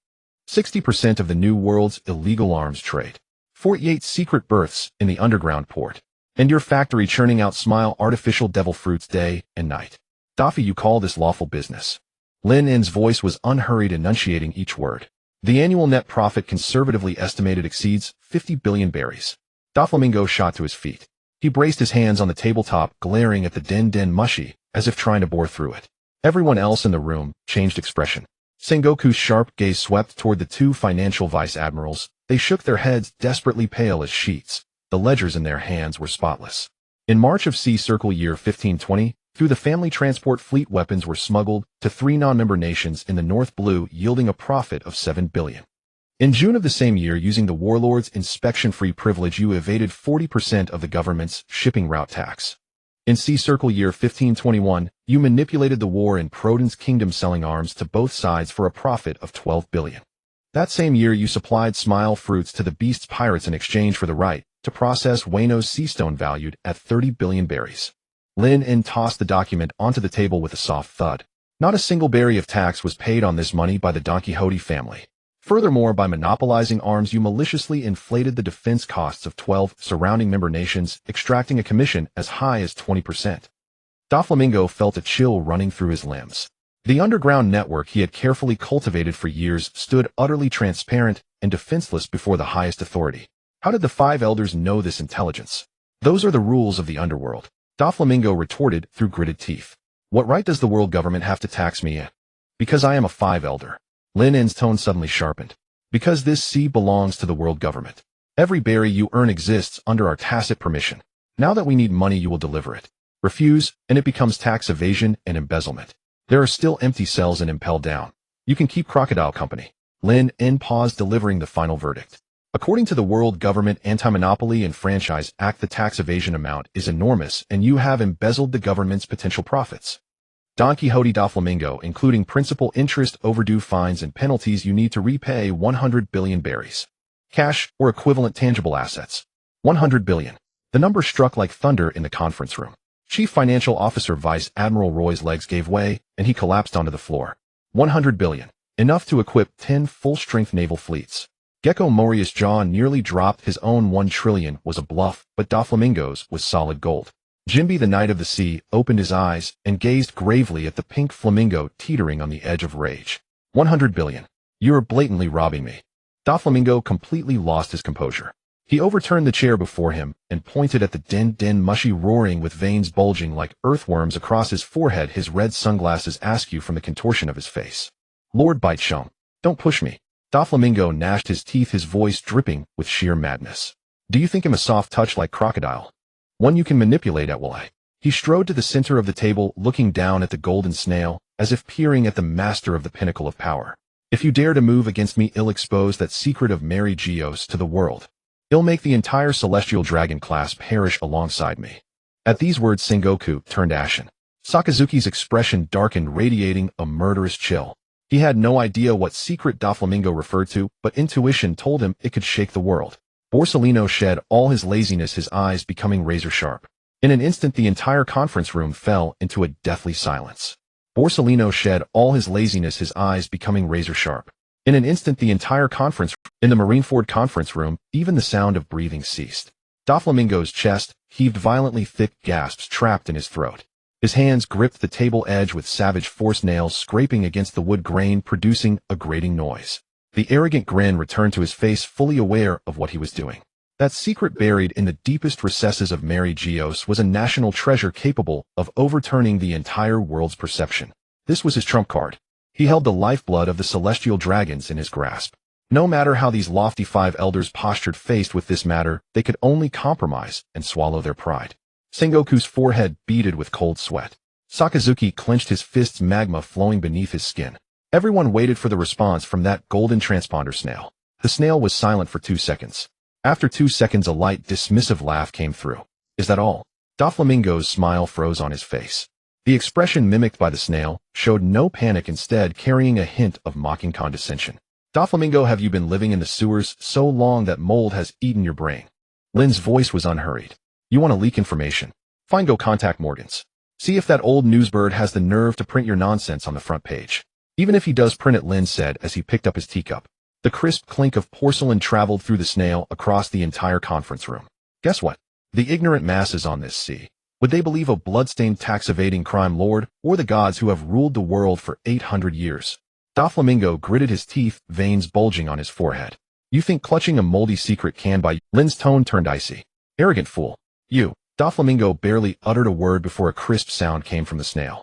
60% of the New World's illegal arms trade. 48 secret berths in the underground port. And your factory churning out smile artificial devil fruits day and night. Doffy, you call this lawful business? Lin N's voice was unhurried, enunciating each word. The annual net profit conservatively estimated exceeds 50 billion berries. Doflamingo shot to his feet. He braced his hands on the tabletop, glaring at the din mushy, as if trying to bore through it. Everyone else in the room changed expression. Sengoku's sharp gaze swept toward the 2 financial vice admirals. They shook their heads, desperately pale as sheets. The ledgers in their hands were spotless. In March of Sea Circle year 1520, through the family transport fleet, weapons were smuggled to 3 non-member nations in the North Blue, yielding a profit of 7 billion. In June of the same year, using the warlord's inspection-free privilege, you evaded 40% of the government's shipping route tax. In Sea Circle year 1521, you manipulated the war in Proden's kingdom, selling arms to both sides for a profit of 12 billion. That same year, you supplied smile fruits to the beast's pirates in exchange for the right to process Wayno's seastone valued at 30 billion berries. Lin N tossed the document onto the table with a soft thud. Not a single berry of tax was paid on this money by the Don Quixote family. Furthermore, by monopolizing arms, you maliciously inflated the defense costs of 12 surrounding member nations, extracting a commission as high as 20%. Doflamingo felt a chill running through his limbs. The underground network he had carefully cultivated for years stood utterly transparent and defenseless before the highest authority. How did the 5 elders know this intelligence? Those are the rules of the underworld. Doflamingo retorted through gritted teeth. What right does the world government have to tax me? Because I am a 5 elder. Lin N's tone suddenly sharpened. Because this sea belongs to the world government. Every berry you earn exists under our tacit permission. Now that we need money, you will deliver it. Refuse, and it becomes tax evasion and embezzlement. There are still empty cells and impel down. You can keep Crocodile Company. Lin N paused, delivering the final verdict. According to the World Government Anti-Monopoly and Franchise Act, the tax evasion amount is enormous, and you have embezzled the government's potential profits. Don Quixote Doflamingo, including principal, interest, overdue fines, and penalties, you need to repay 100 billion berries. Cash, or equivalent tangible assets. 100 billion. The number struck like thunder in the conference room. Chief Financial Officer Vice Admiral Roy's legs gave way, and he collapsed onto the floor. 100 billion. Enough to equip 10 full-strength naval fleets. Gecko Moria's jaw nearly dropped. His own 1 trillion was a bluff, but Doflamingo's was solid gold. Jimby, the Knight of the Sea, opened his eyes and gazed gravely at the pink flamingo teetering on the edge of rage. 100 billion. You're blatantly robbing me. Doflamingo completely lost his composure. He overturned the chair before him and pointed at the din mushy, roaring with veins bulging like earthworms across his forehead, his red sunglasses askew from the contortion of his face. Lord Bitechum, don't push me. Doflamingo gnashed his teeth, his voice dripping with sheer madness. Do you think him a soft touch like Crocodile? One you can manipulate at will? He strode to the center of the table, looking down at the golden snail, as if peering at the master of the pinnacle of power. If you dare to move against me, I'll expose that secret of Mary Geoise to the world. I'll make the entire celestial dragon class perish alongside me. At these words, Sengoku turned ashen. Sakazuki's expression darkened, radiating a murderous chill. He had no idea what secret Doflamingo referred to, but intuition told him it could shake the world. Borsellino shed all his laziness, his eyes becoming razor-sharp. In an instant, the entire conference room fell into a deathly silence. Borsellino shed all his laziness, his eyes becoming razor-sharp. In In an instant, the entire in the Marineford conference room, even the sound of breathing ceased. Doflamingo's chest heaved violently, thick gasps trapped in his throat. His hands gripped the table edge with savage force, nails scraping against the wood grain, producing a grating noise. The arrogant grin returned to his face, fully aware of what he was doing. That secret buried in the deepest recesses of Mary Geoise was a national treasure capable of overturning the entire world's perception. This was his trump card. He held the lifeblood of the celestial dragons in his grasp. No matter how these lofty five elders postured faced with this matter, they could only compromise and swallow their pride. Sengoku's forehead beaded with cold sweat. Sakazuki clenched his fists, magma flowing beneath his skin. Everyone waited for the response from that golden transponder snail. The snail was silent for 2 seconds. After 2 seconds, a light, dismissive laugh came through. Is that all? Doflamingo's smile froze on his face. The expression mimicked by the snail showed no panic, instead carrying a hint of mocking condescension. Doflamingo, have you been living in the sewers so long that mold has eaten your brain? Lin's voice was unhurried. You want to leak information? Fine, go contact Morgans. See if that old newsbird has the nerve to print your nonsense on the front page. Even if he does print it, Lin said as he picked up his teacup. The crisp clink of porcelain traveled through the snail across the entire conference room. Guess what? The ignorant masses on this sea. Would they believe a bloodstained tax-evading crime lord or the gods who have ruled the world for 800 years? Doflamingo gritted his teeth, veins bulging on his forehead. You think clutching a moldy secret can buy? Lin's tone turned icy. Arrogant fool. You. Doflamingo barely uttered a word before a crisp sound came from the snail.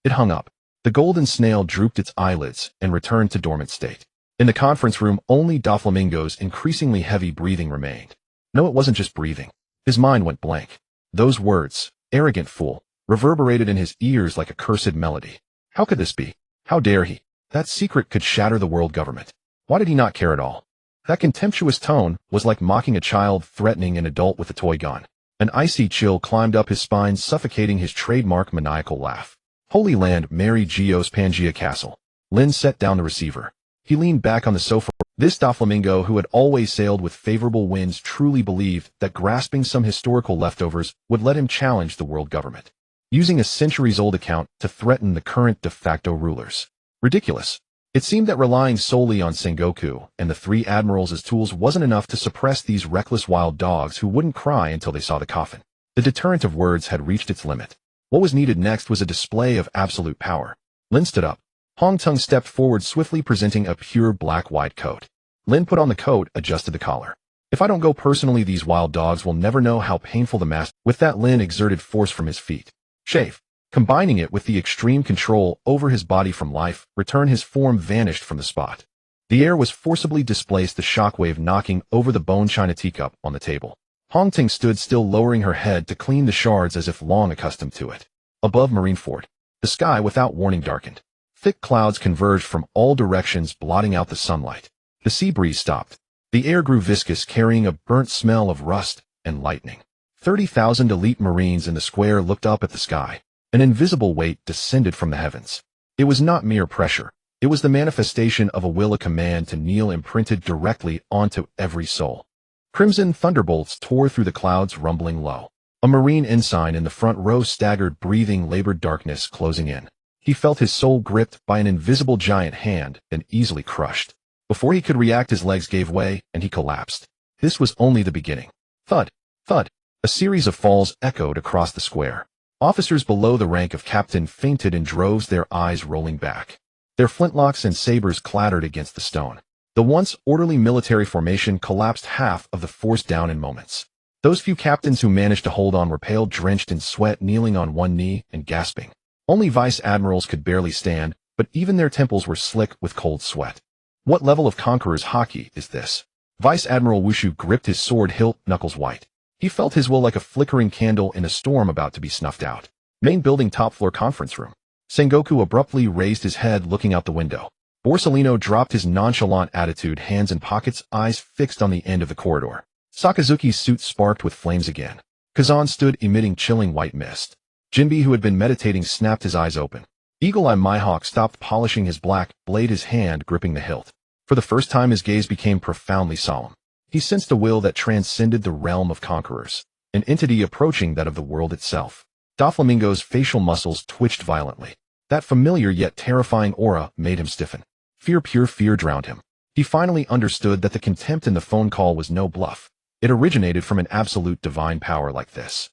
It hung up. The golden snail drooped its eyelids and returned to dormant state. In the conference room, only Doflamingo's increasingly heavy breathing remained. No, it wasn't just breathing. His mind went blank. Those words, arrogant fool, reverberated in his ears like a cursed melody. How could this be? How dare he? That secret could shatter the world government. Why did he not care at all? That contemptuous tone was like mocking a child threatening an adult with a toy gun. An icy chill climbed up his spine, suffocating his trademark maniacal laugh. Holy Land, Mary Geoise, Pangea Castle. Lin set down the receiver. He leaned back on the sofa. This Doflamingo, who had always sailed with favorable winds, truly believed that grasping some historical leftovers would let him challenge the world government, using a centuries-old account to threaten the current de facto rulers. Ridiculous. It seemed that relying solely on Sengoku and the three admirals as tools wasn't enough to suppress these reckless wild dogs who wouldn't cry until they saw the coffin. The deterrent of words had reached its limit. What was needed next was a display of absolute power. Lin stood up. Hong Tung stepped forward, swiftly presenting a pure black-white coat. Lin put on the coat, adjusted the collar. If I don't go personally, these wild dogs will never know how painful the mask. With that, Lin exerted force from his feet. Shave. Combining it with the extreme control over his body from life, return, his form vanished from the spot. The air was forcibly displaced, the shockwave knocking over the bone china teacup on the table. Hong Ting stood still, lowering her head to clean the shards as if long accustomed to it. Above Marineford, the sky without warning darkened. Thick clouds converged from all directions, blotting out the sunlight. The sea breeze stopped. The air grew viscous, carrying a burnt smell of rust and lightning. 30,000 elite Marines in the square looked up at the sky. An invisible weight descended from the heavens. It was not mere pressure. It was the manifestation of a will, a command to kneel imprinted directly onto every soul. Crimson thunderbolts tore through the clouds, rumbling low. A Marine ensign in the front row staggered, breathing labored, darkness closing in. He felt his soul gripped by an invisible giant hand and easily crushed. Before he could react, his legs gave way and he collapsed. This was only the beginning. Thud, thud. A series of falls echoed across the square. Officers below the rank of captain fainted in droves, their eyes rolling back. Their flintlocks and sabers clattered against the stone. The once orderly military formation collapsed, half of the force down in moments. Those few captains who managed to hold on were pale, drenched in sweat, kneeling on one knee and gasping. Only vice admirals could barely stand, but even their temples were slick with cold sweat. What level of conqueror's haki is this? Vice Admiral Wushu gripped his sword hilt, knuckles white. He felt his will like a flickering candle in a storm about to be snuffed out. Main building, top floor conference room. Sengoku abruptly raised his head, looking out the window. Borsalino dropped his nonchalant attitude, hands in pockets, eyes fixed on the end of the corridor. Sakazuki's suit sparked with flames again. Kazan stood, emitting chilling white mist. Jinbi, who had been meditating, snapped his eyes open. Eagle-Eye Mihawk stopped polishing his black blade, his hand gripping the hilt. For the first time, his gaze became profoundly solemn. He sensed a will that transcended the realm of conquerors, an entity approaching that of the world itself. Doflamingo's facial muscles twitched violently. That familiar yet terrifying aura made him stiffen. Fear, pure fear, drowned him. He finally understood that the contempt in the phone call was no bluff. It originated from an absolute divine power like this.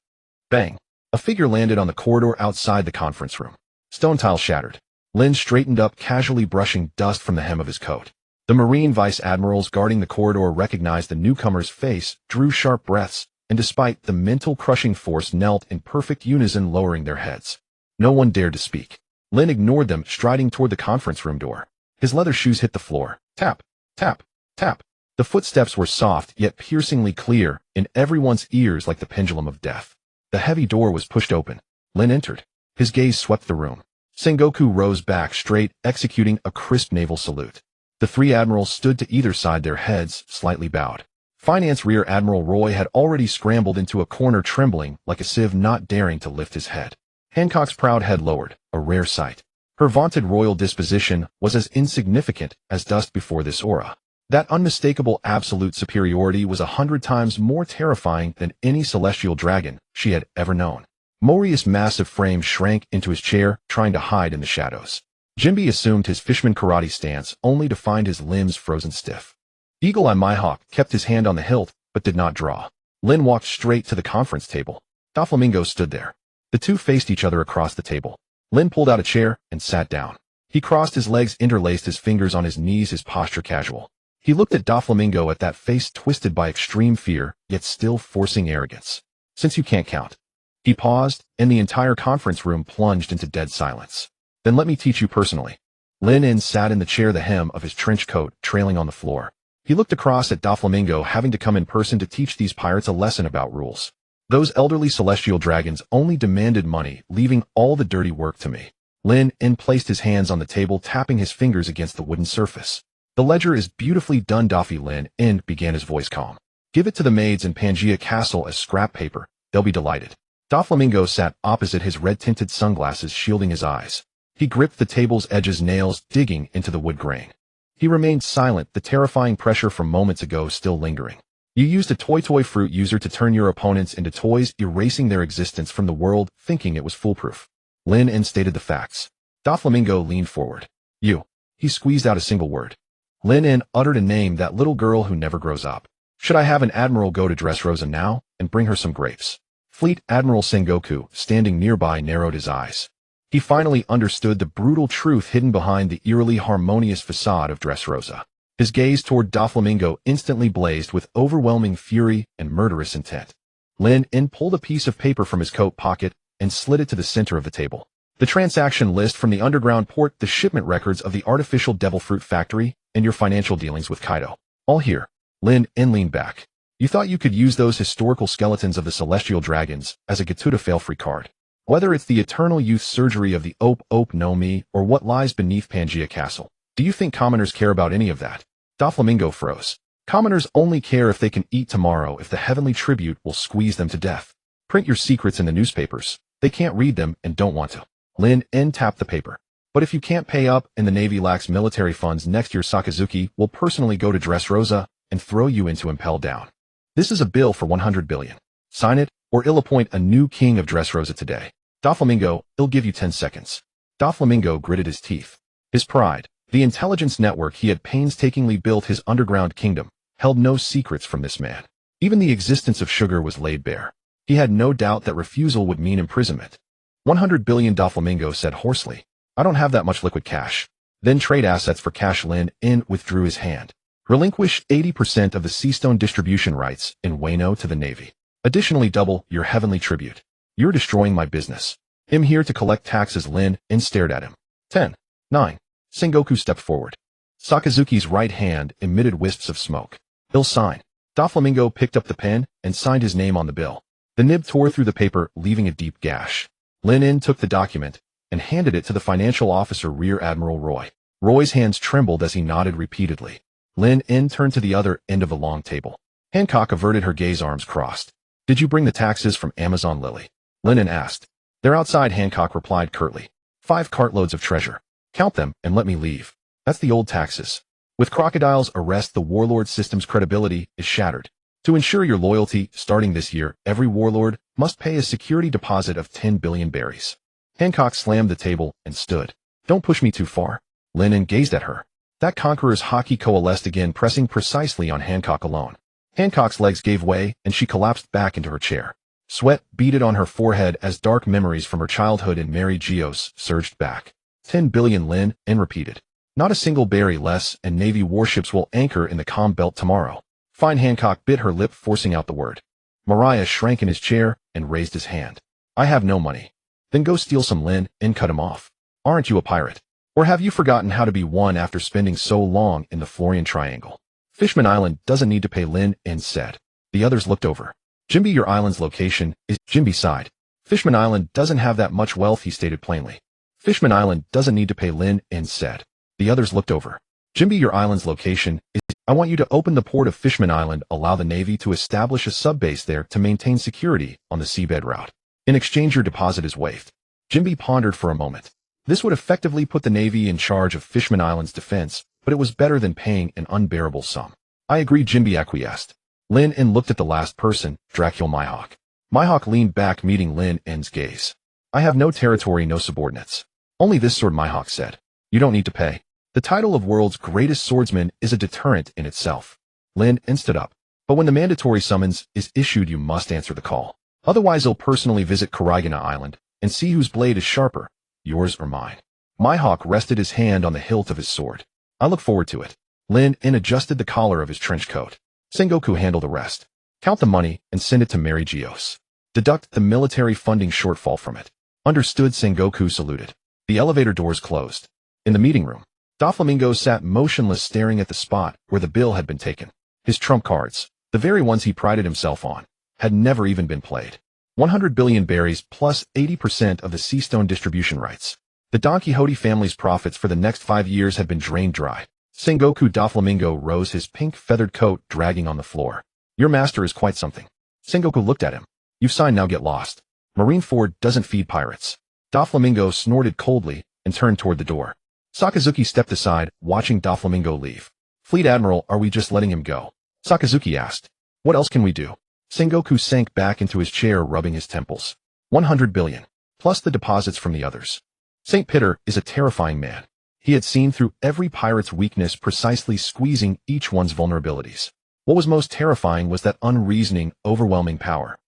Bang! A figure landed on the corridor outside the conference room. Stone tile shattered. Lin straightened up, casually brushing dust from the hem of his coat. The Marine vice admirals guarding the corridor recognized the newcomer's face, drew sharp breaths, and despite the mental crushing force knelt in perfect unison, lowering their heads. No one dared to speak. Lin ignored them, striding toward the conference room door. His leather shoes hit the floor. Tap, tap, tap. The footsteps were soft, yet piercingly clear, in everyone's ears like the pendulum of death. The heavy door was pushed open. Lin entered. His gaze swept the room. Sengoku rose back straight, executing a crisp naval salute. The three admirals stood to either side, their heads slightly bowed. Finance Rear Admiral Roy had already scrambled into a corner, trembling like a sieve, not daring to lift his head. Hancock's proud head lowered, a rare sight. Her vaunted royal disposition was as insignificant as dust before this aura. That unmistakable absolute superiority was 100 times more terrifying than any celestial dragon she had ever known. Morius' massive frame shrank into his chair, trying to hide in the shadows. Jinbe assumed his fishman karate stance, only to find his limbs frozen stiff. Eagle Eye Mihawk kept his hand on the hilt, but did not draw. Lin walked straight to the conference table. Doflamingo stood there. The two faced each other across the table. Lin pulled out a chair and sat down. He crossed his legs, interlaced his fingers on his knees, his posture casual. He looked at Doflamingo, at that face twisted by extreme fear, yet still forcing arrogance. Since you can't count. He paused, and the entire conference room plunged into dead silence. Then let me teach you personally. Lin In sat in the chair, the hem of his trench coat trailing on the floor. He looked across at Doflamingo, having to come in person to teach these pirates a lesson about rules. Those elderly celestial dragons only demanded money, leaving all the dirty work to me. Lin In placed his hands on the table, tapping his fingers against the wooden surface. The ledger is beautifully done, Doffy. Lin In began, his voice calm. Give it to the maids in Pangea Castle as scrap paper. They'll be delighted. Doflamingo sat opposite, his red-tinted sunglasses shielding his eyes. He gripped the table's edges, nails digging into the wood grain. He remained silent, the terrifying pressure from moments ago still lingering. You used a toy fruit user to turn your opponents into toys, erasing their existence from the world, thinking it was foolproof. Lin In stated the facts. Doflamingo leaned forward. You. He squeezed out a single word. Lin In uttered a name, that little girl who never grows up. Should I have an admiral go to Dressrosa now, and bring her some grapes? Fleet Admiral Sengoku, standing nearby, narrowed his eyes. He finally understood the brutal truth hidden behind the eerily harmonious facade of Dressrosa. His gaze toward Doflamingo instantly blazed with overwhelming fury and murderous intent. Lin In pulled a piece of paper from his coat pocket and slid it to the center of the table. The transaction list from the underground port, the shipment records of the artificial devil fruit factory, and your financial dealings with Kaido. All here. Lin In leaned back. You thought you could use those historical skeletons of the celestial dragons as a Gatuda fail-free card. Whether it's the eternal youth surgery of the Ope no Mi or what lies beneath Pangea Castle. Do you think commoners care about any of that? Doflamingo froze. Commoners only care if they can eat tomorrow, if the heavenly tribute will squeeze them to death. Print your secrets in the newspapers. They can't read them and don't want to. Lin In tapped the paper. But if you can't pay up and the Navy lacks military funds, next year Sakazuki will personally go to Dressrosa and throw you into Impel Down. This is a bill for 100 billion. Sign it, or I'll appoint a new king of Dressrosa today. Doflamingo, I'll give you 10 seconds. Doflamingo gritted his teeth. His pride, the intelligence network he had painstakingly built, his underground kingdom, held no secrets from this man. Even the existence of sugar was laid bare. He had no doubt that refusal would mean imprisonment. 100 billion, Doflamingo said hoarsely. I don't have that much liquid cash. Then trade assets for cash. Lin In withdrew his hand. Relinquish 80% of the Seastone distribution rights in Wano to the Navy. Additionally, double your heavenly tribute. You're destroying my business. I'm here to collect taxes. Lin In stared at him. 10. 9. Sengoku stepped forward. Sakazuki's right hand emitted wisps of smoke. He'll sign. Doflamingo picked up the pen and signed his name on the bill. The nib tore through the paper, leaving a deep gash. Lin In took the document and handed it to the financial officer, Rear Admiral Roy. Roy's hands trembled as he nodded repeatedly. Lin In turned to the other end of the long table. Hancock averted her gaze, arms crossed. Did you bring the taxes from Amazon Lily? Lin In asked. They're outside, Hancock replied curtly. 5 cartloads of treasure. Count them and let me leave. That's the old taxes. With Crocodile's arrest, the warlord system's credibility is shattered. To ensure your loyalty, starting this year, every warlord must pay a security deposit of 10 billion berries. Hancock slammed the table and stood. Don't push me too far. Lin In gazed at her. That Conqueror's Haki coalesced again, pressing precisely on Hancock alone. Hancock's legs gave way, and she collapsed back into her chair. Sweat beaded on her forehead as dark memories from her childhood in Mary Geoise surged back. 10 billion Lin, and repeated. Not a single berry less, and Navy warships will anchor in the calm belt tomorrow. Fine. Hancock bit her lip, forcing out the word. Mariah shrank in his chair and raised his hand. I have no money. Then go steal some Lin, and cut him off. Aren't you a pirate? Or have you forgotten how to be one after spending so long in the Florian Triangle? Fishman Island doesn't need to pay, Lin, and said. The others looked over. Jimby, your island's location is... Jimby sighed. Fishman Island doesn't have that much wealth, he stated plainly. Fishman Island doesn't need to pay, Lin, and said. The others looked over. Jimby, your island's location is... I want you to open the port of Fishman Island, allow the Navy to establish a sub-base there to maintain security on the seabed route. In exchange, your deposit is waived. Jimby pondered for a moment. This would effectively put the Navy in charge of Fishman Island's defense, but it was better than paying an unbearable sum. I agree, Jimby acquiesced. Lin En looked at the last person, Dracula Mihawk. Mihawk leaned back, meeting Lin En's gaze. I have no territory, no subordinates. Only this sword, Mihawk said. You don't need to pay. The title of world's greatest swordsman is a deterrent in itself. Lin En stood up. But when the mandatory summons is issued, you must answer the call. Otherwise, I'll personally visit Karagana Island and see whose blade is sharper, yours or mine. Mihawk rested his hand on the hilt of his sword. I look forward to it. Lin En adjusted the collar of his trench coat. Sengoku handled the rest. Count the money and send it to Mary Geoise. Deduct the military funding shortfall from it. Understood. Sengoku saluted. The elevator doors closed. In the meeting room, Doflamingo sat motionless, staring at the spot where the bill had been taken. His trump cards, the very ones he prided himself on, had never even been played. 100 billion berries plus 80% of the Seastone distribution rights. The Don Quixote family's profits for the next 5 years had been drained dry. Sengoku Doflamingo rose, his pink feathered coat dragging on the floor. Your master is quite something. Sengoku looked at him. You've signed, now get lost. Marine Ford doesn't feed pirates. Doflamingo snorted coldly and turned toward the door. Sakazuki stepped aside, watching Doflamingo leave. Fleet Admiral, are we just letting him go? Sakazuki asked. What else can we do? Sengoku sank back into his chair, rubbing his temples. 100 billion. Plus the deposits from the others. St. Peter is a terrifying man. He had seen through every pirate's weakness, precisely squeezing each one's vulnerabilities. What was most terrifying was that unreasoning, overwhelming power.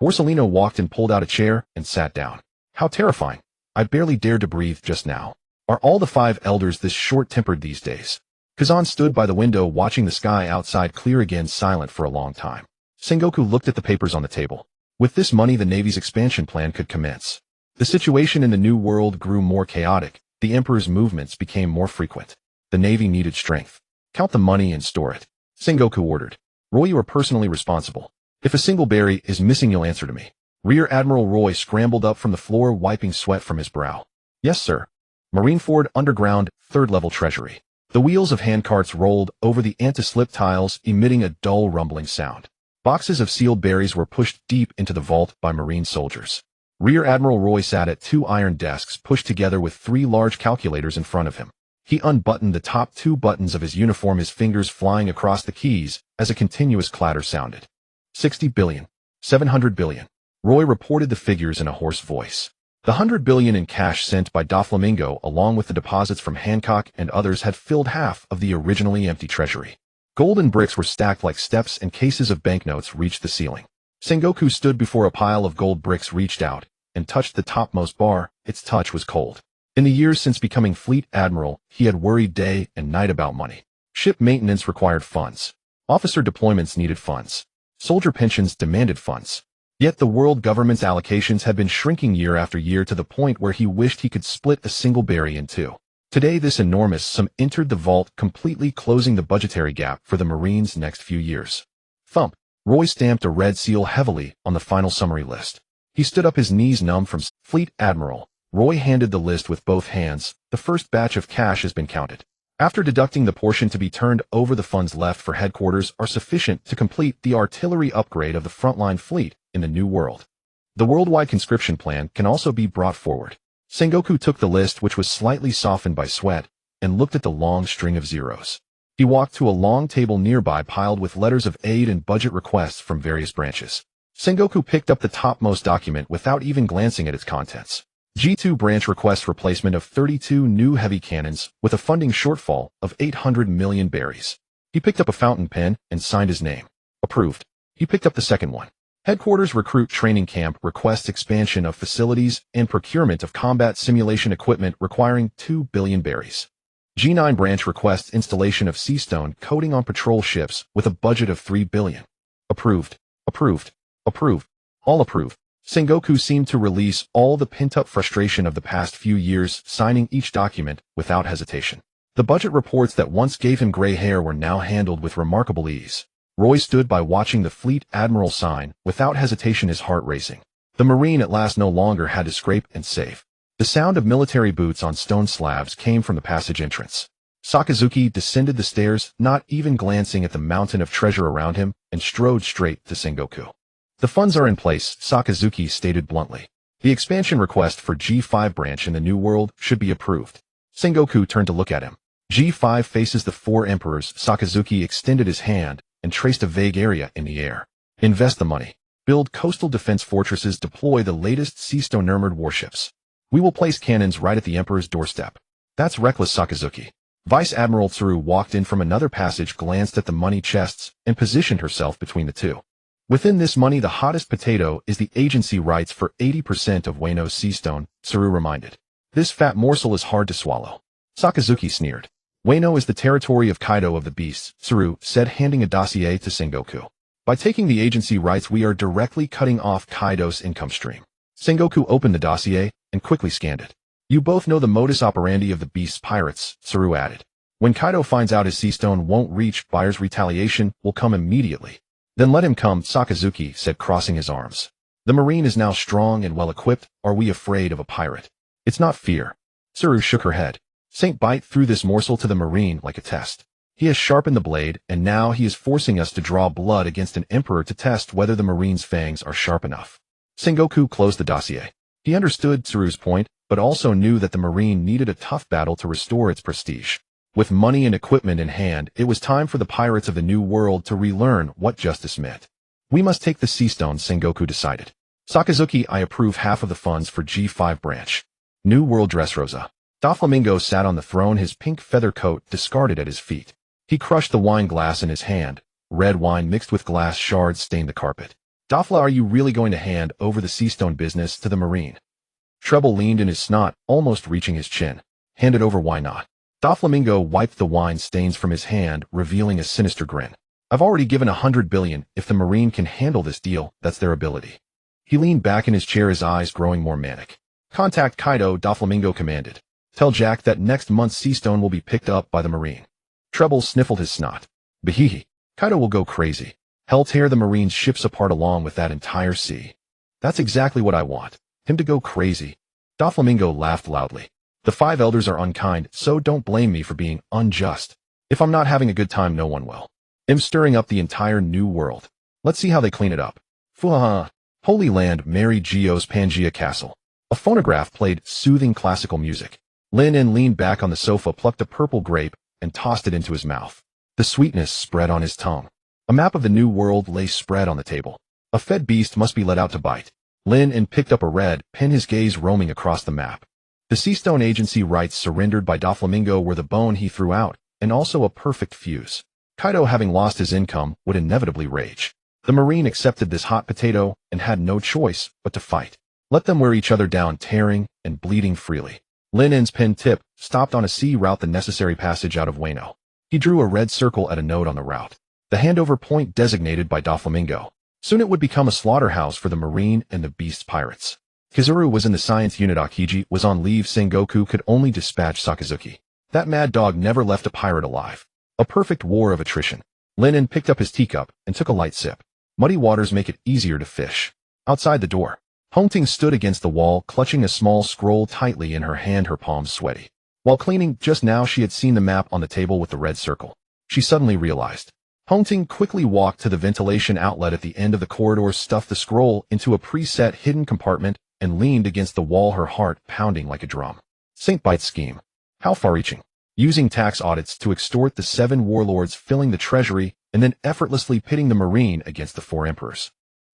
Borsellino walked and pulled out a chair and sat down. How terrifying. I barely dared to breathe just now. Are all the 5 elders this short-tempered these days? Kazan stood by the window, watching the sky outside clear again, silent for a long time. Sengoku looked at the papers on the table. With this money, the Navy's expansion plan could commence. The situation in the New World grew more chaotic. The Emperor's movements became more frequent. The Navy needed strength. Count the money and store it. Sengoku ordered. Roy, you are personally responsible. If a single berry is missing, you'll answer to me. Rear Admiral Roy scrambled up from the floor, wiping sweat from his brow. Yes, sir. Marineford Underground, 3rd level treasury. The wheels of handcarts rolled over the anti-slip tiles, emitting a dull rumbling sound. Boxes of sealed berries were pushed deep into the vault by Marine soldiers. Rear Admiral Roy sat at 2 iron desks pushed together with 3 large calculators in front of him. He unbuttoned the top 2 buttons of his uniform, his fingers flying across the keys as a continuous clatter sounded. 60 billion. 700 billion. Roy reported the figures in a hoarse voice. The 100 billion in cash sent by Doflamingo, along with the deposits from Hancock and others, had filled half of the originally empty treasury. Golden bricks were stacked like steps, and cases of banknotes reached the ceiling. Sengoku stood before a pile of gold bricks, reached out, and touched the topmost bar. Its touch was cold. In the years since becoming Fleet Admiral, he had worried day and night about money. Ship maintenance required funds. Officer deployments needed funds. Soldier pensions demanded funds. Yet the world government's allocations had been shrinking year after year, to the point where he wished he could split a single berry in 2. Today this enormous sum entered the vault, completely closing the budgetary gap for the Marines' next few years. Thump. Roy stamped a red seal heavily on the final summary list. He stood up, his knees numb from Fleet Admiral. Roy handed the list with both hands. The first batch of cash has been counted. After deducting the portion to be turned over, the funds left for headquarters are sufficient to complete the artillery upgrade of the frontline fleet in the New World. The worldwide conscription plan can also be brought forward. Sengoku took the list, which was slightly softened by sweat, and looked at the long string of zeros. He walked to a long table nearby piled with letters of aid and budget requests from various branches. Sengoku picked up the topmost document without even glancing at its contents. G2 branch requests replacement of 32 new heavy cannons with a funding shortfall of 800 million berries. He picked up a fountain pen and signed his name. Approved. He picked up the second one. Headquarters Recruit Training Camp requests expansion of facilities and procurement of combat simulation equipment requiring 2 billion berries. G9 branch requests installation of seastone coating on patrol ships with a budget of 3 billion. Approved. Approved. Approved. All approved. Sengoku seemed to release all the pent-up frustration of the past few years, signing each document without hesitation. The budget reports that once gave him gray hair were now handled with remarkable ease. Roy stood by watching the Fleet Admiral sign, without hesitation, his heart racing. The Marine at last no longer had to scrape and save. The sound of military boots on stone slabs came from the passage entrance. Sakazuki descended the stairs, not even glancing at the mountain of treasure around him, and strode straight to Sengoku. The funds are in place, Sakazuki stated bluntly. The expansion request for G5 branch in the New World should be approved. Sengoku turned to look at him. G5 faces the 4 emperors. Sakazuki extended his hand and traced a vague area in the air. Invest the money. Build coastal defense fortresses. Deploy the latest seastone-armored warships. We will place cannons right at the Emperor's doorstep. That's reckless, Sakazuki. Vice Admiral Tsuru walked in from another passage, glanced at the money chests, and positioned herself between the two. Within this money, the hottest potato is the agency rights for 80% of Wano's seastone, Tsuru reminded. This fat morsel is hard to swallow. Sakazuki sneered. Wano is the territory of Kaido of the Beasts, Tsuru said, handing a dossier to Sengoku. By taking the agency rights, we are directly cutting off Kaido's income stream. Sengoku opened the dossier and quickly scanned it. You both know the modus operandi of the Beast's pirates, Tsuru added. When Kaido finds out his seastone won't reach buyers, retaliation will come immediately. Then let him come, Sakazuki said, crossing his arms. The Marine is now strong and well-equipped. Are we afraid of a pirate? It's not fear. Tsuru shook her head. Saint Bite threw this morsel to the Marine like a test. He has sharpened the blade, and now he is forcing us to draw blood against an emperor to test whether the Marine's fangs are sharp enough. Sengoku closed the dossier. He understood Tsuru's point, but also knew that the Marine needed a tough battle to restore its prestige. With money and equipment in hand, it was time for the pirates of the New World to relearn what justice meant. We must take the seastone, Sengoku decided. Sakazuki, I approve half of the funds for G5 branch. New World Dressrosa. Doflamingo sat on the throne, his pink feather coat discarded at his feet. He crushed the wine glass in his hand. Red wine mixed with glass shards stained the carpet. Dofla, are you really going to hand over the seastone business to the Marine? Treble leaned in his snot, almost reaching his chin. Hand it over, why not? Doflamingo wiped the wine stains from his hand, revealing a sinister grin. I've already given 100 billion. If the Marine can handle this deal, that's their ability. He leaned back in his chair, his eyes growing more manic. Contact Kaido, Doflamingo commanded. Tell Jack that next month's seastone will be picked up by the Marine. Treble sniffled his snot. Behehe. Kaido will go crazy. He'll tear the Marine's ships apart along with that entire sea. That's exactly what I want. Him to go crazy. Doflamingo laughed loudly. The 5 elders are unkind, so don't blame me for being unjust. If I'm not having a good time, no one will. I'm stirring up the entire New World. Let's see how they clean it up. Fuha. Holy Land, Mary Geo's Pangea Castle. A phonograph played soothing classical music. Lin leaned back on the sofa, plucked a purple grape, and tossed it into his mouth. The sweetness spread on his tongue. A map of the New World lay spread on the table. A fed beast must be let out to bite. Lin picked up a red pen, his gaze roaming across the map. The Seastone Agency rights surrendered by Doflamingo were the bone he threw out, and also a perfect fuse. Kaido, having lost his income, would inevitably rage. The Marine accepted this hot potato and had no choice but to fight. Let them wear each other down, tearing and bleeding freely. Lin's pen tip stopped on a sea route, the necessary passage out of Wano. He drew a red circle at a node on the route, the handover point designated by Doflamingo. Soon it would become a slaughterhouse for the Marine and the Beast pirates. Kizuru was in the science unit. Akiji was on leave. Sengoku could only dispatch Sakazuki. That mad dog never left a pirate alive. A perfect war of attrition. Lin picked up his teacup and took a light sip. Muddy waters make it easier to fish. Outside the door, Hongting stood against the wall, clutching a small scroll tightly in her hand, her palms sweaty. While cleaning, just now she had seen the map on the table with the red circle. She suddenly realized. Hongting quickly walked to the ventilation outlet at the end of the corridor, stuffed the scroll into a preset hidden compartment, and leaned against the wall, her heart pounding like a drum. Saint Bite's scheme. How far-reaching. Using tax audits to extort the 7 warlords, filling the treasury, and then effortlessly pitting the Marine against the 4 emperors.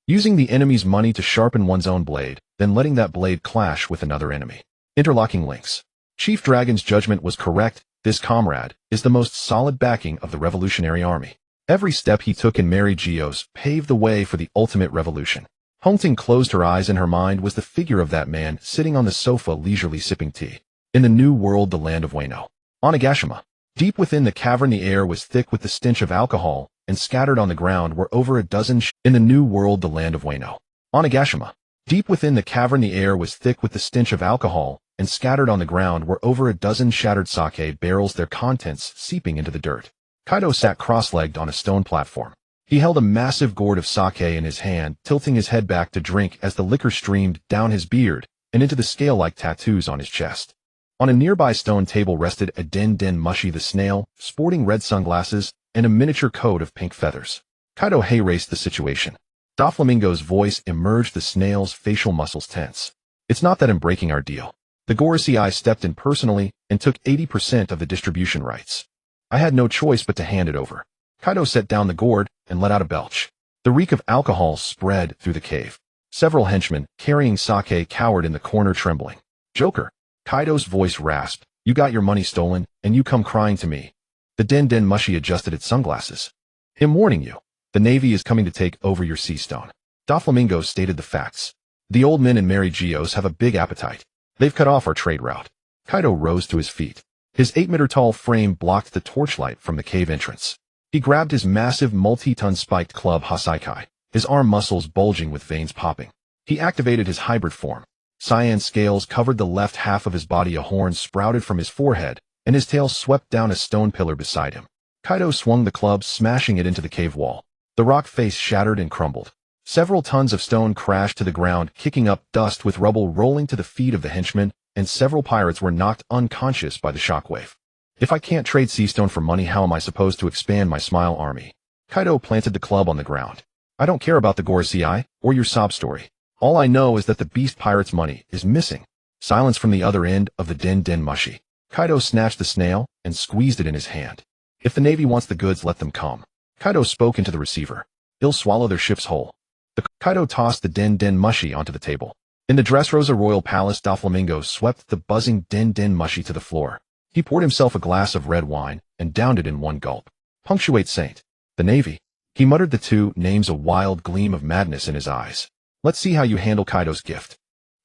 Using the enemy's money to sharpen one's own blade, then letting that blade clash with another enemy. Interlocking links. Chief Dragon's judgment was correct. This comrade is the most solid backing of the Revolutionary Army. Every step he took in Mary Geoise paved the way for the ultimate revolution. Hongting closed her eyes and her mind was the figure of that man sitting on the sofa leisurely sipping tea. In the new world, the land of Wano. Onigashima. Deep within the cavern, the air was thick with the stench of alcohol, and scattered on the ground were over a dozen In the new world, the land of Wano. Onigashima. Deep within the cavern, the air was thick with the stench of alcohol, and scattered on the ground were over a dozen shattered sake barrels, their contents seeping into the dirt. Kaido sat cross-legged on a stone platform. He held a massive gourd of sake in his hand, tilting his head back to drink as the liquor streamed down his beard and into the scale-like tattoos on his chest. On a nearby stone table rested a Den Mushi the snail, sporting red sunglasses and a miniature coat of pink feathers. Kaido hay-raced the situation. Doflamingo's voice emerged, the snail's facial muscles tense. It's not that I'm breaking our deal. The Gorosei stepped in personally and took 80% of the distribution rights. I had no choice but to hand it over. Kaido set down the gourd and let out a belch. The reek of alcohol spread through the cave. Several henchmen carrying sake cowered in the corner, trembling. Joker. Kaido's voice rasped. You got your money stolen, and you come crying to me. The Den Mushi adjusted its sunglasses. I'm warning you. The Navy is coming to take over your sea stone. Doflamingo stated the facts. The old men in Mary Geoise have a big appetite. They've cut off our trade route. Kaido rose to his feet. His 8-meter-tall frame blocked the torchlight from the cave entrance. He grabbed his massive multi-ton spiked club Hasaikai, his arm muscles bulging with veins popping. He activated his hybrid form. Cyan scales covered the left half of his body, a horn sprouted from his forehead, and his tail swept down a stone pillar beside him. Kaido swung the club, smashing it into the cave wall. The rock face shattered and crumbled. Several tons of stone crashed to the ground, kicking up dust with rubble rolling to the feet of the henchmen, and several pirates were knocked unconscious by the shockwave. If I can't trade sea stone for money, how am I supposed to expand my Smile army? Kaido planted the club on the ground. I don't care about the Gorosei or your sob story. All I know is that the beast pirate's money is missing. Silence from the other end of the Den Mushi. Kaido snatched the snail and squeezed it in his hand. If the Navy wants the goods, let them come. Kaido spoke into the receiver. They'll swallow their ships whole. Kaido tossed the Den Mushi onto the table. In the Dressrosa Royal Palace, Doflamingo swept the buzzing Den Mushi to the floor. He poured himself a glass of red wine and downed it in one gulp. Punctuate Saint. The Navy. He muttered the two names, a wild gleam of madness in his eyes. Let's see how you handle Kaido's gift.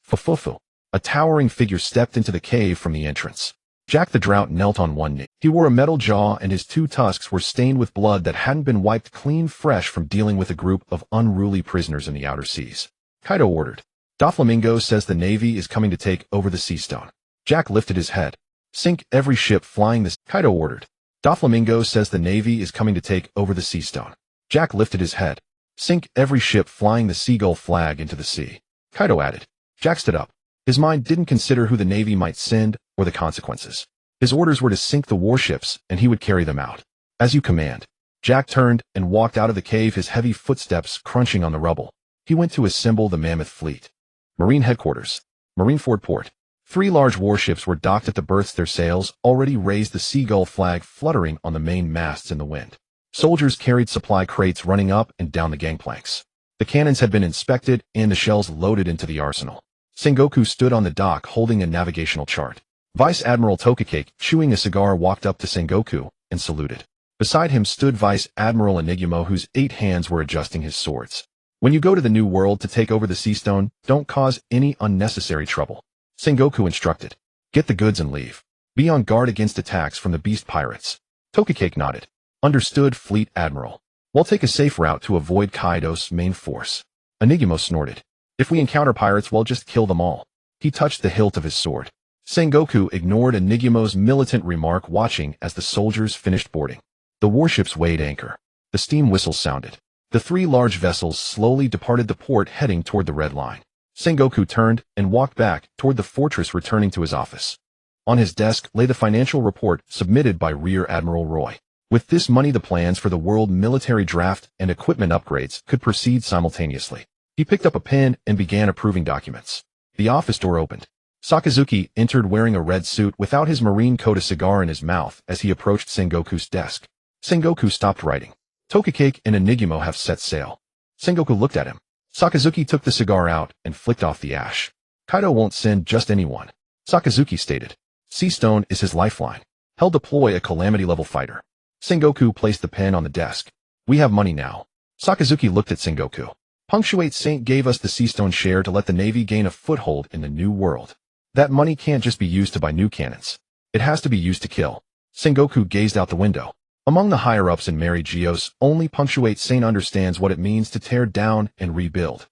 Fufufu. A towering figure stepped into the cave from the entrance. Jack the Drought knelt on one knee. He wore a metal jaw and his two tusks were stained with blood that hadn't been wiped clean fresh from dealing with a group of unruly prisoners in the outer seas. Kaido ordered. Doflamingo says the Navy is coming to take over the sea stone. Jack lifted his head. Sink every ship flying the... Kaido ordered. Doflamingo says the Navy is coming to take over the sea stone. Jack lifted his head. Sink every ship flying the seagull flag into the sea. Kaido added. Jack stood up. His mind didn't consider who the Navy might send or the consequences. His orders were to sink the warships and he would carry them out. As you command. Jack turned and walked out of the cave, his heavy footsteps crunching on the rubble. He went to assemble the mammoth fleet. Marine Headquarters. Marineford Port. 3 large warships were docked at the berths, their sails already raised, the seagull flag fluttering on the main masts in the wind. Soldiers carried supply crates running up and down the gangplanks. The cannons had been inspected and the shells loaded into the arsenal. Sengoku stood on the dock holding a navigational chart. Vice Admiral Tokicake, chewing a cigar, walked up to Sengoku and saluted. Beside him stood Vice Admiral Enigmo, whose 8 hands were adjusting his swords. When you go to the New World to take over the Sea Stone, don't cause any unnecessary trouble. Sengoku instructed. Get the goods and leave. Be on guard against attacks from the beast pirates. Tokicake nodded. Understood, Fleet Admiral. We'll take a safe route to avoid Kaido's main force. Enigmo snorted. If we encounter pirates, we'll just kill them all. He touched the hilt of his sword. Sengoku ignored Enigmo's militant remark, watching as the soldiers finished boarding. The warships weighed anchor. The steam whistles sounded. The 3 large vessels slowly departed the port, heading toward the Red Line. Sengoku turned and walked back toward the fortress, returning to his office. On his desk lay the financial report submitted by Rear Admiral Roy. With this money, the plans for the world military draft and equipment upgrades could proceed simultaneously. He picked up a pen and began approving documents. The office door opened. Sakazuki entered wearing a red suit without his marine coat, a cigar in his mouth, as he approached Sengoku's desk. Sengoku stopped writing. Tokicake and Enigmo have set sail. Sengoku looked at him. Sakazuki took the cigar out and flicked off the ash. Kaido won't send just anyone. Sakazuki stated. Sea Stone is his lifeline. He'll deploy a calamity-level fighter. Sengoku placed the pen on the desk. We have money now. Sakazuki looked at Sengoku. Punctuate Saint gave us the Sea Stone share to let the Navy gain a foothold in the new world. That money can't just be used to buy new cannons. It has to be used to kill. Sengoku gazed out the window. Among the higher-ups in Mary Geoise, only Punctuate Saint understands what it means to tear down and rebuild.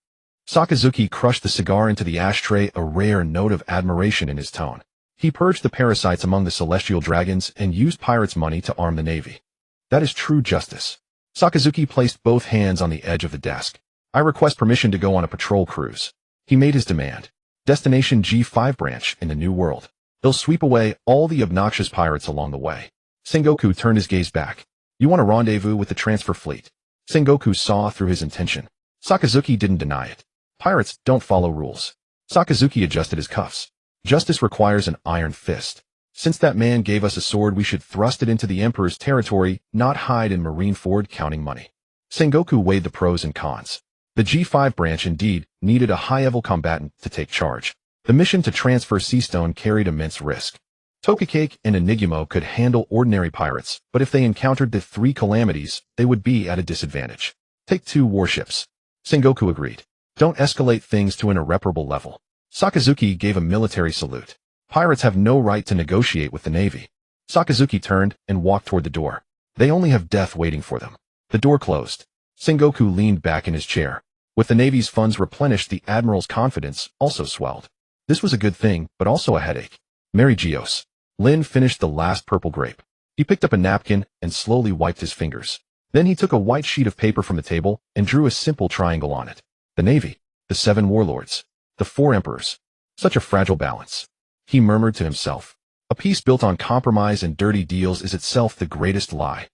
Sakazuki crushed the cigar into the ashtray, a rare note of admiration in his tone. He purged the parasites among the celestial dragons and used pirates' money to arm the Navy. That is true justice. Sakazuki placed both hands on the edge of the desk. I request permission to go on a patrol cruise. He made his demand. Destination G5 branch in the New World. They'll sweep away all the obnoxious pirates along the way. Sengoku turned his gaze back. You want a rendezvous with the transfer fleet? Sengoku saw through his intention. Sakazuki didn't deny it. Pirates don't follow rules. Sakazuki adjusted his cuffs. Justice requires an iron fist. Since that man gave us a sword, we should thrust it into the Emperor's territory, not hide in Marineford counting money. Sengoku weighed the pros and cons. The G5 branch indeed needed a high-level combatant to take charge. The mission to transfer Sea Stone carried immense risk. Tokicake and Enigmo could handle ordinary pirates, but if they encountered the three calamities, they would be at a disadvantage. Take 2 warships. Sengoku agreed. Don't escalate things to an irreparable level. Sakazuki gave a military salute. Pirates have no right to negotiate with the Navy. Sakazuki turned and walked toward the door. They only have death waiting for them. The door closed. Sengoku leaned back in his chair. With the Navy's funds replenished, the Admiral's confidence also swelled. This was a good thing, but also a headache. Mary Geoise. Lin finished the last purple grape. He picked up a napkin and slowly wiped his fingers. Then he took a white sheet of paper from the table and drew a simple triangle on it. The Navy, the 7 warlords, the 4 emperors. Such a fragile balance. He murmured to himself. A peace built on compromise and dirty deals is itself the greatest lie.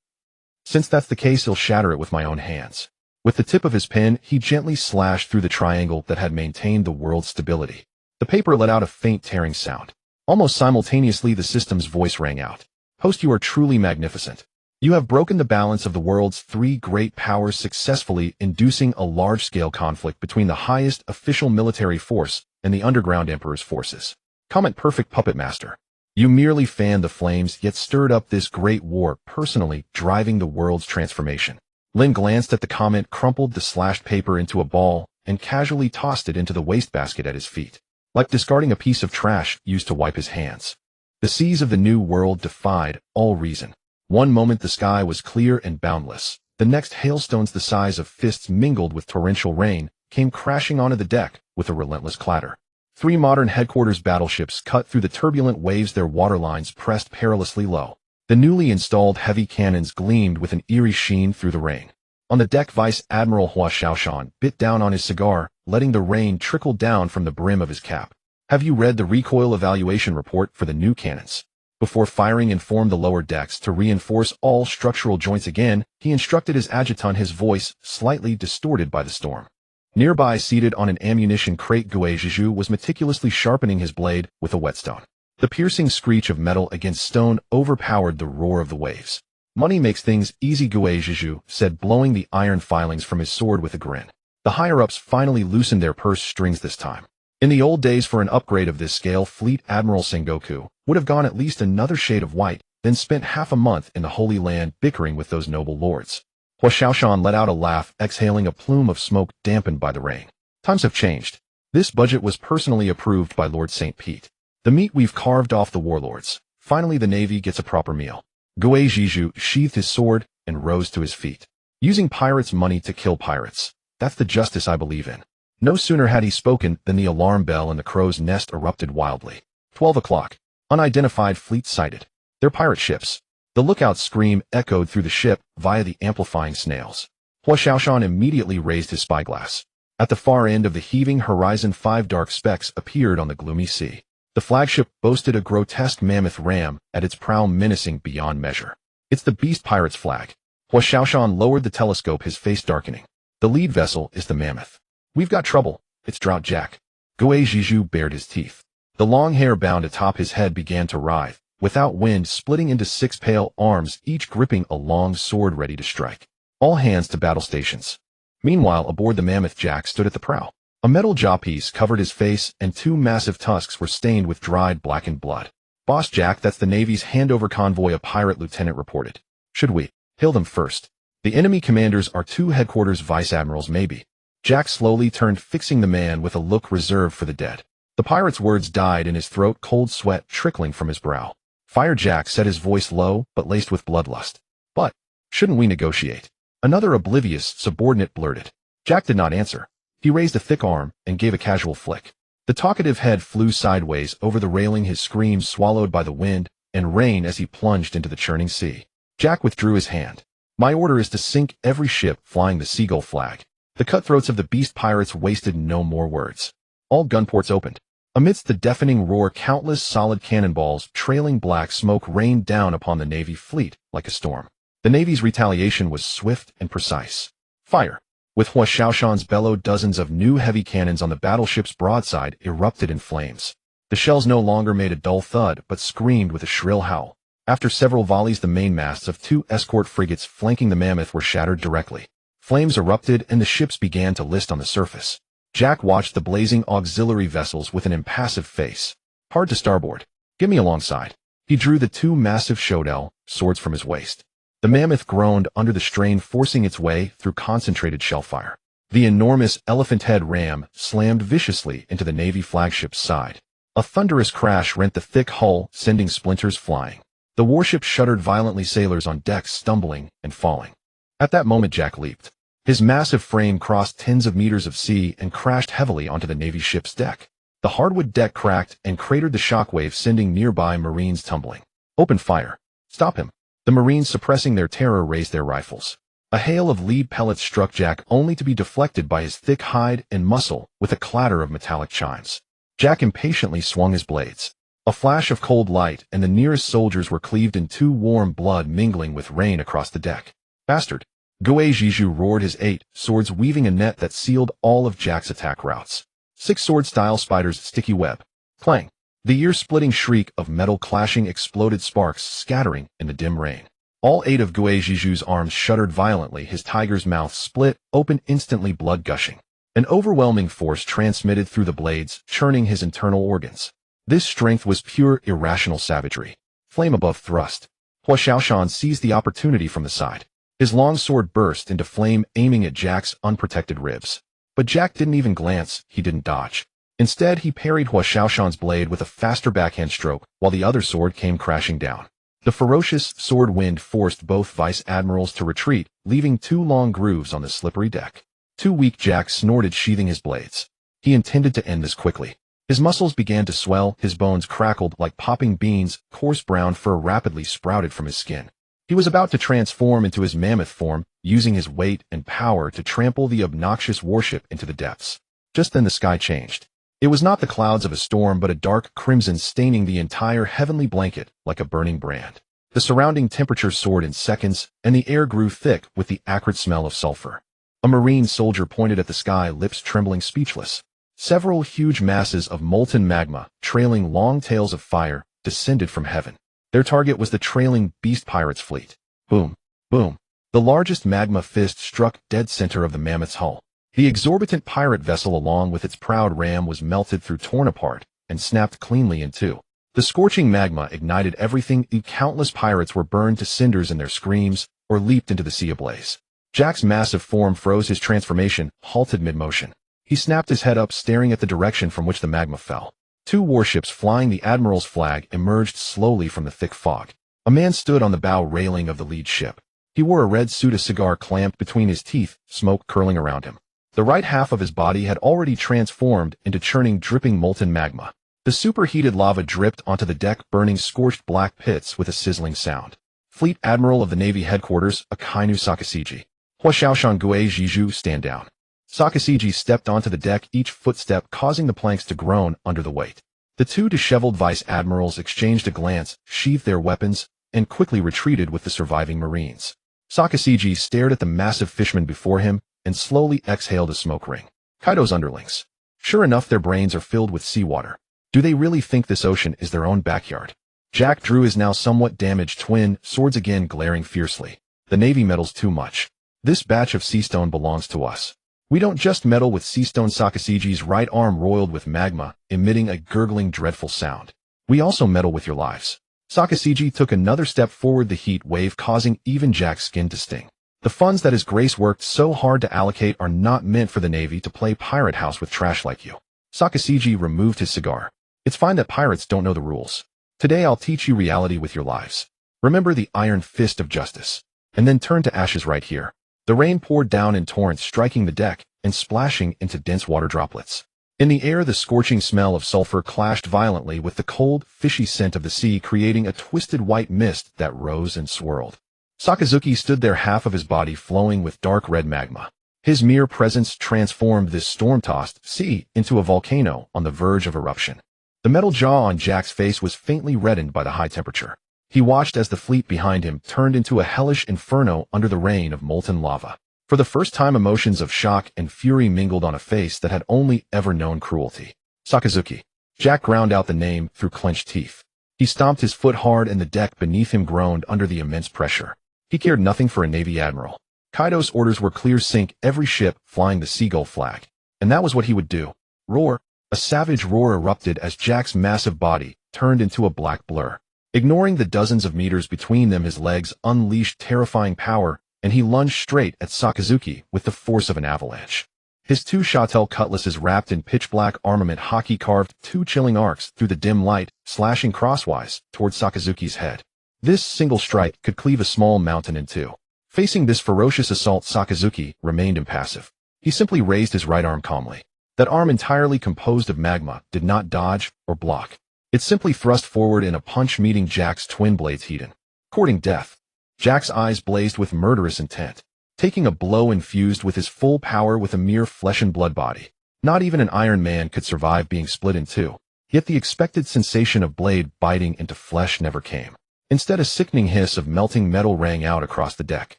Since that's the case, he'll shatter it with my own hands. With the tip of his pen, he gently slashed through the triangle that had maintained the world's stability. The paper let out a faint tearing sound. Almost simultaneously, the system's voice rang out. Host, you are truly magnificent. You have broken the balance of the world's 3 great powers, successfully inducing a large-scale conflict between the highest official military force and the underground emperor's forces. Comment perfect puppet master. You merely fanned the flames, yet stirred up this great war, personally driving the world's transformation. Lin glanced at the comment, crumpled the slashed paper into a ball, and casually tossed it into the wastebasket at his feet, like discarding a piece of trash used to wipe his hands. The seas of the new world defied all reason. One moment the sky was clear and boundless. The next, hailstones the size of fists mingled with torrential rain came crashing onto the deck with a relentless clatter. 3 modern headquarters battleships cut through the turbulent waves, their waterlines pressed perilously low. The newly installed heavy cannons gleamed with an eerie sheen through the rain. On the deck, Vice Admiral Hua Xiaoshan bit down on his cigar, letting the rain trickle down from the brim of his cap. Have you read the recoil evaluation report for the new cannons? Before firing, informed the lower decks to reinforce all structural joints again. He instructed his adjutant, his voice slightly distorted by the storm. Nearby, seated on an ammunition crate, Geoise was meticulously sharpening his blade with a whetstone. The piercing screech of metal against stone overpowered the roar of the waves. Money makes things easy, Geoise said, blowing the iron filings from his sword with a grin. The higher-ups finally loosened their purse strings this time. In the old days, for an upgrade of this scale, Fleet Admiral Sengoku would have gone at least another shade of white, then spent half a month in the Holy Land bickering with those noble lords. Hua Xiaoshan let out a laugh, exhaling a plume of smoke dampened by the rain. Times have changed. This budget was personally approved by Lord St. Pete. The meat we've carved off the warlords. Finally, the Navy gets a proper meal. Geoise sheathed his sword and rose to his feet. Using pirates' money to kill pirates. That's the justice I believe in. No sooner had he spoken than the alarm bell in the crow's nest erupted wildly. 12 o'clock. Unidentified fleet sighted. They're pirate ships. The lookout's scream echoed through the ship via the amplifying snails. Hua Xiaoshan immediately raised his spyglass. At the far end of the heaving horizon, 5 dark specks appeared on the gloomy sea. The flagship boasted a grotesque mammoth ram at its prow, menacing beyond measure. It's the Beast Pirates flag. Hua Xiaoshan lowered the telescope, his face darkening. The lead vessel is the mammoth. We've got trouble. It's Drought Jack. Geoise bared his teeth. The long hair bound atop his head began to writhe, without wind, splitting into 6 pale arms, each gripping a long sword ready to strike. All hands to battle stations. Meanwhile, aboard the Mammoth, Jack stood at the prow. A metal jawpiece covered his face, and two massive tusks were stained with dried, blackened blood. "Boss Jack, that's the Navy's handover convoy," a pirate lieutenant reported. "Should we hail them first? The enemy commanders are two headquarters vice admirals, maybe." Jack slowly turned, fixing the man with a look reserved for the dead. The pirate's words died in his throat, cold sweat trickling from his brow. "Fire," Jack said, his voice low but laced with bloodlust. "But shouldn't we negotiate?" Another oblivious subordinate blurted. Jack did not answer. He raised a thick arm and gave a casual flick. The talkative head flew sideways over the railing, his screams swallowed by the wind and rain as he plunged into the churning sea. Jack withdrew his hand. "My order is to sink every ship flying the seagull flag." The cutthroats of the beast pirates wasted no more words. All gunports opened. Amidst the deafening roar, countless solid cannonballs trailing black smoke rained down upon the Navy fleet like a storm. The Navy's retaliation was swift and precise. Fire! With Hua Xiaoshan's bellow, dozens of new heavy cannons on the battleship's broadside erupted in flames. The shells no longer made a dull thud, but screamed with a shrill howl. After several volleys, the mainmasts of two escort frigates flanking the Mammoth were shattered directly. Flames erupted, and the ships began to list on the surface. Jack watched the blazing auxiliary vessels with an impassive face. "Hard to starboard. Get me alongside." He drew the two massive Shodel swords from his waist. The Mammoth groaned under the strain, forcing its way through concentrated shellfire. The enormous elephant head ram slammed viciously into the Navy flagship's side. A thunderous crash rent the thick hull, sending splinters flying. The warship shuddered violently, sailors on decks stumbling and falling. At that moment, Jack leaped. His massive frame crossed tens of meters of sea and crashed heavily onto the Navy ship's deck. The hardwood deck cracked and cratered the shockwave, sending nearby Marines tumbling. "Open fire. Stop him." The Marines, suppressing their terror, raised their rifles. A hail of lead pellets struck Jack, only to be deflected by his thick hide and muscle with a clatter of metallic chimes. Jack impatiently swung his blades. A flash of cold light, and the nearest soldiers were cleaved in two, warm blood mingling with rain across the deck. "Bastard!" Geoise roared, his 8 swords weaving a net that sealed all of Jack's attack routes. 6 sword-style spiders, sticky web. Clang! The ear-splitting shriek of metal clashing exploded, sparks scattering in the dim rain. All 8 of Geoise's arms shuddered violently, his tiger's mouth split open, instantly blood gushing. An overwhelming force transmitted through the blades, churning his internal organs. This strength was pure, irrational savagery. Flame above thrust. Hua Xiaoshan seized the opportunity from the side. His long sword burst into flame, aiming at Jack's unprotected ribs. But Jack didn't even glance, he didn't dodge. Instead, he parried Hua Xiaoshan's blade with a faster backhand stroke, while the other sword came crashing down. The ferocious sword wind forced both vice admirals to retreat, leaving 2 long grooves on the slippery deck. Too weak, Jack snorted, sheathing his blades. He intended to end this quickly. His muscles began to swell, his bones crackled like popping beans, coarse brown fur rapidly sprouted from his skin. He was about to transform into his mammoth form, using his weight and power to trample the obnoxious warship into the depths. Just then the sky changed. It was not the clouds of a storm, but a dark crimson staining the entire heavenly blanket like a burning brand. The surrounding temperature soared in seconds, and the air grew thick with the acrid smell of sulfur. A Marine soldier pointed at the sky, lips trembling, speechless. Several huge masses of molten magma, trailing long tails of fire, descended from heaven. Their target was the trailing beast pirates' fleet. Boom, boom. The largest magma fist struck dead center of the Mammoth's hull. The exorbitant pirate vessel, along with its proud ram, was melted through, torn apart, and snapped cleanly in two. The scorching magma ignited everything, and countless pirates were burned to cinders in their screams, or leaped into the sea ablaze. Jack's massive form froze, his transformation halted mid-motion. He snapped his head up, staring at the direction from which the magma fell. 2 warships flying the Admiral's flag emerged slowly from the thick fog. A man stood on the bow railing of the lead ship. He wore a red suit, a cigar clamped between his teeth, smoke curling around him. The right half of his body had already transformed into churning, dripping molten magma. The superheated lava dripped onto the deck, burning scorched black pits with a sizzling sound. Fleet Admiral of the Navy Headquarters, Akainu Sakasiji. Hua Xiaoshan Geoise, stand down. Sakasiji stepped onto the deck, each footstep causing the planks to groan under the weight. The 2 disheveled vice admirals exchanged a glance, sheathed their weapons, and quickly retreated with the surviving Marines. Sakasiji stared at the massive fishman before him and slowly exhaled a smoke ring. Kaido's underlings. Sure enough, their brains are filled with seawater. Do they really think this ocean is their own backyard? Jack drew his now somewhat damaged twin swords again, glaring fiercely. The Navy meddles too much. This batch of sea stone belongs to us. We don't just meddle with sea stone. Sakazuki's right arm roiled with magma, emitting a gurgling, dreadful sound. We also meddle with your lives. Sakazuki took another step forward, the heat wave causing even Jack's skin to sting. The funds that His Grace worked so hard to allocate are not meant for the Navy to play pirate house with trash like you. Sakazuki removed his cigar. It's fine that pirates don't know the rules. Today I'll teach you reality with your lives. Remember the iron fist of justice. And then turn to ashes right here. The rain poured down in torrents, striking the deck and splashing into dense water droplets. In the air, the scorching smell of sulfur clashed violently with the cold, fishy scent of the sea, creating a twisted white mist that rose and swirled. Sakazuki stood there, half of his body flowing with dark red magma. His mere presence transformed this storm-tossed sea into a volcano on the verge of eruption. The metal jaw on Jack's face was faintly reddened by the high temperature. He watched as the fleet behind him turned into a hellish inferno under the rain of molten lava. For the first time, emotions of shock and fury mingled on a face that had only ever known cruelty. Sakazuki. Jack ground out the name through clenched teeth. He stomped his foot hard and the deck beneath him groaned under the immense pressure. He cared nothing for a Navy admiral. Kaido's orders were clear: sink every ship flying the seagull flag. And that was what he would do. Roar. A savage roar erupted as Jack's massive body turned into a black blur. Ignoring the dozens of meters between them, his legs unleashed terrifying power, and he lunged straight at Sakazuki with the force of an avalanche. His two shottel cutlasses wrapped in pitch-black armament haki carved two chilling arcs through the dim light, slashing crosswise toward Sakazuki's head. This single strike could cleave a small mountain in two. Facing this ferocious assault, Sakazuki remained impassive. He simply raised his right arm calmly. That arm, entirely composed of magma, did not dodge or block. It simply thrust forward in a punch, meeting Jack's twin blades heated, courting death. Jack's eyes blazed with murderous intent, taking a blow infused with his full power with a mere flesh and blood body. Not even an Iron Man could survive being split in two. Yet the expected sensation of blade biting into flesh never came. Instead, a sickening hiss of melting metal rang out across the deck.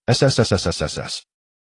SSSSSSS.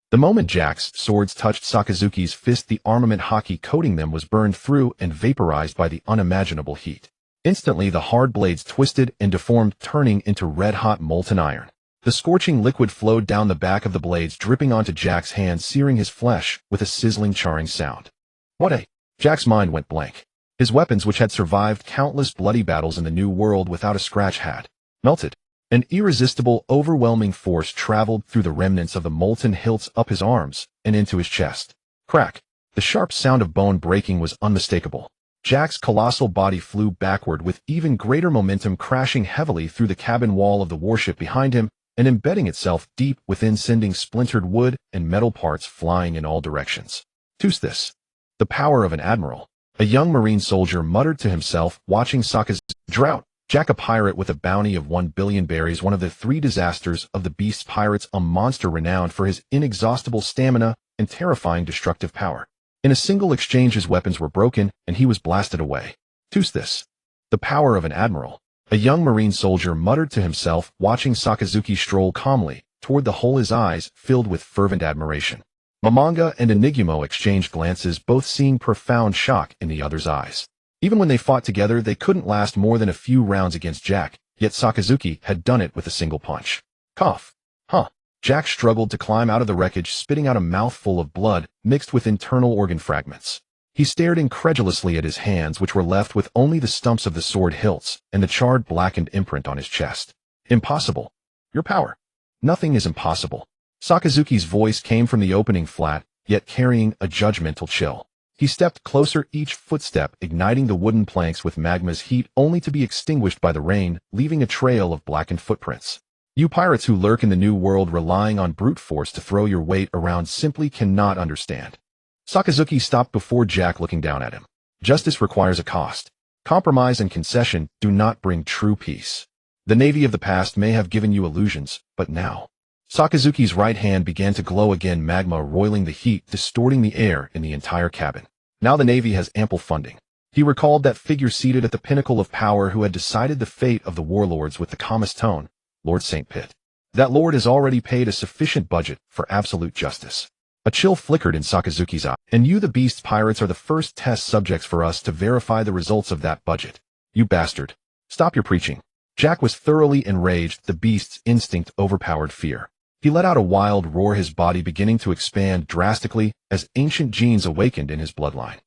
The moment Jack's swords touched Sakazuki's fist, the armament haki coating them was burned through and vaporized by the unimaginable heat. Instantly, the hard blades twisted and deformed, turning into red-hot molten iron. The scorching liquid flowed down the back of the blades, dripping onto Jack's hands, searing his flesh with a sizzling, charring sound. What a... Jack's mind went blank. His weapons, which had survived countless bloody battles in the New World without a scratch, had melted. An irresistible, overwhelming force traveled through the remnants of the molten hilts up his arms and into his chest. Crack. The sharp sound of bone breaking was unmistakable. Jack's colossal body flew backward with even greater momentum, crashing heavily through the cabin wall of the warship behind him and embedding itself deep within, sending splintered wood and metal parts flying in all directions. "Who's this?" The power of an admiral. A young Marine soldier muttered to himself, watching Sakazuki drought. Jack, a pirate with a bounty of 1 billion berries, one of the 3 disasters of the Beast's pirates, a monster renowned for his inexhaustible stamina and terrifying destructive power. In a single exchange, his weapons were broken, and he was blasted away. "Who's this?" The power of an admiral. A young Marine soldier muttered to himself, watching Sakazuki stroll calmly toward the hole, his eyes filled with fervent admiration. Momonga and Enigumo exchanged glances, both seeing profound shock in the other's eyes. Even when they fought together, they couldn't last more than a few rounds against Jack, yet Sakazuki had done it with a single punch. Cough. Huh. Jack struggled to climb out of the wreckage, spitting out a mouthful of blood mixed with internal organ fragments. He stared incredulously at his hands, which were left with only the stumps of the sword hilts and the charred, blackened imprint on his chest. "Impossible. Your power." "Nothing is impossible." Sakazuki's voice came from the opening flat, yet carrying a judgmental chill. He stepped closer, each footstep igniting the wooden planks with magma's heat, only to be extinguished by the rain, leaving a trail of blackened footprints. "You pirates who lurk in the New World relying on brute force to throw your weight around simply cannot understand." Sakazuki stopped before Jack, looking down at him. "Justice requires a cost. Compromise and concession do not bring true peace. The Navy of the past may have given you illusions, but now..." Sakazuki's right hand began to glow again, magma roiling the heat, distorting the air in the entire cabin. Now the Navy has ample funding. He recalled that figure seated at the pinnacle of power who had decided the fate of the warlords with the calmest tone, Lord St. Pitt. That lord has already paid a sufficient budget for absolute justice. A chill flickered in Sakazuki's eye. "And you, the Beast's pirates, are the first test subjects for us to verify the results of that budget. You bastard. Stop your preaching." Jack was thoroughly enraged, the Beast's instinct overpowered fear. He let out a wild roar, his body beginning to expand drastically as ancient genes awakened in his bloodline.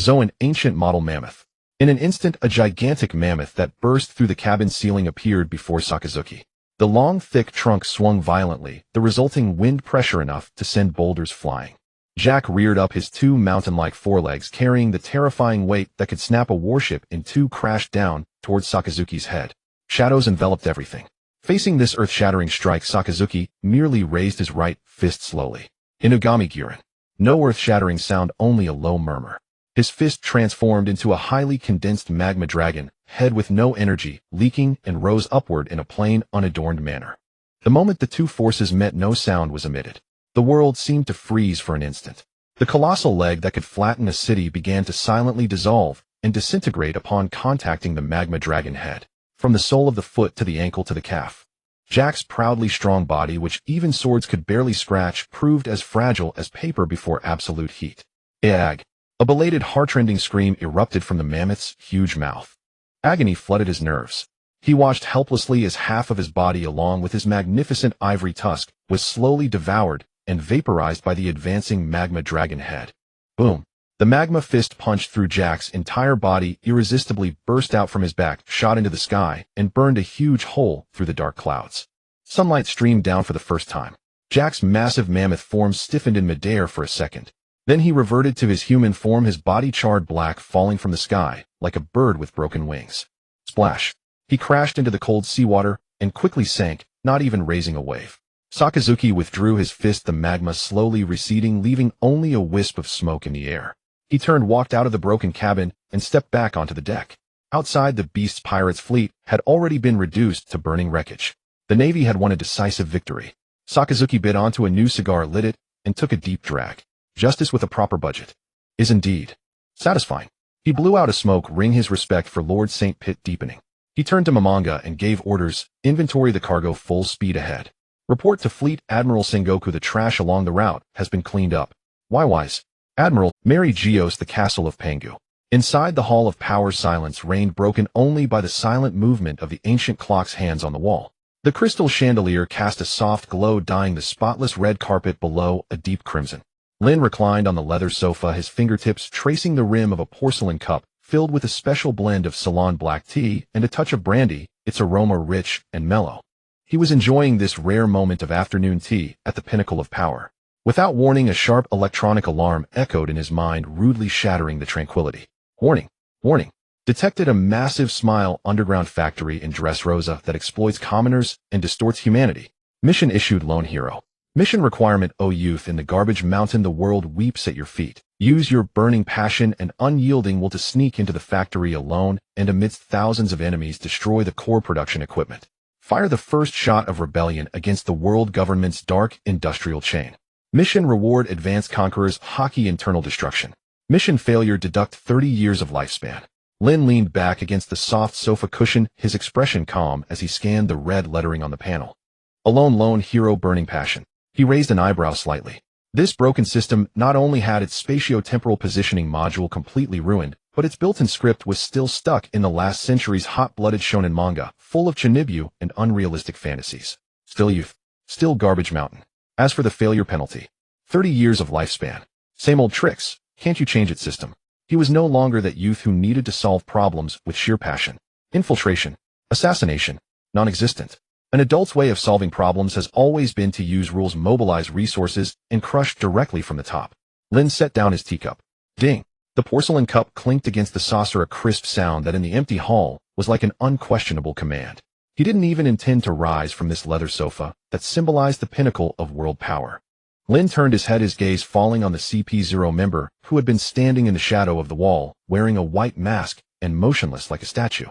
An ancient model mammoth. In an instant, a gigantic mammoth that burst through the cabin ceiling appeared before Sakazuki. The long, thick trunk swung violently, the resulting wind pressure enough to send boulders flying. Jack reared up, his two mountain-like forelegs carrying the terrifying weight that could snap a warship in two, crashed down towards Sakazuki's head. Shadows enveloped everything. Facing this earth-shattering strike, Sakazuki merely raised his right fist slowly. Inugami Girin. No earth-shattering sound, only a low murmur. His fist transformed into a highly condensed magma dragon, head with no energy, leaking, and rose upward in a plain, unadorned manner. The moment the two forces met, no sound was emitted. The world seemed to freeze for an instant. The colossal leg that could flatten a city began to silently dissolve and disintegrate upon contacting the magma dragon head. From the sole of the foot to the ankle to the calf. Jack's proudly strong body, which even swords could barely scratch, proved as fragile as paper before absolute heat. Ag! A belated heart-rending scream erupted from the mammoth's huge mouth. Agony flooded his nerves. He watched helplessly as half of his body, along with his magnificent ivory tusk, was slowly devoured and vaporized by the advancing magma dragon head. Boom! The magma fist punched through Jack's entire body, irresistibly burst out from his back, shot into the sky, and burned a huge hole through the dark clouds. Sunlight streamed down for the first time. Jack's massive mammoth form stiffened in midair for a second. Then he reverted to his human form, his body charred black, falling from the sky, like a bird with broken wings. Splash! He crashed into the cold seawater and quickly sank, not even raising a wave. Sakazuki withdrew his fist, the magma slowly receding, leaving only a wisp of smoke in the air. He turned, walked out of the broken cabin, and stepped back onto the deck. Outside, the beast's pirates' fleet had already been reduced to burning wreckage. The Navy had won a decisive victory. Sakazuki bit onto a new cigar, lit it, and took a deep drag. Justice with a proper budget is indeed satisfying. He blew out a smoke ring, his respect for Lord St. Pitt deepening. He turned to Mamanga and gave orders, inventory the cargo, full speed ahead. Report to Fleet Admiral Sengoku, the trash along the route has been cleaned up. Why-wise? Admiral, Mary Geoise, the castle of Pangu. Inside the Hall of Power, silence reigned, broken only by the silent movement of the ancient clock's hands on the wall. The crystal chandelier cast a soft glow, dyeing the spotless red carpet below a deep crimson. Lin reclined on the leather sofa, his fingertips tracing the rim of a porcelain cup filled with a special blend of Ceylon black tea and a touch of brandy, its aroma rich and mellow. He was enjoying this rare moment of afternoon tea at the pinnacle of power. Without warning, a sharp electronic alarm echoed in his mind, rudely shattering the tranquility. Warning! Warning! Detected a massive smile underground factory in Dressrosa that exploits commoners and distorts humanity. Mission issued, lone hero. Mission requirement: O youth in the garbage mountain, the world weeps at your feet. Use your burning passion and unyielding will to sneak into the factory alone and amidst thousands of enemies destroy the core production equipment. Fire the first shot of rebellion against the world government's dark industrial chain. Mission reward: advanced conquerors, Haki internal destruction. Mission failure: deduct 30 years of lifespan. Lin leaned back against the soft sofa cushion, his expression calm as he scanned the red lettering on the panel. Alone, lone hero, burning passion. He raised an eyebrow slightly. This broken system not only had its spatio-temporal positioning module completely ruined, but its built-in script was still stuck in the last century's hot-blooded shonen manga, full of chinibu and unrealistic fantasies. Still youth. Still garbage mountain. As for the failure penalty, 30 years of lifespan. Same old tricks. Can't you change it, system? He was no longer that youth who needed to solve problems with sheer passion. Infiltration. Assassination. Non-existent. An adult's way of solving problems has always been to use rules, mobilize resources, and crush directly from the top. Lin set down his teacup. Ding! The porcelain cup clinked against the saucer, a crisp sound that in the empty hall was like an unquestionable command. He didn't even intend to rise from this leather sofa that symbolized the pinnacle of world power. Lin turned his head, his gaze falling on the CP0 member who had been standing in the shadow of the wall, wearing a white mask and motionless like a statue.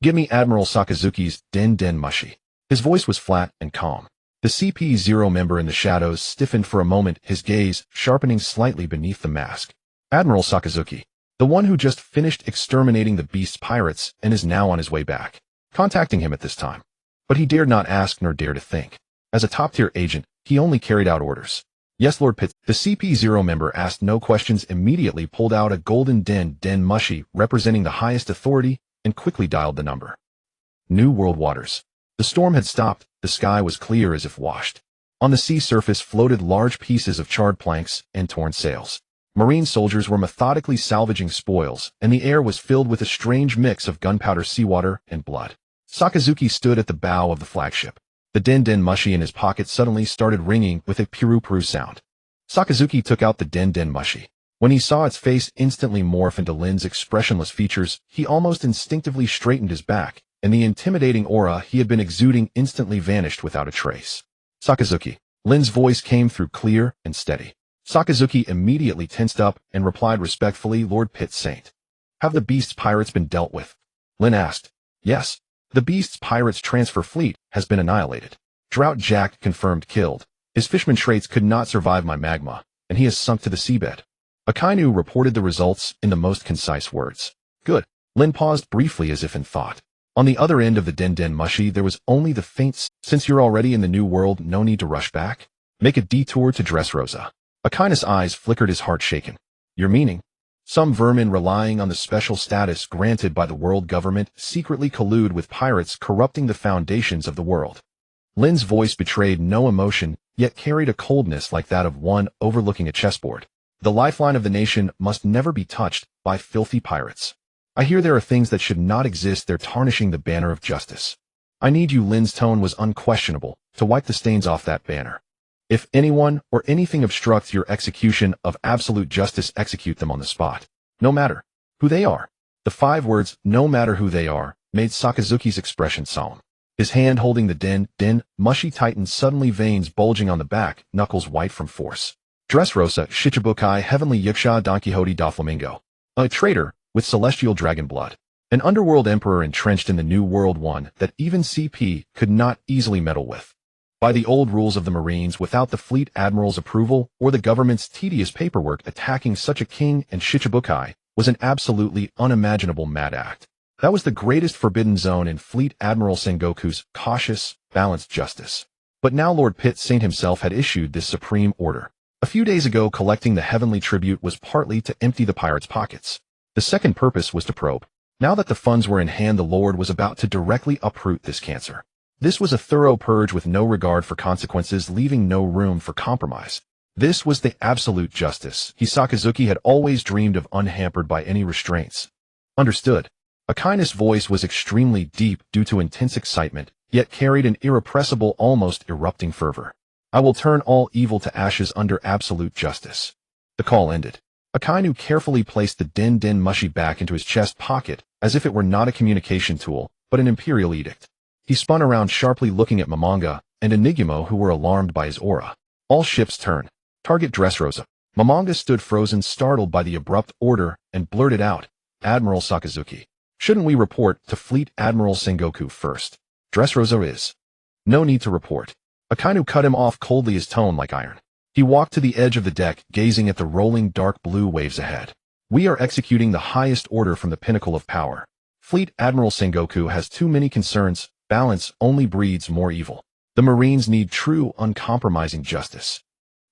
Give me Admiral Sakazuki's Den Den Mushi. His voice was flat and calm. The CP0 member in the shadows stiffened for a moment, his gaze sharpening slightly beneath the mask. Admiral Sakazuki, the one who just finished exterminating the beast's pirates and is now on his way back. Contacting him at this time. But he dared not ask nor dare to think. As a top-tier agent, he only carried out orders. Yes, Lord Pitt. The CP0 member asked no questions, immediately pulled out a golden Den Mushi representing the highest authority and quickly dialed the number. New World waters. The storm had stopped, the sky was clear as if washed. On the sea surface floated large pieces of charred planks and torn sails. Marine soldiers were methodically salvaging spoils, and the air was filled with a strange mix of gunpowder, seawater, and blood. Sakazuki stood at the bow of the flagship. The din-din mushi in his pocket suddenly started ringing with a piru-piru sound. Sakazuki took out the din-din mushi. When he saw its face instantly morph into Lin's expressionless features, he almost instinctively straightened his back, and the intimidating aura he had been exuding instantly vanished without a trace. Sakazuki. Lin's voice came through clear and steady. Sakazuki immediately tensed up and replied respectfully, Lord Pit Saint. Have the Beast's pirates been dealt with? Lin asked. Yes. The Beast's pirates transfer fleet has been annihilated. Drought Jack confirmed killed. His fishman traits could not survive my magma, and he has sunk to the seabed. Akainu reported the results in the most concise words. Good. Lin paused briefly as if in thought. On the other end of the din-din mushi there was only the faint, since you're already in the new world, no need to rush back. Make a detour to Dressrosa. Akainu's eyes flickered, his heart shaken. Your meaning? Some vermin relying on the special status granted by the world government secretly collude with pirates, corrupting the foundations of the world. Lin's voice betrayed no emotion, yet carried a coldness like that of one overlooking a chessboard. The lifeline of the nation must never be touched by filthy pirates. I hear there are things that should not exist. They're tarnishing the banner of justice. I need you. Lin's tone was unquestionable, to wipe the stains off that banner. If anyone or anything obstructs your execution of absolute justice, execute them on the spot. No matter who they are. The 5 words, no matter who they are, made Sakazuki's expression solemn. His hand holding the din mushi tightened suddenly, veins bulging on the back, knuckles white from force. Dressrosa, Shichibukai, Heavenly Yuksha, Don Quixote da Flamingo. A traitor with celestial dragon blood. An underworld emperor entrenched in the new world, one that even CP could not easily meddle with. By the old rules of the Marines, without the fleet admiral's approval or the government's tedious paperwork, attacking such a king and Shichibukai was an absolutely unimaginable mad act. That was the greatest forbidden zone in Fleet Admiral Sengoku's cautious, balanced justice. But now Lord Pit Saint himself had issued this supreme order. A few days ago, collecting the heavenly tribute was partly to empty the pirates' pockets. The second purpose was to probe. Now that the funds were in hand, the Lord was about to directly uproot this cancer. This was a thorough purge with no regard for consequences, leaving no room for compromise. This was the absolute justice Sakazuki had always dreamed of, unhampered by any restraints. Understood. Akainu's voice was extremely deep due to intense excitement, yet carried an irrepressible, almost erupting fervor. I will turn all evil to ashes under absolute justice. The call ended. Akainu carefully placed the din mushi back into his chest pocket, as if it were not a communication tool, but an imperial edict. He spun around sharply, looking at Momonga and Enigmo, who were alarmed by his aura. All ships turn. Target Dressrosa. Momonga stood frozen, startled by the abrupt order, and blurted out, Admiral Sakazuki. Shouldn't we report to Fleet Admiral Sengoku first? Dressrosa is. No need to report. Akainu cut him off coldly, his tone like iron. He walked to the edge of the deck, gazing at the rolling dark blue waves ahead. We are executing the highest order from the pinnacle of power. Fleet Admiral Sengoku has too many concerns. Balance only breeds more evil. The Marines need true, uncompromising justice.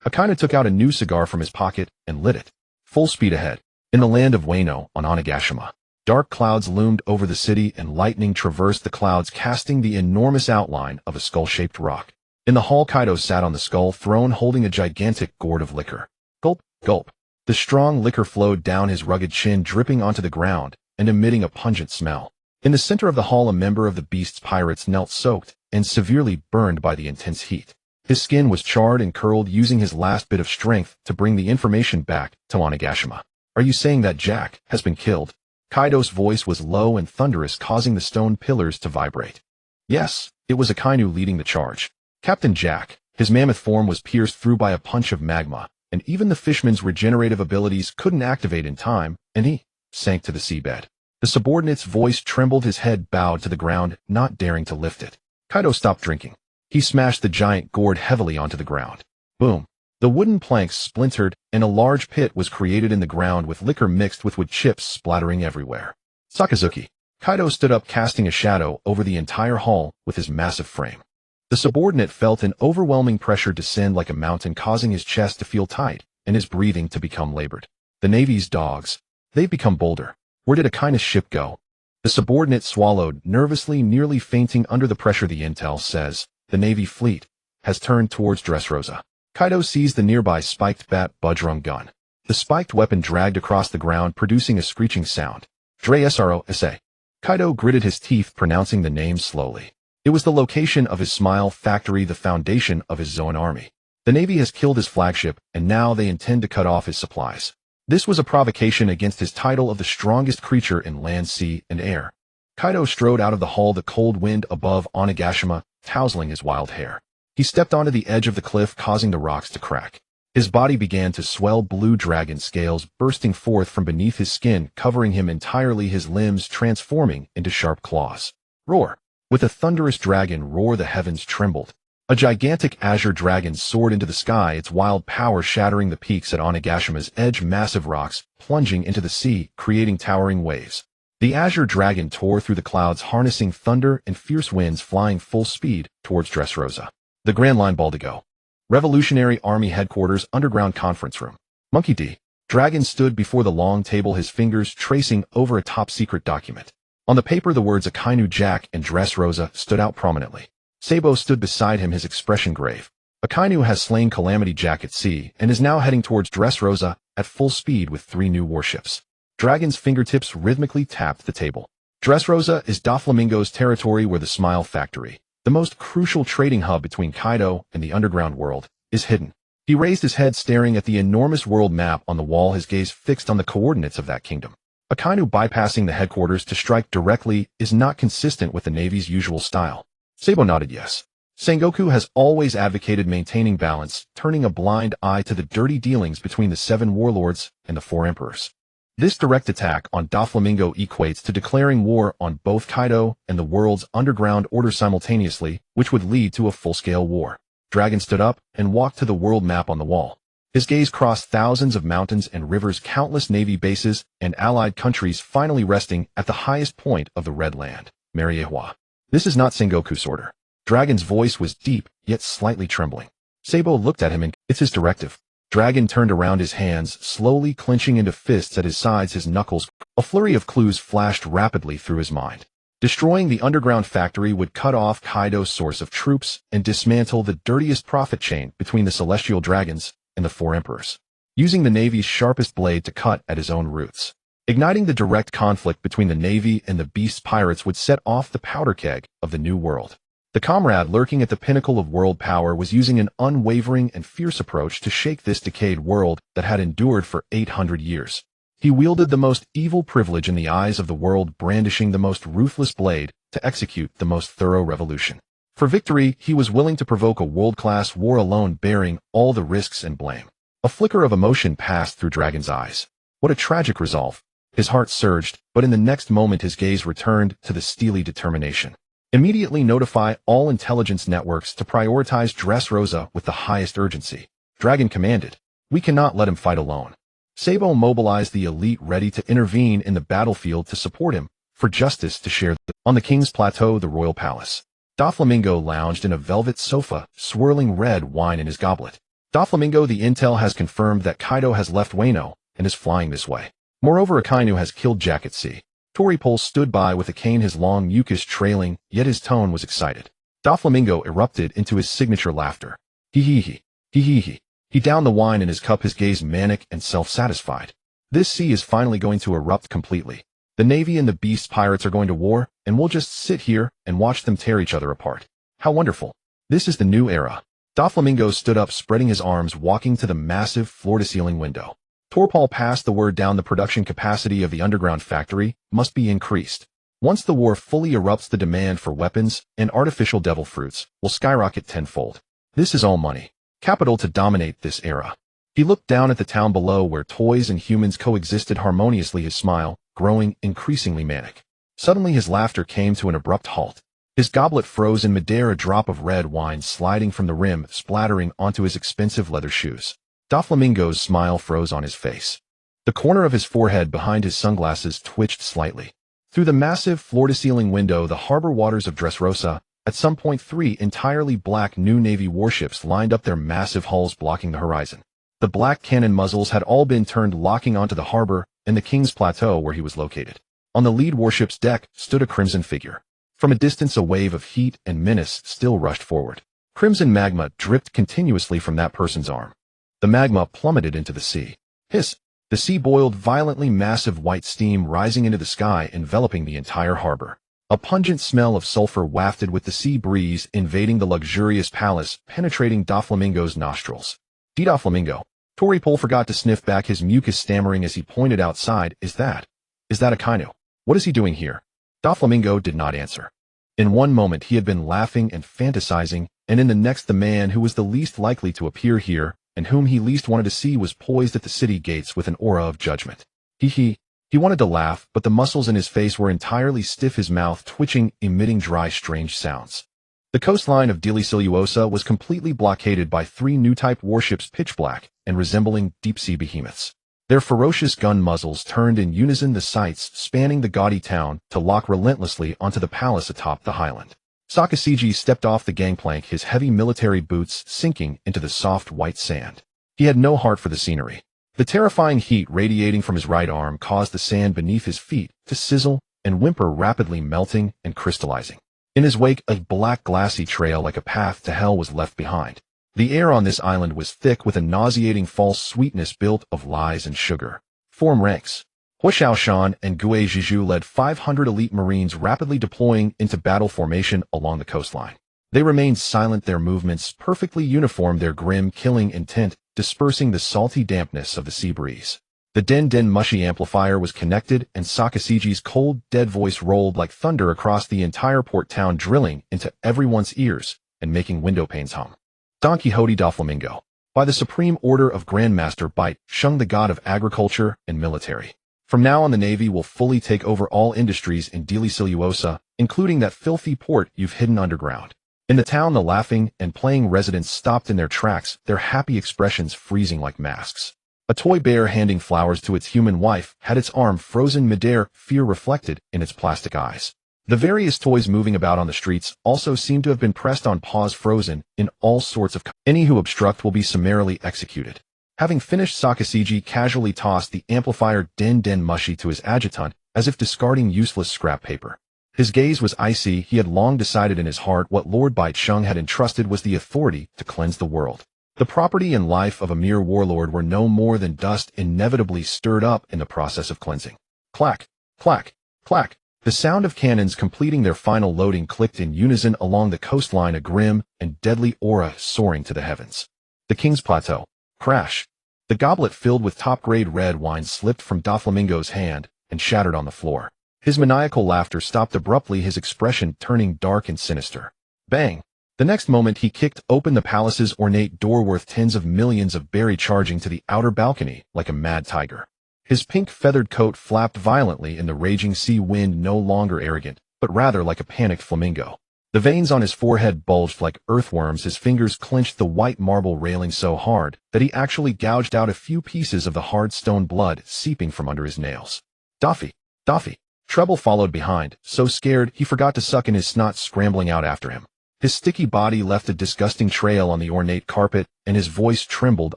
Akainu took out a new cigar from his pocket and lit it. Full speed ahead. In the land of Wano, on Onigashima, dark clouds loomed over the city and lightning traversed the clouds, casting the enormous outline of a skull-shaped rock. In the hall, Kaido sat on the skull throne, holding a gigantic gourd of liquor. Gulp, gulp. The strong liquor flowed down his rugged chin, dripping onto the ground and emitting a pungent smell. In the center of the hall, a member of the Beast's pirates knelt, soaked and severely burned by the intense heat. His skin was charred and curled, using his last bit of strength to bring the information back to Onigashima. Are you saying that Jack has been killed? Kaido's voice was low and thunderous, causing the stone pillars to vibrate. Yes, it was Akainu leading the charge. Captain Jack. His mammoth form was pierced through by a punch of magma, and even the fishman's regenerative abilities couldn't activate in time, and he sank to the seabed. The subordinate's voice trembled, his head bowed to the ground, not daring to lift it. Kaido stopped drinking. He smashed the giant gourd heavily onto the ground. Boom. The wooden planks splintered, and a large pit was created in the ground with liquor mixed with wood chips splattering everywhere. Sakazuki. Kaido stood up, casting a shadow over the entire hall with his massive frame. The subordinate felt an overwhelming pressure descend like a mountain, causing his chest to feel tight and his breathing to become labored. The Navy's dogs. They've become bolder. Where did Akaina's ship go? The subordinate swallowed nervously, nearly fainting under the pressure. The intel says the Navy fleet has turned towards Dressrosa. Kaido sees the nearby spiked bat Budgerung gun. The spiked weapon dragged across the ground, producing a screeching sound. Dressrosa. Kaido gritted his teeth, pronouncing the name slowly. It was the location of his Smile Factory, the foundation of his Zoan army. The Navy has killed his flagship, and now they intend to cut off his supplies. This was a provocation against his title of the strongest creature in land, sea, and air. Kaido strode out of the hall, the cold wind above Onigashima tousling his wild hair. He stepped onto the edge of the cliff, causing the rocks to crack. His body began to swell, blue dragon scales bursting forth from beneath his skin, covering him entirely, his limbs transforming into sharp claws. Roar! With a thunderous dragon roar, the heavens trembled. A gigantic azure dragon soared into the sky, its wild power shattering the peaks at Onigashima's edge, massive rocks plunging into the sea, creating towering waves. The azure dragon tore through the clouds, harnessing thunder and fierce winds, flying full speed towards Dressrosa. The Grand Line Baldigo. Revolutionary Army Headquarters Underground Conference Room. Monkey D. Dragon stood before the long table, his fingers tracing over a top-secret document. On the paper, the words Akainu Jack and Dressrosa stood out prominently. Sabo stood beside him, his expression grave. Akainu has slain Calamity Jack at sea and is now heading towards Dressrosa at full speed with 3 new warships. Dragon's fingertips rhythmically tapped the table. Dressrosa is Doflamingo's territory, where the Smile Factory, the most crucial trading hub between Kaido and the underground world, is hidden. He raised his head, staring at the enormous world map on the wall, his gaze fixed on the coordinates of that kingdom. Akainu bypassing the headquarters to strike directly is not consistent with the Navy's usual style. Sabo nodded yes. Sengoku has always advocated maintaining balance, turning a blind eye to the dirty dealings between the 7 warlords and the 4 emperors. This direct attack on Doflamingo equates to declaring war on both Kaido and the world's underground order simultaneously, which would lead to a full-scale war. Dragon stood up and walked to the world map on the wall. His gaze crossed thousands of mountains and rivers, countless Navy bases, and allied countries, finally resting at the highest point of the Red Land, Mariehua. This is not Sengoku's order. Dragon's voice was deep, yet slightly trembling. Sabo looked at him and, it's his directive. Dragon turned around, his hands slowly clenching into fists at his sides, his knuckles. A flurry of clues flashed rapidly through his mind. Destroying the underground factory would cut off Kaido's source of troops and dismantle the dirtiest profit chain between the celestial dragons and the 4 emperors. Using the Navy's sharpest blade to cut at his own roots. Igniting the direct conflict between the Navy and the Beast pirates would set off the powder keg of the New World. The comrade lurking at the pinnacle of world power was using an unwavering and fierce approach to shake this decayed world that had endured for 800 years. He wielded the most evil privilege in the eyes of the world, brandishing the most ruthless blade to execute the most thorough revolution. For victory, he was willing to provoke a world-class war alone, bearing all the risks and blame. A flicker of emotion passed through Dragon's eyes. What a tragic resolve. His heart surged, but in the next moment his gaze returned to the steely determination. Immediately notify all intelligence networks to prioritize Dressrosa with the highest urgency. Dragon commanded. We cannot let him fight alone. Sabo mobilized the elite, ready to intervene in the battlefield to support him, for justice to share. On the King's Plateau, the royal palace. Doflamingo lounged in a velvet sofa, swirling red wine in his goblet. Doflamingo, the intel has confirmed that Kaido has left Wano and is flying this way. Moreover, Akainu has killed Jack at sea. Toripole stood by with a cane, his long mucus trailing, yet his tone was excited. Doflamingo erupted into his signature laughter. Hee. He downed the wine in his cup, his gaze manic and self-satisfied. This sea is finally going to erupt completely. The Navy and the Beast pirates are going to war, and we'll just sit here and watch them tear each other apart. How wonderful. This is the new era. Doflamingo stood up, spreading his arms, walking to the massive floor-to-ceiling window. Torpal passed the word down. The production capacity of the underground factory must be increased. Once the war fully erupts, the demand for weapons and artificial devil fruits will skyrocket tenfold. This is all money. Capital to dominate this era. He looked down at the town below, where toys and humans coexisted harmoniously, his smile growing increasingly manic. Suddenly his laughter came to an abrupt halt. His goblet froze in midair, a drop of red wine sliding from the rim, splattering onto his expensive leather shoes. Doflamingo's smile froze on his face. The corner of his forehead behind his sunglasses twitched slightly. Through the massive floor-to-ceiling window, the harbor waters of Dressrosa, at some point 3 entirely black new Navy warships lined up, their massive hulls blocking the horizon. The black cannon muzzles had all been turned, locking onto the harbor and the King's Plateau where he was located. On the lead warship's deck stood a crimson figure. From a distance, a wave of heat and menace still rushed forward. Crimson magma dripped continuously from that person's arm. The magma plummeted into the sea. Hiss! The sea boiled violently, massive white steam rising into the sky, enveloping the entire harbor. A pungent smell of sulfur wafted with the sea breeze, invading the luxurious palace, penetrating Doflamingo's nostrils. Doflamingo. Toripole forgot to sniff back his mucus, stammering as he pointed outside, Is that Akainu? What is he doing here? Doflamingo did not answer. In one moment he had been laughing and fantasizing, and in the next the man who was the least likely to appear here, and whom he least wanted to see, was poised at the city gates with an aura of judgment. He wanted to laugh, but the muscles in his face were entirely stiff, his mouth twitching, emitting dry, strange sounds. The coastline of Delusional was completely blockaded by 3 new type warships, pitch black and resembling deep-sea behemoths. Their ferocious gun muzzles turned in unison, the sights spanning the gaudy town to lock relentlessly onto the palace atop the highland. Sakasiji stepped off the gangplank, his heavy military boots sinking into the soft white sand. He had no heart for the scenery. The terrifying heat radiating from his right arm caused the sand beneath his feet to sizzle and whimper, rapidly melting and crystallizing. In his wake, a black glassy trail like a path to hell was left behind. The air on this island was thick with a nauseating false sweetness built of lies and sugar. Form ranks. Hua Xiaoshan and Geoise led 500 elite marines, rapidly deploying into battle formation along the coastline. They remained silent, their movements perfectly uniform, their grim, killing intent dispersing the salty dampness of the sea breeze. The Den Mushy amplifier was connected, and Sakasiji's cold, dead voice rolled like thunder across the entire port town, drilling into everyone's ears and making window panes hum. Don Quixote Doflamingo. By the supreme order of Grandmaster Bite Shung, the god of agriculture and military. From now on, the Navy will fully take over all industries in Delusional, including that filthy port you've hidden underground. In the town, the laughing and playing residents stopped in their tracks, their happy expressions freezing like masks. A toy bear handing flowers to its human wife had its arm frozen midair, fear reflected in its plastic eyes. The various toys moving about on the streets also seemed to have been pressed on pause, frozen in all sorts of Any who obstruct will be summarily executed. Having finished, Sakasiji casually tossed the amplifier Den Mushy to his adjutant, as if discarding useless scrap paper. His gaze was icy. He had long decided in his heart what Lord Bite Shung had entrusted was the authority to cleanse the world. The property and life of a mere warlord were no more than dust inevitably stirred up in the process of cleansing. Clack, clack, clack. The sound of cannons completing their final loading clicked in unison along the coastline, a grim and deadly aura soaring to the heavens. The King's Plateau. Crash. The goblet filled with top-grade red wine slipped from Doflamingo's hand and shattered on the floor. His maniacal laughter stopped abruptly, his expression turning dark and sinister. Bang! The next moment he kicked open the palace's ornate door, worth tens of millions of berry, charging to the outer balcony like a mad tiger. His pink feathered coat flapped violently in the raging sea wind, no longer arrogant, but rather like a panicked flamingo. The veins on his forehead bulged like earthworms, his fingers clenched the white marble railing so hard that he actually gouged out a few pieces of the hard stone, blood seeping from under his nails. Doffy! Doffy! Treble followed behind, so scared he forgot to suck in his snot, scrambling out after him. His sticky body left a disgusting trail on the ornate carpet, and his voice trembled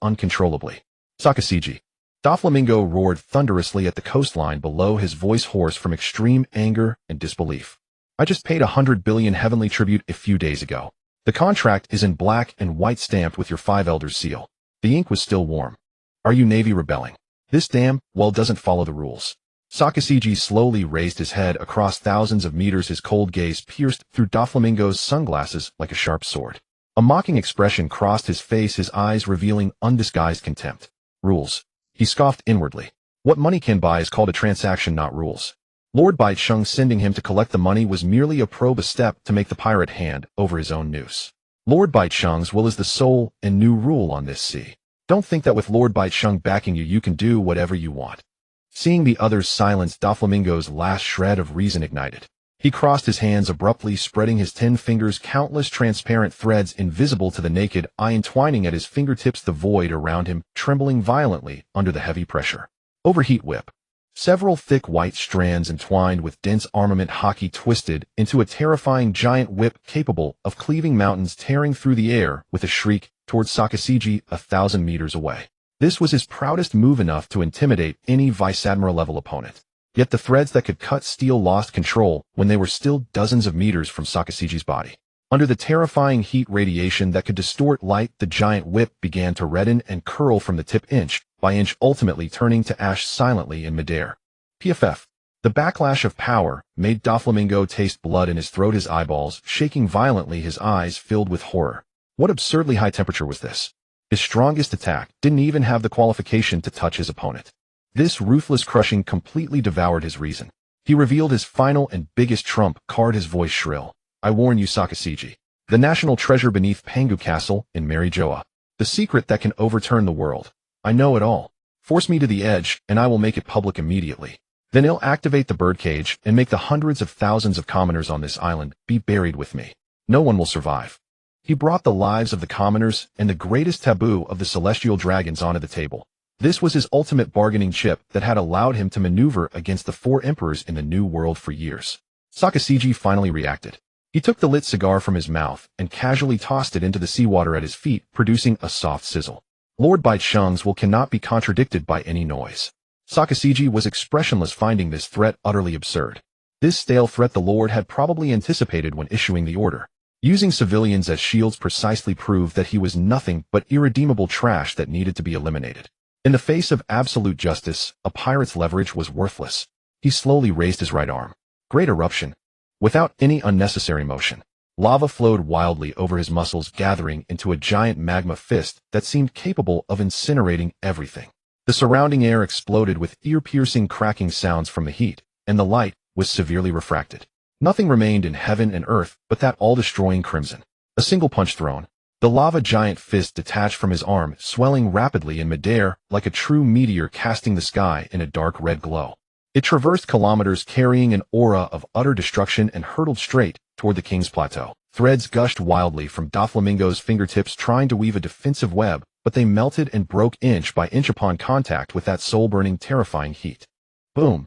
uncontrollably. Sakasiji. Doflamingo roared thunderously at the coastline below, his voice hoarse from extreme anger and disbelief. I just paid 100 billion heavenly tribute a few days ago. The contract is in black and white, stamped with your 5 elders seal. The ink was still warm. Are you Navy rebelling? This damn well doesn't follow the rules. Sakasiji slowly raised his head across thousands of meters, his cold gaze pierced through Doflamingo's sunglasses like a sharp sword. A mocking expression crossed his face, his eyes revealing undisguised contempt. Rules. He scoffed inwardly. What money can buy is called a transaction, not rules. Lord Bite Shung sending him to collect the money was merely a probe, a step to make the pirate hand over his own noose. Lord Bite Shung's will is the sole and new rule on this sea. Don't think that with Lord Bite Shung backing you, you can do whatever you want. Seeing the others silence, Doflamingo's last shred of reason ignited. He crossed his hands abruptly, spreading his 10 fingers, countless transparent threads invisible to the naked eye entwining at his fingertips, the void around him trembling violently under the heavy pressure. Overheat whip. Several thick white strands entwined with dense Armament Haki twisted into a terrifying giant whip capable of cleaving mountains, tearing through the air with a shriek towards Sakasiji 1,000 meters away. This was his proudest move, enough to intimidate any Vice Admiral level opponent. Yet the threads that could cut steel lost control when they were still dozens of meters from Sakasiji's body. Under the terrifying heat radiation that could distort light, the giant whip began to redden and curl from the tip inch by inch, ultimately turning to ash silently in midair. PFF. The backlash of power made Doflamingo taste blood in his throat, his eyeballs shaking violently, his eyes filled with horror. What absurdly high temperature was this? His strongest attack didn't even have the qualification to touch his opponent. This ruthless crushing completely devoured his reason. He revealed his final and biggest trump card, his voice shrill. I warn you, Sakashiji. The national treasure beneath Pangu Castle in Marijoa. The secret that can overturn the world. I know it all. Force me to the edge, and I will make it public immediately. Then I'll activate the birdcage and make the hundreds of thousands of commoners on this island be buried with me. No one will survive. He brought the lives of the commoners and the greatest taboo of the celestial dragons onto the table. This was his ultimate bargaining chip that had allowed him to maneuver against the 4 emperors in the New World for years. Sakashiji finally reacted. He took the lit cigar from his mouth and casually tossed it into the seawater at his feet, producing a soft sizzle. Lord Baicheng's will cannot be contradicted by any noise. Sakashiji was expressionless, finding this threat utterly absurd. This stale threat the Lord had probably anticipated when issuing the order. Using civilians as shields precisely proved that he was nothing but irredeemable trash that needed to be eliminated. In the face of absolute justice, a pirate's leverage was worthless. He slowly raised his right arm. Great eruption. Without any unnecessary motion, lava flowed wildly over his muscles, gathering into a giant magma fist that seemed capable of incinerating everything. The surrounding air exploded with ear-piercing cracking sounds from the heat, and the light was severely refracted. Nothing remained in heaven and earth but that all-destroying crimson. A single punch thrown. The lava giant fist detached from his arm, swelling rapidly in midair like a true meteor, casting the sky in a dark red glow. It traversed kilometers, carrying an aura of utter destruction, and hurtled straight toward the King's Plateau. Threads gushed wildly from Doflamingo's fingertips, trying to weave a defensive web, but they melted and broke inch by inch upon contact with that soul-burning, terrifying heat. Boom!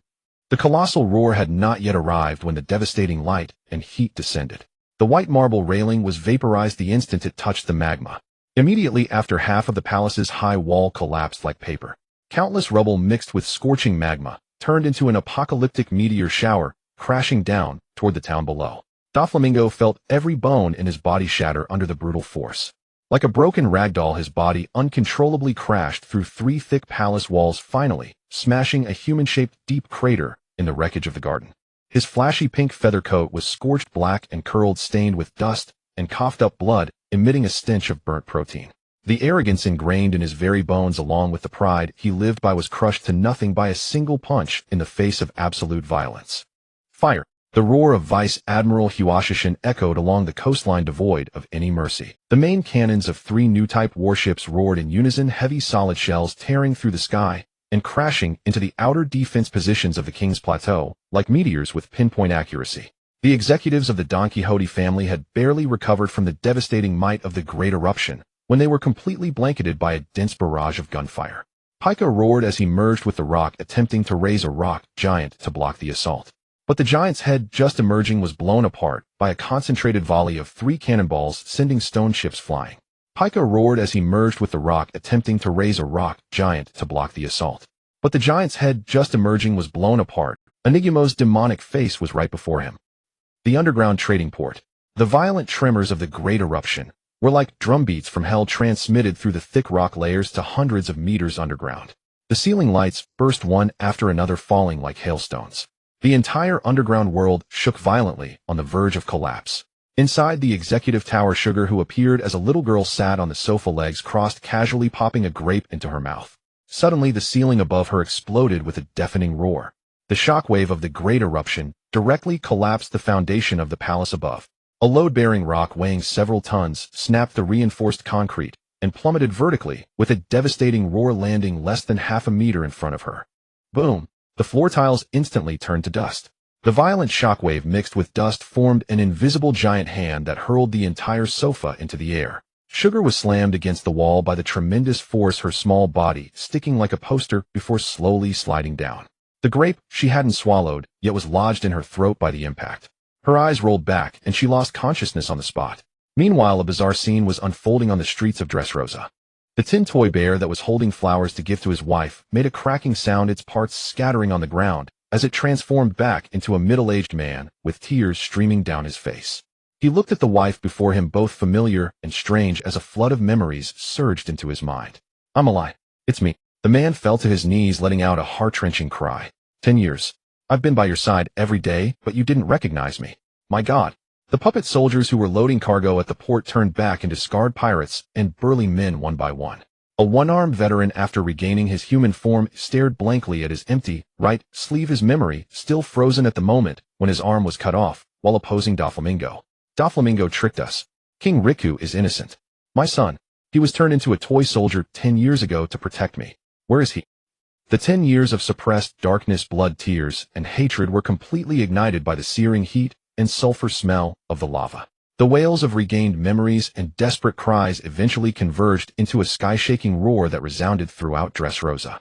The colossal roar had not yet arrived when the devastating light and heat descended. The white marble railing was vaporized the instant it touched the magma. Immediately after, half of the palace's high wall collapsed like paper. Countless rubble mixed with scorching magma turned into an apocalyptic meteor shower, crashing down toward the town below. Doflamingo felt every bone in his body shatter under the brutal force. Like a broken ragdoll, his body uncontrollably crashed through 3 thick palace walls, finally smashing a human-shaped deep crater in the wreckage of the garden. His flashy pink feather coat was scorched black and curled, stained with dust and coughed-up blood, emitting a stench of burnt protein. The arrogance ingrained in his very bones, along with the pride he lived by, was crushed to nothing by a single punch in the face of absolute violence. Fire! The roar of Vice Admiral Geoise echoed along the coastline, devoid of any mercy. The main cannons of 3 new type warships roared in unison, heavy solid shells tearing through the sky and crashing into the outer defense positions of the King's Plateau like meteors with pinpoint accuracy. The executives of the Don Quixote family had barely recovered from the devastating might of the great eruption when they were completely blanketed by a dense barrage of gunfire. Pika roared as he merged with the rock, attempting to raise a rock giant to block the assault. But the giant's head, just emerging, was blown apart by a concentrated volley of 3 cannonballs, sending stone ships flying. Pika roared as he merged with the rock, attempting to raise a rock giant to block the assault. But the giant's head, just emerging, was blown apart. Enigmo's demonic face was right before him. The underground trading port. The violent tremors of the great eruption were like drumbeats from hell, transmitted through the thick rock layers to hundreds of meters underground. The ceiling lights burst one after another, falling like hailstones. The entire underground world shook violently, on the verge of collapse. Inside the executive tower, Sugar, who appeared as a little girl, sat on the sofa, legs crossed, casually popping a grape into her mouth. Suddenly, the ceiling above her exploded with a deafening roar. The shockwave of the great eruption directly collapsed the foundation of the palace above. A load-bearing rock weighing several tons snapped the reinforced concrete and plummeted vertically with a devastating roar, landing less than half a meter in front of her. Boom! The floor tiles instantly turned to dust. The violent shockwave mixed with dust formed an invisible giant hand that hurled the entire sofa into the air. Sugar was slammed against the wall by the tremendous force, her small body sticking like a poster before slowly sliding down. The grape she hadn't swallowed yet was lodged in her throat by the impact. Her eyes rolled back and she lost consciousness on the spot. Meanwhile, a bizarre scene was unfolding on the streets of Dressrosa. The tin toy bear that was holding flowers to give to his wife made a cracking sound, its parts scattering on the ground as it transformed back into a middle-aged man with tears streaming down his face. He looked at the wife before him, both familiar and strange, as a flood of memories surged into his mind. I'm alive. It's me. The man fell to his knees, letting out a heart-wrenching cry. 10 years. I've been by your side every day, but you didn't recognize me. My God. The puppet soldiers who were loading cargo at the port turned back into scarred pirates and burly men one by one. A one-armed veteran, after regaining his human form, stared blankly at his empty right sleeve, his memory still frozen at the moment when his arm was cut off while opposing Doflamingo. Doflamingo tricked us. King Riku is innocent. My son. He was turned into a toy soldier 10 years ago to protect me. Where is he? The 10 years of suppressed darkness, blood, tears, and hatred were completely ignited by the searing heat and sulfur smell of the lava. The wails of regained memories and desperate cries eventually converged into a sky-shaking roar that resounded throughout Dressrosa.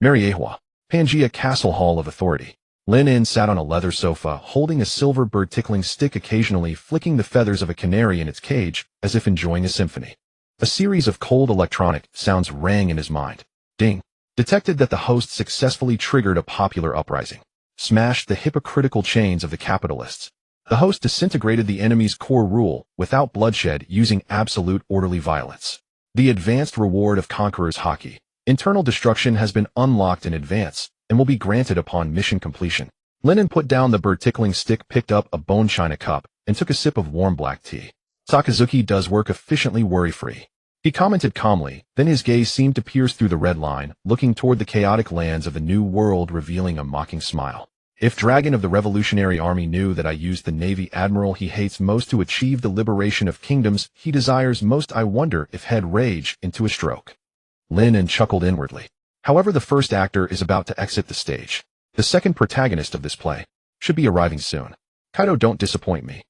Mariehua, Pangea Castle Hall of Authority. Lin In sat on a leather sofa, holding a silver bird-tickling stick, occasionally flicking the feathers of a canary in its cage, as if enjoying a symphony. A series of cold electronic sounds rang in his mind. Ding. Detected that the host successfully triggered a popular uprising. Smashed the hypocritical chains of the capitalists. The host disintegrated the enemy's core rule without bloodshed, using absolute orderly violence. The advanced reward of Conqueror's Haki. Internal destruction has been unlocked in advance and will be granted upon mission completion. Lennon put down the bird-tickling stick, picked up a bone china cup, and took a sip of warm black tea. Sakazuki does work efficiently, worry-free. He commented calmly, then his gaze seemed to pierce through the red line, looking toward the chaotic lands of the New World, revealing a mocking smile. If Dragon of the Revolutionary Army knew that I used the Navy Admiral he hates most to achieve the liberation of kingdoms he desires most, I wonder if he'd rage into a stroke. Lin And chuckled inwardly. However, the first actor is about to exit the stage. The second protagonist of this play should be arriving soon. Kaido, don't disappoint me.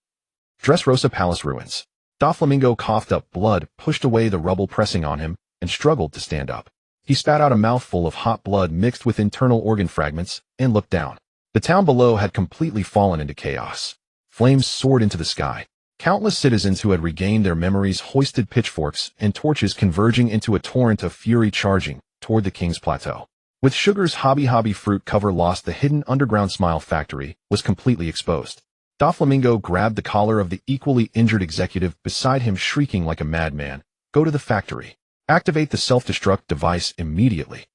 Dressrosa Palace ruins. Doflamingo coughed up blood, pushed away the rubble pressing on him, and struggled to stand up. He spat out a mouthful of hot blood mixed with internal organ fragments and looked down. The town below had completely fallen into chaos. Flames soared into the sky. Countless citizens who had regained their memories hoisted pitchforks and torches, converging into a torrent of fury, charging toward the King's Plateau. With Sugar's Hobby fruit cover lost, the hidden underground Smile Factory was completely exposed. Doflamingo grabbed the collar of the equally injured executive beside him, shrieking like a madman, "Go to the factory. Activate the self-destruct device immediately.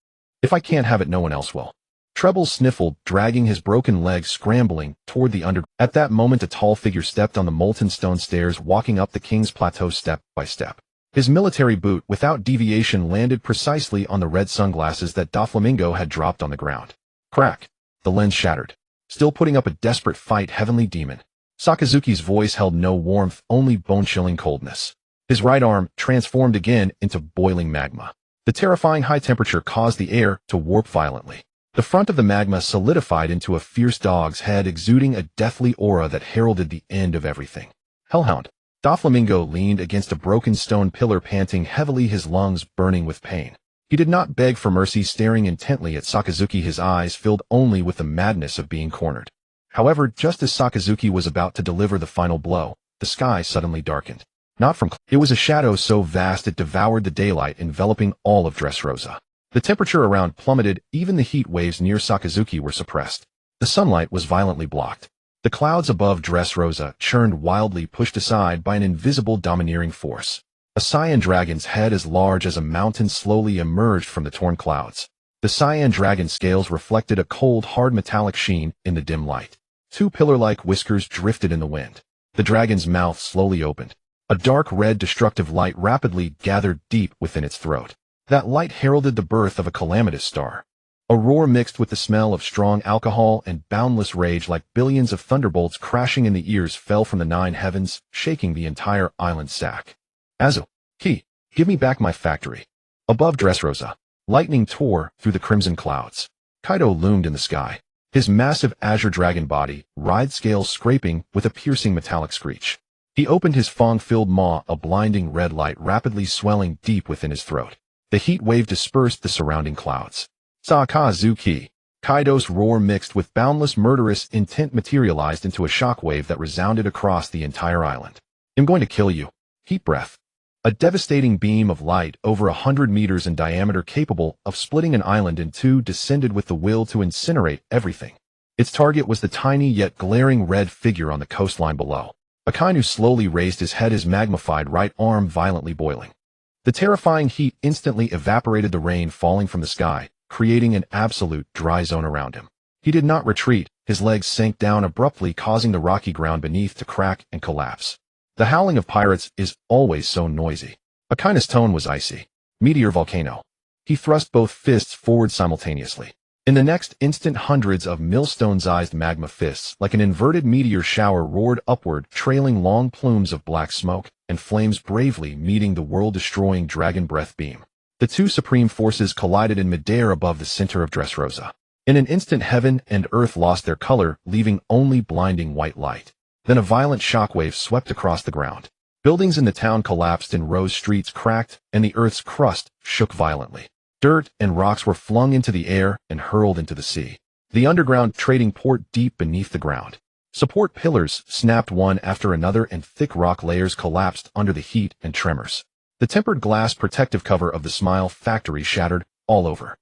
If I can't have it, no one else will." Treble sniffled, dragging his broken legs, scrambling toward the under. At that moment, a tall figure stepped on the molten stone stairs, walking up the King's Plateau step by step. His military boot, without deviation, landed precisely on the red sunglasses that Doflamingo had dropped on the ground. Crack. The lens shattered. Still putting up a desperate fight, heavenly demon. Sakazuki's voice held no warmth, only bone-chilling coldness. His right arm transformed again into boiling magma. The terrifying high temperature caused the air to warp violently. The front of the magma solidified into a fierce dog's head, exuding a deathly aura that heralded the end of everything. Hellhound. Doflamingo leaned against a broken stone pillar, panting heavily, his lungs burning with pain. He did not beg for mercy, staring intently at Sakazuki, his eyes filled only with the madness of being cornered. However, just as Sakazuki was about to deliver the final blow, the sky suddenly darkened. Not from it was a shadow so vast it devoured the daylight, enveloping all of Dressrosa. The temperature around plummeted, even the heat waves near Sakazuki were suppressed. The sunlight was violently blocked. The clouds above Dressrosa churned wildly, pushed aside by an invisible domineering force. A cyan dragon's head as large as a mountain slowly emerged from the torn clouds. The cyan dragon's scales reflected a cold, hard metallic sheen in the dim light. Two pillar-like whiskers drifted in the wind. The dragon's mouth slowly opened. A dark red destructive light rapidly gathered deep within its throat. That light heralded the birth of a calamitous star. A roar mixed with the smell of strong alcohol and boundless rage, like billions of thunderbolts crashing in the ears, fell from the 9 heavens, shaking the entire island sack. Azu, Ki, give me back my factory. Above Dressrosa, lightning tore through the crimson clouds. Kaido loomed in the sky, his massive azure dragon body, writhed scales scraping with a piercing metallic screech. He opened his fang-filled maw, a blinding red light rapidly swelling deep within his throat. The heat wave dispersed the surrounding clouds. Sakazuki. Kaido's roar mixed with boundless murderous intent materialized into a shockwave that resounded across the entire island. I'm going to kill you. Heat breath. A devastating beam of light over 100 meters in diameter, capable of splitting an island in two, descended with the will to incinerate everything. Its target was the tiny yet glaring red figure on the coastline below. Akainu slowly raised his head, his magnified right arm violently boiling. The terrifying heat instantly evaporated the rain falling from the sky, creating an absolute dry zone around him. He did not retreat, his legs sank down abruptly, causing the rocky ground beneath to crack and collapse. The howling of pirates is always so noisy. Akainu's tone was icy. Meteor volcano. He thrust both fists forward simultaneously. In the next instant, hundreds of millstone-sized magma fists, like an inverted meteor shower, roared upward, trailing long plumes of black smoke, and flames bravely meeting the world-destroying dragon breath beam. The two supreme forces collided in midair above the center of Dressrosa. In an instant, heaven and earth lost their color, leaving only blinding white light. Then a violent shockwave swept across the ground. Buildings in the town collapsed in rows, streets cracked, and the earth's crust shook violently. Dirt and rocks were flung into the air and hurled into the sea. The underground trading port deep beneath the ground. Support pillars snapped one after another, and thick rock layers collapsed under the heat and tremors. The tempered glass protective cover of the Smile factory shattered all over.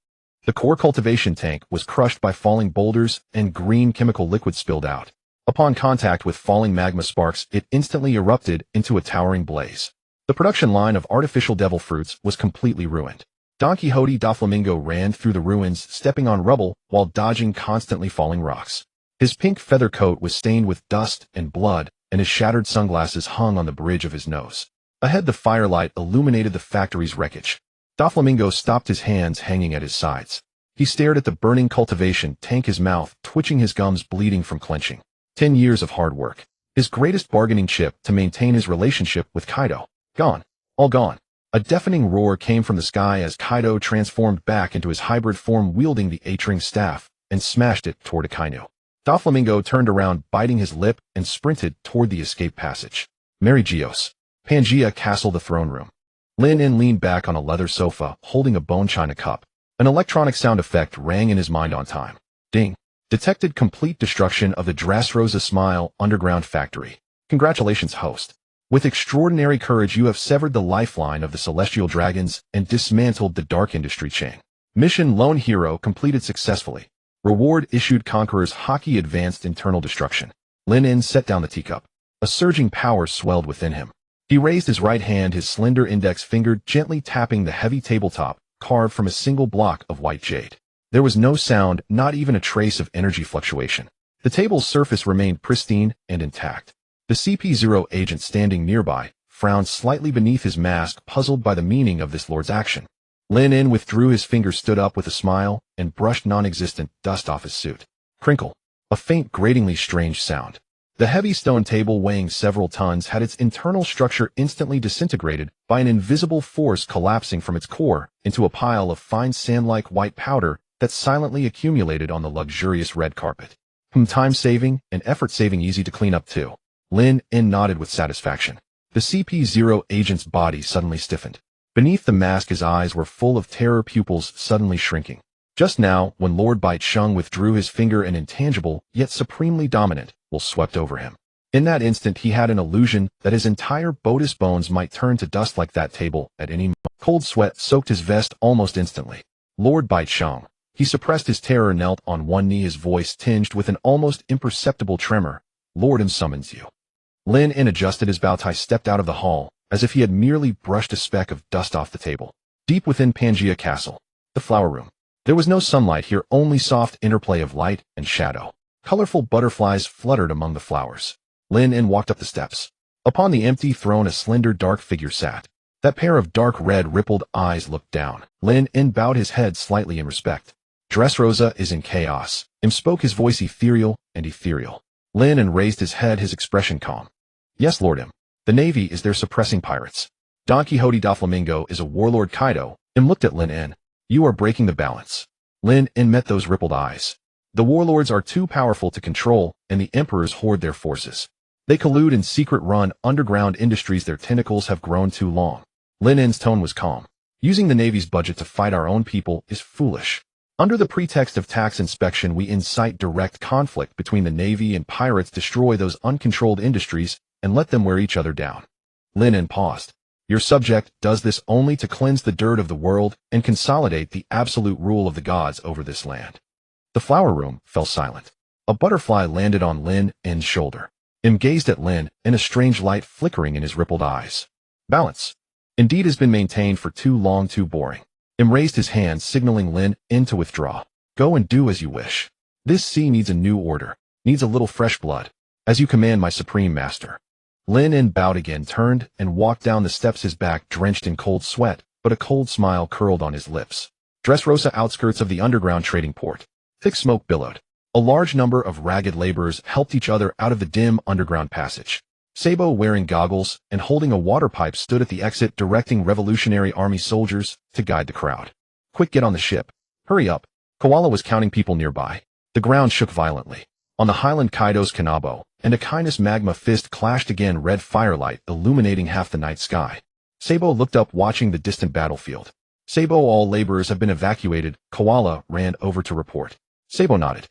The core cultivation tank was crushed by falling boulders, and green chemical liquid spilled out. Upon contact with falling magma sparks, it instantly erupted into a towering blaze. The production line of artificial devil fruits was completely ruined. Don Quixote Doflamingo ran through the ruins, stepping on rubble while dodging constantly falling rocks. His pink feather coat was stained with dust and blood, and his shattered sunglasses hung on the bridge of his nose. Ahead, the firelight illuminated the factory's wreckage. Doflamingo stopped, his hands hanging at his sides. He stared at the burning cultivation tank, his mouth twitching, his gums bleeding from clenching. 10 years of hard work. His greatest bargaining chip to maintain his relationship with Kaido. Gone. All gone. A deafening roar came from the sky as Kaido transformed back into his hybrid form, wielding the eight-ring staff, and smashed it toward Akainu. Doflamingo turned around, biting his lip, and sprinted toward the escape passage. Mary Geoise. Pangea Castle, the throne room. Lin leaned back on a leather sofa, holding a bone china cup. An electronic sound effect rang in his mind on time. Ding. Detected complete destruction of the Dressrosa Smile underground factory. Congratulations, host. With extraordinary courage, you have severed the lifeline of the celestial dragons and dismantled the dark industry chain. Mission Lone Hero completed successfully. Reward issued. Conqueror's Haki advanced internal destruction. Lin set down the teacup. A surging power swelled within him. He raised his right hand, his slender index finger gently tapping the heavy tabletop, carved from a single block of white jade. There was no sound, not even a trace of energy fluctuation. The table's surface remained pristine and intact. The CP0 agent standing nearby frowned slightly beneath his mask, puzzled by the meaning of this lord's action. Lin withdrew his finger, stood up with a smile, and brushed non-existent dust off his suit. Crinkle. A faint, gratingly strange sound. The heavy stone table, weighing several tons, had its internal structure instantly disintegrated by an invisible force, collapsing from its core into a pile of fine sand-like white powder that silently accumulated on the luxurious red carpet. Time-saving and effort-saving, easy to clean up too. Lin nodded with satisfaction. The CP0 agent's body suddenly stiffened. Beneath the mask, his eyes were full of terror, pupils suddenly shrinking. Just now, when Lord Baicheng withdrew his finger, an intangible, yet supremely dominant, will swept over him. In that instant, he had an illusion that his entire Bodis bones might turn to dust like that table at any moment. Cold sweat soaked his vest almost instantly. Lord Baicheng. He suppressed his terror, knelt on one knee, his voice tinged with an almost imperceptible tremor. Lord summons you. Lin adjusted his bow tie, stepped out of the hall, as if he had merely brushed a speck of dust off the table. Deep within Pangea Castle, the flower room. There was no sunlight here, only soft interplay of light and shadow. Colorful butterflies fluttered among the flowers. Lin walked up the steps. Upon the empty throne, a slender dark figure sat. That pair of dark red rippled eyes looked down. Lin bowed his head slightly in respect. Dressrosa is in chaos. Spoke, his voice ethereal and ethereal. Lin raised his head, his expression calm. Yes, Lord The Navy is there suppressing pirates. Don Quixote Doflamingo is a warlord. Kaido looked at Lin. You are breaking the balance. Lin met those rippled eyes. The warlords are too powerful to control, and the emperors hoard their forces. They collude in secret, run underground industries. Their tentacles have grown too long. Lin's tone was calm. Using the Navy's budget to fight our own people is foolish. Under the pretext of tax inspection, we incite direct conflict between the Navy and pirates, destroy those uncontrolled industries, and let them wear each other down. Lin paused. Your subject does this only to cleanse the dirt of the world and consolidate the absolute rule of the gods over this land. The flower room fell silent. A butterfly landed on Lin's shoulder. M gazed at Lin, and a strange light flickering in his rippled eyes. Balance. Indeed has been maintained for too long, too boring. M raised his hand, signaling Lin in to withdraw. Go and do as you wish. This sea needs a new order, needs a little fresh blood. As you command, my supreme master. Lin In bowed again, turned, and walked down the steps, his back drenched in cold sweat, but a cold smile curled on his lips. Dressrosa, outskirts of the underground trading port. Thick smoke billowed. A large number of ragged laborers helped each other out of the dim underground passage. Sabo, wearing goggles and holding a water pipe, stood at the exit, directing Revolutionary Army soldiers to guide the crowd. Quick, get on the ship. Hurry up. Koala was counting people nearby. The ground shook violently. On the highland, Kaido's Kanabo and Akainu's magma fist clashed again, red firelight illuminating half the night sky. Sabo looked up, watching the distant battlefield. Sabo, all laborers have been evacuated. Koala ran over to report. Sabo nodded.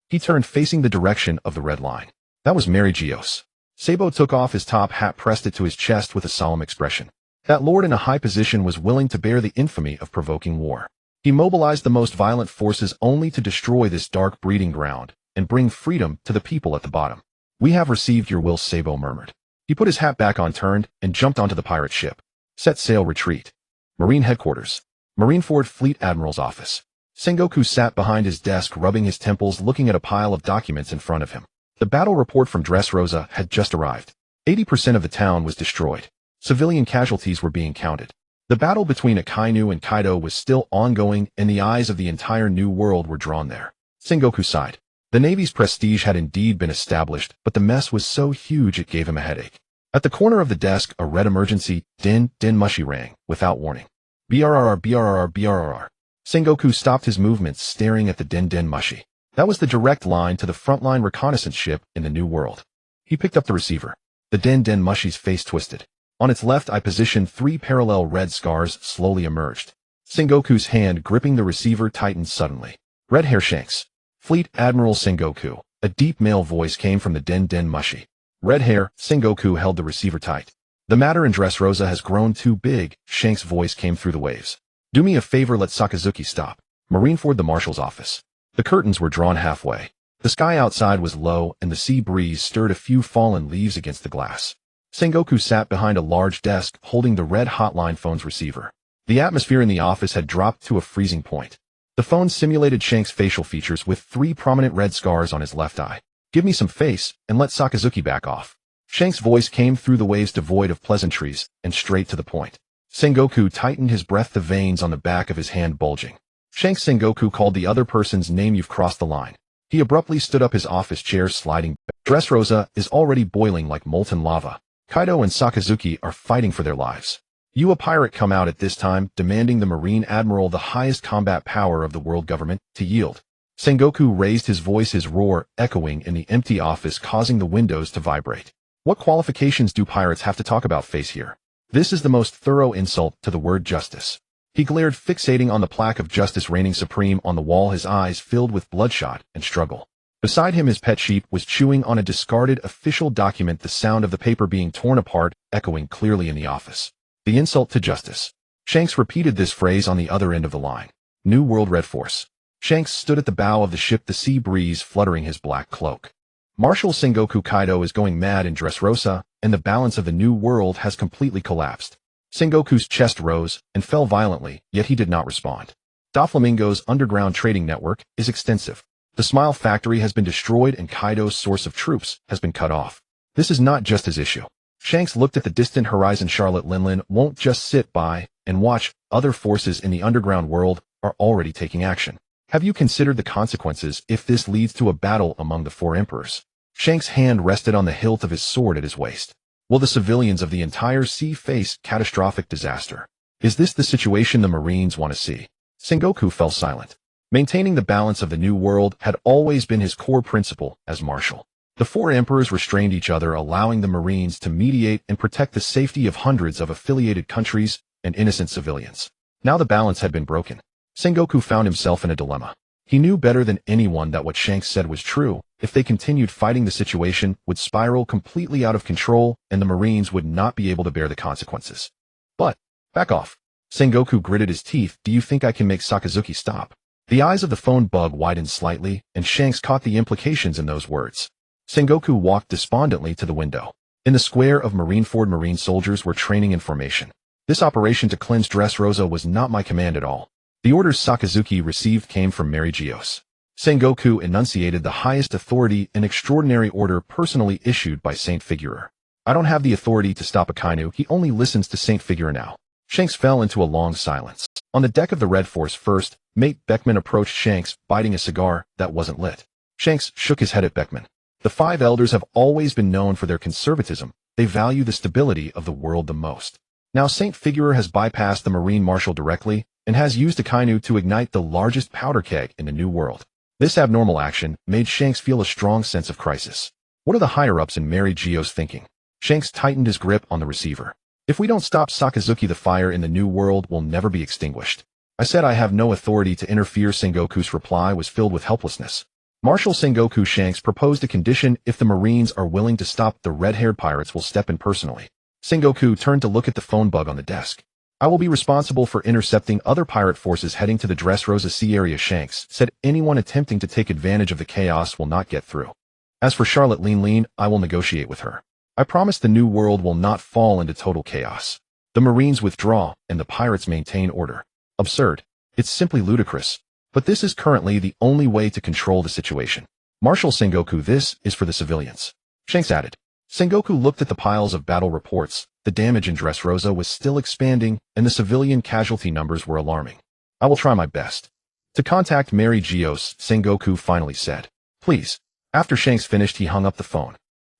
He turned, facing the direction of the red line. That was Mary Geoise. Sabo took off his top hat, pressed it to his chest with a solemn expression. That lord in a high position was willing to bear the infamy of provoking war. He mobilized the most violent forces only to destroy this dark breeding ground and bring freedom to the people at the bottom. We have received your will, Sabo murmured. He put his hat back on, turned, and jumped onto the pirate ship. Set sail, retreat. Marine headquarters. Marineford Fleet Admiral's office. Sengoku sat behind his desk, rubbing his temples, looking at a pile of documents in front of him. The battle report from Dressrosa had just arrived. 80% of the town was destroyed. Civilian casualties were being counted. The battle between Akainu and Kaido was still ongoing, and the eyes of the entire New World were drawn there. Sengoku sighed. The Navy's prestige had indeed been established, but the mess was so huge it gave him a headache. At the corner of the desk, a red emergency din mushy rang, without warning. BRRR, BRRR, BRRR. Sengoku stopped his movements, staring at the din mushy. That was the direct line to the frontline reconnaissance ship in the New World. He picked up the receiver. The din mushy's face twisted. On its left eye position, 3 parallel red scars slowly emerged. Sengoku's hand gripping the receiver tightened suddenly. Red hair, Shanks. Fleet Admiral Sengoku. A deep male voice came from the din mushy. Red hair. Sengoku held the receiver tight. The matter in Dressrosa has grown too big. Shanks' voice came through the waves. Do me a favor, let Sakazuki stop. Marineford, the marshal's office. The curtains were drawn halfway. The sky outside was low, and the sea breeze stirred a few fallen leaves against the glass. Sengoku sat behind a large desk, holding the red hotline phone's receiver. The atmosphere in the office had dropped to a freezing point. The phone simulated Shanks' facial features with 3 prominent red scars on his left eye. Give me some face, and let Sakazuki back off. Shanks' voice came through the waves, devoid of pleasantries, and straight to the point. Sengoku tightened his breath, the veins on the back of his hand bulging. Shanks, Sengoku called the other person's name. You've crossed the line. He abruptly stood up, his office chair sliding back. Dressrosa is already boiling like molten lava. Kaido and Sakazuki are fighting for their lives. You, a pirate, come out at this time, demanding the Marine Admiral, the highest combat power of the world government, to yield. Sengoku raised his voice, his roar echoing in the empty office, causing the windows to vibrate. What qualifications do pirates have to talk about face here? This is the most thorough insult to the word justice. He glared, fixating on the plaque of justice reigning supreme on the wall, his eyes filled with bloodshot and struggle. Beside him, his pet sheep was chewing on a discarded official document, the sound of the paper being torn apart echoing clearly in the office. The insult to justice. Shanks repeated this phrase on the other end of the line. New World Red Force. Shanks stood at the bow of the ship, the sea breeze fluttering his black cloak. Marshal Sengoku, Kaido is going mad in Dressrosa, and the balance of the New World has completely collapsed. Sengoku's chest rose and fell violently, yet he did not respond. Doflamingo's underground trading network is extensive. The Smile Factory has been destroyed, and Kaido's source of troops has been cut off. This is not just his issue. Shanks looked at the distant horizon. Charlotte Linlin won't just sit by and watch. Other forces in the underground world are already taking action. Have you considered the consequences if this leads to a battle among the 4 emperors? Shanks' hand rested on the hilt of his sword at his waist. Will the civilians of the entire sea face catastrophic disaster? Is this the situation the Marines want to see? Sengoku fell silent. Maintaining the balance of the New World had always been his core principle as marshal. The 4 emperors restrained each other, allowing the Marines to mediate and protect the safety of hundreds of affiliated countries and innocent civilians. Now the balance had been broken. Sengoku found himself in a dilemma. He knew better than anyone that what Shanks said was true. If they continued fighting, the situation would spiral completely out of control, and the Marines would not be able to bear the consequences. But, back off. Sengoku gritted his teeth. Do you think I can make Sakazuki stop? The eyes of the phone bug widened slightly, and Shanks caught the implications in those words. Sengoku walked despondently to the window. In the square of Marineford, Marine soldiers were training in formation. This operation to cleanse Dressrosa was not my command at all. The orders Sakazuki received came from Mary Geoise. Sengoku enunciated the highest authority and extraordinary order personally issued by Saint Figurer. I don't have the authority to stop Akainu, he only listens to Saint Figurer now. Shanks fell into a long silence. On the deck of the Red Force first, mate Beckman approached Shanks, biting a cigar that wasn't lit. Shanks shook his head at Beckman. The five elders have always been known for their conservatism. They value the stability of the world the most. Now Saint Figurer has bypassed the Marine Marshal directly and has used Akainu to ignite the largest powder keg in the New World. This abnormal action made Shanks feel a strong sense of crisis. What are the higher-ups in Mary Geoise thinking? Shanks tightened his grip on the receiver. If we don't stop Sakazuki, the fire in the New World will never be extinguished. I said I have no authority to interfere. Sengoku's reply was filled with helplessness. Marshal Sengoku Shanks proposed a condition: if the Marines are willing to stop the red-haired pirates will step in personally. Sengoku turned to look at the phone bug on the desk. I will be responsible for intercepting other pirate forces heading to the Dressrosa Sea area. Shanks said anyone attempting to take advantage of the chaos will not get through. As for Charlotte Lean, I will negotiate with her. I promise the New World will not fall into total chaos. The Marines withdraw and the pirates maintain order. Absurd. It's simply ludicrous. But this is currently the only way to control the situation. Marshal Sengoku, this is for the civilians. Shanks added. Sengoku looked at the piles of battle reports. The damage in Dressrosa was still expanding, and the civilian casualty numbers were alarming. I will try my best. To contact Mary Geoise, Sengoku finally said. Please. After Shanks finished, he hung up the phone.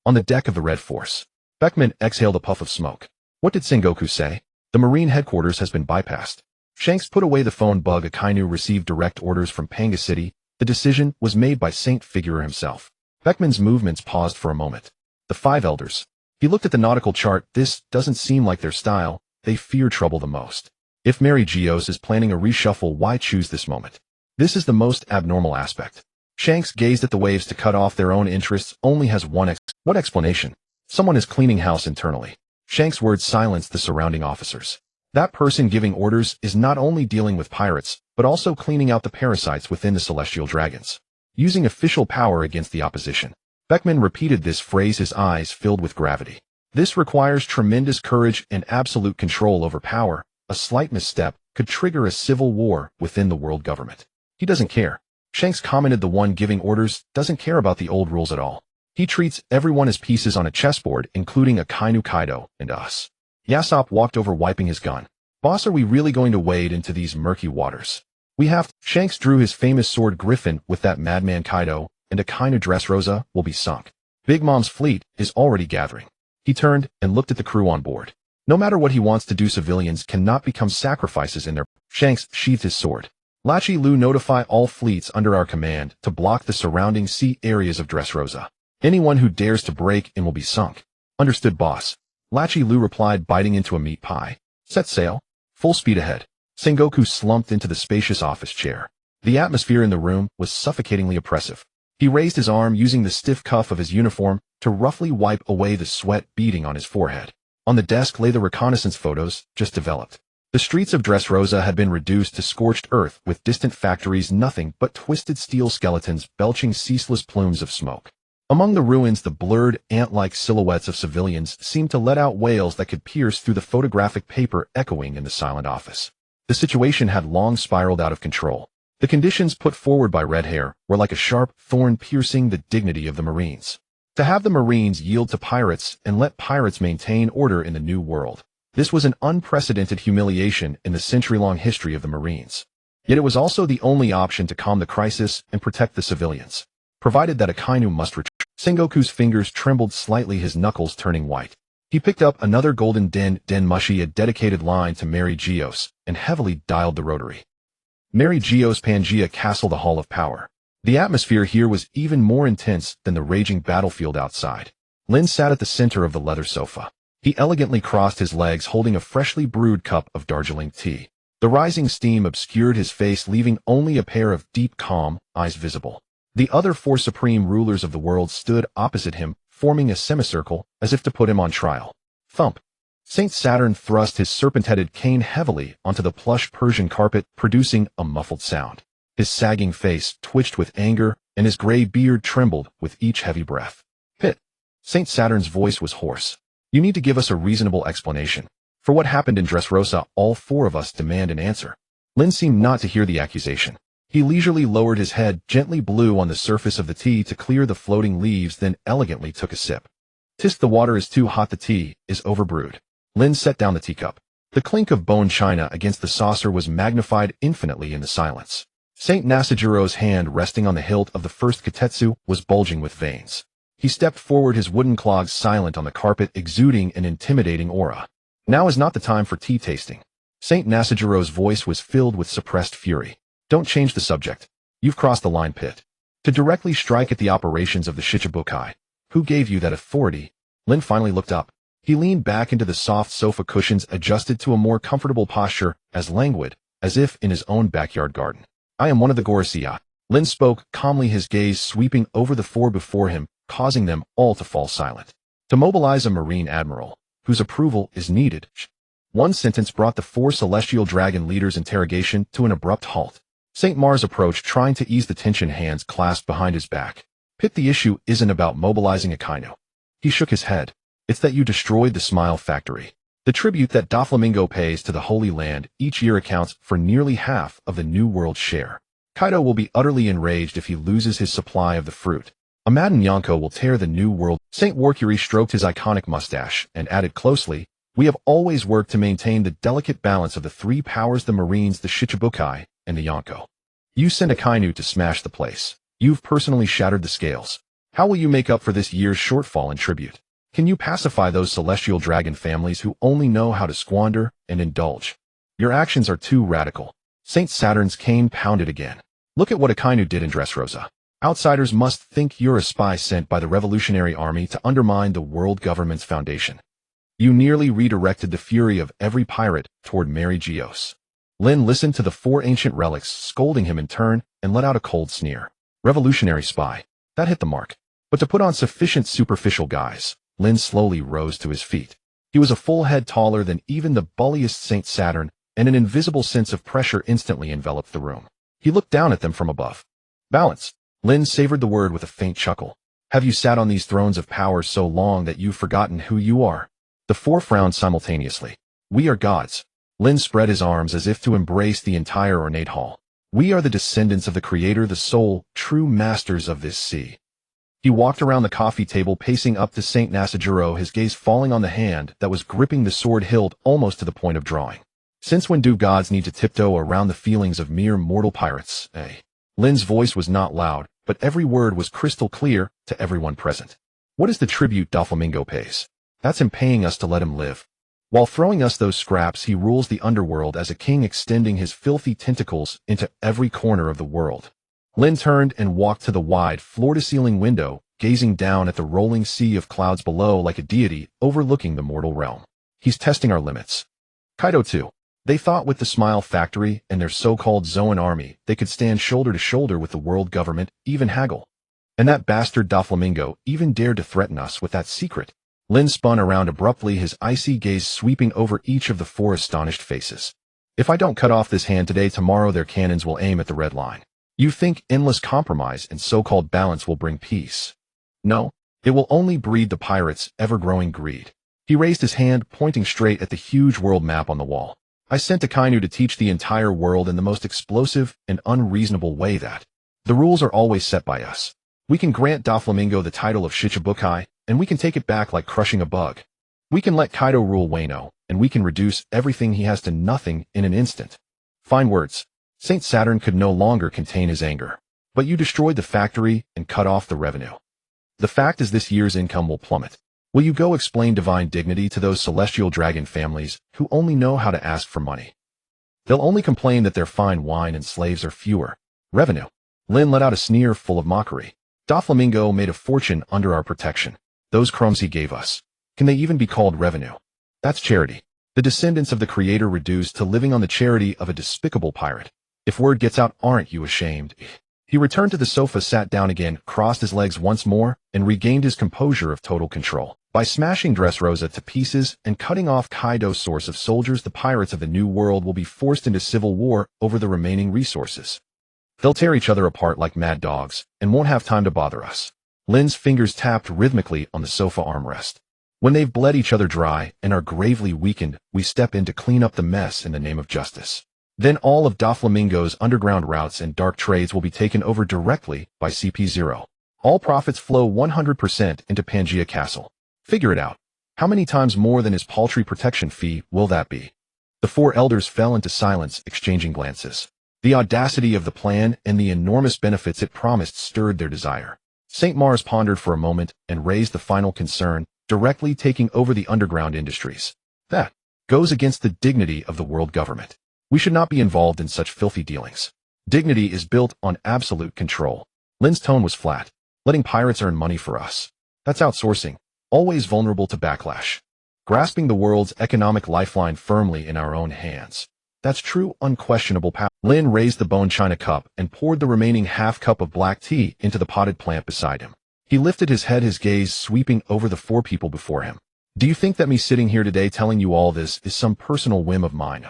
On the deck of the Red Force, Beckman exhaled a puff of smoke. What did Sengoku say? The Marine headquarters has been bypassed. Shanks put away the phone bug. Akainu received direct orders from Panga City. The decision was made by Saint Figurer himself. Beckman's movements paused for a moment. The five elders. He looked at the nautical chart. This doesn't seem like their style. They fear trouble the most. If Mary Geoise is planning a reshuffle, why choose this moment? This is the most abnormal aspect. Shanks gazed at the waves. To cut off their own interests only has one What explanation? Someone is cleaning house internally. Shanks' words silenced the surrounding officers. That person giving orders is not only dealing with pirates, but also cleaning out the parasites within the celestial dragons. Using official power against the opposition. Beckman repeated this phrase, his eyes filled with gravity. This requires tremendous courage and absolute control over power. A slight misstep could trigger a civil war within the world government. He doesn't care. Shanks commented, the one giving orders doesn't care about the old rules at all. He treats everyone as pieces on a chessboard, including Akainu, Kaido, and us. Yasop walked over, wiping his gun. Boss, are we really going to wade into these murky waters? We have to. Shanks drew his famous sword Griffin. With that madman Kaido, and Akainu, Dressrosa will be sunk. Big Mom's fleet is already gathering. He turned and looked at the crew on board. No matter what he wants to do, civilians cannot become sacrifices in their... Shanks sheathed his sword. Lachi Lu, notify all fleets under our command to block the surrounding sea areas of Dressrosa. Anyone who dares to break in will be sunk. Understood, boss. Lachi Lu replied, biting into a meat pie. Set sail. Full speed ahead. Sengoku slumped into the spacious office chair. The atmosphere in the room was suffocatingly oppressive. He raised his arm, using the stiff cuff of his uniform to roughly wipe away the sweat beading on his forehead. On the desk lay the reconnaissance photos just developed. The streets of Dressrosa had been reduced to scorched earth, with distant factories nothing but twisted steel skeletons belching ceaseless plumes of smoke. Among the ruins, the blurred, ant-like silhouettes of civilians seemed to let out wails that could pierce through the photographic paper echoing in the silent office. The situation had long spiraled out of control. The conditions put forward by Red Hair were like a sharp thorn piercing the dignity of the Marines. To have the Marines yield to pirates and let pirates maintain order in the New World. This was an unprecedented humiliation in the century-long history of the Marines. Yet it was also the only option to calm the crisis and protect the civilians. Provided that Akainu must retreat. Sengoku's fingers trembled slightly, his knuckles turning white. He picked up another golden den mushi, a dedicated line to Mary Geoise, and heavily dialed the rotary. Mary Geoise, Pangea Castle, the Hall of Power. The atmosphere here was even more intense than the raging battlefield outside. Lin sat at the center of the leather sofa. He elegantly crossed his legs, holding a freshly brewed cup of Darjeeling tea. The rising steam obscured his face, leaving only a pair of deep, calm eyes visible. The other four supreme rulers of the world stood opposite him, forming a semicircle as if to put him on trial. Thump. Saint Saturn thrust his serpent-headed cane heavily onto the plush Persian carpet, producing a muffled sound. His sagging face twitched with anger, and his gray beard trembled with each heavy breath. Saint Saturn's voice was hoarse. You need to give us a reasonable explanation. For what happened in Dressrosa, all four of us demand an answer. Lin seemed not to hear the accusation. He leisurely lowered his head, gently blew on the surface of the tea to clear the floating leaves, then elegantly took a sip. "Tis the water is too hot, the tea is overbrewed." Lin set down the teacup. The clink of bone china against the saucer was magnified infinitely in the silence. Saint Nasujiro's hand resting on the hilt of the first katetsu was bulging with veins. He stepped forward, his wooden clogs silent on the carpet, exuding an intimidating aura. "Now is not the time for tea tasting." Saint Nasujiro's voice was filled with suppressed fury. "Don't change the subject. You've crossed the line, Pit. To directly strike at the operations of the Shichibukai. Who gave you that authority?" Lin finally looked up. He leaned back into the soft sofa cushions, adjusted to a more comfortable posture, as languid, as if in his own backyard garden. "I am one of the Gorosei." Lin spoke calmly, his gaze sweeping over the four before him, causing them all to fall silent. "To mobilize a Marine Admiral, whose approval is needed." One sentence brought the four Celestial Dragon leaders' interrogation to an abrupt halt. Saint Mars approached, trying to ease the tension, hands clasped behind his back. "Pit, the issue isn't about mobilizing Akainu." He shook his head. "It's that you destroyed the Smile Factory. The tribute that Doflamingo pays to the Holy Land each year accounts for nearly half of the New World's share. Kaido will be utterly enraged if he loses his supply of the fruit. A maddened Yonko will tear the New World." Saint Warcury stroked his iconic mustache and added closely, "We have always worked to maintain the delicate balance of the three powers, the Marines, the Shichibukai, and the Yonko. You sent Akainu to smash the place. You've personally shattered the scales. How will you make up for this year's shortfall in tribute? Can you pacify those Celestial Dragon families who only know how to squander and indulge? Your actions are too radical." Saint Saturn's cane pounded again. "Look at what Akainu did in Dressrosa. Outsiders must think you're a spy sent by the Revolutionary Army to undermine the world government's foundation. You nearly redirected the fury of every pirate toward Mary Geoise." Lin listened to the four ancient relics scolding him in turn and let out a cold sneer. Revolutionary spy. That hit the mark. But to put on sufficient superficial guise, Lin slowly rose to his feet. He was a full head taller than even the bulliest Saint Saturn, and an invisible sense of pressure instantly enveloped the room. He looked down at them from above. "Balance." Lin savored the word with a faint chuckle. "Have you sat on these thrones of power so long that you've forgotten who you are?" The four frowned simultaneously. "We are gods." Lin spread his arms as if to embrace the entire ornate hall. "We are the descendants of the Creator, the sole, true masters of this sea." He walked around the coffee table, pacing up to Saint Nasajiro, his gaze falling on the hand that was gripping the sword hilt almost to the point of drawing. "Since when do gods need to tiptoe around the feelings of mere mortal pirates, eh?" Lin's voice was not loud, but every word was crystal clear to everyone present. "What is the tribute Doflamingo pays? That's him paying us to let him live. While throwing us those scraps, he rules the underworld as a king, extending his filthy tentacles into every corner of the world." Lin turned and walked to the wide, floor-to-ceiling window, gazing down at the rolling sea of clouds below like a deity overlooking the mortal realm. "He's testing our limits." Kaido too. They thought with the Smile Factory and their so-called Zoan army, they could stand shoulder to shoulder with the world government, even haggle. And that bastard Doflamingo even dared to threaten us with that secret. Lin spun around abruptly, his icy gaze sweeping over each of the four astonished faces. "If I don't cut off this hand today, tomorrow their cannons will aim at the red line. You think endless compromise and so-called balance will bring peace? No, it will only breed the pirates' ever-growing greed." He raised his hand, pointing straight at the huge world map on the wall. "I sent Akainu to teach the entire world in the most explosive and unreasonable way that the rules are always set by us. We can grant Doflamingo the title of Shichibukai, and we can take it back like crushing a bug. We can let Kaido rule Wano, and we can reduce everything he has to nothing in an instant." Fine words. Saint Saturn could no longer contain his anger. "But you destroyed the factory and cut off the revenue. The fact is this year's income will plummet. Will you go explain divine dignity to those Celestial Dragon families who only know how to ask for money? They'll only complain that their fine wine and slaves are fewer. Revenue." Lin let out a sneer full of mockery. "Doflamingo made a fortune under our protection. Those crumbs he gave us, can they even be called revenue? That's charity. The descendants of the Creator reduced to living on the charity of a despicable pirate. If word gets out, aren't you ashamed?" He returned to the sofa, sat down again, crossed his legs once more, and regained his composure of total control. "By smashing Dressrosa to pieces and cutting off Kaido's source of soldiers, the pirates of the New World will be forced into civil war over the remaining resources. They'll tear each other apart like mad dogs, and won't have time to bother us. Lin's fingers tapped rhythmically on the sofa armrest. When they've bled each other dry and are gravely weakened, we step in to clean up the mess in the name of justice. Then all of Doflamingo's underground routes and dark trades will be taken over directly by CP0. All profits flow 100% into Pangea Castle. Figure it out. How many times more than his paltry protection fee will that be? The four elders fell into silence, exchanging glances. The audacity of the plan and the enormous benefits it promised stirred their desire. St. Mars pondered for a moment and raised the final concern, directly taking over the underground industries. That goes against the dignity of the world government. We should not be involved in such filthy dealings. Dignity is built on absolute control. Lin's tone was flat. Letting pirates earn money for us. That's outsourcing, always vulnerable to backlash. Grasping the world's economic lifeline firmly in our own hands. That's true, unquestionable power. Lin raised the bone china cup and poured the remaining half cup of black tea into the potted plant beside him. He lifted his head, his gaze sweeping over the four people before him. Do you think that me sitting here today telling you all this is some personal whim of mine?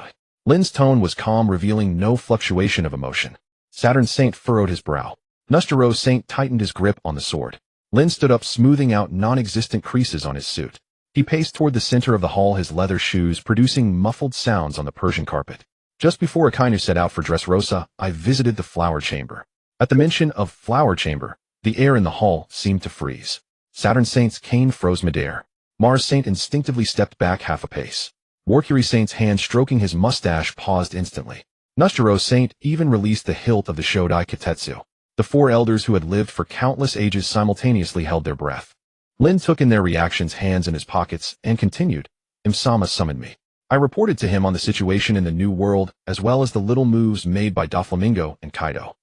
Lin's tone was calm, revealing no fluctuation of emotion. Saturn Saint furrowed his brow. Nostero Saint tightened his grip on the sword. Lin stood up, smoothing out non-existent creases on his suit. He paced toward the center of the hall, his leather shoes producing muffled sounds on the Persian carpet. Just before Akainu set out for Dressrosa, I visited the flower chamber. At the mention of flower chamber, the air in the hall seemed to freeze. Saturn Saint's cane froze midair. Mars Saint instinctively stepped back half a pace. Mercury Saint's hand stroking his mustache paused instantly. Nostero Saint even released the hilt of the Shodai Kitetsu. The four elders who had lived for countless ages simultaneously held their breath. Lin took in their reactions, hands in his pockets, and continued. Imsama summoned me. I reported to him on the situation in the New World, as well as the little moves made by Doflamingo and Kaido.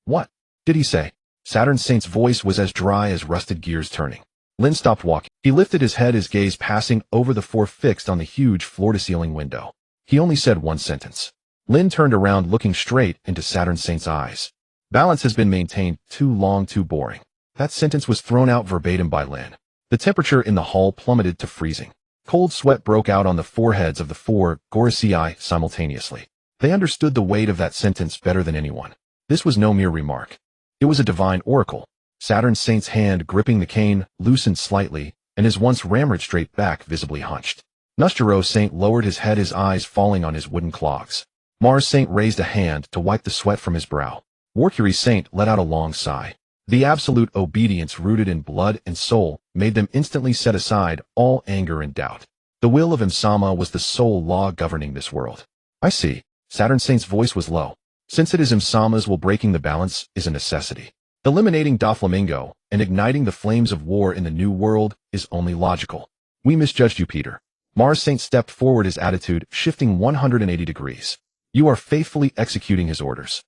What did he say? Saturn Saint's voice was as dry as rusted gears turning. Lin stopped walking. He lifted his head, his gaze passing over the four fixed on the huge floor-to-ceiling window. He only said one sentence. Lin turned around, looking straight into Saturn Saint's eyes. Balance has been maintained, too long, too boring. That sentence was thrown out verbatim by Lin. The temperature in the hall plummeted to freezing. Cold sweat broke out on the foreheads of the four Gorosei simultaneously. They understood the weight of that sentence better than anyone. This was no mere remark. It was a divine oracle. Saturn Saint's hand gripping the cane loosened slightly, and his once ramrod straight back visibly hunched. Nostero Saint lowered his head, his eyes falling on his wooden clogs. Mars Saint raised a hand to wipe the sweat from his brow. Mercury Saint let out a long sigh. The absolute obedience rooted in blood and soul made them instantly set aside all anger and doubt. The will of Imsama was the sole law governing this world. I see. Saturn Saint's voice was low. Since it is Imsama's will, breaking the balance is a necessity. Eliminating Doflamingo and igniting the flames of war in the New World is only logical. We misjudged you, Peter. Mars Saint stepped forward, his attitude shifting 180 degrees. You are faithfully executing his orders.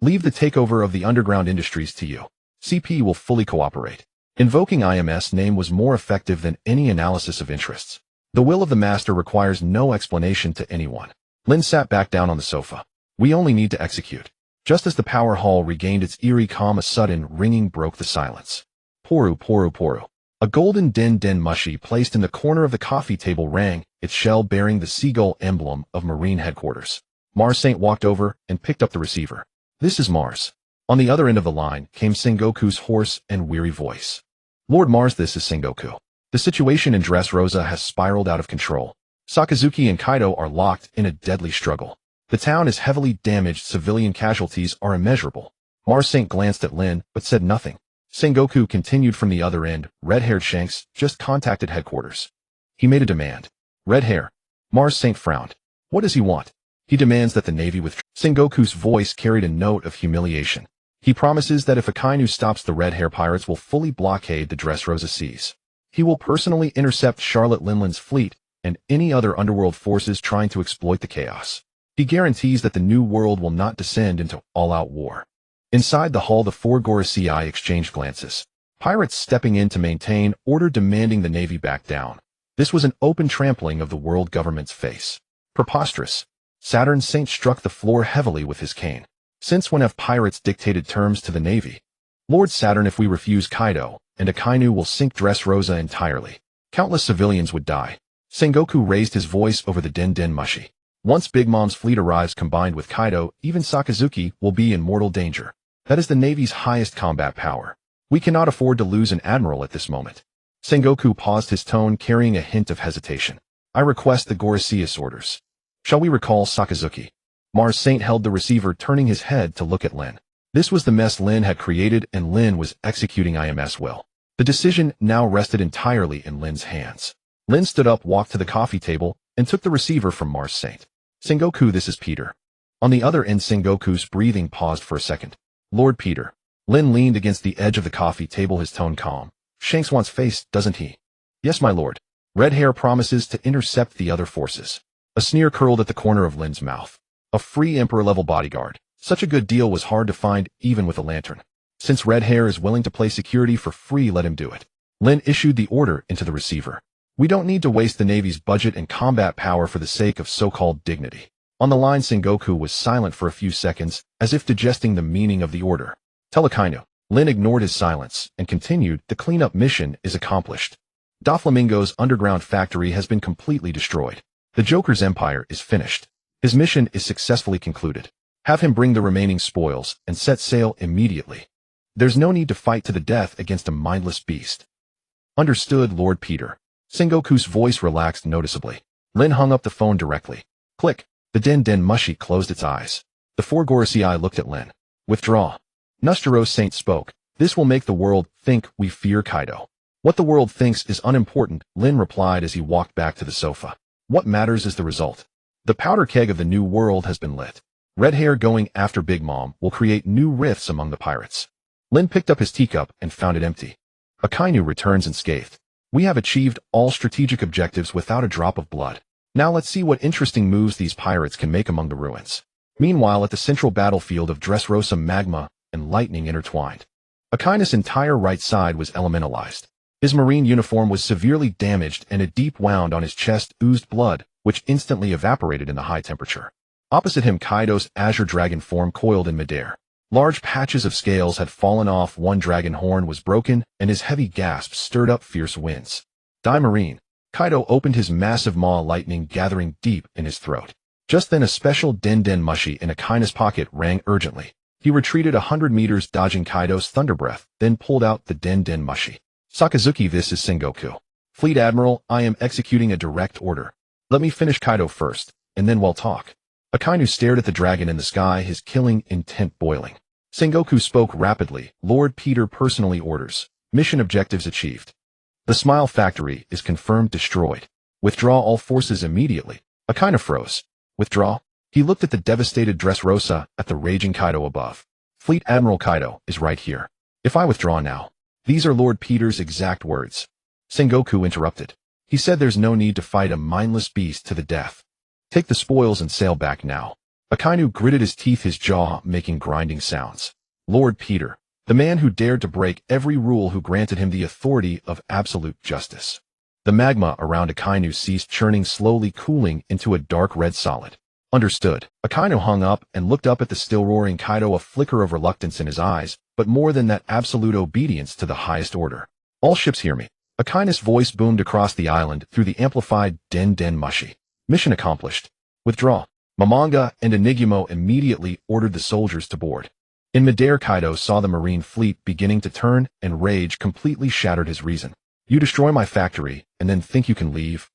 Leave the takeover of the underground industries to you. CP will fully cooperate. Invoking IMS name was more effective than any analysis of interests. The will of the master requires no explanation to anyone. Lin sat back down on the sofa. We only need to execute. Just as the power hall regained its eerie calm, a sudden ringing broke the silence. Poru, poru, poru. A golden den mushi placed in the corner of the coffee table rang, its shell bearing the seagull emblem of Marine headquarters. Mars Saint walked over and picked up the receiver. This is Mars. On the other end of the line came Sengoku's hoarse and weary voice. Lord Mars, this is Sengoku. The situation in Dressrosa has spiraled out of control. Sakazuki and Kaido are locked in a deadly struggle. The town is heavily damaged, civilian casualties are immeasurable. Mars Saint glanced at Lin, but said nothing. Sengoku continued from the other end. Red-haired Shanks just contacted headquarters. He made a demand. Red hair. Mars Saint frowned. What does he want? He demands that the Navy withdraw. Sengoku's voice carried a note of humiliation. He promises that if Akainu stops, the Red Hair pirates will fully blockade the Dressrosa seas. He will personally intercept Charlotte Linland's fleet and any other underworld forces trying to exploit the chaos. He guarantees that the New World will not descend into all-out war. Inside the hall, the four Gorosei exchanged glances. Pirates stepping in to maintain order, demanding the Navy back down. This was an open trampling of the world government's face. Preposterous. Saturn Saint struck the floor heavily with his cane. Since when have pirates dictated terms to the Navy? Lord Saturn, if we refuse Kaido, and Akainu will sink Dressrosa entirely. Countless civilians would die. Sengoku raised his voice over the den mushi. Once Big Mom's fleet arrives combined with Kaido, even Sakazuki will be in mortal danger. That is the Navy's highest combat power. We cannot afford to lose an admiral at this moment. Sengoku paused, his tone carrying a hint of hesitation. I request the Gorosei's orders. Shall we recall Sakazuki? Mars Saint held the receiver, turning his head to look at Lin. This was the mess Lin had created, and Lin was executing IMS will. The decision now rested entirely in Lin's hands. Lin stood up, walked to the coffee table, and took the receiver from Mars Saint. Sengoku, this is Peter. On the other end, Sengoku's breathing paused for a second. Lord Peter. Lin leaned against the edge of the coffee table, his tone calm. Shanks wants face, doesn't he? Yes, my lord. Red Hair promises to intercept the other forces. A sneer curled at the corner of Lin's mouth. A free Emperor-level bodyguard. Such a good deal was hard to find, even with a lantern. Since Red Hair is willing to play security for free, let him do it. Lin issued the order into the receiver. We don't need to waste the Navy's budget and combat power for the sake of so-called dignity. On the line, Sengoku was silent for a few seconds, as if digesting the meaning of the order. Tell Akainu. Lin ignored his silence and continued, the cleanup mission is accomplished. Doflamingo's underground factory has been completely destroyed. The Joker's empire is finished. His mission is successfully concluded. Have him bring the remaining spoils and set sail immediately. There's no need to fight to the death against a mindless beast. Understood, Lord Peter. Sengoku's voice relaxed noticeably. Lin hung up the phone directly. Click. The Den Mushi closed its eyes. The four Gorosei looked at Lin. Withdraw. Nustero Saint spoke. This will make the world think we fear Kaido. What the world thinks is unimportant, Lin replied as he walked back to the sofa. What matters is the result. The powder keg of the new world has been lit. Red Hair going after Big Mom will create new rifts among the pirates. Lin picked up his teacup and found it empty. Akainu returns unscathed. We have achieved all strategic objectives without a drop of blood. Now let's see what interesting moves these pirates can make among the ruins. Meanwhile, at the central battlefield of Dressrosa, magma and lightning intertwined. Akainu's entire right side was elementalized. His marine uniform was severely damaged and a deep wound on his chest oozed blood, which instantly evaporated in the high temperature. Opposite him, Kaido's azure dragon form coiled in midair. Large patches of scales had fallen off, one dragon horn was broken, and his heavy gasps stirred up fierce winds. Die Marine. Kaido opened his massive maw, lightning gathering deep in his throat. Just then a special Den Mushi in Akainu's pocket rang urgently. He retreated 100 meters, dodging Kaido's thunder breath, then pulled out the Den Mushi. Sakazuki, this is Sengoku. Fleet Admiral, I am executing a direct order. Let me finish Kaido first, and then we'll talk. Akainu stared at the dragon in the sky, his killing intent boiling. Sengoku spoke rapidly. Lord Peter personally orders. Mission objectives achieved. The Smile Factory is confirmed destroyed. Withdraw all forces immediately. Akainu froze. Withdraw? He looked at the devastated Dressrosa, at the raging Kaido above. Fleet Admiral Kaido is right here. If I withdraw now. These are Lord Peter's exact words. Sengoku interrupted. He said there's no need to fight a mindless beast to the death. Take the spoils and sail back now. Akainu gritted his teeth, his jaw making grinding sounds. Lord Peter, the man who dared to break every rule, who granted him the authority of absolute justice. The magma around Akainu ceased churning, slowly cooling into a dark red solid. Understood. Akainu hung up and looked up at the still roaring Kaido, a flicker of reluctance in his eyes, but more than that, absolute obedience to the highest order. All ships hear me. Akainu's voice boomed across the island through the amplified Den Mushi. Mission accomplished. Withdraw. Mamanga and Enigumo immediately ordered the soldiers to board. In midair, Kaido saw the marine fleet beginning to turn, and rage completely shattered his reason. You destroy my factory, and then think you can leave?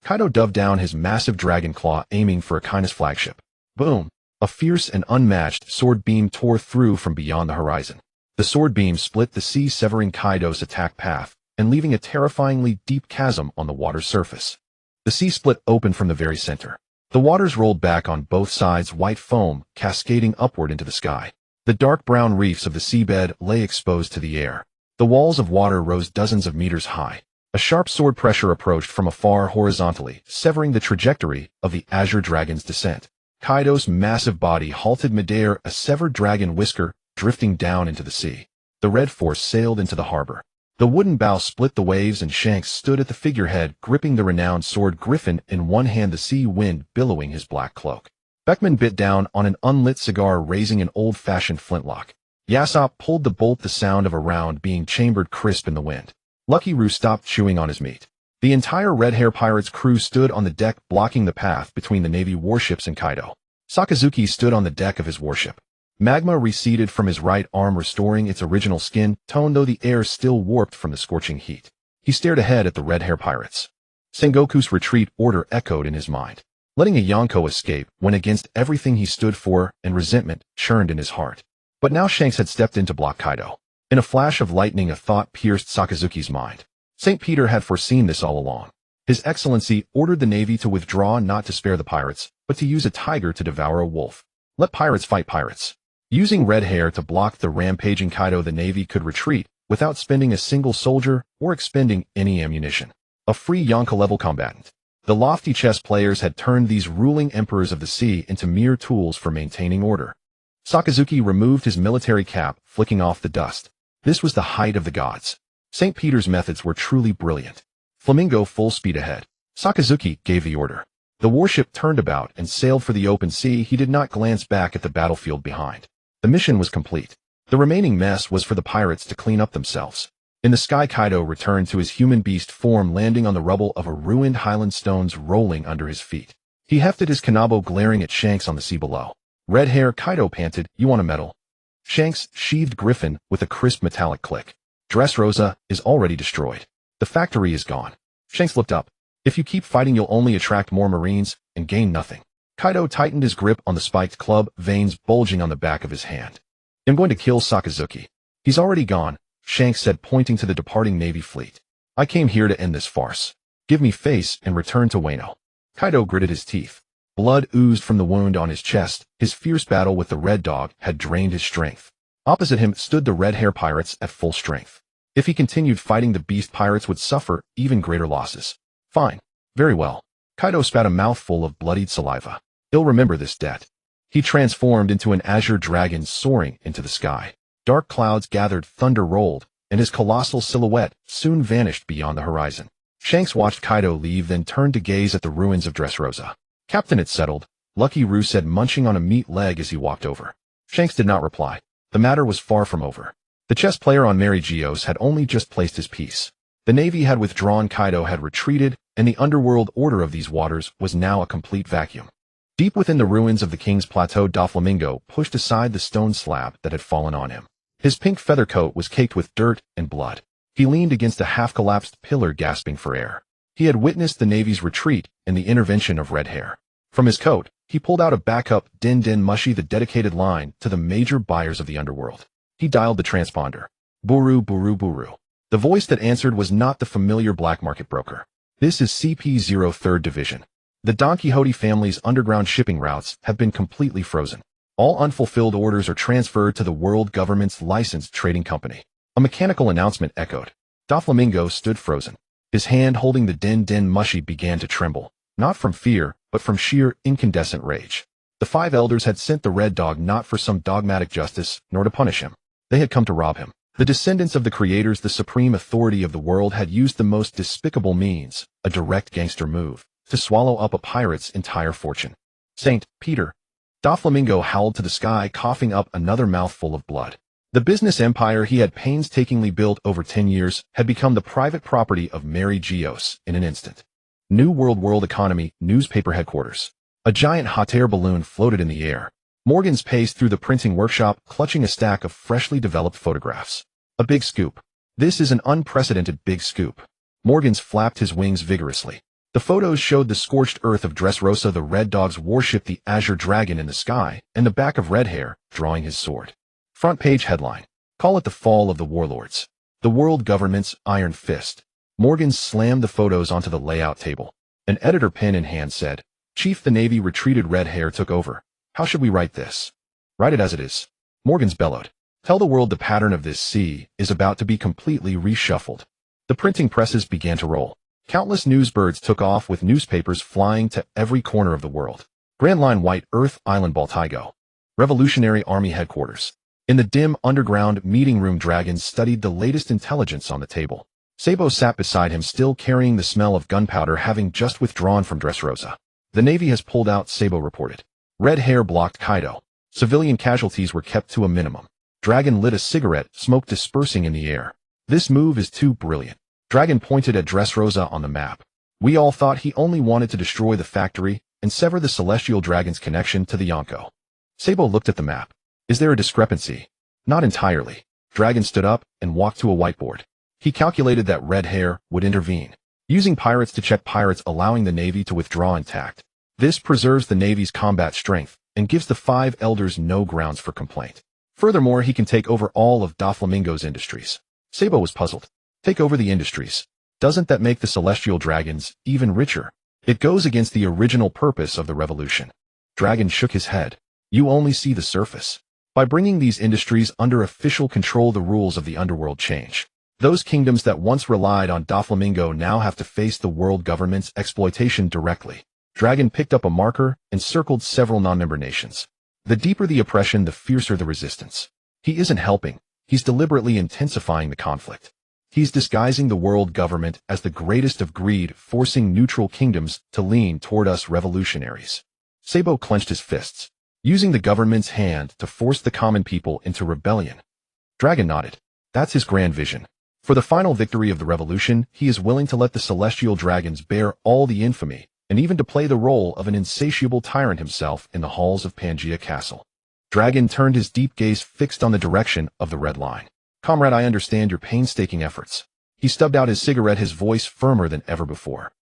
Kaido dove down his massive dragon claw, aiming for Akainu's flagship. Boom! A fierce and unmatched sword beam tore through from beyond the horizon. The sword beam split the sea, severing Kaido's attack path, and leaving a terrifyingly deep chasm on the water's surface. The sea split open from the very center. The waters rolled back on both sides, white foam cascading upward into the sky. The dark brown reefs of the seabed lay exposed to the air. The walls of water rose dozens of meters high. A sharp sword pressure approached from afar horizontally, severing the trajectory of the Azure Dragon's descent. Kaido's massive body halted midair, a severed dragon whisker drifting down into the sea. The Red Force sailed into the harbor. The wooden bow split the waves, and Shanks stood at the figurehead, gripping the renowned sword Griffin in one hand, the sea wind billowing his black cloak. Beckman bit down on an unlit cigar, raising an old-fashioned flintlock. Yasopp pulled the bolt, the sound of a round being chambered crisp in the wind. Lucky Roo stopped chewing on his meat. The entire Red Hair Pirates crew stood on the deck, blocking the path between the Navy warships and Kaido. Sakazuki stood on the deck of his warship. Magma receded from his right arm, restoring its original skin tone, though the air still warped from the scorching heat. He stared ahead at the red-hair pirates. Sengoku's retreat order echoed in his mind. Letting a Yonko escape went against everything he stood for, and resentment churned in his heart. But now Shanks had stepped in to block Kaido. In a flash of lightning, a thought pierced Sakazuki's mind. St. Peter had foreseen this all along. His Excellency ordered the Navy to withdraw, not to spare the pirates, but to use a tiger to devour a wolf. Let pirates fight pirates. Using red hair to block the rampaging Kaido, the Navy could retreat without spending a single soldier or expending any ammunition. A free Yonka-level combatant. The lofty chess players had turned these ruling emperors of the sea into mere tools for maintaining order. Sakazuki removed his military cap, flicking off the dust. This was the height of the gods. St. Peter's methods were truly brilliant. Flamingo full speed ahead. Sakazuki gave the order. The warship turned about and sailed for the open sea. He did not glance back at the battlefield behind. The mission was complete. The remaining mess was for the pirates to clean up themselves. In the sky, Kaido returned to his human beast form, landing on the rubble of a ruined highland, stones rolling under his feet. He hefted his kanabo, glaring at Shanks on the sea below. Red hair, Kaido panted, "You want a medal?" Shanks sheathed Griffin with a crisp metallic click. Dressrosa is already destroyed. The factory is gone. Shanks looked up. If you keep fighting, you'll only attract more Marines and gain nothing. Kaido tightened his grip on the spiked club, veins bulging on the back of his hand. "I'm going to kill Sakazuki." "He's already gone," Shanks said, pointing to the departing Navy fleet. "I came here to end this farce. Give me face and return to Wano." Kaido gritted his teeth. Blood oozed from the wound on his chest. His fierce battle with the Red Dog had drained his strength. Opposite him stood the red-hair pirates at full strength. If he continued fighting, the beast pirates would suffer even greater losses. "Fine. Very well." Kaido spat a mouthful of bloodied saliva. "He'll remember this debt." He transformed into an azure dragon, soaring into the sky. Dark clouds gathered, thunder rolled, and his colossal silhouette soon vanished beyond the horizon. Shanks watched Kaido leave, then turned to gaze at the ruins of Dressrosa. "Captain, it's settled," Lucky Roo said, munching on a meat leg as he walked over. Shanks did not reply. The matter was far from over. The chess player on Mary Geoise had only just placed his piece. The Navy had withdrawn, Kaido had retreated, and the underworld order of these waters was now a complete vacuum. Deep within the ruins of the King's Plateau, Doflamingo pushed aside the stone slab that had fallen on him. His pink feather coat was caked with dirt and blood. He leaned against a half-collapsed pillar, gasping for air. He had witnessed the Navy's retreat and the intervention of Red Hair. From his coat, he pulled out a backup Din Din Mushi, the dedicated line to the major buyers of the underworld. He dialed the transponder. "Buru, buru, buru." The voice that answered was not the familiar black market broker. "This is CP0 3rd Division. The Don Quixote family's underground shipping routes have been completely frozen. All unfulfilled orders are transferred to the world government's licensed trading company." A mechanical announcement echoed. Doflamingo stood frozen. His hand holding the Din Din Mushi began to tremble, not from fear, but from sheer incandescent rage. The 5 elders had sent the Red Dog not for some dogmatic justice, nor to punish him. They had come to rob him. The descendants of the creators, the supreme authority of the world, had used the most despicable means, a direct gangster move, to swallow up a pirate's entire fortune. "St. Peter." Doflamingo howled to the sky, coughing up another mouthful of blood. The business empire he had painstakingly built over 10 years had become the private property of Mary Geoise in an instant. New World Economy, newspaper headquarters. A giant hot air balloon floated in the air. Morgans paced through the printing workshop, clutching a stack of freshly developed photographs. "A big scoop. This is an unprecedented big scoop." Morgans flapped his wings vigorously. The photos showed the scorched earth of Dressrosa, the Red Dog's warship, the Azure Dragon in the sky, and the back of Red Hair, drawing his sword. Front page headline. "Call it the fall of the warlords. The world government's iron fist." Morgan slammed the photos onto the layout table. An editor, pen in hand, said, "Chief, the Navy retreated. Red Hair took over. How should we write this?" "Write it as it is." Morgans bellowed. "Tell the world the pattern of this sea is about to be completely reshuffled." The printing presses began to roll. Countless newsbirds took off, with newspapers flying to every corner of the world. Grand Line, White Earth Island, Baltigo. Revolutionary Army Headquarters. In the dim underground meeting room, Dragon studied the latest intelligence on the table. Sabo sat beside him, still carrying the smell of gunpowder, having just withdrawn from Dressrosa. "The Navy has pulled out," Sabo reported. Red Hair blocked Kaido. Civilian casualties were kept to a minimum. Dragon lit a cigarette, smoke dispersing in the air. "This move is too brilliant." Dragon pointed at Dressrosa on the map. "We all thought he only wanted to destroy the factory and sever the Celestial Dragon's connection to the Yonko." Sabo looked at the map. Is there a discrepancy? Not entirely. Dragon stood up and walked to a whiteboard. He calculated that red hair would intervene, using pirates to check pirates, allowing the Navy to withdraw intact. This preserves the Navy's combat strength and gives the 5 elders no grounds for complaint. Furthermore, he can take over all of Doflamingo's industries. Sabo was puzzled. Take over the industries. Doesn't that make the celestial dragons even richer? It goes against the original purpose of the revolution. Dragon shook his head. You only see the surface. By bringing these industries under official control, the rules of the underworld change. Those kingdoms that once relied on Doflamingo now have to face the world government's exploitation directly. Dragon picked up a marker and circled several non-member nations. The deeper the oppression, the fiercer the resistance. He isn't helping. He's deliberately intensifying the conflict. He's disguising the world government as the greatest of greed, forcing neutral kingdoms to lean toward us revolutionaries. Sabo clenched his fists, using the government's hand to force the common people into rebellion. Dragon nodded. That's his grand vision. For the final victory of the revolution, he is willing to let the celestial dragons bear all the infamy, and even to play the role of an insatiable tyrant himself in the halls of Pangea Castle. Dragon turned his deep gaze fixed on the direction of the red line. Comrade, I understand your painstaking efforts. He stubbed out his cigarette, his voice firmer than ever before.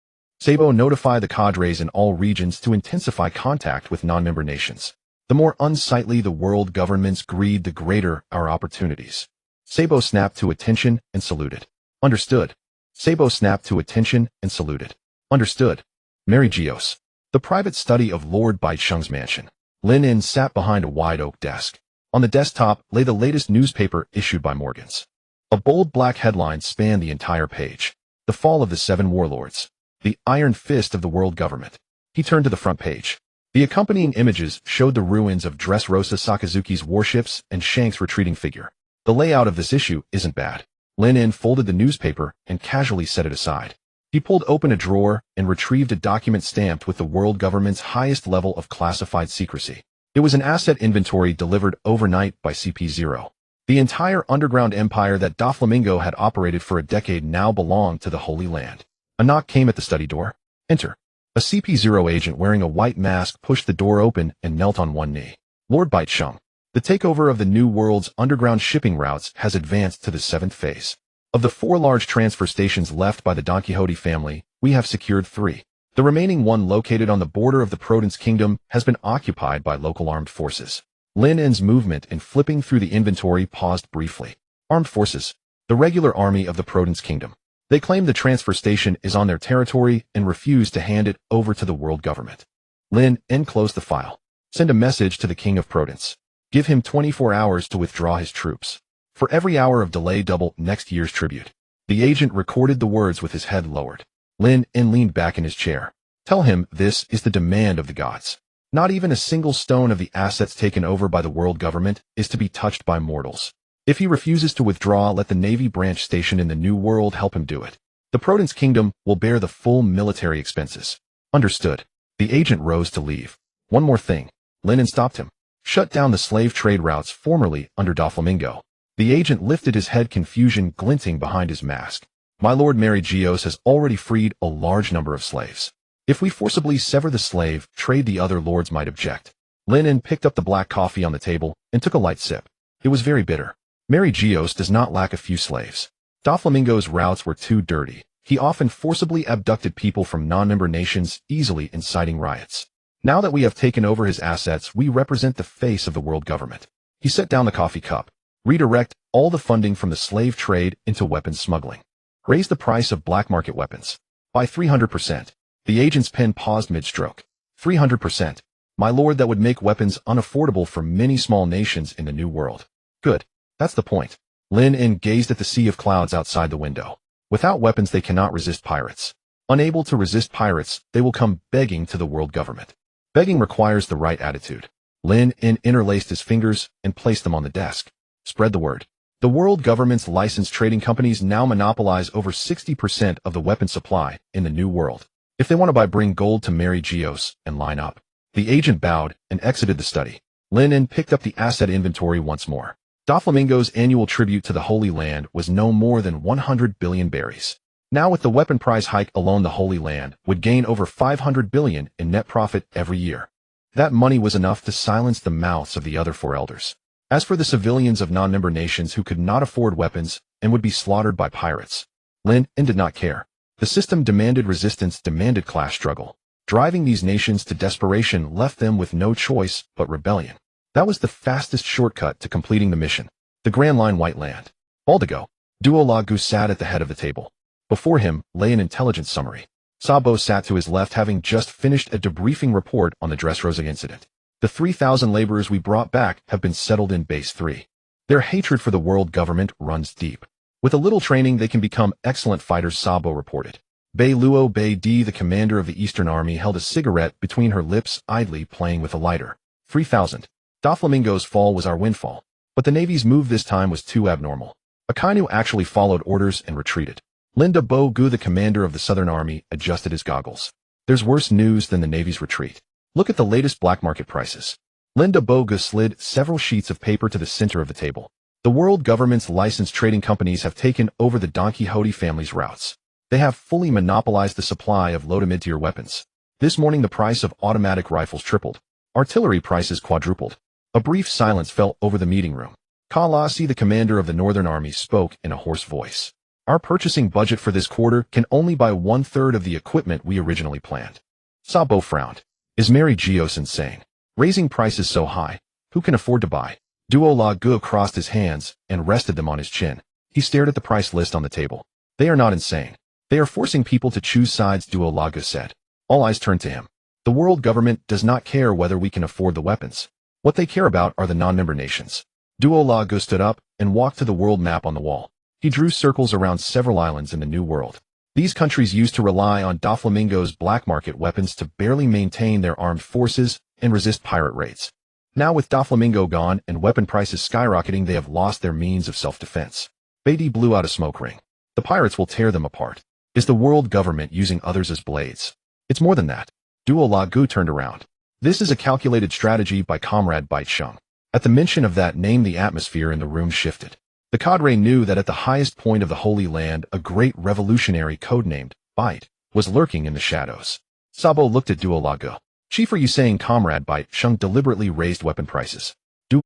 Sabo notified the cadres in all regions to intensify contact with non-member nations. The more unsightly the world government's greed, the greater our opportunities. Sabo snapped to attention and saluted. Understood. Sabo snapped to attention and saluted. Understood. Mary Geoise. The private study of Lord Baicheng's mansion. Lin In sat behind a wide oak desk. On the desktop lay the latest newspaper issued by Morgan's. A bold black headline spanned the entire page. The Fall of the 7 Warlords. The Iron Fist of the World Government. He turned to the front page. The accompanying images showed the ruins of Dressrosa Sakazuki's warships and Shank's retreating figure. The layout of this issue isn't bad. Lin In folded the newspaper and casually set it aside. He pulled open a drawer and retrieved a document stamped with the world government's highest level of classified secrecy. It was an asset inventory delivered overnight by CP0. The entire underground empire that Doflamingo had operated for a decade now belonged to the Holy Land. A knock came at the study door. Enter. A CP0 agent wearing a white mask pushed the door open and knelt on one knee. Lord Baicheng. The takeover of the New World's underground shipping routes has advanced to the 7th phase. Of the 4 large transfer stations left by the Don Quixote family, we have secured 3. The remaining one, located on the border of the Prudence Kingdom, has been occupied by local armed forces. Lin In's movement in flipping through the inventory paused briefly. Armed forces. The regular army of the Prudence Kingdom. They claim the transfer station is on their territory and refuse to hand it over to the world government. Lin In closed the file. Send a message to the King of Prudence. Give him 24 hours to withdraw his troops. For every hour of delay, double next year's tribute. The agent recorded the words with his head lowered. Lin In leaned back in his chair. Tell him this is the demand of the gods. Not even a single stone of the assets taken over by the world government is to be touched by mortals. If he refuses to withdraw, let the Navy branch station in the New World help him do it. The Prudence Kingdom will bear the full military expenses. Understood. The agent rose to leave. One more thing. Lin In stopped him. Shut down the slave trade routes formerly under Doflamingo. The agent lifted his head, confusion glinting behind his mask. My lord, Mary Geoise has already freed a large number of slaves. If we forcibly sever the slave trade, the other lords might object. Lin In picked up the black coffee on the table and took a light sip. It was very bitter. Mary Geoise does not lack a few slaves. Doflamingo's routes were too dirty. He often forcibly abducted people from non-member nations, easily inciting riots. Now that we have taken over his assets, we represent the face of the world government. He set down the coffee cup. Redirect all the funding from the slave trade into weapons smuggling. Raise the price of black market weapons by 300%. The agent's pen paused mid-stroke. 300%. My lord, that would make weapons unaffordable for many small nations in the New World. Good. That's the point. Lin In gazed at the sea of clouds outside the window. Without weapons, they cannot resist pirates. Unable to resist pirates, they will come begging to the world government. Begging requires the right attitude. Lin In interlaced his fingers and placed them on the desk. Spread the word. The world government's licensed trading companies now monopolize over 60% of the weapon supply in the New World. If they want to buy, bring gold to Mary Geoise and line up. The agent bowed and exited the study. Lin In picked up the asset inventory once more. Doflamingo's annual tribute to the Holy Land was no more than 100 billion berries. Now, with the weapon price hike alone, the Holy Land would gain over 500 billion in net profit every year. That money was enough to silence the mouths of the other 4 elders. As for the civilians of non-member nations who could not afford weapons and would be slaughtered by pirates, Lin did not care. The system demanded resistance, demanded class struggle. Driving these nations to desperation left them with no choice but rebellion. That was the fastest shortcut to completing the mission. The Grand Line White Land. Baldigo. Duo Lagu sat at the head of the table. Before him lay an intelligence summary. Sabo sat to his left, having just finished a debriefing report on the Dressrosa incident. The 3,000 laborers we brought back have been settled in Base 3. Their hatred for the world government runs deep. With a little training, they can become excellent fighters, Sabo reported. Bei Luo Bei Di, the commander of the Eastern Army, held a cigarette between her lips, idly playing with a lighter. 3,000. Doflamingo's fall was our windfall. But the Navy's move this time was too abnormal. Akainu actually followed orders and retreated. Linda Bo Gu, the commander of the Southern Army, adjusted his goggles. There's worse news than the Navy's retreat. Look at the latest black market prices. Linda Bo Gu slid several sheets of paper to the center of the table. The world government's licensed trading companies have taken over the Don Quixote family's routes. They have fully monopolized the supply of low to mid-tier weapons. This morning the price of automatic rifles tripled. Artillery prices quadrupled. A brief silence fell over the meeting room. Kalasi, the commander of the Northern Army, spoke in a hoarse voice. Our purchasing budget for this quarter can only buy 1/3 of the equipment we originally planned. Sabo frowned. Is Mary Geoise insane? Raising prices so high, who can afford to buy? Duo Lagu crossed his hands and rested them on his chin. He stared at the price list on the table. They are not insane. They are forcing people to choose sides, Duo Lagu said. All eyes turned to him. The world government does not care whether we can afford the weapons. What they care about are the non-member nations. Duo Lagu stood up and walked to the world map on the wall. He drew circles around several islands in the New World. These countries used to rely on Doflamingo's black market weapons to barely maintain their armed forces and resist pirate raids. Now with Doflamingo gone and weapon prices skyrocketing, they have lost their means of self-defense. Beatty blew out a smoke ring. The pirates will tear them apart. Is the world government using others as blades? It's more than that. Duo Lagu turned around. This is a calculated strategy by Comrade Bai Chung. At the mention of that name, the atmosphere in the room shifted. The cadre knew that at the highest point of the Holy Land, a great revolutionary codenamed Bite was lurking in the shadows. Sabo looked at Duo Lagu. Chief, are you saying Comrade Bai Chung deliberately raised weapon prices?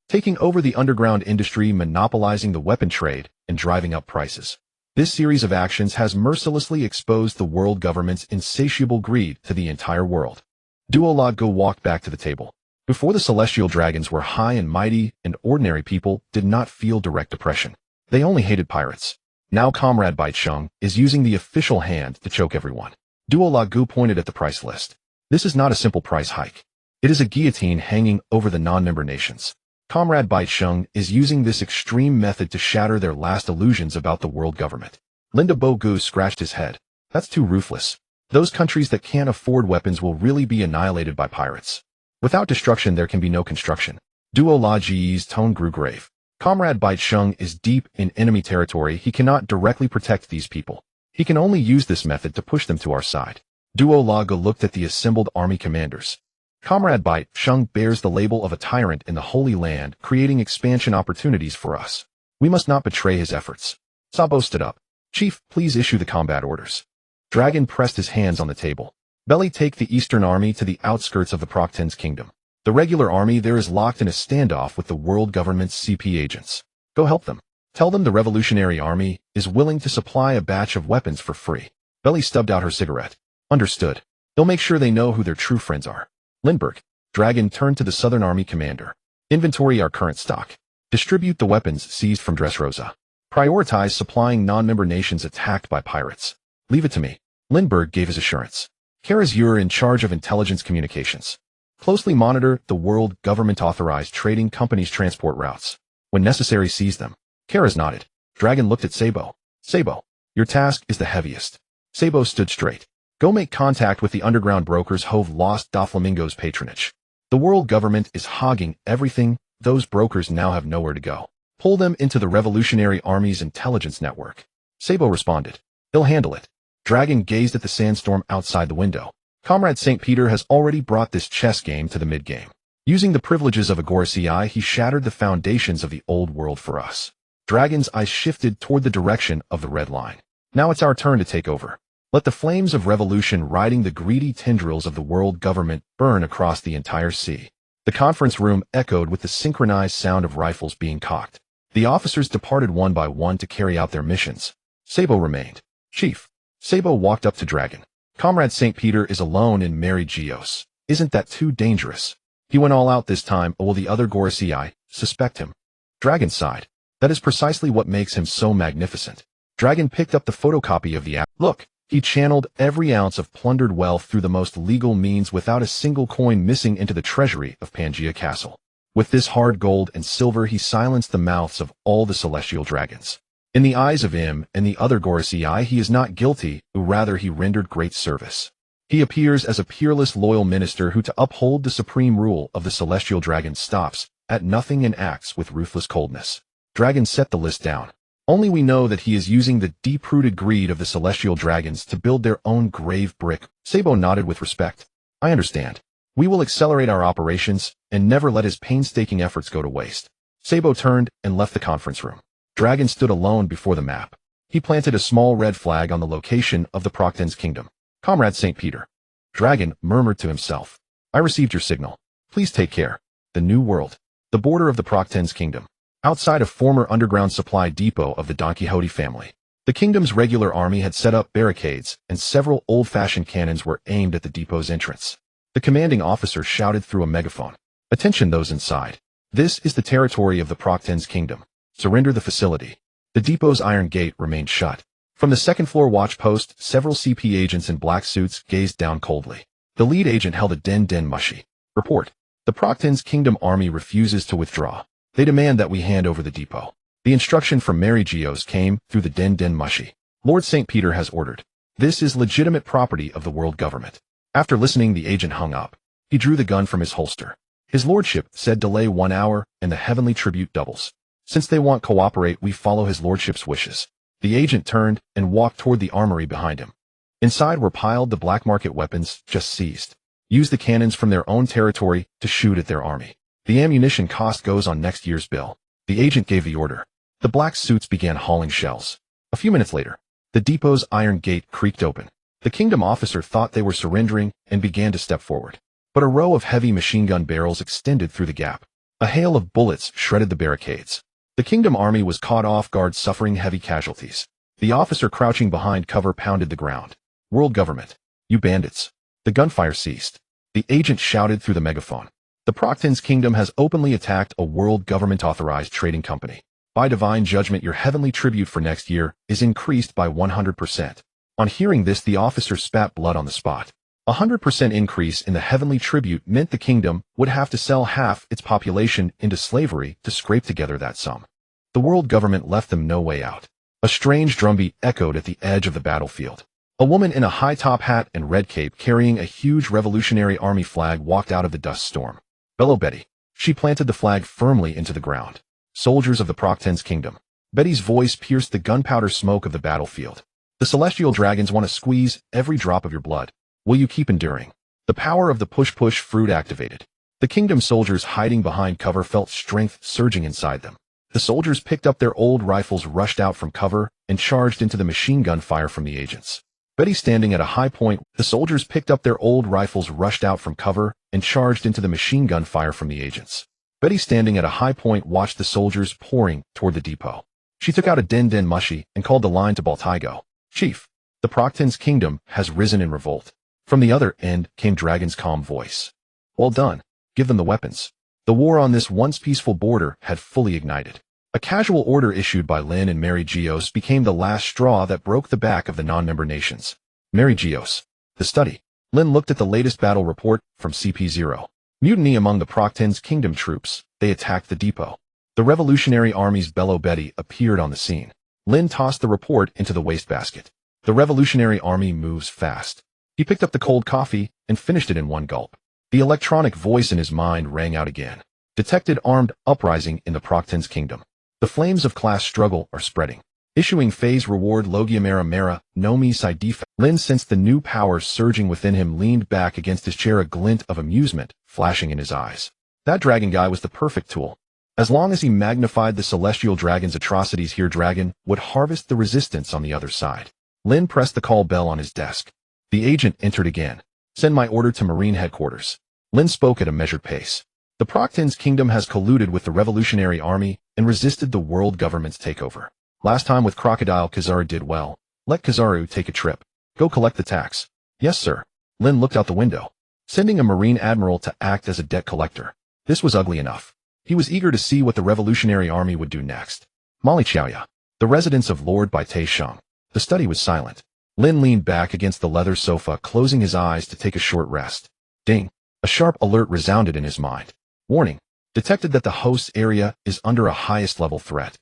Taking over the underground industry, monopolizing the weapon trade, and driving up prices. This series of actions has mercilessly exposed the world government's insatiable greed to the entire world. Duo Lagu walked back to the table. Before, the celestial dragons were high and mighty, and ordinary people did not feel direct oppression. They only hated pirates. Now Comrade Bai Chung is using the official hand to choke everyone. Duo Lagu pointed at the price list. This is not a simple price hike. It is a guillotine hanging over the non-member nations. Comrade Bai Chung is using this extreme method to shatter their last illusions about the world government. Linda Bo Gu scratched his head. That's too ruthless. Those countries that can't afford weapons will really be annihilated by pirates. Without destruction, there can be no construction. Duo Lagu's tone grew grave. Comrade Bai Chung is deep in enemy territory. He cannot directly protect these people. He can only use this method to push them to our side. Duo Lagu looked at the assembled army commanders. Comrade Bai Chung bears the label of a tyrant in the Holy Land, creating expansion opportunities for us. We must not betray his efforts. Sabo stood up. Chief, please issue the combat orders. Dragon pressed his hands on the table. Belly, take the Eastern Army to the outskirts of the Procten's kingdom. The regular army there is locked in a standoff with the world government's CP agents. Go help them. Tell them the Revolutionary Army is willing to supply a batch of weapons for free. Belly stubbed out her cigarette. Understood. They'll make sure they know who their true friends are. Lindbergh. Dragon turned to the Southern Army commander. Inventory our current stock. Distribute the weapons seized from Dressrosa. Prioritize supplying non-member nations attacked by pirates. Leave it to me. Lindbergh gave his assurance. Kara's, you're in charge of intelligence communications. Closely monitor the world government-authorized trading companies' transport routes. When necessary, seize them. Kara's nodded. Dragon looked at Sabo. Sabo, your task is the heaviest. Sabo stood straight. Go make contact with the underground brokers who've lost Doflamingo's patronage. The world government is hogging everything. Those brokers now have nowhere to go. Pull them into the Revolutionary Army's intelligence network. Sabo responded. He'll handle it. Dragon gazed at the sandstorm outside the window. Comrade St. Peter has already brought this chess game to the mid-game. Using the privileges of a Gorosei, he shattered the foundations of the old world for us. Dragon's eyes shifted toward the direction of the red line. Now it's our turn to take over. Let the flames of revolution riding the greedy tendrils of the world government burn across the entire sea. The conference room echoed with the synchronized sound of rifles being cocked. The officers departed one by one to carry out their missions. Sabo remained. Chief. Sabo walked up to Dragon. Comrade St. Peter is alone in Mary Geoise. Isn't that too dangerous? He went all out this time, or will the other Gorosei suspect him? Dragon sighed. That is precisely what makes him so magnificent. Dragon picked up the photocopy of the app. Look, he channeled every ounce of plundered wealth through the most legal means without a single coin missing into the treasury of Pangea Castle. With this hard gold and silver he silenced the mouths of all the celestial dragons. In the eyes of him and the other Gorosei he is not guilty, but rather he rendered great service. He appears as a peerless loyal minister who to uphold the supreme rule of the celestial dragon stops at nothing and acts with ruthless coldness. Dragon set the list down. Only we know that he is using the deep-rooted greed of the celestial dragons to build their own grave brick. Sabo nodded with respect. I understand. We will accelerate our operations and never let his painstaking efforts go to waste. Sabo turned and left the conference room. Dragon stood alone before the map. He planted a small red flag on the location of the Procten's kingdom. Comrade St. Peter. Dragon murmured to himself. I received your signal. Please take care. The New World. The border of the Procten's kingdom. Outside a former underground supply depot of the Don Quixote family. The kingdom's regular army had set up barricades, and several old-fashioned cannons were aimed at the depot's entrance. The commanding officer shouted through a megaphone. Attention those inside. This is the territory of the Procten's kingdom. Surrender the facility. The depot's iron gate remained shut. From the second-floor watch post, several CP agents in black suits gazed down coldly. The lead agent held a den mushy. Report. The Procten's kingdom army refuses to withdraw. They demand that we hand over the depot. The instruction from Mary Geoise came through the den mushy. Lord St. Peter has ordered. This is legitimate property of the world government. After listening, the agent hung up. He drew the gun from his holster. His lordship said delay 1 hour and the heavenly tribute doubles. Since they want cooperate, we follow his lordship's wishes. The agent turned and walked toward the armory behind him. Inside were piled the black market weapons just seized. Use the cannons from their own territory to shoot at their army. The ammunition cost goes on next year's bill. The agent gave the order. The black suits began hauling shells. A few minutes later, the depot's iron gate creaked open. The kingdom officer thought they were surrendering and began to step forward. But a row of heavy machine gun barrels extended through the gap. A hail of bullets shredded the barricades. The kingdom army was caught off guard, suffering heavy casualties. The officer crouching behind cover pounded the ground. World government. You bandits. The gunfire ceased. The agent shouted through the megaphone. The Procten's kingdom has openly attacked a world government-authorized trading company. By divine judgment, your heavenly tribute for next year is increased by 100%. On hearing this, the officer spat blood on the spot. 100% increase in the heavenly tribute meant the kingdom would have to sell half its population into slavery to scrape together that sum. The world government left them no way out. A strange drumbeat echoed at the edge of the battlefield. A woman in a high-top hat and red cape carrying a huge Revolutionary Army flag walked out of the dust storm. Bellow Betty. She planted the flag firmly into the ground. Soldiers of the Procten's kingdom. Betty's voice pierced the gunpowder smoke of the battlefield. The celestial dragons want to squeeze every drop of your blood. Will you keep enduring? The power of the push fruit activated. The kingdom soldiers hiding behind cover felt strength surging inside them. The soldiers picked up their old rifles, rushed out from cover, and charged into the machine gun fire from the agents. Betty standing at a high point, the soldiers picked up their old rifles, rushed out from cover, and charged into the machine gun fire from the agents. Betty standing at a high point watched the soldiers pouring toward the depot. She took out a den mushy and called the line to Baltigo. Chief, the Procten's kingdom has risen in revolt. From the other end came Dragon's calm voice. Well done. Give them the weapons. The war on this once peaceful border had fully ignited. A casual order issued by Lin and Mary Geoise became the last straw that broke the back of the non-member nations. Mary Geoise. The study. Lin looked at the latest battle report from CP0. Mutiny among the Procten's kingdom troops. They attacked the depot. The Revolutionary Army's Bellow Betty appeared on the scene. Lin tossed the report into the wastebasket. The Revolutionary Army moves fast. He picked up the cold coffee and finished it in one gulp. The electronic voice in his mind rang out again. Detected armed uprising in the Procten's kingdom. The flames of class struggle are spreading. Issuing phase reward Logiamera Mera, no me si def. Lin sensed the new power surging within him, leaned back against his chair, a glint of amusement flashing in his eyes. That dragon guy was the perfect tool. As long as he magnified the celestial dragon's atrocities here, Dragon would harvest the resistance on the other side. Lin pressed the call bell on his desk. The agent entered again. Send my order to Marine headquarters. Lin spoke at a measured pace. The Proctin's kingdom has colluded with the revolutionary army and resisted the world government's takeover. Last time with Crocodile Kizaru did well. Let Kizaru take a trip. Go collect the tax. Yes, sir. Lin looked out the window, sending a Marine Admiral to act as a debt collector. This was ugly enough. He was eager to see what the revolutionary army would do next. Mali Chaoya, the residence of Lord Bai Sheng. The study was silent. Lin leaned back against the leather sofa, closing his eyes to take a short rest. Ding! A sharp alert resounded in his mind. Warning! Detected that the host's area is under a highest level threat.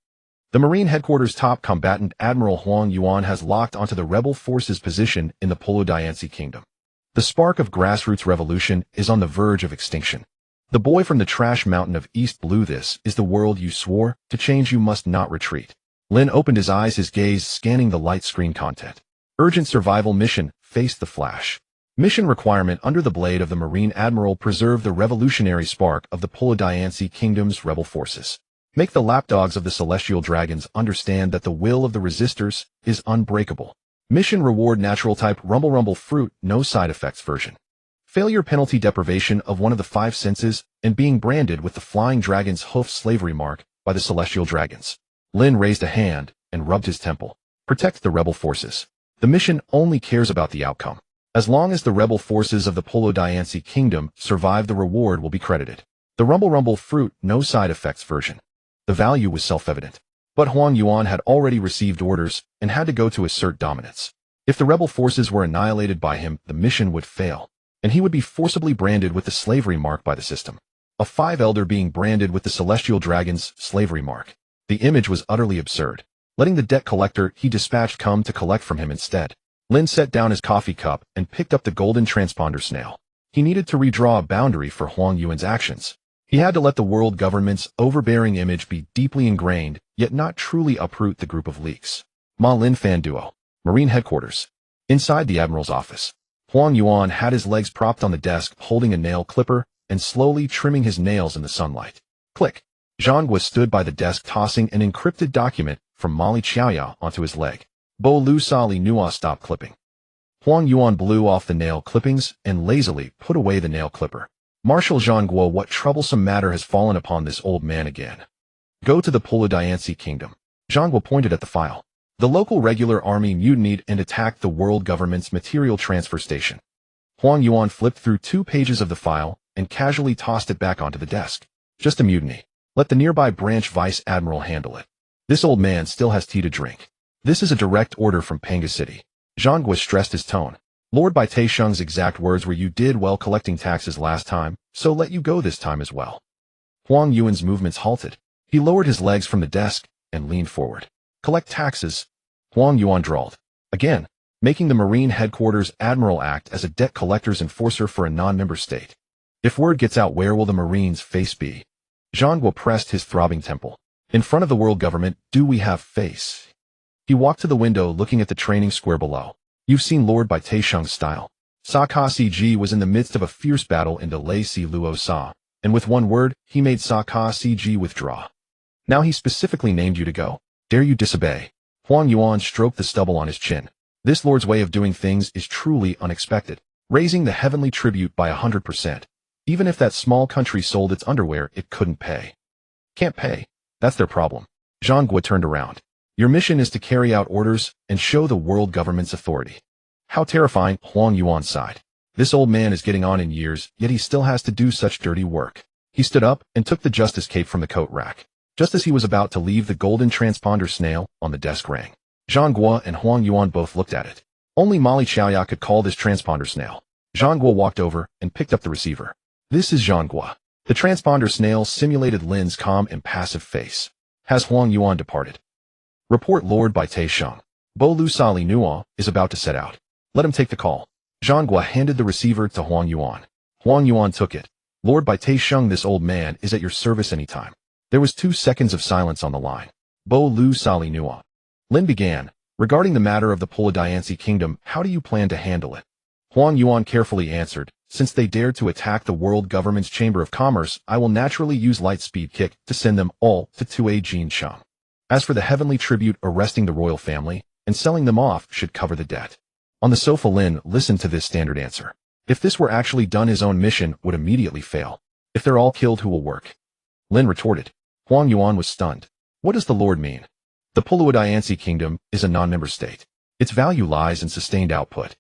The Marine Headquarters top combatant Admiral Huang Yuan has locked onto the rebel forces' position in the Polo-Dianci Kingdom. The spark of grassroots revolution is on the verge of extinction. The boy from the trash mountain of East Blue. This is the world you swore. To change you must not retreat. Lin opened his eyes, his gaze scanning the light screen content. Urgent survival mission, face the flash. Mission requirement under the blade of the Marine Admiral, preserve the revolutionary spark of the Polo-Dianci Kingdom's rebel forces. Make the lapdogs of the celestial dragons understand that the will of the resistors is unbreakable. Mission reward natural type rumble fruit, no side effects version. Failure penalty deprivation of one of the 5 senses and being branded with the flying dragon's hoof slavery mark by the celestial dragons. Lin raised a hand and rubbed his temple. Protect the rebel forces. The mission only cares about the outcome. As long as the rebel forces of the Polo-Dianci Kingdom survive, the reward will be credited. The rumble fruit, no side effects version. The value was self-evident. But Huang Yuan had already received orders and had to go to assert dominance. If the rebel forces were annihilated by him, the mission would fail, and he would be forcibly branded with the slavery mark by the system. A 5 elder being branded with the celestial dragon's slavery mark. The image was utterly absurd. Letting the debt collector he dispatched come to collect from him instead. Lin set down his coffee cup and picked up the golden transponder snail. He needed to redraw a boundary for Huang Yuan's actions. He had to let the world government's overbearing image be deeply ingrained, yet not truly uproot the group of leaks. Ma Lin Fan Duo. Marine Headquarters. Inside the Admiral's office, Huang Yuan had his legs propped on the desk, holding a nail clipper and slowly trimming his nails in the sunlight. Click. Zhang stood by the desk, tossing an encrypted document from Mali Chaoya onto his leg. Bo Lu Sali Nua stopped clipping. Huang Yuan blew off the nail clippings and lazily put away the nail clipper. Marshal Zhang Guo, what troublesome matter has fallen upon this old man again? Go to the Polo-Dianci Kingdom. Zhang Guo pointed at the file. The local regular army mutinied and attacked the world government's material transfer station. Huang Yuan flipped through 2 pages of the file and casually tossed it back onto the desk. Just a mutiny. Let the nearby branch vice admiral handle it. This old man still has tea to drink. This is a direct order from Panga City. Zhang Guo stressed his tone. Lord Bai Sheng's exact words were, you did well collecting taxes last time, so let you go this time as well. Huang Yuan's movements halted. He lowered his legs from the desk and leaned forward. Collect taxes, Huang Yuan drawled. Again, making the Marine Headquarters Admiral act as a debt collector's enforcer for a non-member state. If word gets out, where will the Marines' face be? Zhang Guo pressed his throbbing temple. In front of the world government, do we have face? He walked to the window, looking at the training square below. You've seen Lord Bai Sheng's style. Sa Ka CG was in the midst of a fierce battle in Lei Si Luo Sa, and with one word, he made Sa Ka CG withdraw. Now he specifically named you to go. Dare you disobey? Huang Yuan stroked the stubble on his chin. This lord's way of doing things is truly unexpected, raising the heavenly tribute by 100%. Even if that small country sold its underwear, it couldn't pay. Can't pay. That's their problem. Zhang Guo turned around. Your mission is to carry out orders and show the world government's authority. How terrifying, Huang Yuan sighed. This old man is getting on in years, yet he still has to do such dirty work. He stood up and took the justice cape from the coat rack. Just as he was about to leave, the golden transponder snail on the desk rang. Zhang Guo and Huang Yuan both looked at it. Only Mali Chaoya could call this transponder snail. Zhang Guo walked over and picked up the receiver. This is Zhang Guo. The transponder snail simulated Lin's calm, impassive face. Has Huang Yuan departed? Report Lord Bai Sheng. Bo Lu Sali Nua is about to set out. Let him take the call. Zhang Guo handed the receiver to Huang Yuan. Huang Yuan took it. Lord Bai Sheng, this old man is at your service anytime. There was 2 seconds of silence on the line. Bo Lu Sali Nua. Lin began. Regarding the matter of the Polo-Dianci Kingdom, how do you plan to handle it? Huang Yuan carefully answered. Since they dared to attack the world government's Chamber of Commerce, I will naturally use light speed kick to send them all to Tue Jin Cheng. As for the heavenly tribute, arresting the royal family and selling them off should cover the debt. On the sofa, Lin listened to this standard answer. If this were actually done, his own mission would immediately fail. If they're all killed, who will work? Lin retorted. Huang Yuan was stunned. What does the Lord mean? The Puluadiansi Kingdom is a non-member state. Its value lies in sustained output.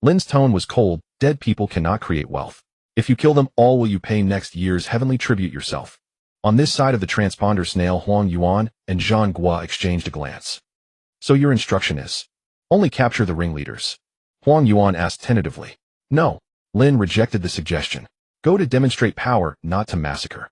Lin's tone was cold. Dead people cannot create wealth. If you kill them all, will you pay next year's heavenly tribute yourself? On this side of the transponder snail, Huang Yuan and Zhang Guo exchanged a glance. So your instruction is? Only capture the ringleaders. Huang Yuan asked tentatively. No. Lin rejected the suggestion. Go to demonstrate power, not to massacre.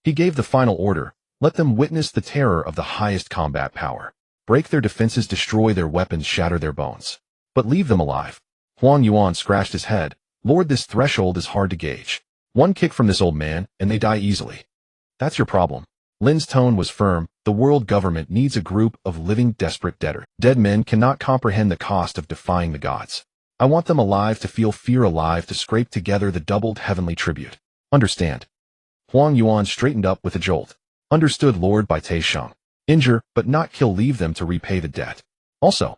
He gave the final order. Let them witness the terror of the highest combat power. Break their defenses, destroy their weapons, shatter their bones. But leave them alive. Huang Yuan scratched his head. Lord, this threshold is hard to gauge. One kick from this old man, and they die easily. That's your problem. Lin's tone was firm. The world government needs a group of living, desperate dead men cannot comprehend the cost of defying the gods. I want them alive to feel fear, alive to scrape together the doubled heavenly tribute. Understand? Huang Yuan straightened up with a jolt. Understood, Lord, by Taisheng. Injure, but not kill, leave them to repay the debt. Also,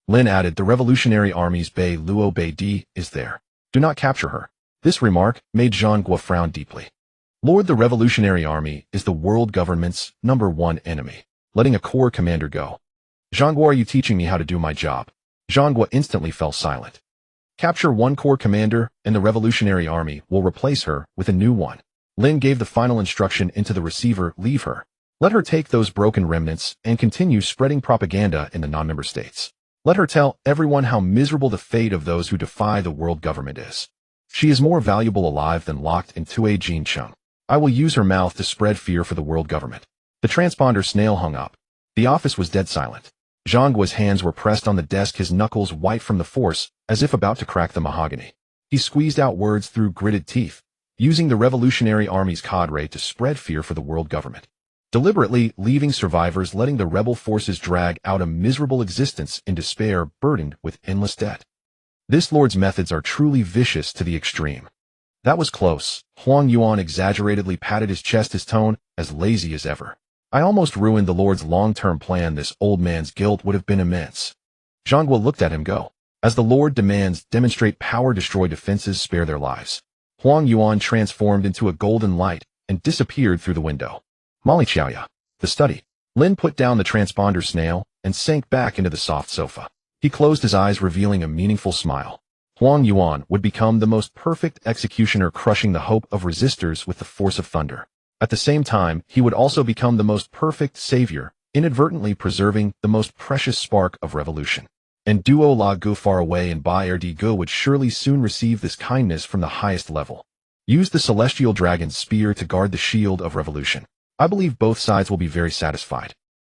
Lin added, the Revolutionary Army's Bei Luo Bei Di is there. Do not capture her. This remark made Zhang Guo frown deeply. Lord, the Revolutionary Army is the world government's #1 enemy. Letting a corps commander go. Zhang Guo, are you teaching me how to do my job? Zhang Guo instantly fell silent. Capture one corps commander, and the Revolutionary Army will replace her with a new one. Lin gave the final instruction into the receiver, leave her. Let her take those broken remnants and continue spreading propaganda in the non-member states. Let her tell everyone how miserable the fate of those who defy the world government is. She is more valuable alive than locked in Tue Jincheng. I will use her mouth to spread fear for the world government. The transponder snail hung up. The office was dead silent. Zhang Guo's hands were pressed on the desk, his knuckles white from the force, as if about to crack the mahogany. He squeezed out words through gritted teeth, using the Revolutionary Army's cadre to spread fear for the world government. Deliberately leaving survivors, letting the rebel forces drag out a miserable existence in despair, burdened with endless debt. This lord's methods are truly vicious to the extreme. That was close. Huang Yuan exaggeratedly patted his chest, his tone as lazy as ever. I almost ruined the Lord's long-term plan. This old man's guilt would have been immense. Zhang Guo looked at him go. As the Lord demands, demonstrate power, destroy defenses, spare their lives. Huang Yuan transformed into a golden light and disappeared through the window. Molly Xiaoya. The study. Lin put down the transponder snail and sank back into the soft sofa. He closed his eyes, revealing a meaningful smile. Huang Yuan would become the most perfect executioner, crushing the hope of resistors with the force of thunder. At the same time, he would also become the most perfect savior, inadvertently preserving the most precious spark of revolution. And Duo La Gu, far away in Bai Er Di Gu, would surely soon receive this kindness from the highest level. Use the celestial dragon's spear to guard the shield of revolution. I believe both sides will be very satisfied.